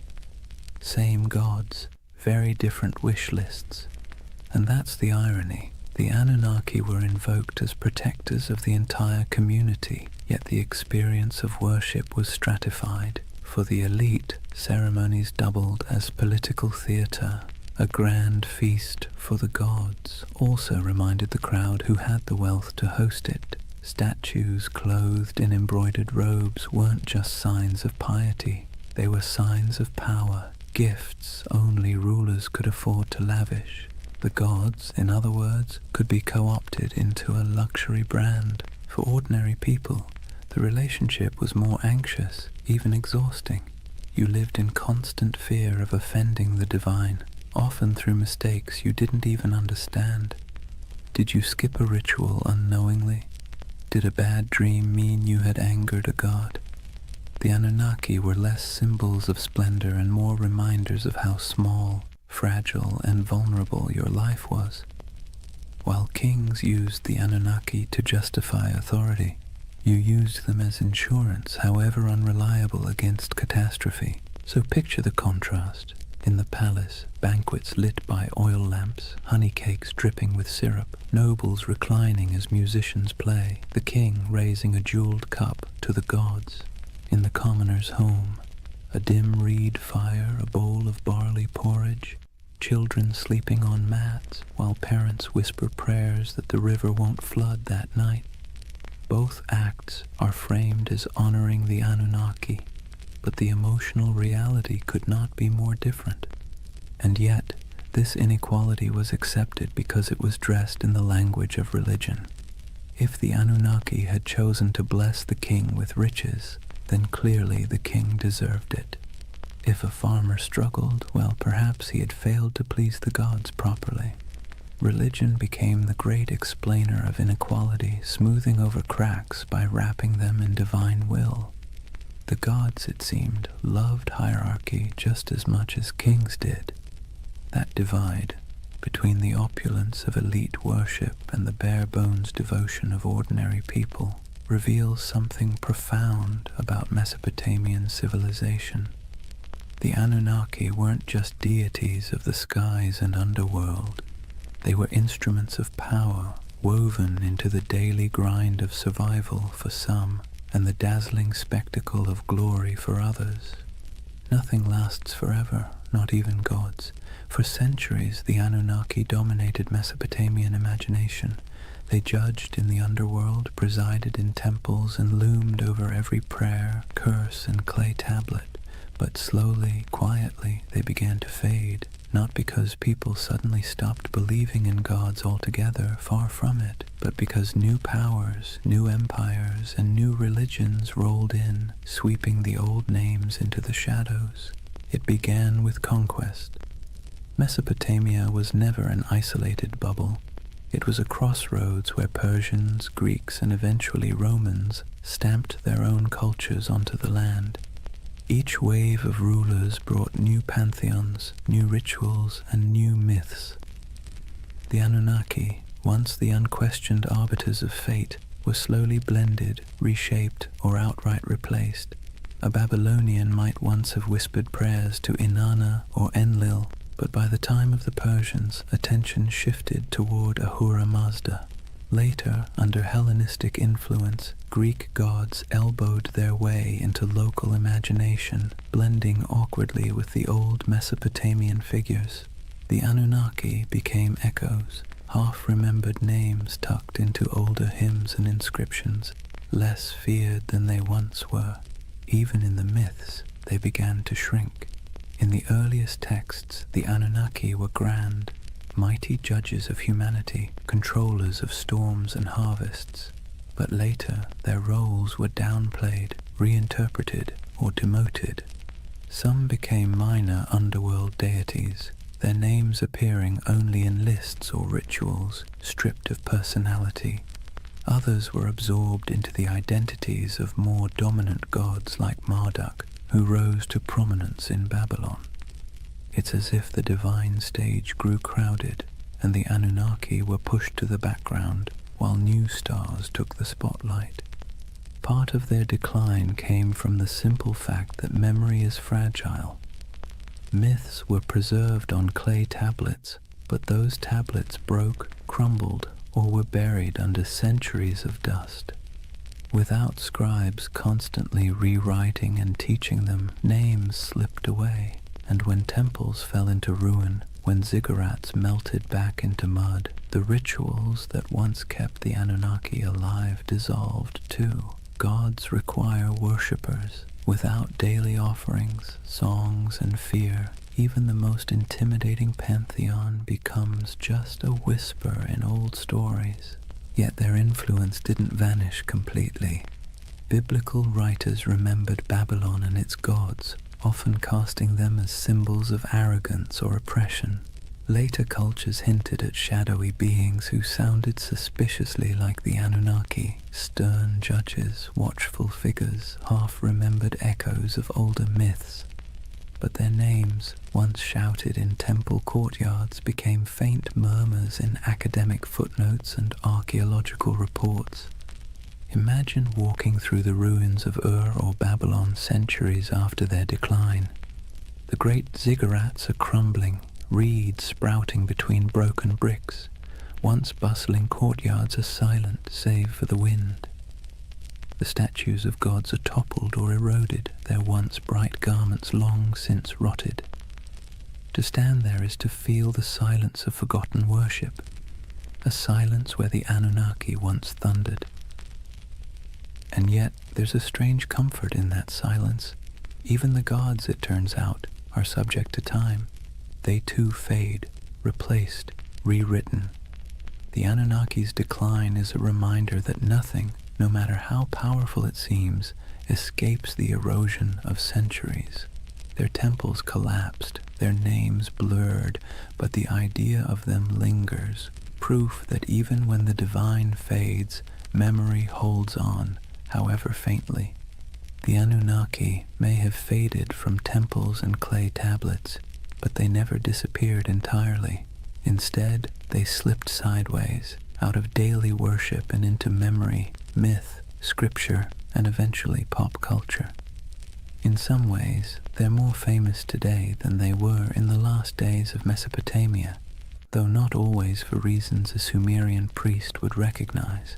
Same gods, very different wish lists. And that's the irony. The Anunnaki were invoked as protectors of the entire community, yet the experience of worship was stratified. For the elite, ceremonies doubled as political theatre. A grand feast for the gods also reminded the crowd who had the wealth to host it. Statues clothed in embroidered robes weren't just signs of piety, they were signs of power, gifts only rulers could afford to lavish. The gods, in other words, could be co-opted into a luxury brand. For ordinary people, the relationship was more anxious, even exhausting. You lived in constant fear of offending the divine, often through mistakes you didn't even understand. Did you skip a ritual unknowingly? Did a bad dream mean you had angered a god? The Anunnaki were less symbols of splendor and more reminders of how small, fragile, and vulnerable your life was. While kings used the Anunnaki to justify authority, you used them as insurance, however unreliable, against catastrophe. So picture the contrast. In the palace, banquets lit by oil lamps, honey cakes dripping with syrup, nobles reclining as musicians play, the king raising a jeweled cup to the gods. In the commoner's home, a dim reed fire, a bowl of barley porridge, children sleeping on mats, while parents whisper prayers that the river won't flood that night. Both acts are framed as honoring the Anunnaki, but the emotional reality could not be more different. And yet, this inequality was accepted because it was dressed in the language of religion. If the Anunnaki had chosen to bless the king with riches, then clearly the king deserved it. If a farmer struggled, well, perhaps he had failed to please the gods properly. Religion became the great explainer of inequality, smoothing over cracks by wrapping them in divine will. The gods, it seemed, loved hierarchy just as much as kings did. That divide between the opulence of elite worship and the bare-bones devotion of ordinary people reveals something profound about Mesopotamian civilization. The Anunnaki weren't just deities of the skies and underworld. They were instruments of power, woven into the daily grind of survival for some, and the dazzling spectacle of glory for others. Nothing lasts forever, not even gods. For centuries, the Anunnaki dominated Mesopotamian imagination. They judged in the underworld, presided in temples, and loomed over every prayer, curse, and clay tablet. But slowly, quietly, they began to fade, not because people suddenly stopped believing in gods altogether, far from it, but because new powers, new empires, and new religions rolled in, sweeping the old names into the shadows. It began with conquest. Mesopotamia was never an isolated bubble. It was a crossroads where Persians, Greeks, and eventually Romans stamped their own cultures onto the land. Each wave of rulers brought new pantheons, new rituals, and new myths. The Anunnaki, once the unquestioned arbiters of fate, were slowly blended, reshaped, or outright replaced. A Babylonian might once have whispered prayers to Inanna or Enlil, but by the time of the Persians, attention shifted toward Ahura Mazda. Later, under Hellenistic influence, Greek gods elbowed their way into local imagination, blending awkwardly with the old Mesopotamian figures. The Anunnaki became echoes, half-remembered names tucked into older hymns and inscriptions, less feared than they once were. Even in the myths, they began to shrink. In the earliest texts, the Anunnaki were grand, mighty judges of humanity, controllers of storms and harvests. But later, their roles were downplayed, reinterpreted, or demoted. Some became minor underworld deities, their names appearing only in lists or rituals, stripped of personality. Others were absorbed into the identities of more dominant gods like Marduk, who rose to prominence in Babylon. It's as if the divine stage grew crowded, and the Anunnaki were pushed to the background, while new stars took the spotlight. Part of their decline came from the simple fact that memory is fragile. Myths were preserved on clay tablets, but those tablets broke, crumbled, or were buried under centuries of dust. Without scribes constantly rewriting and teaching them, names slipped away, and when temples fell into ruin, when ziggurats melted back into mud, the rituals that once kept the Anunnaki alive dissolved too. Gods require worshippers. Without daily offerings, songs, and fear, even the most intimidating pantheon becomes just a whisper in old stories. Yet their influence didn't vanish completely. Biblical writers remembered Babylon and its gods, often casting them as symbols of arrogance or oppression. Later cultures hinted at shadowy beings who sounded suspiciously like the Anunnaki, stern judges, watchful figures, half-remembered echoes of older myths. But their names, once shouted in temple courtyards, became faint murmurs in academic footnotes and archaeological reports. Imagine walking through the ruins of Ur or Babylon centuries after their decline. The great ziggurats are crumbling, reeds sprouting between broken bricks. Once bustling courtyards are silent save for the wind. The statues of gods are toppled or eroded, their once bright garments long since rotted. To stand there is to feel the silence of forgotten worship, a silence where the Anunnaki once thundered. And yet there's a strange comfort in that silence. Even the gods, it turns out, are subject to time. They too fade, replaced, rewritten. The Anunnaki's decline is a reminder that nothing, no matter how powerful it seems, escapes the erosion of centuries. Their temples collapsed, their names blurred, but the idea of them lingers, proof that even when the divine fades, memory holds on, however faintly. The Anunnaki may have faded from temples and clay tablets, but they never disappeared entirely. Instead, they slipped sideways, out of daily worship and into memory, myth, scripture, and eventually pop culture. In some ways, they're more famous today than they were in the last days of Mesopotamia, though not always for reasons a Sumerian priest would recognize.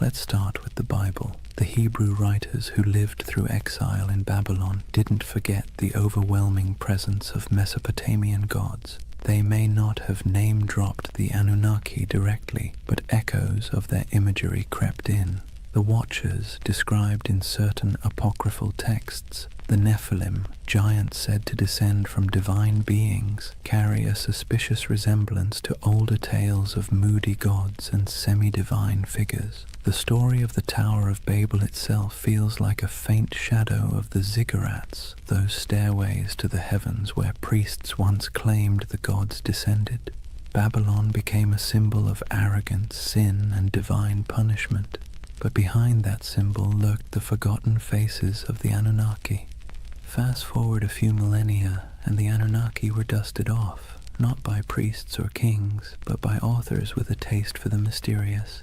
Let's start with the Bible. The Hebrew writers who lived through exile in Babylon didn't forget the overwhelming presence of Mesopotamian gods. They may not have name-dropped the Anunnaki directly, but echoes of their imagery crept in. The Watchers, described in certain apocryphal texts, the Nephilim, giants said to descend from divine beings, carry a suspicious resemblance to older tales of moody gods and semi-divine figures. The story of the Tower of Babel itself feels like a faint shadow of the ziggurats, those stairways to the heavens where priests once claimed the gods descended. Babylon became a symbol of arrogance, sin, and divine punishment. But behind that symbol lurked the forgotten faces of the Anunnaki. Fast forward a few millennia, and the Anunnaki were dusted off, not by priests or kings, but by authors with a taste for the mysterious.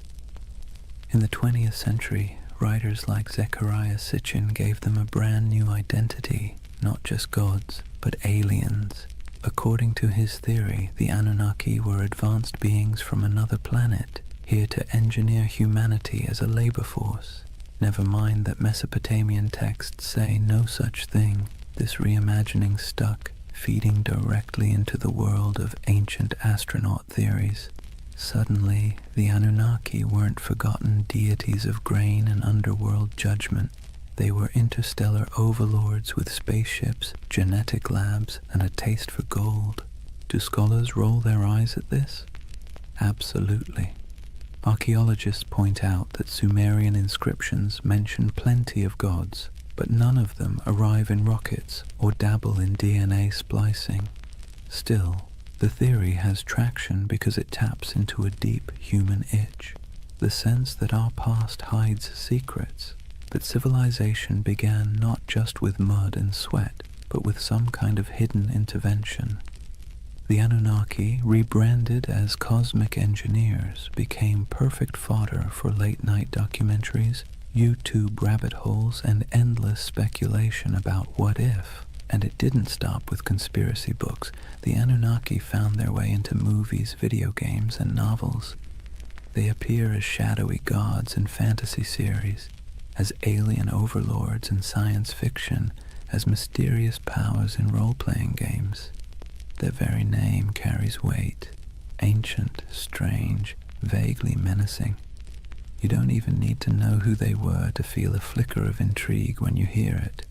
In the 20th century, writers like Zecharia Sitchin gave them a brand new identity, not just gods, but aliens. According to his theory, the Anunnaki were advanced beings from another planet, here to engineer humanity as a labor force. Never mind that Mesopotamian texts say no such thing. This reimagining stuck, feeding directly into the world of ancient astronaut theories. Suddenly, the Anunnaki weren't forgotten deities of grain and underworld judgment. They were interstellar overlords with spaceships, genetic labs, and a taste for gold. Do scholars roll their eyes at this? Absolutely. Archaeologists point out that Sumerian inscriptions mention plenty of gods, but none of them arrive in rockets or dabble in DNA splicing. Still, the theory has traction because it taps into a deep human itch, the sense that our past hides secrets, that civilization began not just with mud and sweat, but with some kind of hidden intervention. The Anunnaki, rebranded as cosmic engineers, became perfect fodder for late-night documentaries, YouTube rabbit holes, and endless speculation about what if. And it didn't stop with conspiracy books. The Anunnaki found their way into movies, video games, and novels. They appear as shadowy gods in fantasy series, as alien overlords in science fiction, as mysterious powers in role-playing games. Their very name carries weight. Ancient, strange, vaguely menacing. You don't even need to know who they were to feel a flicker of intrigue when you hear it.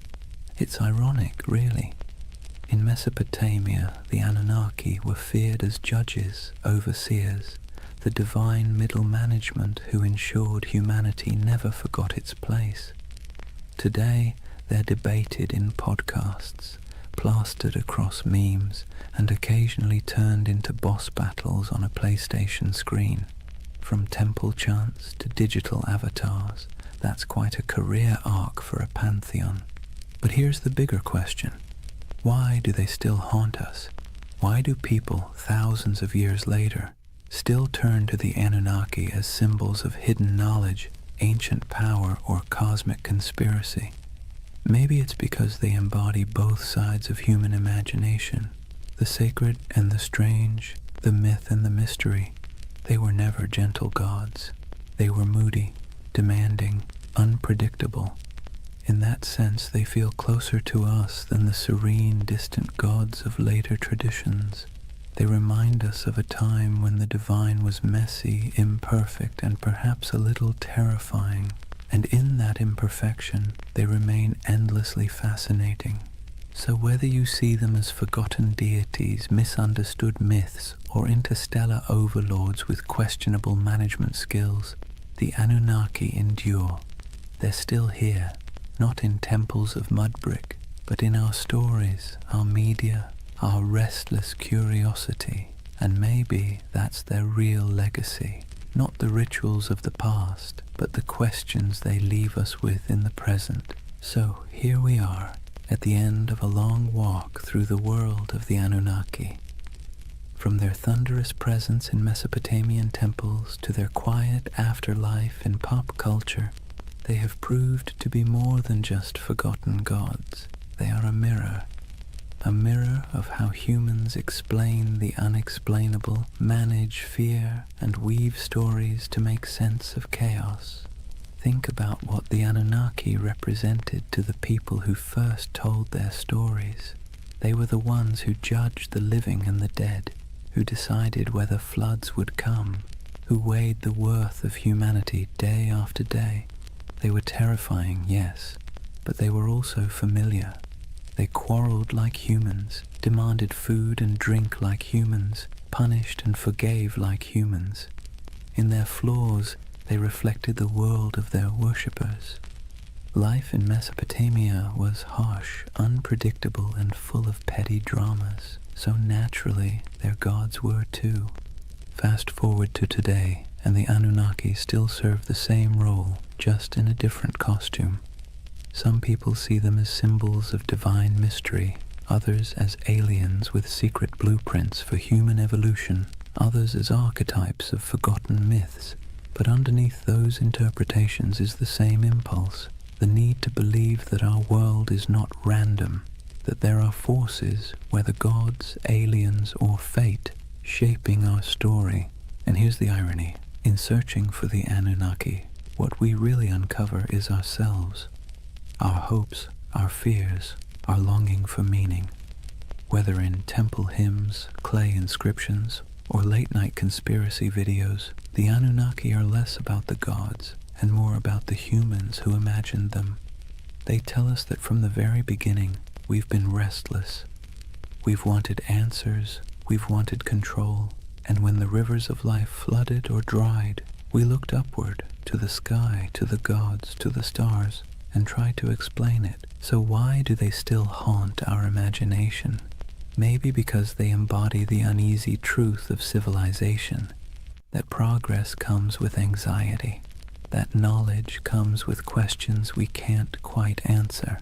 It's ironic, really. In Mesopotamia, the Anunnaki were feared as judges, overseers, the divine middle management who ensured humanity never forgot its place. Today, they're debated in podcasts, plastered across memes, and occasionally turned into boss battles on a PlayStation screen. From temple chants to digital avatars, that's quite a career arc for a pantheon. But here's the bigger question. Why do they still haunt us? Why do people, thousands of years later, still turn to the Anunnaki as symbols of hidden knowledge, ancient power, or cosmic conspiracy? Maybe it's because they embody both sides of human imagination, the sacred and the strange, the myth and the mystery. They were never gentle gods. They were moody, demanding, unpredictable. In that sense, they feel closer to us than the serene, distant gods of later traditions. They remind us of a time when the divine was messy, imperfect, and perhaps a little terrifying. And in that imperfection, they remain endlessly fascinating. So whether you see them as forgotten deities, misunderstood myths, or interstellar overlords with questionable management skills, the Anunnaki endure. They're still here, not in temples of mud brick, but in our stories, our media, our restless curiosity, and maybe that's their real legacy. Not the rituals of the past, but the questions they leave us with in the present. So here we are, at the end of a long walk through the world of the Anunnaki. From their thunderous presence in Mesopotamian temples to their quiet afterlife in pop culture, they have proved to be more than just forgotten gods. They are a mirror of how humans explain the unexplainable, manage fear, and weave stories to make sense of chaos. Think about what the Anunnaki represented to the people who first told their stories. They were the ones who judged the living and the dead, who decided whether floods would come, who weighed the worth of humanity day after day. They were terrifying, yes, but they were also familiar. They quarreled like humans, demanded food and drink like humans, punished and forgave like humans. In their flaws, they reflected the world of their worshippers. Life in Mesopotamia was harsh, unpredictable, and full of petty dramas, so naturally their gods were too. Fast forward to today, and the Anunnaki still serve the same role, just in a different costume. Some people see them as symbols of divine mystery, others as aliens with secret blueprints for human evolution, others as archetypes of forgotten myths. But underneath those interpretations is the same impulse, the need to believe that our world is not random, that there are forces, whether gods, aliens, or fate, shaping our story. And here's the irony. In searching for the Anunnaki, what we really uncover is ourselves. Our hopes, our fears, our longing for meaning. Whether in temple hymns, clay inscriptions, or late-night conspiracy videos, the Anunnaki are less about the gods and more about the humans who imagined them. They tell us that from the very beginning, we've been restless. We've wanted answers, we've wanted control, and when the rivers of life flooded or dried, we looked upward, to the sky, to the gods, to the stars, and tried to explain it. So why do they still haunt our imagination? Maybe because they embody the uneasy truth of civilization, that progress comes with anxiety, that knowledge comes with questions we can't quite answer,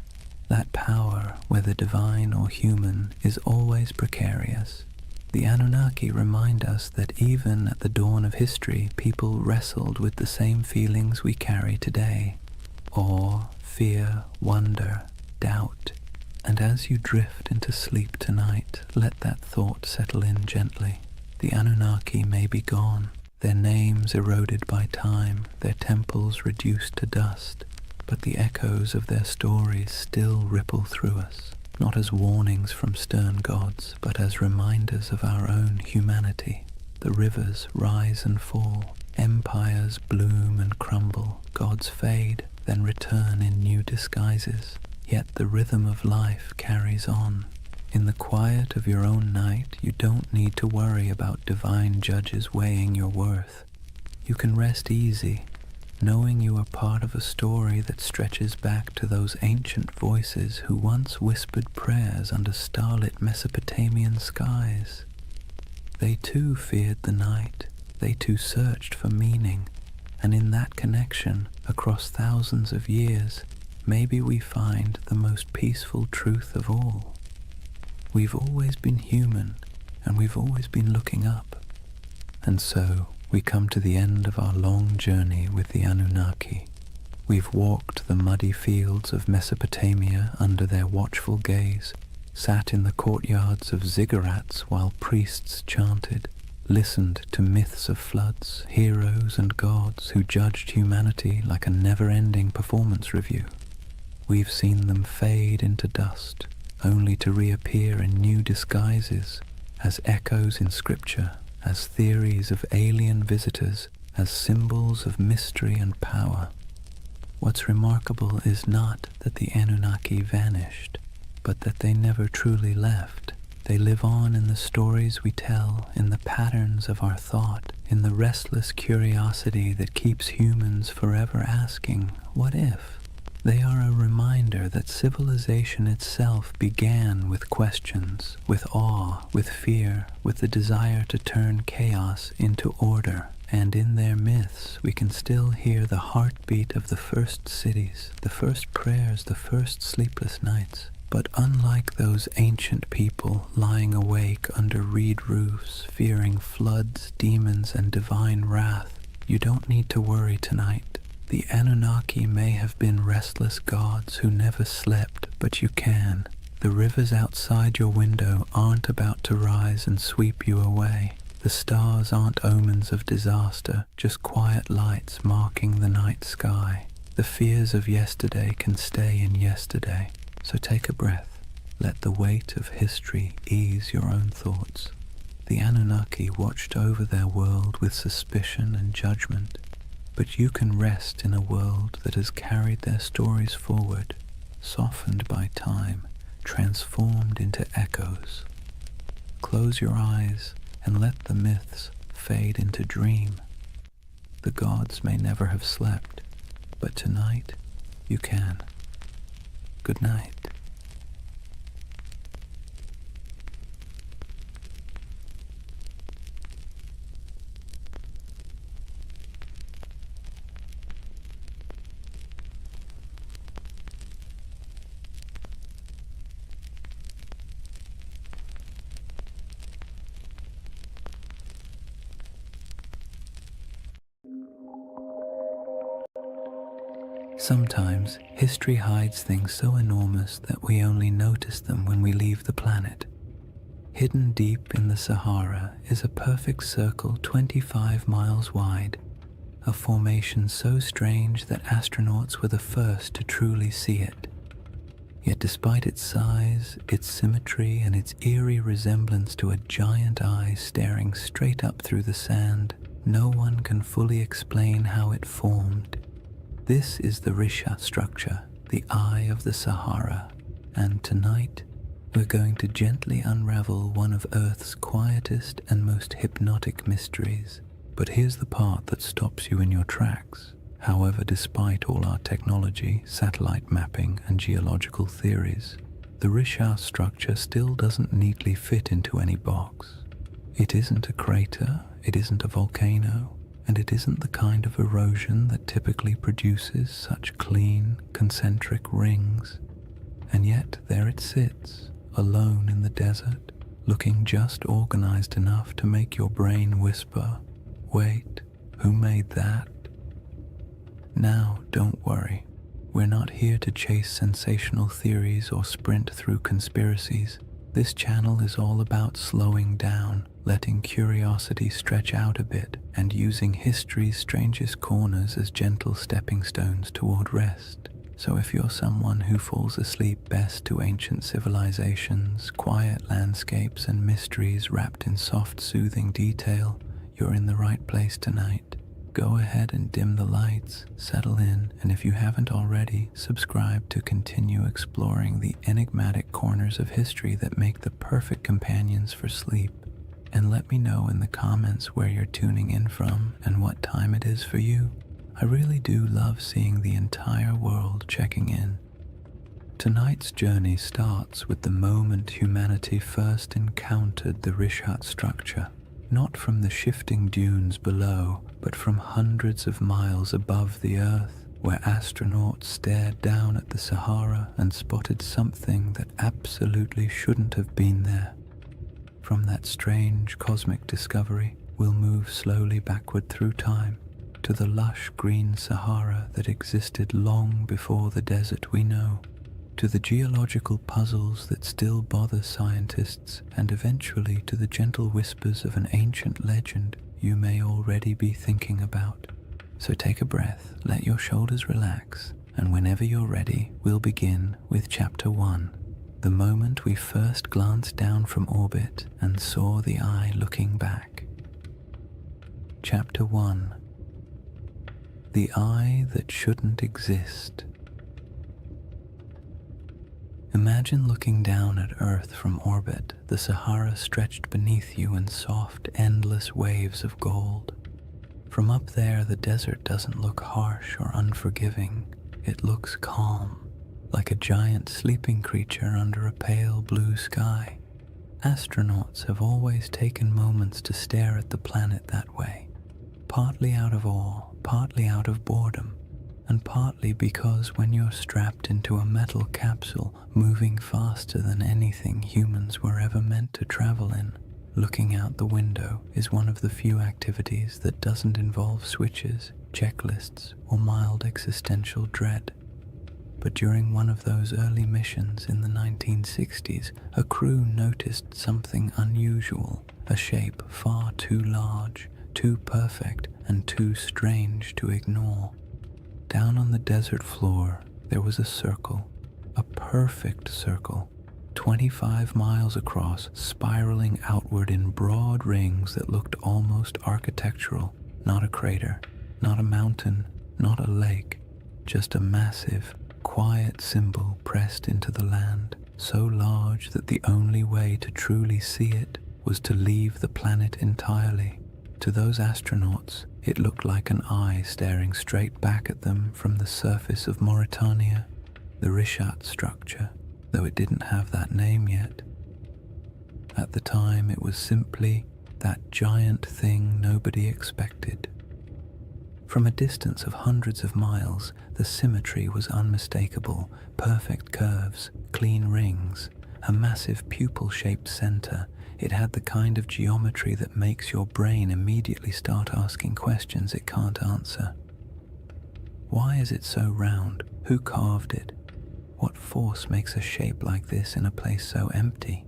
that power, whether divine or human, is always precarious. The Anunnaki remind us that even at the dawn of history, people wrestled with the same feelings we carry today: awe, fear, wonder, doubt. And as you drift into sleep tonight, let that thought settle in gently. The Anunnaki may be gone, their names eroded by time, their temples reduced to dust, but the echoes of their stories still ripple through us, not as warnings from stern gods, but as reminders of our own humanity. The rivers rise and fall, empires bloom and crumble, gods fade, then return in new disguises. Yet the rhythm of life carries on. In the quiet of your own night, you don't need to worry about divine judges weighing your worth. You can rest easy, knowing you are part of a story that stretches back to those ancient voices who once whispered prayers under starlit Mesopotamian skies. They too feared the night, they too searched for meaning, and in that connection, across thousands of years, maybe we find the most peaceful truth of all. We've always been human, and we've always been looking up. And so, we come to the end of our long journey with the Anunnaki. We've walked the muddy fields of Mesopotamia under their watchful gaze, sat in the courtyards of ziggurats while priests chanted, listened to myths of floods, heroes and gods who judged humanity like a never-ending performance review. We've seen them fade into dust, only to reappear in new disguises, as echoes in scripture, as theories of alien visitors, as symbols of mystery and power. What's remarkable is not that the Anunnaki vanished, but that they never truly left. They live on in the stories we tell, in the patterns of our thought, in the restless curiosity that keeps humans forever asking, what if? They are a reminder that civilization itself began with questions, with awe, with fear, with the desire to turn chaos into order. And in their myths, we can still hear the heartbeat of the first cities, the first prayers, the first sleepless nights. But unlike those ancient people lying awake under reed roofs, fearing floods, demons, and divine wrath, you don't need to worry tonight. The Anunnaki may have been restless gods who never slept, but you can. The rivers outside your window aren't about to rise and sweep you away. The stars aren't omens of disaster, just quiet lights marking the night sky. The fears of yesterday can stay in yesterday, so take a breath. Let the weight of history ease your own thoughts. The Anunnaki watched over their world with suspicion and judgment, but you can rest in a world that has carried their stories forward, softened by time, transformed into echoes. Close your eyes and let the myths fade into dream. The gods may never have slept, but tonight you can. Good night. Sometimes history hides things so enormous that we only notice them when we leave the planet. Hidden deep in the Sahara is a perfect circle 25 miles wide, a formation so strange that astronauts were the first to truly see it. Yet despite its size, its symmetry, and its eerie resemblance to a giant eye staring straight up through the sand, no one can fully explain how it formed. This is the Risha structure, the Eye of the Sahara, and tonight we're going to gently unravel one of Earth's quietest and most hypnotic mysteries. But here's the part that stops you in your tracks. However, despite all our technology, satellite mapping, and geological theories, the Risha structure still doesn't neatly fit into any box. It isn't a crater, it isn't a volcano, and it isn't the kind of erosion that typically produces such clean, concentric rings. And yet there it sits, alone in the desert, looking just organized enough to make your brain whisper, "Wait, who made that?" Now, don't worry. We're not here to chase sensational theories or sprint through conspiracies. This channel is all about slowing down, letting curiosity stretch out a bit, and using history's strangest corners as gentle stepping stones toward rest. So if you're someone who falls asleep best to ancient civilizations, quiet landscapes, and mysteries wrapped in soft, soothing detail, you're in the right place tonight. Go ahead and dim the lights, settle in, and if you haven't already, subscribe to continue exploring the enigmatic corners of history that make the perfect companions for sleep. And let me know in the comments where you're tuning in from and what time it is for you. I really do love seeing the entire world checking in. Tonight's journey starts with the moment humanity first encountered the Rishat structure. Not from the shifting dunes below, but from hundreds of miles above the Earth, where astronauts stared down at the Sahara and spotted something that absolutely shouldn't have been there. From that strange cosmic discovery, we'll move slowly backward through time to the lush green Sahara that existed long before the desert we know, to the geological puzzles that still bother scientists, and eventually to the gentle whispers of an ancient legend you may already be thinking about. So take a breath, let your shoulders relax, and whenever you're ready, we'll begin with Chapter 1. The moment we first glanced down from orbit and saw the eye looking back. Chapter 1. The Eye That Shouldn't Exist. Imagine looking down at Earth from orbit, the Sahara stretched beneath you in soft, endless waves of gold. From up there, the desert doesn't look harsh or unforgiving. It looks calm, like a giant sleeping creature under a pale blue sky. Astronauts have always taken moments to stare at the planet that way, partly out of awe, partly out of boredom, and partly because when you're strapped into a metal capsule moving faster than anything humans were ever meant to travel in, looking out the window is one of the few activities that doesn't involve switches, checklists, or mild existential dread. But during one of those early missions in the 1960s, a crew noticed something unusual, a shape far too large, too perfect, and too strange to ignore. Down on the desert floor, there was a circle, a perfect circle, 25 miles across, spiraling outward in broad rings that looked almost architectural. Not a crater, not a mountain, not a lake, just a massive, quiet symbol pressed into the land, so large that the only way to truly see it was to leave the planet entirely. To those astronauts, it looked like an eye staring straight back at them from the surface of Mauritania, the Richat structure, though it didn't have that name yet. At the time, it was simply that giant thing nobody expected. From a distance of hundreds of miles, the symmetry was unmistakable: perfect curves, clean rings, a massive pupil-shaped center. It had the kind of geometry that makes your brain immediately start asking questions it can't answer. Why is it so round? Who carved it? What force makes a shape like this in a place so empty?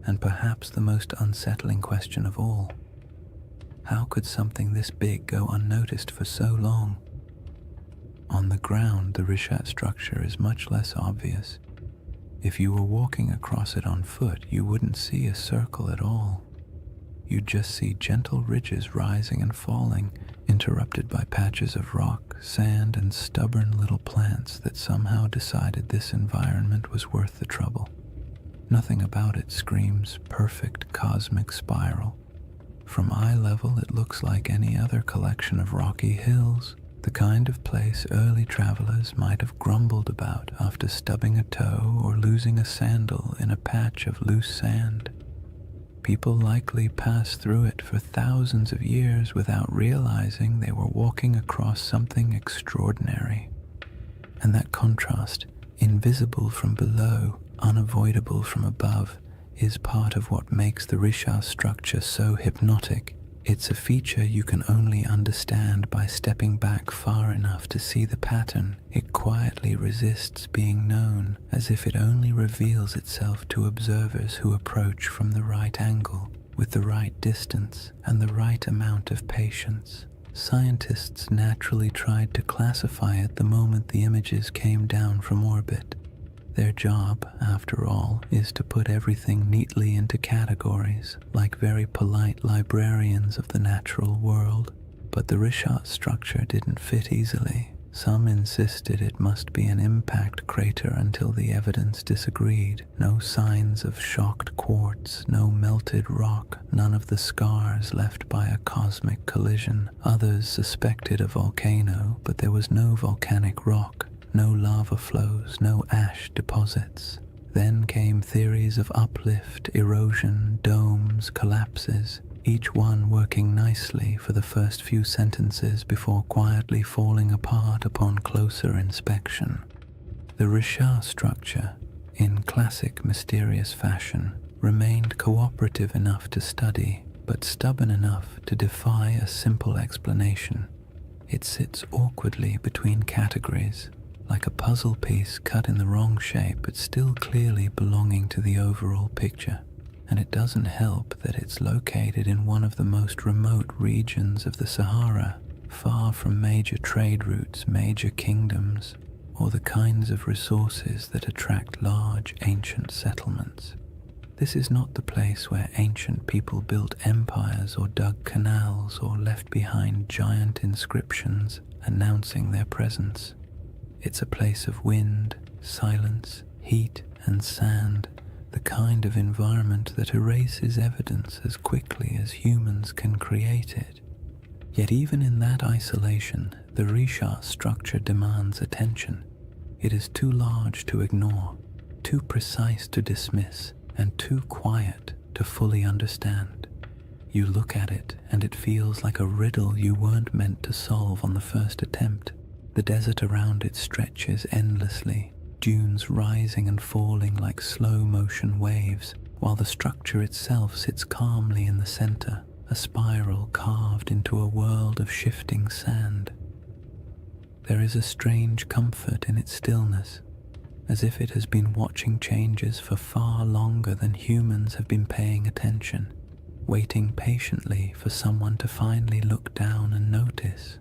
And perhaps the most unsettling question of all, how could something this big go unnoticed for so long? On the ground, the Richat structure is much less obvious. If you were walking across it on foot, you wouldn't see a circle at all. You'd just see gentle ridges rising and falling, interrupted by patches of rock, sand, and stubborn little plants that somehow decided this environment was worth the trouble. Nothing about it screams perfect cosmic spiral. From eye level, it looks like any other collection of rocky hills, the kind of place early travelers might have grumbled about after stubbing a toe or losing a sandal in a patch of loose sand. People likely passed through it for thousands of years without realizing they were walking across something extraordinary. And that contrast, invisible from below, unavoidable from above, is part of what makes the Richat structure so hypnotic. It's a feature you can only understand by stepping back far enough to see the pattern. It quietly resists being known, as if it only reveals itself to observers who approach from the right angle, with the right distance, and the right amount of patience. Scientists naturally tried to classify it the moment the images came down from orbit. Their job, after all, is to put everything neatly into categories, like very polite librarians of the natural world. But the Richat structure didn't fit easily. Some insisted it must be an impact crater until the evidence disagreed. No signs of shocked quartz, no melted rock, none of the scars left by a cosmic collision. Others suspected a volcano, but there was no volcanic rock. No lava flows, no ash deposits. Then came theories of uplift, erosion, domes, collapses, each one working nicely for the first few sentences before quietly falling apart upon closer inspection. The Richat structure, in classic mysterious fashion, remained cooperative enough to study, but stubborn enough to defy a simple explanation. It sits awkwardly between categories, like a puzzle piece cut in the wrong shape but still clearly belonging to the overall picture. And it doesn't help that it's located in one of the most remote regions of the Sahara, far from major trade routes, major kingdoms, or the kinds of resources that attract large ancient settlements. This is not the place where ancient people built empires or dug canals or left behind giant inscriptions announcing their presence. It's a place of wind, silence, heat, and sand, the kind of environment that erases evidence as quickly as humans can create it. Yet even in that isolation, the Risha structure demands attention. It is too large to ignore, too precise to dismiss, and too quiet to fully understand. You look at it and it feels like a riddle you weren't meant to solve on the first attempt. The desert around it stretches endlessly, dunes rising and falling like slow-motion waves, while the structure itself sits calmly in the center, a spiral carved into a world of shifting sand. There is a strange comfort in its stillness, as if it has been watching changes for far longer than humans have been paying attention, waiting patiently for someone to finally look down and notice.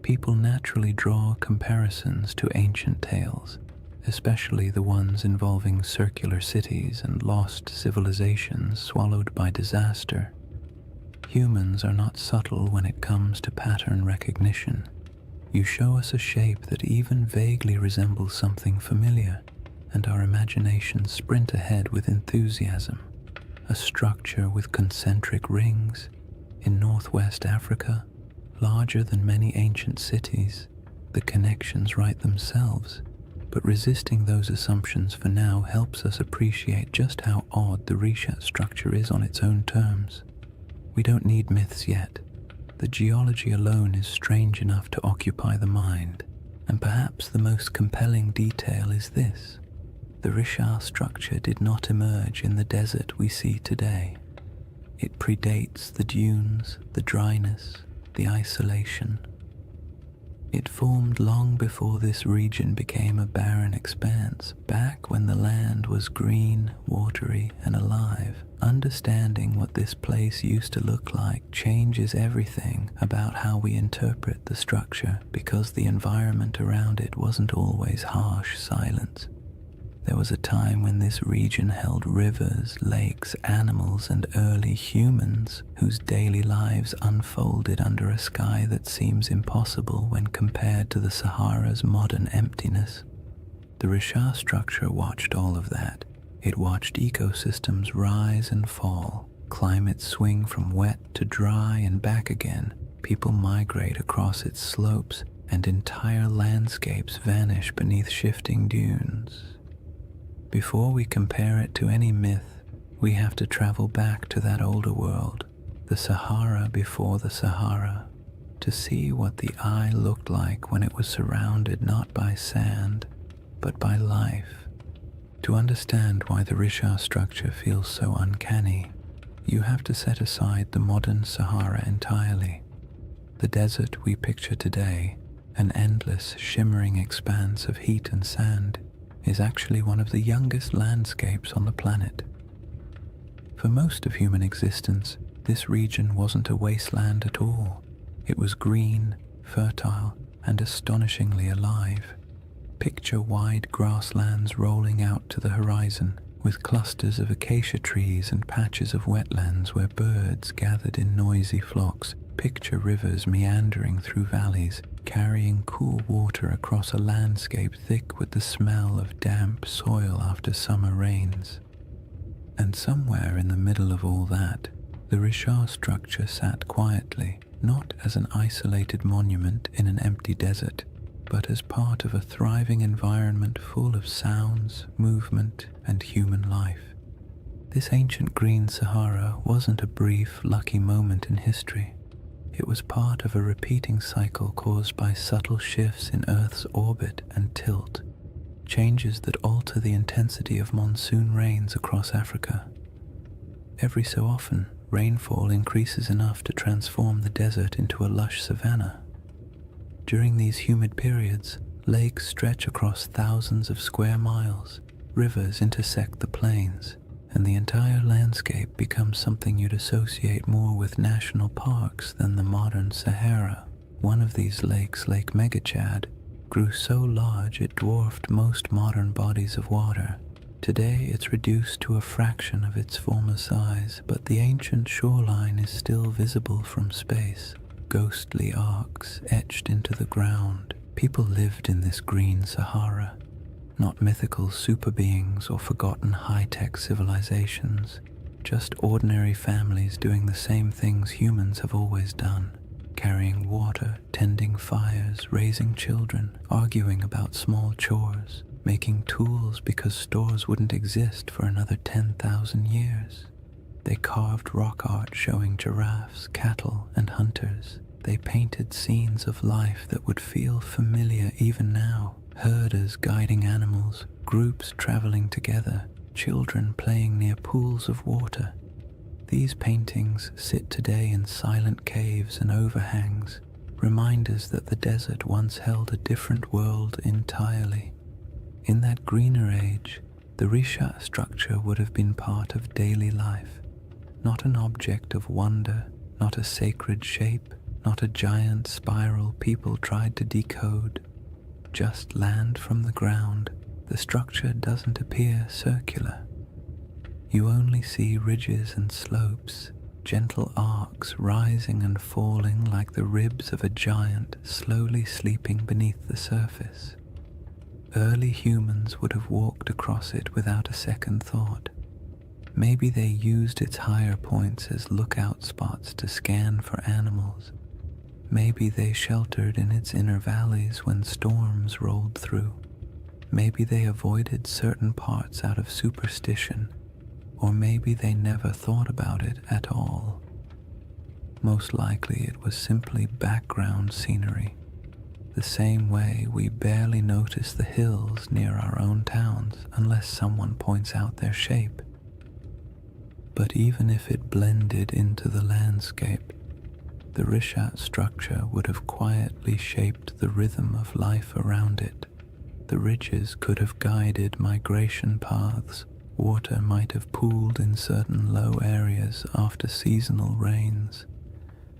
People naturally draw comparisons to ancient tales, especially the ones involving circular cities and lost civilizations swallowed by disaster. Humans are not subtle when it comes to pattern recognition. You show us a shape that even vaguely resembles something familiar, and our imaginations sprint ahead with enthusiasm. A structure with concentric rings in northwest Africa, larger than many ancient cities. The connections write themselves, but resisting those assumptions for now helps us appreciate just how odd the Risha structure is on its own terms. We don't need myths yet. The geology alone is strange enough to occupy the mind, and perhaps the most compelling detail is this. The Risha structure did not emerge in the desert we see today. It predates the dunes, the dryness, the isolation. It formed long before this region became a barren expanse, back when the land was green, watery, and alive. Understanding what this place used to look like changes everything about how we interpret the structure, because the environment around it wasn't always harsh silence. There was a time when this region held rivers, lakes, animals, and early humans whose daily lives unfolded under a sky that seems impossible when compared to the Sahara's modern emptiness. The Risha structure watched all of that. It watched ecosystems rise and fall, climates swing from wet to dry and back again, people migrate across its slopes, and entire landscapes vanish beneath shifting dunes. Before we compare it to any myth, we have to travel back to that older world, the Sahara before the Sahara, to see what the eye looked like when it was surrounded not by sand, but by life. To understand why the Risha structure feels so uncanny, you have to set aside the modern Sahara entirely. The desert we picture today, an endless, shimmering expanse of heat and sand, is actually one of the youngest landscapes on the planet. For most of human existence, this region wasn't a wasteland at all. It was green, fertile, and astonishingly alive. Picture wide grasslands rolling out to the horizon, with clusters of acacia trees and patches of wetlands where birds gathered in noisy flocks. Picture rivers meandering through valleys, carrying cool water across a landscape thick with the smell of damp soil after summer rains. And somewhere in the middle of all that, the Risha structure sat quietly, not as an isolated monument in an empty desert, but as part of a thriving environment full of sounds, movement, and human life. This ancient green Sahara wasn't a brief, lucky moment in history. It was part of a repeating cycle caused by subtle shifts in Earth's orbit and tilt, changes that alter the intensity of monsoon rains across Africa. Every so often, rainfall increases enough to transform the desert into a lush savanna. During these humid periods, lakes stretch across thousands of square miles, rivers intersect the plains, and the entire landscape becomes something you'd associate more with national parks than the modern Sahara. One of these lakes, Lake Megachad, grew so large it dwarfed most modern bodies of water. Today it's reduced to a fraction of its former size, but the ancient shoreline is still visible from space, ghostly arcs etched into the ground. People lived in this green Sahara, not mythical super beings or forgotten high-tech civilizations. just ordinary families doing the same things humans have always done, carrying water, tending fires, raising children, arguing about small chores, making tools because stores wouldn't exist for another 10,000 years. They carved rock art showing giraffes, cattle, and hunters. They painted scenes of life that would feel familiar even now. Herders guiding animals, groups traveling together, children playing near pools of water. These paintings sit today in silent caves and overhangs, reminders that the desert once held a different world entirely. In that greener age, the Risha structure would have been part of daily life, not an object of wonder, not a sacred shape, not a giant spiral people tried to decode. Just land from the ground. The structure doesn't appear circular. You only see ridges and slopes, gentle arcs rising and falling like the ribs of a giant slowly sleeping beneath the surface. Early humans would have walked across it without a second thought. Maybe they used its higher points as lookout spots to scan for animals. Maybe they sheltered in its inner valleys when storms rolled through. Maybe they avoided certain parts out of superstition, or maybe they never thought about it at all. Most likely it was simply background scenery, the same way we barely notice the hills near our own towns unless someone points out their shape. But even if it blended into the landscape, the Rishat structure would have quietly shaped the rhythm of life around it. The ridges could have guided migration paths. Water might have pooled in certain low areas after seasonal rains.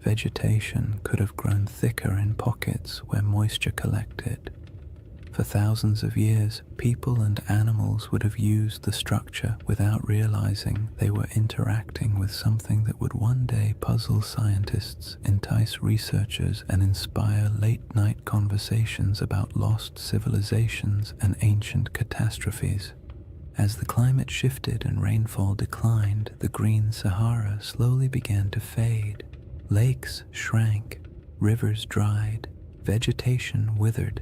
Vegetation could have grown thicker in pockets where moisture collected. For thousands of years, people and animals would have used the structure without realizing they were interacting with something that would one day puzzle scientists, entice researchers, and inspire late-night conversations about lost civilizations and ancient catastrophes. As the climate shifted and rainfall declined, the green Sahara slowly began to fade. Lakes shrank, rivers dried, vegetation withered.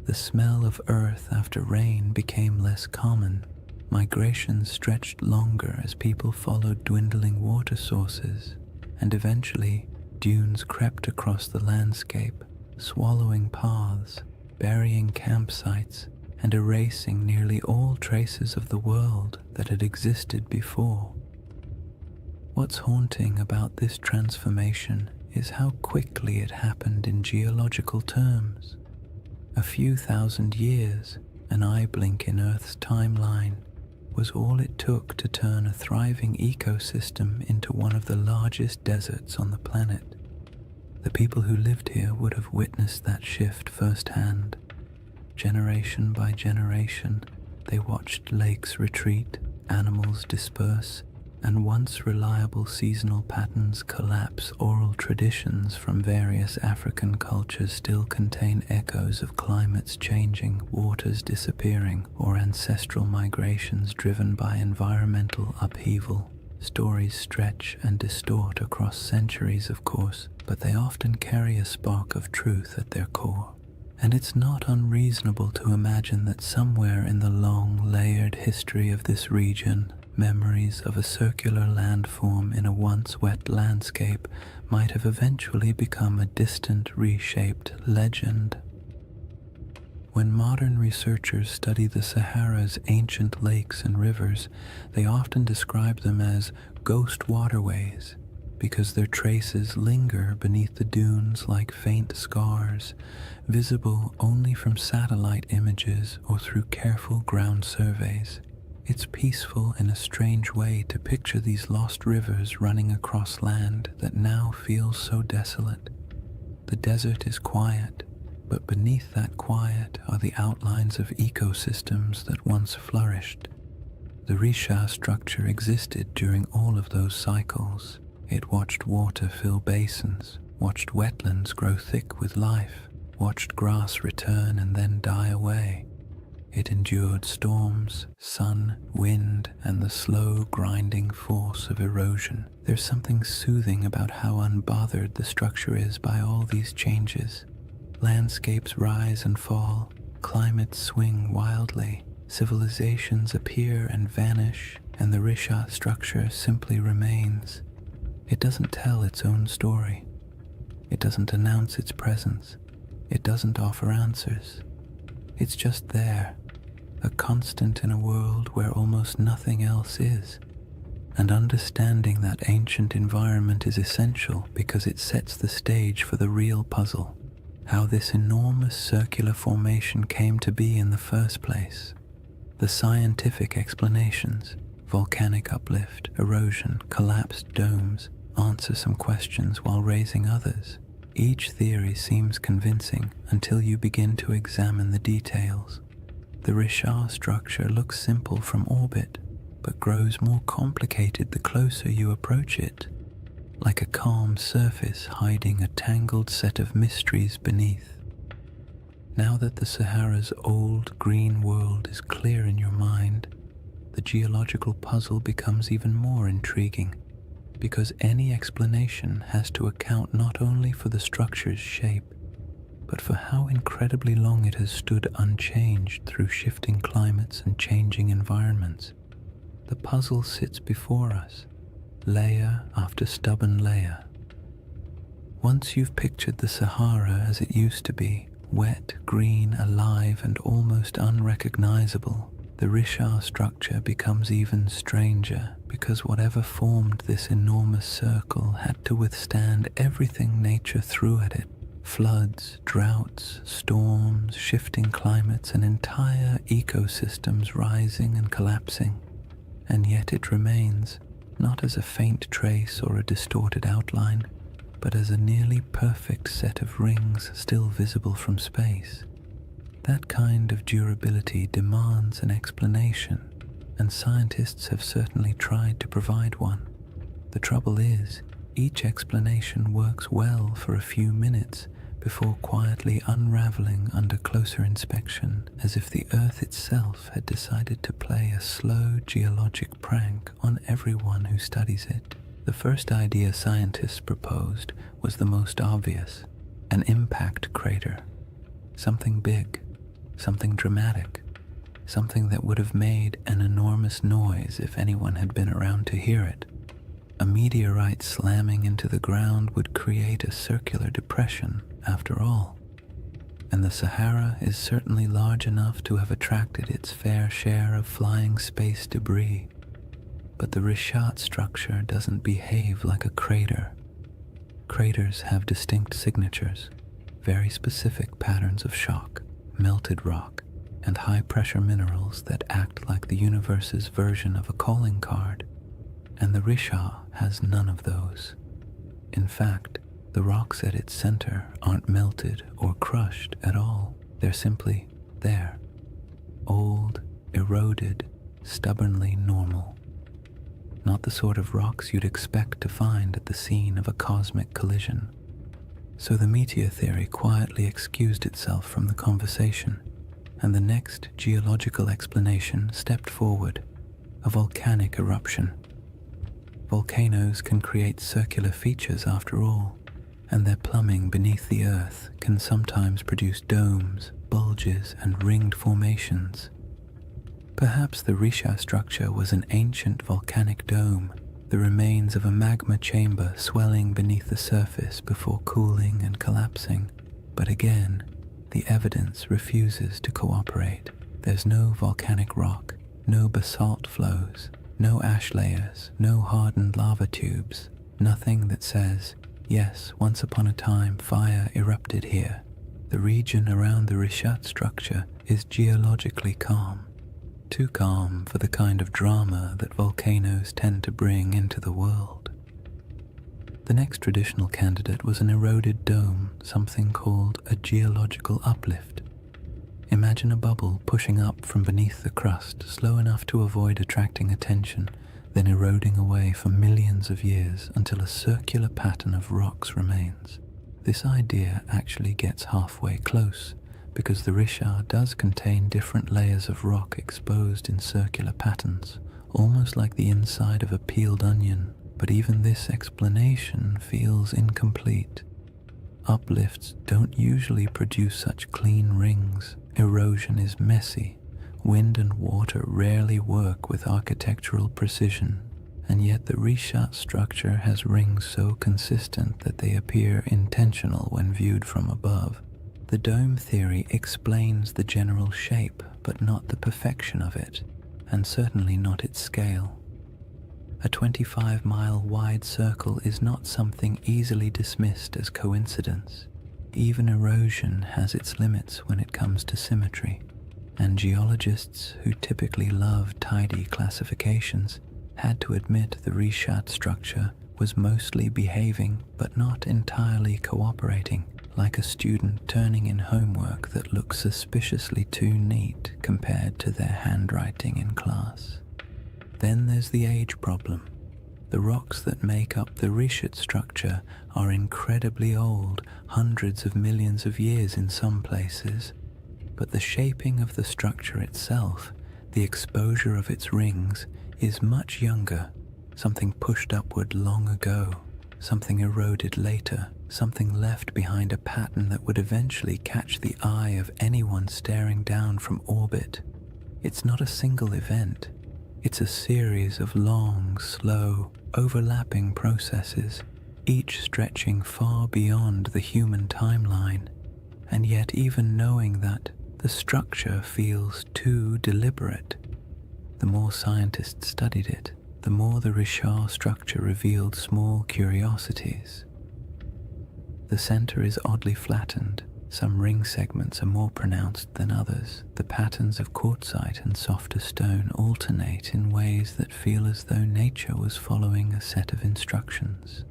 The smell of earth after rain became less common. Migration stretched longer as people followed dwindling water sources, and eventually dunes crept across the landscape, swallowing paths, burying campsites, and erasing nearly all traces of the world that had existed before. What's haunting about this transformation is how quickly it happened in geological terms. A few thousand years, an eye blink in Earth's timeline, was all it took to turn a thriving ecosystem into one of the largest deserts on the planet. The people who lived here would have witnessed that shift firsthand. Generation by generation, they watched lakes retreat, animals disperse, and once reliable seasonal patterns collapse. Oral traditions from various African cultures still contain echoes of climates changing, waters disappearing, or ancestral migrations driven by environmental upheaval. Stories stretch and distort across centuries, of course, but they often carry a spark of truth at their core. And it's not unreasonable to imagine that somewhere in the long, layered history of this region, memories of a circular landform in a once wet landscape might have eventually become a distant, reshaped legend. When modern researchers study the Sahara's ancient lakes and rivers, they often describe them as ghost waterways, because their traces linger beneath the dunes like faint scars, visible only from satellite images or through careful ground surveys. It's peaceful in a strange way to picture these lost rivers running across land that now feels so desolate. The desert is quiet, but beneath that quiet are the outlines of ecosystems that once flourished. The Risha structure existed during all of those cycles. It watched water fill basins, watched wetlands grow thick with life, watched grass return and then die away. It endured storms, sun, wind, and the slow grinding force of erosion. There's something soothing about how unbothered the structure is by all these changes. Landscapes rise and fall, climates swing wildly, civilizations appear and vanish, and the Risha structure simply remains. It doesn't tell its own story. It doesn't announce its presence. It doesn't offer answers. It's just there, a constant in a world where almost nothing else is. And understanding that ancient environment is essential because it sets the stage for the real puzzle. How this enormous circular formation came to be in the first place. The scientific explanations, volcanic uplift, erosion, collapsed domes, answer some questions while raising others. Each theory seems convincing until you begin to examine the details. The Risha structure looks simple from orbit, but grows more complicated the closer you approach it, like a calm surface hiding a tangled set of mysteries beneath. Now that the Sahara's old green world is clear in your mind, the geological puzzle becomes even more intriguing, because any explanation has to account not only for the structure's shape, but for how incredibly long it has stood unchanged through shifting climates and changing environments. The puzzle sits before us, layer after stubborn layer. Once you've pictured the Sahara as it used to be, wet, green, alive, and almost unrecognizable, the Risha structure becomes even stranger, because whatever formed this enormous circle had to withstand everything nature threw at it. Floods, droughts, storms, shifting climates, and entire ecosystems rising and collapsing. And yet it remains, not as a faint trace or a distorted outline, but as a nearly perfect set of rings still visible from space. That kind of durability demands an explanation, and scientists have certainly tried to provide one. The trouble is, each explanation works well for a few minutes before quietly unraveling under closer inspection, as if the Earth itself had decided to play a slow geologic prank on everyone who studies it. The first idea scientists proposed was the most obvious: an impact crater. Something big, something dramatic, something that would have made an enormous noise if anyone had been around to hear it. A meteorite slamming into the ground would create a circular depression, after all. And the Sahara is certainly large enough to have attracted its fair share of flying space debris. But the Rishat structure doesn't behave like a crater. Craters have distinct signatures, very specific patterns of shock, melted rock, and high-pressure minerals that act like the universe's version of a calling card. And the Risha has none of those. In fact, the rocks at its center aren't melted or crushed at all. They're simply there. Old, eroded, stubbornly normal. Not the sort of rocks you'd expect to find at the scene of a cosmic collision. So the meteor theory quietly excused itself from the conversation, and the next geological explanation stepped forward: a volcanic eruption. Volcanoes can create circular features after all, and their plumbing beneath the earth can sometimes produce domes, bulges, and ringed formations. Perhaps the Risha structure was an ancient volcanic dome, the remains of a magma chamber swelling beneath the surface before cooling and collapsing. But again, the evidence refuses to cooperate. There's no volcanic rock, no basalt flows, no ash layers, no hardened lava tubes, nothing that says, yes, once upon a time fire erupted here. The region around the Rishat structure is geologically calm. Too calm for the kind of drama that volcanoes tend to bring into the world. The next traditional candidate was an eroded dome, something called a geological uplift. Imagine a bubble pushing up from beneath the crust, slow enough to avoid attracting attention, then eroding away for millions of years until a circular pattern of rocks remains. This idea actually gets halfway close, because the Richard does contain different layers of rock exposed in circular patterns, almost like the inside of a peeled onion, but even this explanation feels incomplete. Uplifts don't usually produce such clean rings. Erosion is messy. Wind and water rarely work with architectural precision, and yet the Richat structure has rings so consistent that they appear intentional when viewed from above. The dome theory explains the general shape, but not the perfection of it, and certainly not its scale. A 25-mile wide circle is not something easily dismissed as coincidence. Even erosion has its limits when it comes to symmetry, and geologists who typically love tidy classifications had to admit the Richat structure was mostly behaving but not entirely cooperating, like a student turning in homework that looks suspiciously too neat compared to their handwriting in class. Then there's the age problem. The rocks that make up the Richat structure are incredibly old, hundreds of millions of years in some places, but the shaping of the structure itself, the exposure of its rings, is much younger, something pushed upward long ago, something eroded later, something left behind a pattern that would eventually catch the eye of anyone staring down from orbit. It's not a single event. It's a series of long, slow, overlapping processes, each stretching far beyond the human timeline. And yet even knowing that, the structure feels too deliberate. The more scientists studied it, the more the Richat structure revealed small curiosities. The center is oddly flattened. Some ring segments are more pronounced than others. The patterns of quartzite and softer stone alternate in ways that feel as though nature was following a set of instructions.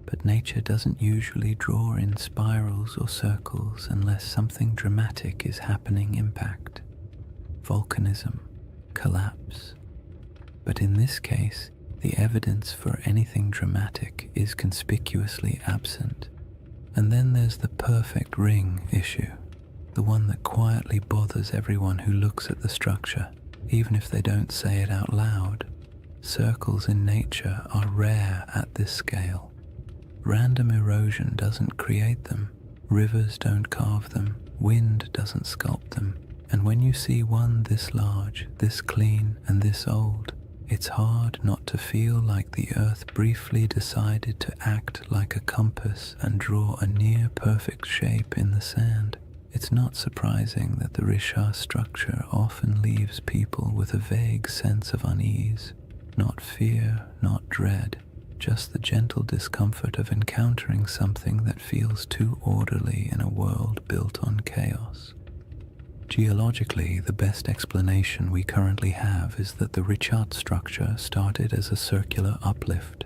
But nature doesn't usually draw in spirals or circles unless something dramatic is happening. Impact, volcanism, collapse. But in this case, the evidence for anything dramatic is conspicuously absent. And then there's the perfect ring issue, the one that quietly bothers everyone who looks at the structure, even if they don't say it out loud. Circles in nature are rare at this scale. Random erosion doesn't create them, rivers don't carve them, wind doesn't sculpt them, and when you see one this large, this clean, and this old, it's hard not to feel like the earth briefly decided to act like a compass and draw a near-perfect shape in the sand. It's not surprising that the Richat structure often leaves people with a vague sense of unease, not fear, not dread, just the gentle discomfort of encountering something that feels too orderly in a world built on chaos. Geologically, the best explanation we currently have is that the Richat structure started as a circular uplift,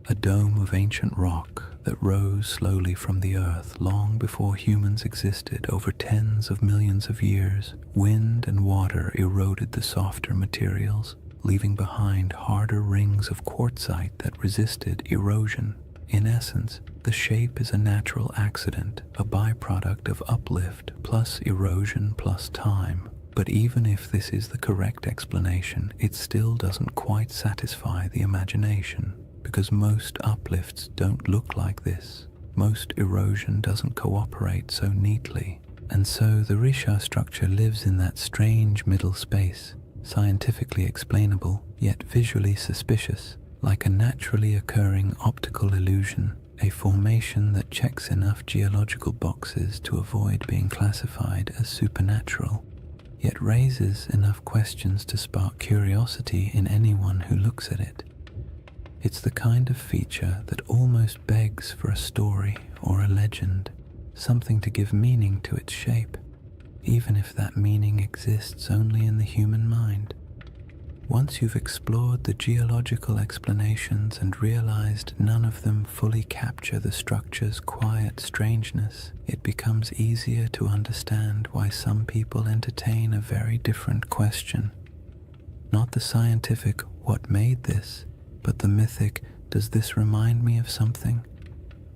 a dome of ancient rock that rose slowly from the earth long before humans existed. Over tens of millions of years, wind and water eroded the softer materials, leaving behind harder rings of quartzite that resisted erosion. In essence, the shape is a natural accident, a byproduct of uplift plus erosion plus time. But even if this is the correct explanation, it still doesn't quite satisfy the imagination, because most uplifts don't look like this. Most erosion doesn't cooperate so neatly, and so the Richat structure lives in that strange middle space, scientifically explainable, yet visually suspicious, like a naturally occurring optical illusion, a formation that checks enough geological boxes to avoid being classified as supernatural, yet raises enough questions to spark curiosity in anyone who looks at it. It's the kind of feature that almost begs for a story or a legend, something to give meaning to its shape, even if that meaning exists only in the human mind. Once you've explored the geological explanations and realized none of them fully capture the structure's quiet strangeness, it becomes easier to understand why some people entertain a very different question. Not the scientific, what made this, but the mythic, does this remind me of something?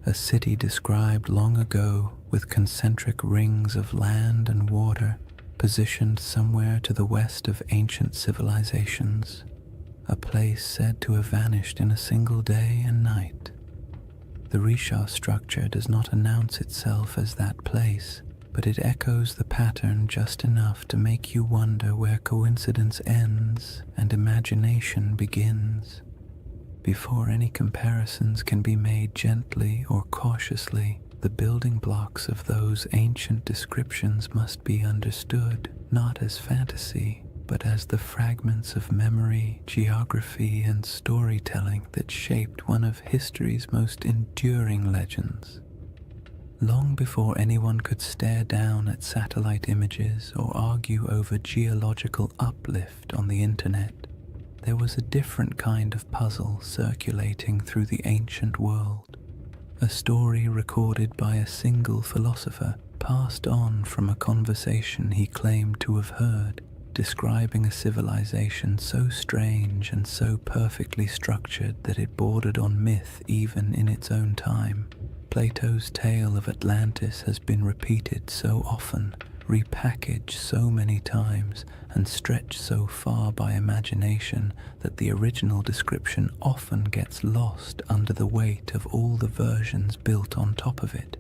A city described long ago, with concentric rings of land and water positioned somewhere to the west of ancient civilizations, a place said to have vanished in a single day and night. The Risha structure does not announce itself as that place, but it echoes the pattern just enough to make you wonder where coincidence ends and imagination begins. Before any comparisons can be made gently or cautiously, the building blocks of those ancient descriptions must be understood, not as fantasy, but as the fragments of memory, geography, and storytelling that shaped one of history's most enduring legends. Long before anyone could stare down at satellite images or argue over geological uplift on the internet, there was a different kind of puzzle circulating through the ancient world. A story recorded by a single philosopher, passed on from a conversation he claimed to have heard, describing a civilization so strange and so perfectly structured that it bordered on myth even in its own time. Plato's tale of Atlantis has been repeated so often, repackaged so many times, and stretched so far by imagination that the original description often gets lost under the weight of all the versions built on top of it.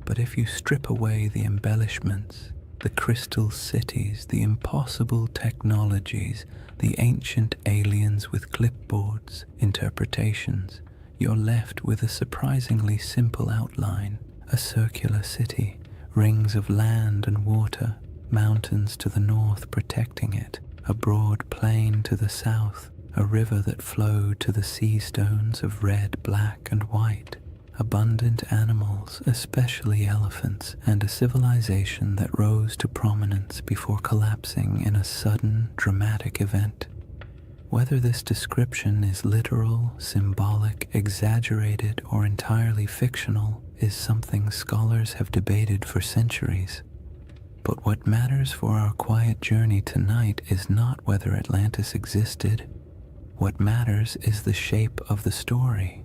But if you strip away the embellishments, the crystal cities, the impossible technologies, the ancient aliens with clipboards, interpretations, you're left with a surprisingly simple outline: a circular city, rings of land and water, mountains to the north protecting it, a broad plain to the south, a river that flowed to the sea stones of red, black, and white, abundant animals, especially elephants, and a civilization that rose to prominence before collapsing in a sudden, dramatic event. Whether this description is literal, symbolic, exaggerated, or entirely fictional is something scholars have debated for centuries. But what matters for our quiet journey tonight is not whether Atlantis existed. What matters is the shape of the story,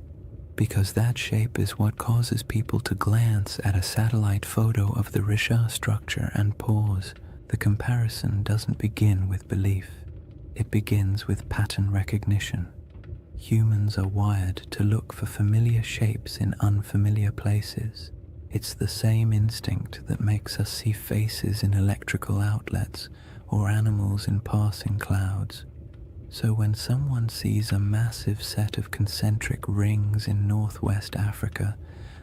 because that shape is what causes people to glance at a satellite photo of the Risha structure and pause. The comparison doesn't begin with belief. It begins with pattern recognition. Humans are wired to look for familiar shapes in unfamiliar places. It's the same instinct that makes us see faces in electrical outlets or animals in passing clouds. So when someone sees a massive set of concentric rings in northwest Africa,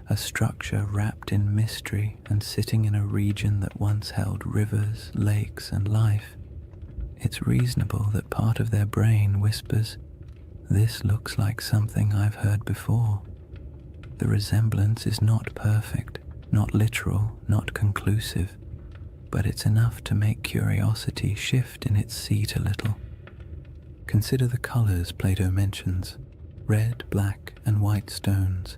a structure wrapped in mystery and sitting in a region that once held rivers, lakes, and life, it's reasonable that part of their brain whispers, "This looks like something I've heard before." The resemblance is not perfect, not literal, not conclusive, but it's enough to make curiosity shift in its seat a little. Consider the colors Plato mentions: red, black, and white stones.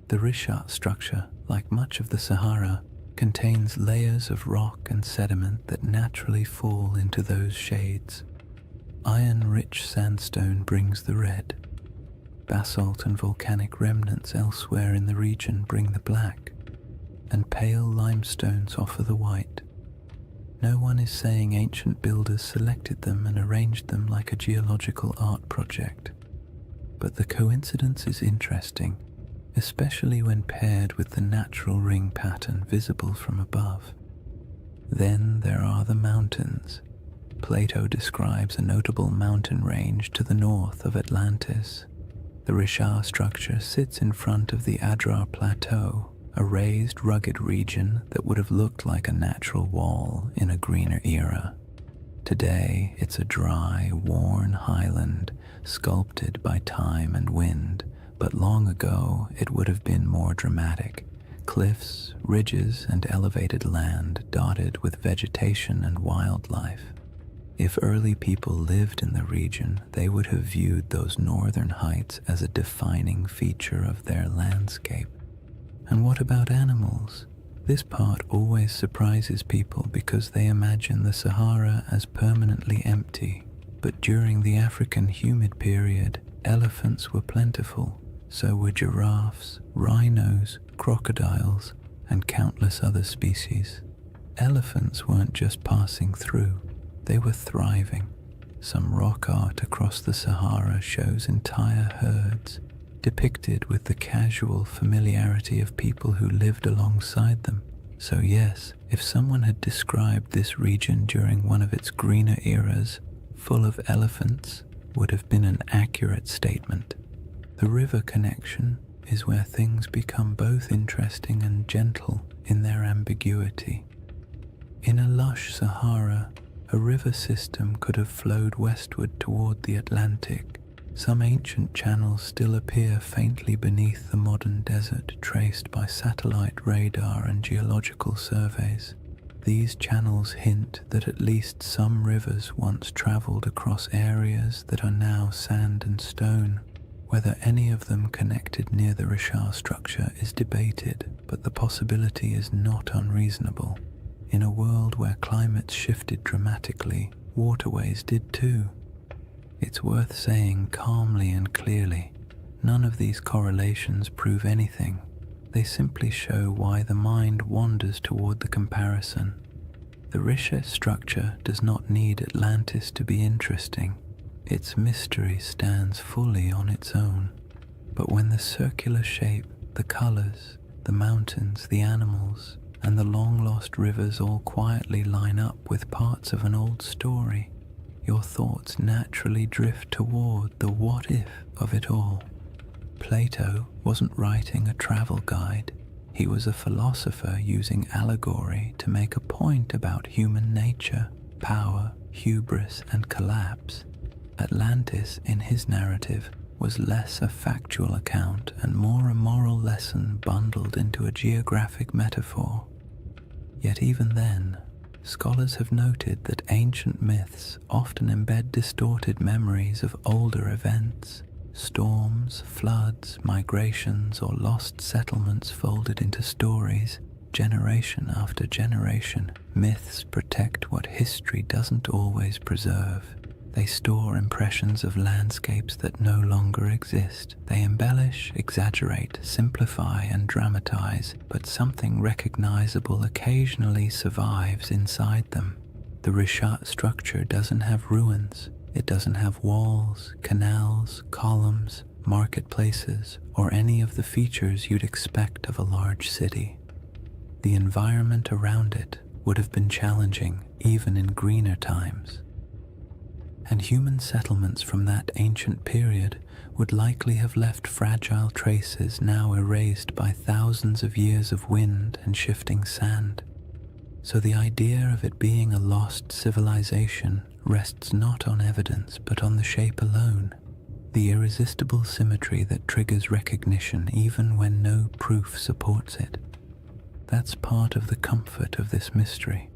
The Rishat structure, like much of the Sahara, contains layers of rock and sediment that naturally fall into those shades. Iron-rich sandstone brings the red. Basalt and volcanic remnants elsewhere in the region bring the black, and pale limestones offer the white. No one is saying ancient builders selected them and arranged them like a geological art project, but the coincidence is interesting, especially when paired with the natural ring pattern visible from above. Then there are the mountains. Plato describes a notable mountain range to the north of Atlantis. The Risha structure sits in front of the Adrar Plateau, a raised, rugged region that would have looked like a natural wall in a greener era. Today, it's a dry, worn highland, sculpted by time and wind, but long ago it would have been more dramatic. Cliffs, ridges, and elevated land dotted with vegetation and wildlife. If early people lived in the region, they would have viewed those northern heights as a defining feature of their landscape. And what about animals? This part always surprises people because they imagine the Sahara as permanently empty. But during the African humid period, elephants were plentiful. So were giraffes, rhinos, crocodiles, and countless other species. Elephants weren't just passing through, they were thriving. Some rock art across the Sahara shows entire herds, depicted with the casual familiarity of people who lived alongside them. So yes, if someone had described this region during one of its greener eras, full of elephants, would have been an accurate statement. The river connection is where things become both interesting and gentle in their ambiguity. In a lush Sahara, a river system could have flowed westward toward the Atlantic. Some ancient channels still appear faintly beneath the modern desert, traced by satellite radar and geological surveys. These channels hint that at least some rivers once traveled across areas that are now sand and stone. Whether any of them connected near the Richard structure is debated, but the possibility is not unreasonable. In a world where climates shifted dramatically, waterways did too. It's worth saying calmly and clearly, none of these correlations prove anything. They simply show why the mind wanders toward the comparison. The Richard structure does not need Atlantis to be interesting. Its mystery stands fully on its own. But when the circular shape, the colors, the mountains, the animals, and the long-lost rivers all quietly line up with parts of an old story, your thoughts naturally drift toward the what-if of it all. Plato wasn't writing a travel guide. He was a philosopher using allegory to make a point about human nature, power, hubris, and collapse. Atlantis, in his narrative, was less a factual account and more a moral lesson bundled into a geographic metaphor. Yet even then, scholars have noted that ancient myths often embed distorted memories of older events. Storms, floods, migrations, or lost settlements folded into stories, generation after generation. Myths protect what history doesn't always preserve. They store impressions of landscapes that no longer exist. They embellish, exaggerate, simplify, and dramatize, but something recognizable occasionally survives inside them. The Richard structure doesn't have ruins. It doesn't have walls, canals, columns, marketplaces, or any of the features you'd expect of a large city. The environment around it would have been challenging even in greener times. And human settlements from that ancient period would likely have left fragile traces now erased by thousands of years of wind and shifting sand. So the idea of it being a lost civilization rests not on evidence but on the shape alone, the irresistible symmetry that triggers recognition even when no proof supports it. That's part of the comfort of this mystery.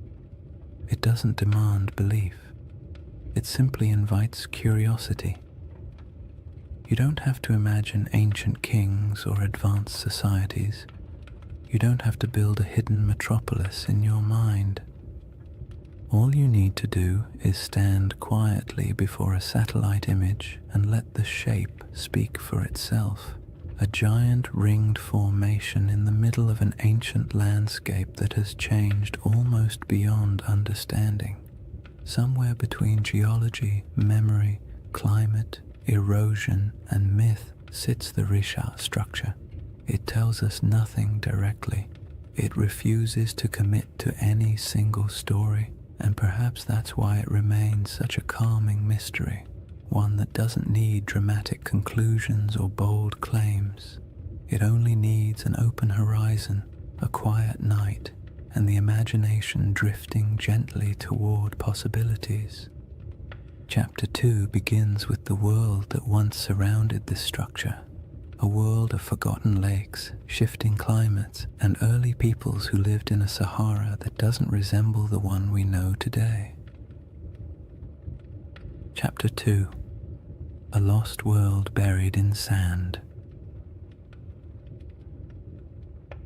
It doesn't demand belief. It simply invites curiosity. You don't have to imagine ancient kings or advanced societies. You don't have to build a hidden metropolis in your mind. All you need to do is stand quietly before a satellite image and let the shape speak for itself. A giant ringed formation in the middle of an ancient landscape that has changed almost beyond understanding. Somewhere between geology, memory, climate, erosion, and myth sits the Richard structure. It tells us nothing directly. It refuses to commit to any single story, and perhaps that's why it remains such a calming mystery, one that doesn't need dramatic conclusions or bold claims. It only needs an open horizon, a quiet night, and the imagination drifting gently toward possibilities. Chapter 2 begins with the world that once surrounded this structure, a world of forgotten lakes, shifting climates, and early peoples who lived in a Sahara that doesn't resemble the one we know today. Chapter 2: A Lost World Buried in Sand.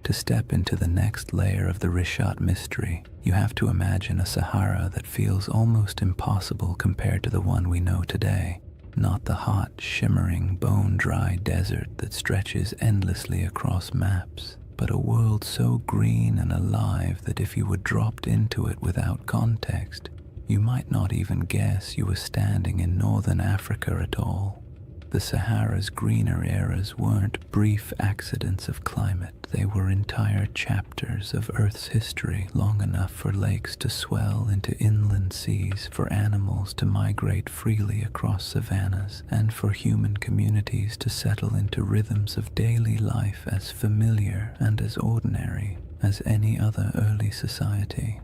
To step into the next layer of the Richard mystery, you have to imagine a Sahara that feels almost impossible compared to the one we know today. Not the hot, shimmering, bone-dry desert that stretches endlessly across maps. but a world so green and alive that if you were dropped into it without context, you might not even guess you were standing in northern Africa at all. The Sahara's greener eras weren't brief accidents of climate, they were entire chapters of Earth's history, long enough for lakes to swell into inland seas, for animals to migrate freely across savannas, and for human communities to settle into rhythms of daily life as familiar and as ordinary as any other early society.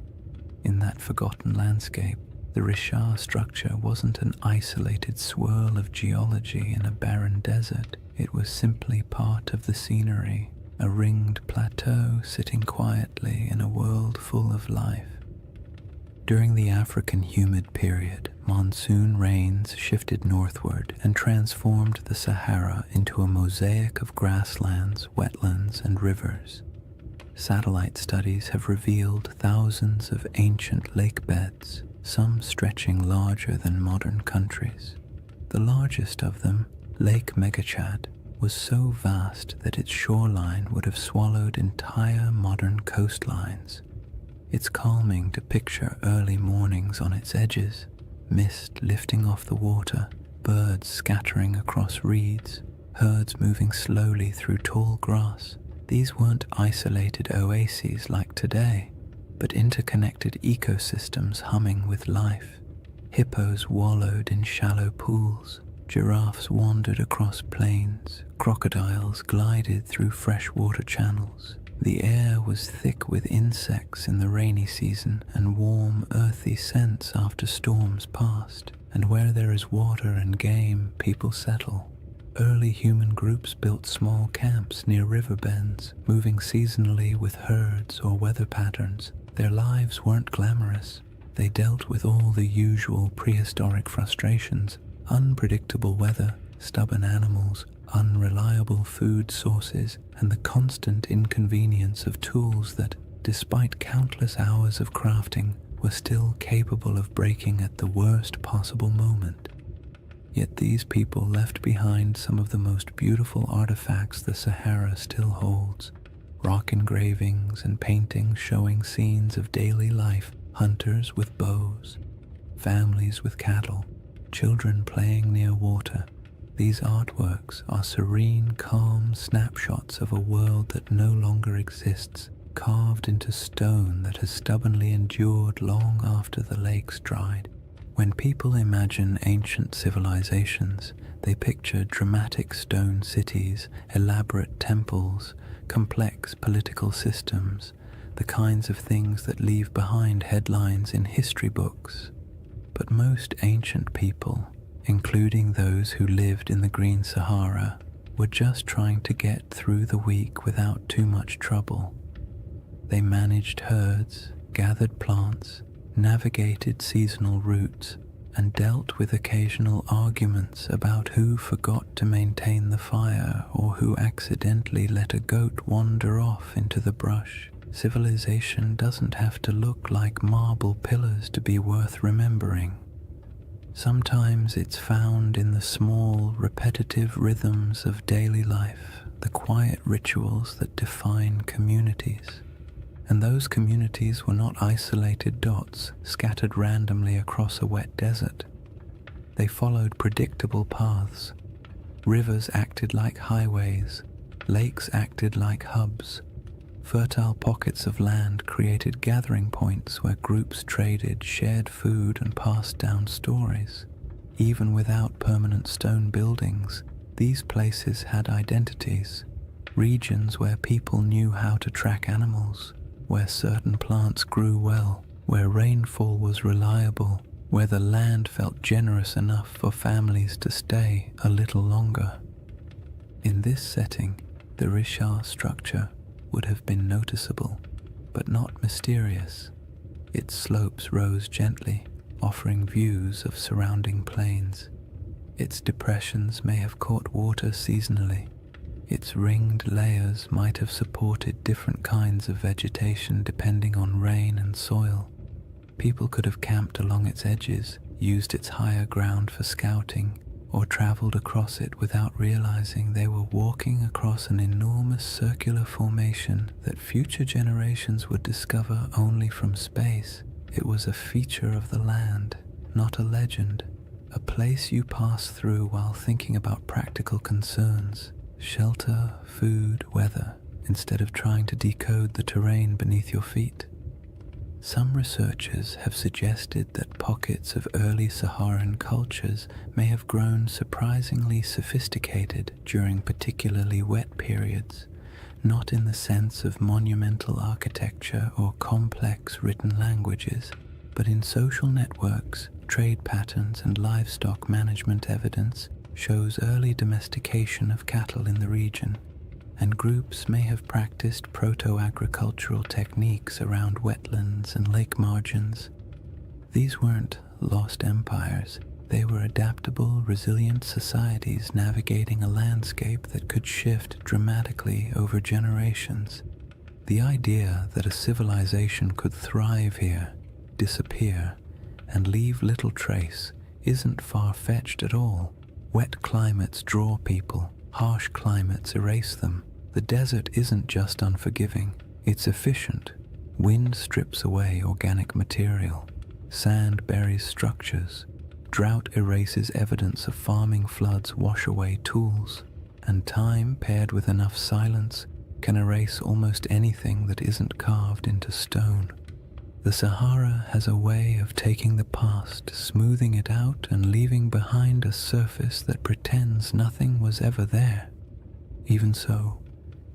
In that forgotten landscape, the Richard structure wasn't an isolated swirl of geology in a barren desert. It was simply part of the scenery, a ringed plateau sitting quietly in a world full of life. During the African humid period, monsoon rains shifted northward and transformed the Sahara into a mosaic of grasslands, wetlands, and rivers. Satellite studies have revealed thousands of ancient lake beds, some stretching larger than modern countries. The largest of them, Lake Megachad, was so vast that its shoreline would have swallowed entire modern coastlines. It's calming to picture early mornings on its edges, mist lifting off the water, birds scattering across reeds, herds moving slowly through tall grass. These weren't isolated oases like today, but interconnected ecosystems humming with life. Hippos wallowed in shallow pools, giraffes wandered across plains, crocodiles glided through freshwater channels. The air was thick with insects in the rainy season and warm, earthy scents after storms passed. And where there is water and game, people settle. Early human groups built small camps near river bends, moving seasonally with herds or weather patterns. Their lives weren't glamorous. They dealt with all the usual prehistoric frustrations: unpredictable weather, stubborn animals, unreliable food sources, and the constant inconvenience of tools that, despite countless hours of crafting, were still capable of breaking at the worst possible moment. Yet these people left behind some of the most beautiful artifacts the Sahara still holds: rock engravings and paintings showing scenes of daily life, hunters with bows, families with cattle, children playing near water. These artworks are serene, calm snapshots of a world that no longer exists, carved into stone that has stubbornly endured long after the lakes dried. When people imagine ancient civilizations, they picture dramatic stone cities, elaborate temples, complex political systems, the kinds of things that leave behind headlines in history books. But most ancient people, including those who lived in the Green Sahara, were just trying to get through the week without too much trouble. They managed herds, gathered plants, navigated seasonal routes, and dealt with occasional arguments about who forgot to maintain the fire or who accidentally let a goat wander off into the brush. Civilization doesn't have to look like marble pillars to be worth remembering. Sometimes it's found in the small, repetitive rhythms of daily life, the quiet rituals that define communities. And those communities were not isolated dots scattered randomly across a wet desert. They followed predictable paths. Rivers acted like highways, lakes acted like hubs. Fertile pockets of land created gathering points where groups traded, shared food, and passed down stories. Even without permanent stone buildings, these places had identities, regions where people knew how to track animals, where certain plants grew well, where rainfall was reliable, where the land felt generous enough for families to stay a little longer. In this setting, the Richard structure would have been noticeable, but not mysterious. Its slopes rose gently, offering views of surrounding plains. Its depressions may have caught water seasonally. Its ringed layers might have supported different kinds of vegetation depending on rain and soil. People could have camped along its edges, used its higher ground for scouting, or traveled across it without realizing they were walking across an enormous circular formation that future generations would discover only from space. It was a feature of the land, not a legend, a place you pass through while thinking about practical concerns, shelter, food, weather, instead of trying to decode the terrain beneath your feet. Some researchers have suggested that pockets of early Saharan cultures may have grown surprisingly sophisticated during particularly wet periods, not in the sense of monumental architecture or complex written languages, but in social networks, trade patterns, and livestock management. Evidence shows early domestication of cattle in the region, and groups may have practiced proto-agricultural techniques around wetlands and lake margins. These weren't lost empires. They were adaptable, resilient societies navigating a landscape that could shift dramatically over generations. The idea that a civilization could thrive here, disappear, and leave little trace isn't far-fetched at all. Wet climates draw people, harsh climates erase them. The desert isn't just unforgiving, it's efficient. Wind strips away organic material, sand buries structures, drought erases evidence of farming, floods wash away tools, and time paired with enough silence can erase almost anything that isn't carved into stone. The Sahara has a way of taking the past, smoothing it out, and leaving behind a surface that pretends nothing was ever there. Even so,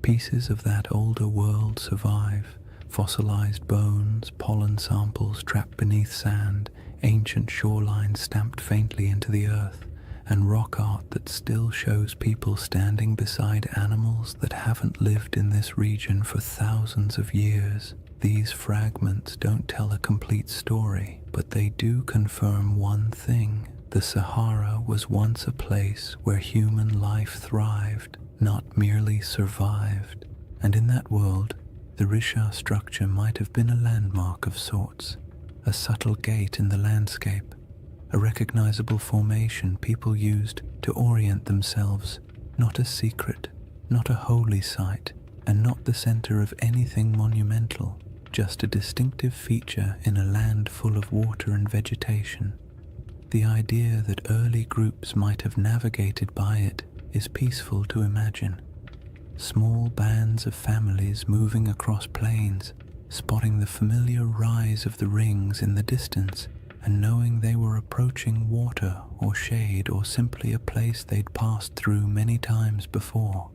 pieces of that older world survive: fossilized bones, pollen samples trapped beneath sand, ancient shorelines stamped faintly into the earth, and rock art that still shows people standing beside animals that haven't lived in this region for thousands of years. These fragments don't tell a complete story, but they do confirm one thing: the Sahara was once a place where human life thrived, not merely survived. And in that world, the Risha structure might have been a landmark of sorts, a subtle gate in the landscape, a recognizable formation people used to orient themselves, not a secret, not a holy site, and not the center of anything monumental, just a distinctive feature in a land full of water and vegetation. The idea that early groups might have navigated by it is peaceful to imagine. Small bands of families moving across plains, spotting the familiar rise of the rings in the distance, and knowing they were approaching water or shade or simply a place they'd passed through many times before.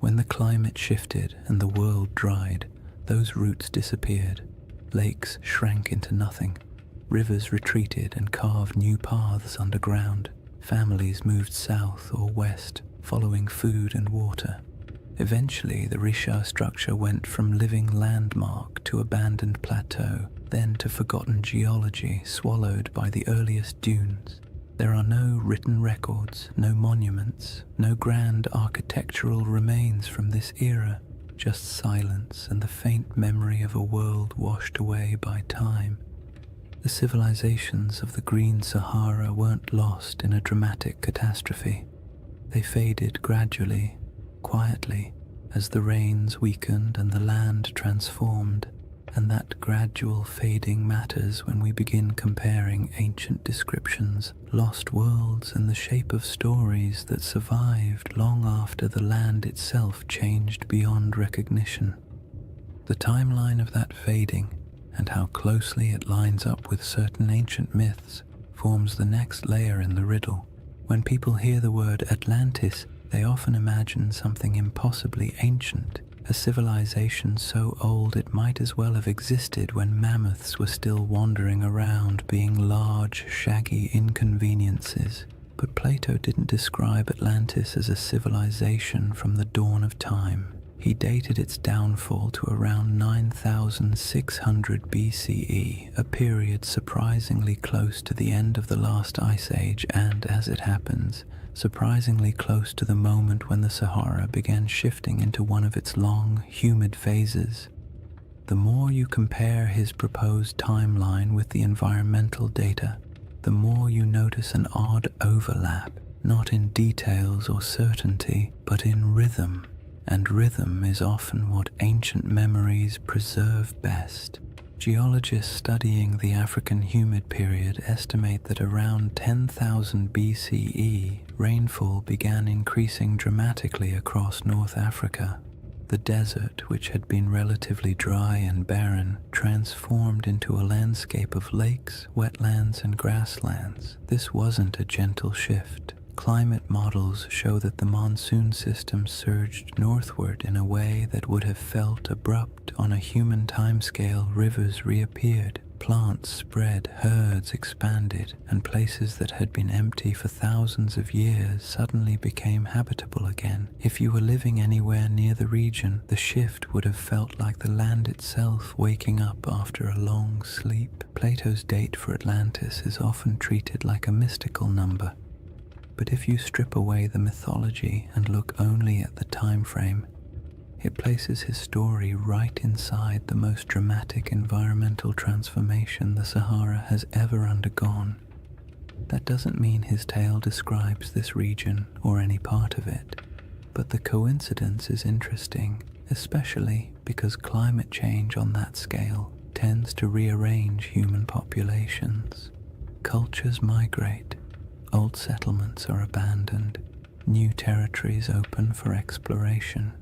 When the climate shifted and the world dried, those routes disappeared. Lakes shrank into nothing. Rivers retreated and carved new paths underground. Families moved south or west, following food and water. Eventually, the Risha structure went from living landmark to abandoned plateau, then to forgotten geology swallowed by the earliest dunes. There are no written records, no monuments, no grand architectural remains from this era, just silence and the faint memory of a world washed away by time. The civilizations of the Green Sahara weren't lost in a dramatic catastrophe. They faded gradually, quietly, as the rains weakened and the land transformed, and that gradual fading matters when we begin comparing ancient descriptions, lost worlds, and the shape of stories that survived long after the land itself changed beyond recognition. The timeline of that fading, and how closely it lines up with certain ancient myths, forms the next layer in the riddle. When people hear the word Atlantis, they often imagine something impossibly ancient, a civilization so old it might as well have existed when mammoths were still wandering around, being large, shaggy inconveniences. But Plato didn't describe Atlantis as a civilization from the dawn of time. He dated its downfall to around 9,600 BCE, a period surprisingly close to the end of the last ice age and, as it happens, surprisingly close to the moment when the Sahara began shifting into one of its long, humid phases. The more you compare his proposed timeline with the environmental data, the more you notice an odd overlap. not in details or certainty, but in rhythm. And rhythm is often what ancient memories preserve best. Geologists studying the African humid period estimate that around 10,000 BCE, rainfall began increasing dramatically across North Africa. The desert, which had been relatively dry and barren, transformed into a landscape of lakes, wetlands, and grasslands. This wasn't a gentle shift. Climate models show that the monsoon system surged northward in a way that would have felt abrupt on a human timescale. Rivers reappeared, plants spread, herds expanded, and places that had been empty for thousands of years suddenly became habitable again. If you were living anywhere near the region, the shift would have felt like the land itself waking up after a long sleep. Plato's date for Atlantis is often treated like a mystical number. But if you strip away the mythology and look only at the time frame, it places his story right inside the most dramatic environmental transformation the Sahara has ever undergone. That doesn't mean his tale describes this region or any part of it, but the coincidence is interesting, especially because climate change on that scale tends to rearrange human populations. Cultures migrate. Old settlements are abandoned, new territories open for exploration.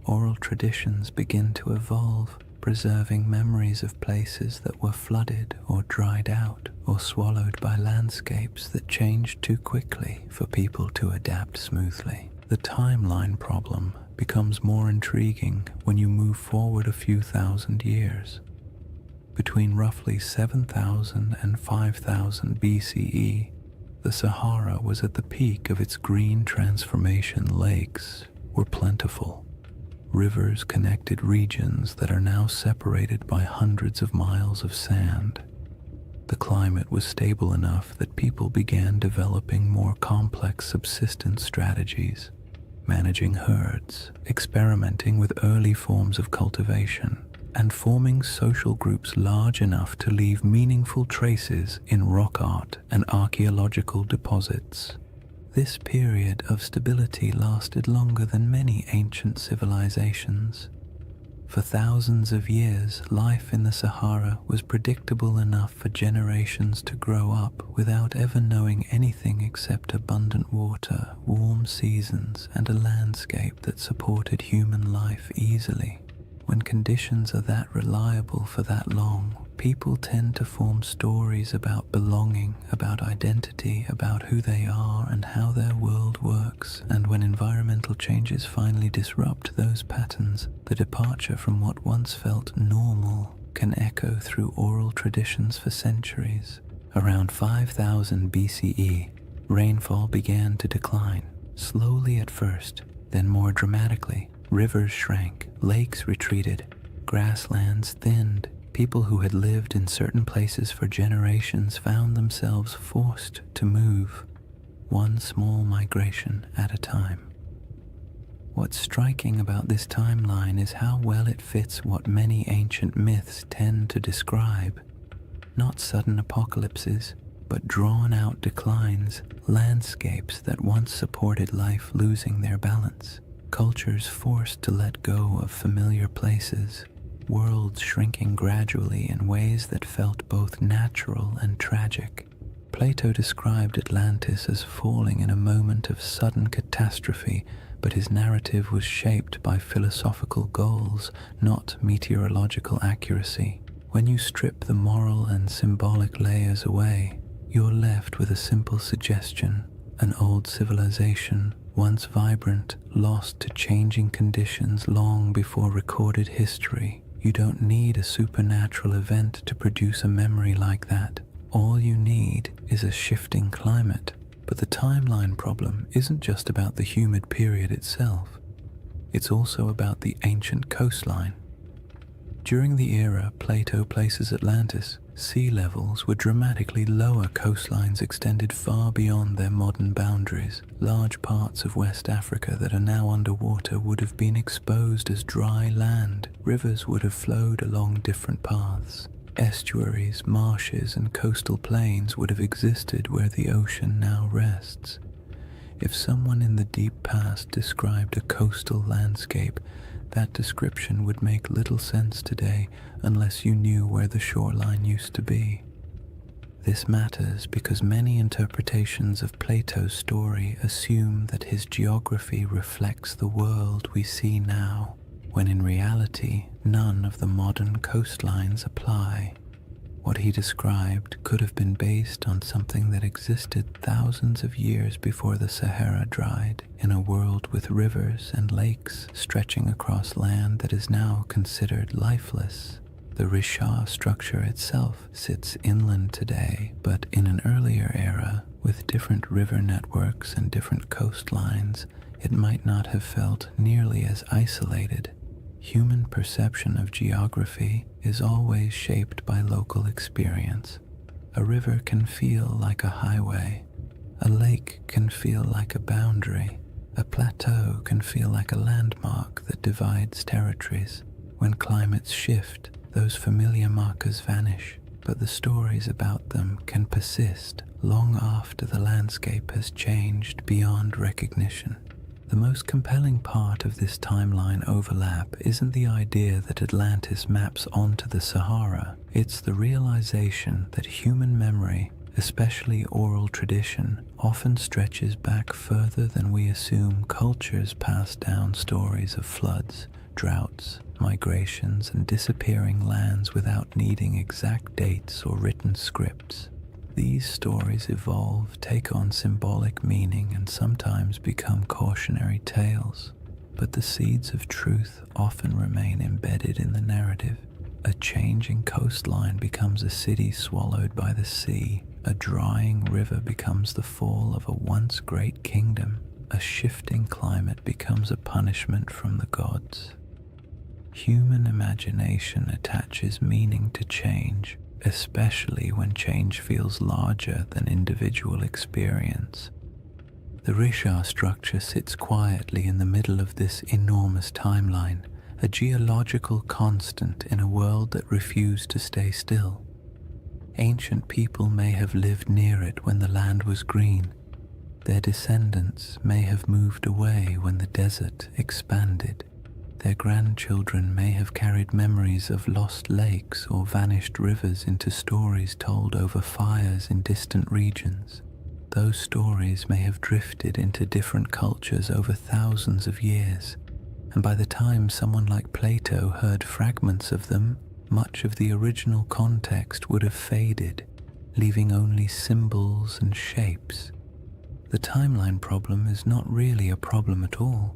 Oral traditions begin to evolve, preserving memories of places that were flooded or dried out or swallowed by landscapes that changed too quickly for people to adapt smoothly. The timeline problem becomes more intriguing when you move forward a few thousand years. Between roughly 7,000 and 5,000 BCE, the Sahara was at the peak of its green transformation. Lakes were plentiful. Rivers connected regions that are now separated by hundreds of miles of sand. The climate was stable enough that people began developing more complex subsistence strategies, managing herds, experimenting with early forms of cultivation, and forming social groups large enough to leave meaningful traces in rock art and archaeological deposits. This period of stability lasted longer than many ancient civilizations. For thousands of years, life in the Sahara was predictable enough for generations to grow up without ever knowing anything except abundant water, warm seasons, and a landscape that supported human life easily. When conditions are that reliable for that long, people tend to form stories about belonging, about identity, about who they are and how their world works. And when environmental changes finally disrupt those patterns, the departure from what once felt normal can echo through oral traditions for centuries. Around 5000 BCE, rainfall began to decline, slowly at first, then more dramatically. Rivers shrank, lakes retreated, grasslands thinned. People who had lived in certain places for generations found themselves forced to move, one small migration at a time. What's striking about this timeline is how well it fits what many ancient myths tend to describe. Not sudden apocalypses, but drawn-out declines, landscapes that once supported life losing their balance. Cultures forced to let go of familiar places, worlds shrinking gradually in ways that felt both natural and tragic. Plato described Atlantis as falling in a moment of sudden catastrophe, but his narrative was shaped by philosophical goals, not meteorological accuracy. When you strip the moral and symbolic layers away, you're left with a simple suggestion: an old civilization, once vibrant, lost to changing conditions long before recorded history. You don't need a supernatural event to produce a memory like that. All you need is a shifting climate. But the timeline problem isn't just about the humid period itself. It's also about the ancient coastline. During the era Plato places Atlantis, sea levels were dramatically lower. Coastlines extended far beyond their modern boundaries. Large parts of West Africa that are now underwater would have been exposed as dry land. Rivers would have flowed along different paths. Estuaries, marshes, and coastal plains would have existed where the ocean now rests. If someone in the deep past described a coastal landscape, that description would make little sense today unless you knew where the shoreline used to be. This matters because many interpretations of Plato's story assume that his geography reflects the world we see now, when in reality none of the modern coastlines apply. What he described could have been based on something that existed thousands of years before the Sahara dried, in a world with rivers and lakes stretching across land that is now considered lifeless. The Risha structure itself sits inland today, but in an earlier era, with different river networks and different coastlines, it might not have felt nearly as isolated. Human perception of geography is always shaped by local experience. A river can feel like a highway. A lake can feel like a boundary. A plateau can feel like a landmark that divides territories. When climates shift, those familiar markers vanish, but the stories about them can persist long after the landscape has changed beyond recognition. The most compelling part of this timeline overlap isn't the idea that Atlantis maps onto the Sahara, it's the realization that human memory, especially oral tradition, often stretches back further than we assume. Cultures pass down stories of floods, droughts, migrations, and disappearing lands without needing exact dates or written scripts. These stories evolve, take on symbolic meaning, and sometimes become cautionary tales, but the seeds of truth often remain embedded in the narrative. A changing coastline becomes a city swallowed by the sea. A drying river becomes the fall of a once great kingdom. A shifting climate becomes a punishment from the gods. Human imagination attaches meaning to change, especially when change feels larger than individual experience. The Risha structure sits quietly in the middle of this enormous timeline, a geological constant in a world that refused to stay still. Ancient people may have lived near it when the land was green. Their descendants may have moved away when the desert expanded. Their grandchildren may have carried memories of lost lakes or vanished rivers into stories told over fires in distant regions. Those stories may have drifted into different cultures over thousands of years, and by the time someone like Plato heard fragments of them, much of the original context would have faded, leaving only symbols and shapes. The timeline problem is not really a problem at all.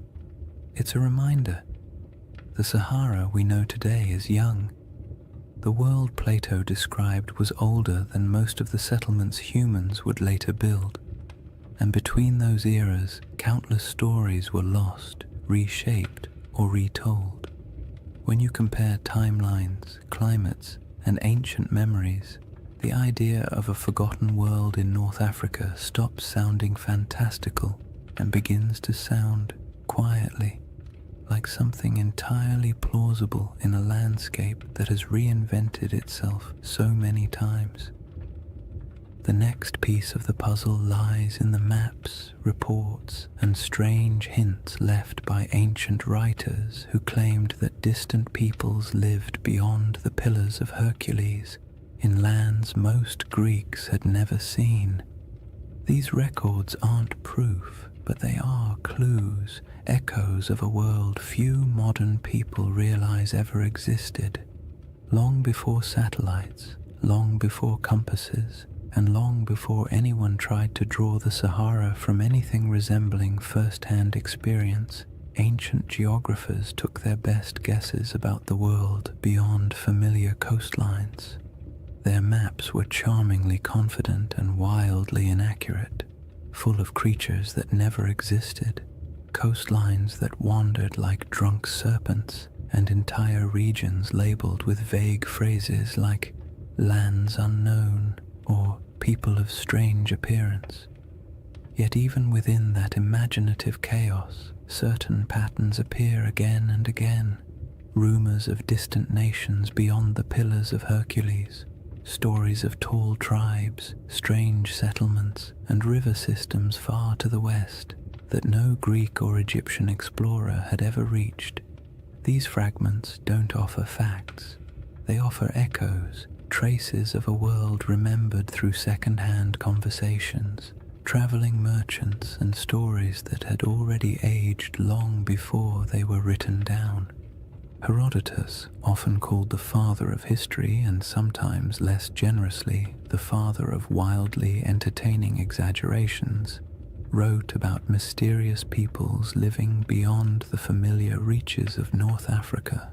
It's a reminder. The Sahara we know today is young. The world Plato described was older than most of the settlements humans would later build. And between those eras, countless stories were lost, reshaped, or retold. When you compare timelines, climates, and ancient memories, the idea of a forgotten world in North Africa stops sounding fantastical and begins to sound, quietly, like something entirely plausible in a landscape that has reinvented itself so many times. The next piece of the puzzle lies in the maps, reports, and strange hints left by ancient writers who claimed that distant peoples lived beyond the Pillars of Hercules, in lands most Greeks had never seen. These records aren't proof, but they are clues, echoes of a world few modern people realize ever existed. Long before satellites, long before compasses, and long before anyone tried to draw the Sahara from anything resembling first-hand experience, ancient geographers took their best guesses about the world beyond familiar coastlines. Their maps were charmingly confident and wildly inaccurate, full of creatures that never existed, coastlines that wandered like drunk serpents, and entire regions labeled with vague phrases like lands unknown or people of strange appearance. Yet even within that imaginative chaos, certain patterns appear again and again, rumors of distant nations beyond the Pillars of Hercules, Stories of tall tribes, strange settlements, and river systems far to the west that no Greek or Egyptian explorer had ever reached. These fragments don't offer facts. They offer echoes, traces of a world remembered through second-hand conversations, traveling merchants, and stories that had already aged long before they were written down. Herodotus, often called the father of history and sometimes less generously the father of wildly entertaining exaggerations, wrote about mysterious peoples living beyond the familiar reaches of North Africa.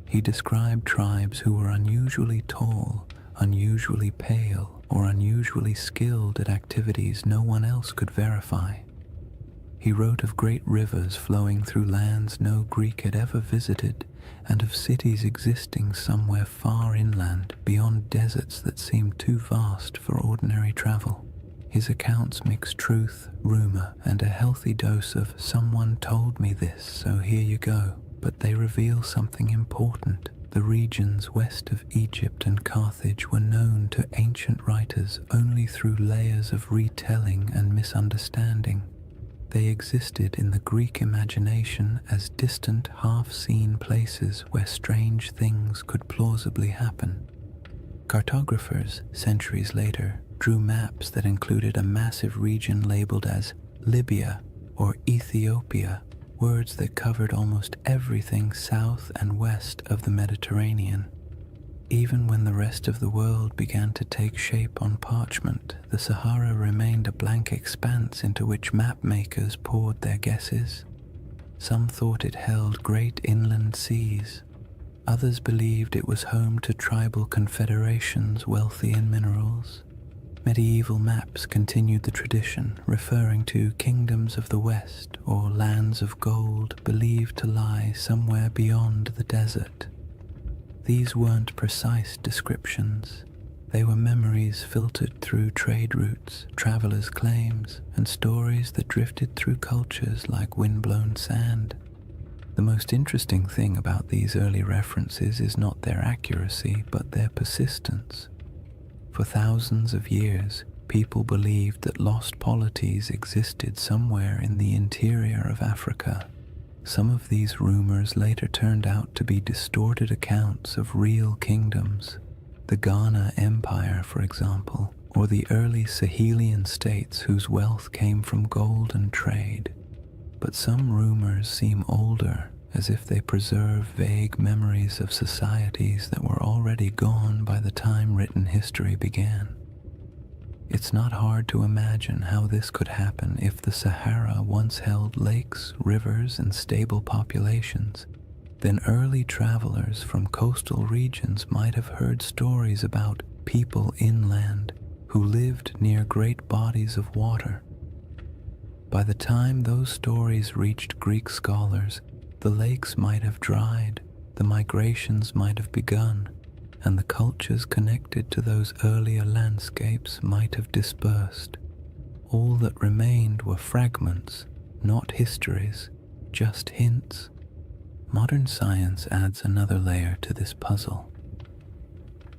He described tribes who were unusually tall, unusually pale, or unusually skilled at activities no one else could verify. He wrote of great rivers flowing through lands no Greek had ever visited, and of cities existing somewhere far inland beyond deserts that seemed too vast for ordinary travel. His accounts mix truth, rumor, and a healthy dose of "someone told me this, so here you go," but they reveal something important. The regions west of Egypt and Carthage were known to ancient writers only through layers of retelling and misunderstanding. They existed in the Greek imagination as distant, half-seen places where strange things could plausibly happen. Cartographers, centuries later, drew maps that included a massive region labeled as Libya or Ethiopia, words that covered almost everything south and west of the Mediterranean. Even when the rest of the world began to take shape on parchment, the Sahara remained a blank expanse into which map makers poured their guesses. Some thought it held great inland seas. Others believed it was home to tribal confederations wealthy in minerals. Medieval maps continued the tradition, referring to kingdoms of the West or lands of gold believed to lie somewhere beyond the desert. These weren't precise descriptions. They were memories filtered through trade routes, travelers' claims, and stories that drifted through cultures like windblown sand. The most interesting thing about these early references is not their accuracy, but their persistence. For thousands of years, people believed that lost polities existed somewhere in the interior of Africa. Some of these rumors later turned out to be distorted accounts of real kingdoms. The Ghana Empire, for example, or the early Sahelian states whose wealth came from gold and trade. But some rumors seem older, as if they preserve vague memories of societies that were already gone by the time written history began. It's not hard to imagine how this could happen if the Sahara once held lakes, rivers, and stable populations. Then early travelers from coastal regions might have heard stories about people inland who lived near great bodies of water. By the time those stories reached Greek scholars, the lakes might have dried, the migrations might have begun, and the cultures connected to those earlier landscapes might have dispersed. All that remained were fragments, not histories, just hints. Modern science adds another layer to this puzzle.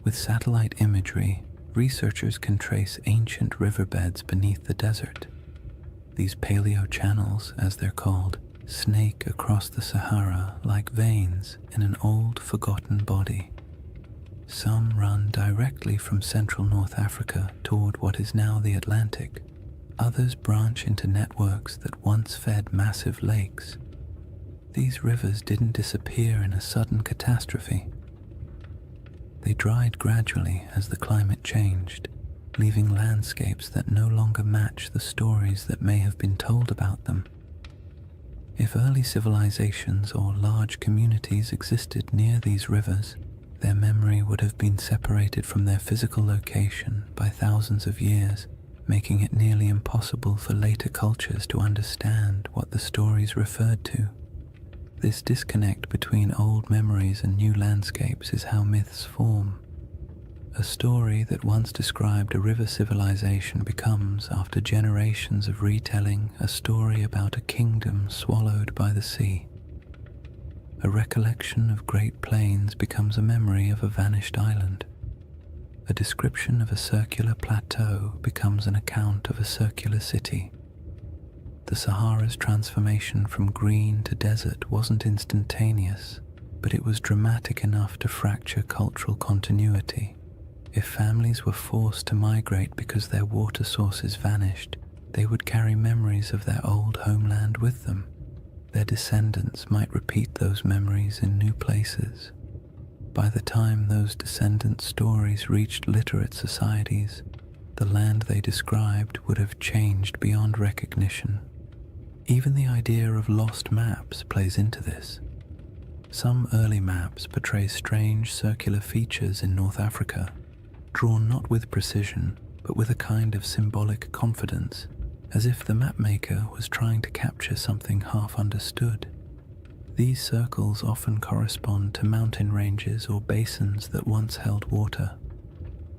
With satellite imagery, researchers can trace ancient riverbeds beneath the desert. These paleo-channels, as they're called, snake across the Sahara like veins in an old, forgotten body. Some run directly from central North Africa toward what is now the Atlantic. Others branch into networks that once fed massive lakes. These rivers didn't disappear in a sudden catastrophe. They dried gradually as the climate changed, leaving landscapes that no longer match the stories that may have been told about them. If early civilizations or large communities existed near these rivers, their memory would have been separated from their physical location by thousands of years, making it nearly impossible for later cultures to understand what the stories referred to. This disconnect between old memories and new landscapes is how myths form. A story that once described a river civilization becomes, after generations of retelling, a story about a kingdom swallowed by the sea. A recollection of Great Plains becomes a memory of a vanished island. A description of a circular plateau becomes an account of a circular city. The Sahara's transformation from green to desert wasn't instantaneous, but it was dramatic enough to fracture cultural continuity. If families were forced to migrate because their water sources vanished, they would carry memories of their old homeland with them. Their descendants might repeat those memories in new places. By the time those descendant stories reached literate societies, the land they described would have changed beyond recognition. Even the idea of lost maps plays into this. Some early maps portray strange circular features in North Africa, drawn not with precision, but with a kind of symbolic confidence, as if the mapmaker was trying to capture something half understood. These circles often correspond to mountain ranges or basins that once held water.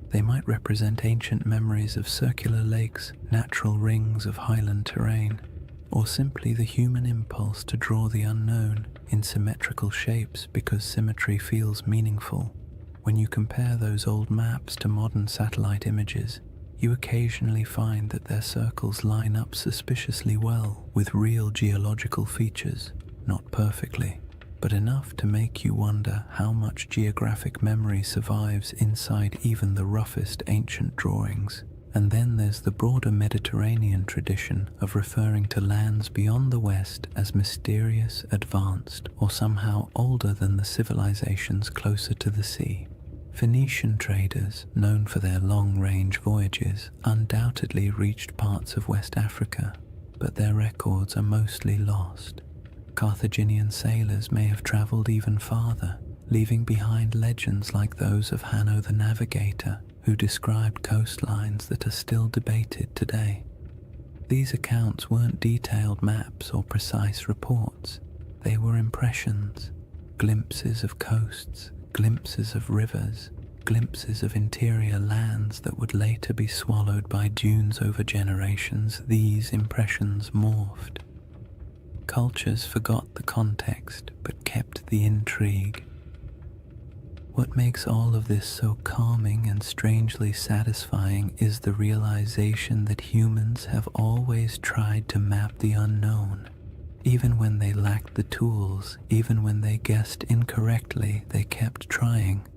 They might represent ancient memories of circular lakes, natural rings of highland terrain, or simply the human impulse to draw the unknown in symmetrical shapes because symmetry feels meaningful. When you compare those old maps to modern satellite images, you occasionally find that their circles line up suspiciously well with real geological features. Not perfectly, but enough to make you wonder how much geographic memory survives inside even the roughest ancient drawings. And then there's the broader Mediterranean tradition of referring to lands beyond the West as mysterious, advanced, or somehow older than the civilizations closer to the sea. Phoenician traders, known for their long-range voyages, undoubtedly reached parts of West Africa, but their records are mostly lost. Carthaginian sailors may have traveled even farther, leaving behind legends like those of Hanno the Navigator, who described coastlines that are still debated today. These accounts weren't detailed maps or precise reports. They were impressions, glimpses of coasts, glimpses of rivers, glimpses of interior lands that would later be swallowed by dunes over generations. These impressions morphed. Cultures forgot the context but kept the intrigue. What makes all of this so calming and strangely satisfying is the realization that humans have always tried to map the unknown. Even when they lacked the tools, even when they guessed incorrectly, they kept trying.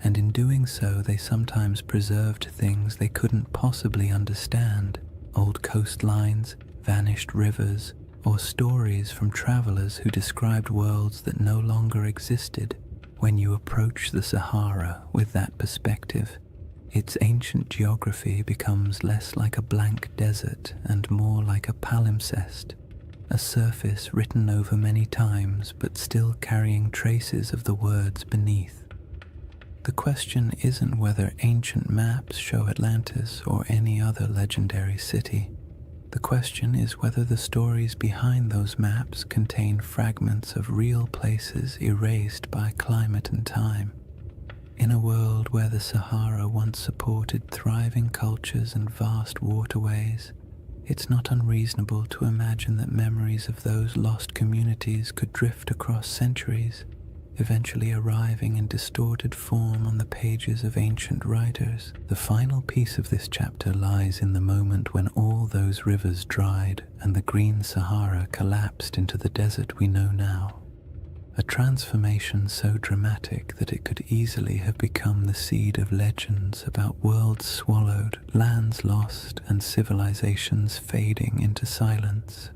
And in doing so, they sometimes preserved things they couldn't possibly understand. Old coastlines, vanished rivers, or stories from travelers who described worlds that no longer existed. When you approach the Sahara with that perspective, its ancient geography becomes less like a blank desert and more like a palimpsest, a surface written over many times but still carrying traces of the words beneath. The question isn't whether ancient maps show Atlantis or any other legendary city. The question is whether the stories behind those maps contain fragments of real places erased by climate and time. In a world where the Sahara once supported thriving cultures and vast waterways, it's not unreasonable to imagine that memories of those lost communities could drift across centuries, eventually arriving in distorted form on the pages of ancient writers. The final piece of this chapter lies in the moment when all those rivers dried and the green Sahara collapsed into the desert we know now. A transformation so dramatic that it could easily have become the seed of legends about worlds swallowed, lands lost, and civilizations fading into silence.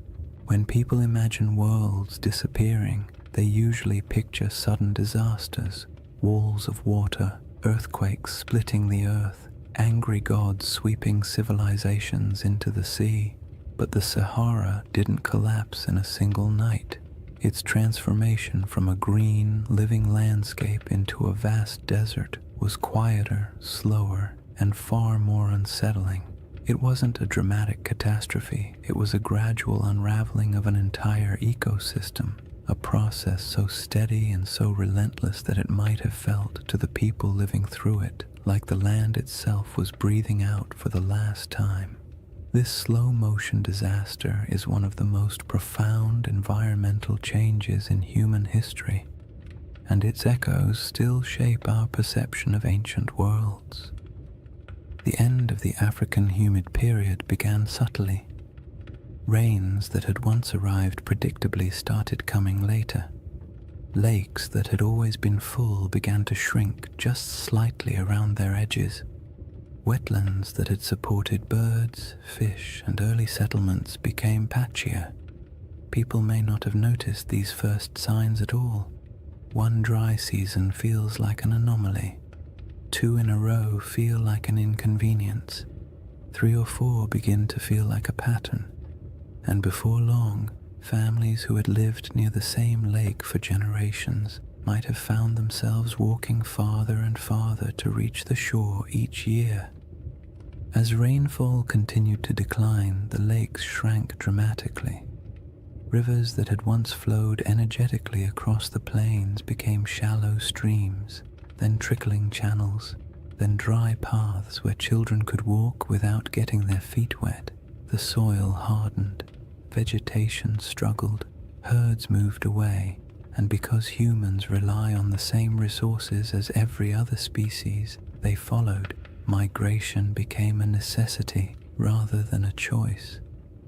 When people imagine worlds disappearing, they usually picture sudden disasters, walls of water, earthquakes splitting the earth, angry gods sweeping civilizations into the sea. But the Sahara didn't collapse in a single night. Its transformation from a green, living landscape into a vast desert was quieter, slower, and far more unsettling. It wasn't a dramatic catastrophe, it was a gradual unraveling of an entire ecosystem, a process so steady and so relentless that it might have felt to the people living through it like the land itself was breathing out for the last time. This slow-motion disaster is one of the most profound environmental changes in human history, and its echoes still shape our perception of ancient worlds. The end of the African humid period began subtly. Rains that had once arrived predictably started coming later. Lakes that had always been full began to shrink just slightly around their edges. Wetlands that had supported birds, fish, and early settlements became patchier. People may not have noticed these first signs at all. One dry season feels like an anomaly. 2 in a row feel like an inconvenience. 3 or 4 begin to feel like a pattern. And before long, families who had lived near the same lake for generations might have found themselves walking farther and farther to reach the shore each year. As rainfall continued to decline, the lakes shrank dramatically. Rivers that had once flowed energetically across the plains became shallow streams, then trickling channels, then dry paths where children could walk without getting their feet wet. The soil hardened, vegetation struggled, herds moved away, and because humans rely on the same resources as every other species, they followed. Migration became a necessity rather than a choice.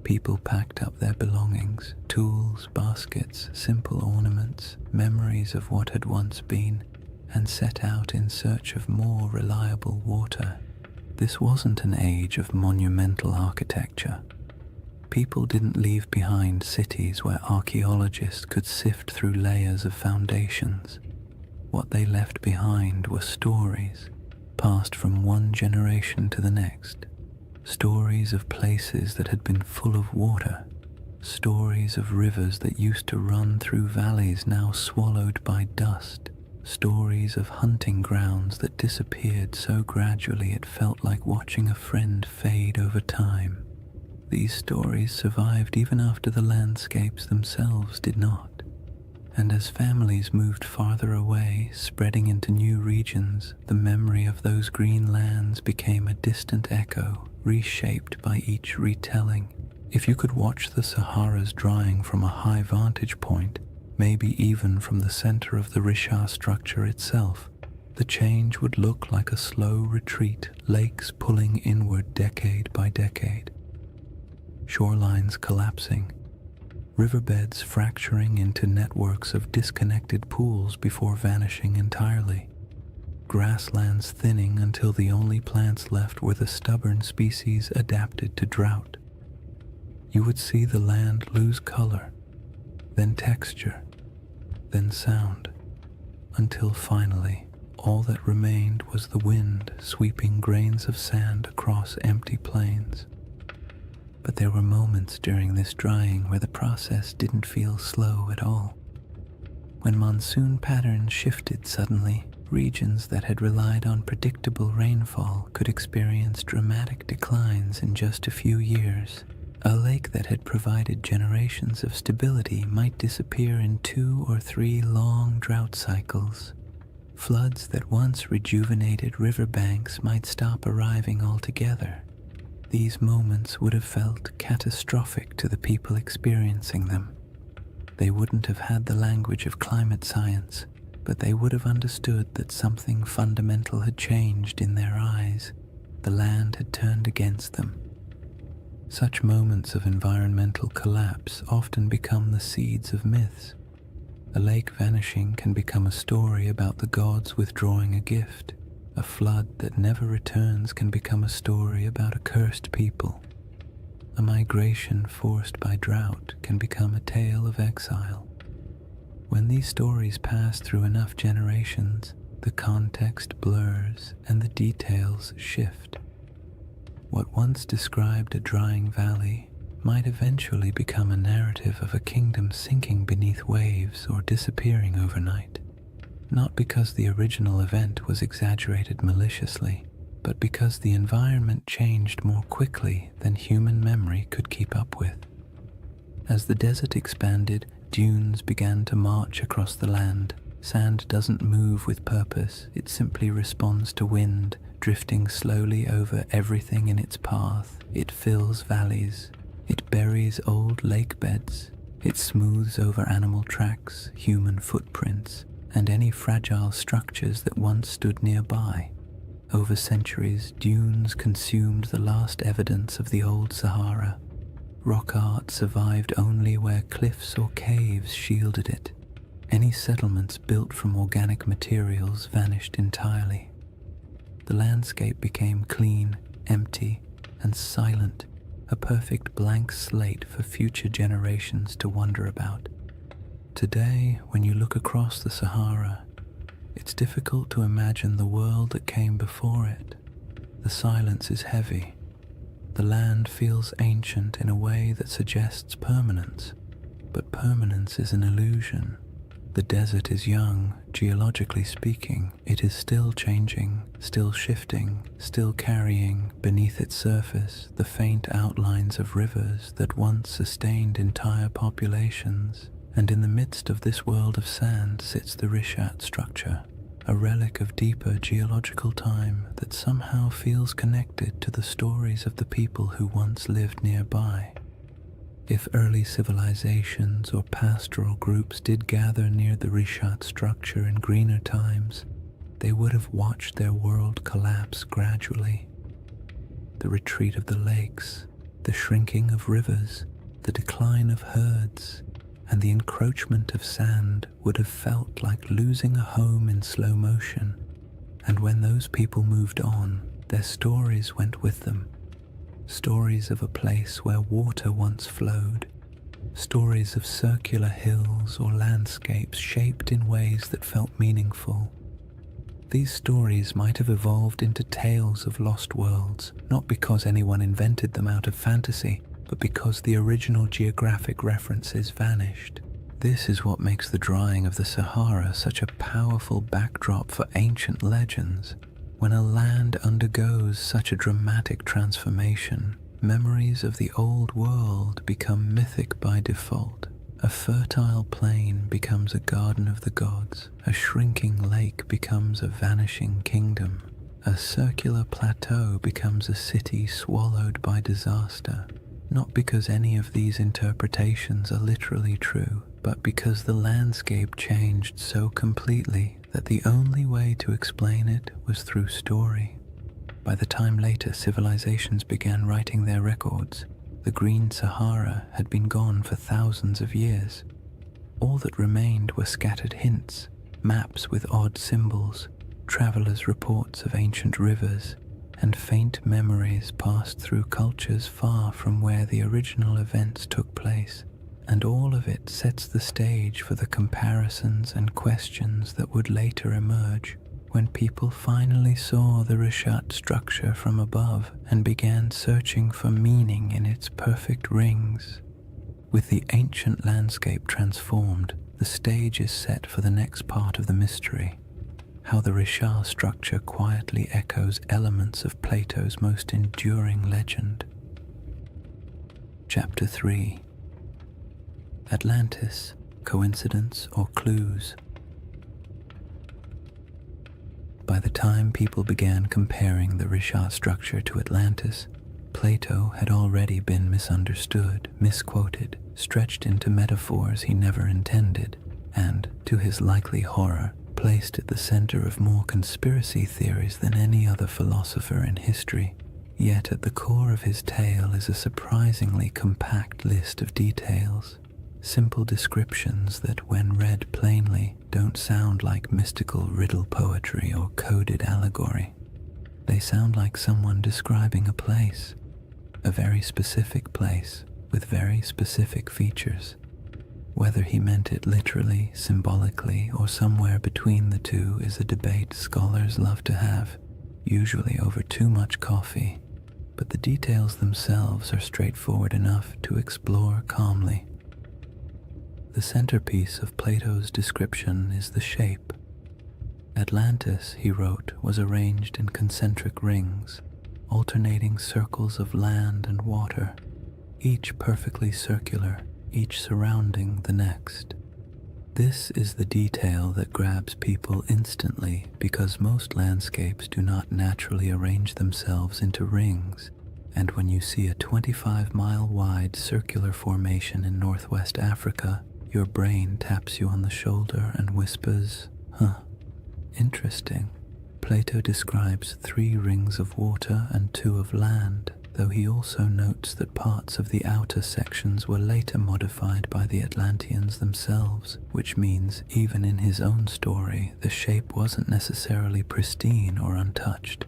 People packed up their belongings, tools, baskets, simple ornaments, memories of what had once been, and set out in search of more reliable water. This wasn't an age of monumental architecture. People didn't leave behind cities where archaeologists could sift through layers of foundations. What they left behind were stories, passed from one generation to the next. Stories of places that had been full of water. Stories of rivers that used to run through valleys now swallowed by dust. Stories of hunting grounds that disappeared so gradually it felt like watching a friend fade over time. These stories survived even after the landscapes themselves did not. And as families moved farther away, spreading into new regions, the memory of those green lands became a distant echo, reshaped by each retelling. If you could watch the Sahara's drying from a high vantage point, maybe even from the center of the Richard structure itself, the change would look like a slow retreat, lakes pulling inward decade by decade. Shorelines collapsing, riverbeds fracturing into networks of disconnected pools before vanishing entirely, grasslands thinning until the only plants left were the stubborn species adapted to drought. You would see the land lose color, then texture, then sound, until finally all that remained was the wind sweeping grains of sand across empty plains. But there were moments during this drying where the process didn't feel slow at all. When monsoon patterns shifted suddenly, regions that had relied on predictable rainfall could experience dramatic declines in just a few years. A lake that had provided generations of stability might disappear in 2 or 3 long drought cycles. Floods that once rejuvenated riverbanks might stop arriving altogether. These moments would have felt catastrophic to the people experiencing them. They wouldn't have had the language of climate science, but they would have understood that something fundamental had changed in their eyes. The land had turned against them. Such moments of environmental collapse often become the seeds of myths. A lake vanishing can become a story about the gods withdrawing a gift. A flood that never returns can become a story about a cursed people. A migration forced by drought can become a tale of exile. When these stories pass through enough generations, the context blurs and the details shift. What once described a drying valley might eventually become a narrative of a kingdom sinking beneath waves or disappearing overnight. Not because the original event was exaggerated maliciously, but because the environment changed more quickly than human memory could keep up with. As the desert expanded, dunes began to march across the land. Sand doesn't move with purpose, it simply responds to wind, drifting slowly over everything in its path. It fills valleys, it buries old lake beds, it smooths over animal tracks, human footprints, and any fragile structures that once stood nearby. Over centuries, dunes consumed the last evidence of the old Sahara. Rock art survived only where cliffs or caves shielded it. Any settlements built from organic materials vanished entirely. The landscape became clean, empty, and silent, a perfect blank slate for future generations to wonder about. Today, when you look across the Sahara, it's difficult to imagine the world that came before it. The silence is heavy. The land feels ancient in a way that suggests permanence, but permanence is an illusion. The desert is young, geologically speaking. It is still changing, still shifting, still carrying beneath its surface the faint outlines of rivers that once sustained entire populations. And in the midst of this world of sand sits the Rishat structure, a relic of deeper geological time that somehow feels connected to the stories of the people who once lived nearby. If early civilizations or pastoral groups did gather near the Rishat structure in greener times, they would have watched their world collapse gradually. The retreat of the lakes, the shrinking of rivers, the decline of herds, and the encroachment of sand would have felt like losing a home in slow motion. And when those people moved on, their stories went with them. Stories of a place where water once flowed, stories of circular hills or landscapes shaped in ways that felt meaningful. These stories might have evolved into tales of lost worlds, not because anyone invented them out of fantasy, but because the original geographic references vanished. This is what makes the drying of the Sahara such a powerful backdrop for ancient legends. When a land undergoes such a dramatic transformation, memories of the old world become mythic by default. A fertile plain becomes a garden of the gods. A shrinking lake becomes a vanishing kingdom. A circular plateau becomes a city swallowed by disaster. Not because any of these interpretations are literally true, but because the landscape changed so completely that the only way to explain it was through story. By the time later civilizations began writing their records, the Green Sahara had been gone for thousands of years. All that remained were scattered hints, maps with odd symbols, travelers' reports of ancient rivers, and faint memories passed through cultures far from where the original events took place. And all of it sets the stage for the comparisons and questions that would later emerge when people finally saw the Rishat structure from above and began searching for meaning in its perfect rings. With the ancient landscape transformed, the stage is set for the next part of the mystery, how the Rishat structure quietly echoes elements of Plato's most enduring legend. Chapter 3. Atlantis, Coincidence or Clues? By the time people began comparing the Rishat structure to Atlantis, Plato had already been misunderstood, misquoted, stretched into metaphors he never intended, and, to his likely horror, placed at the center of more conspiracy theories than any other philosopher in history. Yet at the core of his tale is a surprisingly compact list of details. Simple descriptions that, when read plainly, don't sound like mystical riddle poetry or coded allegory. They sound like someone describing a place, a very specific place with very specific features. Whether he meant it literally, symbolically, or somewhere between the two is a debate scholars love to have, usually over too much coffee, but the details themselves are straightforward enough to explore calmly. The centerpiece of Plato's description is the shape. Atlantis, he wrote, was arranged in concentric rings, alternating circles of land and water, each perfectly circular, each surrounding the next. This is the detail that grabs people instantly because most landscapes do not naturally arrange themselves into rings, and when you see a 25-mile-wide circular formation in northwest Africa, your brain taps you on the shoulder and whispers, "Huh, interesting." Plato describes 3 rings of water and 2 of land, though he also notes that parts of the outer sections were later modified by the Atlanteans themselves, which means even in his own story, the shape wasn't necessarily pristine or untouched.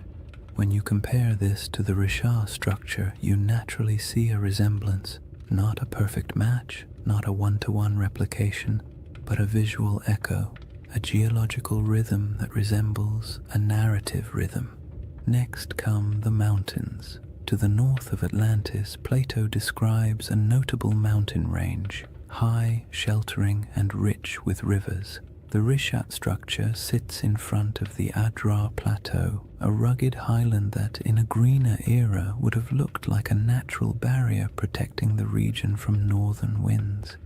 When you compare this to the Richard structure, you naturally see a resemblance, not a perfect match, not a one-to-one replication, but a visual echo, a geological rhythm that resembles a narrative rhythm. Next come the mountains. To the north of Atlantis, Plato describes a notable mountain range, high, sheltering, and rich with rivers. The Rishat structure sits in front of the Adrar Plateau, a rugged highland that, in a greener era, would have looked like a natural barrier protecting the region from northern winds.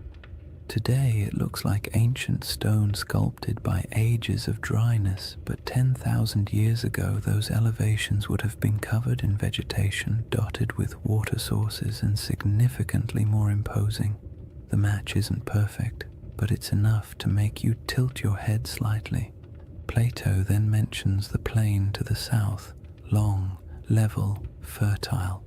Today it looks like ancient stone sculpted by ages of dryness, but 10,000 years ago those elevations would have been covered in vegetation, dotted with water sources, and significantly more imposing. The match isn't perfect, but it's enough to make you tilt your head slightly. Plato then mentions the plain to the south, long, level, fertile.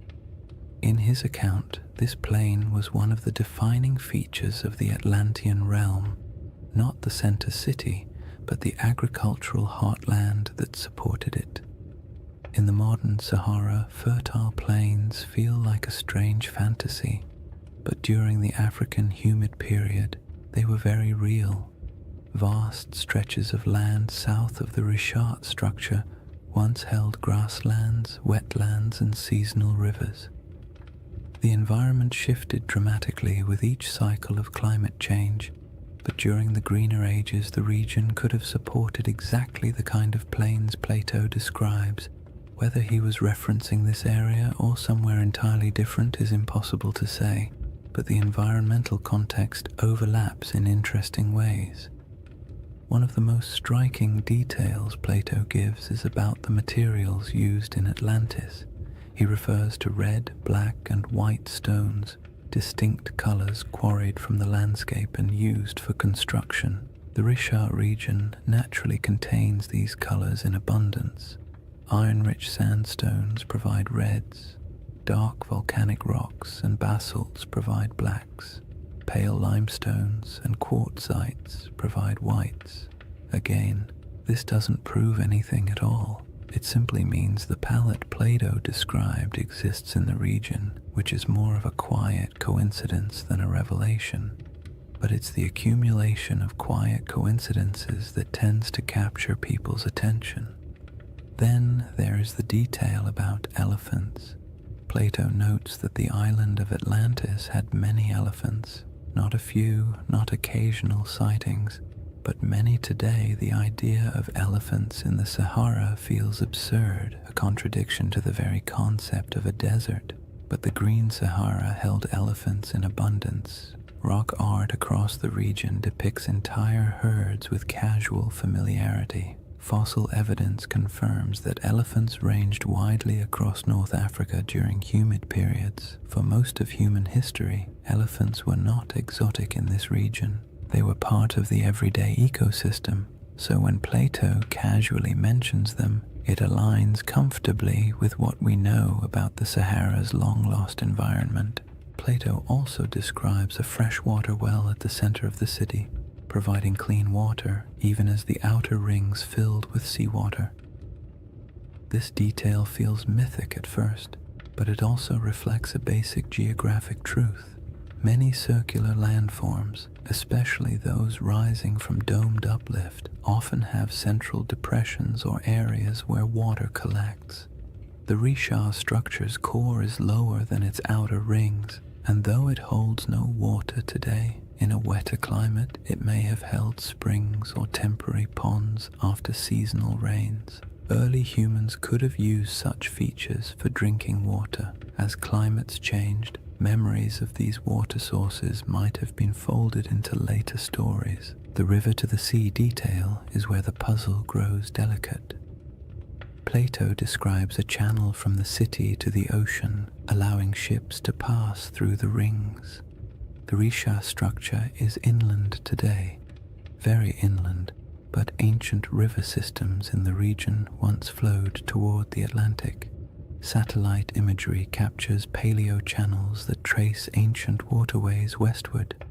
In his account, this plain was one of the defining features of the Atlantean realm, not the center city, but the agricultural heartland that supported it. In the modern Sahara, fertile plains feel like a strange fantasy, but during the African humid period, they were very real. Vast stretches of land south of the Richat structure once held grasslands, wetlands, and seasonal rivers. The environment shifted dramatically with each cycle of climate change, but during the greener ages the region could have supported exactly the kind of plains Plato describes. Whether he was referencing this area or somewhere entirely different is impossible to say, but the environmental context overlaps in interesting ways. One of the most striking details Plato gives is about the materials used in Atlantis. He refers to red, black, and white stones, distinct colors quarried from the landscape and used for construction. The Richat region naturally contains these colors in abundance. Iron-rich sandstones provide reds, dark volcanic rocks and basalts provide blacks, pale limestones and quartzites provide whites. Again, this doesn't prove anything at all. It simply means the palette Plato described exists in the region, which is more of a quiet coincidence than a revelation. But it's the accumulation of quiet coincidences that tends to capture people's attention. Then there is the detail about elephants. Plato notes that the island of Atlantis had many elephants, not a few, not occasional sightings, but many today. The idea of elephants in the Sahara feels absurd, a contradiction to the very concept of a desert. But the Green Sahara held elephants in abundance. Rock art across the region depicts entire herds with casual familiarity. Fossil evidence confirms that elephants ranged widely across North Africa during humid periods. For most of human history, elephants were not exotic in this region. They were part of the everyday ecosystem, so when Plato casually mentions them, it aligns comfortably with what we know about the Sahara's long-lost environment. Plato also describes a freshwater well at the center of the city, providing clean water even as the outer rings filled with seawater. This detail feels mythic at first, but it also reflects a basic geographic truth. Many circular landforms, especially those rising from domed uplift, often have central depressions or areas where water collects. The Richat structure's core is lower than its outer rings, and though it holds no water today, in a wetter climate it may have held springs or temporary ponds after seasonal rains. Early humans could have used such features for drinking water. As climates changed, memories of these water sources might have been folded into later stories. The river to the sea detail is where the puzzle grows delicate. Plato describes a channel from the city to the ocean, allowing ships to pass through the rings. The Richat structure is inland today, very inland, but ancient river systems in the region once flowed toward the Atlantic. Satellite imagery captures paleo channels that trace ancient waterways westward.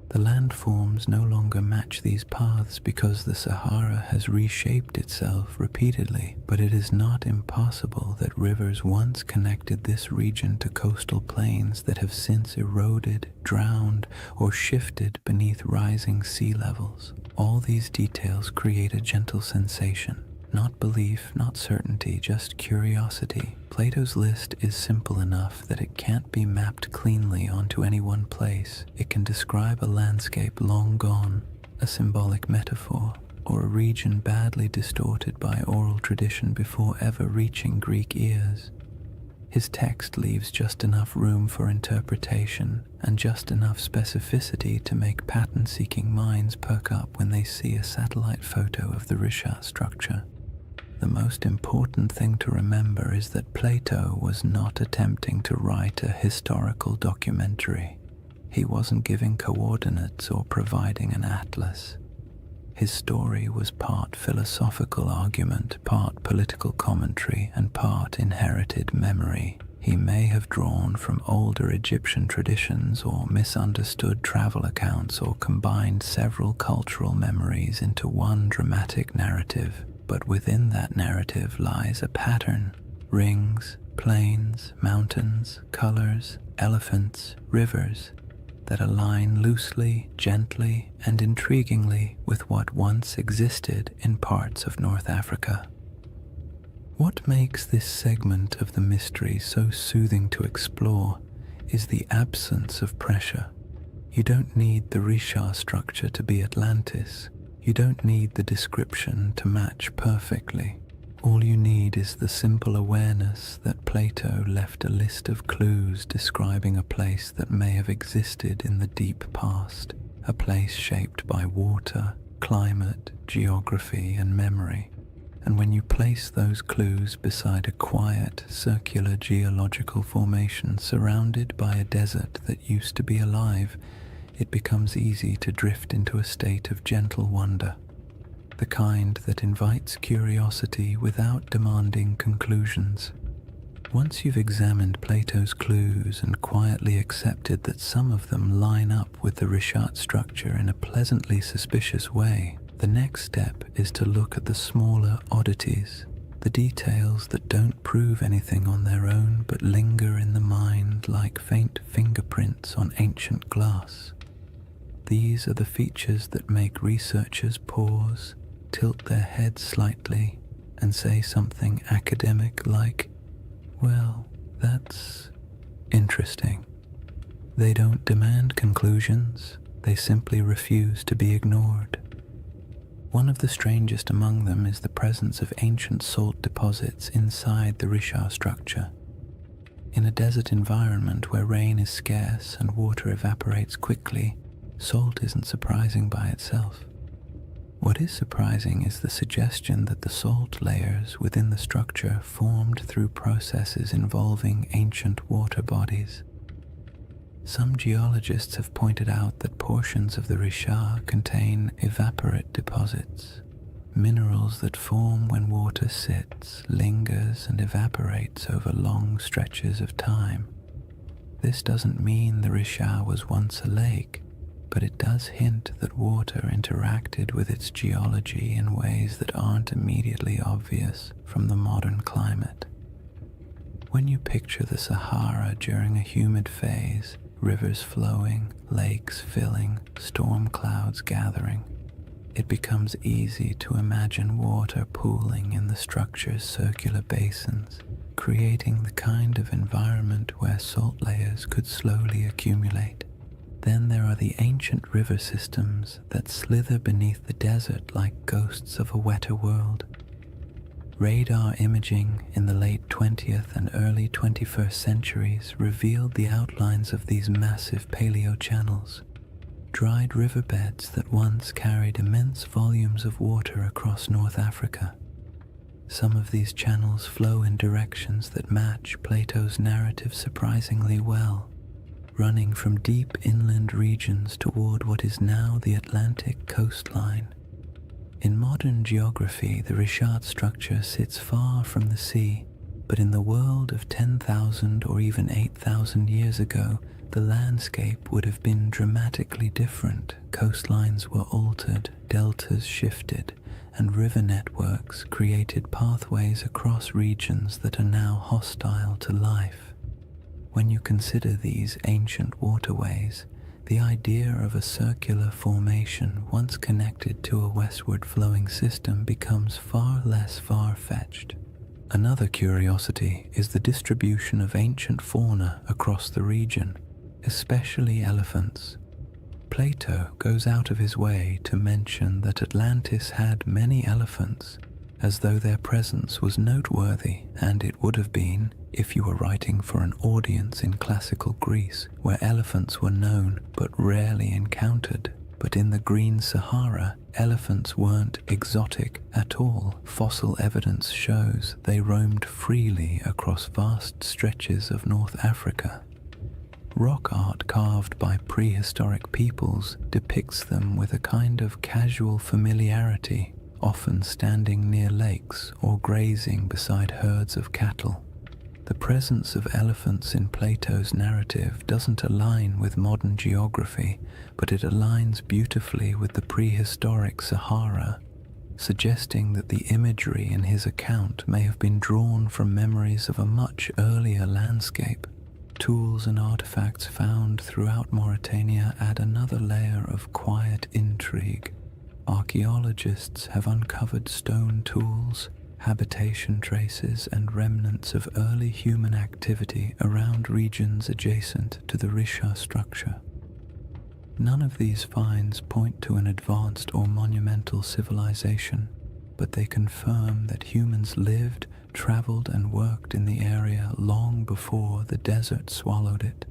The landforms no longer match these paths because the Sahara has reshaped itself repeatedly, but it is not impossible that rivers once connected this region to coastal plains that have since eroded, drowned, or shifted beneath rising sea levels. All these details create a gentle sensation. Not belief, not certainty, just curiosity. Plato's list is simple enough that it can't be mapped cleanly onto any one place. It can describe a landscape long gone, a symbolic metaphor, or a region badly distorted by oral tradition before ever reaching Greek ears. His text leaves just enough room for interpretation and just enough specificity to make pattern-seeking minds perk up when they see a satellite photo of the Risha structure. The most important thing to remember is that Plato was not attempting to write a historical documentary. He wasn't giving coordinates or providing an atlas. His story was part philosophical argument, part political commentary, and part inherited memory. He may have drawn from older Egyptian traditions or misunderstood travel accounts or combined several cultural memories into one dramatic narrative. But within that narrative lies a pattern: rings, plains, mountains, colors, elephants, rivers that align loosely, gently, and intriguingly with what once existed in parts of North Africa. What makes this segment of the mystery so soothing to explore is the absence of pressure. You don't need the Risha structure to be Atlantis. You don't need the description to match perfectly. All you need is the simple awareness that Plato left a list of clues describing a place that may have existed in the deep past, a place shaped by water, climate, geography, and memory. And when you place those clues beside a quiet, circular geological formation surrounded by a desert that used to be alive, it becomes easy to drift into a state of gentle wonder, the kind that invites curiosity without demanding conclusions. Once you've examined Plato's clues and quietly accepted that some of them line up with the Rishat structure in a pleasantly suspicious way, the next step is to look at the smaller oddities, the details that don't prove anything on their own but linger in the mind like faint fingerprints on ancient glass. These are the features that make researchers pause, tilt their heads slightly, and say something academic like, "Well, that's interesting." They don't demand conclusions, they simply refuse to be ignored. One of the strangest among them is the presence of ancient salt deposits inside the Risha structure. In a desert environment where rain is scarce and water evaporates quickly, salt isn't surprising by itself. What is surprising is the suggestion that the salt layers within the structure formed through processes involving ancient water bodies. Some geologists have pointed out that portions of the Risha contain evaporate deposits, minerals that form when water sits, lingers, and evaporates over long stretches of time. This doesn't mean the Risha was once a lake, but it does hint that water interacted with its geology in ways that aren't immediately obvious from the modern climate. When you picture the Sahara during a humid phase, rivers flowing, lakes filling, storm clouds gathering, it becomes easy to imagine water pooling in the structure's circular basins, creating the kind of environment where salt layers could slowly accumulate. Then there are the ancient river systems that slither beneath the desert like ghosts of a wetter world. Radar imaging in the late 20th and early 21st centuries revealed the outlines of these massive paleo-channels, dried riverbeds that once carried immense volumes of water across North Africa. Some of these channels flow in directions that match Plato's narrative surprisingly well, running from deep inland regions toward what is now the Atlantic coastline. In modern geography, the Richard structure sits far from the sea, but in the world of 10,000 or even 8,000 years ago, the landscape would have been dramatically different. Coastlines were altered, deltas shifted, and river networks created pathways across regions that are now hostile to life. When you consider these ancient waterways, the idea of a circular formation once connected to a westward flowing system becomes far less far-fetched. Another curiosity is the distribution of ancient fauna across the region, especially elephants. Plato goes out of his way to mention that Atlantis had many elephants, as though their presence was noteworthy, and it would have been if you were writing for an audience in classical Greece, where elephants were known but rarely encountered. But in the Green Sahara, elephants weren't exotic at all. Fossil evidence shows they roamed freely across vast stretches of North Africa. Rock art carved by prehistoric peoples depicts them with a kind of casual familiarity, often standing near lakes or grazing beside herds of cattle. The presence of elephants in Plato's narrative doesn't align with modern geography, but it aligns beautifully with the prehistoric Sahara, suggesting that the imagery in his account may have been drawn from memories of a much earlier landscape. Tools and artifacts found throughout Mauritania add another layer of quiet intrigue. Archaeologists have uncovered stone tools, habitation traces, and remnants of early human activity around regions adjacent to the Richard structure. None of these finds point to an advanced or monumental civilization, but they confirm that humans lived, traveled, and worked in the area long before the desert swallowed it.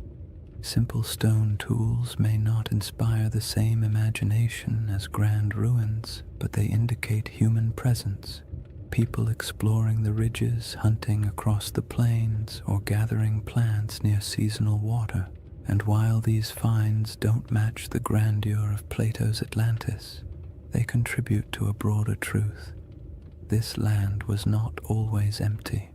Simple stone tools may not inspire the same imagination as grand ruins, but they indicate human presence. People exploring the ridges, hunting across the plains, or gathering plants near seasonal water. And while these finds don't match the grandeur of Plato's Atlantis, they contribute to a broader truth. This land was not always empty.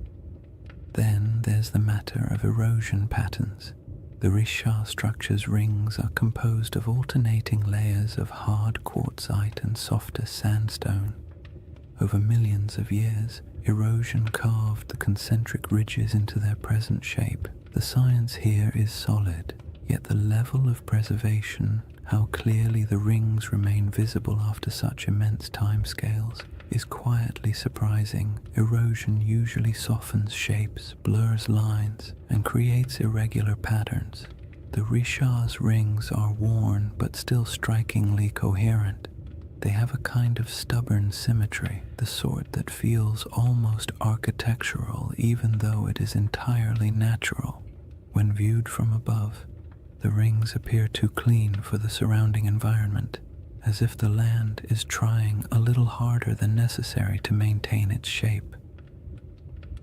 Then there's the matter of erosion patterns. The Richard structure's rings are composed of alternating layers of hard quartzite and softer sandstone. Over millions of years, erosion carved the concentric ridges into their present shape. The science here is solid, yet the level of preservation, how clearly the rings remain visible after such immense timescales, is quietly surprising. Erosion usually softens shapes, blurs lines, and creates irregular patterns. The Richard's rings are worn but still strikingly coherent. They have a kind of stubborn symmetry, the sort that feels almost architectural even though it is entirely natural. When viewed from above, the rings appear too clean for the surrounding environment, as if the land is trying a little harder than necessary to maintain its shape.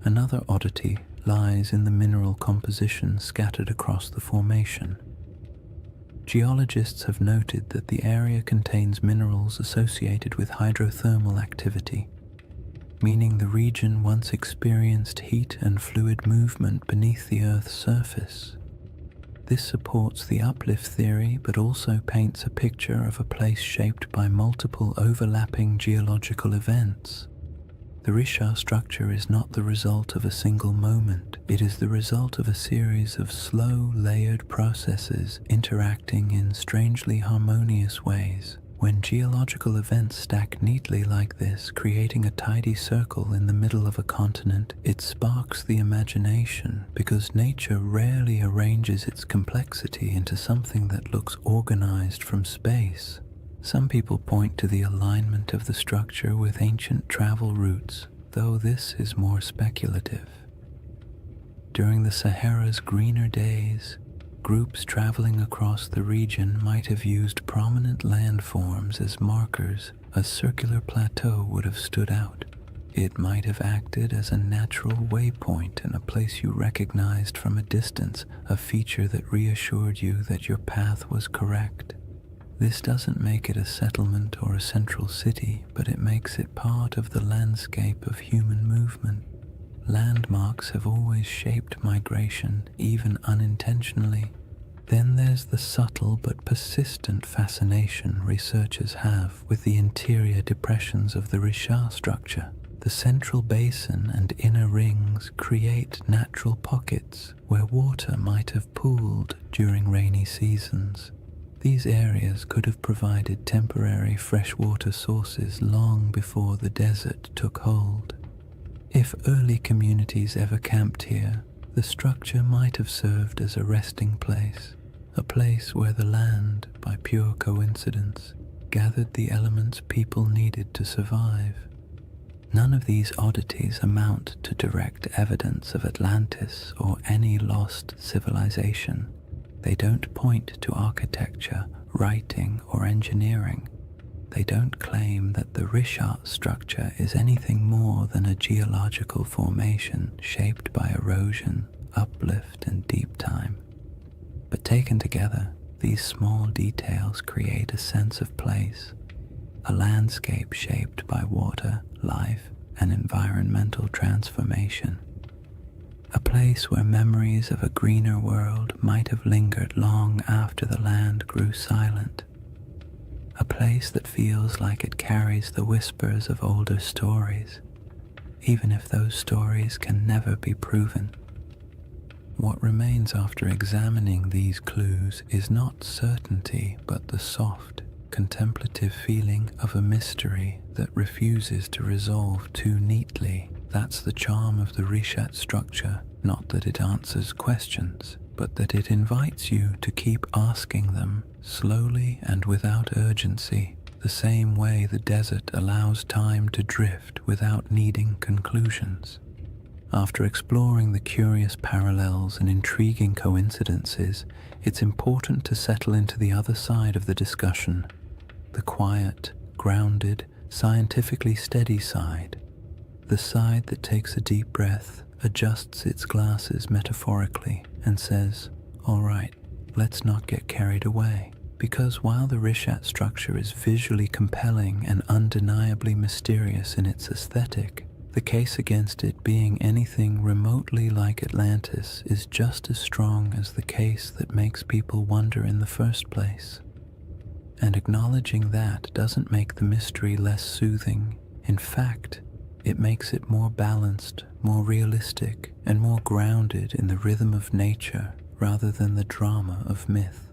Another oddity lies in the mineral composition scattered across the formation. Geologists have noted that the area contains minerals associated with hydrothermal activity, meaning the region once experienced heat and fluid movement beneath the Earth's surface. This supports the uplift theory, but also paints a picture of a place shaped by multiple overlapping geological events. The Richard structure is not the result of a single moment. It is the result of a series of slow, layered processes interacting in strangely harmonious ways. When geological events stack neatly like this, creating a tidy circle in the middle of a continent, it sparks the imagination, because nature rarely arranges its complexity into something that looks organized from space. Some people point to the alignment of the structure with ancient travel routes, though this is more speculative. During the Sahara's greener days, groups traveling across the region might have used prominent landforms as markers. A circular plateau would have stood out. It might have acted as a natural waypoint in a place you recognized from a distance, a feature that reassured you that your path was correct. This doesn't make it a settlement or a central city, but it makes it part of the landscape of human movement. Landmarks have always shaped migration, even unintentionally. Then there's the subtle but persistent fascination researchers have with the interior depressions of the Richat structure. The central basin and inner rings create natural pockets where water might have pooled during rainy seasons. These areas could have provided temporary freshwater sources long before the desert took hold. If early communities ever camped here, the structure might have served as a resting place, a place where the land, by pure coincidence, gathered the elements people needed to survive. None of these oddities amount to direct evidence of Atlantis or any lost civilization. They don't point to architecture, writing, or engineering. They don't claim that the Richat structure is anything more than a geological formation shaped by erosion, uplift, and deep time. But taken together, these small details create a sense of place, a landscape shaped by water, life, and environmental transformation. A place where memories of a greener world might have lingered long after the land grew silent. A place that feels like it carries the whispers of older stories, even if those stories can never be proven. What remains after examining these clues is not certainty, but the soft, contemplative feeling of a mystery that refuses to resolve too neatly. That's the charm of the Richat structure, not that it answers questions, but that it invites you to keep asking them, slowly and without urgency, the same way the desert allows time to drift without needing conclusions. After exploring the curious parallels and intriguing coincidences, it's important to settle into the other side of the discussion, the quiet, grounded, scientifically steady side, the side that takes a deep breath, adjusts its glasses metaphorically, and says, "All right, let's not get carried away." Because while the Richat structure is visually compelling and undeniably mysterious in its aesthetic, the case against it being anything remotely like Atlantis is just as strong as the case that makes people wonder in the first place. And acknowledging that doesn't make the mystery less soothing. In fact, it makes it more balanced, more realistic, and more grounded in the rhythm of nature rather than the drama of myth.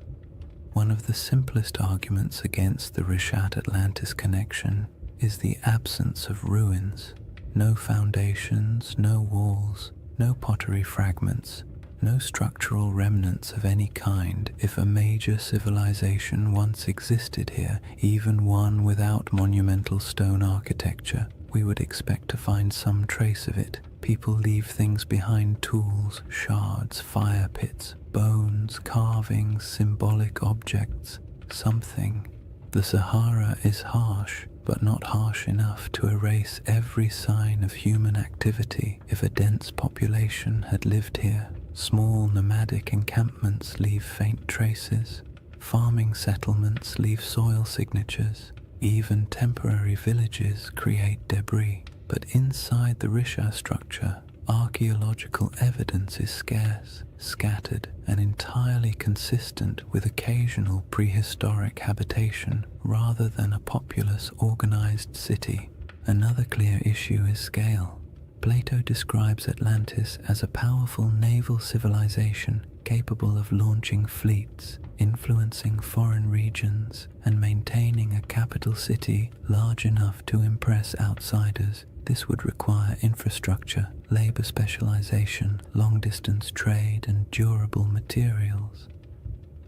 One of the simplest arguments against the Richat-Atlantis connection is the absence of ruins. No foundations, no walls, no pottery fragments, no structural remnants of any kind. If a major civilization once existed here, even one without monumental stone architecture, we would expect to find some trace of it. People leave things behind: tools, shards, fire pits, bones, carvings, symbolic objects, something. The Sahara is harsh, but not harsh enough to erase every sign of human activity. If a dense population had lived here, small nomadic encampments leave faint traces, farming settlements leave soil signatures, even temporary villages create debris. But inside the Richat structure, archaeological evidence is scarce, scattered, and entirely consistent with occasional prehistoric habitation rather than a populous, organized city. Another clear issue is scale. Plato describes Atlantis as a powerful naval civilization capable of launching fleets, influencing foreign regions, and maintaining a capital city large enough to impress outsiders. This would require infrastructure, labor specialization, long-distance trade, and durable materials.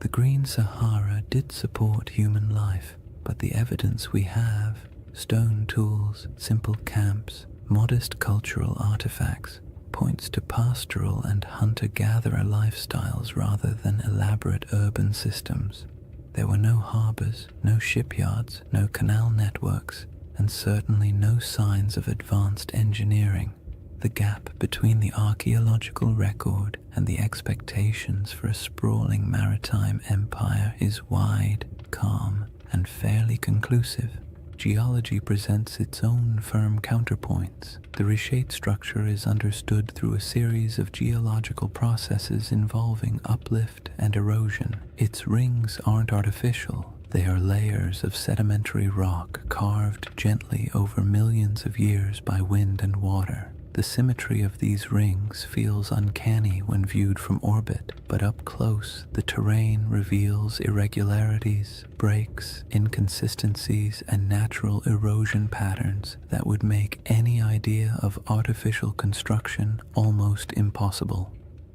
The Green Sahara did support human life, but the evidence we have, stone tools, simple camps, modest cultural artifacts, points to pastoral and hunter-gatherer lifestyles rather than elaborate urban systems. There were no harbors, no shipyards, no canal networks, and certainly no signs of advanced engineering. The gap between the archaeological record and the expectations for a sprawling maritime empire is wide. calm and fairly conclusive. Geology presents its own firm counterpoints. The reshaped structure is understood through a series of geological processes involving uplift and erosion. Its rings aren't artificial. They are layers of sedimentary rock carved gently over millions of years by wind and water. The symmetry of these rings feels uncanny when viewed from orbit, but up close, the terrain reveals irregularities, breaks, inconsistencies, and natural erosion patterns that would make any idea of artificial construction almost impossible.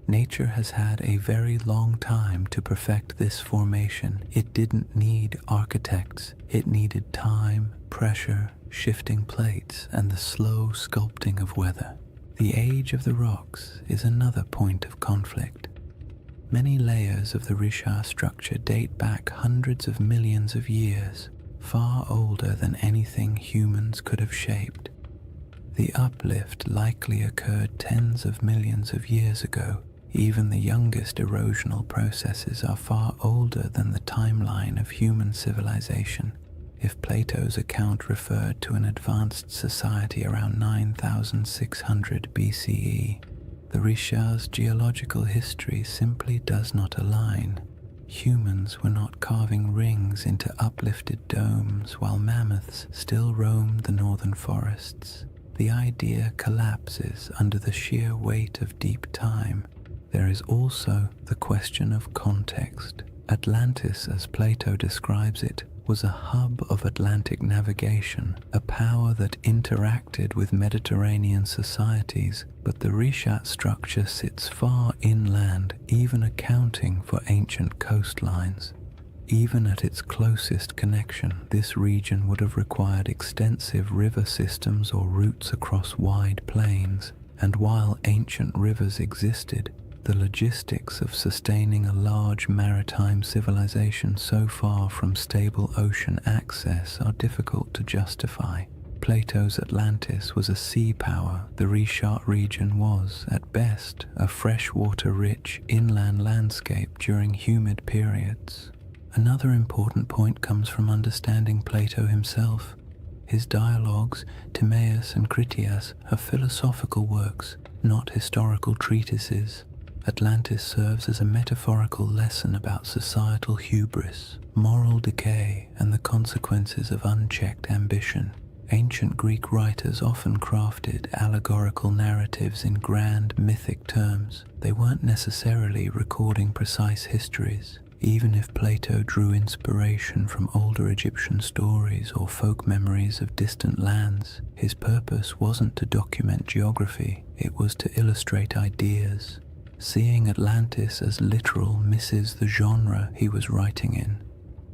Nature has had a very long time to perfect this formation. It didn't need architects. It needed time, pressure, shifting plates, and the slow sculpting of weather. The age of the rocks is another point of conflict. Many layers of the Richat structure date back hundreds of millions of years, far older than anything humans could have shaped. The uplift likely occurred tens of millions of years ago. Even the youngest erosional processes are far older than the timeline of human civilization. If Plato's account referred to an advanced society around 9600 BCE, the Richat's geological history simply does not align. Humans were not carving rings into uplifted domes while mammoths still roamed the northern forests. The idea collapses under the sheer weight of deep time. There is also the question of context. Atlantis, as Plato describes it, was a hub of Atlantic navigation, a power that interacted with Mediterranean societies, but the Richat structure sits far inland, even accounting for ancient coastlines. Even at its closest connection, this region would have required extensive river systems or routes across wide plains, and while ancient rivers existed, the logistics of sustaining a large maritime civilization so far from stable ocean access are difficult to justify. Plato's Atlantis was a sea power. The Richat region was, at best, a freshwater-rich inland landscape during humid periods. Another important point comes from understanding Plato himself. His dialogues, Timaeus and Critias, are philosophical works, not historical treatises. Atlantis serves as a metaphorical lesson about societal hubris, moral decay, and the consequences of unchecked ambition. Ancient Greek writers often crafted allegorical narratives in grand mythic terms. They weren't necessarily recording precise histories. Even if Plato drew inspiration from older Egyptian stories or folk memories of distant lands, his purpose wasn't to document geography, it was to illustrate ideas. Seeing Atlantis as literal misses the genre he was writing in.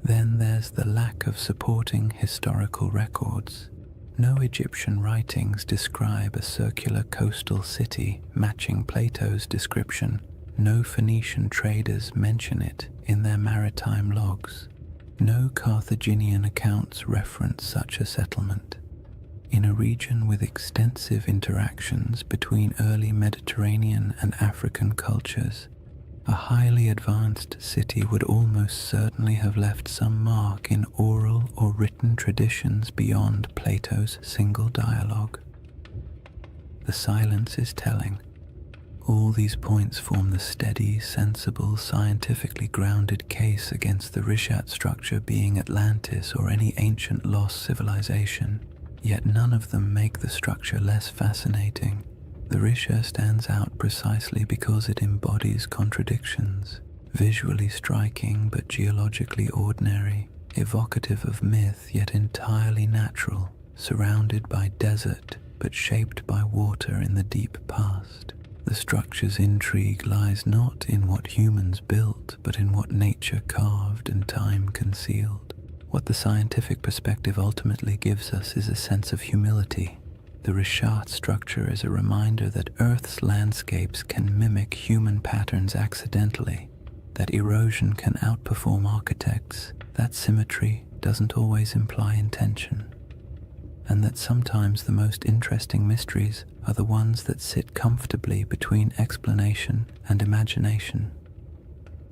Then there's the lack of supporting historical records. No Egyptian writings describe a circular coastal city matching Plato's description. No Phoenician traders mention it in their maritime logs. No Carthaginian accounts reference such a settlement. In a region with extensive interactions between early Mediterranean and African cultures, a highly advanced city would almost certainly have left some mark in oral or written traditions beyond Plato's single dialogue. The silence is telling. All these points form the steady, sensible, scientifically grounded case against the Richat structure being Atlantis or any ancient lost civilization. Yet none of them make the structure less fascinating. The Richat stands out precisely because it embodies contradictions, visually striking but geologically ordinary, evocative of myth yet entirely natural, surrounded by desert but shaped by water in the deep past. The structure's intrigue lies not in what humans built, but in what nature carved and time concealed. What the scientific perspective ultimately gives us is a sense of humility. The Richat structure is a reminder that Earth's landscapes can mimic human patterns accidentally, that erosion can outperform architects, that symmetry doesn't always imply intention, and that sometimes the most interesting mysteries are the ones that sit comfortably between explanation and imagination.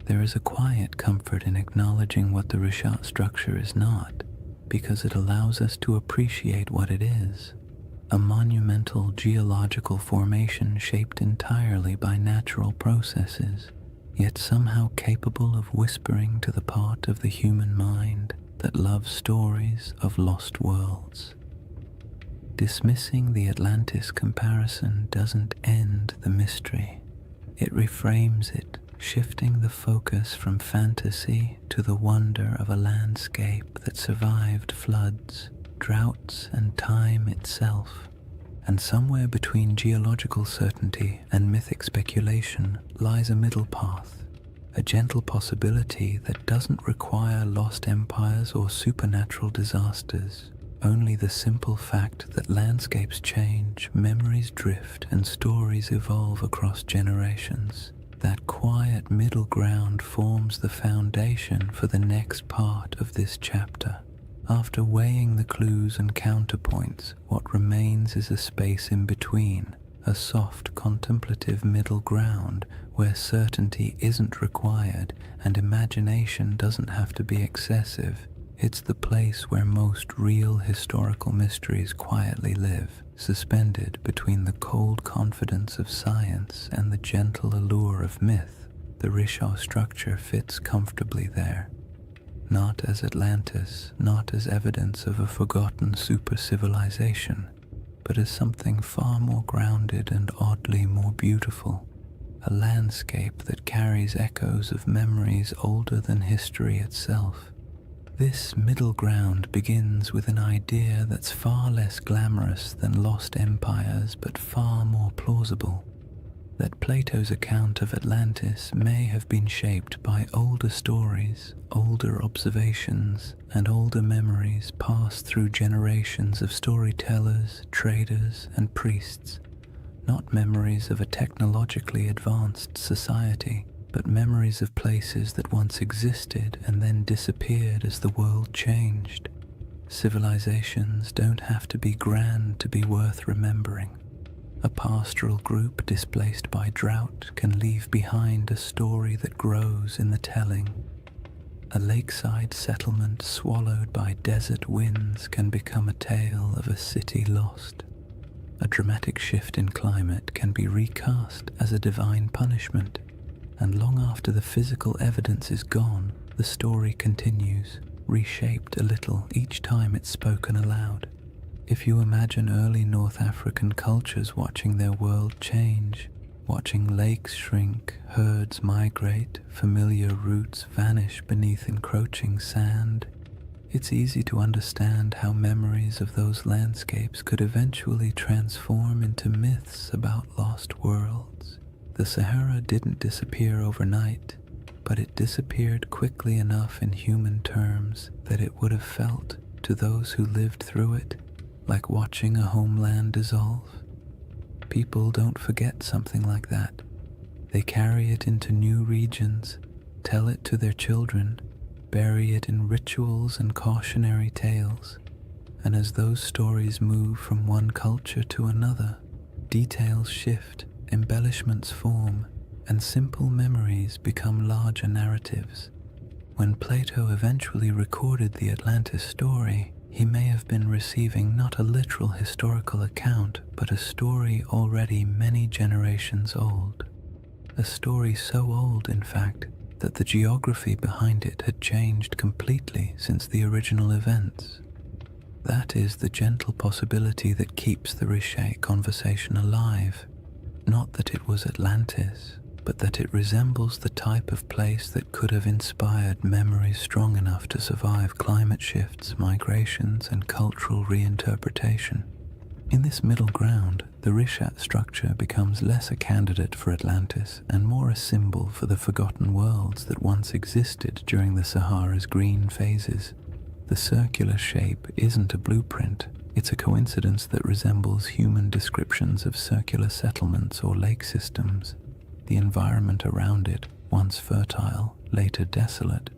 There is a quiet comfort in acknowledging what the Rishat structure is not, because it allows us to appreciate what it is: a monumental geological formation shaped entirely by natural processes, yet somehow capable of whispering to the part of the human mind that loves stories of lost worlds. Dismissing the Atlantis comparison doesn't end the mystery. It reframes it, shifting the focus from fantasy to the wonder of a landscape that survived floods, droughts, and time itself. And somewhere between geological certainty and mythic speculation lies a middle path, a gentle possibility that doesn't require lost empires or supernatural disasters. Only the simple fact that landscapes change, memories drift, and stories evolve across generations. That quiet middle ground forms the foundation for the next part of this chapter. After weighing the clues and counterpoints, what remains is a space in between, a soft, contemplative middle ground where certainty isn't required and imagination doesn't have to be excessive. It's the place where most real historical mysteries quietly live, suspended between the cold confidence of science and the gentle allure of myth. The Risha structure fits comfortably there. Not as Atlantis, not as evidence of a forgotten super-civilization, but as something far more grounded and oddly more beautiful. A landscape that carries echoes of memories older than history itself. This middle ground begins with an idea that's far less glamorous than lost empires but far more plausible. That Plato's account of Atlantis may have been shaped by older stories, older observations, and older memories passed through generations of storytellers, traders, and priests. Not memories of a technologically advanced society, but memories of places that once existed and then disappeared as the world changed. Civilizations don't have to be grand to be worth remembering. A pastoral group displaced by drought can leave behind a story that grows in the telling. A lakeside settlement swallowed by desert winds can become a tale of a city lost. A dramatic shift in climate can be recast as a divine punishment, and long after the physical evidence is gone, the story continues, reshaped a little each time it's spoken aloud. If you imagine early North African cultures watching their world change, watching lakes shrink, herds migrate, familiar routes vanish beneath encroaching sand, it's easy to understand how memories of those landscapes could eventually transform into myths about lost worlds. The Sahara didn't disappear overnight, but it disappeared quickly enough in human terms that it would have felt, to those who lived through it, like watching a homeland dissolve. People don't forget something like that. They carry it into new regions, tell it to their children, bury it in rituals and cautionary tales, and as those stories move from one culture to another, details shift, embellishments form, and simple memories become larger narratives. When Plato eventually recorded the Atlantis story, he may have been receiving not a literal historical account, but a story already many generations old. A story so old, in fact, that the geography behind it had changed completely since the original events. That is the gentle possibility that keeps the Riche conversation alive. Not that it was Atlantis, but that it resembles the type of place that could have inspired memories strong enough to survive climate shifts, migrations, and cultural reinterpretation. In this middle ground, the Rishat structure becomes less a candidate for Atlantis and more a symbol for the forgotten worlds that once existed during the Sahara's green phases. The circular shape isn't a blueprint, it's a coincidence that resembles human descriptions of circular settlements or lake systems. The environment around it, once fertile, later desolate,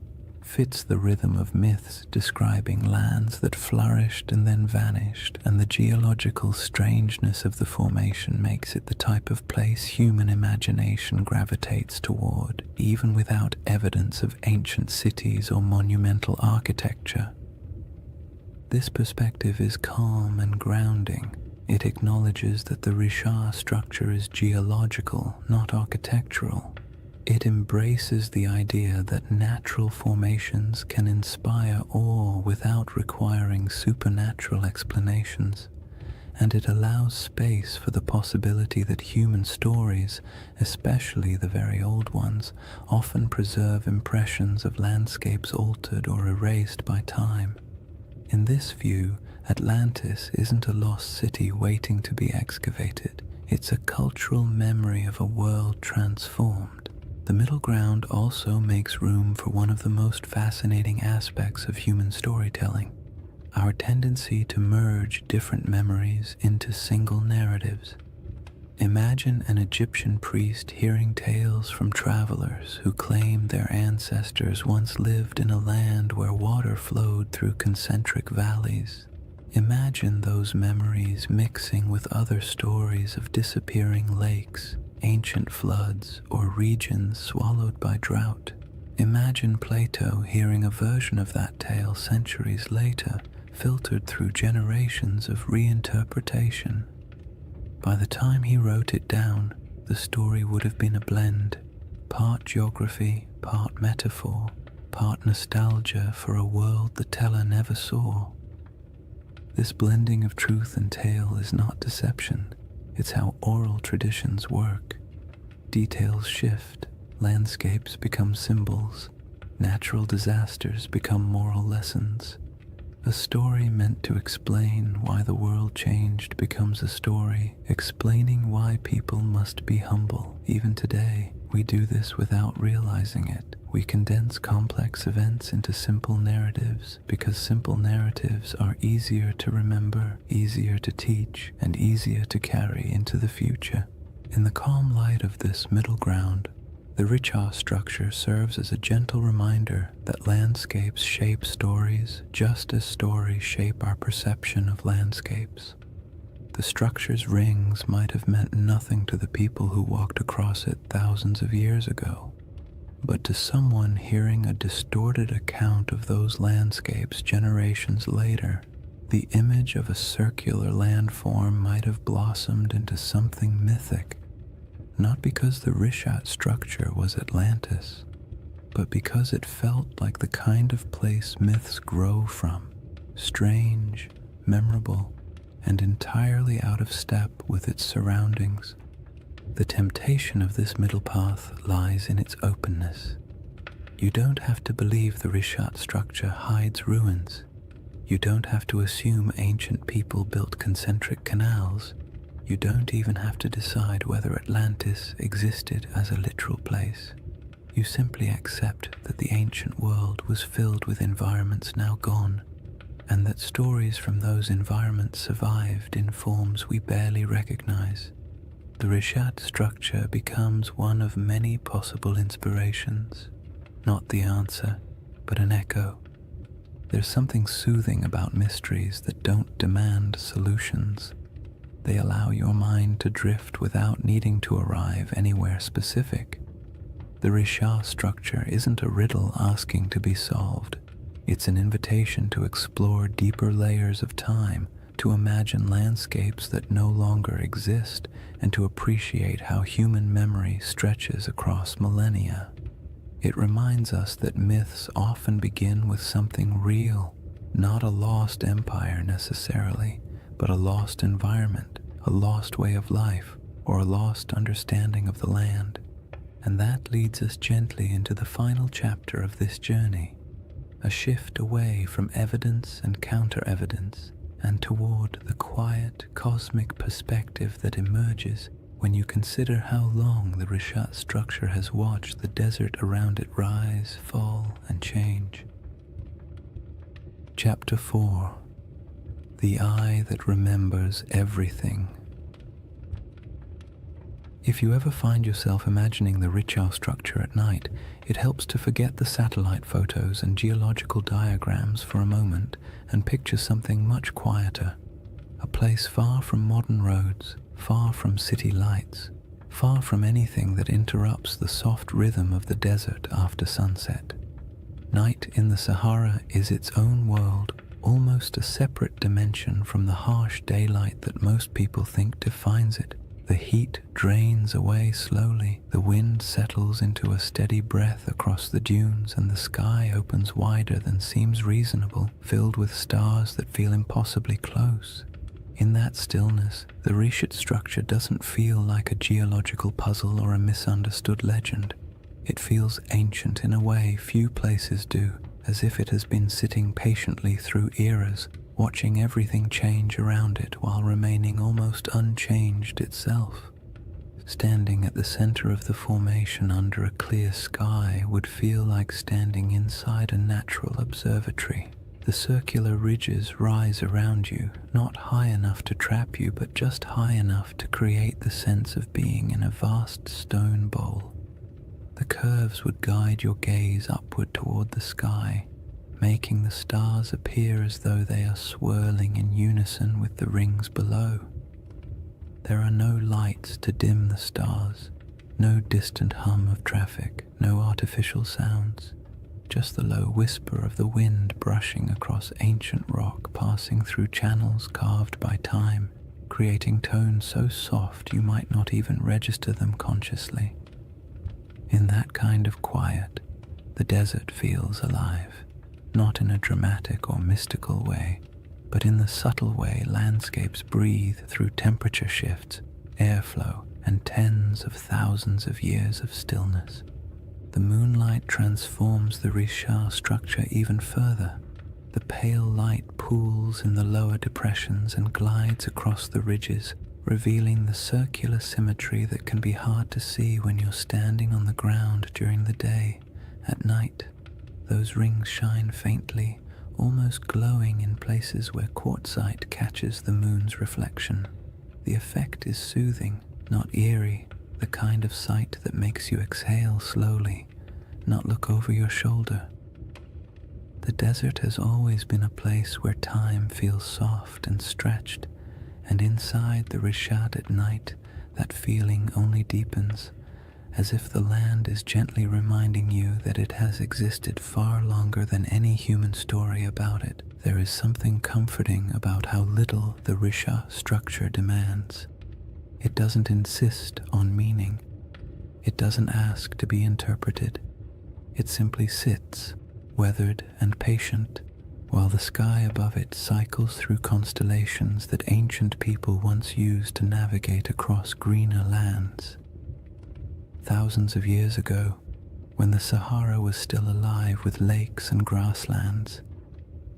fits the rhythm of myths describing lands that flourished and then vanished, and the geological strangeness of the formation makes it the type of place human imagination gravitates toward, even without evidence of ancient cities or monumental architecture. This perspective is calm and grounding. It acknowledges that the Richat structure is geological, not architectural. It embraces the idea that natural formations can inspire awe without requiring supernatural explanations, and it allows space for the possibility that human stories, especially the very old ones, often preserve impressions of landscapes altered or erased by time. In this view, Atlantis isn't a lost city waiting to be excavated. It's a cultural memory of a world transformed. The middle ground also makes room for one of the most fascinating aspects of human storytelling, our tendency to merge different memories into single narratives. Imagine an Egyptian priest hearing tales from travelers who claim their ancestors once lived in a land where water flowed through concentric valleys. Imagine those memories mixing with other stories of disappearing lakes, ancient floods, or regions swallowed by drought. Imagine Plato hearing a version of that tale centuries later, filtered through generations of reinterpretation. By the time he wrote it down, the story would have been a blend, part geography, part metaphor, part nostalgia for a world the teller never saw. This blending of truth and tale is not deception. It's how oral traditions work. Details shift, landscapes become symbols, natural disasters become moral lessons. A story meant to explain why the world changed becomes a story explaining why people must be humble. Even today, we do this without realizing it. We condense complex events into simple narratives because simple narratives are easier to remember, easier to teach, and easier to carry into the future. In the calm light of this middle ground, the Richat structure serves as a gentle reminder that landscapes shape stories just as stories shape our perception of landscapes. The structure's rings might have meant nothing to the people who walked across it thousands of years ago, but to someone hearing a distorted account of those landscapes generations later, the image of a circular landform might have blossomed into something mythic, not because the Richat structure was Atlantis, but because it felt like the kind of place myths grow from, strange, memorable, and entirely out of step with its surroundings. The temptation of this middle path lies in its openness. You don't have to believe the Richat structure hides ruins. You don't have to assume ancient people built concentric canals. You don't even have to decide whether Atlantis existed as a literal place. You simply accept that the ancient world was filled with environments now gone, and that stories from those environments survived in forms we barely recognize. The Richat structure becomes one of many possible inspirations, not the answer, but an echo. There's something soothing about mysteries that don't demand solutions. They allow your mind to drift without needing to arrive anywhere specific. The Richat structure isn't a riddle asking to be solved. It's an invitation to explore deeper layers of time, to imagine landscapes that no longer exist, and to appreciate how human memory stretches across millennia. It reminds us that myths often begin with something real, not a lost empire necessarily, but a lost environment, a lost way of life, or a lost understanding of the land. And that leads us gently into the final chapter of this journey, a shift away from evidence and counter-evidence, and toward the quiet, cosmic perspective that emerges when you consider how long the Richat structure has watched the desert around it rise, fall, and change. Chapter 4. The Eye That Remembers Everything. If you ever find yourself imagining the Richau structure at night, it helps to forget the satellite photos and geological diagrams for a moment and picture something much quieter. A place far from modern roads, far from city lights, far from anything that interrupts the soft rhythm of the desert after sunset. Night in the Sahara is its own world, almost a separate dimension from the harsh daylight that most people think defines it. The heat drains away slowly, the wind settles into a steady breath across the dunes, and the sky opens wider than seems reasonable, filled with stars that feel impossibly close. In that stillness, the Richat structure doesn't feel like a geological puzzle or a misunderstood legend. It feels ancient in a way few places do, as if it has been sitting patiently through eras, watching everything change around it while remaining almost unchanged itself. Standing at the center of the formation under a clear sky would feel like standing inside a natural observatory. The circular ridges rise around you, not high enough to trap you, but just high enough to create the sense of being in a vast stone bowl. The curves would guide your gaze upward toward the sky, making the stars appear as though they are swirling in unison with the rings below. There are no lights to dim the stars, no distant hum of traffic, no artificial sounds, just the low whisper of the wind brushing across ancient rock, passing through channels carved by time, creating tones so soft you might not even register them consciously. In that kind of quiet, the desert feels alive. Not in a dramatic or mystical way, but in the subtle way landscapes breathe through temperature shifts, airflow, and tens of thousands of years of stillness. The moonlight transforms the Richat structure even further. The pale light pools in the lower depressions and glides across the ridges, revealing the circular symmetry that can be hard to see when you're standing on the ground during the day. At night, those rings shine faintly, almost glowing in places where quartzite catches the moon's reflection. The effect is soothing, not eerie, the kind of sight that makes you exhale slowly, not look over your shoulder. The desert has always been a place where time feels soft and stretched, and inside the Richat at night, that feeling only deepens, as if the land is gently reminding you that it has existed far longer than any human story about it. There is something comforting about how little the Richat structure demands. It doesn't insist on meaning. It doesn't ask to be interpreted. It simply sits, weathered and patient, while the sky above it cycles through constellations that ancient people once used to navigate across greener lands. Thousands of years ago, when the Sahara was still alive with lakes and grasslands,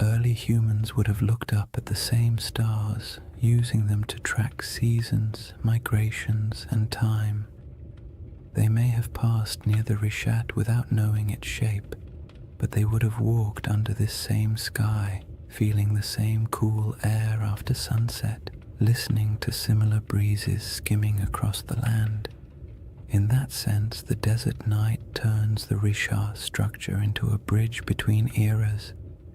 early humans would have looked up at the same stars, using them to track seasons, migrations, and time. They may have passed near the Richat without knowing its shape, but they would have walked under this same sky, feeling the same cool air after sunset, listening to similar breezes skimming across the land. In that sense, the desert night turns the Richat structure into a bridge between eras,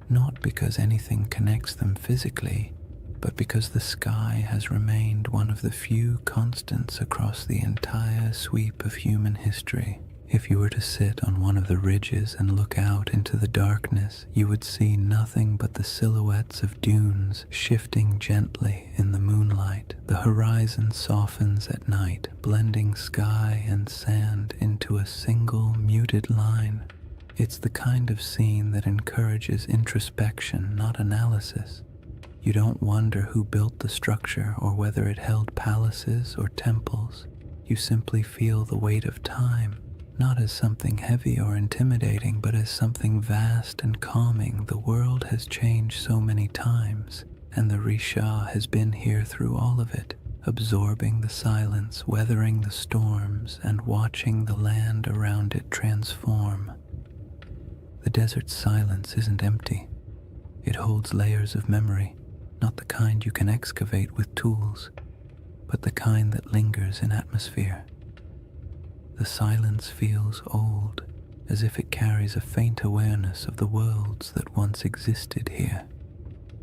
not because anything connects them physically, but because the sky has remained one of the few constants across the entire sweep of human history. If you were to sit on one of the ridges and look out into the darkness, you would see nothing but the silhouettes of dunes shifting gently in the moonlight. The horizon softens at night, blending sky and sand into a single muted line. It's the kind of scene that encourages introspection, not analysis. You don't wonder who built the structure or whether it held palaces or temples. You simply feel the weight of time, not as something heavy or intimidating, but as something vast and calming. The world has changed so many times, and the Richat has been here through all of it, absorbing the silence, weathering the storms, and watching the land around it transform. The desert's silence isn't empty. It holds layers of memory, not the kind you can excavate with tools, but the kind that lingers in atmosphere. The silence feels old, as if it carries a faint awareness of the worlds that once existed here.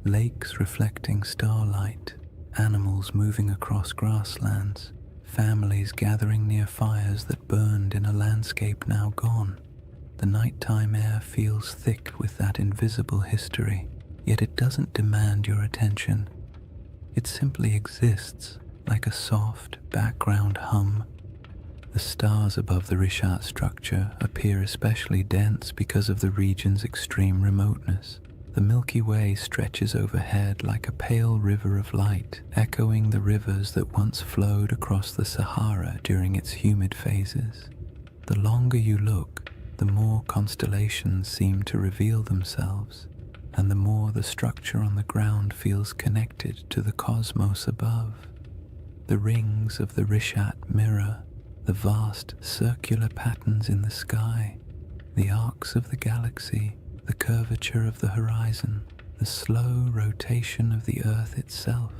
Lakes reflecting starlight, animals moving across grasslands, families gathering near fires that burned in a landscape now gone. The nighttime air feels thick with that invisible history, yet it doesn't demand your attention. It simply exists, like a soft background hum. The stars above the Rishat structure appear especially dense because of the region's extreme remoteness. The Milky Way stretches overhead like a pale river of light, echoing the rivers that once flowed across the Sahara during its humid phases. The longer you look, the more constellations seem to reveal themselves, and the more the structure on the ground feels connected to the cosmos above. The rings of the Rishat mirror the vast circular patterns in the sky, the arcs of the galaxy, the curvature of the horizon, the slow rotation of the Earth itself.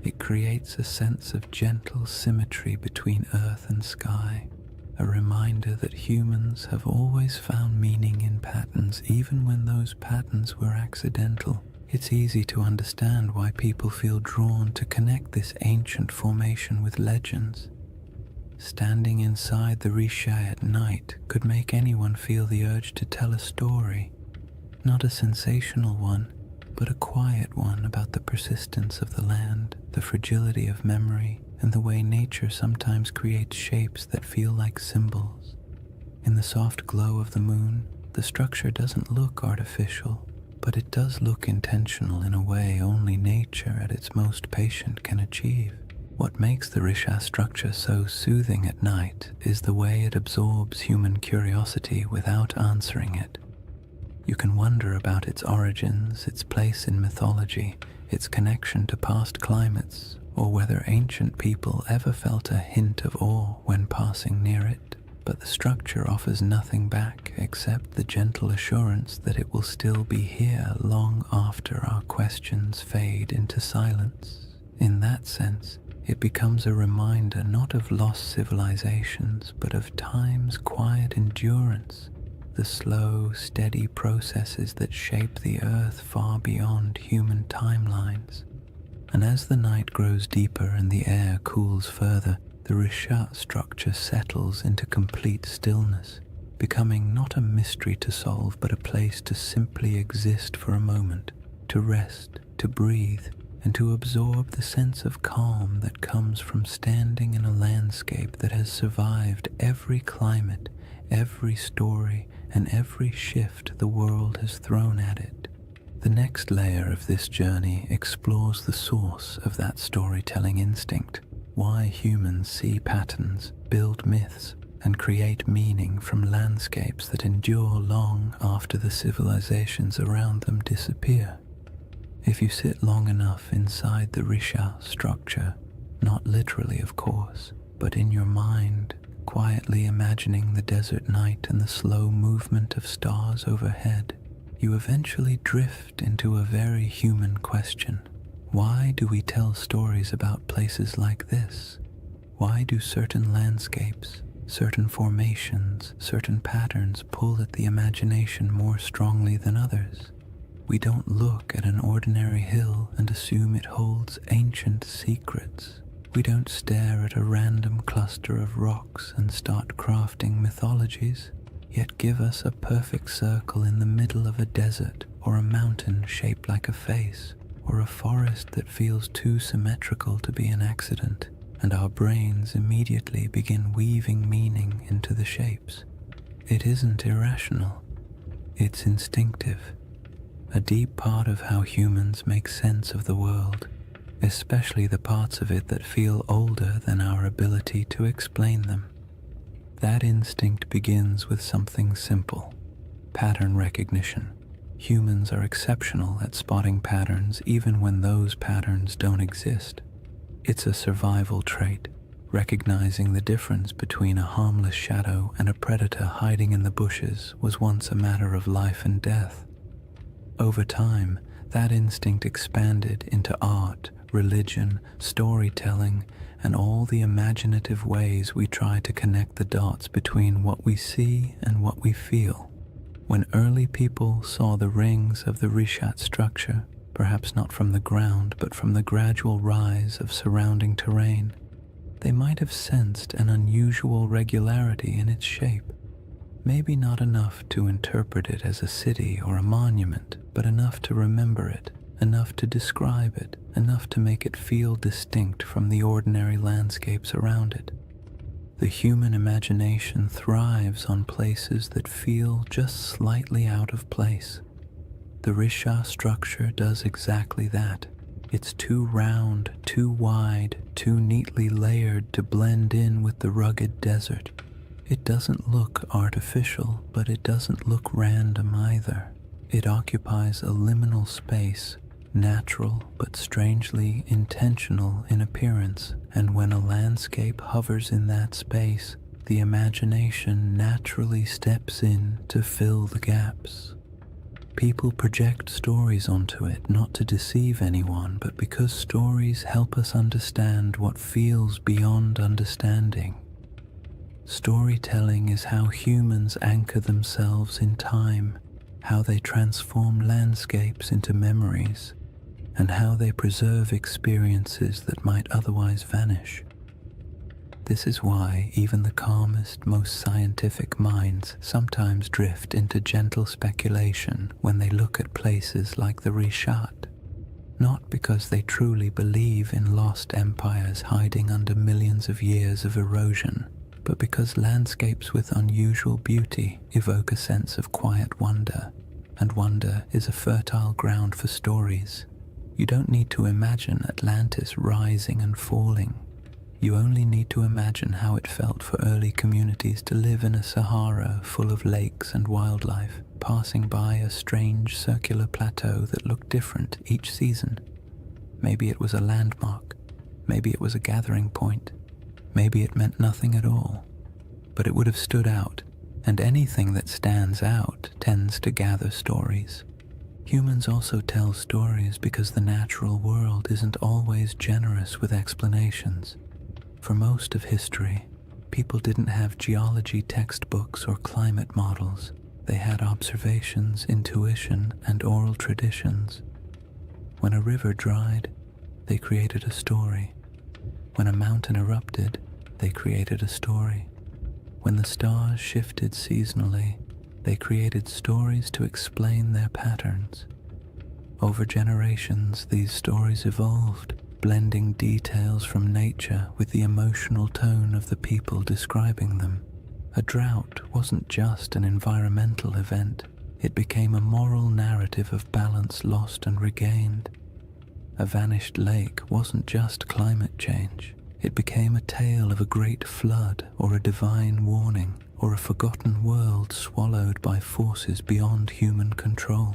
It creates a sense of gentle symmetry between Earth and sky, a reminder that humans have always found meaning in patterns even when those patterns were accidental. It's easy to understand why people feel drawn to connect this ancient formation with legends. Standing inside the Risha at night could make anyone feel the urge to tell a story, not a sensational one, but a quiet one about the persistence of the land, the fragility of memory, and the way nature sometimes creates shapes that feel like symbols. In the soft glow of the moon, the structure doesn't look artificial, but it does look intentional in a way only nature at its most patient can achieve. What makes the Risha structure so soothing at night is the way it absorbs human curiosity without answering it. You can wonder about its origins, its place in mythology, its connection to past climates, or whether ancient people ever felt a hint of awe when passing near it. But the structure offers nothing back except the gentle assurance that it will still be here long after our questions fade into silence. In that sense, it becomes a reminder not of lost civilizations, but of time's quiet endurance, the slow, steady processes that shape the earth far beyond human timelines. And as the night grows deeper and the air cools further, the Rishat structure settles into complete stillness, becoming not a mystery to solve, but a place to simply exist for a moment, to rest, to breathe, and to absorb the sense of calm that comes from standing in a landscape that has survived every climate, every story, and every shift the world has thrown at it. The next layer of this journey explores the source of that storytelling instinct, why humans see patterns, build myths, and create meaning from landscapes that endure long after the civilizations around them disappear. If you sit long enough inside the Risha structure, not literally of course, but in your mind, quietly imagining the desert night and the slow movement of stars overhead, you eventually drift into a very human question. Why do we tell stories about places like this? Why do certain landscapes, certain formations, certain patterns pull at the imagination more strongly than others? We don't look at an ordinary hill and assume it holds ancient secrets. We don't stare at a random cluster of rocks and start crafting mythologies, yet give us a perfect circle in the middle of a desert, or a mountain shaped like a face, or a forest that feels too symmetrical to be an accident, and our brains immediately begin weaving meaning into the shapes. It isn't irrational, it's instinctive. A deep part of how humans make sense of the world, especially the parts of it that feel older than our ability to explain them. That instinct begins with something simple: pattern recognition. Humans are exceptional at spotting patterns even when those patterns don't exist. It's a survival trait. Recognizing the difference between a harmless shadow and a predator hiding in the bushes was once a matter of life and death. Over time, that instinct expanded into art, religion, storytelling, and all the imaginative ways we try to connect the dots between what we see and what we feel. When early people saw the rings of the Rishat structure, perhaps not from the ground but from the gradual rise of surrounding terrain, they might have sensed an unusual regularity in its shape. Maybe not enough to interpret it as a city or a monument, but enough to remember it, enough to describe it, enough to make it feel distinct from the ordinary landscapes around it. The human imagination thrives on places that feel just slightly out of place. The Risha structure does exactly that. It's too round, too wide, too neatly layered to blend in with the rugged desert. It doesn't look artificial, but it doesn't look random either. It occupies a liminal space, natural but strangely intentional in appearance, and when a landscape hovers in that space, the imagination naturally steps in to fill the gaps. People project stories onto it not to deceive anyone, but because stories help us understand what feels beyond understanding. Storytelling is how humans anchor themselves in time, how they transform landscapes into memories, and how they preserve experiences that might otherwise vanish. This is why even the calmest, most scientific minds sometimes drift into gentle speculation when they look at places like the Rishat, not because they truly believe in lost empires hiding under millions of years of erosion, but because landscapes with unusual beauty evoke a sense of quiet wonder, and wonder is a fertile ground for stories. You don't need to imagine Atlantis rising and falling. You only need to imagine how it felt for early communities to live in a Sahara full of lakes and wildlife, passing by a strange circular plateau that looked different each season. Maybe it was a landmark, maybe it was a gathering point, maybe it meant nothing at all, but it would have stood out, and anything that stands out tends to gather stories. Humans also tell stories because the natural world isn't always generous with explanations. For most of history, people didn't have geology textbooks or climate models. They had observations, intuition, and oral traditions. When a river dried, they created a story. When a mountain erupted, they created a story. When the stars shifted seasonally, they created stories to explain their patterns. Over generations, these stories evolved, blending details from nature with the emotional tone of the people describing them. A drought wasn't just an environmental event, it became a moral narrative of balance lost and regained. A vanished lake wasn't just climate change, it became a tale of a great flood or a divine warning, or a forgotten world swallowed by forces beyond human control.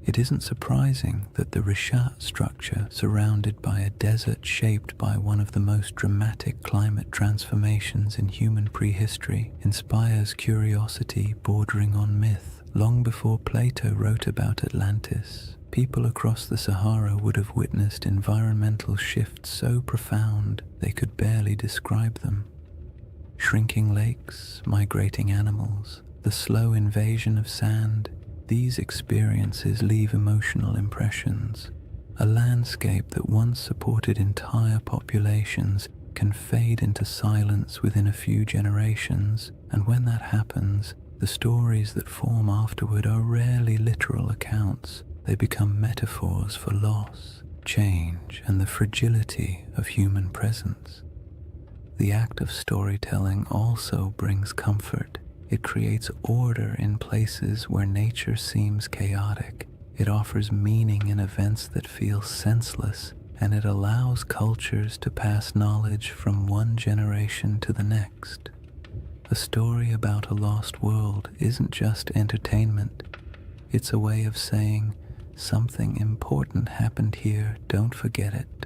It isn't surprising that the Rishat structure, surrounded by a desert shaped by one of the most dramatic climate transformations in human prehistory, inspires curiosity bordering on myth. Long before Plato wrote about Atlantis, people across the Sahara would have witnessed environmental shifts so profound they could barely describe them. Shrinking lakes, migrating animals, the slow invasion of sand, these experiences leave emotional impressions. A landscape that once supported entire populations can fade into silence within a few generations, and when that happens, the stories that form afterward are rarely literal accounts. They become metaphors for loss, change, and the fragility of human presence. The act of storytelling also brings comfort. It creates order in places where nature seems chaotic. It offers meaning in events that feel senseless, and it allows cultures to pass knowledge from one generation to the next. A story about a lost world isn't just entertainment. It's a way of saying, something important happened here, don't forget it.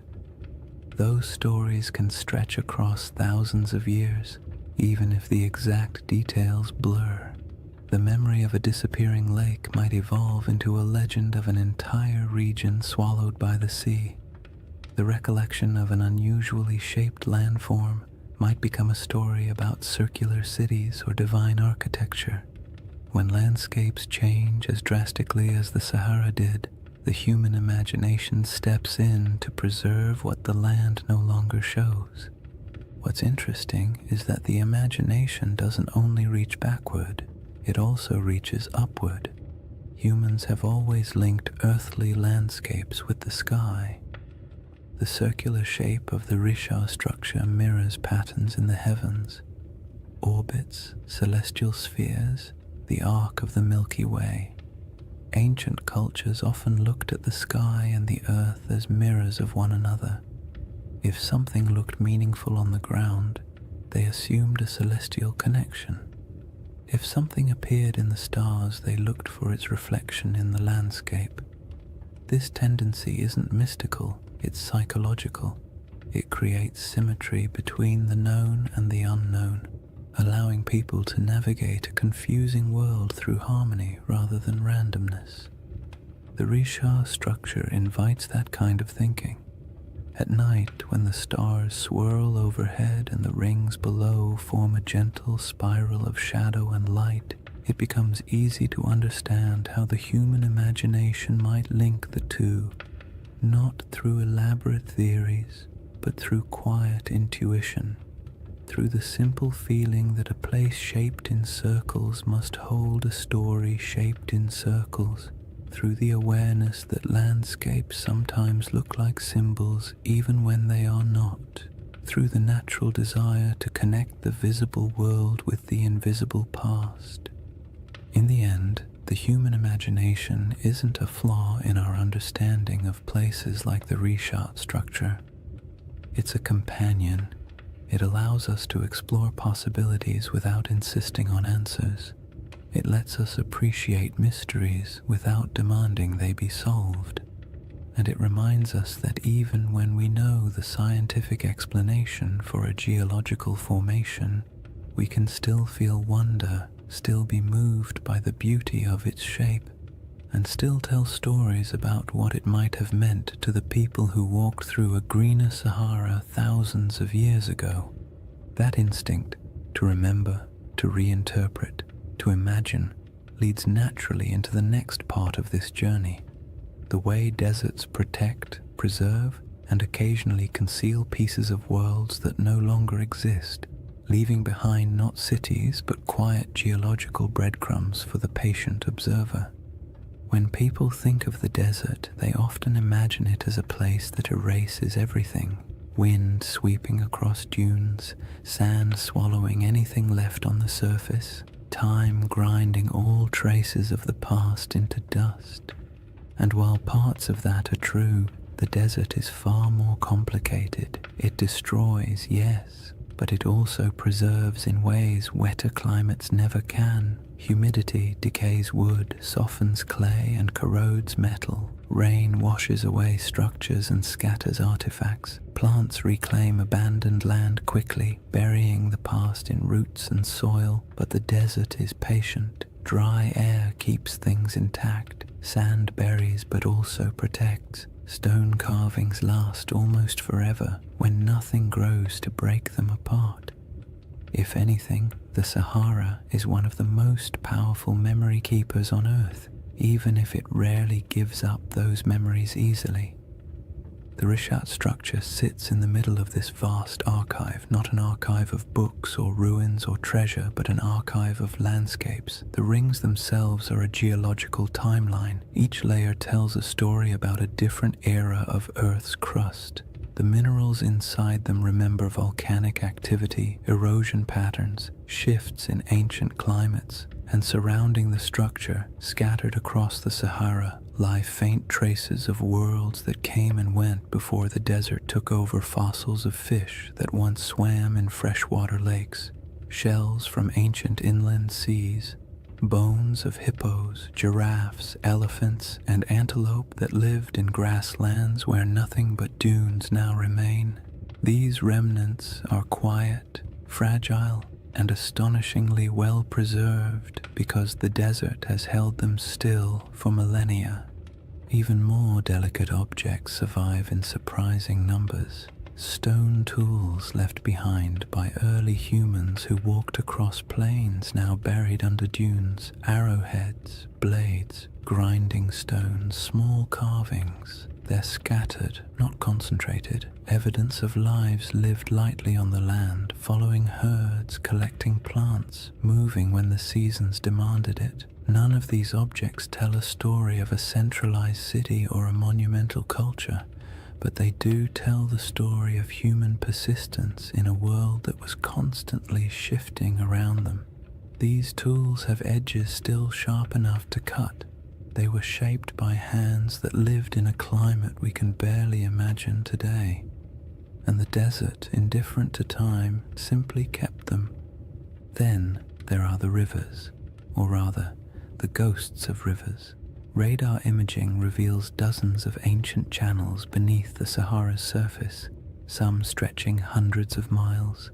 Those stories can stretch across thousands of years, even if the exact details blur. The memory of a disappearing lake might evolve into a legend of an entire region swallowed by the sea. The recollection of an unusually shaped landform might become a story about circular cities or divine architecture. When landscapes change as drastically as the Sahara did, the human imagination steps in to preserve what the land no longer shows. What's interesting is that the imagination doesn't only reach backward, it also reaches upward. Humans have always linked earthly landscapes with the sky. The circular shape of the Risha structure mirrors patterns in the heavens, orbits, celestial spheres, the arc of the Milky Way. Ancient cultures often looked at the sky and the earth as mirrors of one another. If something looked meaningful on the ground, they assumed a celestial connection. If something appeared in the stars, they looked for its reflection in the landscape. This tendency isn't mystical, it's psychological. It creates symmetry between the known and the unknown, allowing people to navigate a confusing world through harmony rather than randomness. The Risha structure invites that kind of thinking. At night, when the stars swirl overhead and the rings below form a gentle spiral of shadow and light, it becomes easy to understand how the human imagination might link the two, not through elaborate theories, but through quiet intuition, through the simple feeling that a place shaped in circles must hold a story shaped in circles, through the awareness that landscapes sometimes look like symbols even when they are not, through the natural desire to connect the visible world with the invisible past. In the end, the human imagination isn't a flaw in our understanding of places like the Risha structure. It's a companion. It allows us to explore possibilities without insisting on answers. It lets us appreciate mysteries without demanding they be solved. And it reminds us that even when we know the scientific explanation for a geological formation, we can still feel wonder, still be moved by the beauty of its shape, and still tell stories about what it might have meant to the people who walked through a greener Sahara thousands of years ago. That instinct to remember, to reinterpret, to imagine, leads naturally into the next part of this journey, the way deserts protect, preserve, and occasionally conceal pieces of worlds that no longer exist, leaving behind not cities but quiet geological breadcrumbs for the patient observer. When people think of the desert, they often imagine it as a place that erases everything. Wind sweeping across dunes, sand swallowing anything left on the surface, time grinding all traces of the past into dust. And while parts of that are true, the desert is far more complicated. It destroys, yes, but it also preserves in ways wetter climates never can. Humidity decays wood, softens clay, and corrodes metal. Rain washes away structures and scatters artifacts. Plants reclaim abandoned land quickly, burying the past in roots and soil, but the desert is patient. Dry air keeps things intact. Sand buries but also protects. Stone carvings last almost forever when nothing grows to break them apart. If anything, the Sahara is one of the most powerful memory keepers on Earth, even if it rarely gives up those memories easily. The Rishat structure sits in the middle of this vast archive, not an archive of books or ruins or treasure, but an archive of landscapes. The rings themselves are a geological timeline. Each layer tells a story about a different era of Earth's crust. The minerals inside them remember volcanic activity, erosion patterns, shifts in ancient climates, and surrounding the structure, scattered across the Sahara, lie faint traces of worlds that came and went before the desert took over. Fossils of fish that once swam in freshwater lakes, shells from ancient inland seas, bones of hippos, giraffes, elephants, and antelope that lived in grasslands where nothing but dunes now remain. These remnants are quiet, fragile, and astonishingly well preserved because the desert has held them still for millennia. Even more delicate objects survive in surprising numbers. Stone tools left behind by early humans who walked across plains now buried under dunes, arrowheads, blades, grinding stones, small carvings. They're scattered, not concentrated, evidence of lives lived lightly on the land, following herds, collecting plants, moving when the seasons demanded it. None of these objects tell a story of a centralized city or a monumental culture, but they do tell the story of human persistence in a world that was constantly shifting around them. These tools have edges still sharp enough to cut. They were shaped by hands that lived in a climate we can barely imagine today, and the desert, indifferent to time, simply kept them. Then there are the rivers, or rather, the ghosts of rivers. Radar imaging reveals dozens of ancient channels beneath the Sahara's surface, some stretching hundreds of miles.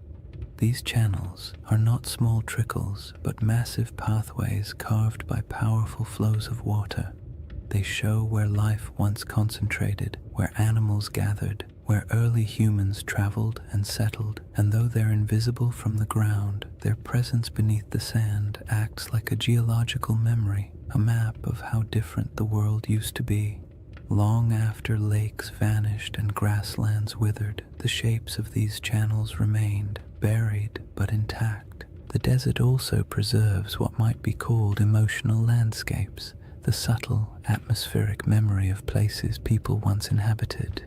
These channels are not small trickles, but massive pathways carved by powerful flows of water. They show where life once concentrated, where animals gathered, where early humans traveled and settled, and though they're invisible from the ground, their presence beneath the sand acts like a geological memory, a map of how different the world used to be. Long after lakes vanished and grasslands withered, the shapes of these channels remained, buried but intact. The desert also preserves what might be called emotional landscapes, the subtle, atmospheric memory of places people once inhabited.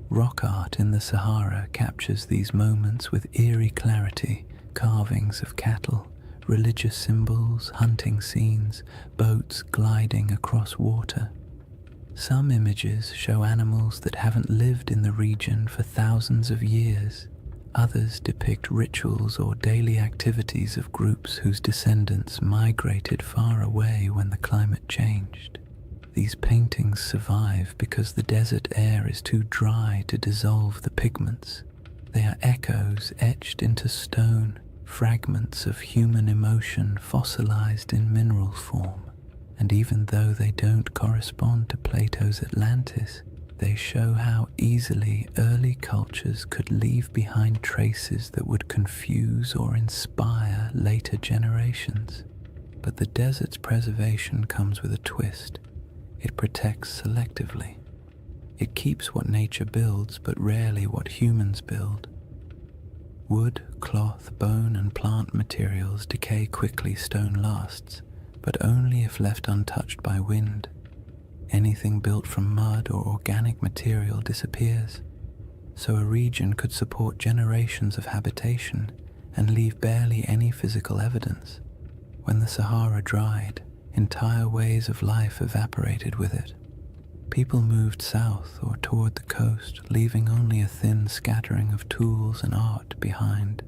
Rock art in the Sahara captures these moments with eerie clarity, carvings of cattle, religious symbols, hunting scenes, boats gliding across water. Some images show animals that haven't lived in the region for thousands of years. Others depict rituals or daily activities of groups whose descendants migrated far away when the climate changed. These paintings survive because the desert air is too dry to dissolve the pigments. They are echoes etched into stone, fragments of human emotion fossilized in mineral form. And even though they don't correspond to Plato's Atlantis, they show how easily early cultures could leave behind traces that would confuse or inspire later generations. But the desert's preservation comes with a twist. It protects selectively. It keeps what nature builds, but rarely what humans build. Wood, cloth, bone, and plant materials decay quickly, stone lasts, but only if left untouched by wind. Anything built from mud or organic material disappears, so a region could support generations of habitation and leave barely any physical evidence. When the Sahara dried, entire ways of life evaporated with it. People moved south or toward the coast, leaving only a thin scattering of tools and art behind.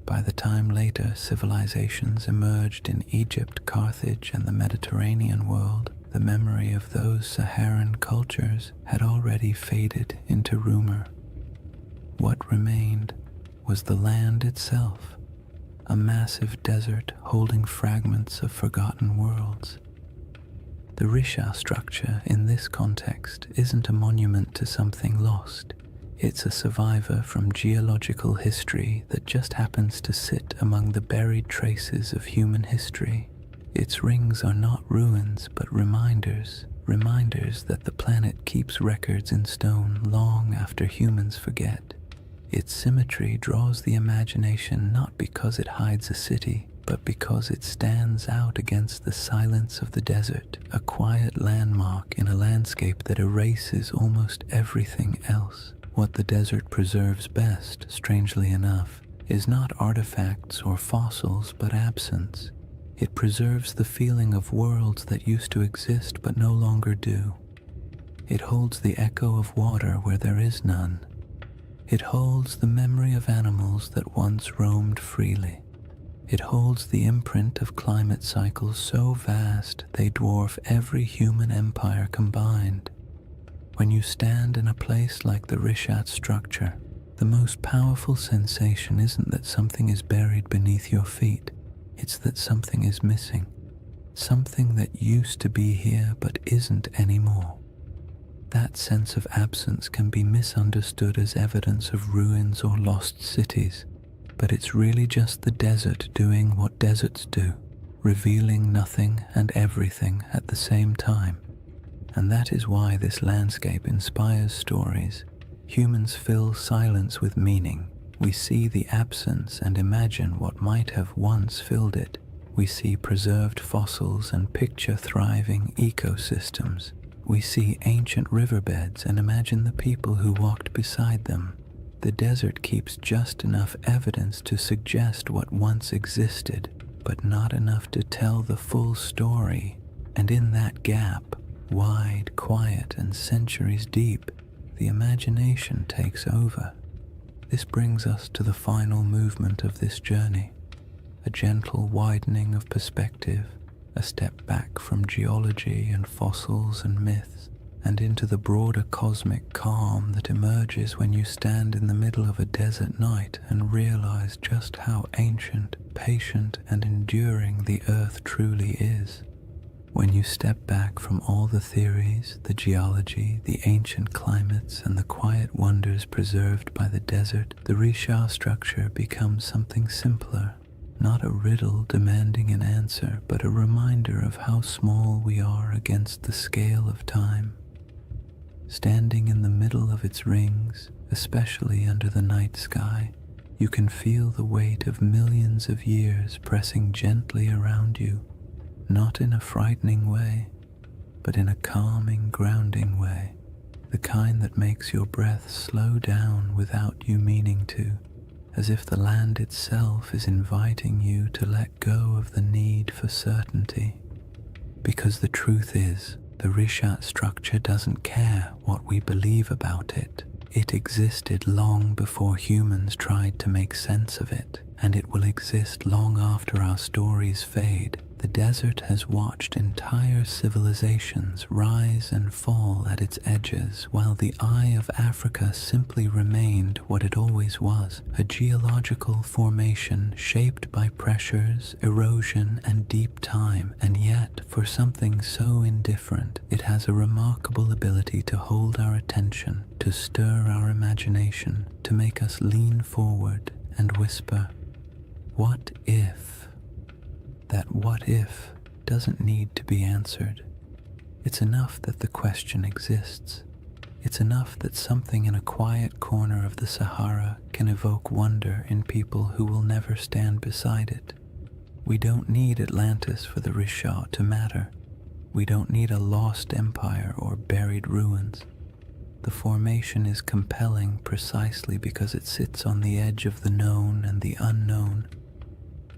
By the time later civilizations emerged in Egypt, Carthage, and the Mediterranean world, the memory of those Saharan cultures had already faded into rumor. What remained was the land itself, a massive desert holding fragments of forgotten worlds. The Risha structure in this context isn't a monument to something lost. It's a survivor from geological history that just happens to sit among the buried traces of human history. Its rings are not ruins, but reminders that the planet keeps records in stone long after humans forget. Its symmetry draws the imagination not because it hides a city, but because it stands out against the silence of the desert, a quiet landmark in a landscape that erases almost everything else. What the desert preserves best, strangely enough, is not artifacts or fossils, but absence. It preserves the feeling of worlds that used to exist but no longer do. It holds the echo of water where there is none. It holds the memory of animals that once roamed freely. It holds the imprint of climate cycles so vast they dwarf every human empire combined. When you stand in a place like the Rishat structure, the most powerful sensation isn't that something is buried beneath your feet, it's that something is missing. something that used to be here but isn't anymore. That sense of absence can be misunderstood as evidence of ruins or lost cities, but it's really just the desert doing what deserts do, revealing nothing and everything at the same time. And that is why this landscape inspires stories. Humans fill silence with meaning. We see the absence and imagine what might have once filled it. We see preserved fossils and picture thriving ecosystems. We see ancient riverbeds and imagine the people who walked beside them. The desert keeps just enough evidence to suggest what once existed, but not enough to tell the full story. And in that gap, wide, quiet, and centuries deep, the imagination takes over. This brings us to the final movement of this journey, a gentle widening of perspective, a step back from geology and fossils and myths, and into the broader cosmic calm that emerges when you stand in the middle of a desert night and realize just how ancient, patient, and enduring the earth truly is. When you step back from all the theories, the geology, the ancient climates, and the quiet wonders preserved by the desert, the Risha structure becomes something simpler. Not a riddle demanding an answer, but a reminder of how small we are against the scale of time. Standing in the middle of its rings, especially under the night sky, you can feel the weight of millions of years pressing gently around you, not in a frightening way, but in a calming, grounding way, the kind that makes your breath slow down without you meaning to, as if the land itself is inviting you to let go of the need for certainty. Because the truth is, the Rishat structure doesn't care what we believe about it. It existed long before humans tried to make sense of it, and it will exist long after our stories fade. The desert has watched entire civilizations rise and fall at its edges, while the eye of Africa simply remained what it always was, a geological formation shaped by pressures, erosion, and deep time. And yet, for something so indifferent, it has a remarkable ability to hold our attention, to stir our imagination, to make us lean forward and whisper, "What if?" That what if doesn't need to be answered. It's enough that the question exists. It's enough that something in a quiet corner of the Sahara can evoke wonder in people who will never stand beside it. We don't need Atlantis for the Risha to matter. We don't need a lost empire or buried ruins. The formation is compelling precisely because it sits on the edge of the known and the unknown,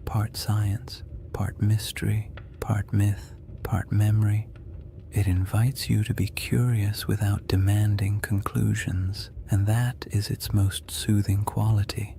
part science, part mystery, part myth, part memory. It invites you to be curious without demanding conclusions, and that is its most soothing quality.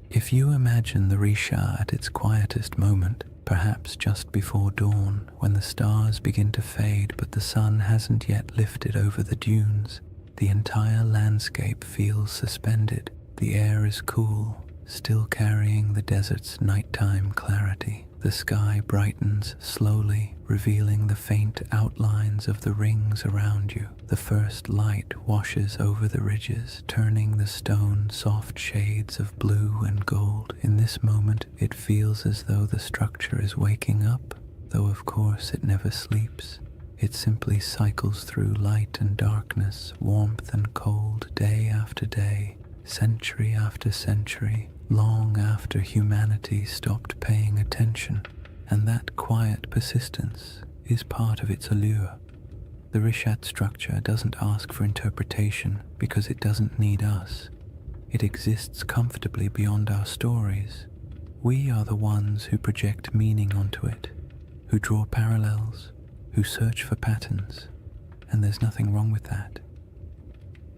If you imagine the Risha at its quietest moment, perhaps just before dawn, when the stars begin to fade but the sun hasn't yet lifted over the dunes, the entire landscape feels suspended. The air is cool, still carrying the desert's nighttime clarity. The sky brightens slowly, revealing the faint outlines of the rings around you. The first light washes over the ridges, turning the stone soft shades of blue and gold. In this moment, it feels as though the structure is waking up, though of course it never sleeps. It simply cycles through light and darkness, warmth and cold, day after day, century after century, long after humanity stopped paying attention, and that quiet persistence is part of its allure. The Rishat structure doesn't ask for interpretation because it doesn't need us. It exists comfortably beyond our stories. We are the ones who project meaning onto it, who draw parallels, who search for patterns, and there's nothing wrong with that.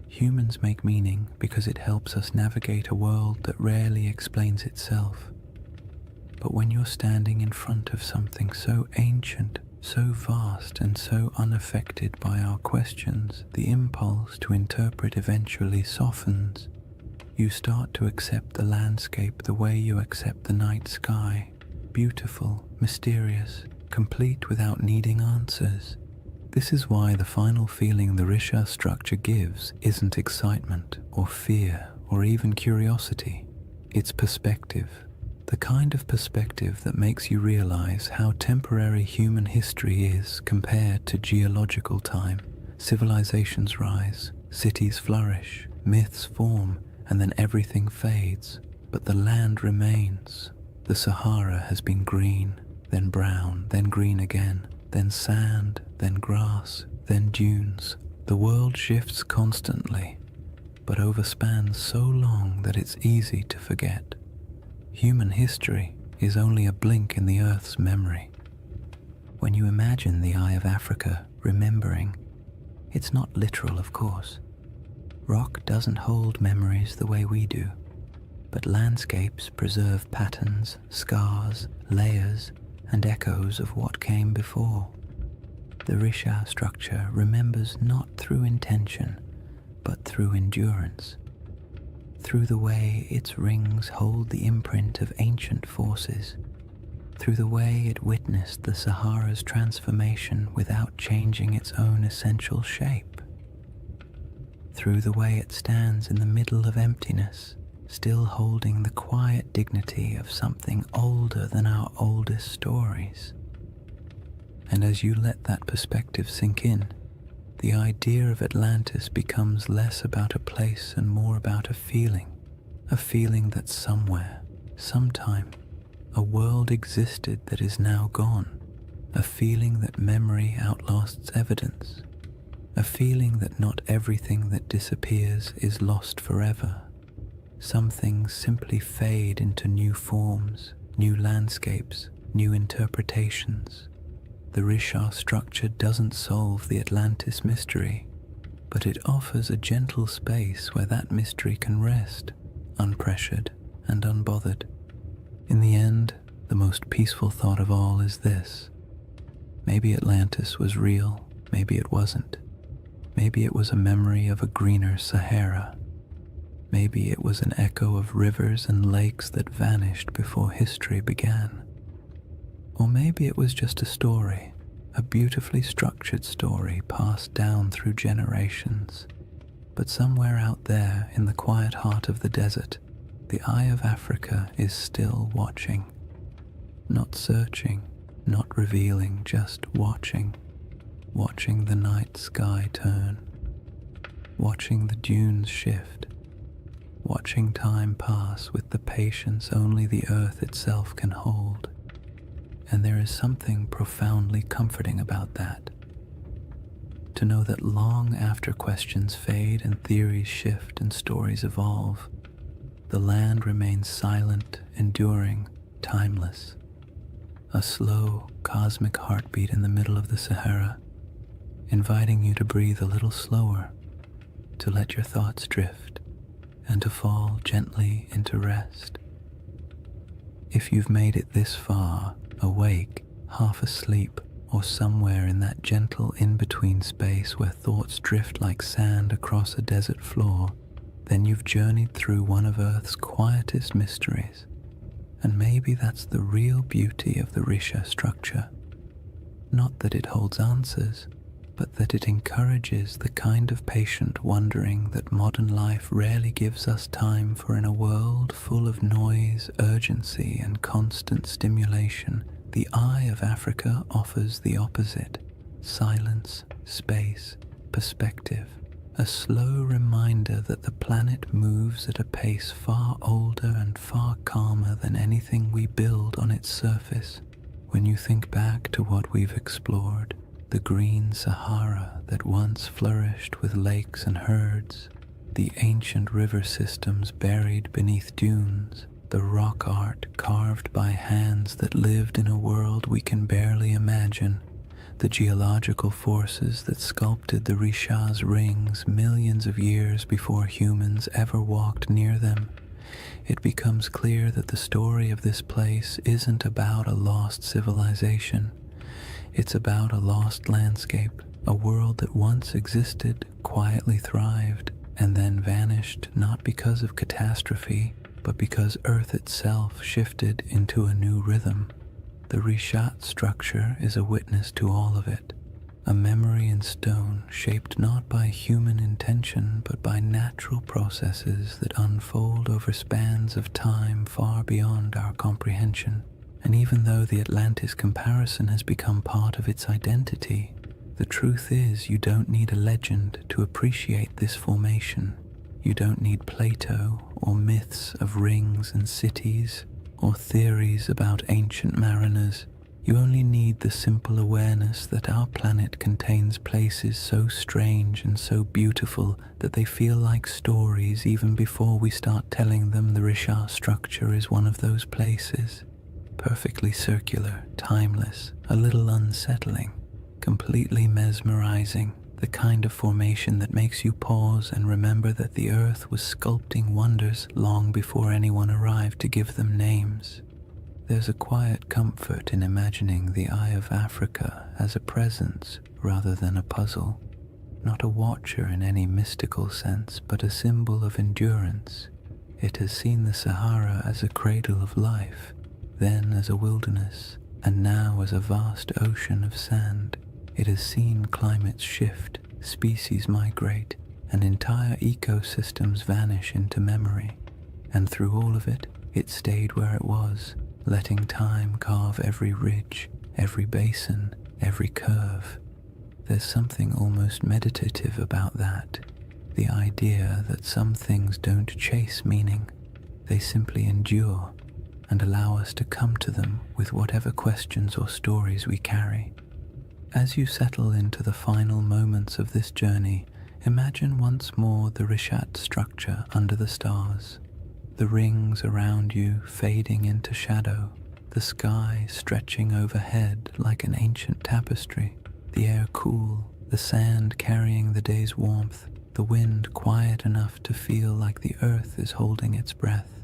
Humans make meaning because it helps us navigate a world that rarely explains itself. But when you're standing in front of something so ancient, so vast, and so unaffected by our questions, the impulse to interpret eventually softens. You start to accept the landscape the way you accept the night sky, beautiful, mysterious, complete without needing answers. This is why the final feeling the Risha structure gives isn't excitement or fear or even curiosity. It's perspective, the kind of perspective that makes you realize how temporary human history is compared to geological time. Civilizations rise, cities flourish, myths form, and then everything fades. But the land remains. The Sahara has been green, then brown, then green again, then sand, then grass, then dunes. The world shifts constantly, but overspans so long that it's easy to forget. Human history is only a blink in the Earth's memory. When you imagine the Eye of Africa remembering, it's not literal, of course. Rock doesn't hold memories the way we do, but landscapes preserve patterns, scars, layers, and echoes of what came before. The Risha structure remembers not through intention, but through endurance, through the way its rings hold the imprint of ancient forces, through the way it witnessed the Sahara's transformation without changing its own essential shape, through the way it stands in the middle of emptiness, still holding the quiet dignity of something older than our oldest stories. And as you let that perspective sink in, the idea of Atlantis becomes less about a place and more about a feeling that somewhere, sometime, a world existed that is now gone, a feeling that memory outlasts evidence, a feeling that not everything that disappears is lost forever. Some things simply fade into new forms, new landscapes, new interpretations. The Risha structure doesn't solve the Atlantis mystery, but it offers a gentle space where that mystery can rest, unpressured and unbothered. In the end, the most peaceful thought of all is this: maybe Atlantis was real, maybe it wasn't. Maybe it was a memory of a greener Sahara. Maybe it was an echo of rivers and lakes that vanished before history began. Or maybe it was just a story, a beautifully structured story passed down through generations. But somewhere out there in the quiet heart of the desert, the Eye of Africa is still watching. Not searching, not revealing, just watching. Watching the night sky turn. Watching the dunes shift. Watching time pass with the patience only the earth itself can hold. And there is something profoundly comforting about that. To know that long after questions fade and theories shift and stories evolve, the land remains silent, enduring, timeless. A slow, cosmic heartbeat in the middle of the Sahara, inviting you to breathe a little slower, to let your thoughts drift, and to fall gently into rest. If you've made it this far, awake, half asleep, or somewhere in that gentle in-between space where thoughts drift like sand across a desert floor, then you've journeyed through one of Earth's quietest mysteries. And maybe that's the real beauty of the Risha structure. Not that it holds answers, but that it encourages the kind of patient wondering that modern life rarely gives us time for. In a world full of noise, urgency, and constant stimulation, the Eye of Africa offers the opposite: silence, space, perspective, a slow reminder that the planet moves at a pace far older and far calmer than anything we build on its surface. When you think back to what we've explored, the green Sahara that once flourished with lakes and herds, the ancient river systems buried beneath dunes, the rock art carved by hands that lived in a world we can barely imagine, the geological forces that sculpted the Risha's rings millions of years before humans ever walked near them, it becomes clear that the story of this place isn't about a lost civilization. It's about a lost landscape, a world that once existed, quietly thrived, and then vanished not because of catastrophe, but because Earth itself shifted into a new rhythm. The Rishat structure is a witness to all of it, a memory in stone shaped not by human intention but by natural processes that unfold over spans of time far beyond our comprehension. And even though the Atlantis comparison has become part of its identity, the truth is you don't need a legend to appreciate this formation. You don't need Plato or myths of rings and cities or theories about ancient mariners. You only need the simple awareness that our planet contains places so strange and so beautiful that they feel like stories even before we start telling them. The Rishat structure is one of those places. Perfectly circular, timeless, a little unsettling, completely mesmerizing, the kind of formation that makes you pause and remember that the earth was sculpting wonders long before anyone arrived to give them names. There's a quiet comfort in imagining the Eye of Africa as a presence rather than a puzzle, not a watcher in any mystical sense, but a symbol of endurance. It has seen the Sahara as a cradle of life, then as a wilderness, and now as a vast ocean of sand. It has seen climates shift, species migrate, and entire ecosystems vanish into memory. And through all of it, it stayed where it was, letting time carve every ridge, every basin, every curve. There's something almost meditative about that, the idea that some things don't chase meaning, they simply endure and allow us to come to them with whatever questions or stories we carry. As you settle into the final moments of this journey, imagine once more the Rishat structure under the stars, the rings around you fading into shadow, the sky stretching overhead like an ancient tapestry, the air cool, the sand carrying the day's warmth, the wind quiet enough to feel like the earth is holding its breath.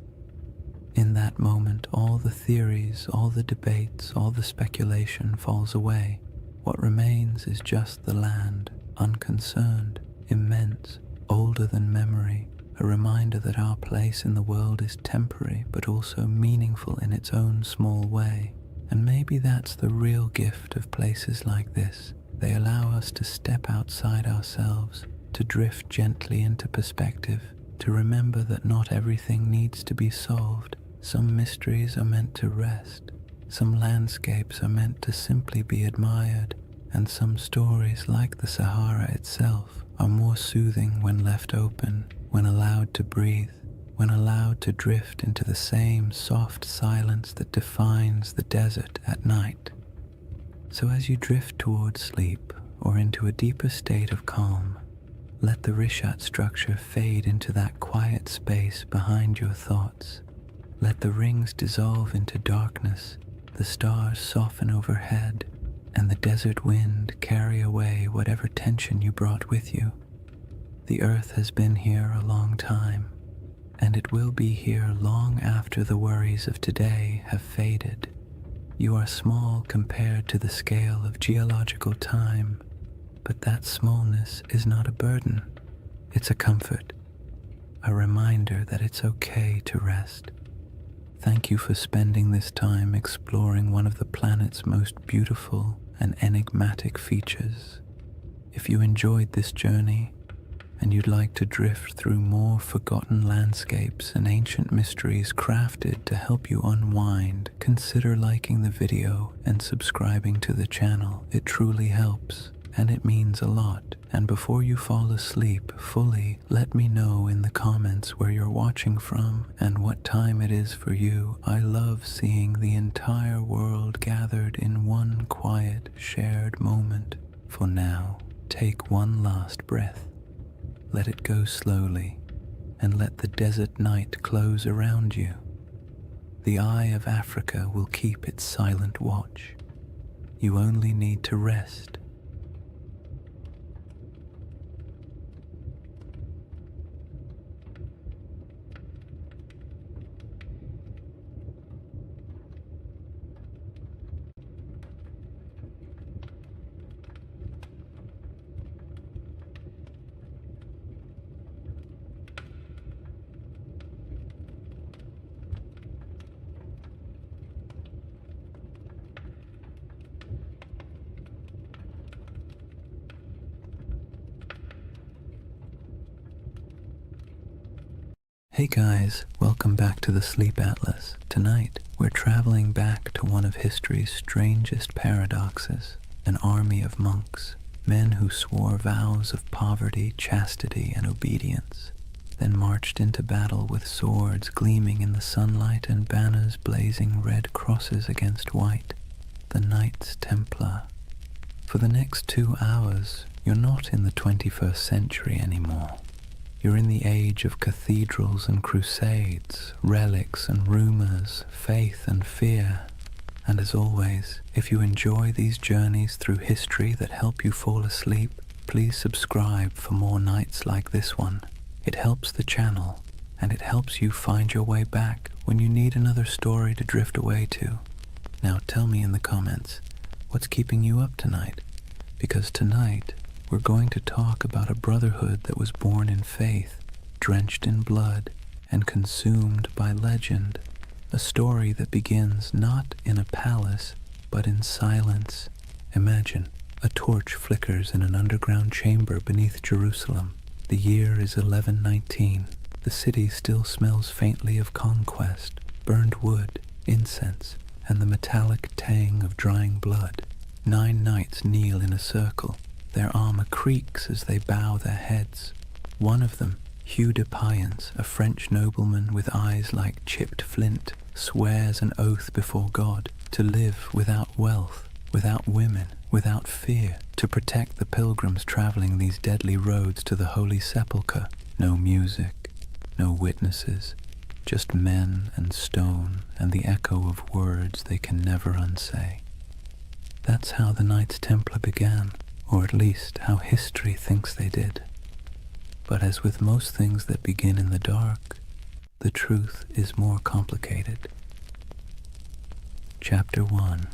In that moment, all the theories, all the debates, all the speculation falls away. What remains is just the land, unconcerned, immense, older than memory, a reminder that our place in the world is temporary but also meaningful in its own small way. And maybe that's the real gift of places like this. They allow us to step outside ourselves, to drift gently into perspective, to remember that not everything needs to be solved. Some mysteries are meant to rest. Some landscapes are meant to simply be admired, and some stories, like the Sahara itself, are more soothing when left open, when allowed to breathe, when allowed to drift into the same soft silence that defines the desert at night. So as you drift towards sleep or into a deeper state of calm, let the Rishat structure fade into that quiet space behind your thoughts. Let the rings dissolve into darkness, the stars soften overhead, and the desert wind carry away whatever tension you brought with you. The earth has been here a long time, and it will be here long after the worries of today have faded. You are small compared to the scale of geological time, but that smallness is not a burden. It's a comfort, a reminder that it's okay to rest. Thank you for spending this time exploring one of the planet's most beautiful and enigmatic features. If you enjoyed this journey and you'd like to drift through more forgotten landscapes and ancient mysteries crafted to help you unwind, consider liking the video and subscribing to the channel. It truly helps, and it means a lot. And before you fall asleep fully, let me know in the comments where you're watching from and what time it is for you. I love seeing the entire world gathered in one quiet, shared moment. For now, take one last breath. Let it go slowly, and let the desert night close around you. The Eye of Africa will keep its silent watch. You only need to rest. Hey guys, welcome back to the Sleep Atlas. Tonight, we're traveling back to one of history's strangest paradoxes, an army of monks, men who swore vows of poverty, chastity, and obedience, then marched into battle with swords gleaming in the sunlight and banners blazing red crosses against white, the Knights Templar. For the next 2 hours, you're not in the 21st century anymore. You're in the age of cathedrals and crusades, relics and rumors, faith and fear. And as always, if you enjoy these journeys through history that help you fall asleep, please subscribe for more nights like this one. It helps the channel, and it helps you find your way back when you need another story to drift away to. Now tell me in the comments, what's keeping you up tonight? Because tonight, we're going to talk about a brotherhood that was born in faith, drenched in blood, and consumed by legend. A story that begins not in a palace, but in silence. Imagine, a torch flickers in an underground chamber beneath Jerusalem. The year is 1119. The city still smells faintly of conquest, burned wood, incense, and the metallic tang of drying blood. 9 knights kneel in a circle. Their armor creaks as they bow their heads. One of them, Hugh de Payens, a French nobleman with eyes like chipped flint, swears an oath before God to live without wealth, without women, without fear, to protect the pilgrims traveling these deadly roads to the Holy Sepulchre. No music, no witnesses, just men and stone and the echo of words they can never unsay. That's how the Knights Templar began, or at least how history thinks they did. But as with most things that begin in the dark, the truth is more complicated. Chapter 1.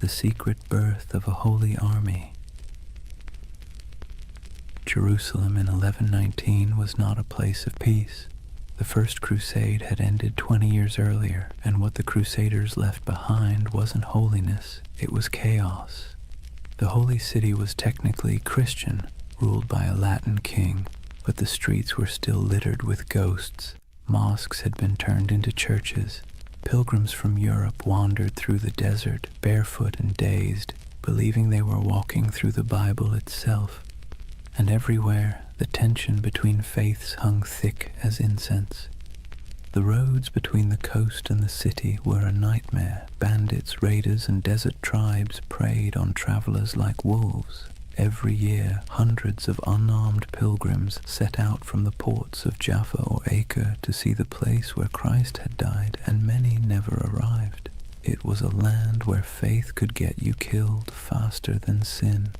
The Secret Birth of a Holy Army. Jerusalem in 1119 was not a place of peace. The First Crusade had ended 20 years earlier, and what the Crusaders left behind wasn't holiness, it was chaos. The Holy City was technically Christian, ruled by a Latin king, but the streets were still littered with ghosts. Mosques had been turned into churches. Pilgrims from Europe wandered through the desert, barefoot and dazed, believing they were walking through the Bible itself. And everywhere, the tension between faiths hung thick as incense. The roads between the coast and the city were a nightmare. Bandits, raiders, and desert tribes preyed on travelers like wolves. Every year, hundreds of unarmed pilgrims set out from the ports of Jaffa or Acre to see the place where Christ had died, and many never arrived. It was a land where faith could get you killed faster than sin.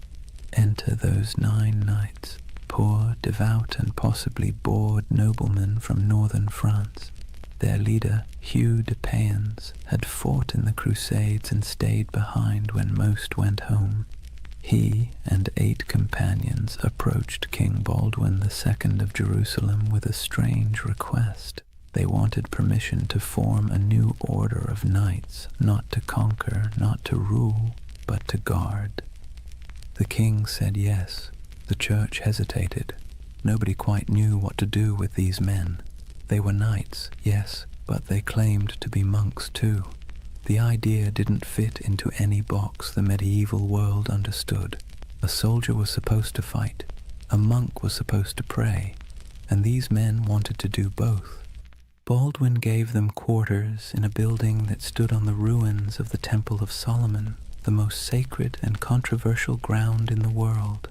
Enter those 9 knights, poor, devout, and possibly bored noblemen from northern France. Their leader, Hugh de Payens, had fought in the Crusades and stayed behind when most went home. He and 8 companions approached King Baldwin II of Jerusalem with a strange request. They wanted permission to form a new order of knights, not to conquer, not to rule, but to guard. The king said yes. The church hesitated. Nobody quite knew what to do with these men. They were knights, yes, but they claimed to be monks too. The idea didn't fit into any box the medieval world understood. A soldier was supposed to fight, a monk was supposed to pray, and these men wanted to do both. Baldwin gave them quarters in a building that stood on the ruins of the Temple of Solomon, the most sacred and controversial ground in the world.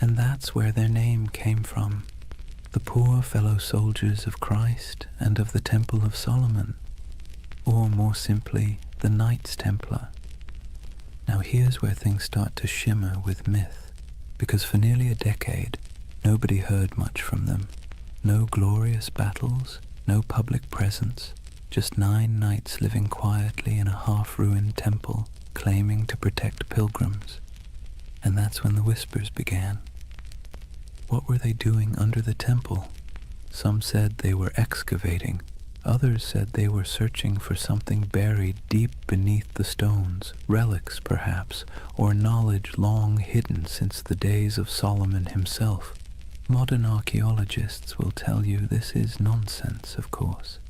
And that's where their name came from. The poor fellow soldiers of Christ and of the Temple of Solomon, or more simply, the Knights Templar. Now here's where things start to shimmer with myth, because for nearly a decade, nobody heard much from them. No glorious battles, no public presence, just 9 knights living quietly in a half-ruined temple, claiming to protect pilgrims. And that's when the whispers began. What were they doing under the temple? Some said they were excavating. Others said they were searching for something buried deep beneath the stones, relics perhaps, or knowledge long hidden since the days of Solomon himself. Modern archaeologists will tell you this is nonsense, of course,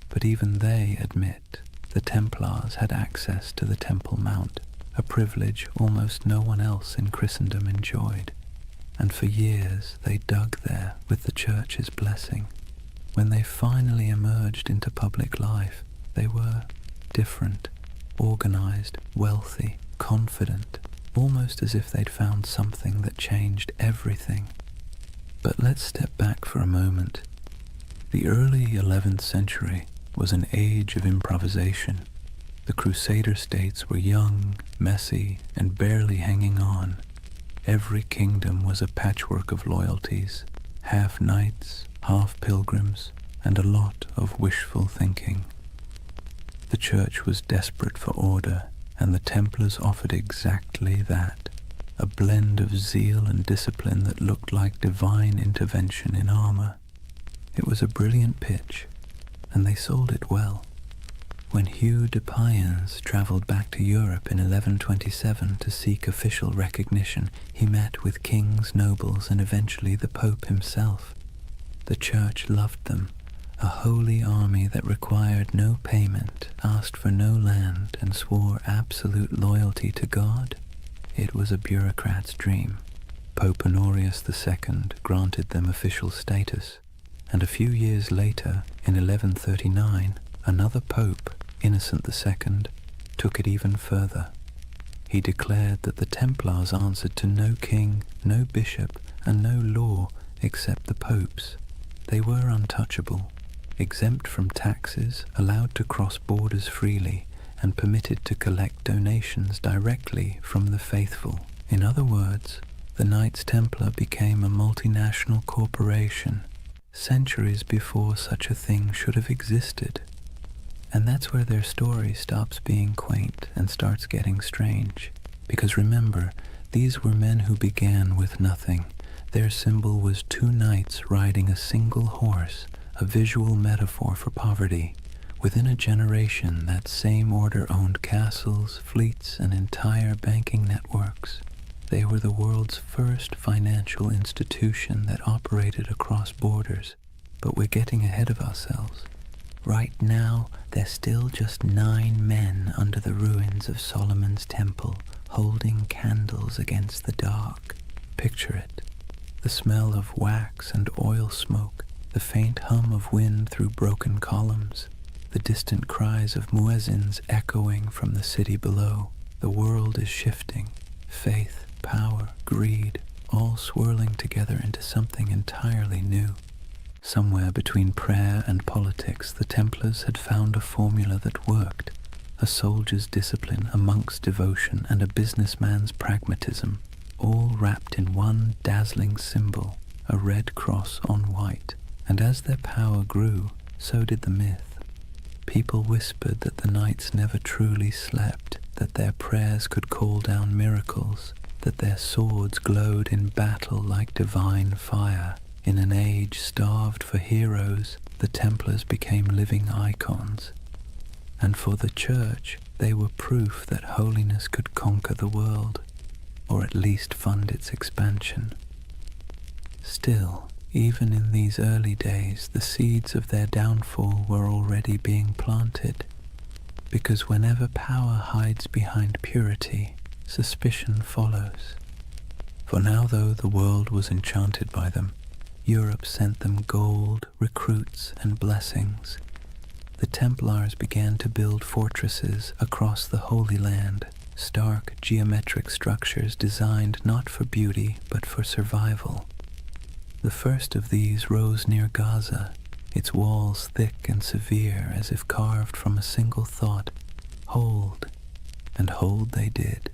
but even they admit the Templars had access to the Temple Mount, a privilege almost no one else in Christendom enjoyed, and for years they dug there with the Church's blessing. When they finally emerged into public life, they were different, organized, wealthy, confident, almost as if they'd found something that changed everything. But let's step back for a moment. The early 11th century was an age of improvisation. The Crusader states were young, messy, and barely hanging on. Every kingdom was a patchwork of loyalties, half knights, half pilgrims, and a lot of wishful thinking. The Church was desperate for order, and the Templars offered exactly that, a blend of zeal and discipline that looked like divine intervention in armor. It was a brilliant pitch, and they sold it well. When Hugh de Payens traveled back to Europe in 1127 to seek official recognition, he met with kings, nobles, and eventually the Pope himself. The Church loved them, a holy army that required no payment, asked for no land, and swore absolute loyalty to God. It was a bureaucrat's dream. Pope Honorius II granted them official status, and a few years later, in 1139, another pope, Innocent II, took it even further. He declared that the Templars answered to no king, no bishop, and no law except the popes. They were untouchable, exempt from taxes, allowed to cross borders freely, and permitted to collect donations directly from the faithful. In other words, the Knights Templar became a multinational corporation, centuries before such a thing should have existed. And that's where their story stops being quaint and starts getting strange. Because remember, these were men who began with nothing. Their symbol was two knights riding a single horse, a visual metaphor for poverty. Within a generation, that same order owned castles, fleets, and entire banking networks. They were the world's first financial institution that operated across borders. But we're getting ahead of ourselves. Right now, there's still just 9 men under the ruins of Solomon's temple, holding candles against the dark. Picture it. The smell of wax and oil smoke, the faint hum of wind through broken columns, the distant cries of muezzins echoing from the city below. The world is shifting. Faith, power, greed, all swirling together into something entirely new. Somewhere between prayer and politics, the Templars had found a formula that worked. A soldier's discipline, a monk's devotion, and a businessman's pragmatism, all wrapped in one dazzling symbol, a red cross on white. And as their power grew, so did the myth. People whispered that the knights never truly slept, that their prayers could call down miracles, that their swords glowed in battle like divine fire. In an age starved for heroes, the Templars became living icons. And for the Church, they were proof that holiness could conquer the world, or at least fund its expansion. Still, even in these early days, the seeds of their downfall were already being planted, because whenever power hides behind purity, suspicion follows. For now, though the world was enchanted by them, Europe sent them gold, recruits, and blessings. The Templars began to build fortresses across the Holy Land, stark geometric structures designed not for beauty but for survival. The first of these rose near Gaza, its walls thick and severe as if carved from a single thought: hold. And hold they did.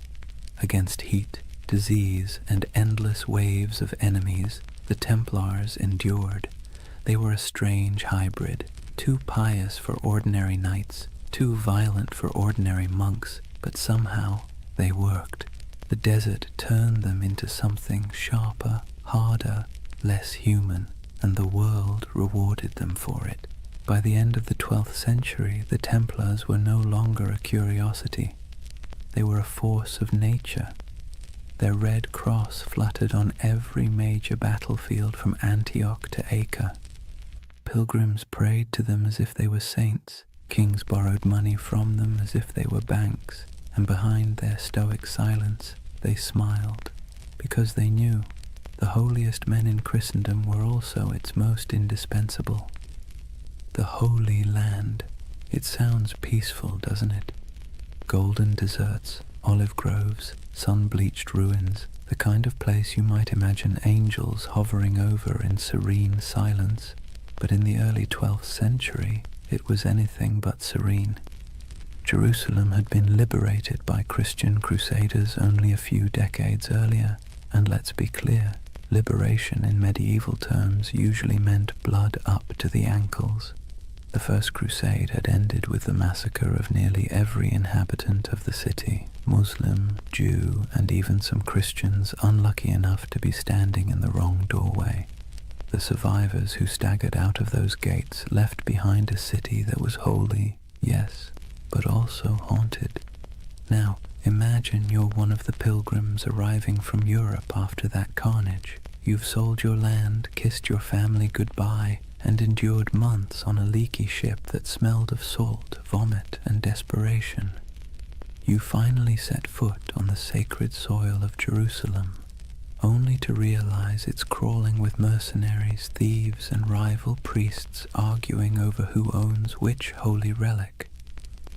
Against heat, disease, and endless waves of enemies, the Templars endured. They were a strange hybrid, too pious for ordinary knights, too violent for ordinary monks, but somehow they worked. The desert turned them into something sharper, harder, less human, and the world rewarded them for it. By the end of the 12th century, the Templars were no longer a curiosity. They were a force of nature. Their red cross fluttered on every major battlefield from Antioch to Acre. Pilgrims prayed to them as if they were saints. Kings borrowed money from them as if they were banks, and behind their stoic silence they smiled, because they knew the holiest men in Christendom were also its most indispensable. The Holy Land. It sounds peaceful, doesn't it? Golden deserts, olive groves, sun-bleached ruins, the kind of place you might imagine angels hovering over in serene silence. But in the early 12th century, it was anything but serene. Jerusalem had been liberated by Christian crusaders only a few decades earlier, and let's be clear, liberation in medieval terms usually meant blood up to the ankles. The First Crusade had ended with the massacre of nearly every inhabitant of the city, Muslim, Jew, and even some Christians unlucky enough to be standing in the wrong doorway. The survivors who staggered out of those gates left behind a city that was holy, yes, but also haunted. Now, imagine you're one of the pilgrims arriving from Europe after that carnage. You've sold your land, kissed your family goodbye, and endured months on a leaky ship that smelled of salt, vomit, and desperation. You finally set foot on the sacred soil of Jerusalem, only to realize it's crawling with mercenaries, thieves, and rival priests arguing over who owns which holy relic.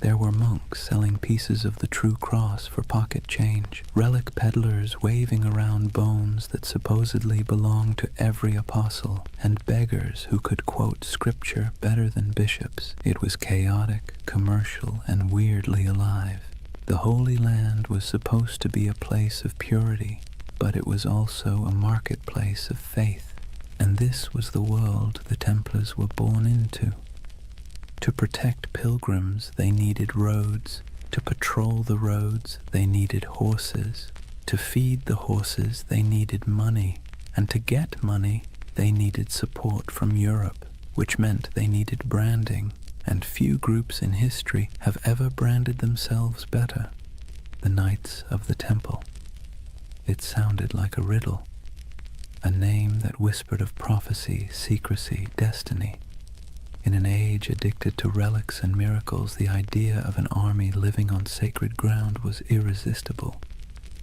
There were monks selling pieces of the true cross for pocket change, relic peddlers waving around bones that supposedly belonged to every apostle, and beggars who could quote scripture better than bishops. It was chaotic, commercial, and weirdly alive. The Holy Land was supposed to be a place of purity, but it was also a marketplace of faith, and this was the world the Templars were born into. To protect pilgrims, they needed roads. To patrol the roads, they needed horses. To feed the horses, they needed money. And to get money, they needed support from Europe, which meant they needed branding. And few groups in history have ever branded themselves better. The Knights of the Temple. It sounded like a riddle, a name that whispered of prophecy, secrecy, destiny. In an age addicted to relics and miracles, the idea of an army living on sacred ground was irresistible.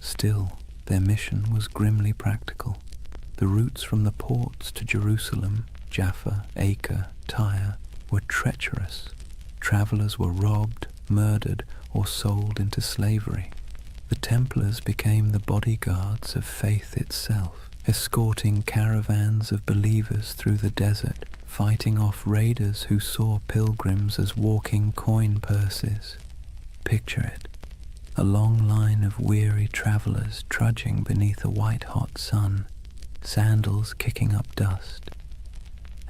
Still, their mission was grimly practical. The routes from the ports to Jerusalem, Jaffa, Acre, Tyre, were treacherous. Travelers were robbed, murdered, or sold into slavery. The Templars became the bodyguards of faith itself, escorting caravans of believers through the desert, fighting off raiders who saw pilgrims as walking coin purses. Picture it, a long line of weary travelers trudging beneath a white-hot sun, sandals kicking up dust,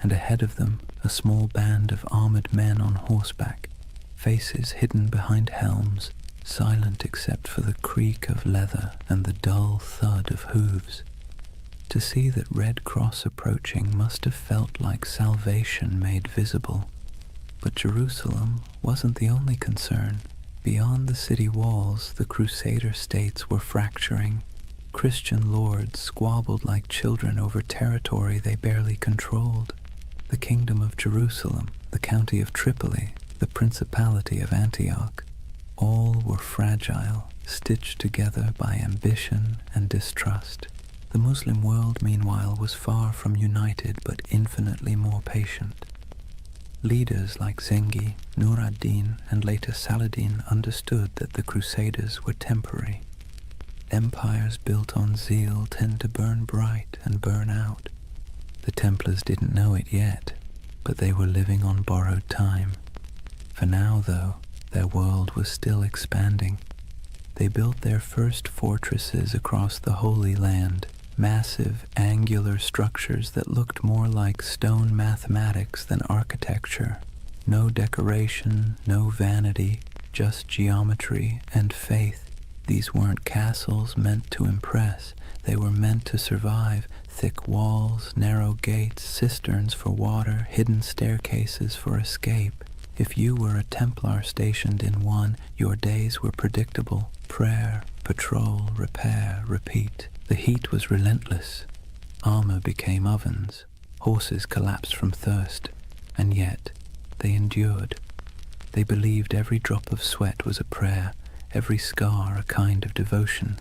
and ahead of them a small band of armored men on horseback, faces hidden behind helms, silent except for the creak of leather and the dull thud of hooves. To see that Red Cross approaching must have felt like salvation made visible. But Jerusalem wasn't the only concern. Beyond the city walls, the Crusader states were fracturing. Christian lords squabbled like children over territory they barely controlled. The Kingdom of Jerusalem, the County of Tripoli, the Principality of Antioch, all were fragile, stitched together by ambition and distrust. The Muslim world, meanwhile, was far from united but infinitely more patient. Leaders like Zengi, Nur ad-Din, and later Saladin understood that the Crusaders were temporary. Empires built on zeal tend to burn bright and burn out. The Templars didn't know it yet, but they were living on borrowed time. For now, though, their world was still expanding. They built their first fortresses across the Holy Land, massive, angular structures that looked more like stone mathematics than architecture. No decoration, no vanity, just geometry and faith. These weren't castles meant to impress. They were meant to survive. Thick walls, narrow gates, cisterns for water, hidden staircases for escape. If you were a Templar stationed in one, your days were predictable. Prayer, patrol, repair, repeat. The heat was relentless. Armor became ovens. Horses collapsed from thirst. And yet, they endured. They believed every drop of sweat was a prayer, every scar a kind of devotion.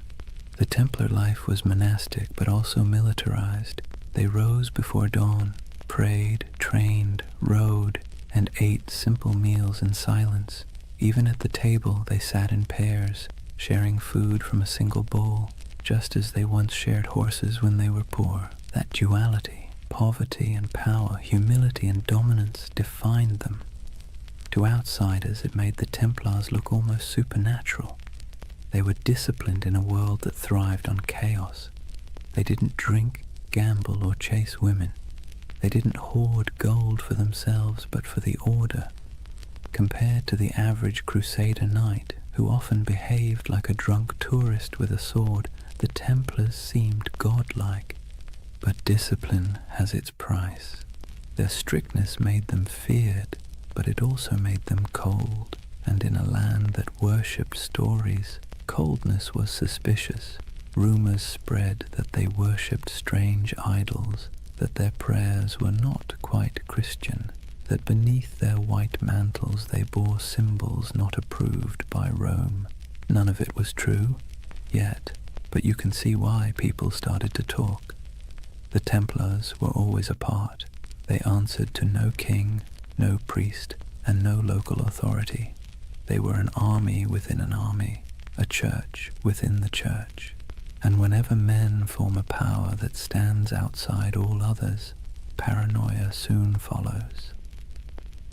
The Templar life was monastic but also militarized. They rose before dawn, prayed, trained, rode, and ate simple meals in silence. Even at the table they sat in pairs, sharing food from a single bowl, just as they once shared horses when they were poor. That duality, poverty and power, humility and dominance, defined them. To outsiders it made the Templars look almost supernatural. They were disciplined in a world that thrived on chaos. They didn't drink, gamble, or chase women. They didn't hoard gold for themselves, but for the order. Compared to the average Crusader knight, who often behaved like a drunk tourist with a sword, the Templars seemed godlike. But discipline has its price. Their strictness made them feared, but it also made them cold. And in a land that worshipped stories, coldness was suspicious. Rumors spread that they worshipped strange idols, that their prayers were not quite Christian, that beneath their white mantles they bore symbols not approved by Rome. None of it was true, yet, but you can see why people started to talk. The Templars were always apart. They answered to no king, no priest, and no local authority. They were an army within an army, a church within the church. And whenever men form a power that stands outside all others, paranoia soon follows.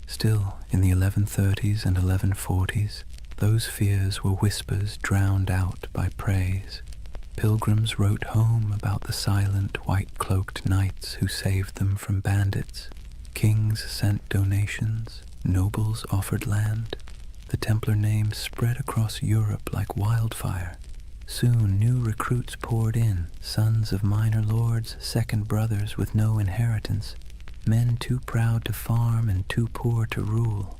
Still, in the 1130s and 1140s, those fears were whispers drowned out by praise. Pilgrims wrote home about the silent, white-cloaked knights who saved them from bandits. Kings sent donations, nobles offered land. The Templar name spread across Europe like wildfire. Soon new recruits poured in, sons of minor lords, second brothers with no inheritance, men too proud to farm and too poor to rule.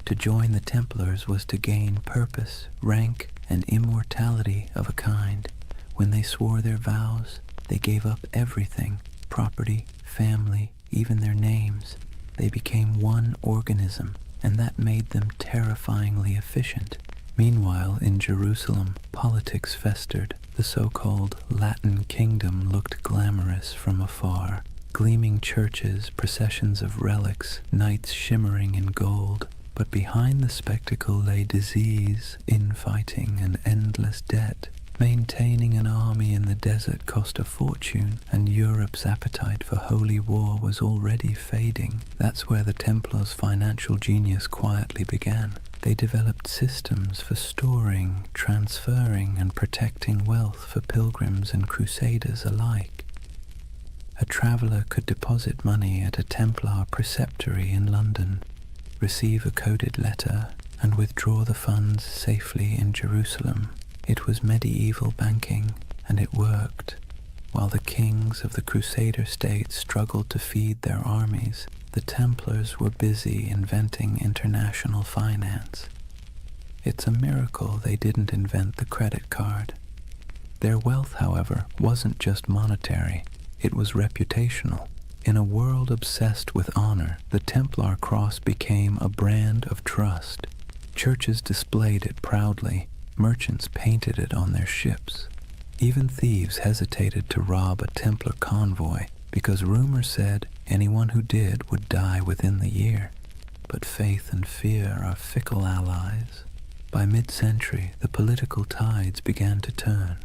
To join the Templars was to gain purpose, rank, and immortality of a kind. When they swore their vows, they gave up everything, property, family, even their names. They became one organism, and that made them terrifyingly efficient. Meanwhile, in Jerusalem, politics festered. The so-called Latin Kingdom looked glamorous from afar. Gleaming churches, processions of relics, knights shimmering in gold. But behind the spectacle lay disease, infighting, and endless debt. Maintaining an army in the desert cost a fortune, and Europe's appetite for holy war was already fading. That's where the Templars' financial genius quietly began. They developed systems for storing, transferring, and protecting wealth for pilgrims and crusaders alike. A traveler could deposit money at a Templar preceptory in London, receive a coded letter, and withdraw the funds safely in Jerusalem. It was medieval banking, and it worked. While the kings of the Crusader states struggled to feed their armies, the Templars were busy inventing international finance. It's a miracle they didn't invent the credit card. Their wealth, however, wasn't just monetary, it was reputational. In a world obsessed with honor, the Templar cross became a brand of trust. Churches displayed it proudly, merchants painted it on their ships. Even thieves hesitated to rob a Templar convoy because rumor said anyone who did would die within the year. But faith and fear are fickle allies. By mid-century, the political tides began to turn.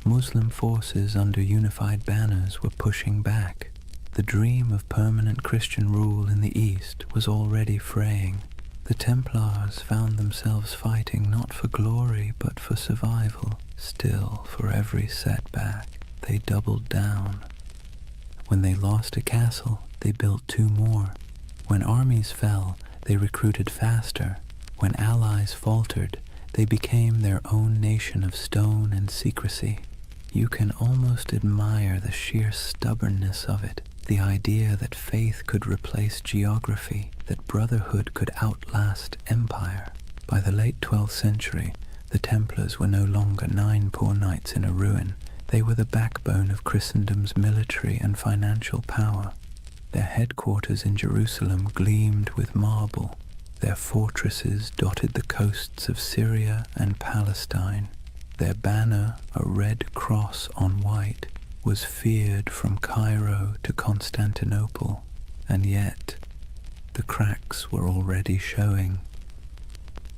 Muslim forces under unified banners were pushing back. The dream of permanent Christian rule in the East was already fraying. The Templars found themselves fighting not for glory but for survival. Still, for every setback, they doubled down. When they lost a castle, they built two more. When armies fell, they recruited faster. When allies faltered, they became their own nation of stone and secrecy. You can almost admire the sheer stubbornness of it, the idea that faith could replace geography, that brotherhood could outlast empire. By the late 12th century, The Templars were no longer 9 poor knights in a ruin. They were the backbone of Christendom's military and financial power. Their headquarters in Jerusalem gleamed with marble. Their fortresses dotted the coasts of Syria and Palestine. Their banner, a red cross on white, was feared from Cairo to Constantinople, and yet the cracks were already showing.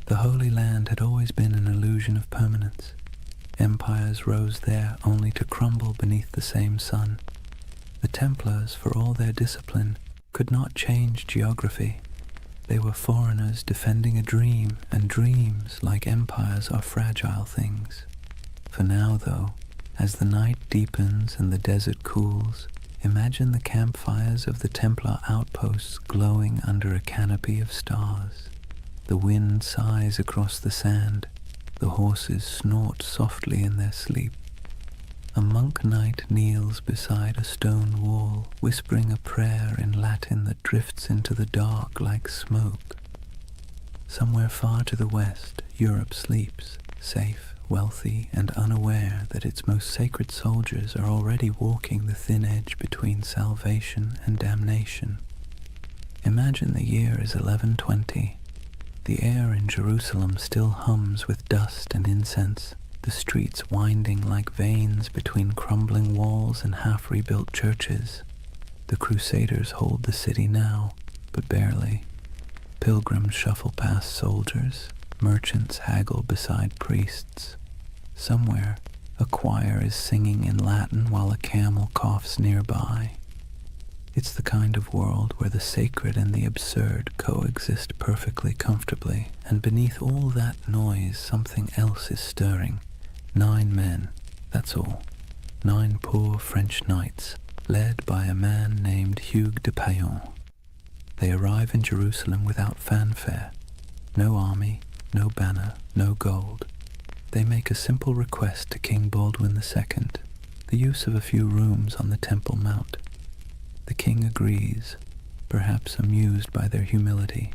The Holy Land had always been an illusion of permanence. Empires rose there only to crumble beneath the same sun. The Templars, for all their discipline, could not change geography. They were foreigners defending a dream, and dreams, like empires, are fragile things. For now, though, as the night deepens and the desert cools, imagine the campfires of the Templar outposts glowing under a canopy of stars. The wind sighs across the sand. The horses snort softly in their sleep. A monk knight kneels beside a stone wall, whispering a prayer in Latin that drifts into the dark like smoke. Somewhere far to the west, Europe sleeps, safe, wealthy, and unaware that its most sacred soldiers are already walking the thin edge between salvation and damnation. Imagine the year is 1120. The air in Jerusalem still hums with dust and incense, the streets winding like veins between crumbling walls and half-rebuilt churches. The Crusaders hold the city now, but barely. Pilgrims shuffle past soldiers, merchants haggle beside priests. Somewhere, a choir is singing in Latin while a camel coughs nearby. It's the kind of world where the sacred and the absurd coexist perfectly comfortably, and beneath all that noise something else is stirring. 9 men, that's all. 9 poor French knights, led by a man named Hugues de Payan. They arrive in Jerusalem without fanfare. No army, no banner, no gold. They make a simple request to King Baldwin II, the use of a few rooms on the Temple Mount. The king agrees, perhaps amused by their humility.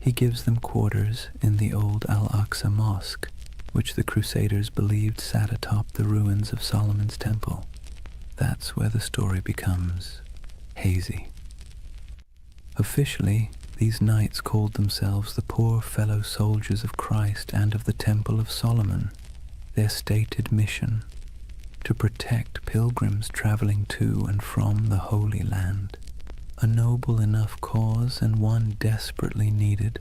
He gives them quarters in the old Al-Aqsa Mosque, which the Crusaders believed sat atop the ruins of Solomon's Temple. That's where the story becomes hazy. Officially, these knights called themselves the poor fellow soldiers of Christ and of the Temple of Solomon. Their stated mission: to protect pilgrims traveling to and from the Holy Land. A noble enough cause and one desperately needed.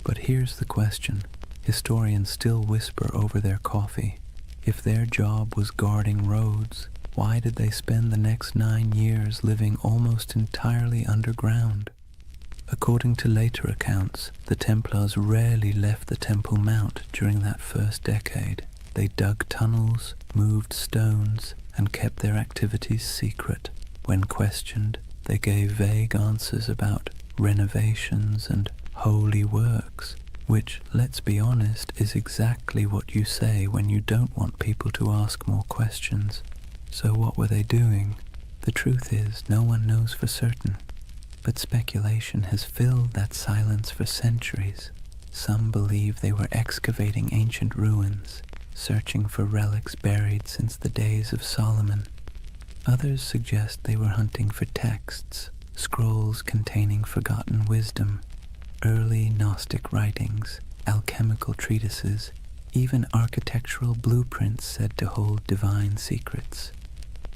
But here's the question. Historians still whisper over their coffee. If their job was guarding roads, why did they spend the next 9 years living almost entirely underground? According to later accounts, the Templars rarely left the Temple Mount during that first decade. They dug tunnels, moved stones, and kept their activities secret. When questioned, they gave vague answers about renovations and holy works, which, let's be honest, is exactly what you say when you don't want people to ask more questions. So what were they doing? The truth is, no one knows for certain. But speculation has filled that silence for centuries. Some believe they were excavating ancient ruins, searching for relics buried since the days of Solomon. Others suggest they were hunting for texts, scrolls containing forgotten wisdom, early Gnostic writings, alchemical treatises, even architectural blueprints said to hold divine secrets.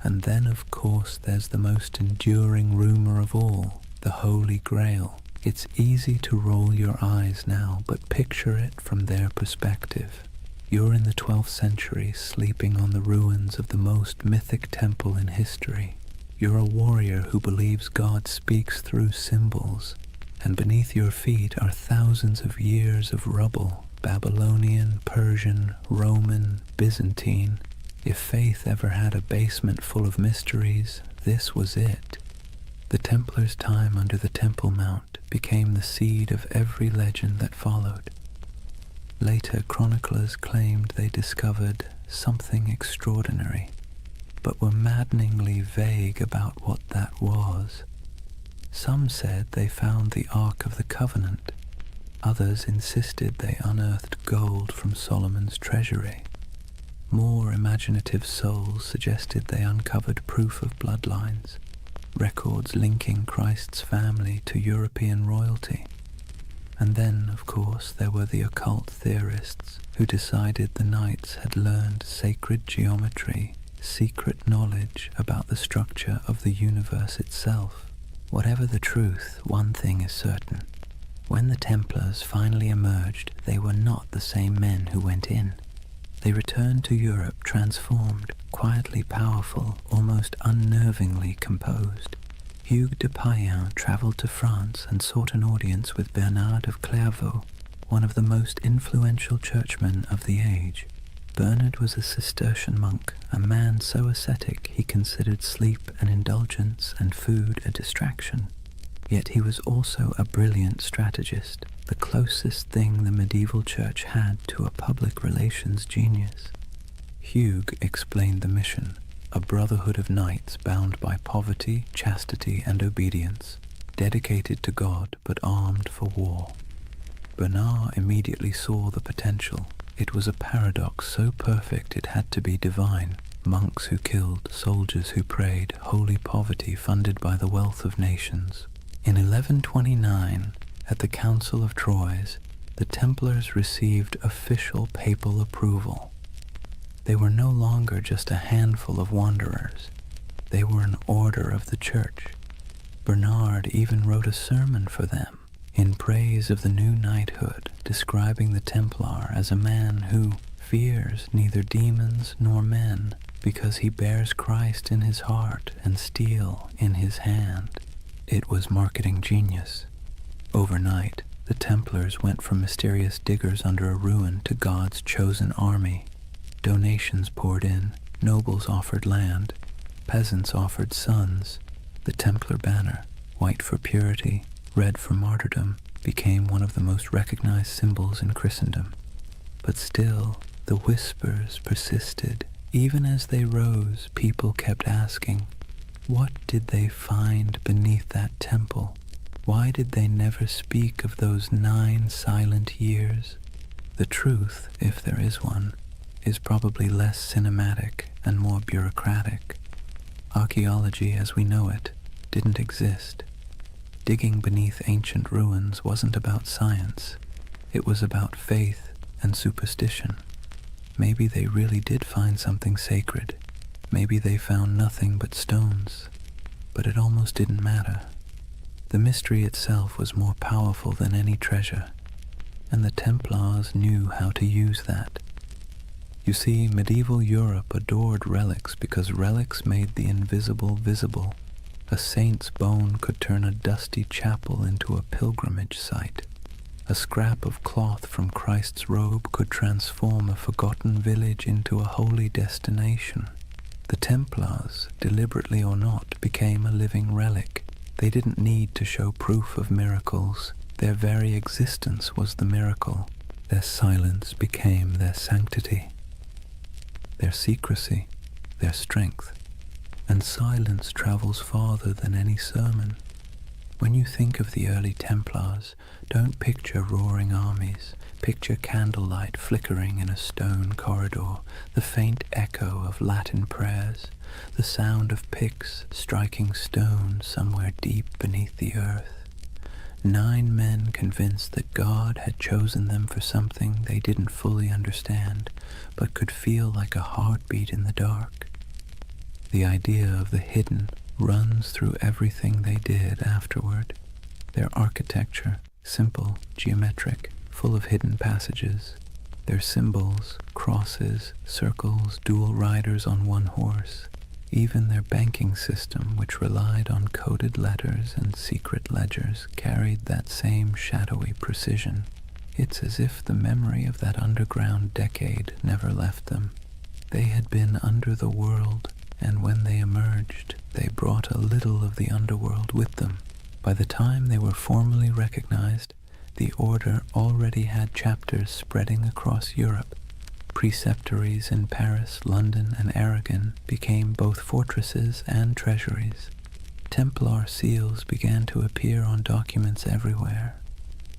And then, of course, there's the most enduring rumor of all, the Holy Grail. It's easy to roll your eyes now, but picture it from their perspective. You're in the 12th century, sleeping on the ruins of the most mythic temple in history. You're a warrior who believes God speaks through symbols, and beneath your feet are thousands of years of rubble, Babylonian, Persian, Roman, Byzantine. If faith ever had a basement full of mysteries, this was it. The Templars' time under the Temple Mount became the seed of every legend that followed. Later chroniclers claimed they discovered something extraordinary, but were maddeningly vague about what that was. Some said they found the Ark of the Covenant, Others insisted they unearthed gold from Solomon's treasury. More imaginative souls suggested they uncovered proof of bloodlines, records linking Christ's family to European royalty. And then, of course, there were the occult theorists who decided the knights had learned sacred geometry, secret knowledge about the structure of the universe itself. Whatever the truth, one thing is certain. When the Templars finally emerged, they were not the same men who went in. They returned to Europe transformed, quietly powerful, almost unnervingly composed. Hugues de Payen travelled to France and sought an audience with Bernard of Clairvaux, one of the most influential churchmen of the age. Bernard was a Cistercian monk, a man so ascetic he considered sleep an indulgence and food a distraction. Yet he was also a brilliant strategist, the closest thing the medieval church had to a public relations genius. Hugues explained the mission, a brotherhood of knights bound by poverty, chastity, and obedience, dedicated to God but armed for war. Bernard immediately saw the potential. It was a paradox so perfect it had to be divine. Monks who killed, soldiers who prayed, holy poverty funded by the wealth of nations. In 1129, at the Council of Troyes, the Templars received official papal approval. They were no longer just a handful of wanderers. They were an order of the Church. Bernard even wrote a sermon for them in praise of the new knighthood, describing the Templar as a man who fears neither demons nor men, because he bears Christ in his heart and steel in his hand. It was marketing genius. Overnight, the Templars went from mysterious diggers under a ruin to God's chosen army. Donations poured in, nobles offered land, peasants offered sons. The Templar banner, white for purity, red for martyrdom, became one of the most recognized symbols in Christendom. But still, the whispers persisted. Even as they rose, people kept asking, what did they find beneath that temple? Why did they never speak of those 9 silent years? The truth, if there is one, is probably less cinematic and more bureaucratic. Archaeology as we know it didn't exist. Digging beneath ancient ruins wasn't about science. It was about faith and superstition. Maybe they really did find something sacred. Maybe they found nothing but stones. But it almost didn't matter. The mystery itself was more powerful than any treasure, and the Templars knew how to use that. You see, medieval Europe adored relics because relics made the invisible visible. A saint's bone could turn a dusty chapel into a pilgrimage site. A scrap of cloth from Christ's robe could transform a forgotten village into a holy destination. The Templars, deliberately or not, became a living relic. They didn't need to show proof of miracles. Their very existence was the miracle. Their silence became their sanctity, their secrecy, their strength. And silence travels farther than any sermon. When you think of the early Templars, don't picture roaring armies. Picture candlelight flickering in a stone corridor, the faint echo of Latin prayers, the sound of picks striking stone somewhere deep beneath the earth. 9 men convinced that God had chosen them for something they didn't fully understand, but could feel like a heartbeat in the dark. The idea of the hidden runs through everything they did afterward. Their architecture, simple, geometric, full of hidden passages. Their symbols, crosses, circles, dual riders on one horse. Even their banking system, which relied on coded letters and secret ledgers, carried that same shadowy precision. It's as if the memory of that underground decade never left them. They had been under the world, and when they emerged, they brought a little of the underworld with them. By the time they were formally recognized, the order already had chapters spreading across Europe. Preceptories in Paris, London, and Aragon became both fortresses and treasuries. Templar seals began to appear on documents everywhere.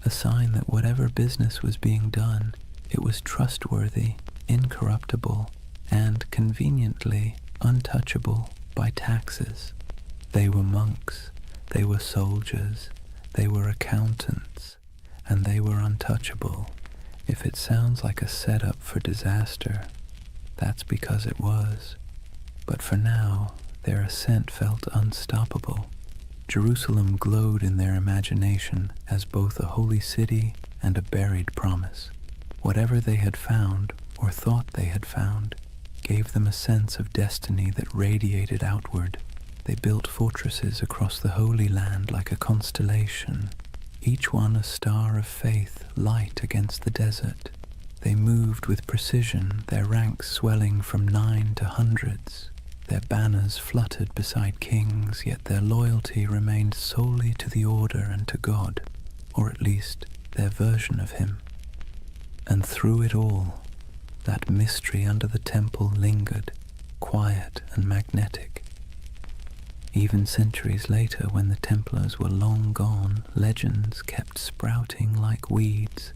a sign that whatever business was being done, it was trustworthy, incorruptible, and conveniently untouchable by taxes. They were monks, they were soldiers, they were accountants, and they were untouchable. If it sounds like a setup for disaster, that's because it was. But for now, their ascent felt unstoppable. Jerusalem glowed in their imagination as both a holy city and a buried promise. Whatever they had found, or thought they had found, gave them a sense of destiny that radiated outward. They built fortresses across the Holy Land like a constellation, each one a star of faith, light against the desert. They moved with precision, their ranks swelling from 9 to hundreds. Their banners fluttered beside kings, yet their loyalty remained solely to the order and to God, or at least their version of him. And through it all, that mystery under the temple lingered, quiet and magnetic. Even centuries later, when the Templars were long gone, legends kept sprouting like weeds.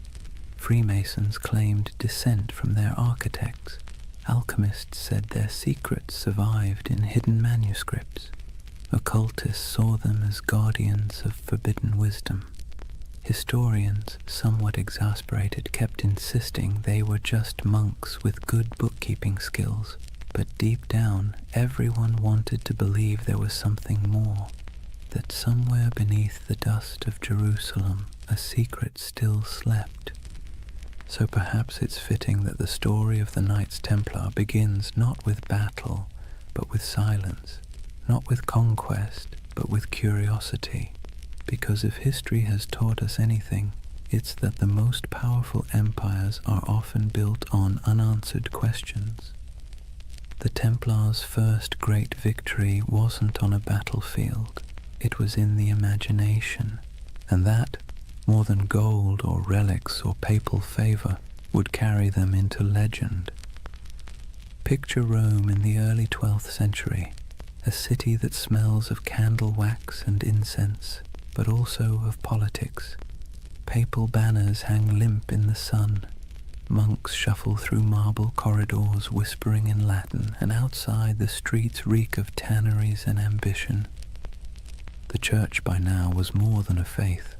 Freemasons claimed descent from their architects. Alchemists said their secrets survived in hidden manuscripts. Occultists saw them as guardians of forbidden wisdom. Historians, somewhat exasperated, kept insisting they were just monks with good bookkeeping skills. But deep down, everyone wanted to believe there was something more, that somewhere beneath the dust of Jerusalem, a secret still slept. So perhaps it's fitting that the story of the Knights Templar begins not with battle, but with silence, not with conquest, but with curiosity. Because if history has taught us anything, it's that the most powerful empires are often built on unanswered questions. The Templars' first great victory wasn't on a battlefield, it was in the imagination, and that, more than gold or relics or papal favor, would carry them into legend. Picture Rome in the early 12th century, a city that smells of candle wax and incense, but also of politics. Papal banners hang limp in the sun. Monks shuffle through marble corridors whispering in Latin, and outside the streets reek of tanneries and ambition. The church by now was more than a faith.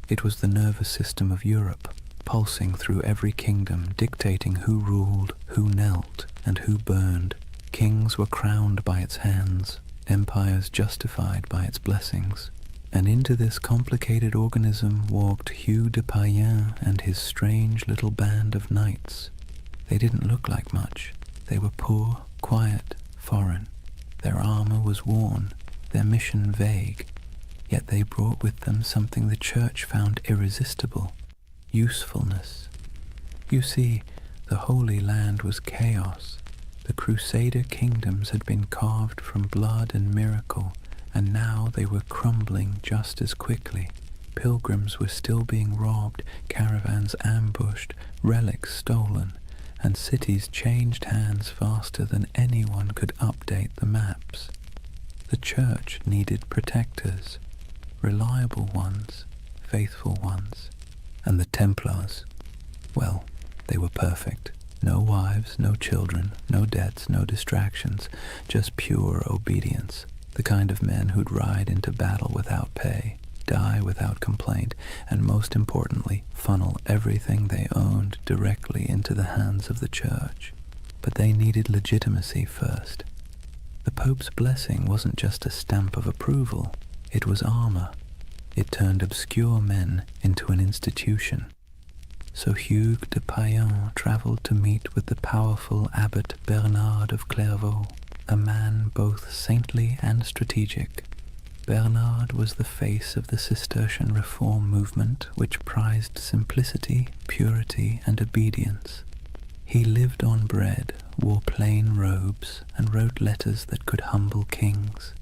It was the nervous system of Europe, pulsing through every kingdom, dictating who ruled, who knelt, and who burned. Kings were crowned by its hands, empires justified by its blessings. And into this complicated organism walked Hugh de Payens and his strange little band of knights. They didn't look like much. They were poor, quiet, foreign. Their armor was worn, their mission vague. Yet they brought with them something the church found irresistible: usefulness. You see, the Holy Land was chaos. The Crusader kingdoms had been carved from blood and miracle, and now they were crumbling just as quickly. Pilgrims were still being robbed, caravans ambushed, relics stolen, and cities changed hands faster than anyone could update the maps. The church needed protectors, reliable ones, faithful ones, and the Templars, well, they were perfect. No wives, no children, no debts, no distractions, just pure obedience. The kind of men who'd ride into battle without pay, die without complaint, and most importantly, funnel everything they owned directly into the hands of the church. But they needed legitimacy first. The Pope's blessing wasn't just a stamp of approval, it was armor. It turned obscure men into an institution. So Hugh de Payens travelled to meet with the powerful Abbot Bernard of Clairvaux, a man both saintly and strategic. Bernard was the face of the Cistercian reform movement, which prized simplicity, purity, and obedience. He lived on bread, wore plain robes, and wrote letters that could humble kings.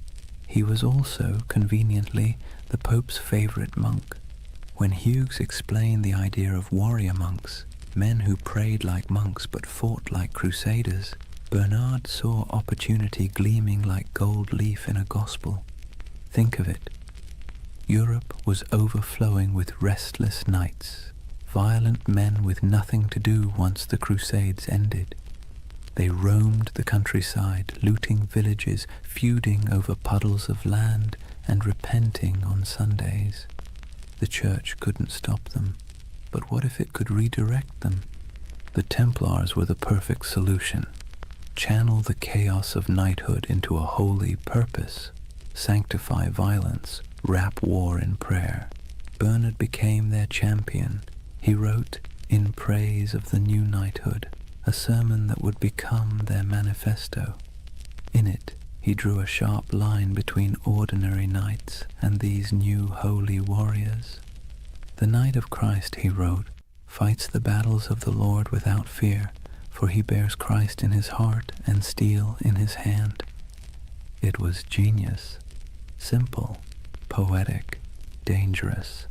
He was also, conveniently, the Pope's favourite monk. When Hughes explained the idea of warrior monks, men who prayed like monks but fought like crusaders, Bernard saw opportunity gleaming like gold leaf in a gospel. Think of it. Europe was overflowing with restless knights, violent men with nothing to do once the Crusades ended. They roamed the countryside, looting villages, feuding over puddles of land, and repenting on Sundays. The church couldn't stop them, but what if it could redirect them? The Templars were the perfect solution. Channel the chaos of knighthood into a holy purpose, sanctify violence, wrap war in prayer. Bernard became their champion. He wrote In Praise of the New Knighthood, a sermon that would become their manifesto. In it, he drew a sharp line between ordinary knights and these new holy warriors. The Knight of Christ, he wrote, fights the battles of the Lord without fear, for he bears Christ in his heart and steel in his hand. It was genius, simple, poetic, dangerous.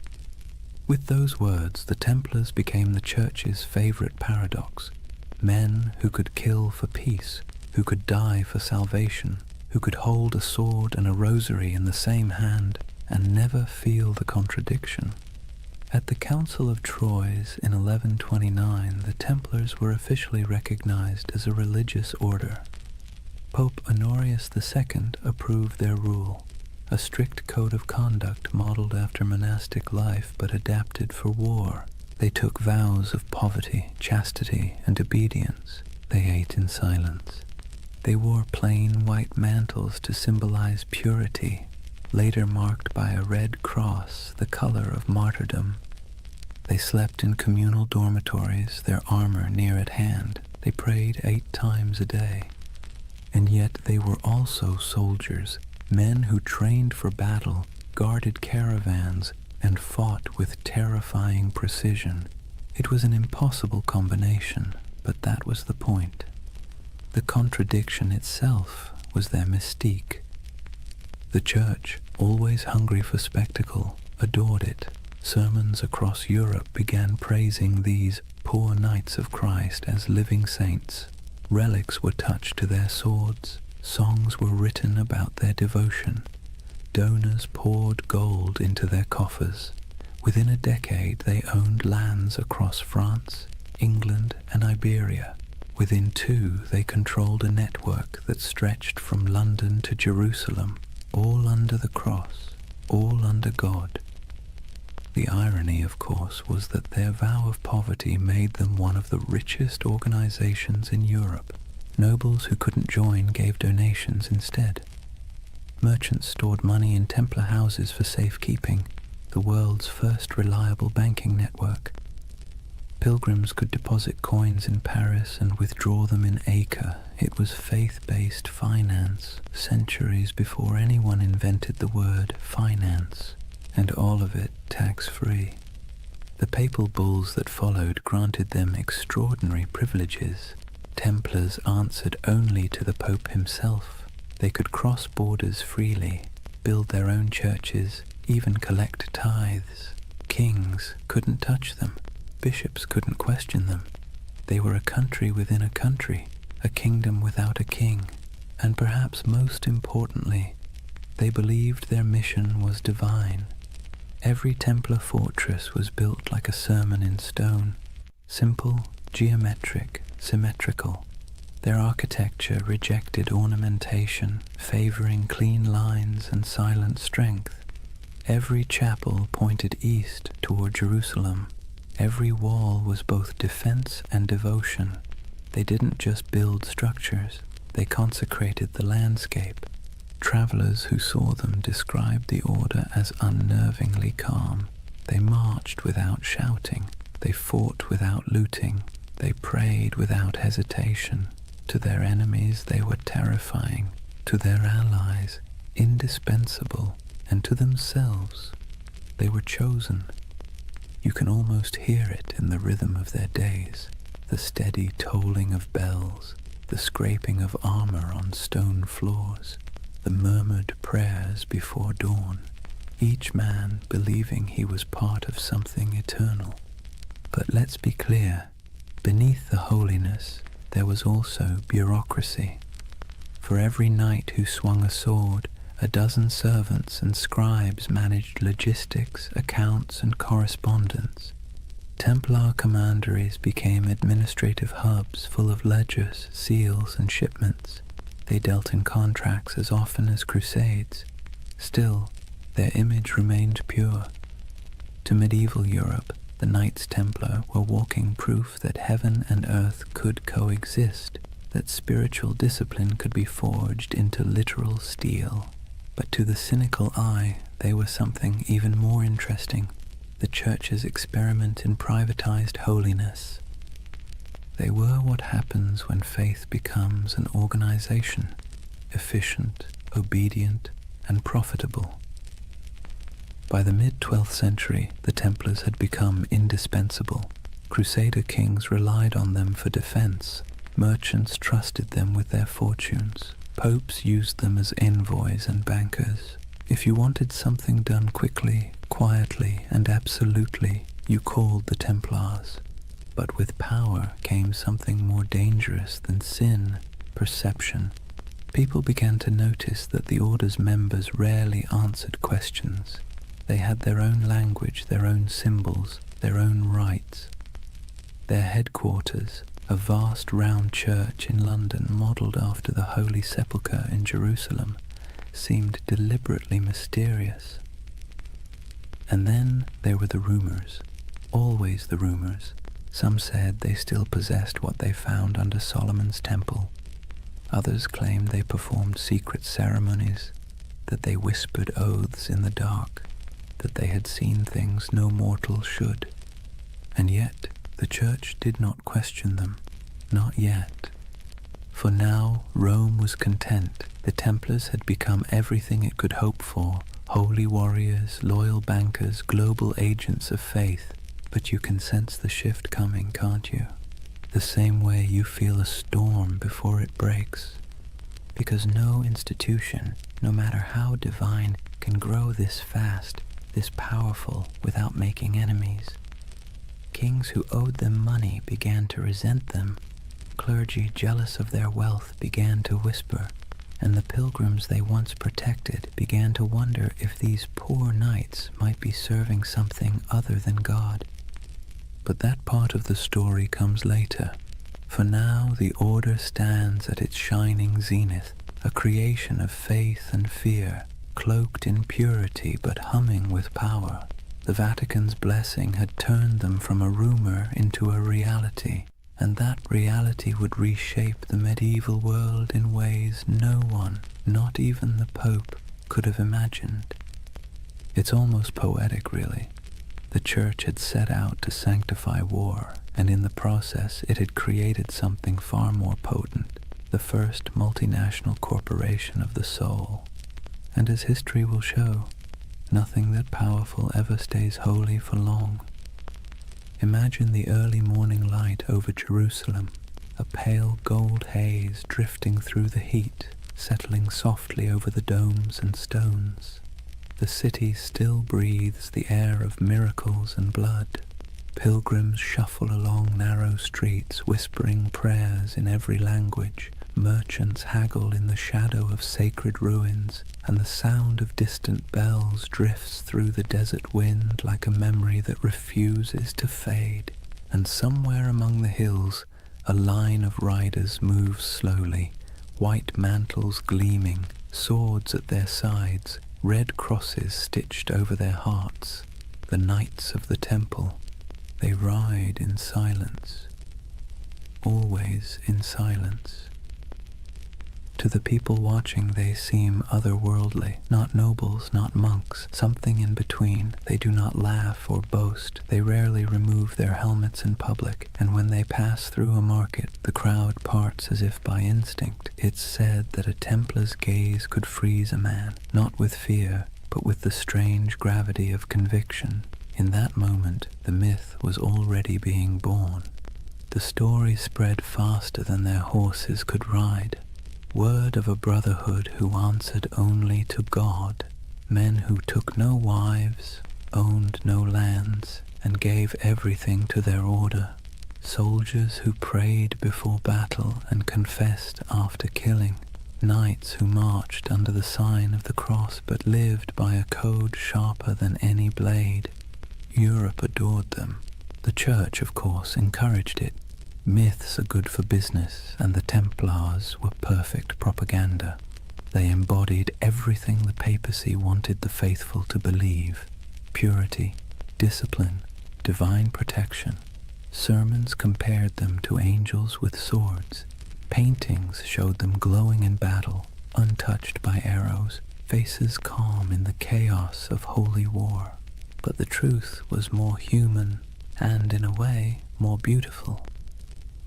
With those words, the Templars became the Church's favorite paradox. Men who could kill for peace, who could die for salvation, who could hold a sword and a rosary in the same hand and never feel the contradiction. At the Council of Troyes in 1129, the Templars were officially recognized as a religious order. Pope Honorius II approved their rule, a strict code of conduct modeled after monastic life but adapted for war. They took vows of poverty, chastity, and obedience. They ate in silence. They wore plain white mantles to symbolize purity, later marked by a red cross, the color of martyrdom. They slept in communal dormitories, their armor near at hand. They prayed 8 times a day. And yet they were also soldiers, men who trained for battle, guarded caravans, and fought with terrifying precision. It was an impossible combination, but that was the point. The contradiction itself was their mystique. The Church, always hungry for spectacle, adored it. Sermons across Europe began praising these poor knights of Christ as living saints. Relics were touched to their swords. Songs were written about their devotion. Donors poured gold into their coffers. Within a decade, they owned lands across France, England, and Iberia. Within 2, they controlled a network that stretched from London to Jerusalem, all under the cross, all under God. The irony, of course, was that their vow of poverty made them one of the richest organizations in Europe. Nobles who couldn't join gave donations instead. Merchants stored money in Templar houses for safekeeping, the world's first reliable banking network. Pilgrims could deposit coins in Paris and withdraw them in Acre. It was faith-based finance, centuries before anyone invented the word finance, and all of it tax-free. The papal bulls that followed granted them extraordinary privileges. Templars answered only to the Pope himself. They could cross borders freely, build their own churches, even collect tithes. Kings couldn't touch them. Bishops couldn't question them. They were a country within a country, a kingdom without a king. And perhaps most importantly, they believed their mission was divine. Every Templar fortress was built like a sermon in stone, simple, geometric, symmetrical. Their architecture rejected ornamentation, favoring clean lines and silent strength. Every chapel pointed east toward Jerusalem. Every wall was both defense and devotion. They didn't just build structures, they consecrated the landscape. Travelers who saw them described the order as unnervingly calm. They marched without shouting. They fought without looting. They prayed without hesitation. To their enemies they were terrifying. To their allies, indispensable. And to themselves, they were chosen. You can almost hear it in the rhythm of their days, the steady tolling of bells, the scraping of armor on stone floors, the murmured prayers before dawn, each man believing he was part of something eternal. But let's be clear, beneath the holiness there was also bureaucracy. For every knight who swung a sword, A dozen servants and scribes managed logistics, accounts, and correspondence. Templar commanderies became administrative hubs full of ledgers, seals, and shipments. They dealt in contracts as often as crusades. Still, their image remained pure. To medieval Europe, the Knights Templar were walking proof that heaven and earth could coexist, that spiritual discipline could be forged into literal steel. But to the cynical eye, they were something even more interesting, the Church's experiment in privatized holiness. They were what happens when faith becomes an organization, efficient, obedient, and profitable. By the mid-12th century, the Templars had become indispensable. Crusader kings relied on them for defense. Merchants trusted them with their fortunes. Popes used them as envoys and bankers. If you wanted something done quickly, quietly, and absolutely, you called the Templars. But with power came something more dangerous than sin, perception. People began to notice that the order's members rarely answered questions. They had their own language, their own symbols, their own rites. Their headquarters, a vast round church in London modelled after the Holy Sepulchre in Jerusalem, seemed deliberately mysterious. And then there were the rumours, always the rumours. Some said they still possessed what they found under Solomon's temple. Others claimed they performed secret ceremonies, that they whispered oaths in the dark, that they had seen things no mortal should. And yet the Church did not question them, not yet. For now Rome was content. The Templars had become everything it could hope for, holy warriors, loyal bankers, global agents of faith. But you can sense the shift coming, can't you? The same way you feel a storm before it breaks. Because no institution, no matter how divine, can grow this fast, this powerful, without making enemies. Kings who owed them money began to resent them. Clergy jealous of their wealth began to whisper, and the pilgrims they once protected began to wonder if these poor knights might be serving something other than God. But that part of the story comes later. For now the order stands at its shining zenith, a creation of faith and fear, cloaked in purity but humming with power. The Vatican's blessing had turned them from a rumor into a reality, and that reality would reshape the medieval world in ways no one, not even the Pope, could have imagined. It's almost poetic, really. The Church had set out to sanctify war, and in the process it had created something far more potent, the first multinational corporation of the soul. And as history will show, nothing that powerful ever stays holy for long. Imagine the early morning light over Jerusalem, a pale gold haze drifting through the heat, settling softly over the domes and stones. The city still breathes the air of miracles and blood. Pilgrims shuffle along narrow streets, whispering prayers in every language. Merchants haggle in the shadow of sacred ruins, and the sound of distant bells drifts through the desert wind like a memory that refuses to fade. And somewhere among the hills, a line of riders moves slowly, white mantles gleaming, swords at their sides, red crosses stitched over their hearts. The Knights of the Temple. They ride in silence, always in silence. To the people watching they seem otherworldly, not nobles, not monks, something in between. They do not laugh or boast, they rarely remove their helmets in public, and when they pass through a market, the crowd parts as if by instinct. It's said that a Templar's gaze could freeze a man, not with fear, but with the strange gravity of conviction. In that moment, the myth was already being born. The story spread faster than their horses could ride. Word of a brotherhood who answered only to God, men who took no wives, owned no lands, and gave everything to their order, soldiers who prayed before battle and confessed after killing, knights who marched under the sign of the cross but lived by a code sharper than any blade. Europe adored them. The Church, of course, encouraged it. Myths are good for business, and the Templars were perfect propaganda. They embodied everything the papacy wanted the faithful to believe: purity, discipline, divine protection. Sermons compared them to angels with swords. Paintings showed them glowing in battle, untouched by arrows, faces calm in the chaos of holy war. But the truth was more human and, in a way, more beautiful.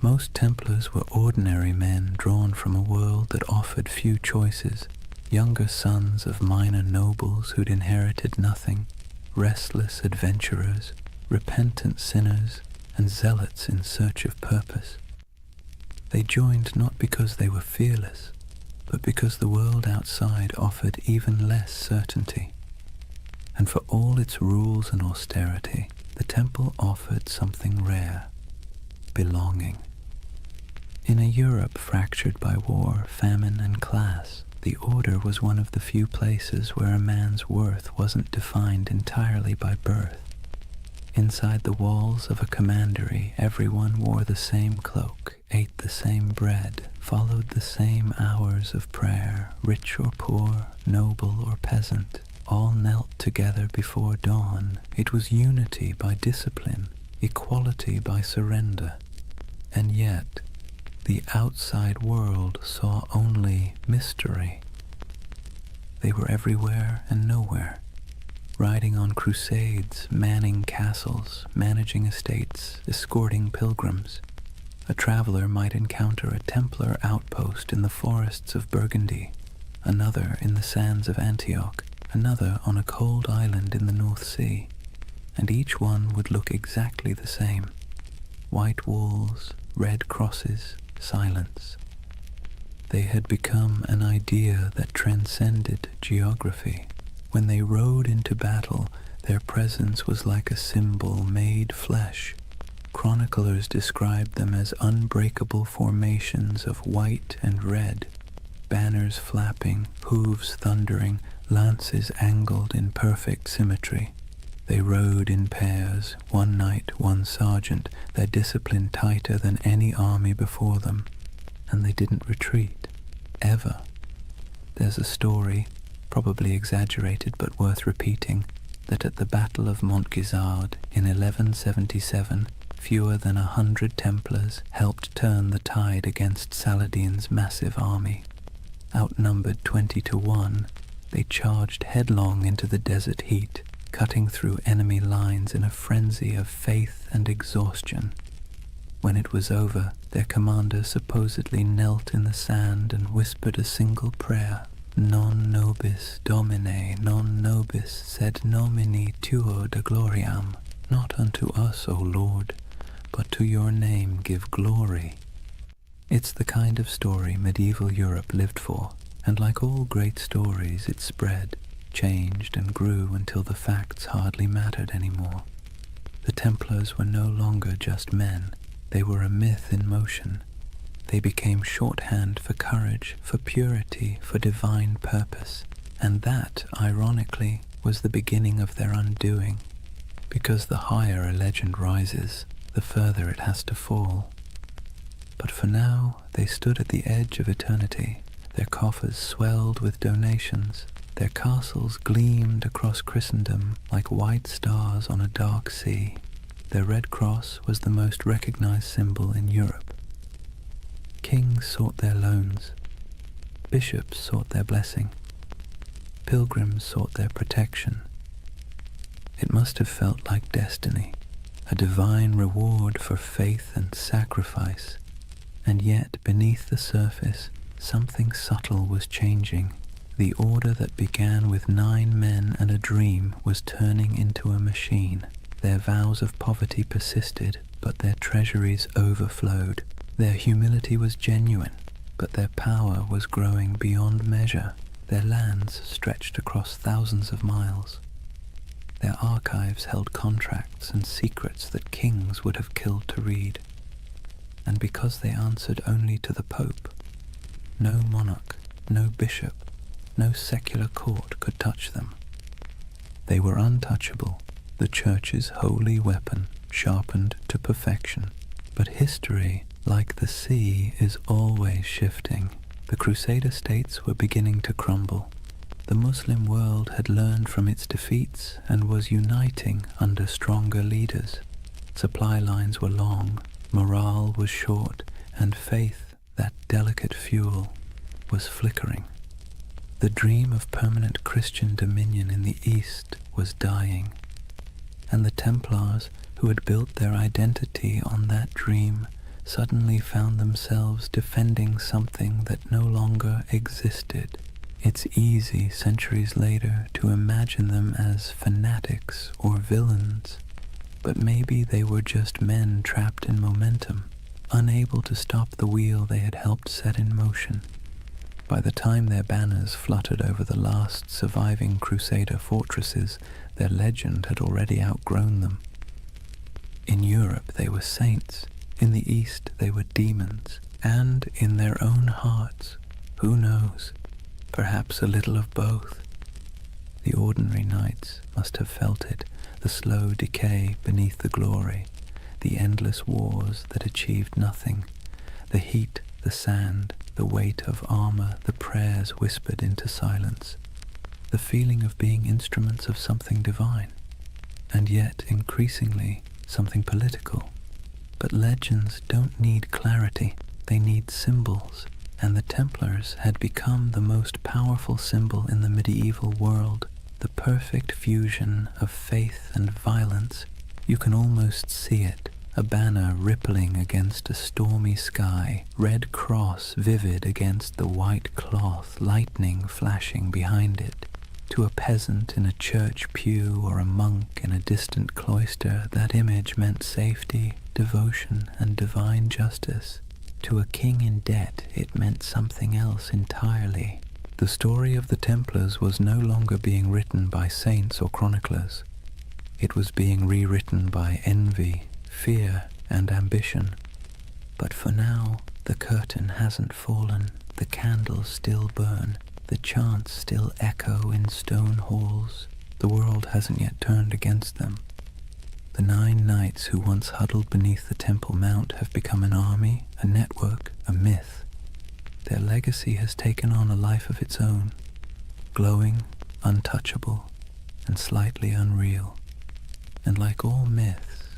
Most Templars were ordinary men drawn from a world that offered few choices, younger sons of minor nobles who'd inherited nothing, restless adventurers, repentant sinners, and zealots in search of purpose. They joined not because they were fearless, but because the world outside offered even less certainty. And for all its rules and austerity, the temple offered something rare: belonging. In a Europe fractured by war, famine, and class, the Order was one of the few places where a man's worth wasn't defined entirely by birth. Inside the walls of a commandery, everyone wore the same cloak, ate the same bread, followed the same hours of prayer. Rich or poor, noble or peasant, all knelt together before dawn. It was unity by discipline, equality by surrender. And yet, the outside world saw only mystery. They were everywhere and nowhere, riding on crusades, manning castles, managing estates, escorting pilgrims. A traveler might encounter a Templar outpost in the forests of Burgundy, another in the sands of Antioch, another on a cold island in the North Sea, and each one would look exactly the same: white walls, red crosses, silence. They had become an idea that transcended geography. When they rode into battle, their presence was like a symbol made flesh. Chroniclers described them as unbreakable formations of white and red, banners flapping, hooves thundering, lances angled in perfect symmetry. They rode in pairs, one knight, one sergeant, their discipline tighter than any army before them, and they didn't retreat, ever. There's a story, probably exaggerated but worth repeating, that at the Battle of Montgisard in 1177, fewer than 100 Templars helped turn the tide against Saladin's massive army. Outnumbered 20-1, they charged headlong into the desert heat, cutting through enemy lines in a frenzy of faith and exhaustion. When it was over, their commander supposedly knelt in the sand and whispered a single prayer: Non nobis Domine, non nobis sed nomini tuo de gloriam. Not unto us, O Lord, but to your name give glory. It's the kind of story medieval Europe lived for, and like all great stories, it spread, changed and grew until the facts hardly mattered anymore. The Templars were no longer just men. They were a myth in motion. They became shorthand for courage, for purity, for divine purpose. And that, ironically, was the beginning of their undoing. Because the higher a legend rises, the further it has to fall. But for now, they stood at the edge of eternity. Their coffers swelled with donations. Their castles gleamed across Christendom like white stars on a dark sea. Their red cross was the most recognized symbol in Europe. Kings sought their loans. Bishops sought their blessing. Pilgrims sought their protection. It must have felt like destiny, a divine reward for faith and sacrifice. And yet, beneath the surface, something subtle was changing. The order that began with 9 men and a dream was turning into a machine. Their vows of poverty persisted, but their treasuries overflowed. Their humility was genuine, but their power was growing beyond measure. Their lands stretched across thousands of miles. Their archives held contracts and secrets that kings would have killed to read. And because they answered only to the Pope, no monarch, no bishop, no secular court could touch them. They were untouchable, the Church's holy weapon, sharpened to perfection. But history, like the sea, is always shifting. The Crusader states were beginning to crumble. The Muslim world had learned from its defeats and was uniting under stronger leaders. Supply lines were long, morale was short, and faith, that delicate fuel, was flickering. The dream of permanent Christian dominion in the East was dying, and the Templars, who had built their identity on that dream, suddenly found themselves defending something that no longer existed. It's easy, centuries later, to imagine them as fanatics or villains, but maybe they were just men trapped in momentum, unable to stop the wheel they had helped set in motion. By the time their banners fluttered over the last surviving Crusader fortresses, their legend had already outgrown them. In Europe they were saints, in the East they were demons, and in their own hearts, who knows, perhaps a little of both. The ordinary knights must have felt it, the slow decay beneath the glory, the endless wars that achieved nothing, the heat, the sand, the weight of armor, the prayers whispered into silence, the feeling of being instruments of something divine, and yet increasingly something political. But legends don't need clarity, they need symbols, and the Templars had become the most powerful symbol in the medieval world, the perfect fusion of faith and violence. You can almost see it, a banner rippling against a stormy sky, red cross vivid against the white cloth, lightning flashing behind it. To a peasant in a church pew or a monk in a distant cloister, that image meant safety, devotion, and divine justice. To a king in debt, it meant something else entirely. The story of the Templars was no longer being written by saints or chroniclers. It was being rewritten by envy, fear, and ambition. But for now, the curtain hasn't fallen, the candles still burn, the chants still echo in stone halls. The world hasn't yet turned against them. The 9 knights who once huddled beneath the Temple Mount have become an army, a network, a myth. Their legacy has taken on a life of its own, glowing, untouchable, and slightly unreal. And like all myths,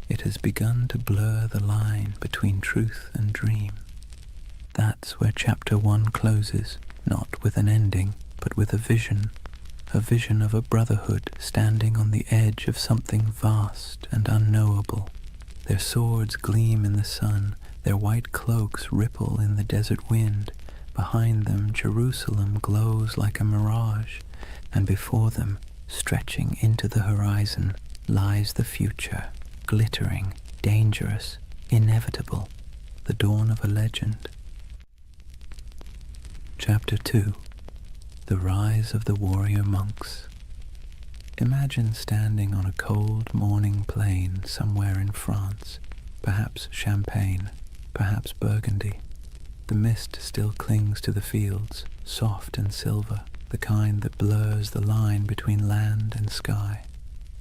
it has begun to blur the line between truth and dream. That's where Chapter 1 closes, not with an ending, but with a vision of a brotherhood standing on the edge of something vast and unknowable. Their swords gleam in the sun, their white cloaks ripple in the desert wind. Behind them, Jerusalem glows like a mirage, and before them, stretching into the horizon, lies the future, glittering, dangerous, inevitable, the dawn of a legend. Chapter 2. The Rise of the Warrior Monks. Imagine standing on a cold morning plain somewhere in France, perhaps Champagne, perhaps Burgundy. The mist still clings to the fields, soft and silver, the kind that blurs the line between land and sky.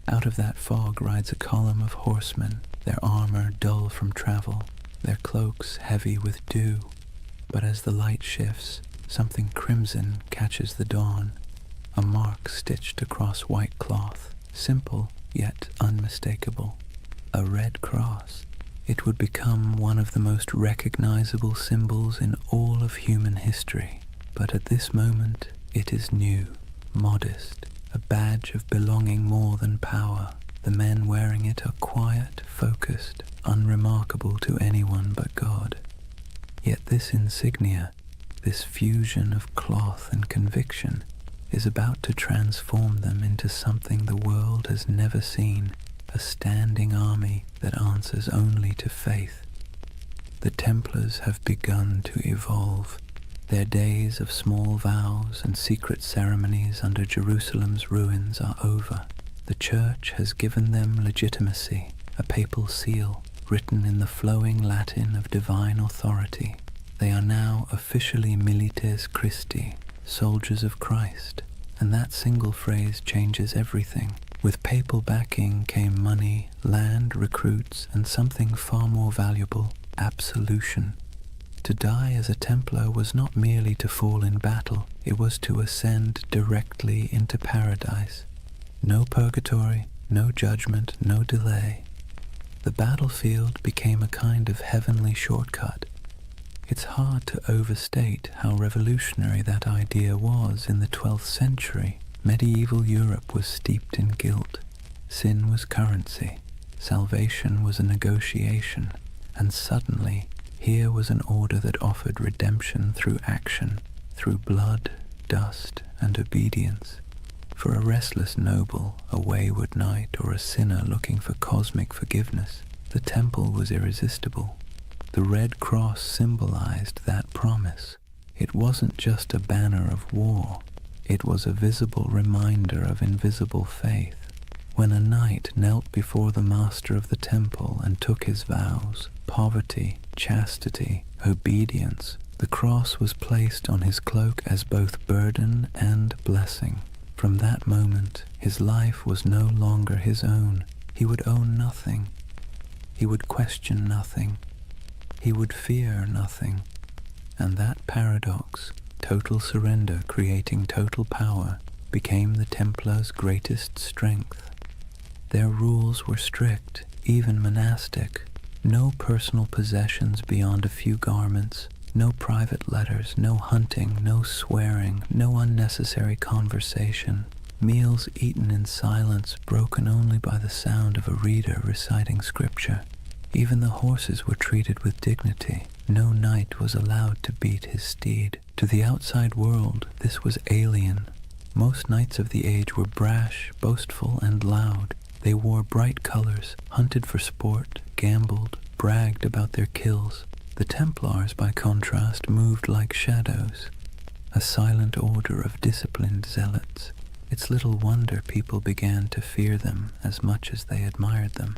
Out of that fog rides a column of horsemen, their armor dull from travel, their cloaks heavy with dew. But as the light shifts, something crimson catches the dawn, a mark stitched across white cloth, simple yet unmistakable, a red cross. It would become one of the most recognizable symbols in all of human history, but at this moment it is new, modest, a badge of belonging more than power. The men wearing it are quiet, focused, unremarkable to anyone but God. Yet this insignia, this fusion of cloth and conviction, is about to transform them into something the world has never seen, a standing army that answers only to faith. The Templars have begun to evolve. Their days of small vows and secret ceremonies under Jerusalem's ruins are over. The Church has given them legitimacy, a papal seal written in the flowing Latin of divine authority. They are now officially milites Christi, soldiers of Christ, and that single phrase changes everything. With papal backing came money, land, recruits, and something far more valuable, absolution. To die as a Templar was not merely to fall in battle, it was to ascend directly into paradise. No purgatory, no judgment, no delay. The battlefield became a kind of heavenly shortcut. It's hard to overstate how revolutionary that idea was in the 12th century. Medieval Europe was steeped in guilt. Sin was currency. Salvation was a negotiation. And suddenly, here was an order that offered redemption through action, through blood, dust, and obedience. For a restless noble, a wayward knight, or a sinner looking for cosmic forgiveness, the temple was irresistible. The Red Cross symbolized that promise. It wasn't just a banner of war. It was a visible reminder of invisible faith. When a knight knelt before the master of the temple and took his vows, poverty, chastity, obedience, the cross was placed on his cloak as both burden and blessing. From that moment, his life was no longer his own. He would own nothing. He would question nothing. He would fear nothing. And that paradox, total surrender creating total power, became the Templars' greatest strength. Their rules were strict, even monastic. No personal possessions beyond a few garments, no private letters, no hunting, no swearing, no unnecessary conversation. Meals eaten in silence, broken only by the sound of a reader reciting scripture. Even the horses were treated with dignity. No knight was allowed to beat his steed. To the outside world, this was alien. Most knights of the age were brash, boastful, and loud. They wore bright colors, hunted for sport, gambled, bragged about their kills. The Templars, by contrast, moved like shadows, a silent order of disciplined zealots. It's little wonder people began to fear them as much as they admired them.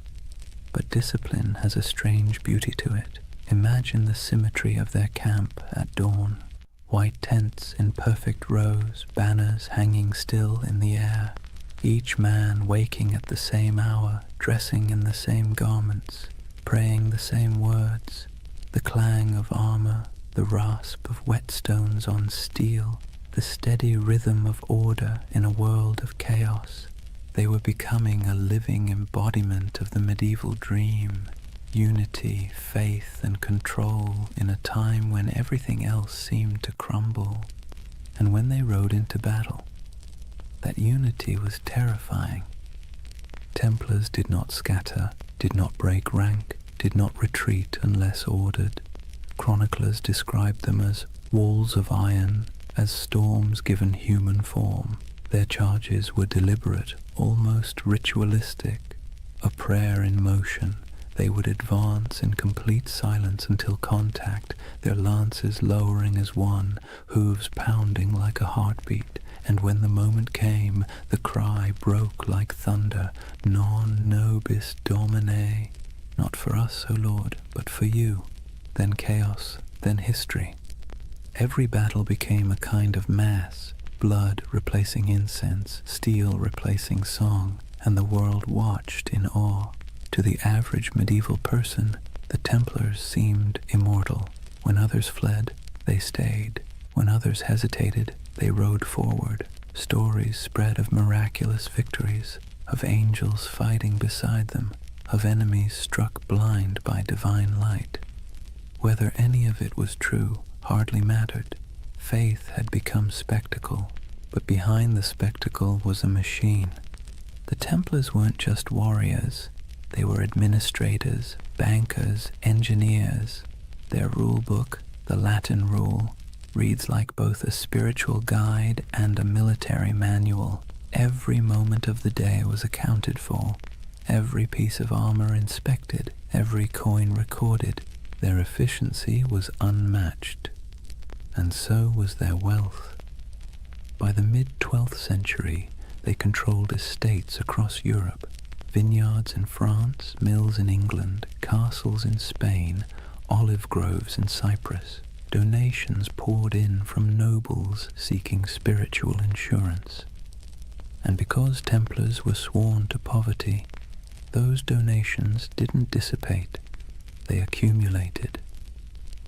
But discipline has a strange beauty to it. Imagine the symmetry of their camp at dawn. White tents in perfect rows, banners hanging still in the air. Each man waking at the same hour, dressing in the same garments, praying the same words. The clang of armor, the rasp of whetstones on steel, the steady rhythm of order in a world of chaos. They were becoming a living embodiment of the medieval dream, unity, faith, and control in a time when everything else seemed to crumble. And when they rode into battle, that unity was terrifying. Templars did not scatter, did not break rank, did not retreat unless ordered. Chroniclers described them as walls of iron, as storms given human form. Their charges were deliberate, almost ritualistic, a prayer in motion. They would advance in complete silence until contact, their lances lowering as one, hooves pounding like a heartbeat. And when the moment came, the cry broke like thunder, Non nobis Domine. Not for us, O Lord, but for you. Then chaos, then history. Every battle became a kind of mass, blood replacing incense, steel replacing song, and the world watched in awe. To the average medieval person, the Templars seemed immortal. When others fled, they stayed. When others hesitated, they rode forward. Stories spread of miraculous victories, of angels fighting beside them, of enemies struck blind by divine light. Whether any of it was true hardly mattered. Faith had become spectacle, but behind the spectacle was a machine. The Templars weren't just warriors. They were administrators, bankers, engineers. Their rule book, the Latin rule, reads like both a spiritual guide and a military manual. Every moment of the day was accounted for, every piece of armor inspected, every coin recorded. Their efficiency was unmatched, and so was their wealth. By the mid-12th century, they controlled estates across Europe, vineyards in France, mills in England, castles in Spain, olive groves in Cyprus. donations poured in from nobles seeking spiritual insurance. And because Templars were sworn to poverty, those donations didn't dissipate, they accumulated.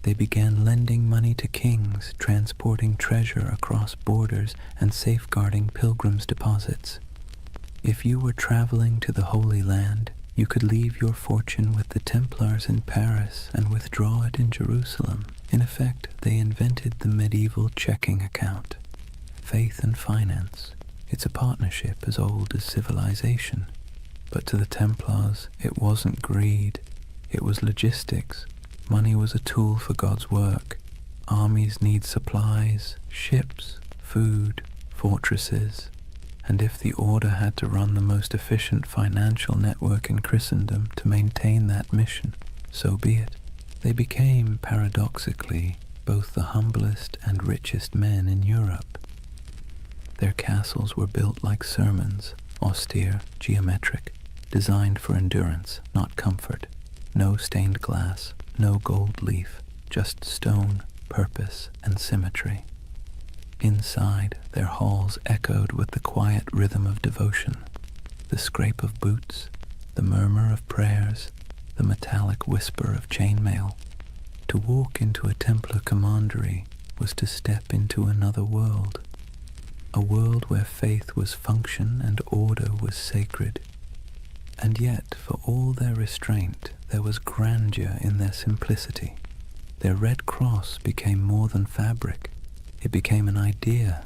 They began lending money to kings, transporting treasure across borders, and safeguarding pilgrims' deposits. If you were traveling to the Holy Land, you could leave your fortune with the Templars in Paris and withdraw it in Jerusalem. In effect, they invented the medieval checking account. Faith and finance. It's a partnership as old as civilization. But to the Templars, it wasn't greed. It was logistics. Money was a tool for God's work. Armies need supplies, ships, food, fortresses. And if the order had to run the most efficient financial network in Christendom to maintain that mission, so be it. They became, paradoxically, both the humblest and richest men in Europe. Their castles were built like sermons, austere, geometric, designed for endurance, not comfort. No stained glass, no gold leaf, just stone, purpose, and symmetry. Inside, their halls echoed with the quiet rhythm of devotion, the scrape of boots, the murmur of prayers, the metallic whisper of chainmail. To walk into a Templar commandery was to step into another world, a world where faith was function and order was sacred. And yet, for all their restraint, there was grandeur in their simplicity. Their red cross became more than fabric. It became an idea.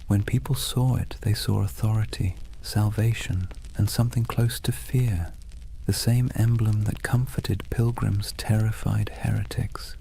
When people saw it, they saw authority, salvation, and something close to fear. The same emblem that comforted pilgrims terrified heretics.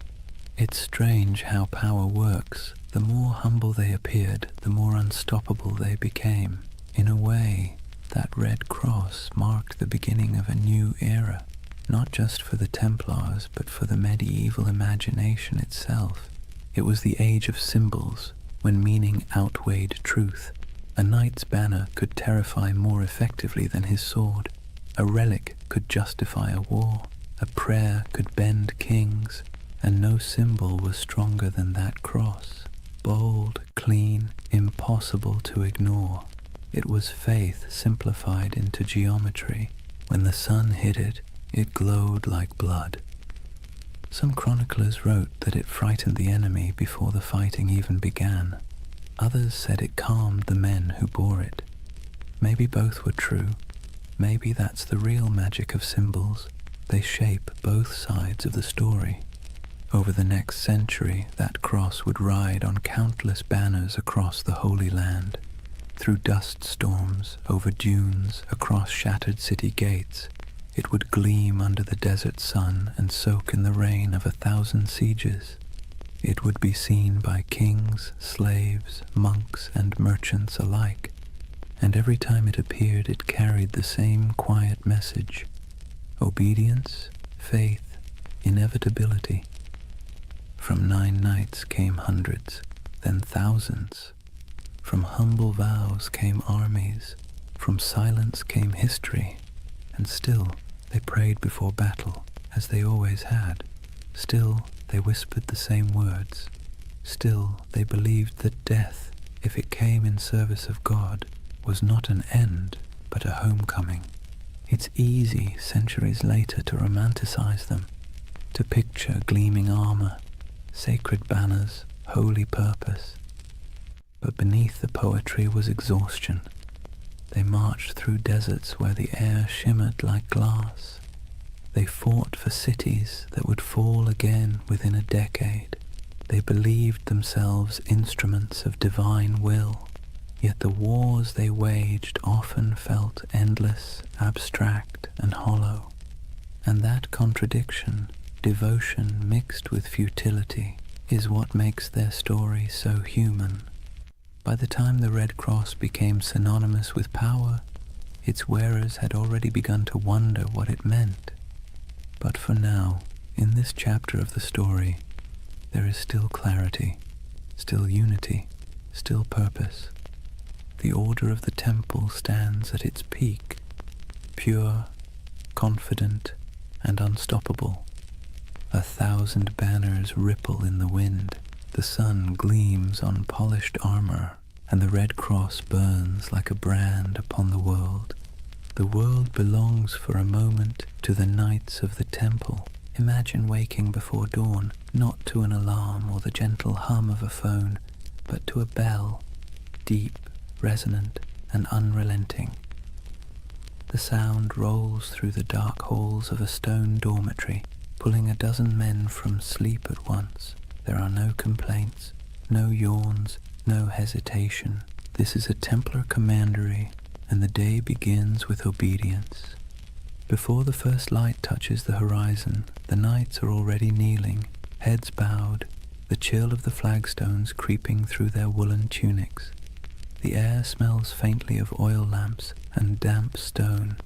It's strange how power works. The more humble they appeared, the more unstoppable they became. In a way, that red cross marked the beginning of a new era, not just for the Templars, but for the medieval imagination itself. It was the age of symbols, when meaning outweighed truth. A knight's banner could terrify more effectively than his sword. A relic could justify a war. A prayer could bend kings. And no symbol was stronger than that cross. Bold, clean, impossible to ignore. It was faith simplified into geometry. When the sun hit it, it glowed like blood. Some chroniclers wrote that it frightened the enemy before the fighting even began. Others said it calmed the men who bore it. Maybe both were true. Maybe that's the real magic of symbols. They shape both sides of the story. Over the next century, that cross would ride on countless banners across the Holy Land, through dust storms, over dunes, across shattered city gates. It would gleam under the desert sun and soak in the rain of 1,000 sieges. It would be seen by kings, slaves, monks, and merchants alike. And every time it appeared, it carried the same quiet message: obedience, faith, inevitability. From 9 nights came hundreds, then thousands. From humble vows came armies. From silence came history. And still, they prayed before battle, as they always had. Still, they whispered the same words. Still, they believed that death, if it came in service of God, was not an end, but a homecoming. It's easy, centuries later, to romanticize them, to picture gleaming armor, sacred banners, holy purpose. But beneath the poetry was exhaustion. They marched through deserts where the air shimmered like glass. They fought for cities that would fall again within a decade. They believed themselves instruments of divine will, yet the wars they waged often felt endless, abstract, and hollow. And that contradiction, devotion mixed with futility, is what makes their story so human. By the time the Red Cross became synonymous with power, its wearers had already begun to wonder what it meant. But for now, in this chapter of the story, there is still clarity, still unity, still purpose. The order of the temple stands at its peak, pure, confident, and unstoppable. 1,000 banners ripple in the wind. The sun gleams on polished armor, and the red cross burns like a brand upon the world. The world belongs for a moment to the knights of the temple. Imagine waking before dawn, not to an alarm or the gentle hum of a phone, but to a bell, deep, resonant, and unrelenting. The sound rolls through the dark halls of a stone dormitory, pulling a dozen men from sleep at once. There are no complaints, no yawns, no hesitation. This is a Templar commandery, and the day begins with obedience. Before the first light touches the horizon, the knights are already kneeling, heads bowed, the chill of the flagstones creeping through their woolen tunics. The air smells faintly of oil lamps and damp stone.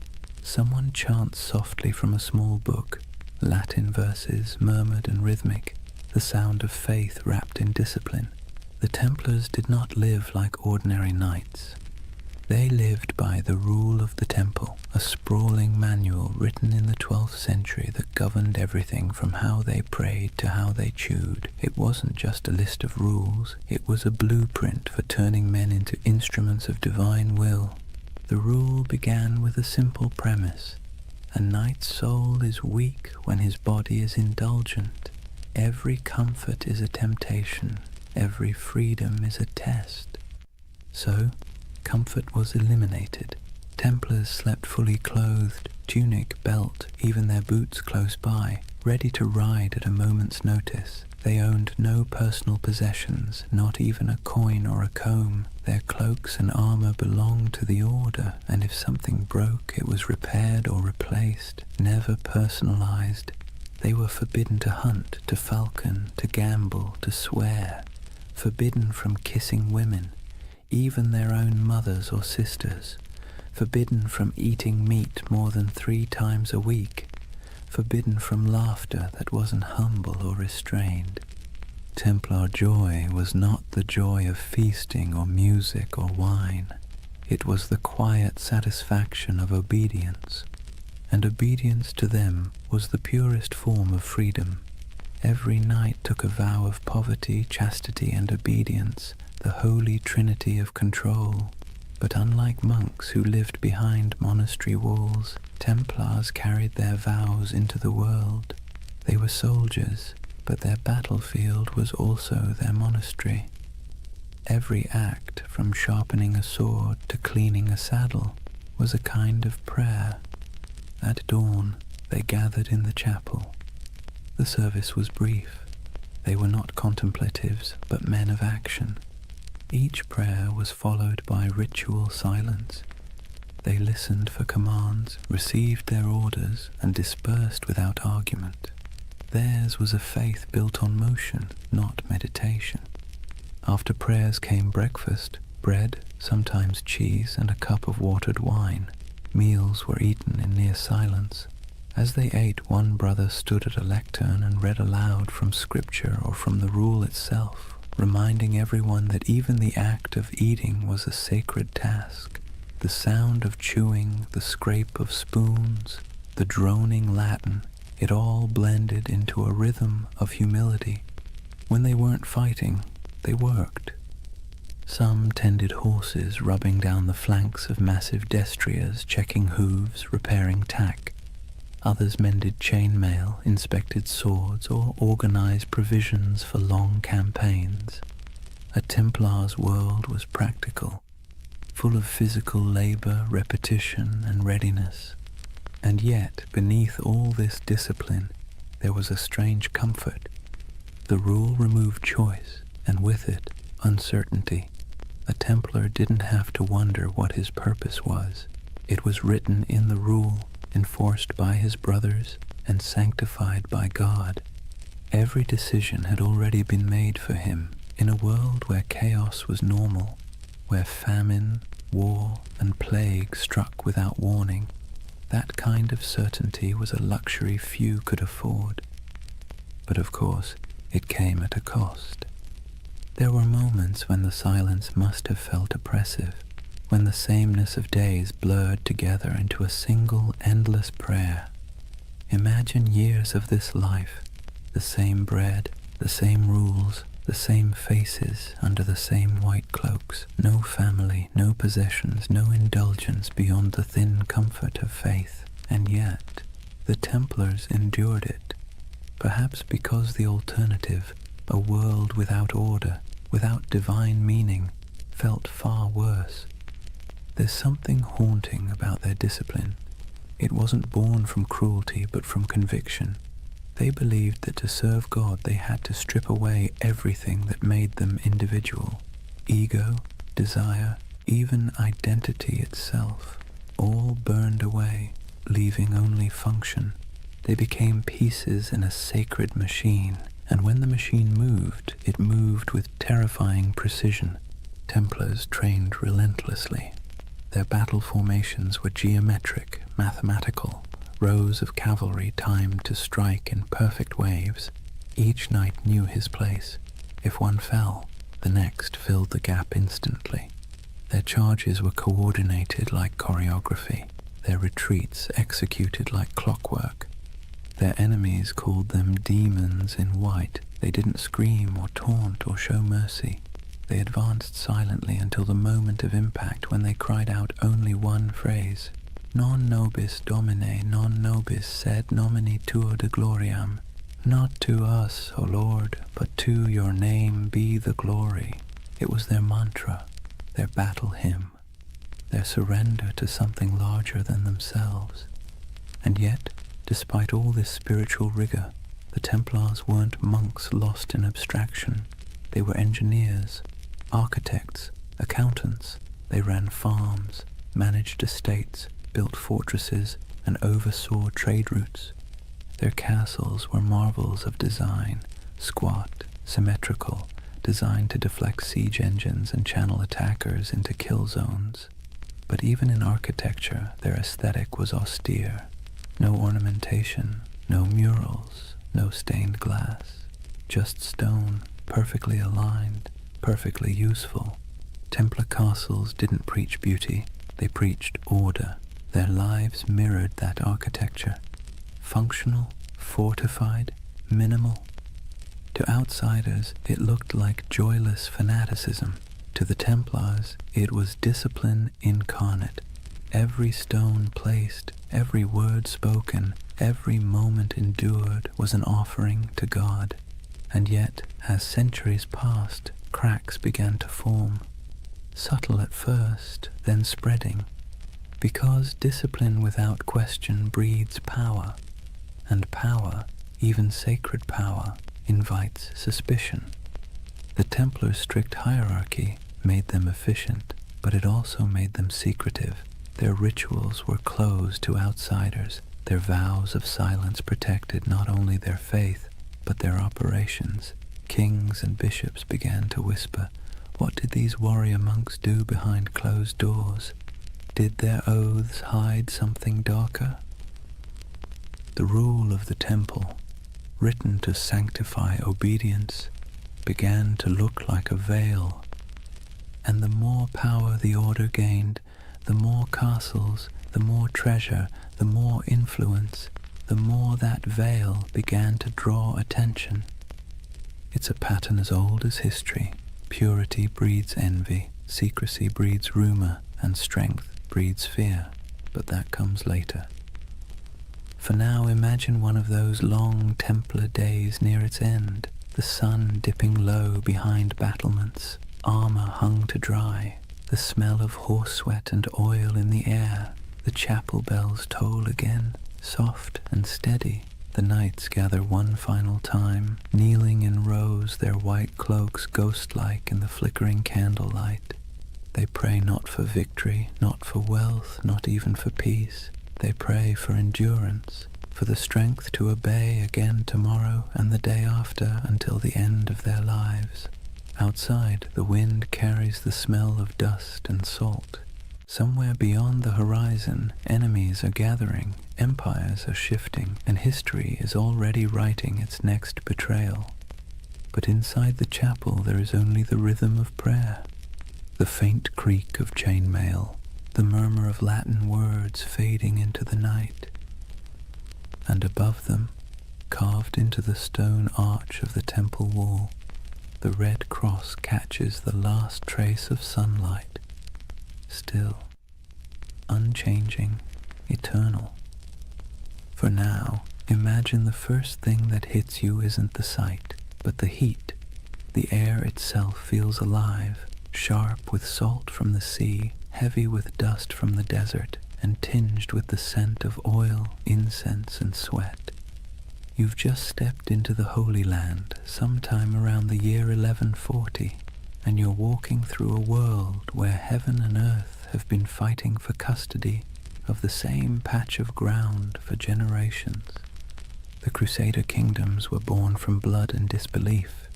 Someone chants softly from a small book, Latin verses murmured and rhythmic, the sound of faith wrapped in discipline. The Templars did not live like ordinary knights. They lived by the rule of the temple, a sprawling manual written in the 12th century that governed everything from how they prayed to how they chewed. It wasn't just a list of rules, it was a blueprint for turning men into instruments of divine will. The rule began with a simple premise. A knight's soul is weak when his body is indulgent. Every comfort is a temptation, every freedom is a test. So, comfort was eliminated. Templars slept fully clothed, tunic, belt, even their boots close by, ready to ride at a moment's notice. They owned no personal possessions, not even a coin or a comb. Their cloaks and armor belonged to the order, and if something broke, it was repaired or replaced, never personalized. They were forbidden to hunt, to falcon, to gamble, to swear, forbidden from kissing women, even their own mothers or sisters, forbidden from eating meat more than 3 times a week, forbidden from laughter that wasn't humble or restrained. Templar joy was not the joy of feasting or music or wine. It was the quiet satisfaction of obedience, and obedience to them was the purest form of freedom. Every knight took a vow of poverty, chastity, and obedience, the holy trinity of control. But unlike monks who lived behind monastery walls, Templars carried their vows into the world. They were soldiers, but their battlefield was also their monastery. Every act, from sharpening a sword to cleaning a saddle, was a kind of prayer. At dawn, they gathered in the chapel. The service was brief. They were not contemplatives, but men of action. Each prayer was followed by ritual silence. They listened for commands, received their orders, and dispersed without argument. Theirs was a faith built on motion, not meditation. After prayers came breakfast, bread, sometimes cheese, and a cup of watered wine. Meals were eaten in near silence. As they ate, one brother stood at a lectern and read aloud from scripture or from the rule itself, reminding everyone that even the act of eating was a sacred task. The sound of chewing, the scrape of spoons, the droning Latin, it all blended into a rhythm of humility. When they weren't fighting, they worked. Some tended horses, rubbing down the flanks of massive destriers, checking hooves, repairing tack. Others mended chainmail, inspected swords, or organized provisions for long campaigns. A Templar's world was practical, full of physical labor, repetition, and readiness. And yet, beneath all this discipline, there was a strange comfort. The rule removed choice, and with it, uncertainty. A Templar didn't have to wonder what his purpose was. It was written in the rule, enforced by his brothers, and sanctified by God. Every decision had already been made for him. In a world where chaos was normal, where famine, war, and plague struck without warning, that kind of certainty was a luxury few could afford. But of course, it came at a cost. There were moments when the silence must have felt oppressive, when the sameness of days blurred together into a single endless prayer. Imagine years of this life, The same bread, the same rules, the same faces under the same white cloaks. No family, no possessions, no indulgence beyond the thin comfort of faith. And yet, the Templars endured it, perhaps because the alternative, a world without order, without divine meaning, felt far worse. There's something haunting about their discipline. It wasn't born from cruelty but from conviction. They believed that to serve God they had to strip away everything that made them individual. Ego, desire, even identity itself, all burned away, leaving only function. They became pieces in a sacred machine, and when the machine moved, it moved with terrifying precision. Templars trained relentlessly. Their battle formations were geometric, mathematical, rows of cavalry timed to strike in perfect waves. Each knight knew his place. If one fell, the next filled the gap instantly. Their charges were coordinated like choreography, their retreats executed like clockwork. Their enemies called them demons in white. They didn't scream or taunt or show mercy. They advanced silently until the moment of impact, when they cried out only one phrase: Non nobis Domine, non nobis sed nomini tuo de gloriam. Not to us, O Lord, but to your name be the glory. It was their mantra, their battle hymn, their surrender to something larger than themselves. And yet, despite all this spiritual rigor, the Templars weren't monks lost in abstraction. They were engineers, architects, accountants. They ran farms, managed estates, built fortresses, and oversaw trade routes. Their castles were marvels of design, squat, symmetrical, designed to deflect siege engines and channel attackers into kill zones. But even in architecture, their aesthetic was austere. No ornamentation, no murals, no stained glass, just stone, perfectly aligned, perfectly useful. Templar castles didn't preach beauty, they preached order. Their lives mirrored that architecture. Functional, fortified, minimal. To outsiders, it looked like joyless fanaticism. To the Templars, it was discipline incarnate. Every stone placed, every word spoken, every moment endured was an offering to God. And yet, as centuries passed, cracks began to form. Subtle at first, then spreading. Because discipline without question breeds power, and power, even sacred power, invites suspicion. The Templars' strict hierarchy made them efficient, but it also made them secretive. Their rituals were closed to outsiders. Their vows of silence protected not only their faith, but their operations. Kings and bishops began to whisper, what did these warrior monks do behind closed doors? Did their oaths hide something darker? The rule of the temple, written to sanctify obedience, began to look like a veil. And the more power the order gained, the more castles, the more treasure, the more influence, the more that veil began to draw attention. It's a pattern as old as history. Purity breeds envy, secrecy breeds rumor, and strength breeds fear. But that comes later. For now, imagine one of those long Templar days near its end, the sun dipping low behind battlements, armor hung to dry, the smell of horse sweat and oil in the air. The chapel bells toll again, soft and steady. The knights gather one final time, kneeling in rows, their white cloaks ghost-like in the flickering candlelight. They pray not for victory, not for wealth, not even for peace. They pray for endurance, for the strength to obey again tomorrow and the day after until the end of their lives. Outside, the wind carries the smell of dust and salt. Somewhere beyond the horizon, enemies are gathering, empires are shifting, and history is already writing its next betrayal. But inside the chapel there is only the rhythm of prayer, the faint creak of chainmail, the murmur of Latin words fading into the night. And above them, carved into the stone arch of the temple wall, the red cross catches the last trace of sunlight, still, unchanging, eternal. For now, imagine the first thing that hits you isn't the sight, but the heat. The air itself feels alive, sharp with salt from the sea, heavy with dust from the desert, and tinged with the scent of oil, incense, and sweat. You've just stepped into the Holy Land sometime around the year 1140, and you're walking through a world where heaven and earth have been fighting for custody of the same patch of ground for generations. The Crusader kingdoms were born from blood and disbelief.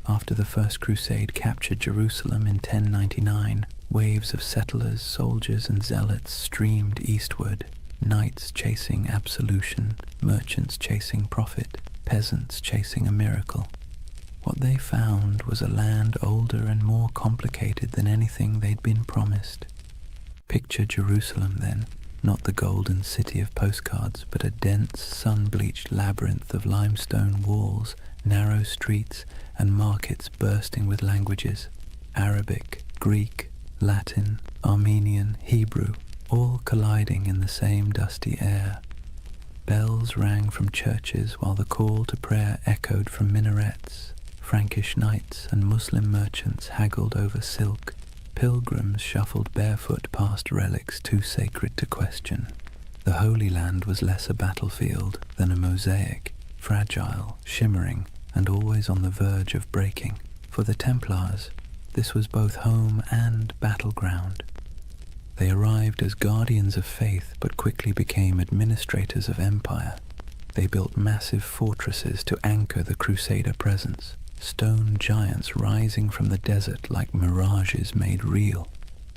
After the First Crusade captured Jerusalem in 1099, waves of settlers, soldiers, and zealots streamed eastward, knights chasing absolution, merchants chasing profit, peasants chasing a miracle. What they found was a land older and more complicated than anything they'd been promised. Picture Jerusalem then, not the golden city of postcards, but a dense, sun-bleached labyrinth of limestone walls, narrow streets, and markets bursting with languages: Arabic, Greek, Latin, Armenian, Hebrew, all colliding in the same dusty air. Bells rang from churches while the call to prayer echoed from minarets. Frankish knights and Muslim merchants haggled over silk. Pilgrims shuffled barefoot past relics too sacred to question. The Holy Land was less a battlefield than a mosaic, fragile, shimmering, and always on the verge of breaking. For the Templars, this was both home and battleground. They arrived as guardians of faith but quickly became administrators of empire. They built massive fortresses to anchor the Crusader presence, stone giants rising from the desert like mirages made real.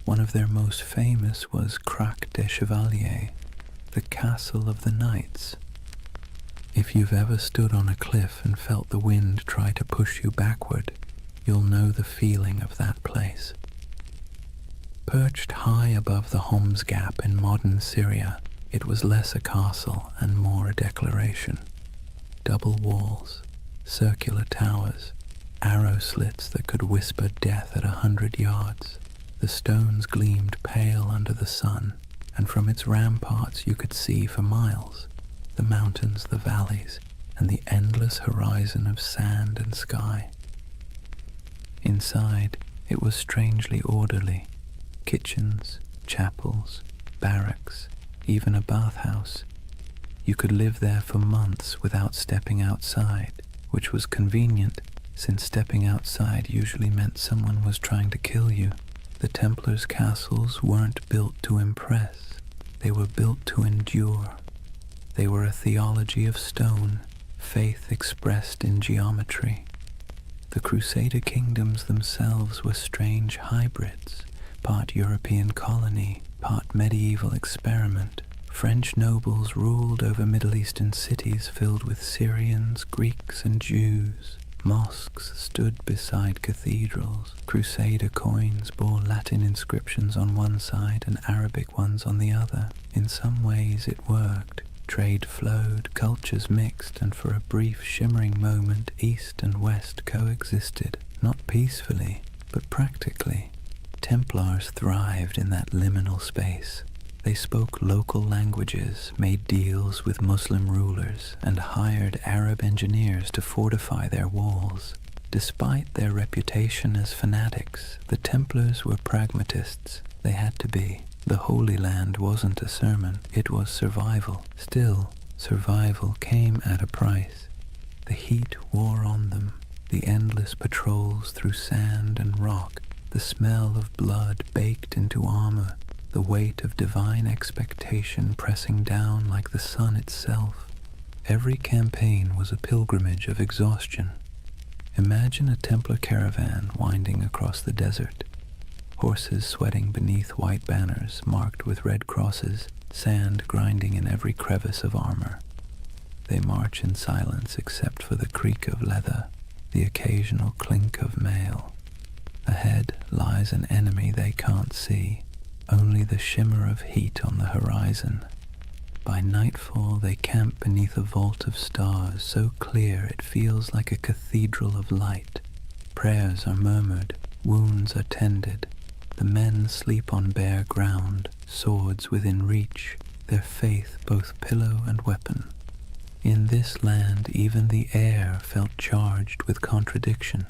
One of their most famous was Crac des Chevaliers, the castle of the knights. If you've ever stood on a cliff and felt the wind try to push you backward, you'll know the feeling of that place. Perched high above the Homs Gap in modern Syria, it was less a castle and more a declaration. Double walls, circular towers, arrow slits that could whisper death at 100 yards. The stones gleamed pale under the sun, and from its ramparts you could see for miles the mountains, the valleys, and the endless horizon of sand and sky. Inside, it was strangely orderly. Kitchens, chapels, barracks, even a bathhouse. You could live there for months without stepping outside, which was convenient, since stepping outside usually meant someone was trying to kill you. The Templars' castles weren't built to impress. They were built to endure. They were a theology of stone, faith expressed in geometry. The Crusader kingdoms themselves were strange hybrids, part European colony, part medieval experiment. French nobles ruled over Middle Eastern cities filled with Syrians, Greeks, and Jews. Mosques stood beside cathedrals. Crusader coins bore Latin inscriptions on one side and Arabic ones on the other. In some ways it worked. Trade flowed, cultures mixed, and for a brief shimmering moment East and West coexisted, not peacefully, but practically. Templars thrived in that liminal space. They spoke local languages, made deals with Muslim rulers, and hired Arab engineers to fortify their walls. Despite their reputation as fanatics, the Templars were pragmatists. They had to be. The Holy Land wasn't a sermon, it was survival. Still, survival came at a price. The heat wore on them, the endless patrols through sand and rock, the smell of blood baked into armor, the weight of divine expectation pressing down like the sun itself. Every campaign was a pilgrimage of exhaustion. Imagine a Templar caravan winding across the desert, horses sweating beneath white banners marked with red crosses, sand grinding in every crevice of armor. They march in silence except for the creak of leather, the occasional clink of mail. Ahead lies an enemy they can't see, only the shimmer of heat on the horizon. By nightfall they camp beneath a vault of stars so clear it feels like a cathedral of light. Prayers are murmured, wounds are tended. The men sleep on bare ground, swords within reach, their faith both pillow and weapon. In this land even the air felt charged with contradiction,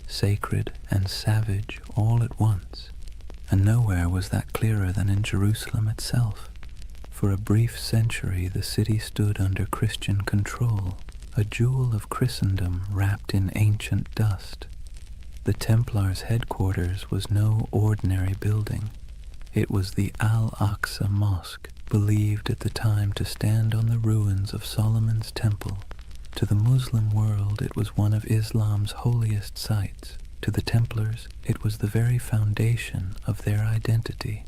sacred and savage all at once, and nowhere was that clearer than in Jerusalem itself. For a brief century the city stood under Christian control, a jewel of Christendom wrapped in ancient dust. The Templars' headquarters was no ordinary building. It was the Al-Aqsa Mosque, believed at the time to stand on the ruins of Solomon's temple. To the Muslim world it was one of Islam's holiest sites. To the Templars it was the very foundation of their identity,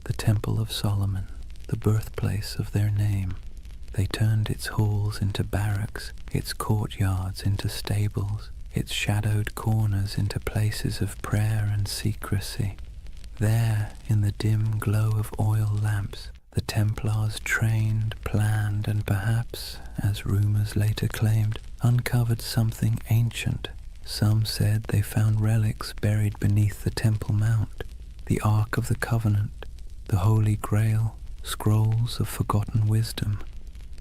the Temple of Solomon, the birthplace of their name. They turned its halls into barracks, its courtyards into stables, its shadowed corners into places of prayer and secrecy. There, in the dim glow of oil lamps, the Templars trained, planned, and perhaps, as rumors later claimed, uncovered something ancient. Some said they found relics buried beneath the Temple Mount, the Ark of the Covenant, the Holy Grail, scrolls of forgotten wisdom.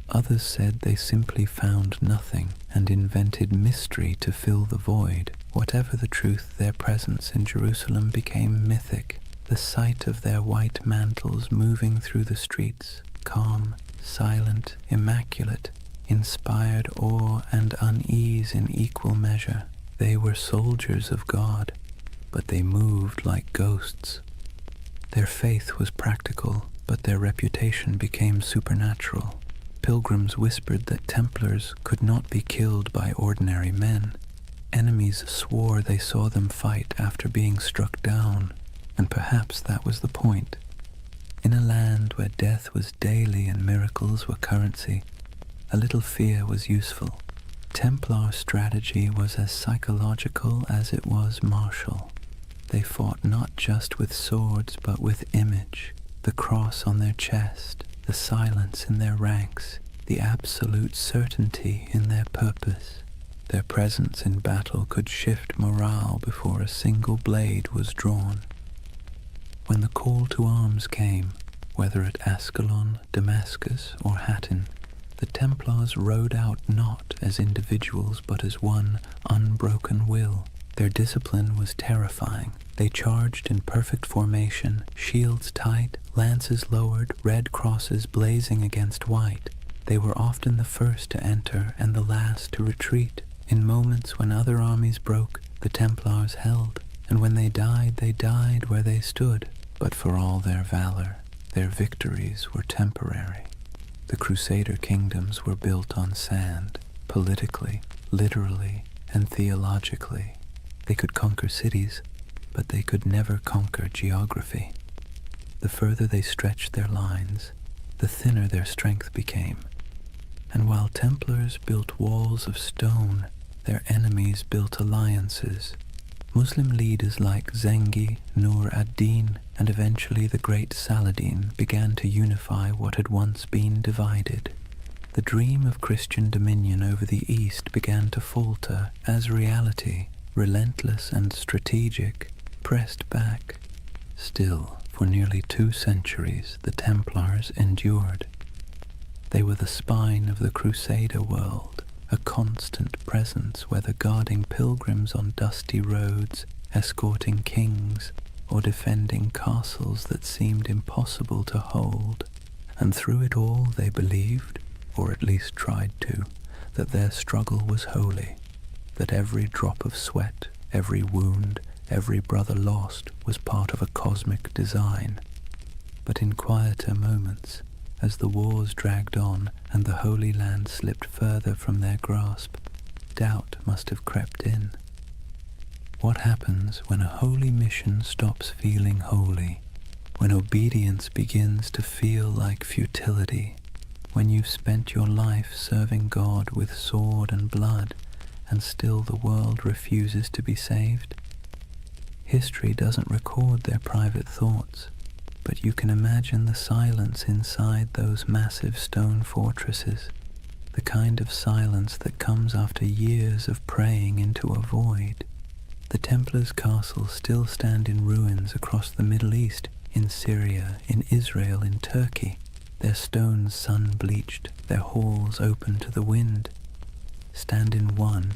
Others said they simply found nothing and invented mystery to fill the void. Whatever the truth, their presence in Jerusalem became mythic. The sight of their white mantles moving through the streets, calm, silent, immaculate, inspired awe and unease in equal measure. They were soldiers of God, but they moved like ghosts. Their faith was practical, but their reputation became supernatural. Pilgrims whispered that Templars could not be killed by ordinary men. Enemies swore they saw them fight after being struck down, and perhaps that was the point. In a land where death was daily and miracles were currency, a little fear was useful. Templar strategy was as psychological as it was martial. They fought not just with swords but with image, the cross on their chest, the silence in their ranks, the absolute certainty in their purpose. Their presence in battle could shift morale before a single blade was drawn. When the call to arms came, whether at Ascalon, Damascus, or Hattin, the Templars rode out not as individuals but as one unbroken will. Their discipline was terrifying. They charged in perfect formation, shields tight, lances lowered, red crosses blazing against white. They were often the first to enter and the last to retreat. In moments when other armies broke, the Templars held, and when they died where they stood. But for all their valor, their victories were temporary. The Crusader kingdoms were built on sand, politically, literally, and theologically. They could conquer cities, but they could never conquer geography. The further they stretched their lines, the thinner their strength became. And while Templars built walls of stone, their enemies built alliances. Muslim leaders like Zengi, Nur ad-Din, and eventually the great Saladin began to unify what had once been divided. The dream of Christian dominion over the East began to falter as reality, relentless and strategic, pressed back. Still, for nearly 2 centuries, the Templars endured. They were the spine of the Crusader world, a constant presence whether guarding pilgrims on dusty roads, escorting kings, or defending castles that seemed impossible to hold. And through it all they believed, or at least tried to, that their struggle was holy, that every drop of sweat, every wound, every brother lost was part of a cosmic design. But in quieter moments, as the wars dragged on and the Holy Land slipped further from their grasp, doubt must have crept in. What happens when a holy mission stops feeling holy, when obedience begins to feel like futility, when you've spent your life serving God with sword and blood, and still the world refuses to be saved? History doesn't record their private thoughts. But you can imagine the silence inside those massive stone fortresses, the kind of silence that comes after years of praying into a void. The Templars' castles still stand in ruins across the Middle East, in Syria, in Israel, in Turkey, their stones sun-bleached, their halls open to the wind. Stand in one,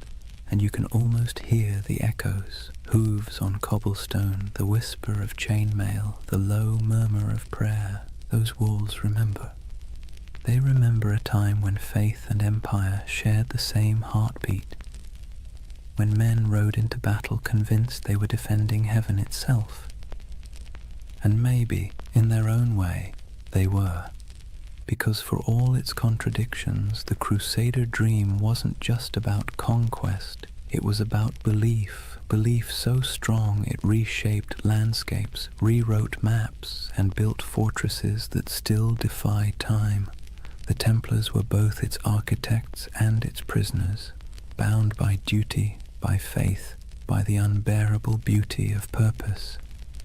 and you can almost hear the echoes, hooves on cobblestone, the whisper of chainmail, the low murmur of prayer. Those walls remember. They remember a time when faith and empire shared the same heartbeat, when men rode into battle convinced they were defending heaven itself. And maybe, in their own way, they were. Because for all its contradictions, the Crusader dream wasn't just about conquest, it was about belief, belief so strong it reshaped landscapes, rewrote maps, and built fortresses that still defy time. The Templars were both its architects and its prisoners, bound by duty, by faith, by the unbearable beauty of purpose.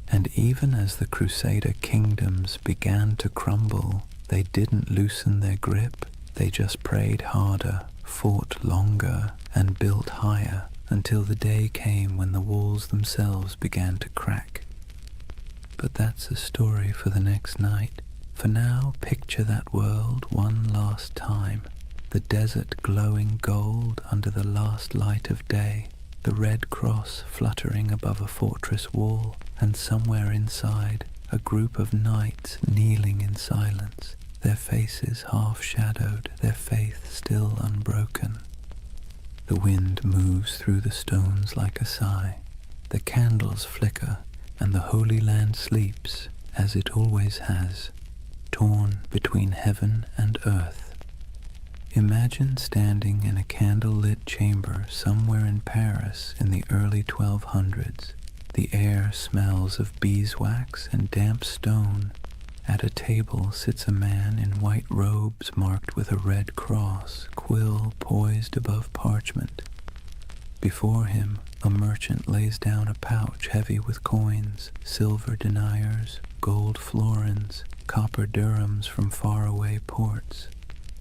And even as the Crusader kingdoms began to crumble, they didn't loosen their grip, they just prayed harder, fought longer, and built higher, until the day came when the walls themselves began to crack. But that's a story for the next night. For now, picture that world one last time, the desert glowing gold under the last light of day, the red cross fluttering above a fortress wall, and somewhere inside, a group of knights kneeling in silence, their faces half-shadowed, their faith still unbroken. The wind moves through the stones like a sigh, the candles flicker, and the Holy Land sleeps, as it always has, torn between heaven and earth. Imagine standing in a candle-lit chamber somewhere in Paris in the early 1200s. The air smells of beeswax and damp stone. At a table sits a man in white robes marked with a red cross, quill poised above parchment. Before him, a merchant lays down a pouch heavy with coins, silver deniers, gold florins, copper dirhams from faraway ports.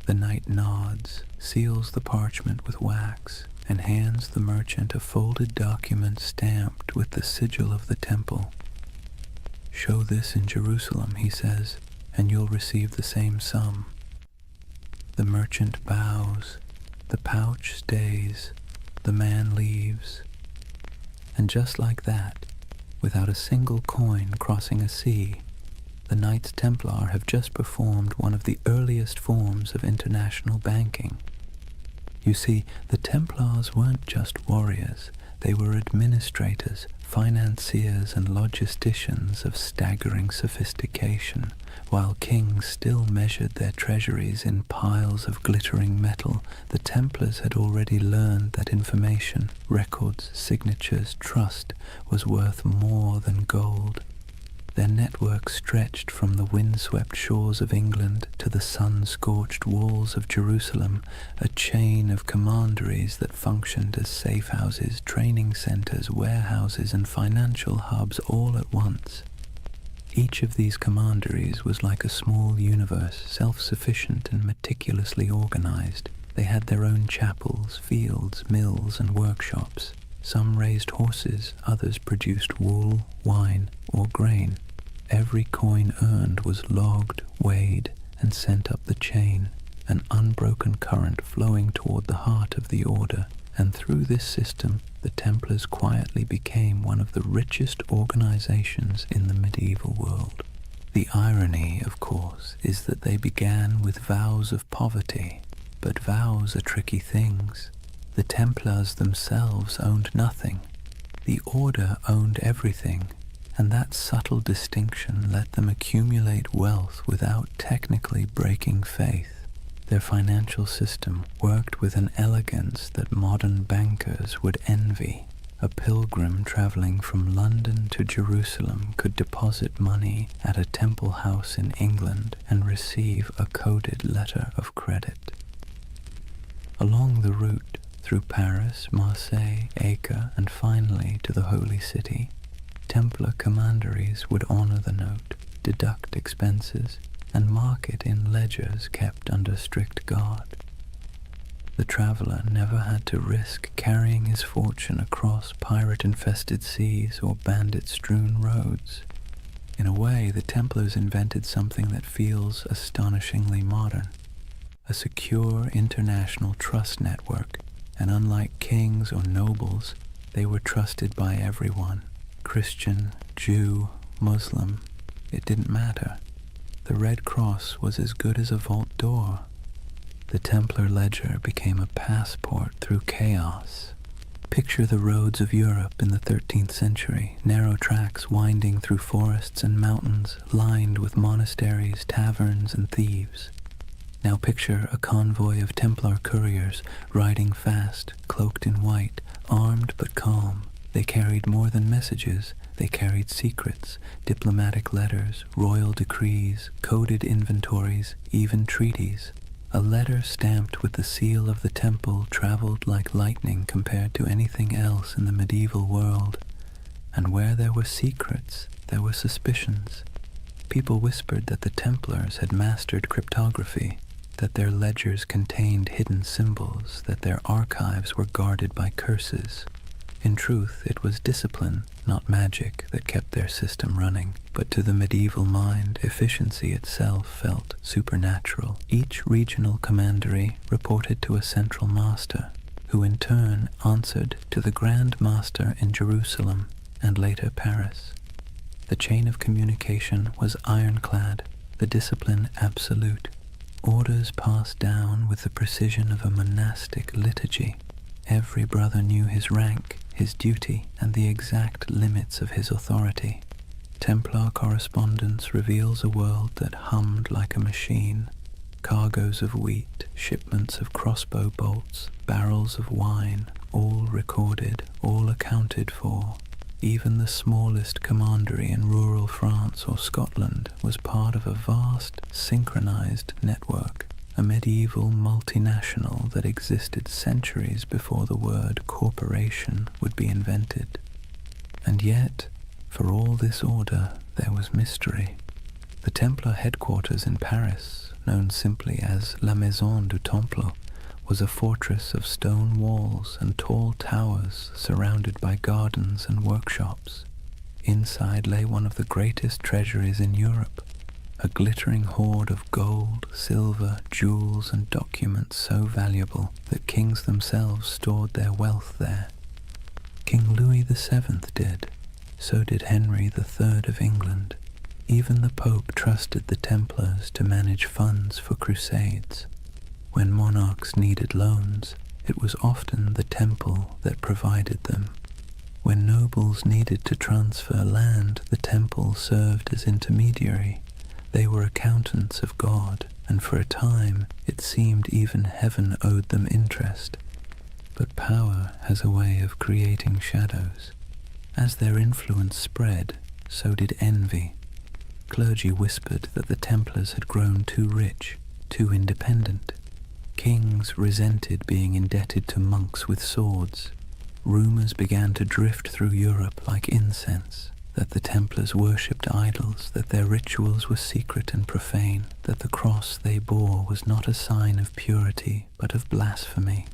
The knight nods, seals the parchment with wax, and hands the merchant a folded document stamped with the sigil of the temple. "Show this in Jerusalem," he says, "and you'll receive the same sum." The merchant bows, the pouch stays, the man leaves. And just like that, without a single coin crossing a sea, the Knights Templar have just performed one of the earliest forms of international banking. You see, the Templars weren't just warriors, they were administrators, financiers and logisticians of staggering sophistication. While kings still measured their treasuries in piles of glittering metal, the Templars had already learned that information, records, signatures, trust was worth more than gold. Their network stretched from the windswept shores of England to the sun-scorched walls of Jerusalem, a chain of commanderies that functioned as safe houses, training centers, warehouses, and financial hubs all at once. Each of these commanderies was like a small universe, self-sufficient and meticulously organized. They had their own chapels, fields, mills, and workshops. Some raised horses, others produced wool, wine, or grain. Every coin earned was logged, weighed, and sent up the chain, an unbroken current flowing toward the heart of the order. And through this system, the Templars quietly became one of the richest organizations in the medieval world. The irony, of course, is that they began with vows of poverty, but vows are tricky things. The Templars themselves owned nothing. The order owned everything, and that subtle distinction let them accumulate wealth without technically breaking faith. Their financial system worked with an elegance that modern bankers would envy. A pilgrim traveling from London to Jerusalem could deposit money at a temple house in England and receive a coded letter of credit. Along the route, through Paris, Marseille, Acre, and finally to the Holy City, Templar commanderies would honor the note. deduct expenses, and mark it in ledgers kept under strict guard. The traveler never had to risk carrying his fortune across pirate-infested seas or bandit-strewn roads. In a way, the Templars invented something that feels astonishingly modern, a secure international trust network, and unlike kings or nobles, they were trusted by everyone. Christian, Jew, Muslim, it didn't matter. The Red Cross was as good as a vault door. The Templar ledger became a passport through chaos. Picture the roads of Europe in the 13th century, narrow tracks winding through forests and mountains, lined with monasteries, taverns, and thieves. Now picture a convoy of Templar couriers riding fast, cloaked in white, armed but calm. They carried more than messages. They carried secrets, diplomatic letters, royal decrees, coded inventories, even treaties. A letter stamped with the seal of the temple traveled like lightning compared to anything else in the medieval world. And where there were secrets, there were suspicions. People whispered that the Templars had mastered cryptography, that their ledgers contained hidden symbols, that their archives were guarded by curses. In truth, it was discipline, not magic, that kept their system running. But to the medieval mind, efficiency itself felt supernatural. Each regional commandery reported to a central master, who in turn answered to the Grand Master in Jerusalem and later Paris. The chain of communication was ironclad, the discipline absolute. Orders passed down with the precision of a monastic liturgy. Every brother knew his rank, his duty, and the exact limits of his authority. Templar correspondence reveals a world that hummed like a machine. Cargoes of wheat, shipments of crossbow bolts, barrels of wine, all recorded, all accounted for. Even the smallest commandery in rural France or Scotland was part of a vast, synchronized network, a medieval multinational that existed centuries before the word corporation would be invented. And yet, for all this order, there was mystery. The Templar headquarters in Paris, known simply as La Maison du Temple, was a fortress of stone walls and tall towers surrounded by gardens and workshops. Inside lay one of the greatest treasuries in Europe, a glittering hoard of gold, silver, jewels, and documents so valuable that kings themselves stored their wealth there. King Louis VII did. So did Henry III of England. Even the Pope trusted the Templars to manage funds for crusades. When monarchs needed loans, it was often the temple that provided them. When nobles needed to transfer land, the temple served as intermediary. They were accountants of God, and for a time it seemed even heaven owed them interest. But power has a way of creating shadows. As their influence spread, so did envy. Clergy whispered that the Templars had grown too rich, too independent. Kings resented being indebted to monks with swords. Rumors began to drift through Europe like incense, that the Templars worshipped idols, that their rituals were secret and profane, that the cross they bore was not a sign of purity, but of blasphemy.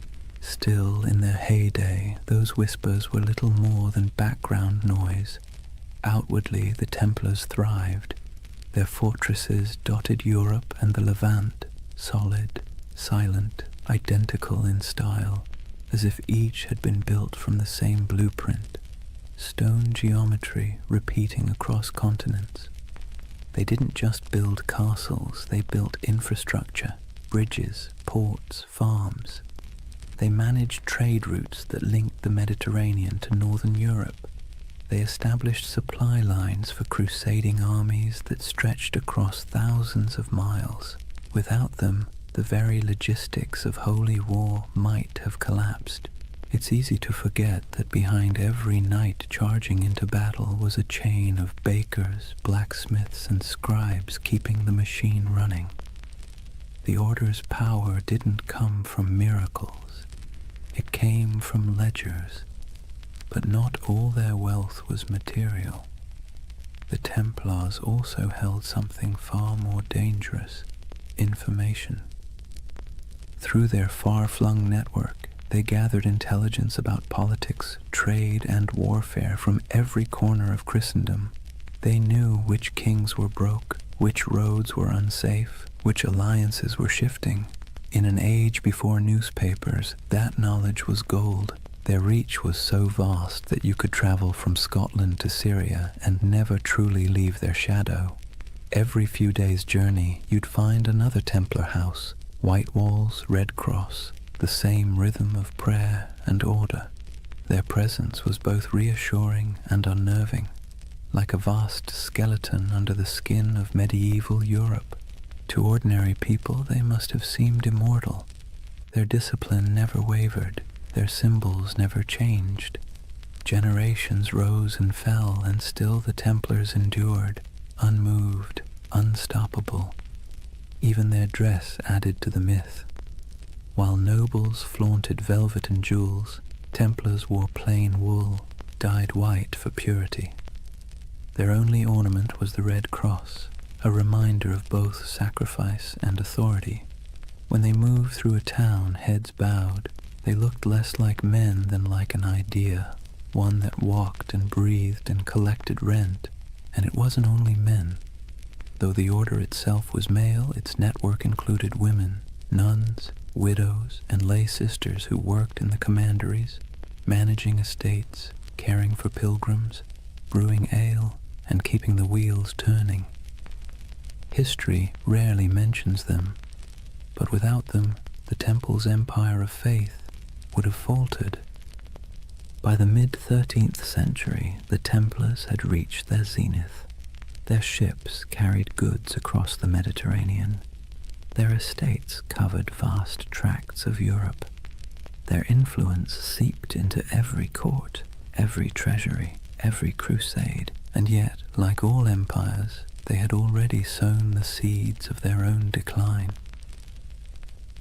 Still, in their heyday, those whispers were little more than background noise. Outwardly, the Templars thrived. Their fortresses dotted Europe and the Levant, solid, silent, identical in style, as if each had been built from the same blueprint. Stone geometry repeating across continents. They didn't just build castles, they built infrastructure, bridges, ports, farms. They managed trade routes that linked the Mediterranean to northern Europe. They established supply lines for crusading armies that stretched across thousands of miles. Without them, the very logistics of holy war might have collapsed. It's easy to forget that behind every knight charging into battle was a chain of bakers, blacksmiths, and scribes keeping the machine running. The Order's power didn't come from miracles. It came from ledgers, but not all their wealth was material. the Templars also held something far more dangerous: information. Through their far-flung network, they gathered intelligence about politics, trade, and warfare from every corner of Christendom. They knew which kings were broke, which roads were unsafe, which alliances were shifting. In an age before newspapers, that knowledge was gold. Their reach was so vast that you could travel from Scotland to Syria and never truly leave their shadow. Every few days' journey, you'd find another Templar house, white walls, red cross, the same rhythm of prayer and order. Their presence was both reassuring and unnerving, like a vast skeleton under the skin of medieval Europe. To ordinary people, they must have seemed immortal. Their discipline never wavered, their symbols never changed. Generations rose and fell, and still the Templars endured, unmoved, unstoppable. Even their dress added to the myth. While nobles flaunted velvet and jewels, Templars wore plain wool, dyed white for purity. Their only ornament was the red cross, a reminder of both sacrifice and authority. When they moved through a town, heads bowed, they looked less like men than like an idea, one that walked and breathed and collected rent. And it wasn't only men. Though the order itself was male, its network included women, nuns, widows, and lay sisters who worked in the commanderies, managing estates, caring for pilgrims, brewing ale, and keeping the wheels turning. History rarely mentions them, but without them, the Temple's empire of faith would have faltered. By the mid-13th century, the Templars had reached their zenith. Their ships carried goods across the Mediterranean. Their estates covered vast tracts of Europe. Their influence seeped into every court, every treasury, every crusade, and yet, like all empires, they had already sown the seeds of their own decline.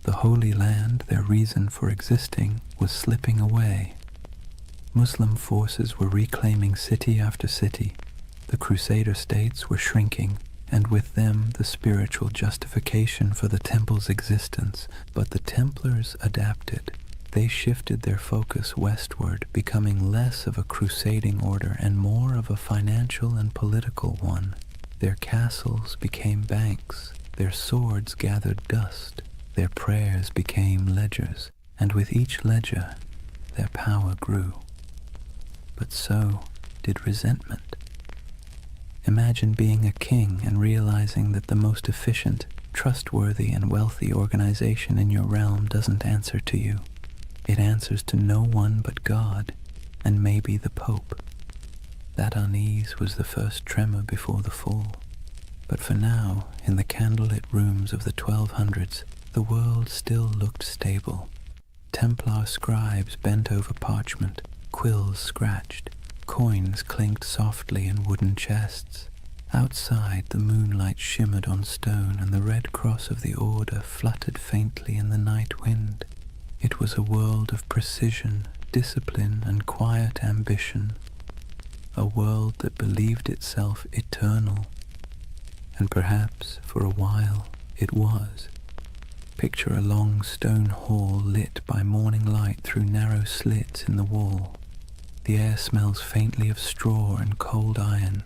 The Holy Land, their reason for existing, was slipping away. Muslim forces were reclaiming city after city. The Crusader states were shrinking, and with them the spiritual justification for the Temple's existence. But the Templars adapted. They shifted their focus westward, becoming less of a crusading order and more of a financial and political one. Their castles became banks, their swords gathered dust, their prayers became ledgers, and with each ledger their power grew. But so did resentment. Imagine being a king and realizing that the most efficient, trustworthy, and wealthy organization in your realm doesn't answer to you. It answers to no one but God, and maybe the Pope. That unease was the first tremor before the fall. But for now, in the candlelit rooms of the 1200s, the world still looked stable. Templar scribes bent over parchment, quills scratched, coins clinked softly in wooden chests. Outside, the moonlight shimmered on stone, and the red cross of the order fluttered faintly in the night wind. It was a world of precision, discipline, and quiet ambition. A world that believed itself eternal. And perhaps, for a while, it was. Picture a long stone hall lit by morning light through narrow slits in the wall. The air smells faintly of straw and cold iron.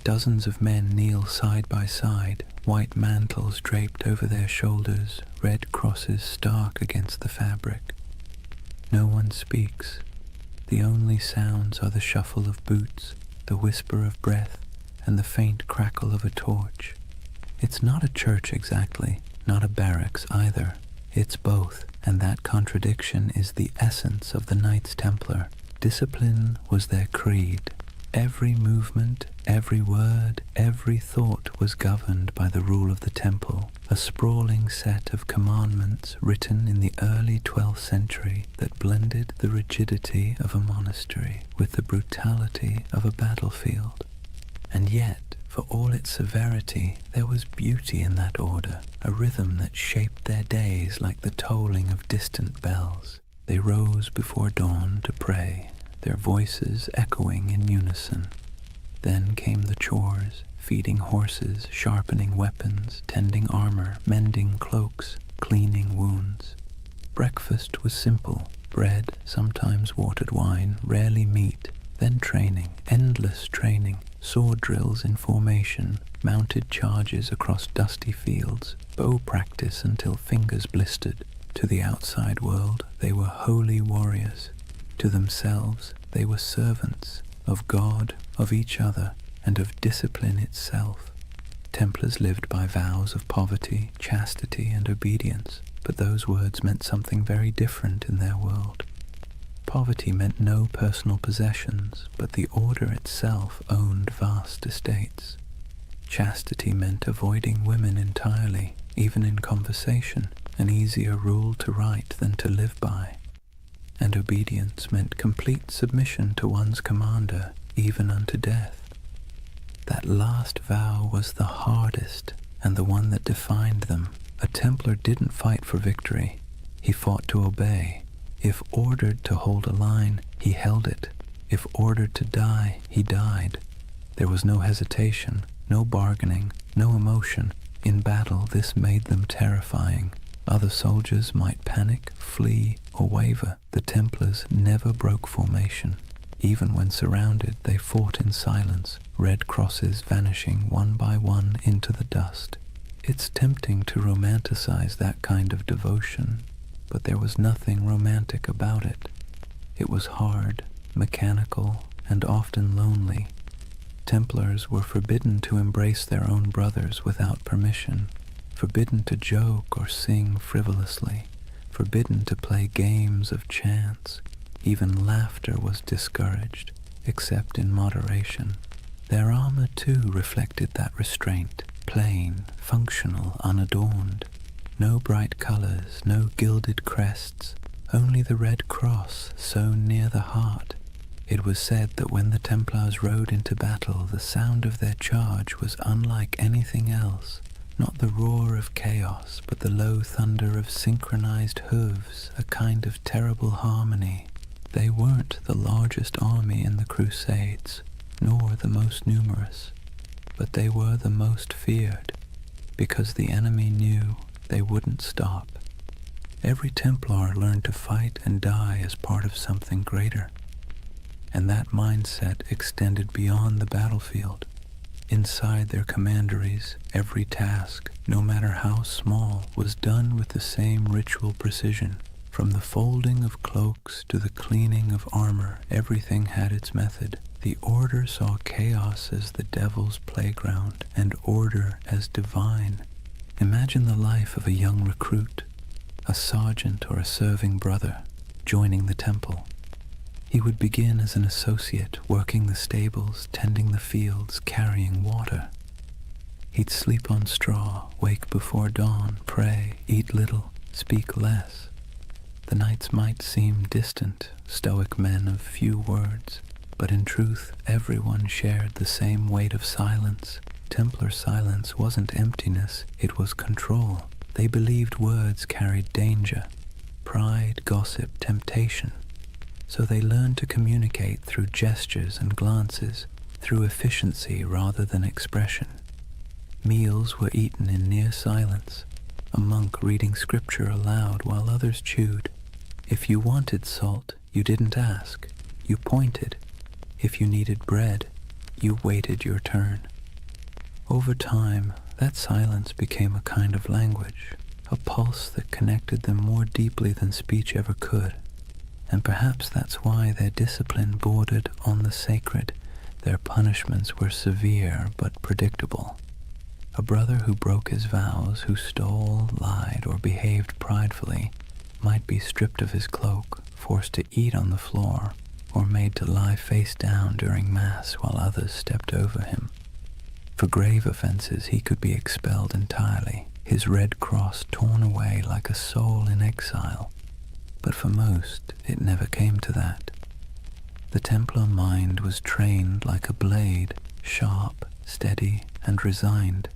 Dozens of men kneel side by side, white mantles draped over their shoulders, red crosses stark against the fabric. No one speaks. The only sounds are the shuffle of boots, the whisper of breath, and the faint crackle of a torch. It's not a church exactly, not a barracks either. It's both, and that contradiction is the essence of the Knights Templar. Discipline was their creed. Every movement, every word, every thought was governed by the rule of the temple, a sprawling set of commandments written in the early 12th century that blended the rigidity of a monastery with the brutality of a battlefield. And yet, for all its severity, there was beauty in that order, a rhythm that shaped their days like the tolling of distant bells. They rose before dawn to pray, their voices echoing in unison. Then came the chores, feeding horses, sharpening weapons, tending armor, mending cloaks, cleaning wounds. Breakfast was simple: bread, sometimes watered wine, rarely meat. Then training, endless training, sword drills in formation, mounted charges across dusty fields, bow practice until fingers blistered. To the outside world, they were holy warriors. To themselves, they were servants of God, of each other, and of discipline itself. Templars lived by vows of poverty, chastity, and obedience, but those words meant something very different in their world. Poverty meant no personal possessions, but the order itself owned vast estates. Chastity meant avoiding women entirely, even in conversation, an easier rule to write than to live by. And obedience meant complete submission to one's commander, even unto death. That last vow was the hardest, and the one that defined them. A Templar didn't fight for victory. He fought to obey. If ordered to hold a line, he held it. If ordered to die, he died. There was no hesitation, no bargaining, no emotion. In battle, this made them terrifying. Other soldiers might panic, flee, or waver. The Templars never broke formation. Even when surrounded, they fought in silence, red crosses vanishing one by one into the dust. It's tempting to romanticize that kind of devotion, but there was nothing romantic about it. It was hard, mechanical, and often lonely. Templars were forbidden to embrace their own brothers without permission, forbidden to joke or sing frivolously, forbidden to play games of chance. Even laughter was discouraged, except in moderation. Their armor, too, reflected that restraint, plain, functional, unadorned. No bright colors, no gilded crests, only the red cross sewn near the heart. It was said that when the Templars rode into battle, the sound of their charge was unlike anything else. Not the roar of chaos, but the low thunder of synchronized hooves, a kind of terrible harmony. They weren't the largest army in the Crusades, nor the most numerous, but they were the most feared, because the enemy knew they wouldn't stop. Every Templar learned to fight and die as part of something greater, and that mindset extended beyond the battlefield. Inside their commanderies, every task, no matter how small, was done with the same ritual precision. From the folding of cloaks to the cleaning of armor, everything had its method. The order saw chaos as the devil's playground, and order as divine. Imagine the life of a young recruit, a sergeant or a serving brother, joining the temple. He would begin as an associate, working the stables, tending the fields, carrying water. He'd sleep on straw, wake before dawn, pray, eat little, speak less. The nights might seem distant, stoic men of few words, but in truth everyone shared the same weight of silence. Templar silence wasn't emptiness, it was control. They believed words carried danger, pride, gossip, temptation. So they learned to communicate through gestures and glances, through efficiency rather than expression. Meals were eaten in near silence, a monk reading scripture aloud while others chewed. If you wanted salt, you didn't ask, you pointed. If you needed bread, you waited your turn. Over time, that silence became a kind of language, a pulse that connected them more deeply than speech ever could. And perhaps that's why their discipline bordered on the sacred. Their punishments were severe but predictable. A brother who broke his vows, who stole, lied, or behaved pridefully, might be stripped of his cloak, forced to eat on the floor, or made to lie face down during Mass while others stepped over him. For grave offenses, he could be expelled entirely, his red cross torn away like a soul in exile. But for most, it never came to that. The Templar mind was trained like a blade, sharp, steady, and resigned.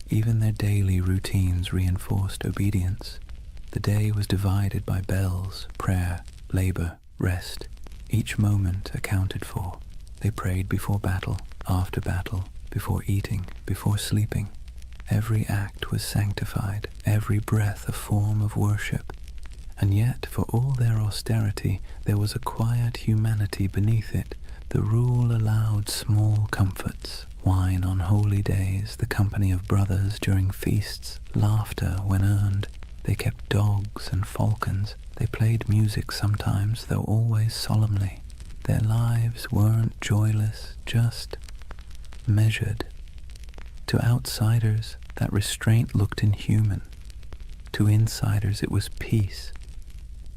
Even their daily routines reinforced obedience. The day was divided by bells, prayer, labor, rest. Each moment accounted for. They prayed before battle, after battle, before eating, before sleeping. Every act was sanctified, every breath a form of worship. And yet, for all their austerity, there was a quiet humanity beneath it. The rule allowed small comforts, wine on holy days, the company of brothers during feasts, laughter when earned. They kept dogs and falcons. They played music sometimes, though always solemnly. Their lives weren't joyless, just measured. To outsiders, that restraint looked inhuman. To insiders, it was peace.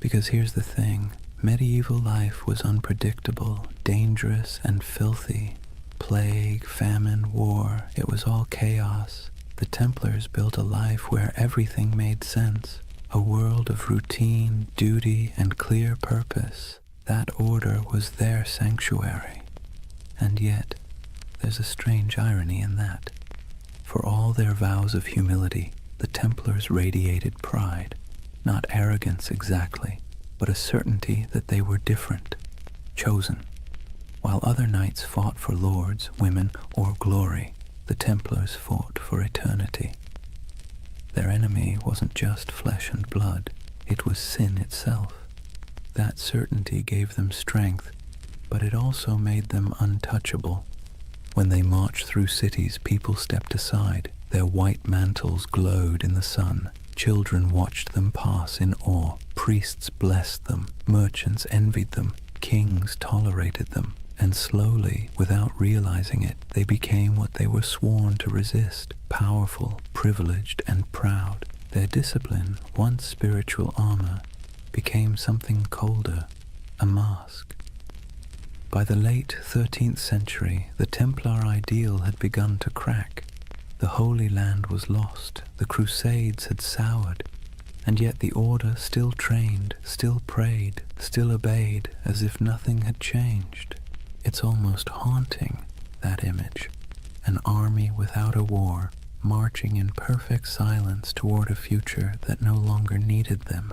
Because here's the thing, medieval life was unpredictable, dangerous, and filthy. Plague, famine, war, it was all chaos. The Templars built a life where everything made sense, a world of routine, duty, and clear purpose. That order was their sanctuary. And yet, there's a strange irony in that. For all their vows of humility, the Templars radiated pride. Not arrogance exactly, but a certainty that they were different, chosen. While other knights fought for lords, women, or glory, the Templars fought for eternity. Their enemy wasn't just flesh and blood, it was sin itself. That certainty gave them strength, but it also made them untouchable. When they marched through cities, people stepped aside. Their white mantles glowed in the sun. Children watched them pass in awe. Priests blessed them. Merchants envied them. Kings tolerated them. And slowly, without realizing it, they became what they were sworn to resist, powerful, privileged, and proud. Their discipline, once spiritual armor, became something colder, a mask. By the late 13th century, the Templar ideal had begun to crack. The Holy Land was lost, the Crusades had soured, and yet the Order still trained, still prayed, still obeyed, as if nothing had changed. It's almost haunting, that image. An army without a war, marching in perfect silence toward a future that no longer needed them.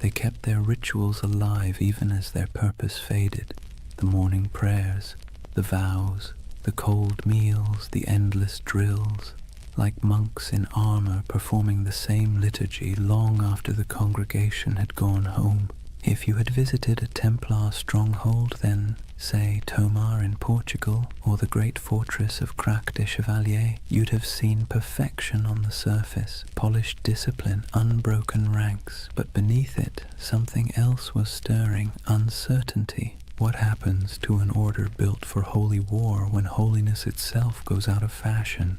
They kept their rituals alive even as their purpose faded. The morning prayers, the vows, the cold meals, the endless drills, like monks in armor performing the same liturgy long after the congregation had gone home. If you had visited a Templar stronghold, then, say, Tomar in Portugal, or the great fortress of Crac des Chevaliers, you'd have seen perfection on the surface, polished discipline, unbroken ranks, but beneath it, something else was stirring, uncertainty. What happens to an order built for holy war when holiness itself goes out of fashion?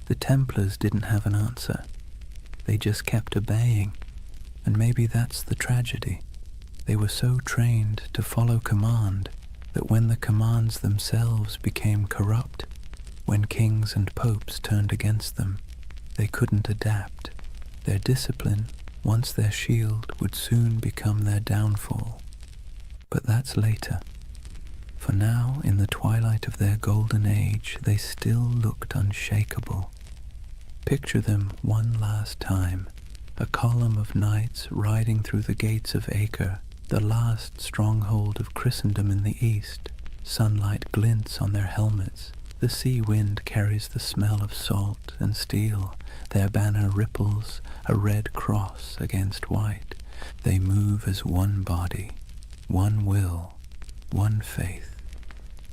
The Templars didn't have an answer. They just kept obeying. And maybe that's the tragedy. They were so trained to follow command that when the commands themselves became corrupt, when kings and popes turned against them, they couldn't adapt. Their discipline, once their shield, would soon become their downfall. But that's later. For now, in the twilight of their golden age, they still looked unshakable. Picture them one last time, a column of knights riding through the gates of Acre, the last stronghold of Christendom in the east. Sunlight glints on their helmets. The sea wind carries the smell of salt and steel. Their banner ripples, a red cross against white. They move as one body, one will, one faith.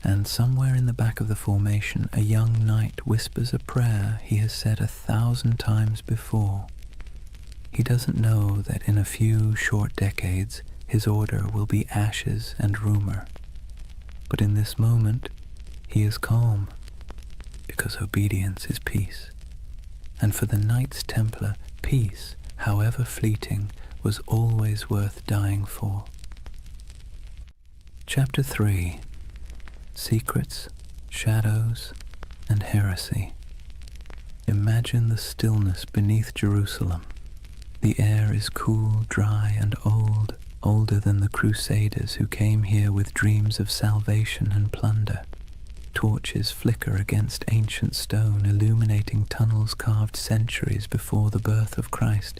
And somewhere in the back of the formation, a young knight whispers a prayer he has said 1,000 times before. He doesn't know that in a few short decades, his order will be ashes and rumor. But in this moment, he is calm, because obedience is peace. And for the Knights Templar, peace, however fleeting, was always worth dying for. Chapter 3. Secrets, Shadows, and Heresy. Imagine the stillness beneath Jerusalem. The air is cool, dry, and old, older than the Crusaders who came here with dreams of salvation and plunder. Torches flicker against ancient stone, illuminating tunnels carved centuries before the birth of Christ.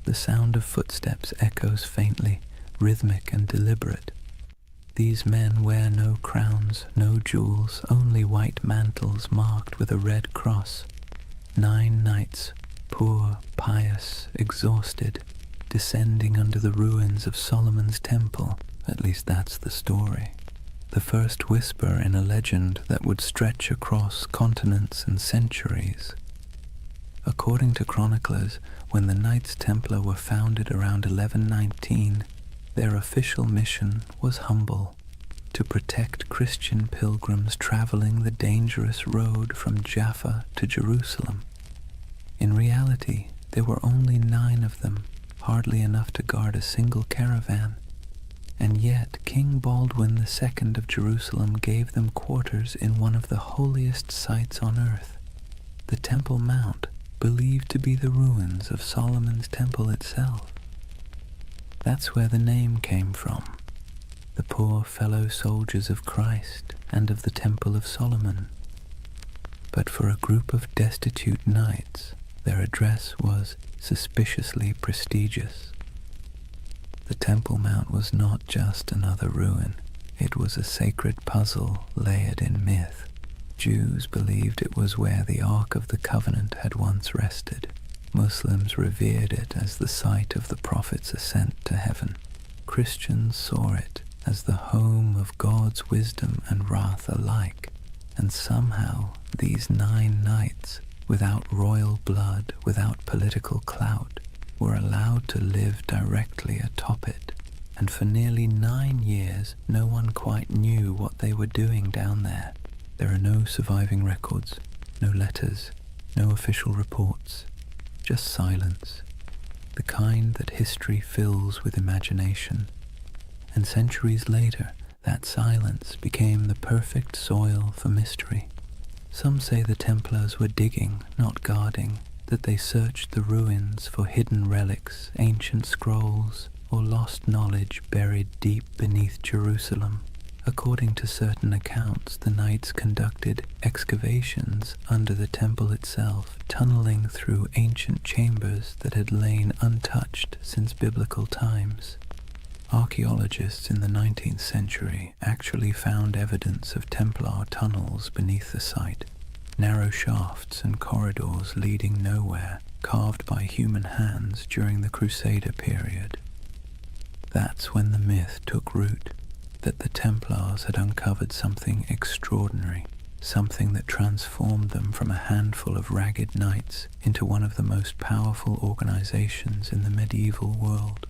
The sound of footsteps echoes faintly, rhythmic and deliberate. These men wear no crowns, no jewels, only white mantles marked with a red cross. 9 knights, poor, pious, exhausted, descending under the ruins of Solomon's temple. At least that's the story. The first whisper in a legend that would stretch across continents and centuries. According to chroniclers, when the Knights Templar were founded around 1119, their official mission was humble: to protect Christian pilgrims traveling the dangerous road from Jaffa to Jerusalem. In reality, there were only 9 of them, hardly enough to guard a single caravan. And yet King Baldwin II of Jerusalem gave them quarters in one of the holiest sites on earth, the Temple Mount, believed to be the ruins of Solomon's temple itself. That's where the name came from, the poor fellow soldiers of Christ and of the Temple of Solomon. But for a group of destitute knights, their address was suspiciously prestigious. The Temple Mount was not just another ruin, it was a sacred puzzle layered in myth. Jews believed it was where the Ark of the Covenant had once rested. Muslims revered it as the site of the Prophet's ascent to heaven. Christians saw it as the home of God's wisdom and wrath alike. And somehow these 9 knights, without royal blood, without political clout, were allowed to live directly atop it. And for nearly 9 years, no one quite knew what they were doing down there. There are no surviving records, no letters, no official reports, just silence, the kind that history fills with imagination. And centuries later, that silence became the perfect soil for mystery. Some say the Templars were digging, not guarding, that they searched the ruins for hidden relics, ancient scrolls, or lost knowledge buried deep beneath Jerusalem. According to certain accounts, the knights conducted excavations under the temple itself, tunneling through ancient chambers that had lain untouched since biblical times. Archaeologists in the 19th century actually found evidence of Templar tunnels beneath the site, narrow shafts and corridors leading nowhere, carved by human hands during the Crusader period. That's when the myth took root, that the Templars had uncovered something extraordinary, something that transformed them from a handful of ragged knights into one of the most powerful organizations in the medieval world.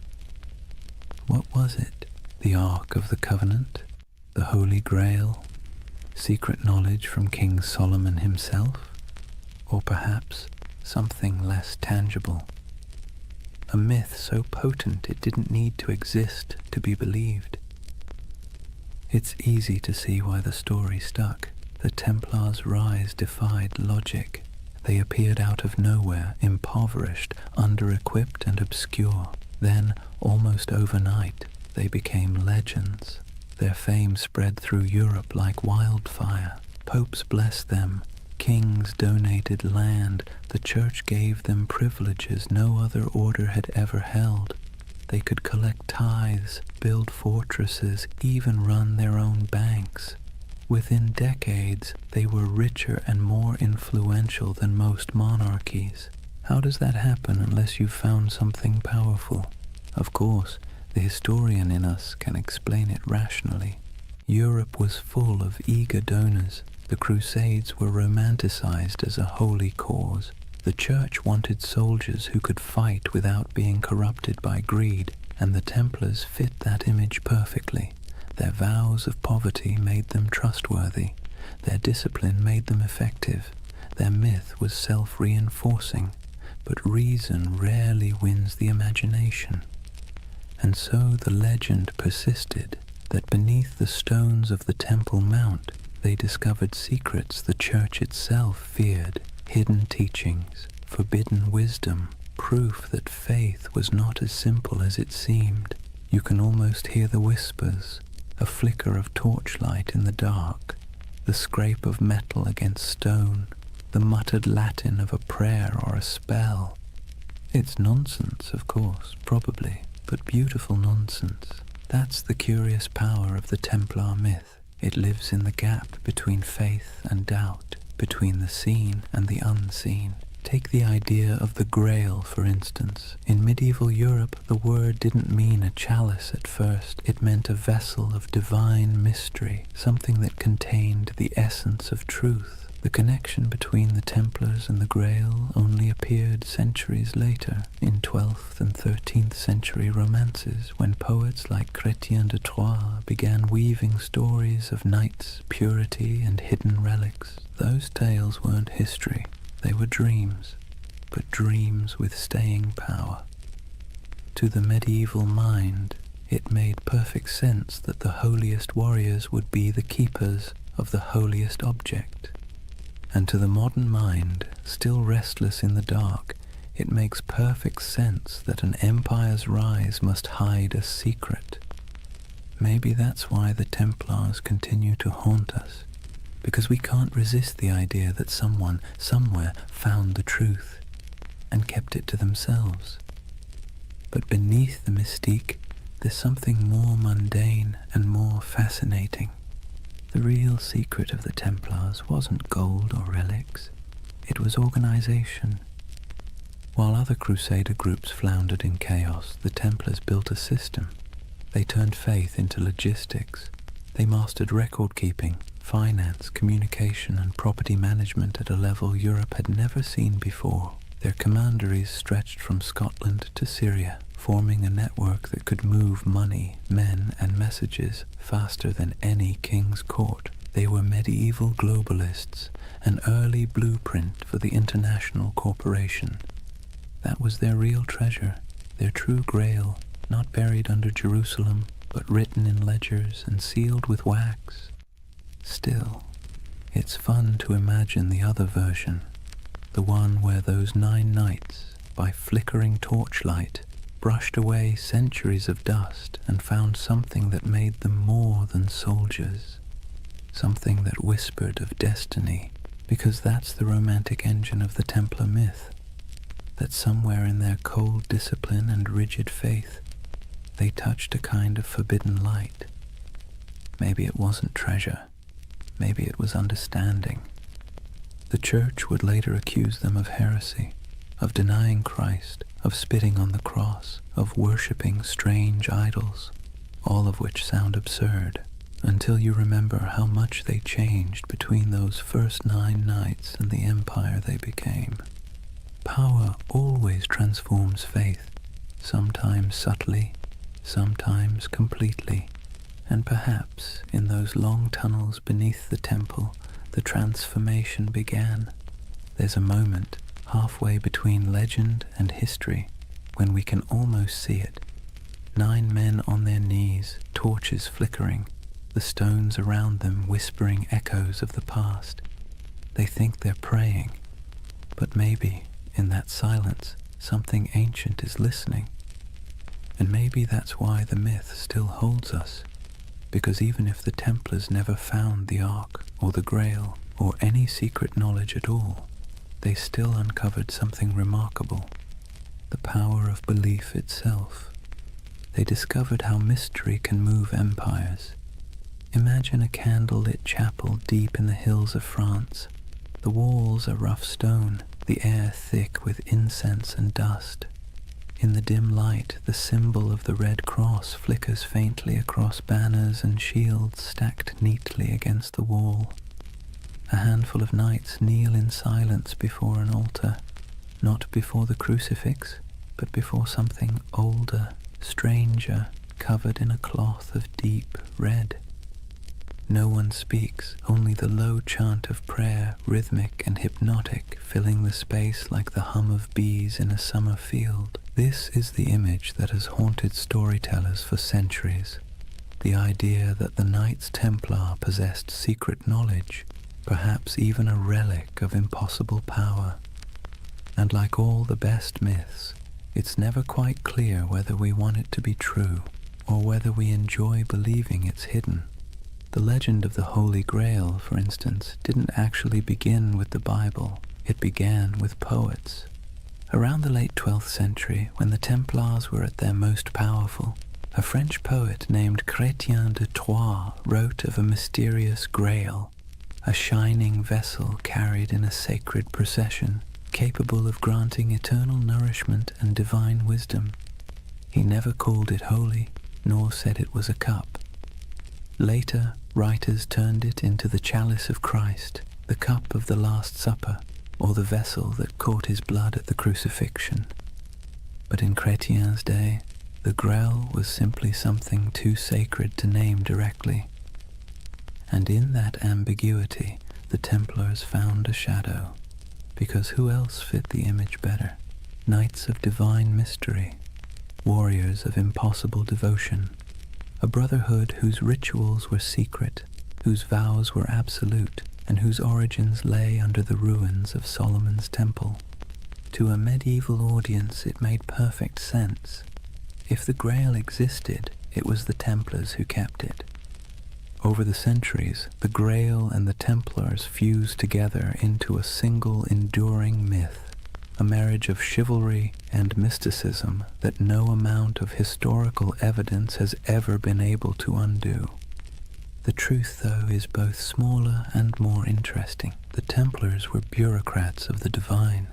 What was it? The Ark of the Covenant? The Holy Grail? Secret knowledge from King Solomon himself? Or perhaps something less tangible? A myth so potent it didn't need to exist to be believed. It's easy to see why the story stuck. The Templars' rise defied logic. They appeared out of nowhere, impoverished, under-equipped and obscure. Then, almost overnight, they became legends. Their fame spread through Europe like wildfire. Popes blessed them. Kings donated land. The church gave them privileges no other order had ever held. They could collect tithes, build fortresses, even run their own banks. Within decades, they were richer and more influential than most monarchies. How does that happen unless you've found something powerful? Of course, the historian in us can explain it rationally. Europe was full of eager donors. The Crusades were romanticized as a holy cause. The church wanted soldiers who could fight without being corrupted by greed, and the Templars fit that image perfectly. Their vows of poverty made them trustworthy. Their discipline made them effective. Their myth was self-reinforcing, but reason rarely wins the imagination. And so the legend persisted that beneath the stones of the Temple Mount, they discovered secrets the church itself feared. Hidden teachings, forbidden wisdom, proof that faith was not as simple as it seemed. You can almost hear the whispers, a flicker of torchlight in the dark, the scrape of metal against stone, the muttered Latin of a prayer or a spell. It's nonsense, of course, probably, but beautiful nonsense. That's the curious power of the Templar myth. It lives in the gap between faith and doubt, between the seen and the unseen. Take the idea of the Grail, for instance. In medieval Europe, the word didn't mean a chalice at first. It meant a vessel of divine mystery, something that contained the essence of truth. The connection between the Templars and the Grail only appeared centuries later, in 12th and 13th century romances, when poets like Chrétien de Troyes began weaving stories of knights, purity, and hidden relics. Those tales weren't history. They were dreams, but dreams with staying power. To the medieval mind, it made perfect sense that the holiest warriors would be the keepers of the holiest object. And to the modern mind, still restless in the dark, it makes perfect sense that an empire's rise must hide a secret. Maybe that's why the Templars continue to haunt us. Because we can't resist the idea that someone, somewhere, found the truth and kept it to themselves. But beneath the mystique, there's something more mundane and more fascinating. The real secret of the Templars wasn't gold or relics. It was organization. While other crusader groups floundered in chaos, the Templars built a system. They turned faith into logistics. They mastered record-keeping, finance, communication, and property management at a level Europe had never seen before. Their commanderies stretched from Scotland to Syria, forming a network that could move money, men, and messages faster than any king's court. They were medieval globalists, an early blueprint for the international corporation. That was their real treasure, their true grail, not buried under Jerusalem, but written in ledgers and sealed with wax. Still, it's fun to imagine the other version, the one where those 9 knights, by flickering torchlight, brushed away centuries of dust and found something that made them more than soldiers, something that whispered of destiny, because that's the romantic engine of the Templar myth, that somewhere in their cold discipline and rigid faith, they touched a kind of forbidden light. Maybe it wasn't treasure. Maybe it was understanding. The church would later accuse them of heresy, of denying Christ, of spitting on the cross, of worshipping strange idols, all of which sound absurd, until you remember how much they changed between those first 9 nights and the empire they became. Power always transforms faith, sometimes subtly, sometimes completely. And perhaps in those long tunnels beneath the temple, the transformation began. There's a moment, halfway between legend and history, when we can almost see it. 9 men on their knees, torches flickering, the stones around them whispering echoes of the past. They think they're praying, but maybe, in that silence, something ancient is listening. And maybe that's why the myth still holds us. Because even if the Templars never found the Ark, or the Grail, or any secret knowledge at all, they still uncovered something remarkable, the power of belief itself. They discovered how mystery can move empires. Imagine a candle-lit chapel deep in the hills of France. The walls are rough stone, the air thick with incense and dust. In the dim light, the symbol of the Red Cross flickers faintly across banners and shields stacked neatly against the wall. A handful of knights kneel in silence before an altar, not before the crucifix, but before something older, stranger, covered in a cloth of deep red. No one speaks, only the low chant of prayer, rhythmic and hypnotic, filling the space like the hum of bees in a summer field. This is the image that has haunted storytellers for centuries. The idea that the Knights Templar possessed secret knowledge, perhaps even a relic of impossible power. And like all the best myths, it's never quite clear whether we want it to be true or whether we enjoy believing it's hidden. The legend of the Holy Grail, for instance, didn't actually begin with the Bible. It began with poets. Around the late 12th century, when the Templars were at their most powerful, A French poet named Chrétien de Troyes wrote of a mysterious grail, a shining vessel carried in a sacred procession, capable of granting eternal nourishment and divine wisdom. He never called it holy, nor said it was a cup. Later, writers turned it into the chalice of Christ, the cup of the Last Supper, or the vessel that caught his blood at the crucifixion. But in Chrétien's day, the Grail was simply something too sacred to name directly. And in that ambiguity, the Templars found a shadow, because who else fit the image better? Knights of divine mystery, warriors of impossible devotion, a brotherhood whose rituals were secret, whose vows were absolute, and whose origins lay under the ruins of Solomon's temple. To a medieval audience it made perfect sense. If the Grail existed, it was the Templars who kept it. Over the centuries, the Grail and the Templars fused together into a single enduring myth, a marriage of chivalry and mysticism that no amount of historical evidence has ever been able to undo. The truth, though, is both smaller and more interesting. The Templars were bureaucrats of the divine.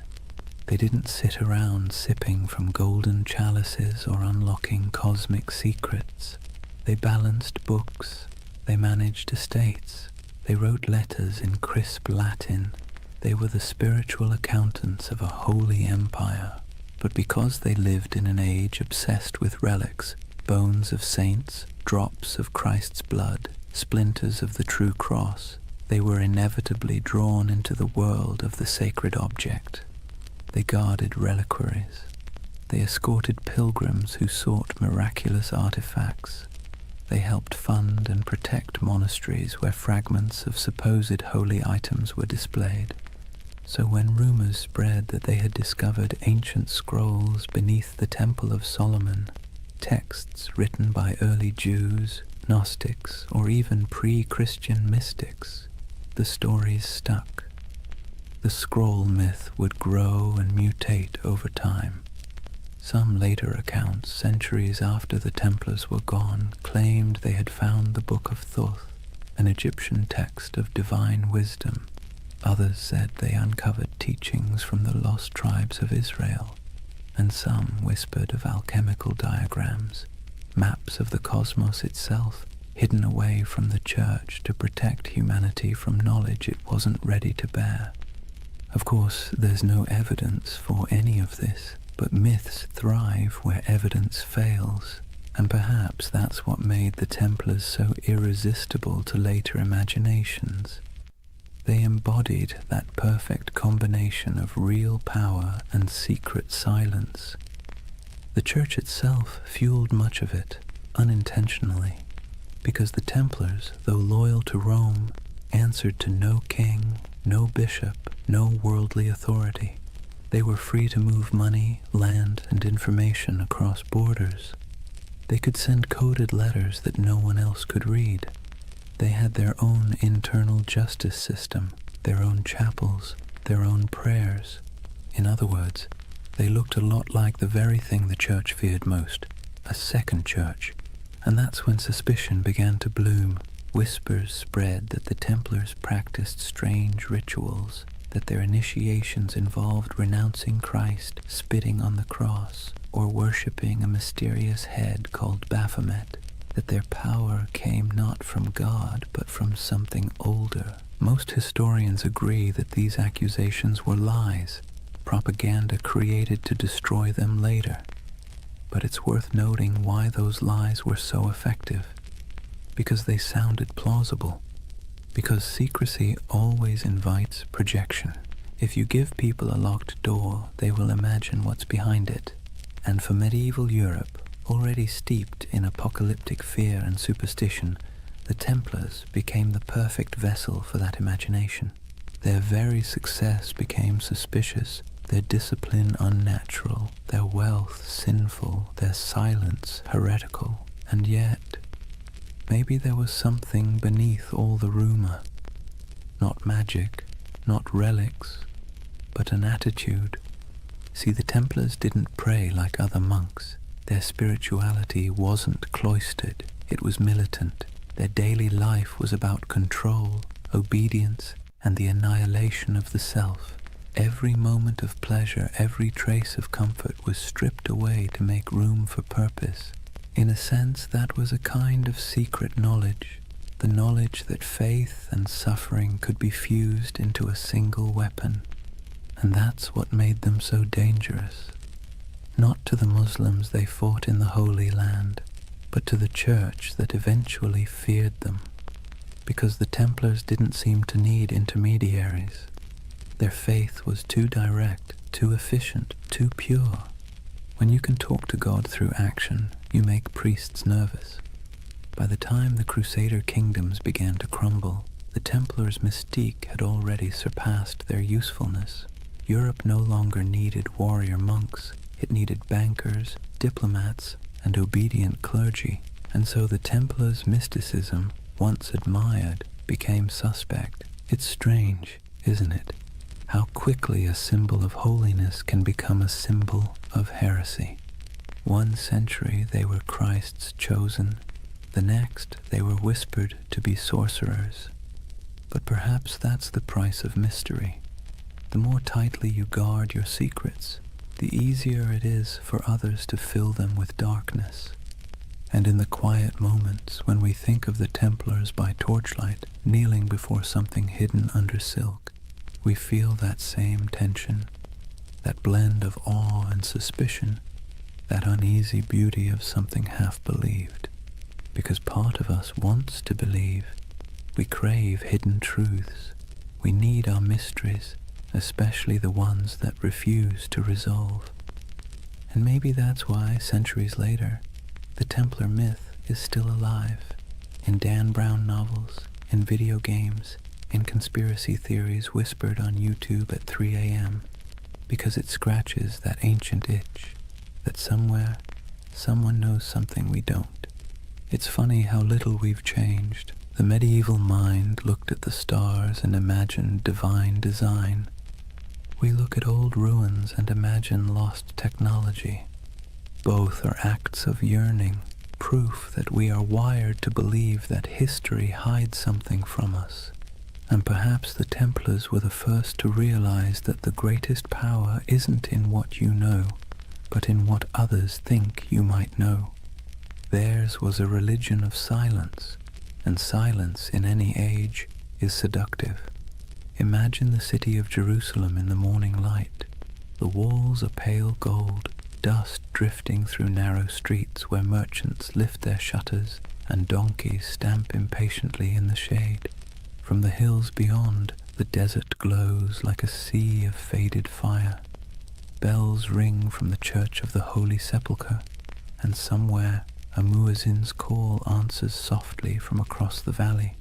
They didn't sit around sipping from golden chalices or unlocking cosmic secrets. They balanced books. They managed estates. They wrote letters in crisp Latin. They were the spiritual accountants of a holy empire. But because they lived in an age obsessed with relics, bones of saints, drops of Christ's blood, splinters of the true cross, they were inevitably drawn into the world of the sacred object. They guarded reliquaries. They escorted pilgrims who sought miraculous artifacts. They helped fund and protect monasteries where fragments of supposed holy items were displayed. So when rumors spread that they had discovered ancient scrolls beneath the Temple of Solomon, texts written by early Jews, Gnostics, or even pre-Christian mystics, the stories stuck. The scroll myth would grow and mutate over time. Some later accounts, centuries after the Templars were gone, claimed they had found the Book of Thoth, an Egyptian text of divine wisdom. Others said they uncovered teachings from the lost tribes of Israel, and some whispered of alchemical diagrams, maps of the cosmos itself, hidden away from the church to protect humanity from knowledge it wasn't ready to bear. Of course, there's no evidence for any of this, but myths thrive where evidence fails, and perhaps that's what made the Templars so irresistible to later imaginations. They embodied that perfect combination of real power and secret silence. The Church itself fueled much of it, unintentionally, because the Templars, though loyal to Rome, answered to no king, no bishop, no worldly authority. They were free to move money, land, and information across borders. They could send coded letters that no one else could read. They had their own internal justice system, their own chapels, their own prayers. In other words, they looked a lot like the very thing the Church feared most, a second church. And that's when suspicion began to bloom. Whispers spread that the Templars practiced strange rituals, that their initiations involved renouncing Christ, spitting on the cross, or worshipping a mysterious head called Baphomet, that their power came not from God but from something older. Most historians agree that these accusations were lies, propaganda created to destroy them later. But it's worth noting why those lies were so effective. Because they sounded plausible. Because secrecy always invites projection. If you give people a locked door, they will imagine what's behind it. And for medieval Europe, already steeped in apocalyptic fear and superstition, the Templars became the perfect vessel for that imagination. Their very success became suspicious, their discipline unnatural, their wealth sinful, their silence heretical. And yet, maybe there was something beneath all the rumor. Not magic, not relics, but an attitude. See, the Templars didn't pray like other monks. Their spirituality wasn't cloistered, it was militant. Their daily life was about control, obedience, and the annihilation of the self. Every moment of pleasure, every trace of comfort was stripped away to make room for purpose. In a sense, that was a kind of secret knowledge, the knowledge that faith and suffering could be fused into a single weapon. And that's what made them so dangerous. Not to the Muslims they fought in the Holy Land, but to the church that eventually feared them, because the Templars didn't seem to need intermediaries. Their faith was too direct, too efficient, too pure. When you can talk to God through action, you make priests nervous. By the time the Crusader kingdoms began to crumble, the Templars' mystique had already surpassed their usefulness. Europe no longer needed warrior monks, it needed bankers, diplomats, and obedient clergy, and so the Templars' mysticism, once admired, became suspect. It's strange, isn't it? How quickly a symbol of holiness can become a symbol of heresy. One century they were Christ's chosen, the next they were whispered to be sorcerers. But perhaps that's the price of mystery. The more tightly you guard your secrets, the easier it is for others to fill them with darkness. And in the quiet moments when we think of the Templars by torchlight, kneeling before something hidden under silk, we feel that same tension, that blend of awe and suspicion, that uneasy beauty of something half-believed. Because part of us wants to believe. We crave hidden truths. We need our mysteries, especially the ones that refuse to resolve. And maybe that's why, centuries later, the Templar myth is still alive, in Dan Brown novels, in video games, in conspiracy theories whispered on YouTube at 3 a.m., because it scratches that ancient itch, that somewhere, someone knows something we don't. It's funny how little we've changed. The medieval mind looked at the stars and imagined divine design. We look at old ruins and imagine lost technology. Both are acts of yearning, proof that we are wired to believe that history hides something from us. And perhaps the Templars were the first to realize that the greatest power isn't in what you know, but in what others think you might know. Theirs was a religion of silence, and silence in any age is seductive. Imagine the city of Jerusalem in the morning light. The walls are pale gold, dust drifting through narrow streets where merchants lift their shutters and donkeys stamp impatiently in the shade. From the hills beyond, the desert glows like a sea of faded fire. Bells ring from the Church of the Holy Sepulchre, and somewhere a muezzin's call answers softly from across the valley.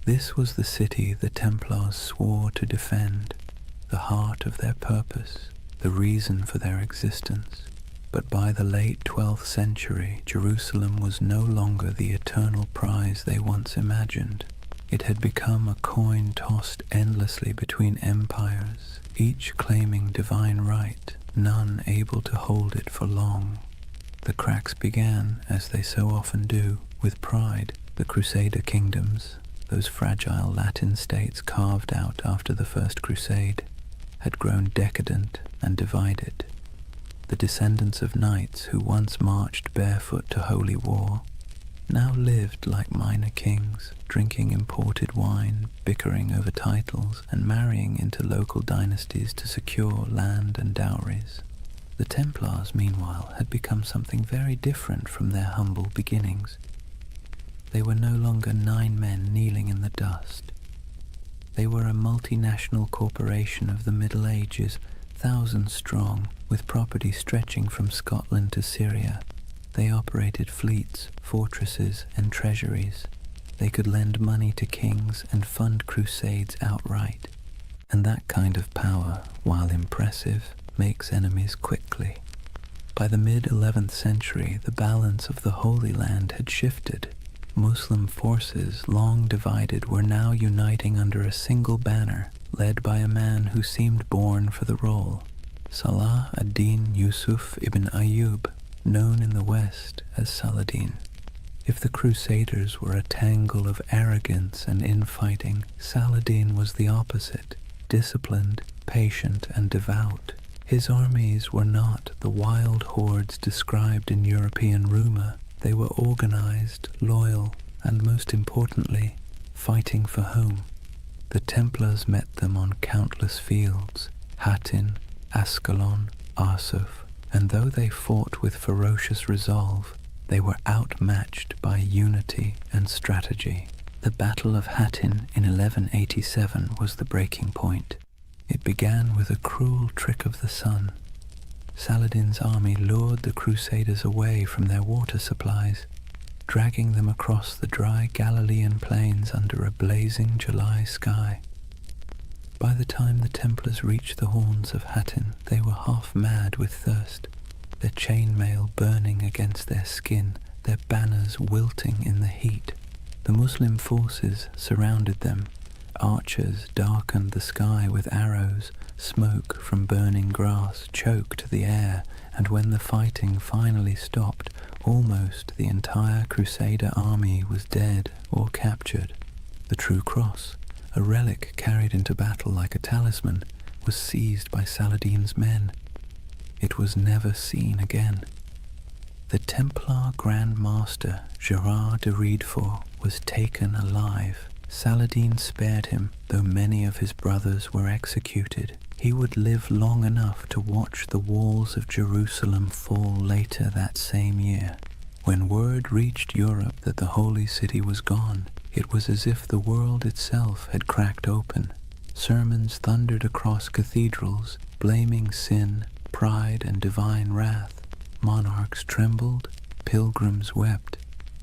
This was the city the Templars swore to defend, the heart of their purpose, the reason for their existence. But by the late 12th century, Jerusalem was no longer the eternal prize they once imagined. It had become a coin tossed endlessly between empires, each claiming divine right, none able to hold it for long. The cracks began, as they so often do, with pride. The Crusader kingdoms, those fragile Latin states carved out after the First Crusade, had grown decadent and divided. The descendants of knights who once marched barefoot to holy war now lived like minor kings, drinking imported wine, bickering over titles, and marrying into local dynasties to secure land and dowries. The Templars, meanwhile, had become something very different from their humble beginnings. They were no longer 9 men kneeling in the dust. They were a multinational corporation of the Middle Ages, thousands strong, with property stretching from Scotland to Syria. They operated fleets, fortresses, and treasuries. They could lend money to kings and fund crusades outright. And that kind of power, while impressive, makes enemies quickly. By the mid-11th century, the balance of the Holy Land had shifted. Muslim forces, long divided, were now uniting under a single banner, led by a man who seemed born for the role, Salah ad-Din Yusuf ibn Ayyub, known in the West as Saladin. If the Crusaders were a tangle of arrogance and infighting, Saladin was the opposite, disciplined, patient, and devout. His armies were not the wild hordes described in European rumor. They were organized, loyal, and most importantly, fighting for home. The Templars met them on countless fields, Hattin, Ascalon, Arsuf, and though they fought with ferocious resolve, they were outmatched by unity and strategy. The Battle of Hattin in 1187 was the breaking point. It began with a cruel trick of the sun. Saladin's army lured the Crusaders away from their water supplies, dragging them across the dry Galilean plains under a blazing July sky. By the time the Templars reached the horns of Hattin, they were half mad with thirst, their chainmail burning against their skin, their banners wilting in the heat. The Muslim forces surrounded them. Archers darkened the sky with arrows, smoke from burning grass choked the air, and when the fighting finally stopped, almost the entire Crusader army was dead or captured. The True Cross, a relic carried into battle like a talisman, was seized by Saladin's men. It was never seen again. The Templar Grand Master Gerard de Riedefort was taken alive. Saladin spared him, though many of his brothers were executed. He would live long enough to watch the walls of Jerusalem fall later that same year. When word reached Europe that the Holy City was gone, it was as if the world itself had cracked open. Sermons thundered across cathedrals, blaming sin, pride, and divine wrath. Monarchs trembled, pilgrims wept.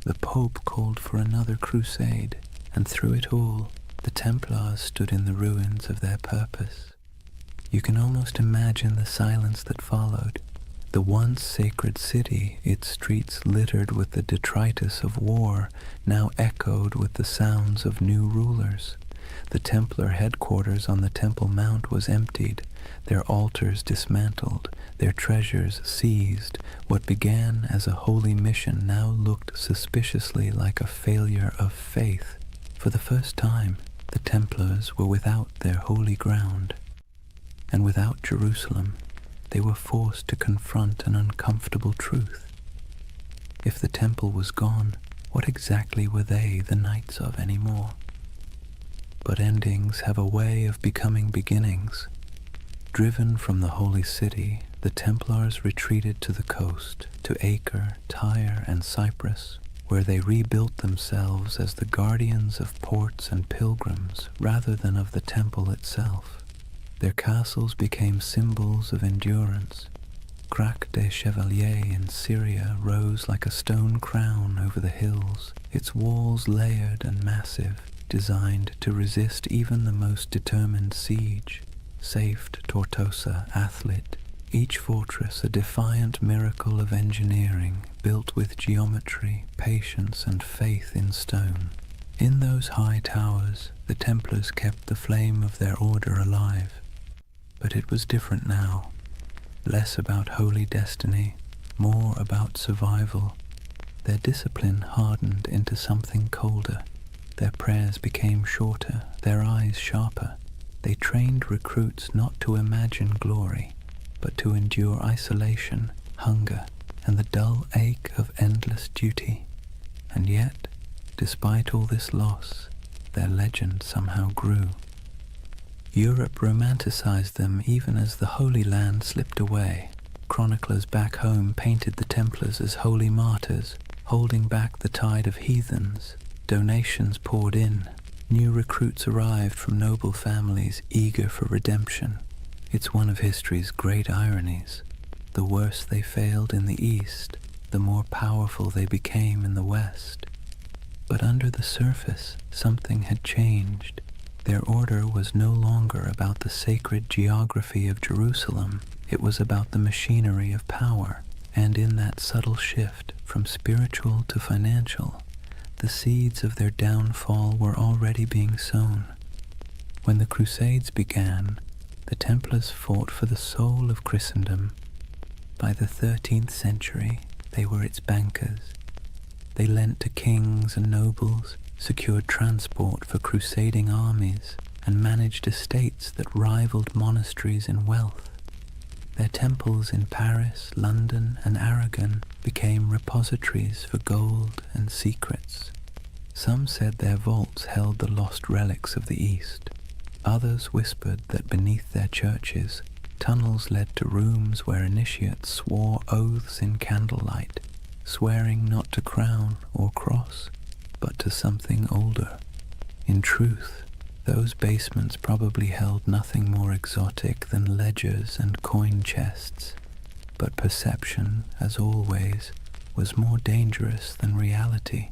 The Pope called for another crusade, and through it all, the Templars stood in the ruins of their purpose. You can almost imagine the silence that followed. The once sacred city, its streets littered with the detritus of war, now echoed with the sounds of new rulers. The Templar headquarters on the Temple Mount was emptied, their altars dismantled, their treasures seized. What began as a holy mission now looked suspiciously like a failure of faith. For the first time, the Templars were without their holy ground, and without Jerusalem. They were forced to confront an uncomfortable truth. If the temple was gone, what exactly were they the knights of anymore? But endings have a way of becoming beginnings. Driven from the holy city, the Templars retreated to the coast, to Acre, Tyre, and Cyprus, where they rebuilt themselves as the guardians of ports and pilgrims rather than of the temple itself. Their castles became symbols of endurance. Crac des Chevaliers in Syria rose like a stone crown over the hills, its walls layered and massive, designed to resist even the most determined siege. Safed Tortosa, Athlit, each fortress a defiant miracle of engineering, built with geometry, patience, and faith in stone. In those high towers, the Templars kept the flame of their order alive. But it was different now, less about holy destiny, more about survival. Their discipline hardened into something colder. Their prayers became shorter, their eyes sharper. They trained recruits not to imagine glory, but to endure isolation, hunger, and the dull ache of endless duty. And yet, despite all this loss, their legend somehow grew. Europe romanticized them even as the Holy Land slipped away. Chroniclers back home painted the Templars as holy martyrs, holding back the tide of heathens. Donations poured in. New recruits arrived from noble families eager for redemption. It's one of history's great ironies. The worse they failed in the East, the more powerful they became in the West. But under the surface, something had changed. Their order was no longer about the sacred geography of Jerusalem. It was about the machinery of power, and in that subtle shift from spiritual to financial, the seeds of their downfall were already being sown. When the Crusades began, the Templars fought for the soul of Christendom. By the 13th century, They were its bankers. They lent to kings and nobles, secured transport for crusading armies, and managed estates that rivaled monasteries in wealth. Their temples in Paris, London, and Aragon became repositories for gold and secrets. Some said their vaults held the lost relics of the East. Others whispered that beneath their churches, tunnels led to rooms where initiates swore oaths in candlelight, swearing not to crown or cross, but to something older. In truth, those basements probably held nothing more exotic than ledgers and coin chests, but perception, as always, was more dangerous than reality.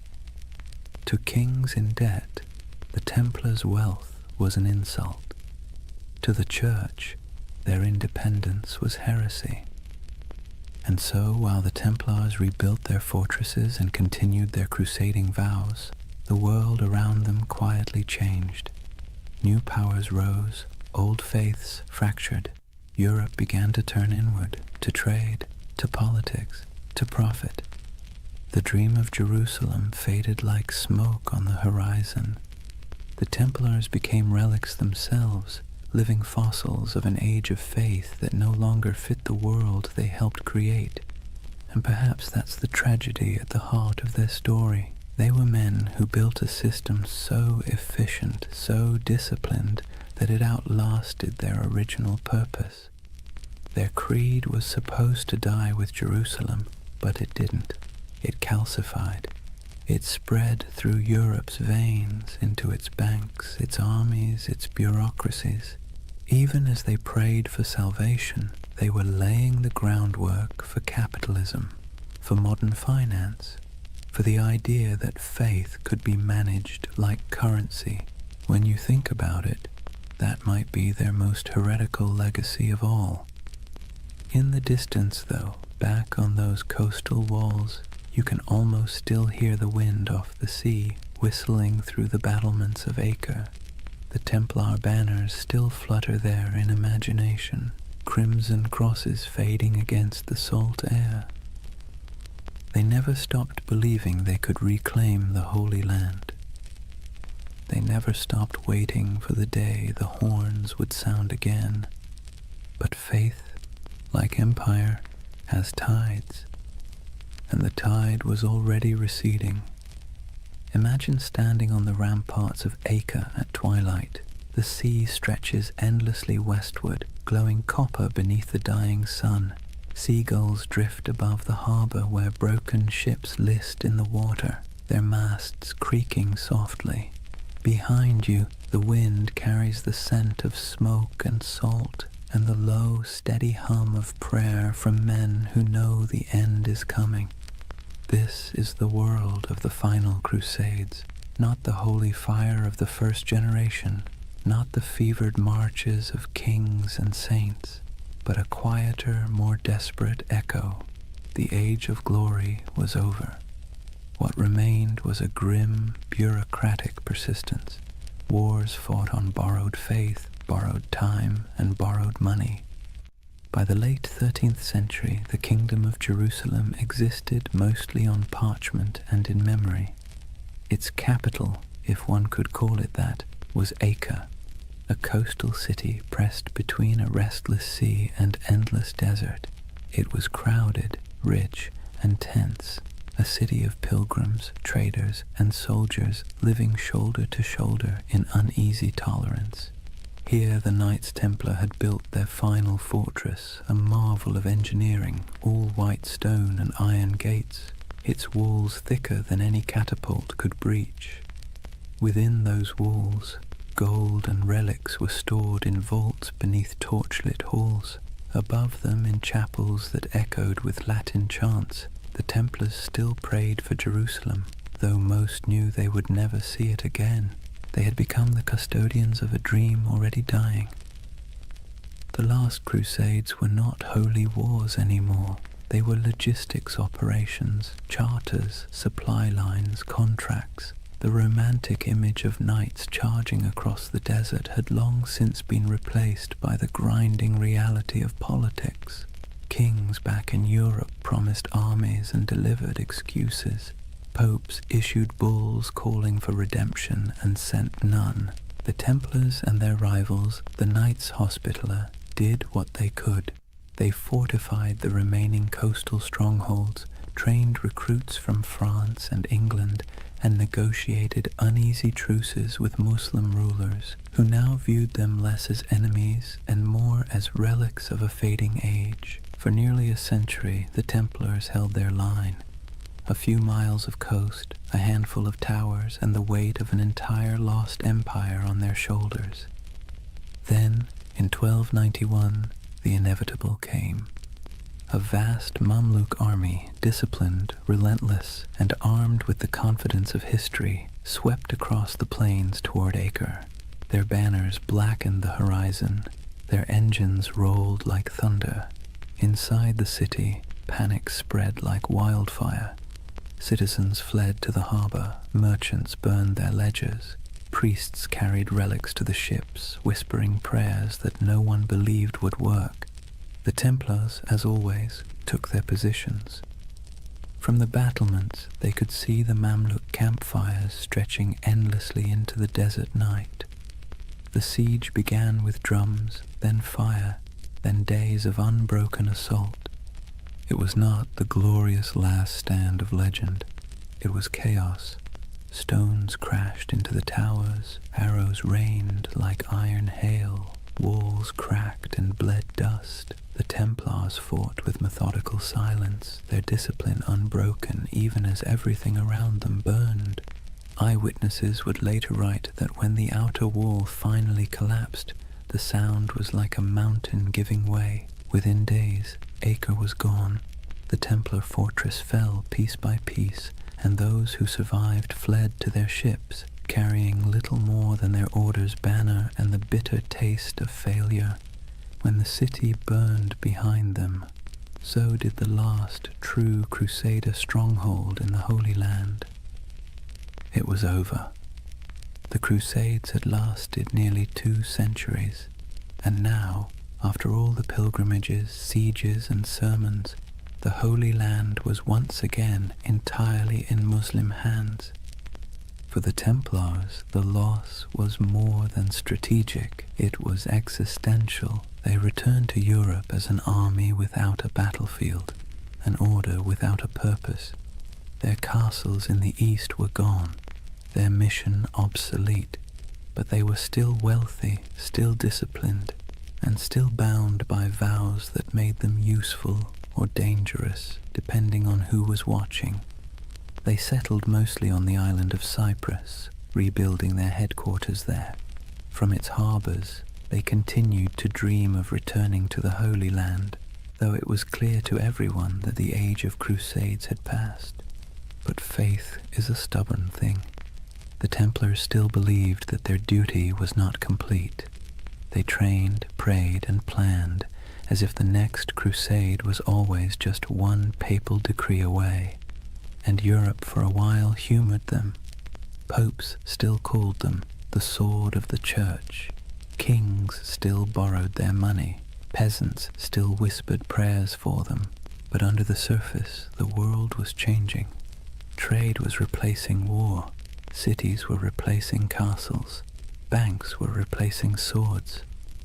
To kings in debt, the Templars' wealth was an insult. To the Church, their independence was heresy. And so, while the Templars rebuilt their fortresses and continued their crusading vows, the world around them quietly changed. New powers rose, old faiths fractured. Europe began to turn inward, to trade, to politics, to profit. The dream of Jerusalem faded like smoke on the horizon. The Templars became relics themselves, living fossils of an age of faith that no longer fit the world they helped create. And perhaps that's the tragedy at the heart of their story. They were men who built a system so efficient, so disciplined, that it outlasted their original purpose. Their creed was supposed to die with Jerusalem, but it didn't. It calcified. It spread through Europe's veins, into its banks, its armies, its bureaucracies. Even as they prayed for salvation, they were laying the groundwork for capitalism, for modern finance, for the idea that faith could be managed like currency. When you think about it, that might be their most heretical legacy of all. In the distance, though, back on those coastal walls, you can almost still hear the wind off the sea whistling through the battlements of Acre. The Templar banners still flutter there in imagination, crimson crosses fading against the salt air. They never stopped believing they could reclaim the Holy Land. They never stopped waiting for the day the horns would sound again. But faith, like empire, has tides, and the tide was already receding. Imagine standing on the ramparts of Acre at twilight. The sea stretches endlessly westward, glowing copper beneath the dying sun. Seagulls drift above the harbor where broken ships list in the water, their masts creaking softly. Behind you, the wind carries the scent of smoke and salt, and the low, steady hum of prayer from men who know the end is coming. This is the world of the final crusades, not the holy fire of the first generation, not the fevered marches of kings and saints, but a quieter, more desperate echo. The age of glory was over. What remained was a grim, bureaucratic persistence. Wars fought on borrowed faith, borrowed time, and borrowed money. By the late 13th century, the Kingdom of Jerusalem existed mostly on parchment and in memory. Its capital, if one could call it that, was Acre, a coastal city pressed between a restless sea and endless desert. It was crowded, rich, and tense, a city of pilgrims, traders, and soldiers living shoulder to shoulder in uneasy tolerance. Here the Knights Templar had built their final fortress, a marvel of engineering, all white stone and iron gates, its walls thicker than any catapult could breach. Within those walls, gold and relics were stored in vaults beneath torchlit halls. Above them, in chapels that echoed with Latin chants, the Templars still prayed for Jerusalem, though most knew they would never see it again. They had become the custodians of a dream already dying. The last crusades were not holy wars anymore. They were logistics operations, charters, supply lines, contracts. The romantic image of knights charging across the desert had long since been replaced by the grinding reality of politics. Kings back in Europe promised armies and delivered excuses. Popes issued bulls calling for redemption and sent none. The Templars and their rivals, the Knights Hospitaller, did what they could. They fortified the remaining coastal strongholds, trained recruits from France and England, and negotiated uneasy truces with Muslim rulers, who now viewed them less as enemies and more as relics of a fading age. For nearly a century, the Templars held their line. A few miles of coast, a handful of towers, and the weight of an entire lost empire on their shoulders. Then, in 1291, the inevitable came. A vast Mamluk army, disciplined, relentless, and armed with the confidence of history, swept across the plains toward Acre. Their banners blackened the horizon. Their engines rolled like thunder. Inside the city, panic spread like wildfire. Citizens fled to the harbor, merchants burned their ledgers, priests carried relics to the ships, whispering prayers that no one believed would work. The Templars, as always, took their positions. From the battlements, they could see the Mamluk campfires stretching endlessly into the desert night. The siege began with drums, then fire, then days of unbroken assault. It was not the glorious last stand of legend. It was chaos. Stones crashed into the towers, arrows rained like iron hail, walls cracked and bled dust. The Templars fought with methodical silence, their discipline unbroken even as everything around them burned. Eyewitnesses would later write that when the outer wall finally collapsed, the sound was like a mountain giving way. Within days, Acre was gone. The Templar fortress fell piece by piece, and those who survived fled to their ships, carrying little more than their order's banner and the bitter taste of failure. When the city burned behind them, so did the last true Crusader stronghold in the Holy Land. It was over. The Crusades had lasted nearly 2 centuries, and now, after all the pilgrimages, sieges, and sermons, the Holy Land was once again entirely in Muslim hands. For the Templars, the loss was more than strategic, it was existential. They returned to Europe as an army without a battlefield, an order without a purpose. Their castles in the east were gone, their mission obsolete, but they were still wealthy, still disciplined, and still bound by vows that made them useful or dangerous, depending on who was watching. They settled mostly on the island of Cyprus, rebuilding their headquarters there. From its harbors, they continued to dream of returning to the Holy Land, though it was clear to everyone that the age of crusades had passed. But faith is a stubborn thing. The Templars still believed that their duty was not complete. They trained, prayed, and planned as if the next crusade was always just one papal decree away. And Europe for a while humored them. Popes still called them the sword of the church. Kings still borrowed their money. Peasants still whispered prayers for them. But under the surface, the world was changing. Trade was replacing war. Cities were replacing castles. Banks were replacing swords.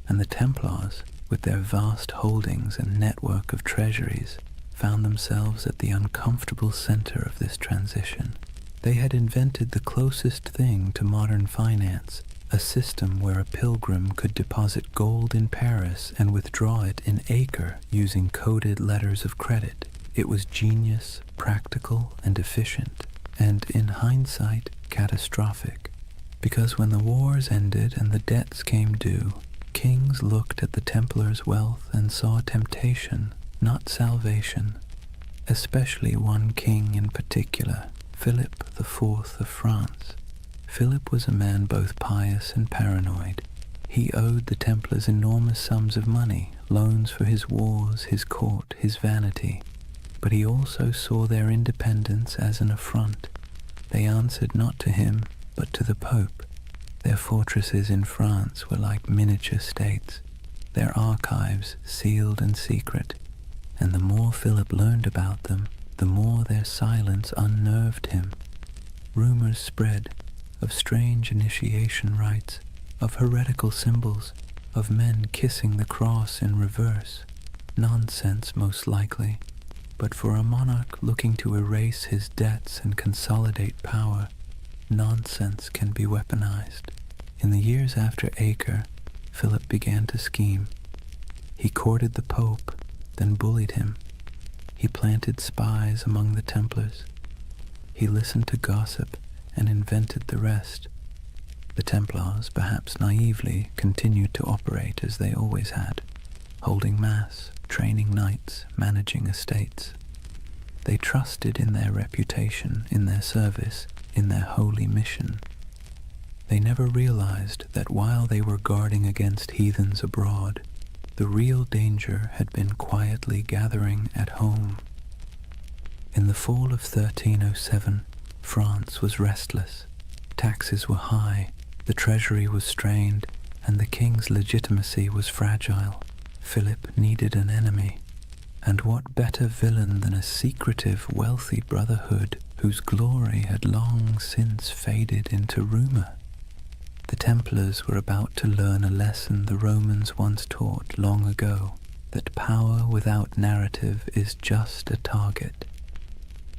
And the Templars, with their vast holdings and network of treasuries, found themselves at the uncomfortable center of this transition. They had invented the closest thing to modern finance, a system where a pilgrim could deposit gold in Paris and withdraw it in Acre using coded letters of credit. It was genius, practical, and efficient, and in hindsight, catastrophic. Because when the wars ended and the debts came due, kings looked at the Templars' wealth and saw temptation, not salvation. Especially one king in particular, Philip IV of France. Philip was a man both pious and paranoid. He owed the Templars enormous sums of money, loans for his wars, his court, his vanity. But he also saw their independence as an affront. They answered not to him, but to the Pope. Their fortresses in France were like miniature states, their archives sealed and secret, and the more Philip learned about them, the more their silence unnerved him. Rumors spread of strange initiation rites, of heretical symbols, of men kissing the cross in reverse. Nonsense, most likely, but for a monarch looking to erase his debts and consolidate power, nonsense can be weaponized. In the years after Acre, Philip began to scheme. He courted the Pope, then bullied him. He planted spies among the Templars. He listened to gossip and invented the rest. The Templars, perhaps naively, continued to operate as they always had, holding mass, training knights, managing estates. They trusted in their reputation, in their service, in their holy mission. They never realized that while they were guarding against heathens abroad, the real danger had been quietly gathering at home. In the fall of 1307, France was restless. Taxes were high, the treasury was strained, and the king's legitimacy was fragile. Philip needed an enemy. And what better villain than a secretive, wealthy brotherhood whose glory had long since faded into rumor? The Templars were about to learn a lesson the Romans once taught long ago, that power without narrative is just a target.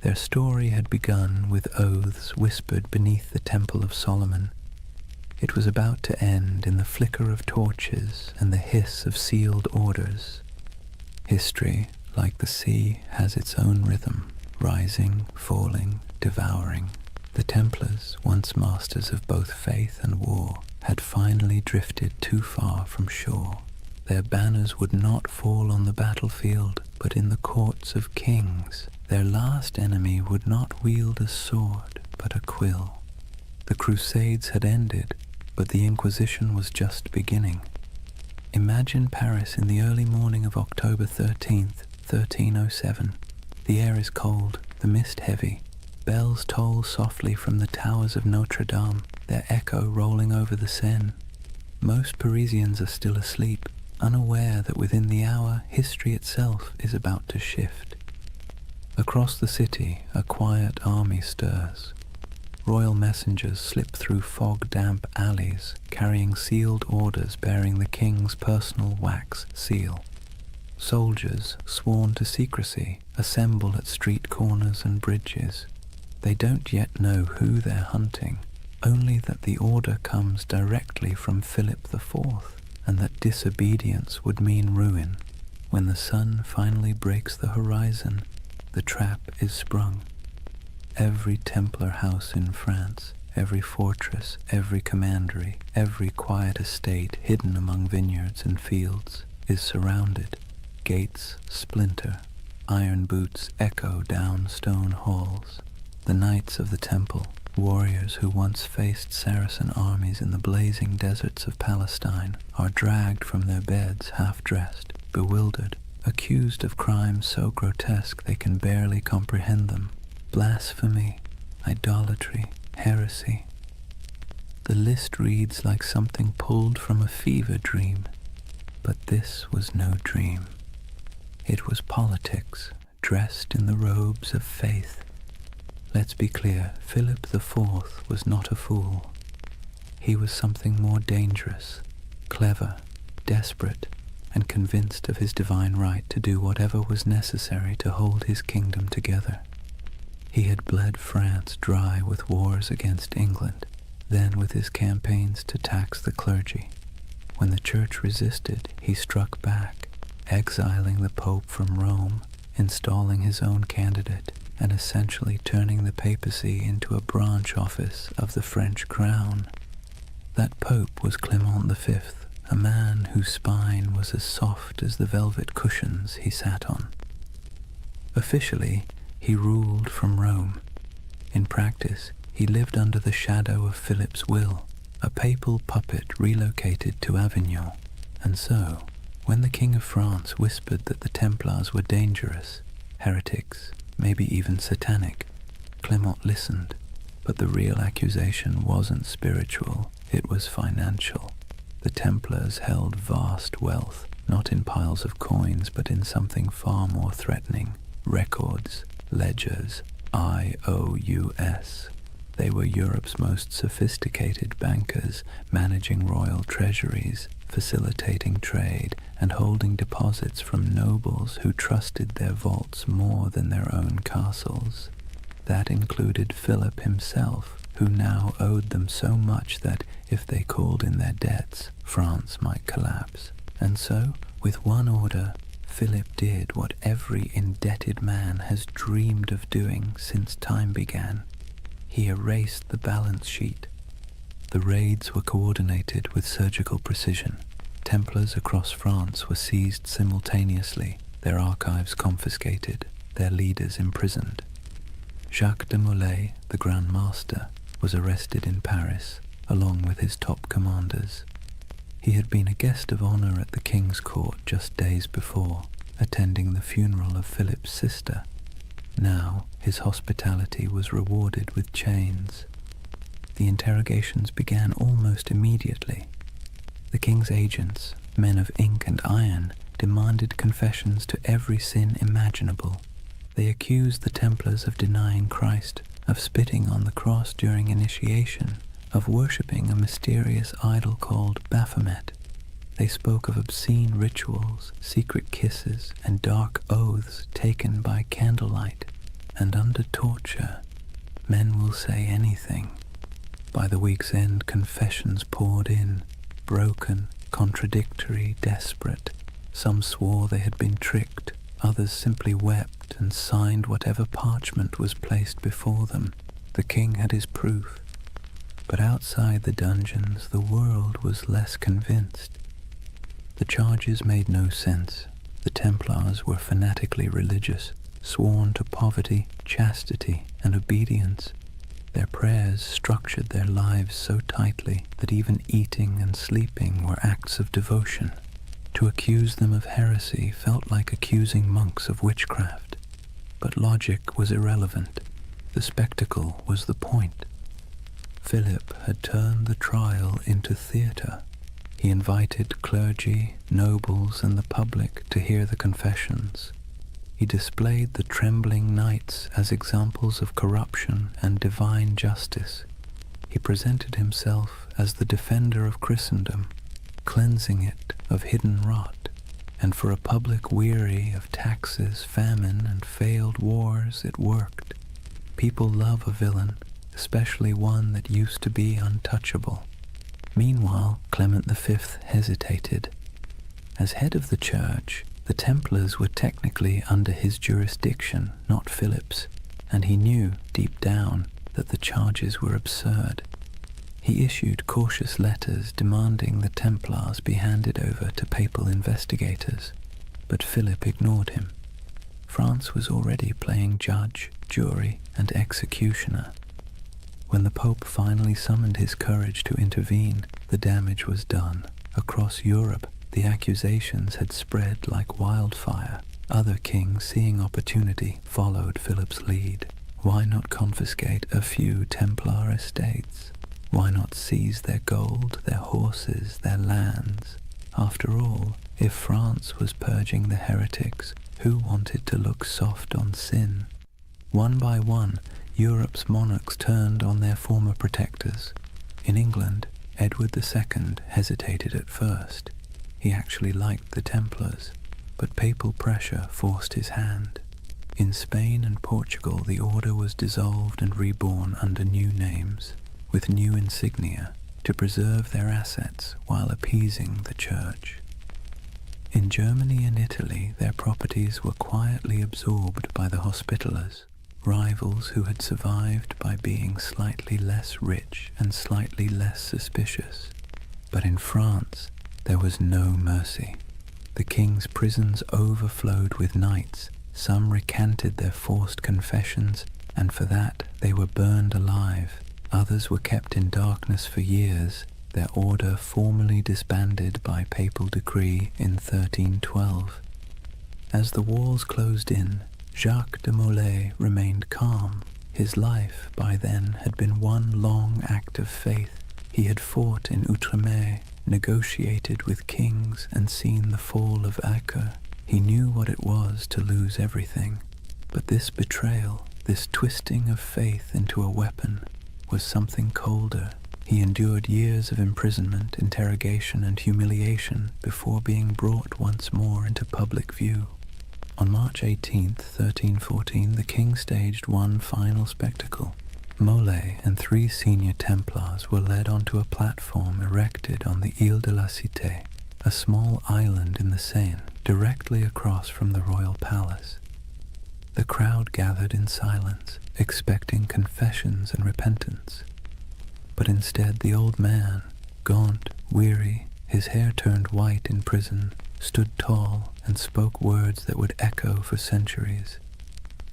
Their story had begun with oaths whispered beneath the Temple of Solomon. It was about to end in the flicker of torches and the hiss of sealed orders. History, like the sea, has its own rhythm, rising, falling, devouring. The Templars, once masters of both faith and war, had finally drifted too far from shore. Their banners would not fall on the battlefield, but in the courts of kings. Their last enemy would not wield a sword, but a quill. The Crusades had ended, but the Inquisition was just beginning. Imagine Paris in the early morning of October 13th, 1307. The air is cold, the mist heavy. Bells toll softly from the towers of Notre Dame, their echo rolling over the Seine. Most Parisians are still asleep, unaware that within the hour history itself is about to shift. Across the city, a quiet army stirs. Royal messengers slip through fog-damp alleys, carrying sealed orders bearing the king's personal wax seal. Soldiers, sworn to secrecy, assemble at street corners and bridges. They don't yet know who they're hunting, only that the order comes directly from Philip IV, and that disobedience would mean ruin. When the sun finally breaks the horizon, the trap is sprung. Every Templar house in France, every fortress, every commandery, every quiet estate hidden among vineyards and fields is surrounded. Gates splinter, iron boots echo down stone halls. The knights of the temple, warriors who once faced Saracen armies in the blazing deserts of Palestine, are dragged from their beds half-dressed, bewildered, accused of crimes so grotesque they can barely comprehend them. Blasphemy, idolatry, heresy. The list reads like something pulled from a fever dream, but this was no dream. It was politics, dressed in the robes of faith. Let's be clear, Philip IV was not a fool. He was something more dangerous, clever, desperate, and convinced of his divine right to do whatever was necessary to hold his kingdom together. He had bled France dry with wars against England, then with his campaigns to tax the clergy. When the church resisted, he struck back, exiling the Pope from Rome, installing his own candidate, and essentially turning the papacy into a branch office of the French crown. That Pope was Clement V, a man whose spine was as soft as the velvet cushions he sat on. Officially, he ruled from Rome. In practice, he lived under the shadow of Philip's will, a papal puppet relocated to Avignon. And so, when the King of France whispered that the Templars were dangerous, heretics, maybe even satanic, Clement listened. But the real accusation wasn't spiritual, it was financial. The Templars held vast wealth, not in piles of coins, but in something far more threatening: records, ledgers, IOUs. They were Europe's most sophisticated bankers, managing royal treasuries, facilitating trade, and holding deposits from nobles who trusted their vaults more than their own castles. That included Philip himself, who now owed them so much that, if they called in their debts, France might collapse. And so, with one order, Philip did what every indebted man has dreamed of doing since time began. He erased the balance sheet. The raids were coordinated with surgical precision. Templars across France were seized simultaneously, their archives confiscated, their leaders imprisoned. Jacques de Molay, the Grand Master, was arrested in Paris, along with his top commanders. He had been a guest of honor at the king's court just days before, attending the funeral of Philip's sister. Now his hospitality was rewarded with chains. The interrogations began almost immediately. The king's agents, men of ink and iron, demanded confessions to every sin imaginable. They accused the Templars of denying Christ, of spitting on the cross during initiation, of worshipping a mysterious idol called Baphomet. They spoke of obscene rituals, secret kisses, and dark oaths taken by candlelight. And under torture, men will say anything. By the week's end, confessions poured in, broken, contradictory, desperate. Some swore they had been tricked, others simply wept and signed whatever parchment was placed before them. The king had his proof. But outside the dungeons, the world was less convinced. The charges made no sense. The Templars were fanatically religious, sworn to poverty, chastity, and obedience. Their prayers structured their lives so tightly that even eating and sleeping were acts of devotion. To accuse them of heresy felt like accusing monks of witchcraft. But logic was irrelevant. The spectacle was the point. Philip had turned the trial into theatre. He invited clergy, nobles, and the public to hear the confessions. He displayed the trembling knights as examples of corruption and divine justice. He presented himself as the defender of Christendom, cleansing it of hidden rot. And for a public weary of taxes, famine, and failed wars, it worked. People love a villain, especially one that used to be untouchable. Meanwhile, Clement V hesitated. As head of the church, the Templars were technically under his jurisdiction, not Philip's, and he knew, deep down, that the charges were absurd. He issued cautious letters demanding the Templars be handed over to papal investigators, but Philip ignored him. France was already playing judge, jury, and executioner. When the Pope finally summoned his courage to intervene, the damage was done. Across Europe, the accusations had spread like wildfire. Other kings, seeing opportunity, followed Philip's lead. Why not confiscate a few Templar estates? Why not seize their gold, their horses, their lands? After all, if France was purging the heretics, who wanted to look soft on sin? One by one, Europe's monarchs turned on their former protectors. In England, Edward II hesitated at first. He actually liked the Templars, but papal pressure forced his hand. In Spain and Portugal, the order was dissolved and reborn under new names, with new insignia, to preserve their assets while appeasing the church. In Germany and Italy, their properties were quietly absorbed by the Hospitallers, rivals who had survived by being slightly less rich and slightly less suspicious. But in France, there was no mercy. The king's prisons overflowed with knights. Some recanted their forced confessions, and for that they were burned alive. Others were kept in darkness for years, their order formally disbanded by papal decree in 1312. As the walls closed in, Jacques de Molay remained calm. His life, by then, had been one long act of faith. He had fought in Outremer, negotiated with kings, and seen the fall of Acre. He knew what it was to lose everything. But this betrayal, this twisting of faith into a weapon, was something colder. He endured years of imprisonment, interrogation, and humiliation before being brought once more into public view. On March 18th, 1314, the king staged one final spectacle. Molay and 3 senior Templars were led onto a platform erected on the Ile de la Cité, a small island in the Seine, directly across from the royal palace. The crowd gathered in silence, expecting confessions and repentance. But instead the old man, gaunt, weary, his hair turned white in prison, stood tall and spoke words that would echo for centuries.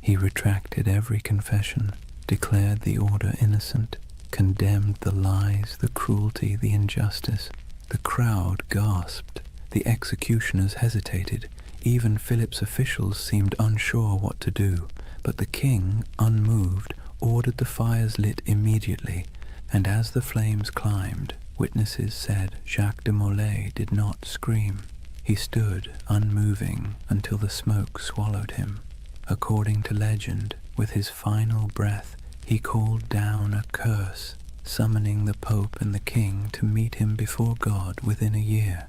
He retracted every confession, declared the order innocent, condemned the lies, the cruelty, the injustice. The crowd gasped. The executioners hesitated. Even Philip's officials seemed unsure what to do. But the king, unmoved, ordered the fires lit immediately, and as the flames climbed, witnesses said Jacques de Molay did not scream. He stood, unmoving, until the smoke swallowed him. According to legend, with his final breath, he called down a curse, summoning the Pope and the King to meet him before God within a year.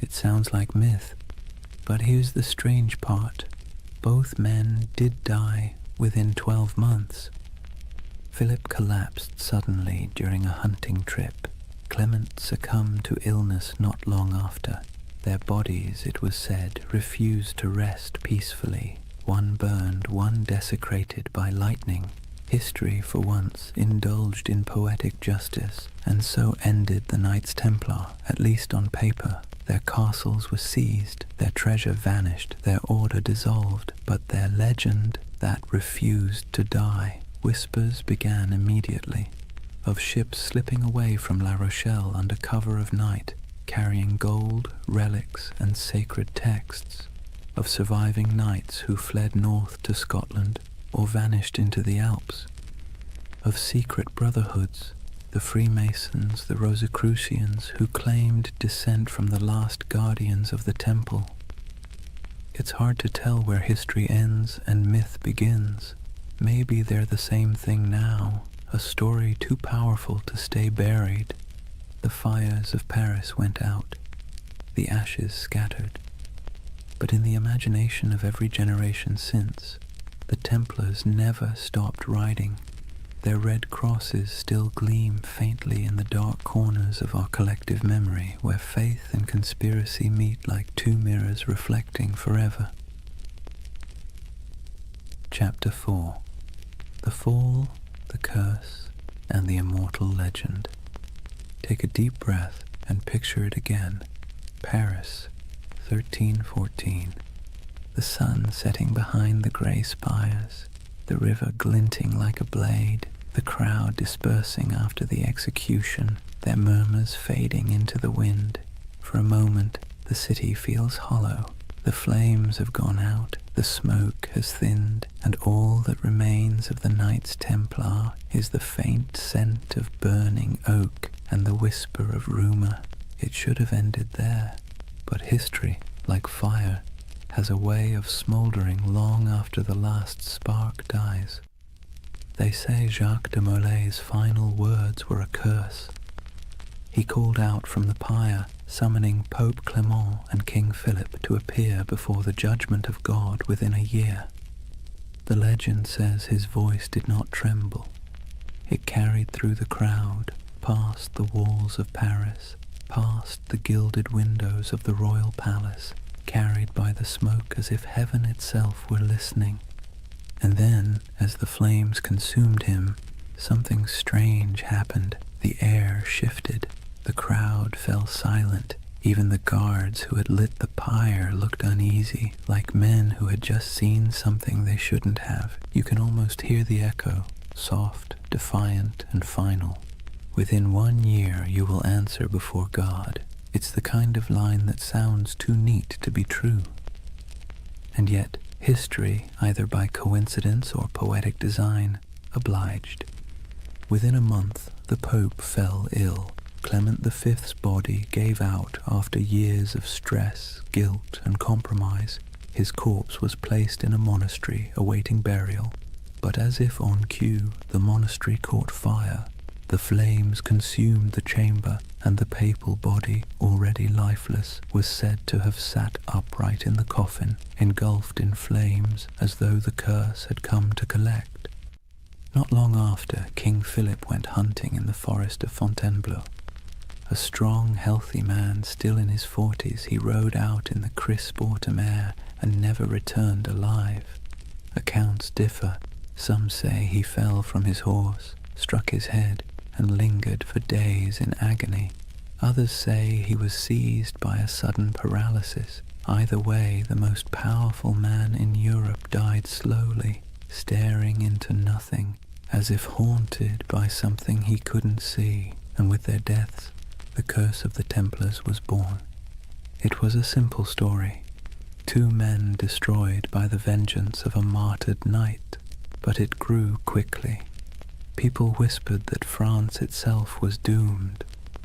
It sounds like myth, but here's the strange part. Both men did die within 12 months. Philip collapsed suddenly during a hunting trip. Clement succumbed to illness not long after. Their bodies, it was said, refused to rest peacefully. One burned, one desecrated by lightning. History, for once, indulged in poetic justice, and so ended the Knights Templar, at least on paper. Their castles were seized, their treasure vanished, their order dissolved, but their legend, that refused to die. Whispers began immediately, of ships slipping away from La Rochelle under cover of night, carrying gold, relics, and sacred texts, of surviving knights who fled north to Scotland or vanished into the Alps, of secret brotherhoods, the Freemasons, the Rosicrucians, who claimed descent from the last guardians of the temple. It's hard to tell where history ends and myth begins. Maybe they're the same thing now, a story too powerful to stay buried. The fires of Paris went out, the ashes scattered. But in the imagination of every generation since, the Templars never stopped riding. Their red crosses still gleam faintly in the dark corners of our collective memory, where faith and conspiracy meet like two mirrors reflecting forever. Chapter 4. The Fall, the Curse, and the Immortal Legend. Take a deep breath and picture it again. Paris, 1314. The sun setting behind the grey spires, the river glinting like a blade, the crowd dispersing after the execution, their murmurs fading into the wind. For a moment, the city feels hollow. The flames have gone out, the smoke has thinned, and all that remains of the Knights Templar is the faint scent of burning oak and the whisper of rumour. It should have ended there, but history, like fire, has a way of smouldering long after the last spark dies. They say Jacques de Molay's final words were a curse. He called out from the pyre, summoning Pope Clement and King Philip to appear before the judgment of God within a year. The legend says his voice did not tremble. It carried through the crowd, past the walls of Paris, past the gilded windows of the royal palace, carried by the smoke as if heaven itself were listening. And then, as the flames consumed him, something strange happened. The air shifted. The crowd fell silent. Even the guards who had lit the pyre looked uneasy, like men who had just seen something they shouldn't have. You can almost hear the echo, soft, defiant, and final. Within 1 year you will answer before God. It's the kind of line that sounds too neat to be true. And yet, history, either by coincidence or poetic design, obliged. Within a month, the Pope fell ill. Clement V's body gave out after years of stress, guilt, and compromise. His corpse was placed in a monastery awaiting burial, but as if on cue, the monastery caught fire. The flames consumed the chamber, and the papal body, already lifeless, was said to have sat upright in the coffin, engulfed in flames, as though the curse had come to collect. Not long after, King Philip went hunting in the forest of Fontainebleau. A strong, healthy man, still in his 40s, he rode out in the crisp autumn air and never returned alive. Accounts differ. Some say he fell from his horse, struck his head, and lingered for days in agony. Others say he was seized by a sudden paralysis. Either way, the most powerful man in Europe died slowly, staring into nothing, as if haunted by something he couldn't see, and with their deaths, the curse of the Templars was born. It was a simple story. 2 men destroyed by the vengeance of a martyred knight, but it grew quickly. People whispered that France itself was doomed,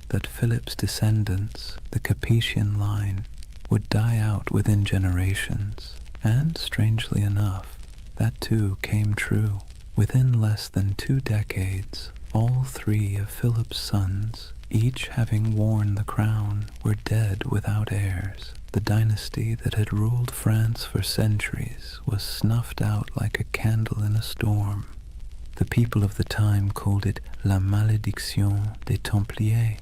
that Philip's descendants, the Capetian line, would die out within generations, and, strangely enough, that too came true. Within less than 2 decades, all 3 of Philip's sons, each having worn the crown, were dead without heirs. The dynasty that had ruled France for centuries was snuffed out like a candle in a storm. The people of the time called it La Malédiction des Templiers,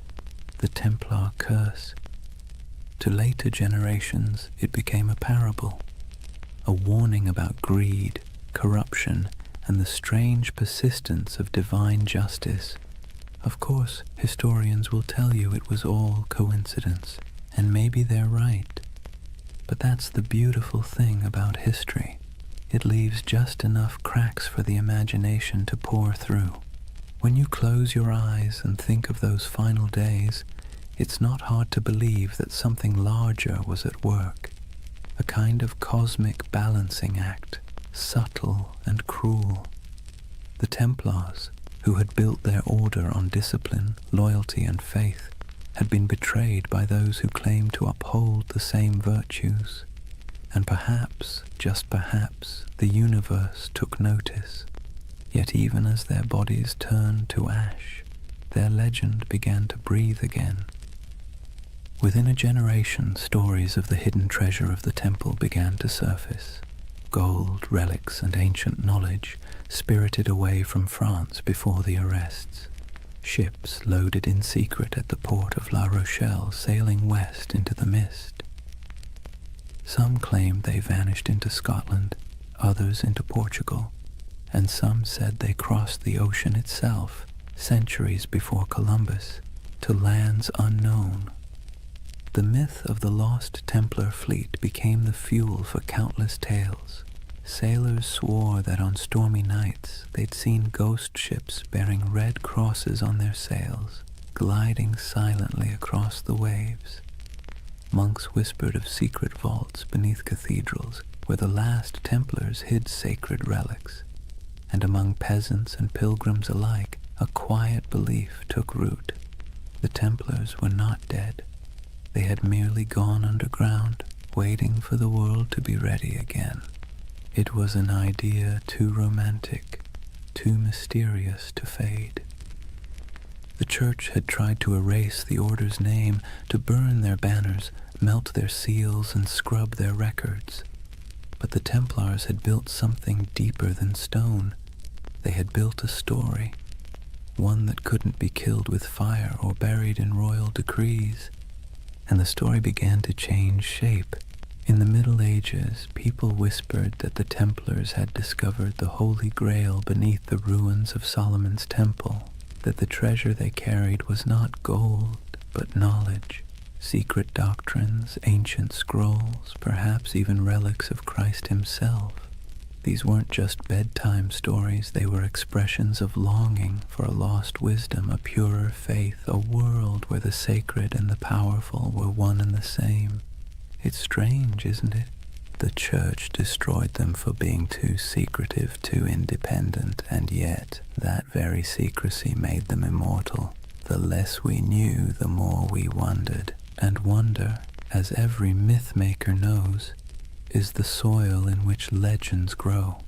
the Templar curse. To later generations, it became a parable, a warning about greed, corruption, and the strange persistence of divine justice. Of course, historians will tell you it was all coincidence, and maybe they're right. But that's the beautiful thing about history. It leaves just enough cracks for the imagination to pour through. When you close your eyes and think of those final days, it's not hard to believe that something larger was at work, a kind of cosmic balancing act, subtle and cruel. The Templars, who had built their order on discipline, loyalty, and faith, had been betrayed by those who claimed to uphold the same virtues. And perhaps, just perhaps, the universe took notice. Yet even as their bodies turned to ash, their legend began to breathe again. Within a generation, stories of the hidden treasure of the temple began to surface. Gold, relics, and ancient knowledge spirited away from France before the arrests. Ships loaded in secret at the port of La Rochelle, sailing west into the mist. Some claimed they vanished into Scotland, others into Portugal, and some said they crossed the ocean itself, centuries before Columbus, to lands unknown. The myth of the lost Templar fleet became the fuel for countless tales. Sailors swore that on stormy nights they'd seen ghost ships bearing red crosses on their sails, gliding silently across the waves. Monks whispered of secret vaults beneath cathedrals where the last Templars hid sacred relics, and among peasants and pilgrims alike, a quiet belief took root. The Templars were not dead. They had merely gone underground, waiting for the world to be ready again. It was an idea too romantic, too mysterious to fade. The church had tried to erase the order's name, to burn their banners, melt their seals, and scrub their records. But the Templars had built something deeper than stone. They had built a story, one that couldn't be killed with fire or buried in royal decrees. And the story began to change shape. In the Middle Ages, people whispered that the Templars had discovered the Holy Grail beneath the ruins of Solomon's temple, that the treasure they carried was not gold, but knowledge, secret doctrines, ancient scrolls, perhaps even relics of Christ himself. These weren't just bedtime stories, they were expressions of longing for a lost wisdom, a purer faith, a world where the sacred and the powerful were one and the same. It's strange, isn't it? The church destroyed them for being too secretive, too independent, and yet that very secrecy made them immortal. The less we knew, the more we wondered, and wonder, as every myth-maker knows, is the soil in which legends grow.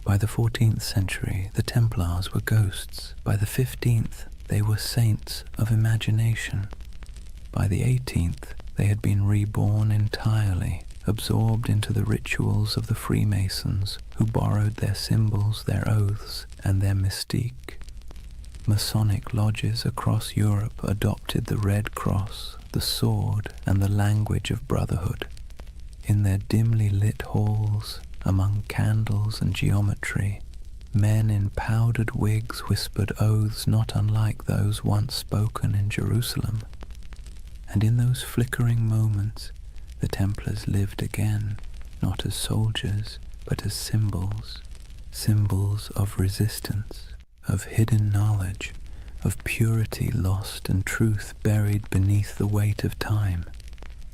By the 14th century, the Templars were ghosts. By the 15th, they were saints of imagination. By the 18th, they had been reborn entirely, absorbed into the rituals of the Freemasons, who borrowed their symbols, their oaths, and their mystique. Masonic lodges across Europe adopted the Red Cross, the sword, and the language of brotherhood. In their dimly lit halls, among candles and geometry, men in powdered wigs whispered oaths not unlike those once spoken in Jerusalem. And in those flickering moments, the Templars lived again, not as soldiers, but as symbols, symbols of resistance, of hidden knowledge, of purity lost and truth buried beneath the weight of time.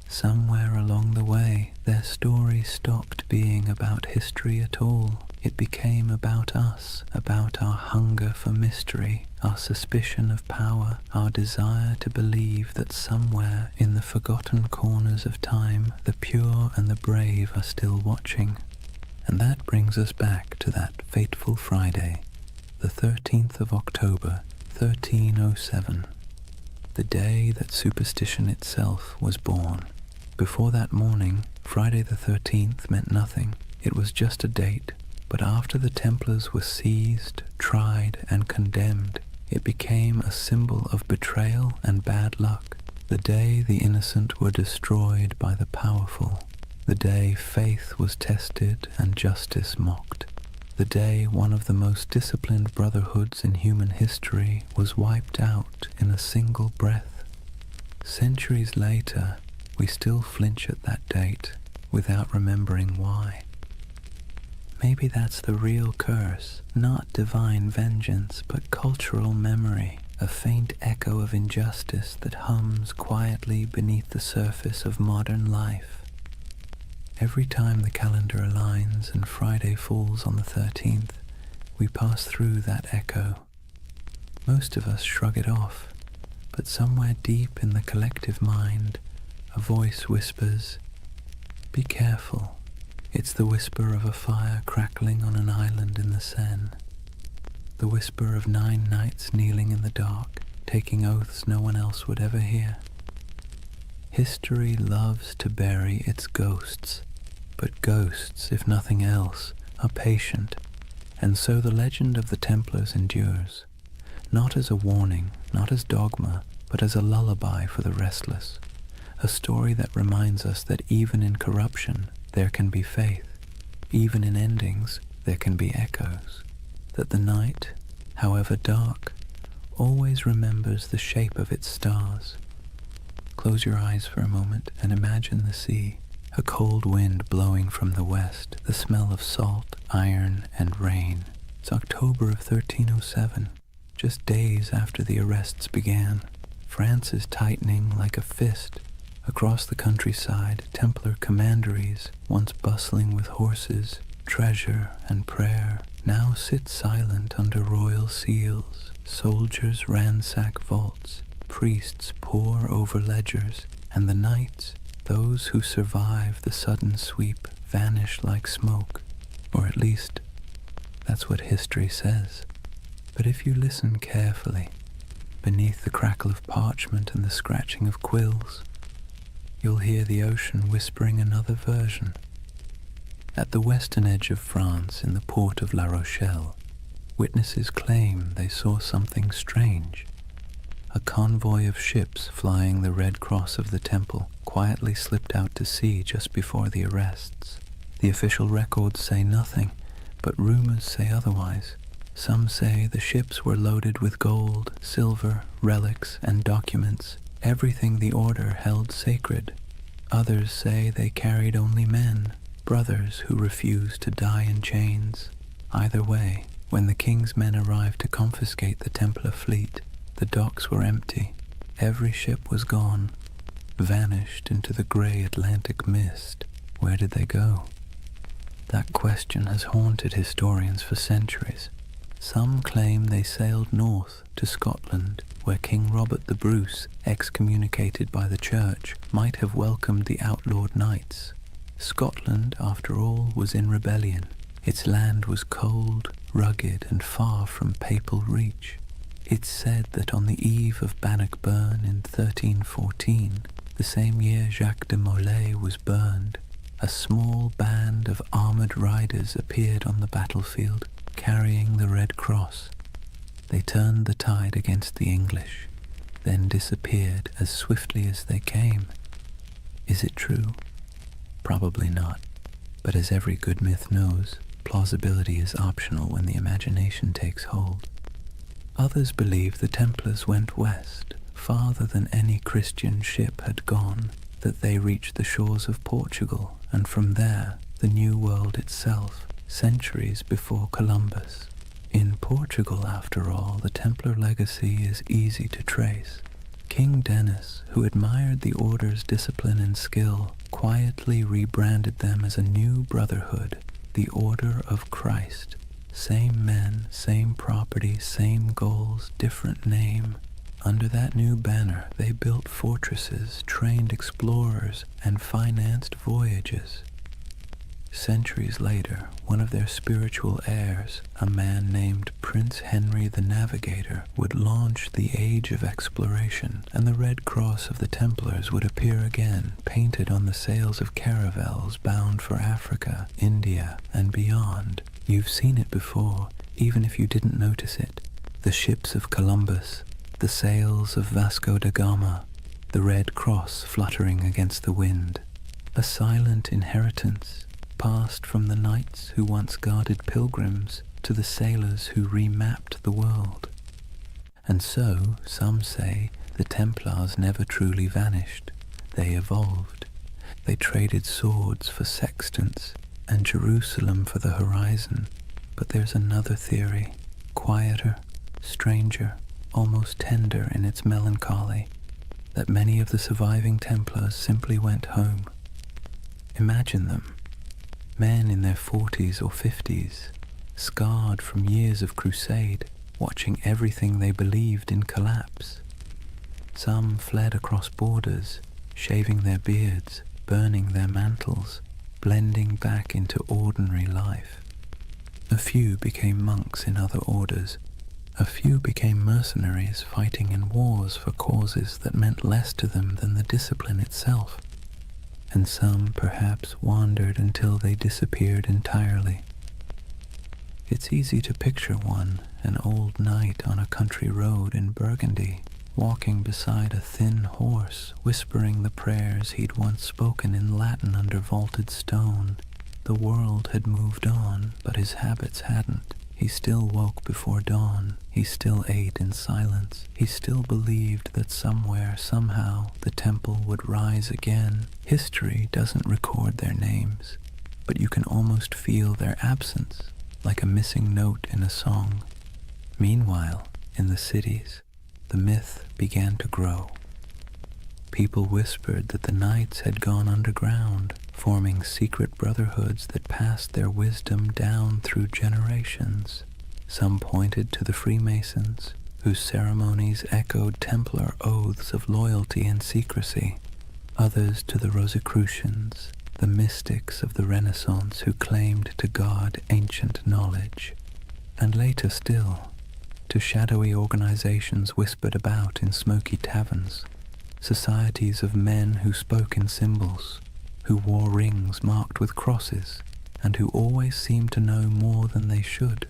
Somewhere along the way, their story stopped being about history at all. It became about us, about our hunger for mystery, our suspicion of power, our desire to believe that somewhere in the forgotten corners of time, the pure and the brave are still watching. And that brings us back to that fateful Friday, the 13th of October, 1307, the day that superstition itself was born. Before that morning, Friday the 13th meant nothing. It was just a date. But after the Templars were seized, tried, and condemned, it became a symbol of betrayal and bad luck. The day the innocent were destroyed by the powerful. The day faith was tested and justice mocked. The day one of the most disciplined brotherhoods in human history was wiped out in a single breath. Centuries later, we still flinch at that date without remembering why. Maybe that's the real curse, not divine vengeance, but cultural memory, a faint echo of injustice that hums quietly beneath the surface of modern life. Every time the calendar aligns and Friday falls on the 13th, we pass through that echo. Most of us shrug it off, but somewhere deep in the collective mind, a voice whispers, "Be careful." It's the whisper of a fire crackling on an island in the Seine. The whisper of 9 knights kneeling in the dark, taking oaths no one else would ever hear. History loves to bury its ghosts, but ghosts, if nothing else, are patient, and so the legend of the Templars endures, not as a warning, not as dogma, but as a lullaby for the restless. A story that reminds us that even in corruption, there can be faith. Even in endings, there can be echoes. That the night, however dark, always remembers the shape of its stars. Close your eyes for a moment and imagine the sea, a cold wind blowing from the west, the smell of salt, iron, and rain. It's October of 1307, just days after the arrests began. France is tightening like a fist. Across the countryside, Templar commanderies, once bustling with horses, treasure, and prayer, now sit silent under royal seals. Soldiers ransack vaults, priests pore over ledgers, and the knights, those who survive the sudden sweep, vanish like smoke. Or at least, that's what history says. But if you listen carefully, beneath the crackle of parchment and the scratching of quills, you'll hear the ocean whispering another version. At the western edge of France, in the port of La Rochelle, witnesses claim they saw something strange. A convoy of ships flying the Red Cross of the Temple quietly slipped out to sea just before the arrests. The official records say nothing, but rumors say otherwise. Some say the ships were loaded with gold, silver, relics, and documents, everything the order held sacred. Others say they carried only men, brothers who refused to die in chains. Either way, when the king's men arrived to confiscate the Templar fleet, the docks were empty. Every ship was gone, vanished into the grey Atlantic mist. Where did they go? That question has haunted historians for centuries. Some claim they sailed north to Scotland, where King Robert the Bruce, excommunicated by the church, might have welcomed the outlawed knights. Scotland, after all, was in rebellion. Its land was cold, rugged, and far from papal reach. It's said that on the eve of Bannockburn in 1314, the same year Jacques de Molay was burned, a small band of armoured riders appeared on the battlefield, carrying the Red Cross. They turned the tide against the English, then disappeared as swiftly as they came. Is it true? Probably not. But as every good myth knows, plausibility is optional when the imagination takes hold. Others believe the Templars went west, farther than any Christian ship had gone, that they reached the shores of Portugal, and from there, the New World itself, centuries before Columbus. In Portugal, after all, the Templar legacy is easy to trace. King Denis, who admired the order's discipline and skill, quietly rebranded them as a new brotherhood, the Order of Christ. Same men, same property, same goals, different name. Under that new banner, they built fortresses, trained explorers, and financed voyages. Centuries later, one of their spiritual heirs, a man named Prince Henry the Navigator, would launch the Age of Exploration, and the Red Cross of the Templars would appear again, painted on the sails of caravels bound for Africa, India, and beyond. You've seen it before, even if you didn't notice it. The ships of Columbus, the sails of Vasco da Gama, the Red Cross fluttering against the wind. A silent inheritance, passed from the knights who once guarded pilgrims to the sailors who remapped the world. And so, some say, the Templars never truly vanished. They evolved. They traded swords for sextants and Jerusalem for the horizon. But there's another theory, quieter, stranger, almost tender in its melancholy, that many of the surviving Templars simply went home. Imagine them. Men in their 40s or 50s, scarred from years of crusade, watching everything they believed in collapse. Some fled across borders, shaving their beards, burning their mantles, blending back into ordinary life. A few became monks in other orders. A few became mercenaries fighting in wars for causes that meant less to them than the discipline itself. And some perhaps wandered until they disappeared entirely. It's easy to picture one, an old knight on a country road in Burgundy, walking beside a thin horse, whispering the prayers he'd once spoken in Latin under vaulted stone. The world had moved on, but his habits hadn't. He still woke before dawn. He still ate in silence. He still believed that somewhere, somehow, the temple would rise again. History doesn't record their names, but you can almost feel their absence, like a missing note in a song. Meanwhile, in the cities, the myth began to grow. People whispered that the knights had gone underground, forming secret brotherhoods that passed their wisdom down through generations. Some pointed to the Freemasons, whose ceremonies echoed Templar oaths of loyalty and secrecy. Others to the Rosicrucians, the mystics of the Renaissance who claimed to guard ancient knowledge. And later still, to shadowy organizations whispered about in smoky taverns, societies of men who spoke in symbols, who wore rings marked with crosses, and who always seemed to know more than they should.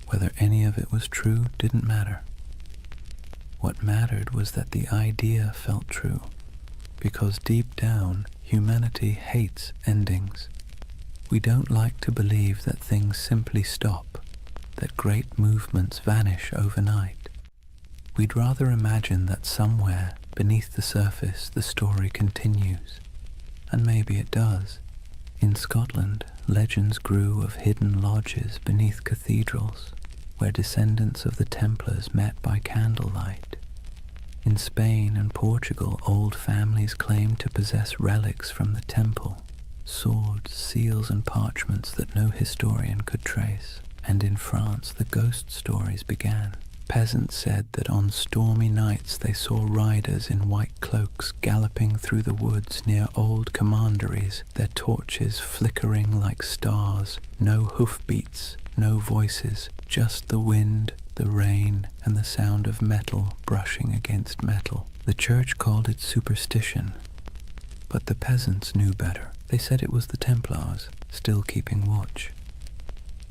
Whether any of it was true didn't matter. What mattered was that the idea felt true, because deep down, humanity hates endings. We don't like to believe that things simply stop, that great movements vanish overnight. We'd rather imagine that somewhere, beneath the surface, the story continues. And maybe it does. In Scotland, legends grew of hidden lodges beneath cathedrals, where descendants of the Templars met by candlelight. In Spain and Portugal, old families claimed to possess relics from the temple, swords, seals, and parchments that no historian could trace. And in France, the ghost stories began. Peasants said that on stormy nights they saw riders in white cloaks galloping through the woods near old commanderies, their torches flickering like stars. No hoofbeats, no voices, just the wind, the rain, and the sound of metal brushing against metal. The church called it superstition, but the peasants knew better. They said it was the Templars, still keeping watch.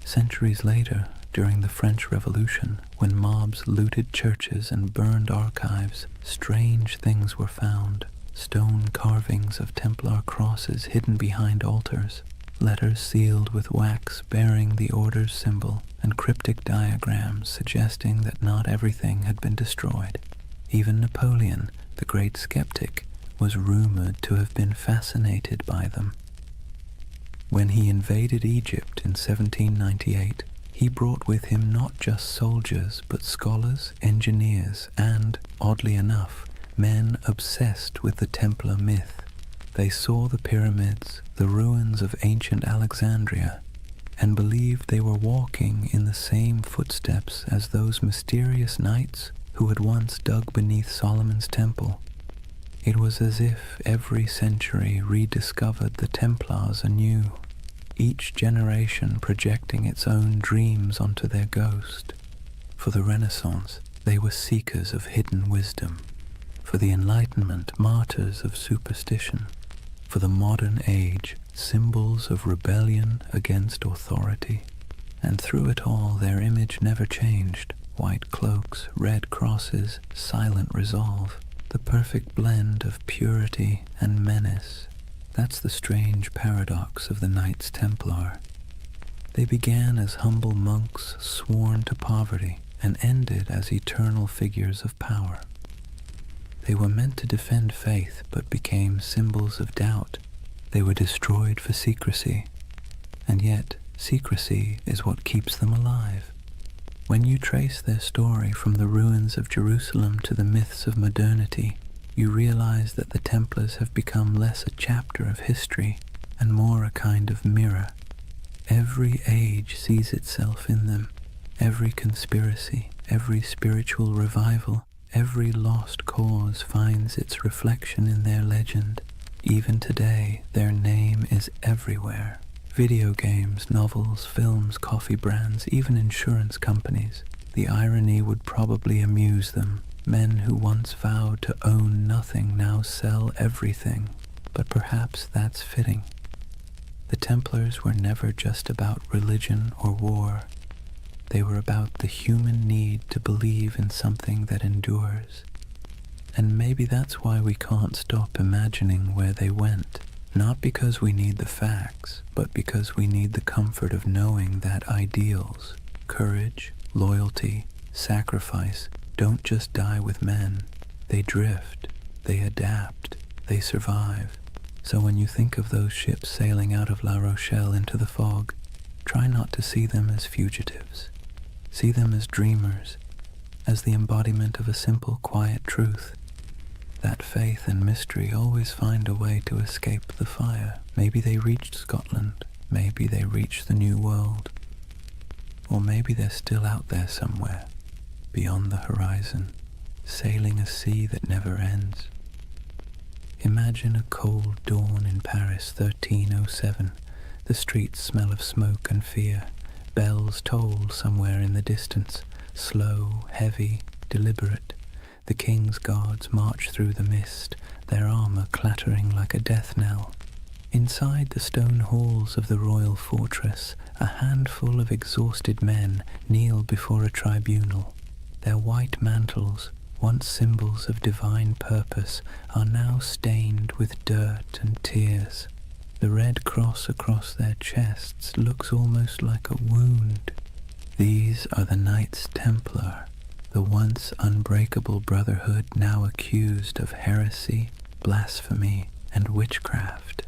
Centuries later, during the French Revolution, when mobs looted churches and burned archives, strange things were found. Stone carvings of Templar crosses hidden behind altars, letters sealed with wax bearing the order's symbol, and cryptic diagrams suggesting that not everything had been destroyed. Even Napoleon, the great skeptic, was rumored to have been fascinated by them. When he invaded Egypt in 1798, he brought with him not just soldiers, but scholars, engineers, and, oddly enough, men obsessed with the Templar myth. They saw the pyramids, the ruins of ancient Alexandria, and believed they were walking in the same footsteps as those mysterious knights who had once dug beneath Solomon's temple. It was as if every century rediscovered the Templars anew, each generation projecting its own dreams onto their ghost. For the Renaissance, they were seekers of hidden wisdom. For the Enlightenment, martyrs of superstition. For the modern age, symbols of rebellion against authority. And through it all, their image never changed. White cloaks, red crosses, silent resolve. The perfect blend of purity and menace. That's the strange paradox of the Knights Templar. They began as humble monks sworn to poverty and ended as eternal figures of power. They were meant to defend faith but became symbols of doubt. They were destroyed for secrecy, and yet secrecy is what keeps them alive. When you trace their story from the ruins of Jerusalem to the myths of modernity, you realize that the Templars have become less a chapter of history and more a kind of mirror. Every age sees itself in them. Every conspiracy, every spiritual revival, every lost cause finds its reflection in their legend. Even today, their name is everywhere. Video games, novels, films, coffee brands, even insurance companies. The irony would probably amuse them. Men who once vowed to own nothing now sell everything. But perhaps that's fitting. The Templars were never just about religion or war. They were about the human need to believe in something that endures. And maybe that's why we can't stop imagining where they went. Not because we need the facts, but because we need the comfort of knowing that ideals, courage, loyalty, sacrifice, don't just die with men. They drift, they adapt, they survive. So when you think of those ships sailing out of La Rochelle into the fog, try not to see them as fugitives. See them as dreamers, as the embodiment of a simple, quiet truth. That faith and mystery always find a way to escape the fire. Maybe they reached Scotland, maybe they reached the New World, or maybe they're still out there somewhere, beyond the horizon, sailing a sea that never ends. Imagine a cold dawn in Paris, 1307. The streets smell of smoke and fear. Bells toll somewhere in the distance, slow, heavy, deliberate. The king's guards march through the mist, their armor clattering like a death knell. Inside the stone halls of the royal fortress, a handful of exhausted men kneel before a tribunal. Their white mantles, once symbols of divine purpose, are now stained with dirt and tears. The red cross across their chests looks almost like a wound. These are the Knights Templar, the once unbreakable brotherhood now accused of heresy, blasphemy, and witchcraft.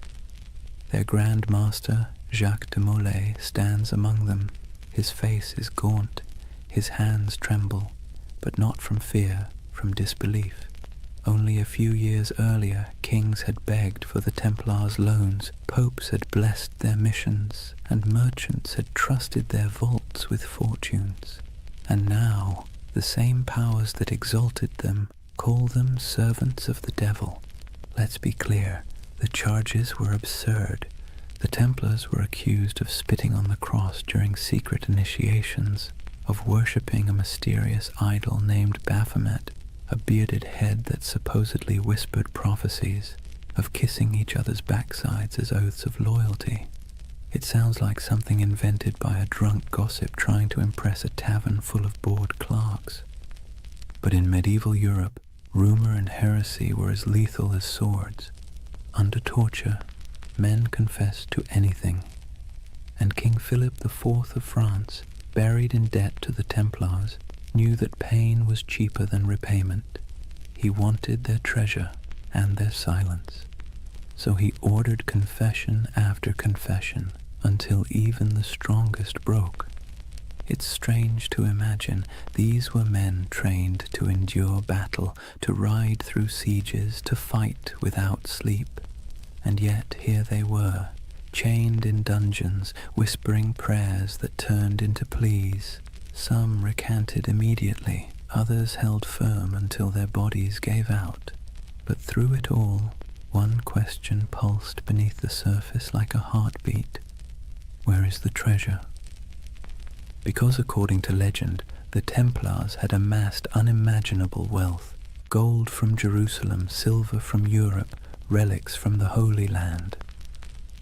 Their Grand Master, Jacques de Molay, stands among them. His face is gaunt, his hands tremble, but not from fear, from disbelief. Only a few years earlier, kings had begged for the Templars' loans, popes had blessed their missions, and merchants had trusted their vaults with fortunes. And now, the same powers that exalted them call them servants of the devil. Let's be clear, the charges were absurd. The Templars were accused of spitting on the cross during secret initiations, of worshipping a mysterious idol named Baphomet, a bearded head that supposedly whispered prophecies, of kissing each other's backsides as oaths of loyalty. It sounds like something invented by a drunk gossip trying to impress a tavern full of bored clerks. But in medieval Europe, rumor and heresy were as lethal as swords. Under torture, men confessed to anything. And King Philip IV of France, buried in debt to the Templars, knew that pain was cheaper than repayment. He wanted their treasure and their silence. So he ordered confession after confession until even the strongest broke. It's strange to imagine these were men trained to endure battle, to ride through sieges, to fight without sleep. And yet here they were, chained in dungeons, whispering prayers that turned into pleas. Some recanted immediately, others held firm until their bodies gave out. But through it all, one question pulsed beneath the surface like a heartbeat. Where is the treasure? Because according to legend, the Templars had amassed unimaginable wealth. Gold from Jerusalem, silver from Europe, relics from the Holy Land.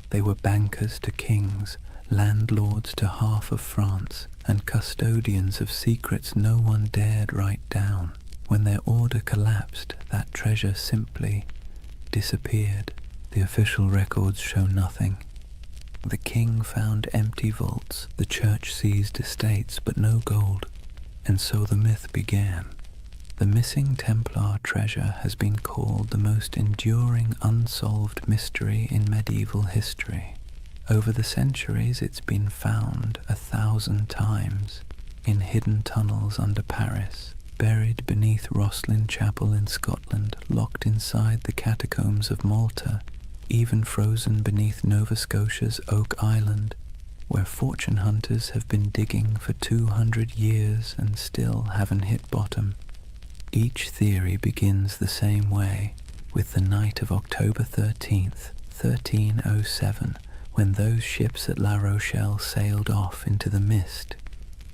They were bankers to kings, landlords to half of France, and custodians of secrets no one dared write down. When their order collapsed, that treasure simply disappeared. The official records show nothing. The king found empty vaults, the church seized estates, but no gold. And so the myth began. The missing Templar treasure has been called the most enduring unsolved mystery in medieval history. Over the centuries it's been found 1,000 times, in hidden tunnels under Paris, buried beneath Rosslyn Chapel in Scotland, locked inside the catacombs of Malta, even frozen beneath Nova Scotia's Oak Island, where fortune hunters have been digging for 200 years and still haven't hit bottom. Each theory begins the same way, with the night of October 13th, 1307, when those ships at La Rochelle sailed off into the mist.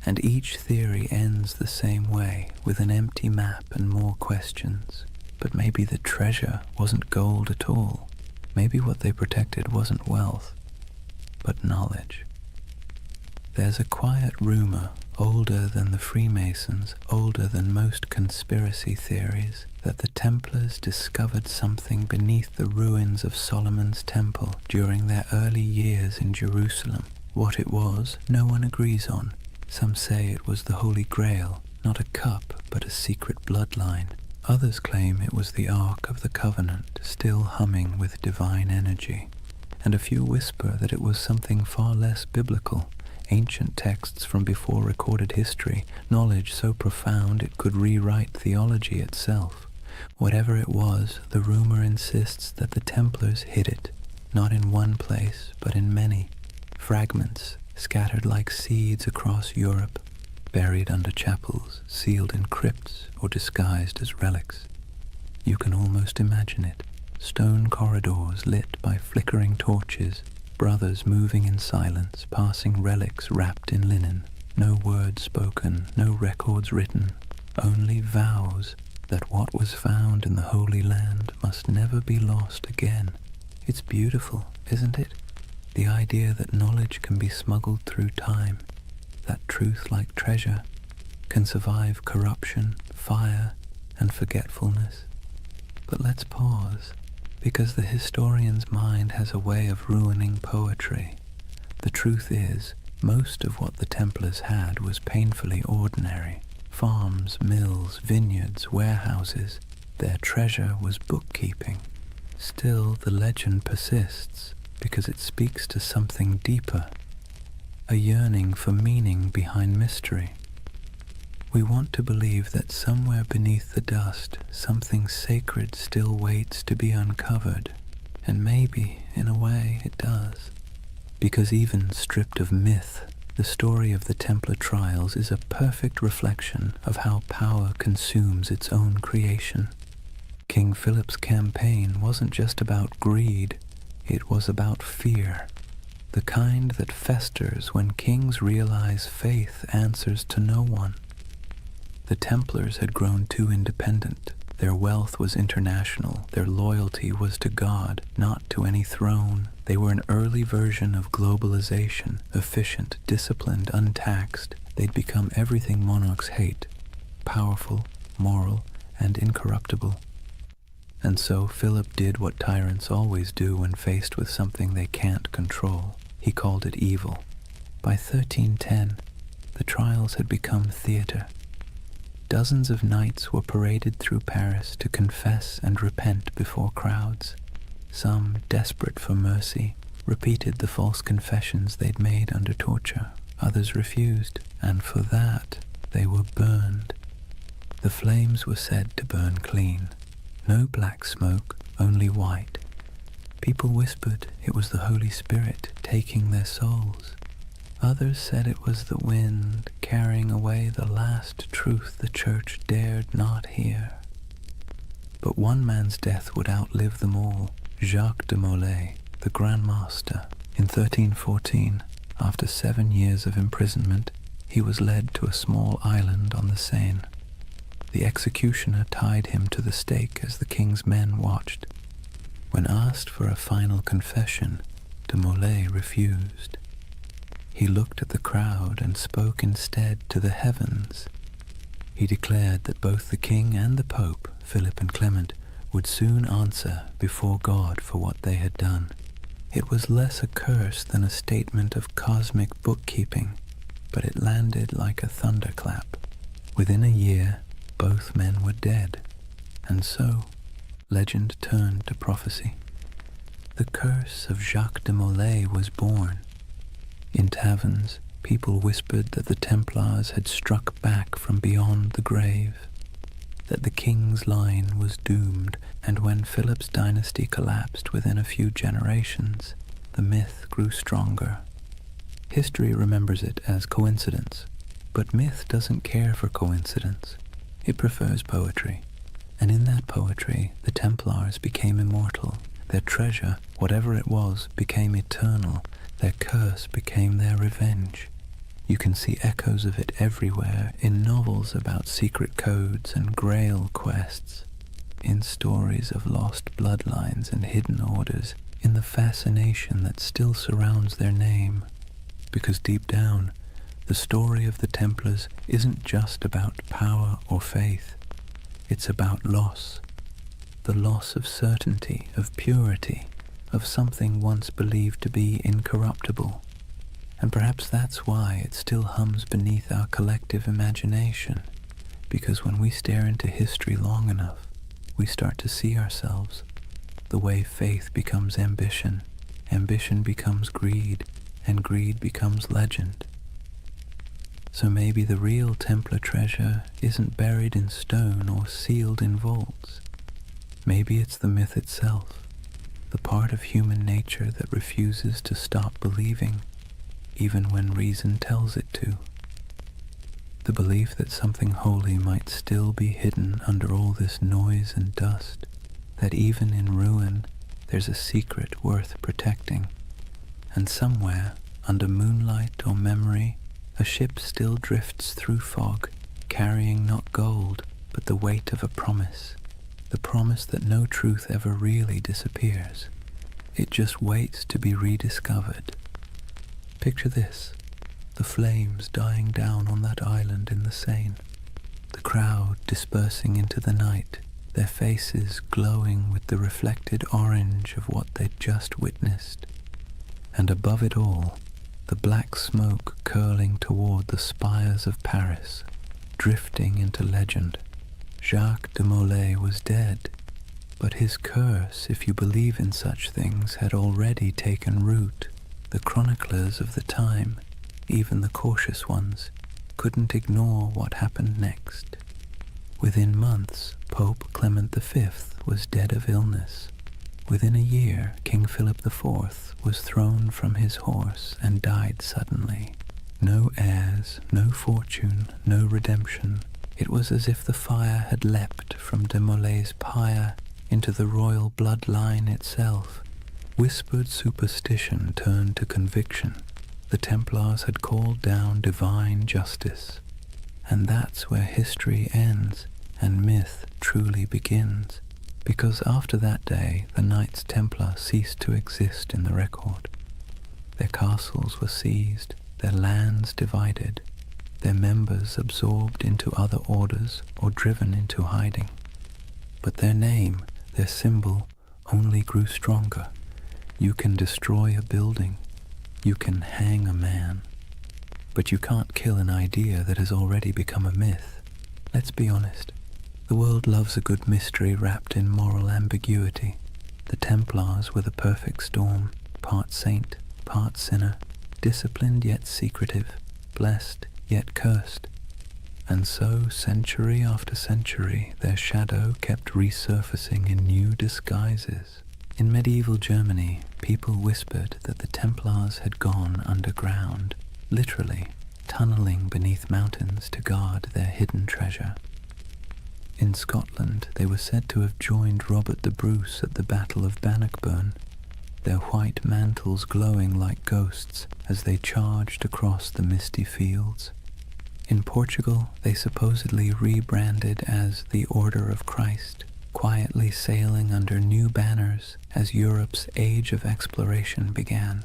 And each theory ends the same way, with an empty map and more questions. But maybe the treasure wasn't gold at all. Maybe what they protected wasn't wealth, but knowledge. There's a quiet rumor, older than the Freemasons, older than most conspiracy theories, that the Templars discovered something beneath the ruins of Solomon's Temple during their early years in Jerusalem. What it was, no one agrees on. Some say it was the Holy Grail, not a cup, but a secret bloodline. Others claim it was the Ark of the Covenant, still humming with divine energy. And a few whisper that it was something far less biblical, ancient texts from before recorded history, knowledge so profound it could rewrite theology itself. Whatever it was, the rumor insists that the Templars hid it, not in one place, but in many. Fragments scattered like seeds across Europe, buried under chapels, sealed in crypts, or disguised as relics. You can almost imagine it. Stone corridors lit by flickering torches, brothers moving in silence, passing relics wrapped in linen. No words spoken, no records written, only vows that what was found in the Holy Land must never be lost again. It's beautiful, isn't it? The idea that knowledge can be smuggled through time, that truth, like treasure, can survive corruption, fire, and forgetfulness. But let's pause, because the historian's mind has a way of ruining poetry. The truth is, most of what the Templars had was painfully ordinary. Farms, mills, vineyards, warehouses. Their treasure was bookkeeping. Still, the legend persists, because it speaks to something deeper, a yearning for meaning behind mystery. We want to believe that somewhere beneath the dust, something sacred still waits to be uncovered, and maybe, in a way, it does. Because even stripped of myth, The story of the Templar trials is a perfect reflection of how power consumes its own creation. King Philip's campaign wasn't just about greed, it was about fear, the kind that festers when kings realize faith answers to no one. The Templars had grown too independent. Their wealth was international. Their loyalty was to God, not to any throne. They were an early version of globalization, efficient, disciplined, untaxed. They'd become everything monarchs hate, powerful, moral, and incorruptible. And so Philip did what tyrants always do when faced with something they can't control. He called it evil. By 1310, the trials had become theater. Dozens of knights were paraded through Paris to confess and repent before crowds. Some, desperate for mercy, repeated the false confessions they'd made under torture. Others refused, and for that they were burned. The flames were said to burn clean. No black smoke, only white. People whispered it was the Holy Spirit taking their souls. Others said it was the wind carrying away the last truth the church dared not hear. But one man's death would outlive them all. Jacques de Molay, the Grand Master. In 1314, after 7 years of imprisonment, he was led to a small island on the Seine. The executioner tied him to the stake as the king's men watched. When asked for a final confession, de Molay refused. He looked at the crowd and spoke instead to the heavens. He declared that both the king and the pope, Philip and Clement, would soon answer before God for what they had done. It was less a curse than a statement of cosmic bookkeeping, but it landed like a thunderclap. Within a year, both men were dead, and so legend turned to prophecy. The curse of Jacques de Molay was born. In taverns, people whispered that the Templars had struck back from beyond the grave, that the king's line was doomed, and when Philip's dynasty collapsed within a few generations, the myth grew stronger. History remembers it as coincidence, but myth doesn't care for coincidence. It prefers poetry, and in that poetry, the Templars became immortal. Their treasure, whatever it was, became eternal. Their curse became their revenge. You can see echoes of it everywhere, in novels about secret codes and grail quests, in stories of lost bloodlines and hidden orders, in the fascination that still surrounds their name. Because deep down, the story of the Templars isn't just about power or faith. It's about loss. The loss of certainty, of purity, of something once believed to be incorruptible. And perhaps that's why it still hums beneath our collective imagination, because when we stare into history long enough, we start to see ourselves. The way faith becomes ambition, ambition becomes greed, and greed becomes legend. So maybe the real Templar treasure isn't buried in stone or sealed in vaults. Maybe it's the myth itself, the part of human nature that refuses to stop believing, even when reason tells it to. The belief that something holy might still be hidden under all this noise and dust, that even in ruin there's a secret worth protecting, and somewhere, under moonlight or memory, a ship still drifts through fog, carrying not gold, but the weight of a promise. The promise that no truth ever really disappears. It just waits to be rediscovered. Picture this, the flames dying down on that island in the Seine, the crowd dispersing into the night, their faces glowing with the reflected orange of what they'd just witnessed. And above it all, the black smoke curling toward the spires of Paris, drifting into legend. Jacques de Molay was dead, but his curse, if you believe in such things, had already taken root. The chroniclers of the time, even the cautious ones, couldn't ignore what happened next. Within months, Pope Clement V was dead of illness. Within a year, King Philip IV was thrown from his horse and died suddenly. No heirs, no fortune, no redemption. It was as if the fire had leapt from de Molay's pyre into the royal bloodline itself. Whispered superstition turned to conviction. The Templars had called down divine justice. And that's where history ends and myth truly begins, because after that day the Knights Templar ceased to exist in the record. Their castles were seized, their lands divided, their members absorbed into other orders or driven into hiding. But their name, their symbol, only grew stronger. You can destroy a building, you can hang a man, but you can't kill an idea that has already become a myth. Let's be honest, the world loves a good mystery wrapped in moral ambiguity. The Templars were the perfect storm, part saint, part sinner, disciplined yet secretive, blessed yet cursed. And so, century after century, their shadow kept resurfacing in new disguises. In medieval Germany, people whispered that the Templars had gone underground, literally tunneling beneath mountains to guard their hidden treasure. In Scotland, they were said to have joined Robert the Bruce at the Battle of Bannockburn, their white mantles glowing like ghosts as they charged across the misty fields. In Portugal, they supposedly rebranded as the Order of Christ, quietly sailing under new banners as Europe's age of exploration began.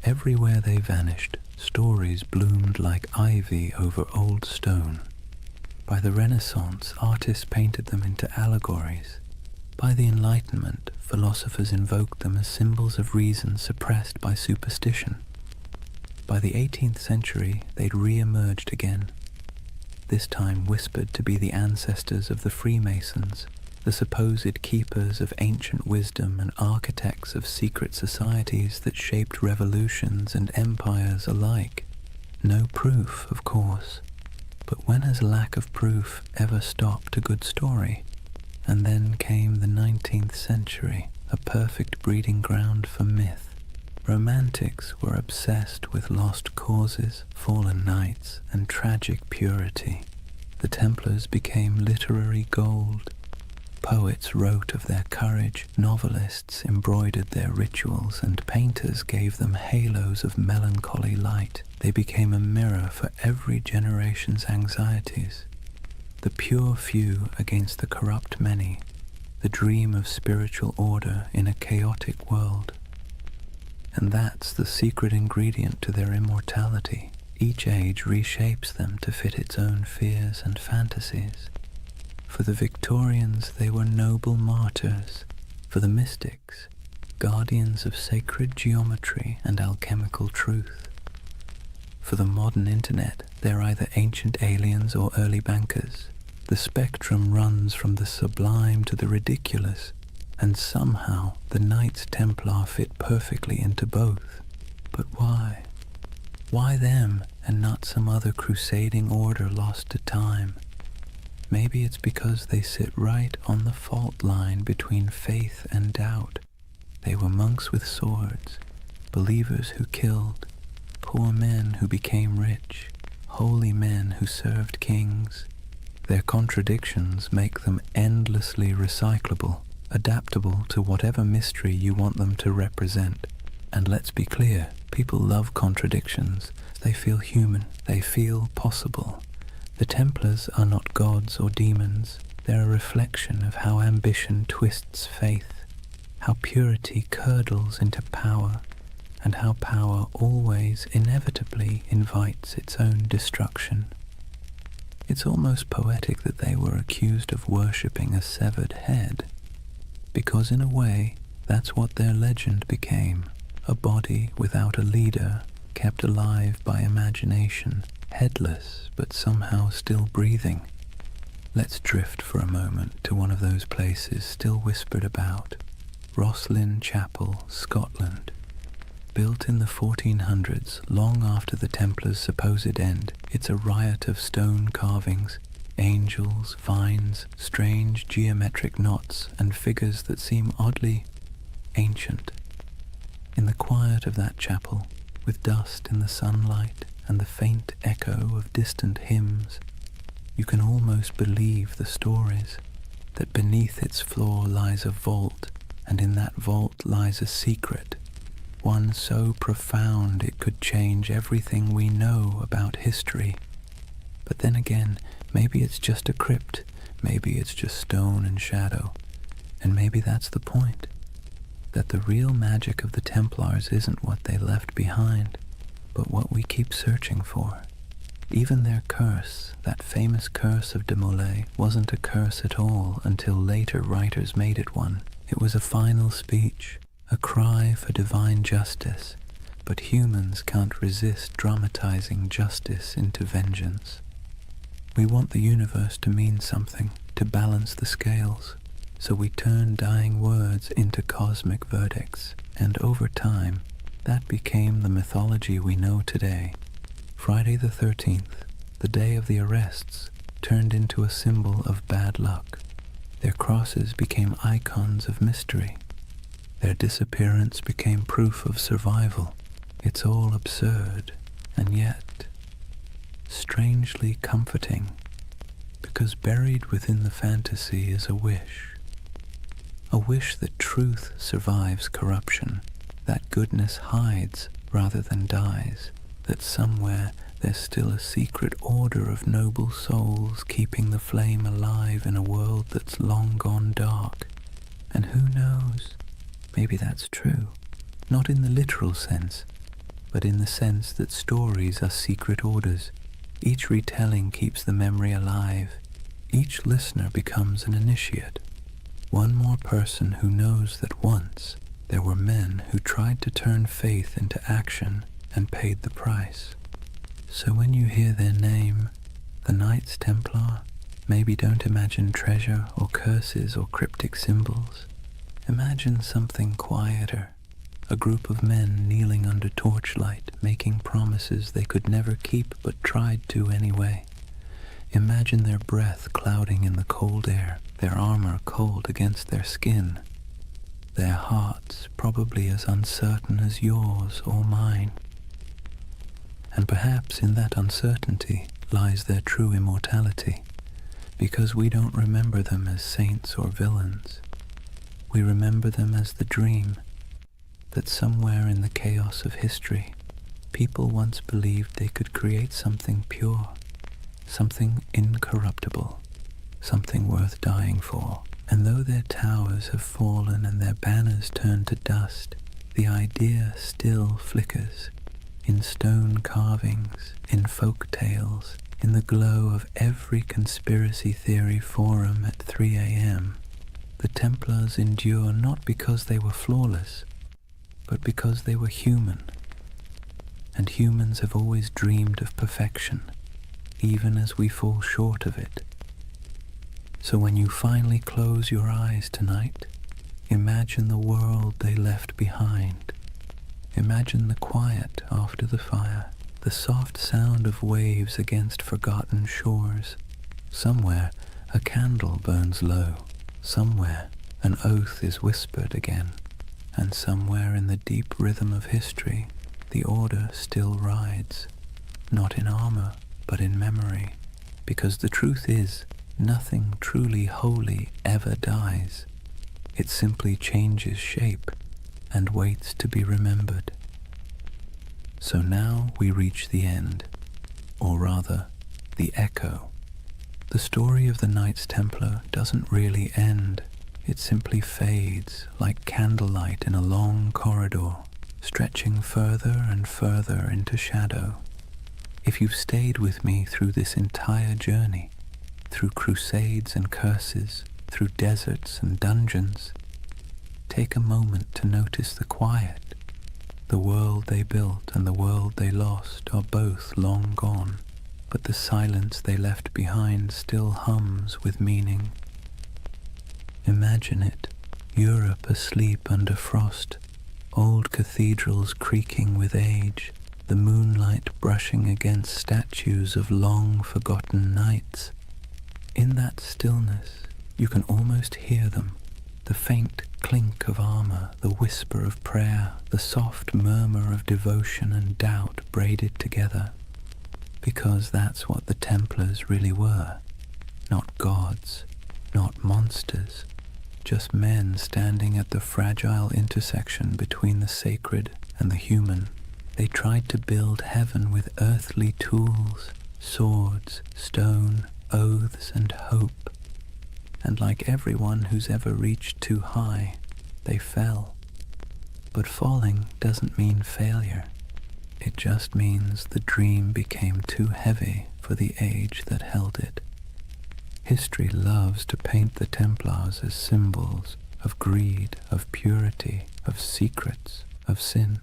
Everywhere they vanished, stories bloomed like ivy over old stone. By the Renaissance, artists painted them into allegories. By the Enlightenment, philosophers invoked them as symbols of reason suppressed by superstition. By the 18th century, they'd re-emerged again, this time whispered to be the ancestors of the Freemasons, the supposed keepers of ancient wisdom and architects of secret societies that shaped revolutions and empires alike. No proof, of course, but when has lack of proof ever stopped a good story? And then came the 19th century, a perfect breeding ground for myth. Romantics were obsessed with lost causes, fallen knights, and tragic purity. The Templars became literary gold. Poets wrote of their courage, novelists embroidered their rituals, and painters gave them halos of melancholy light. They became a mirror for every generation's anxieties. The pure few against the corrupt many, the dream of spiritual order in a chaotic world. And that's the secret ingredient to their immortality. Each age reshapes them to fit its own fears and fantasies. For the Victorians, they were noble martyrs. For the mystics, guardians of sacred geometry and alchemical truth. For the modern internet, they're either ancient aliens or early bankers. The spectrum runs from the sublime to the ridiculous, and somehow the Knights Templar fit perfectly into both. But why? Why them and not some other crusading order lost to time? Maybe it's because they sit right on the fault line between faith and doubt. They were monks with swords, believers who killed, poor men who became rich, holy men who served kings. Their contradictions make them endlessly recyclable, adaptable to whatever mystery you want them to represent. And let's be clear, people love contradictions. They feel human, they feel possible. The Templars are not gods or demons. They're a reflection of how ambition twists faith, how purity curdles into power, and how power always inevitably invites its own destruction. It's almost poetic that they were accused of worshipping a severed head, because in a way, that's what their legend became, a body without a leader, kept alive by imagination, headless but somehow still breathing. Let's drift for a moment to one of those places still whispered about, Rosslyn Chapel, Scotland. Built in the 1400s, long after the Templars' supposed end, it's a riot of stone carvings, angels, vines, strange geometric knots, and figures that seem oddly ancient. In the quiet of that chapel, with dust in the sunlight and the faint echo of distant hymns, you can almost believe the stories, that beneath its floor lies a vault, and in that vault lies a secret, one so profound it could change everything we know about history. But then again, maybe it's just a crypt, maybe it's just stone and shadow, and maybe that's the point, that the real magic of the Templars isn't what they left behind, but what we keep searching for. Even their curse, that famous curse of de Molay, wasn't a curse at all until later writers made it one. It was a final speech, a cry for divine justice, but humans can't resist dramatizing justice into vengeance. We want the universe to mean something, to balance the scales, so we turn dying words into cosmic verdicts, and over time, that became the mythology we know today. Friday the 13th, the day of the arrests, turned into a symbol of bad luck. Their crosses became icons of mystery. Their disappearance became proof of survival. It's all absurd, and yet strangely comforting, because buried within the fantasy is a wish that truth survives corruption, that goodness hides rather than dies, that somewhere there's still a secret order of noble souls keeping the flame alive in a world that's long gone dark. And who knows, maybe that's true, not in the literal sense, but in the sense that stories are secret orders. Each retelling keeps the memory alive. Each listener becomes an initiate, one more person who knows that once there were men who tried to turn faith into action and paid the price. So when you hear their name, the Knights Templar, maybe don't imagine treasure or curses or cryptic symbols. Imagine something quieter, a group of men kneeling under torchlight, making promises they could never keep but tried to anyway. Imagine their breath clouding in the cold air, their armor cold against their skin, their hearts probably as uncertain as yours or mine. And perhaps in that uncertainty lies their true immortality, because we don't remember them as saints or villains. We remember them as the dream that somewhere in the chaos of history, people once believed they could create something pure, something incorruptible, something worth dying for. And though their towers have fallen and their banners turned to dust, the idea still flickers in stone carvings, in folk tales, in the glow of every conspiracy theory forum at 3 a.m. The Templars endure not because they were flawless, but because they were human. And humans have always dreamed of perfection, even as we fall short of it. So when you finally close your eyes tonight, imagine the world they left behind. Imagine the quiet after the fire, the soft sound of waves against forgotten shores. Somewhere a candle burns low, somewhere an oath is whispered again, and somewhere in the deep rhythm of history the order still rides, not in armor but in memory, because the truth is, nothing truly holy ever dies. It simply changes shape and waits to be remembered. So now we reach the end, or rather, the echo. The story of the Knights Templar doesn't really end. It simply fades like candlelight in a long corridor, stretching further and further into shadow. If you've stayed with me through this entire journey, through crusades and curses, through deserts and dungeons, take a moment to notice the quiet. The world they built and the world they lost are both long gone, but the silence they left behind still hums with meaning. Imagine it, Europe asleep under frost, old cathedrals creaking with age, the moonlight brushing against statues of long-forgotten knights. In that stillness, you can almost hear them, The faint clink of armor, the whisper of prayer, the soft murmur of devotion and doubt braided together. Because that's what the Templars really were. Not gods, not monsters, just men standing at the fragile intersection between the sacred and the human. They tried to build heaven with earthly tools, swords, stone, oaths, and hope. And like everyone who's ever reached too high, they fell. But falling doesn't mean failure. It just means the dream became too heavy for the age that held it. History loves to paint the Templars as symbols of greed, of purity, of secrets, of sin.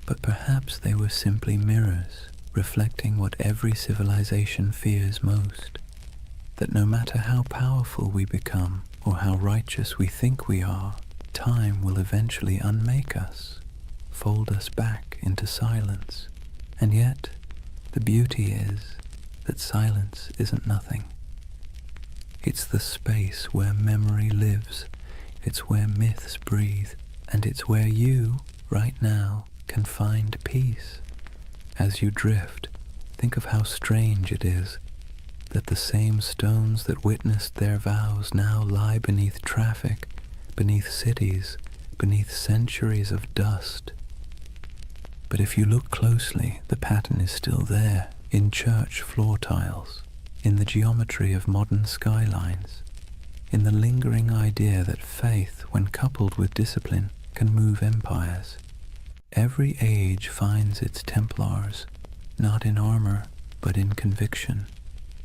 But perhaps they were simply mirrors, reflecting what every civilization fears most. That no matter how powerful we become, or how righteous we think we are, time will eventually unmake us, fold us back into silence. And yet, the beauty is that silence isn't nothing. It's the space where memory lives, it's where myths breathe, and it's where you, right now, can find peace. As you drift, think of how strange it is that the same stones that witnessed their vows now lie beneath traffic, beneath cities, beneath centuries of dust. But if you look closely, the pattern is still there, in church floor tiles, in the geometry of modern skylines, in the lingering idea that faith, when coupled with discipline, can move empires. Every age finds its Templars, not in armor, but in conviction,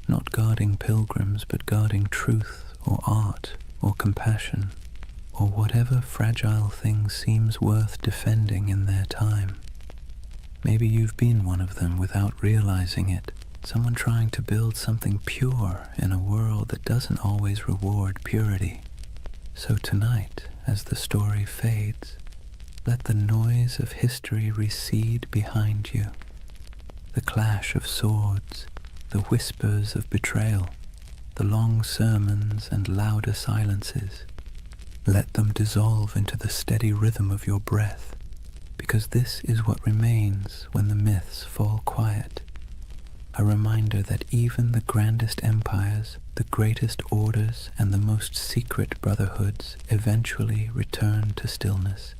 not guarding pilgrims, but guarding truth, or art, or compassion, or whatever fragile thing seems worth defending in their time. Maybe you've been one of them without realizing it, someone trying to build something pure in a world that doesn't always reward purity. So tonight, as the story fades, let the noise of history recede behind you. The clash of swords, the whispers of betrayal, the long sermons and louder silences. Let them dissolve into the steady rhythm of your breath, because this is what remains when the myths fall quiet. A reminder that even the grandest empires, the greatest orders, and the most secret brotherhoods eventually return to stillness.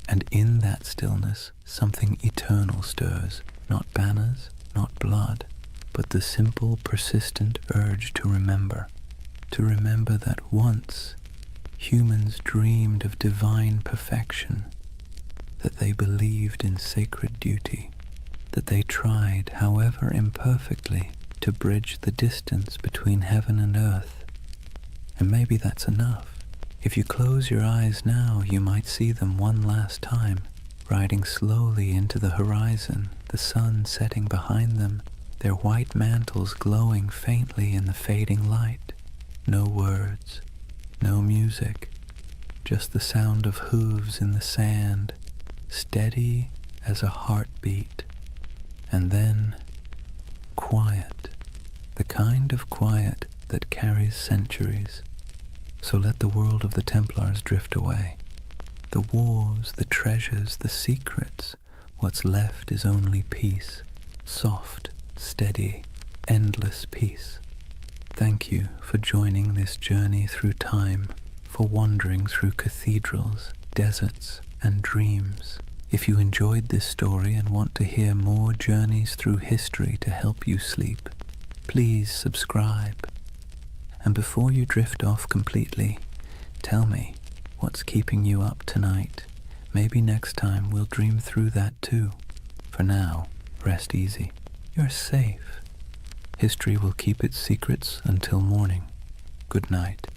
And in that stillness, something eternal stirs, not banners, not blood, but the simple, persistent urge to remember that once humans dreamed of divine perfection, that they believed in sacred duty, that they tried, however imperfectly, to bridge the distance between heaven and earth. And maybe that's enough. If you close your eyes now, you might see them one last time, riding slowly into the horizon, the sun setting behind them, their white mantles glowing faintly in the fading light. No words, no music, just the sound of hooves in the sand, steady as a heartbeat. And then, quiet, the kind of quiet that carries centuries. So let the world of the Templars drift away. The wars, the treasures, the secrets, what's left is only peace, soft, steady, endless peace. Thank you for joining this journey through time, for wandering through cathedrals, deserts, and dreams. If you enjoyed this story and want to hear more journeys through history to help you sleep, please subscribe. And before you drift off completely, tell me what's keeping you up tonight. Maybe next time we'll dream through that too. For now, rest easy. You're safe. History will keep its secrets until morning. Good night.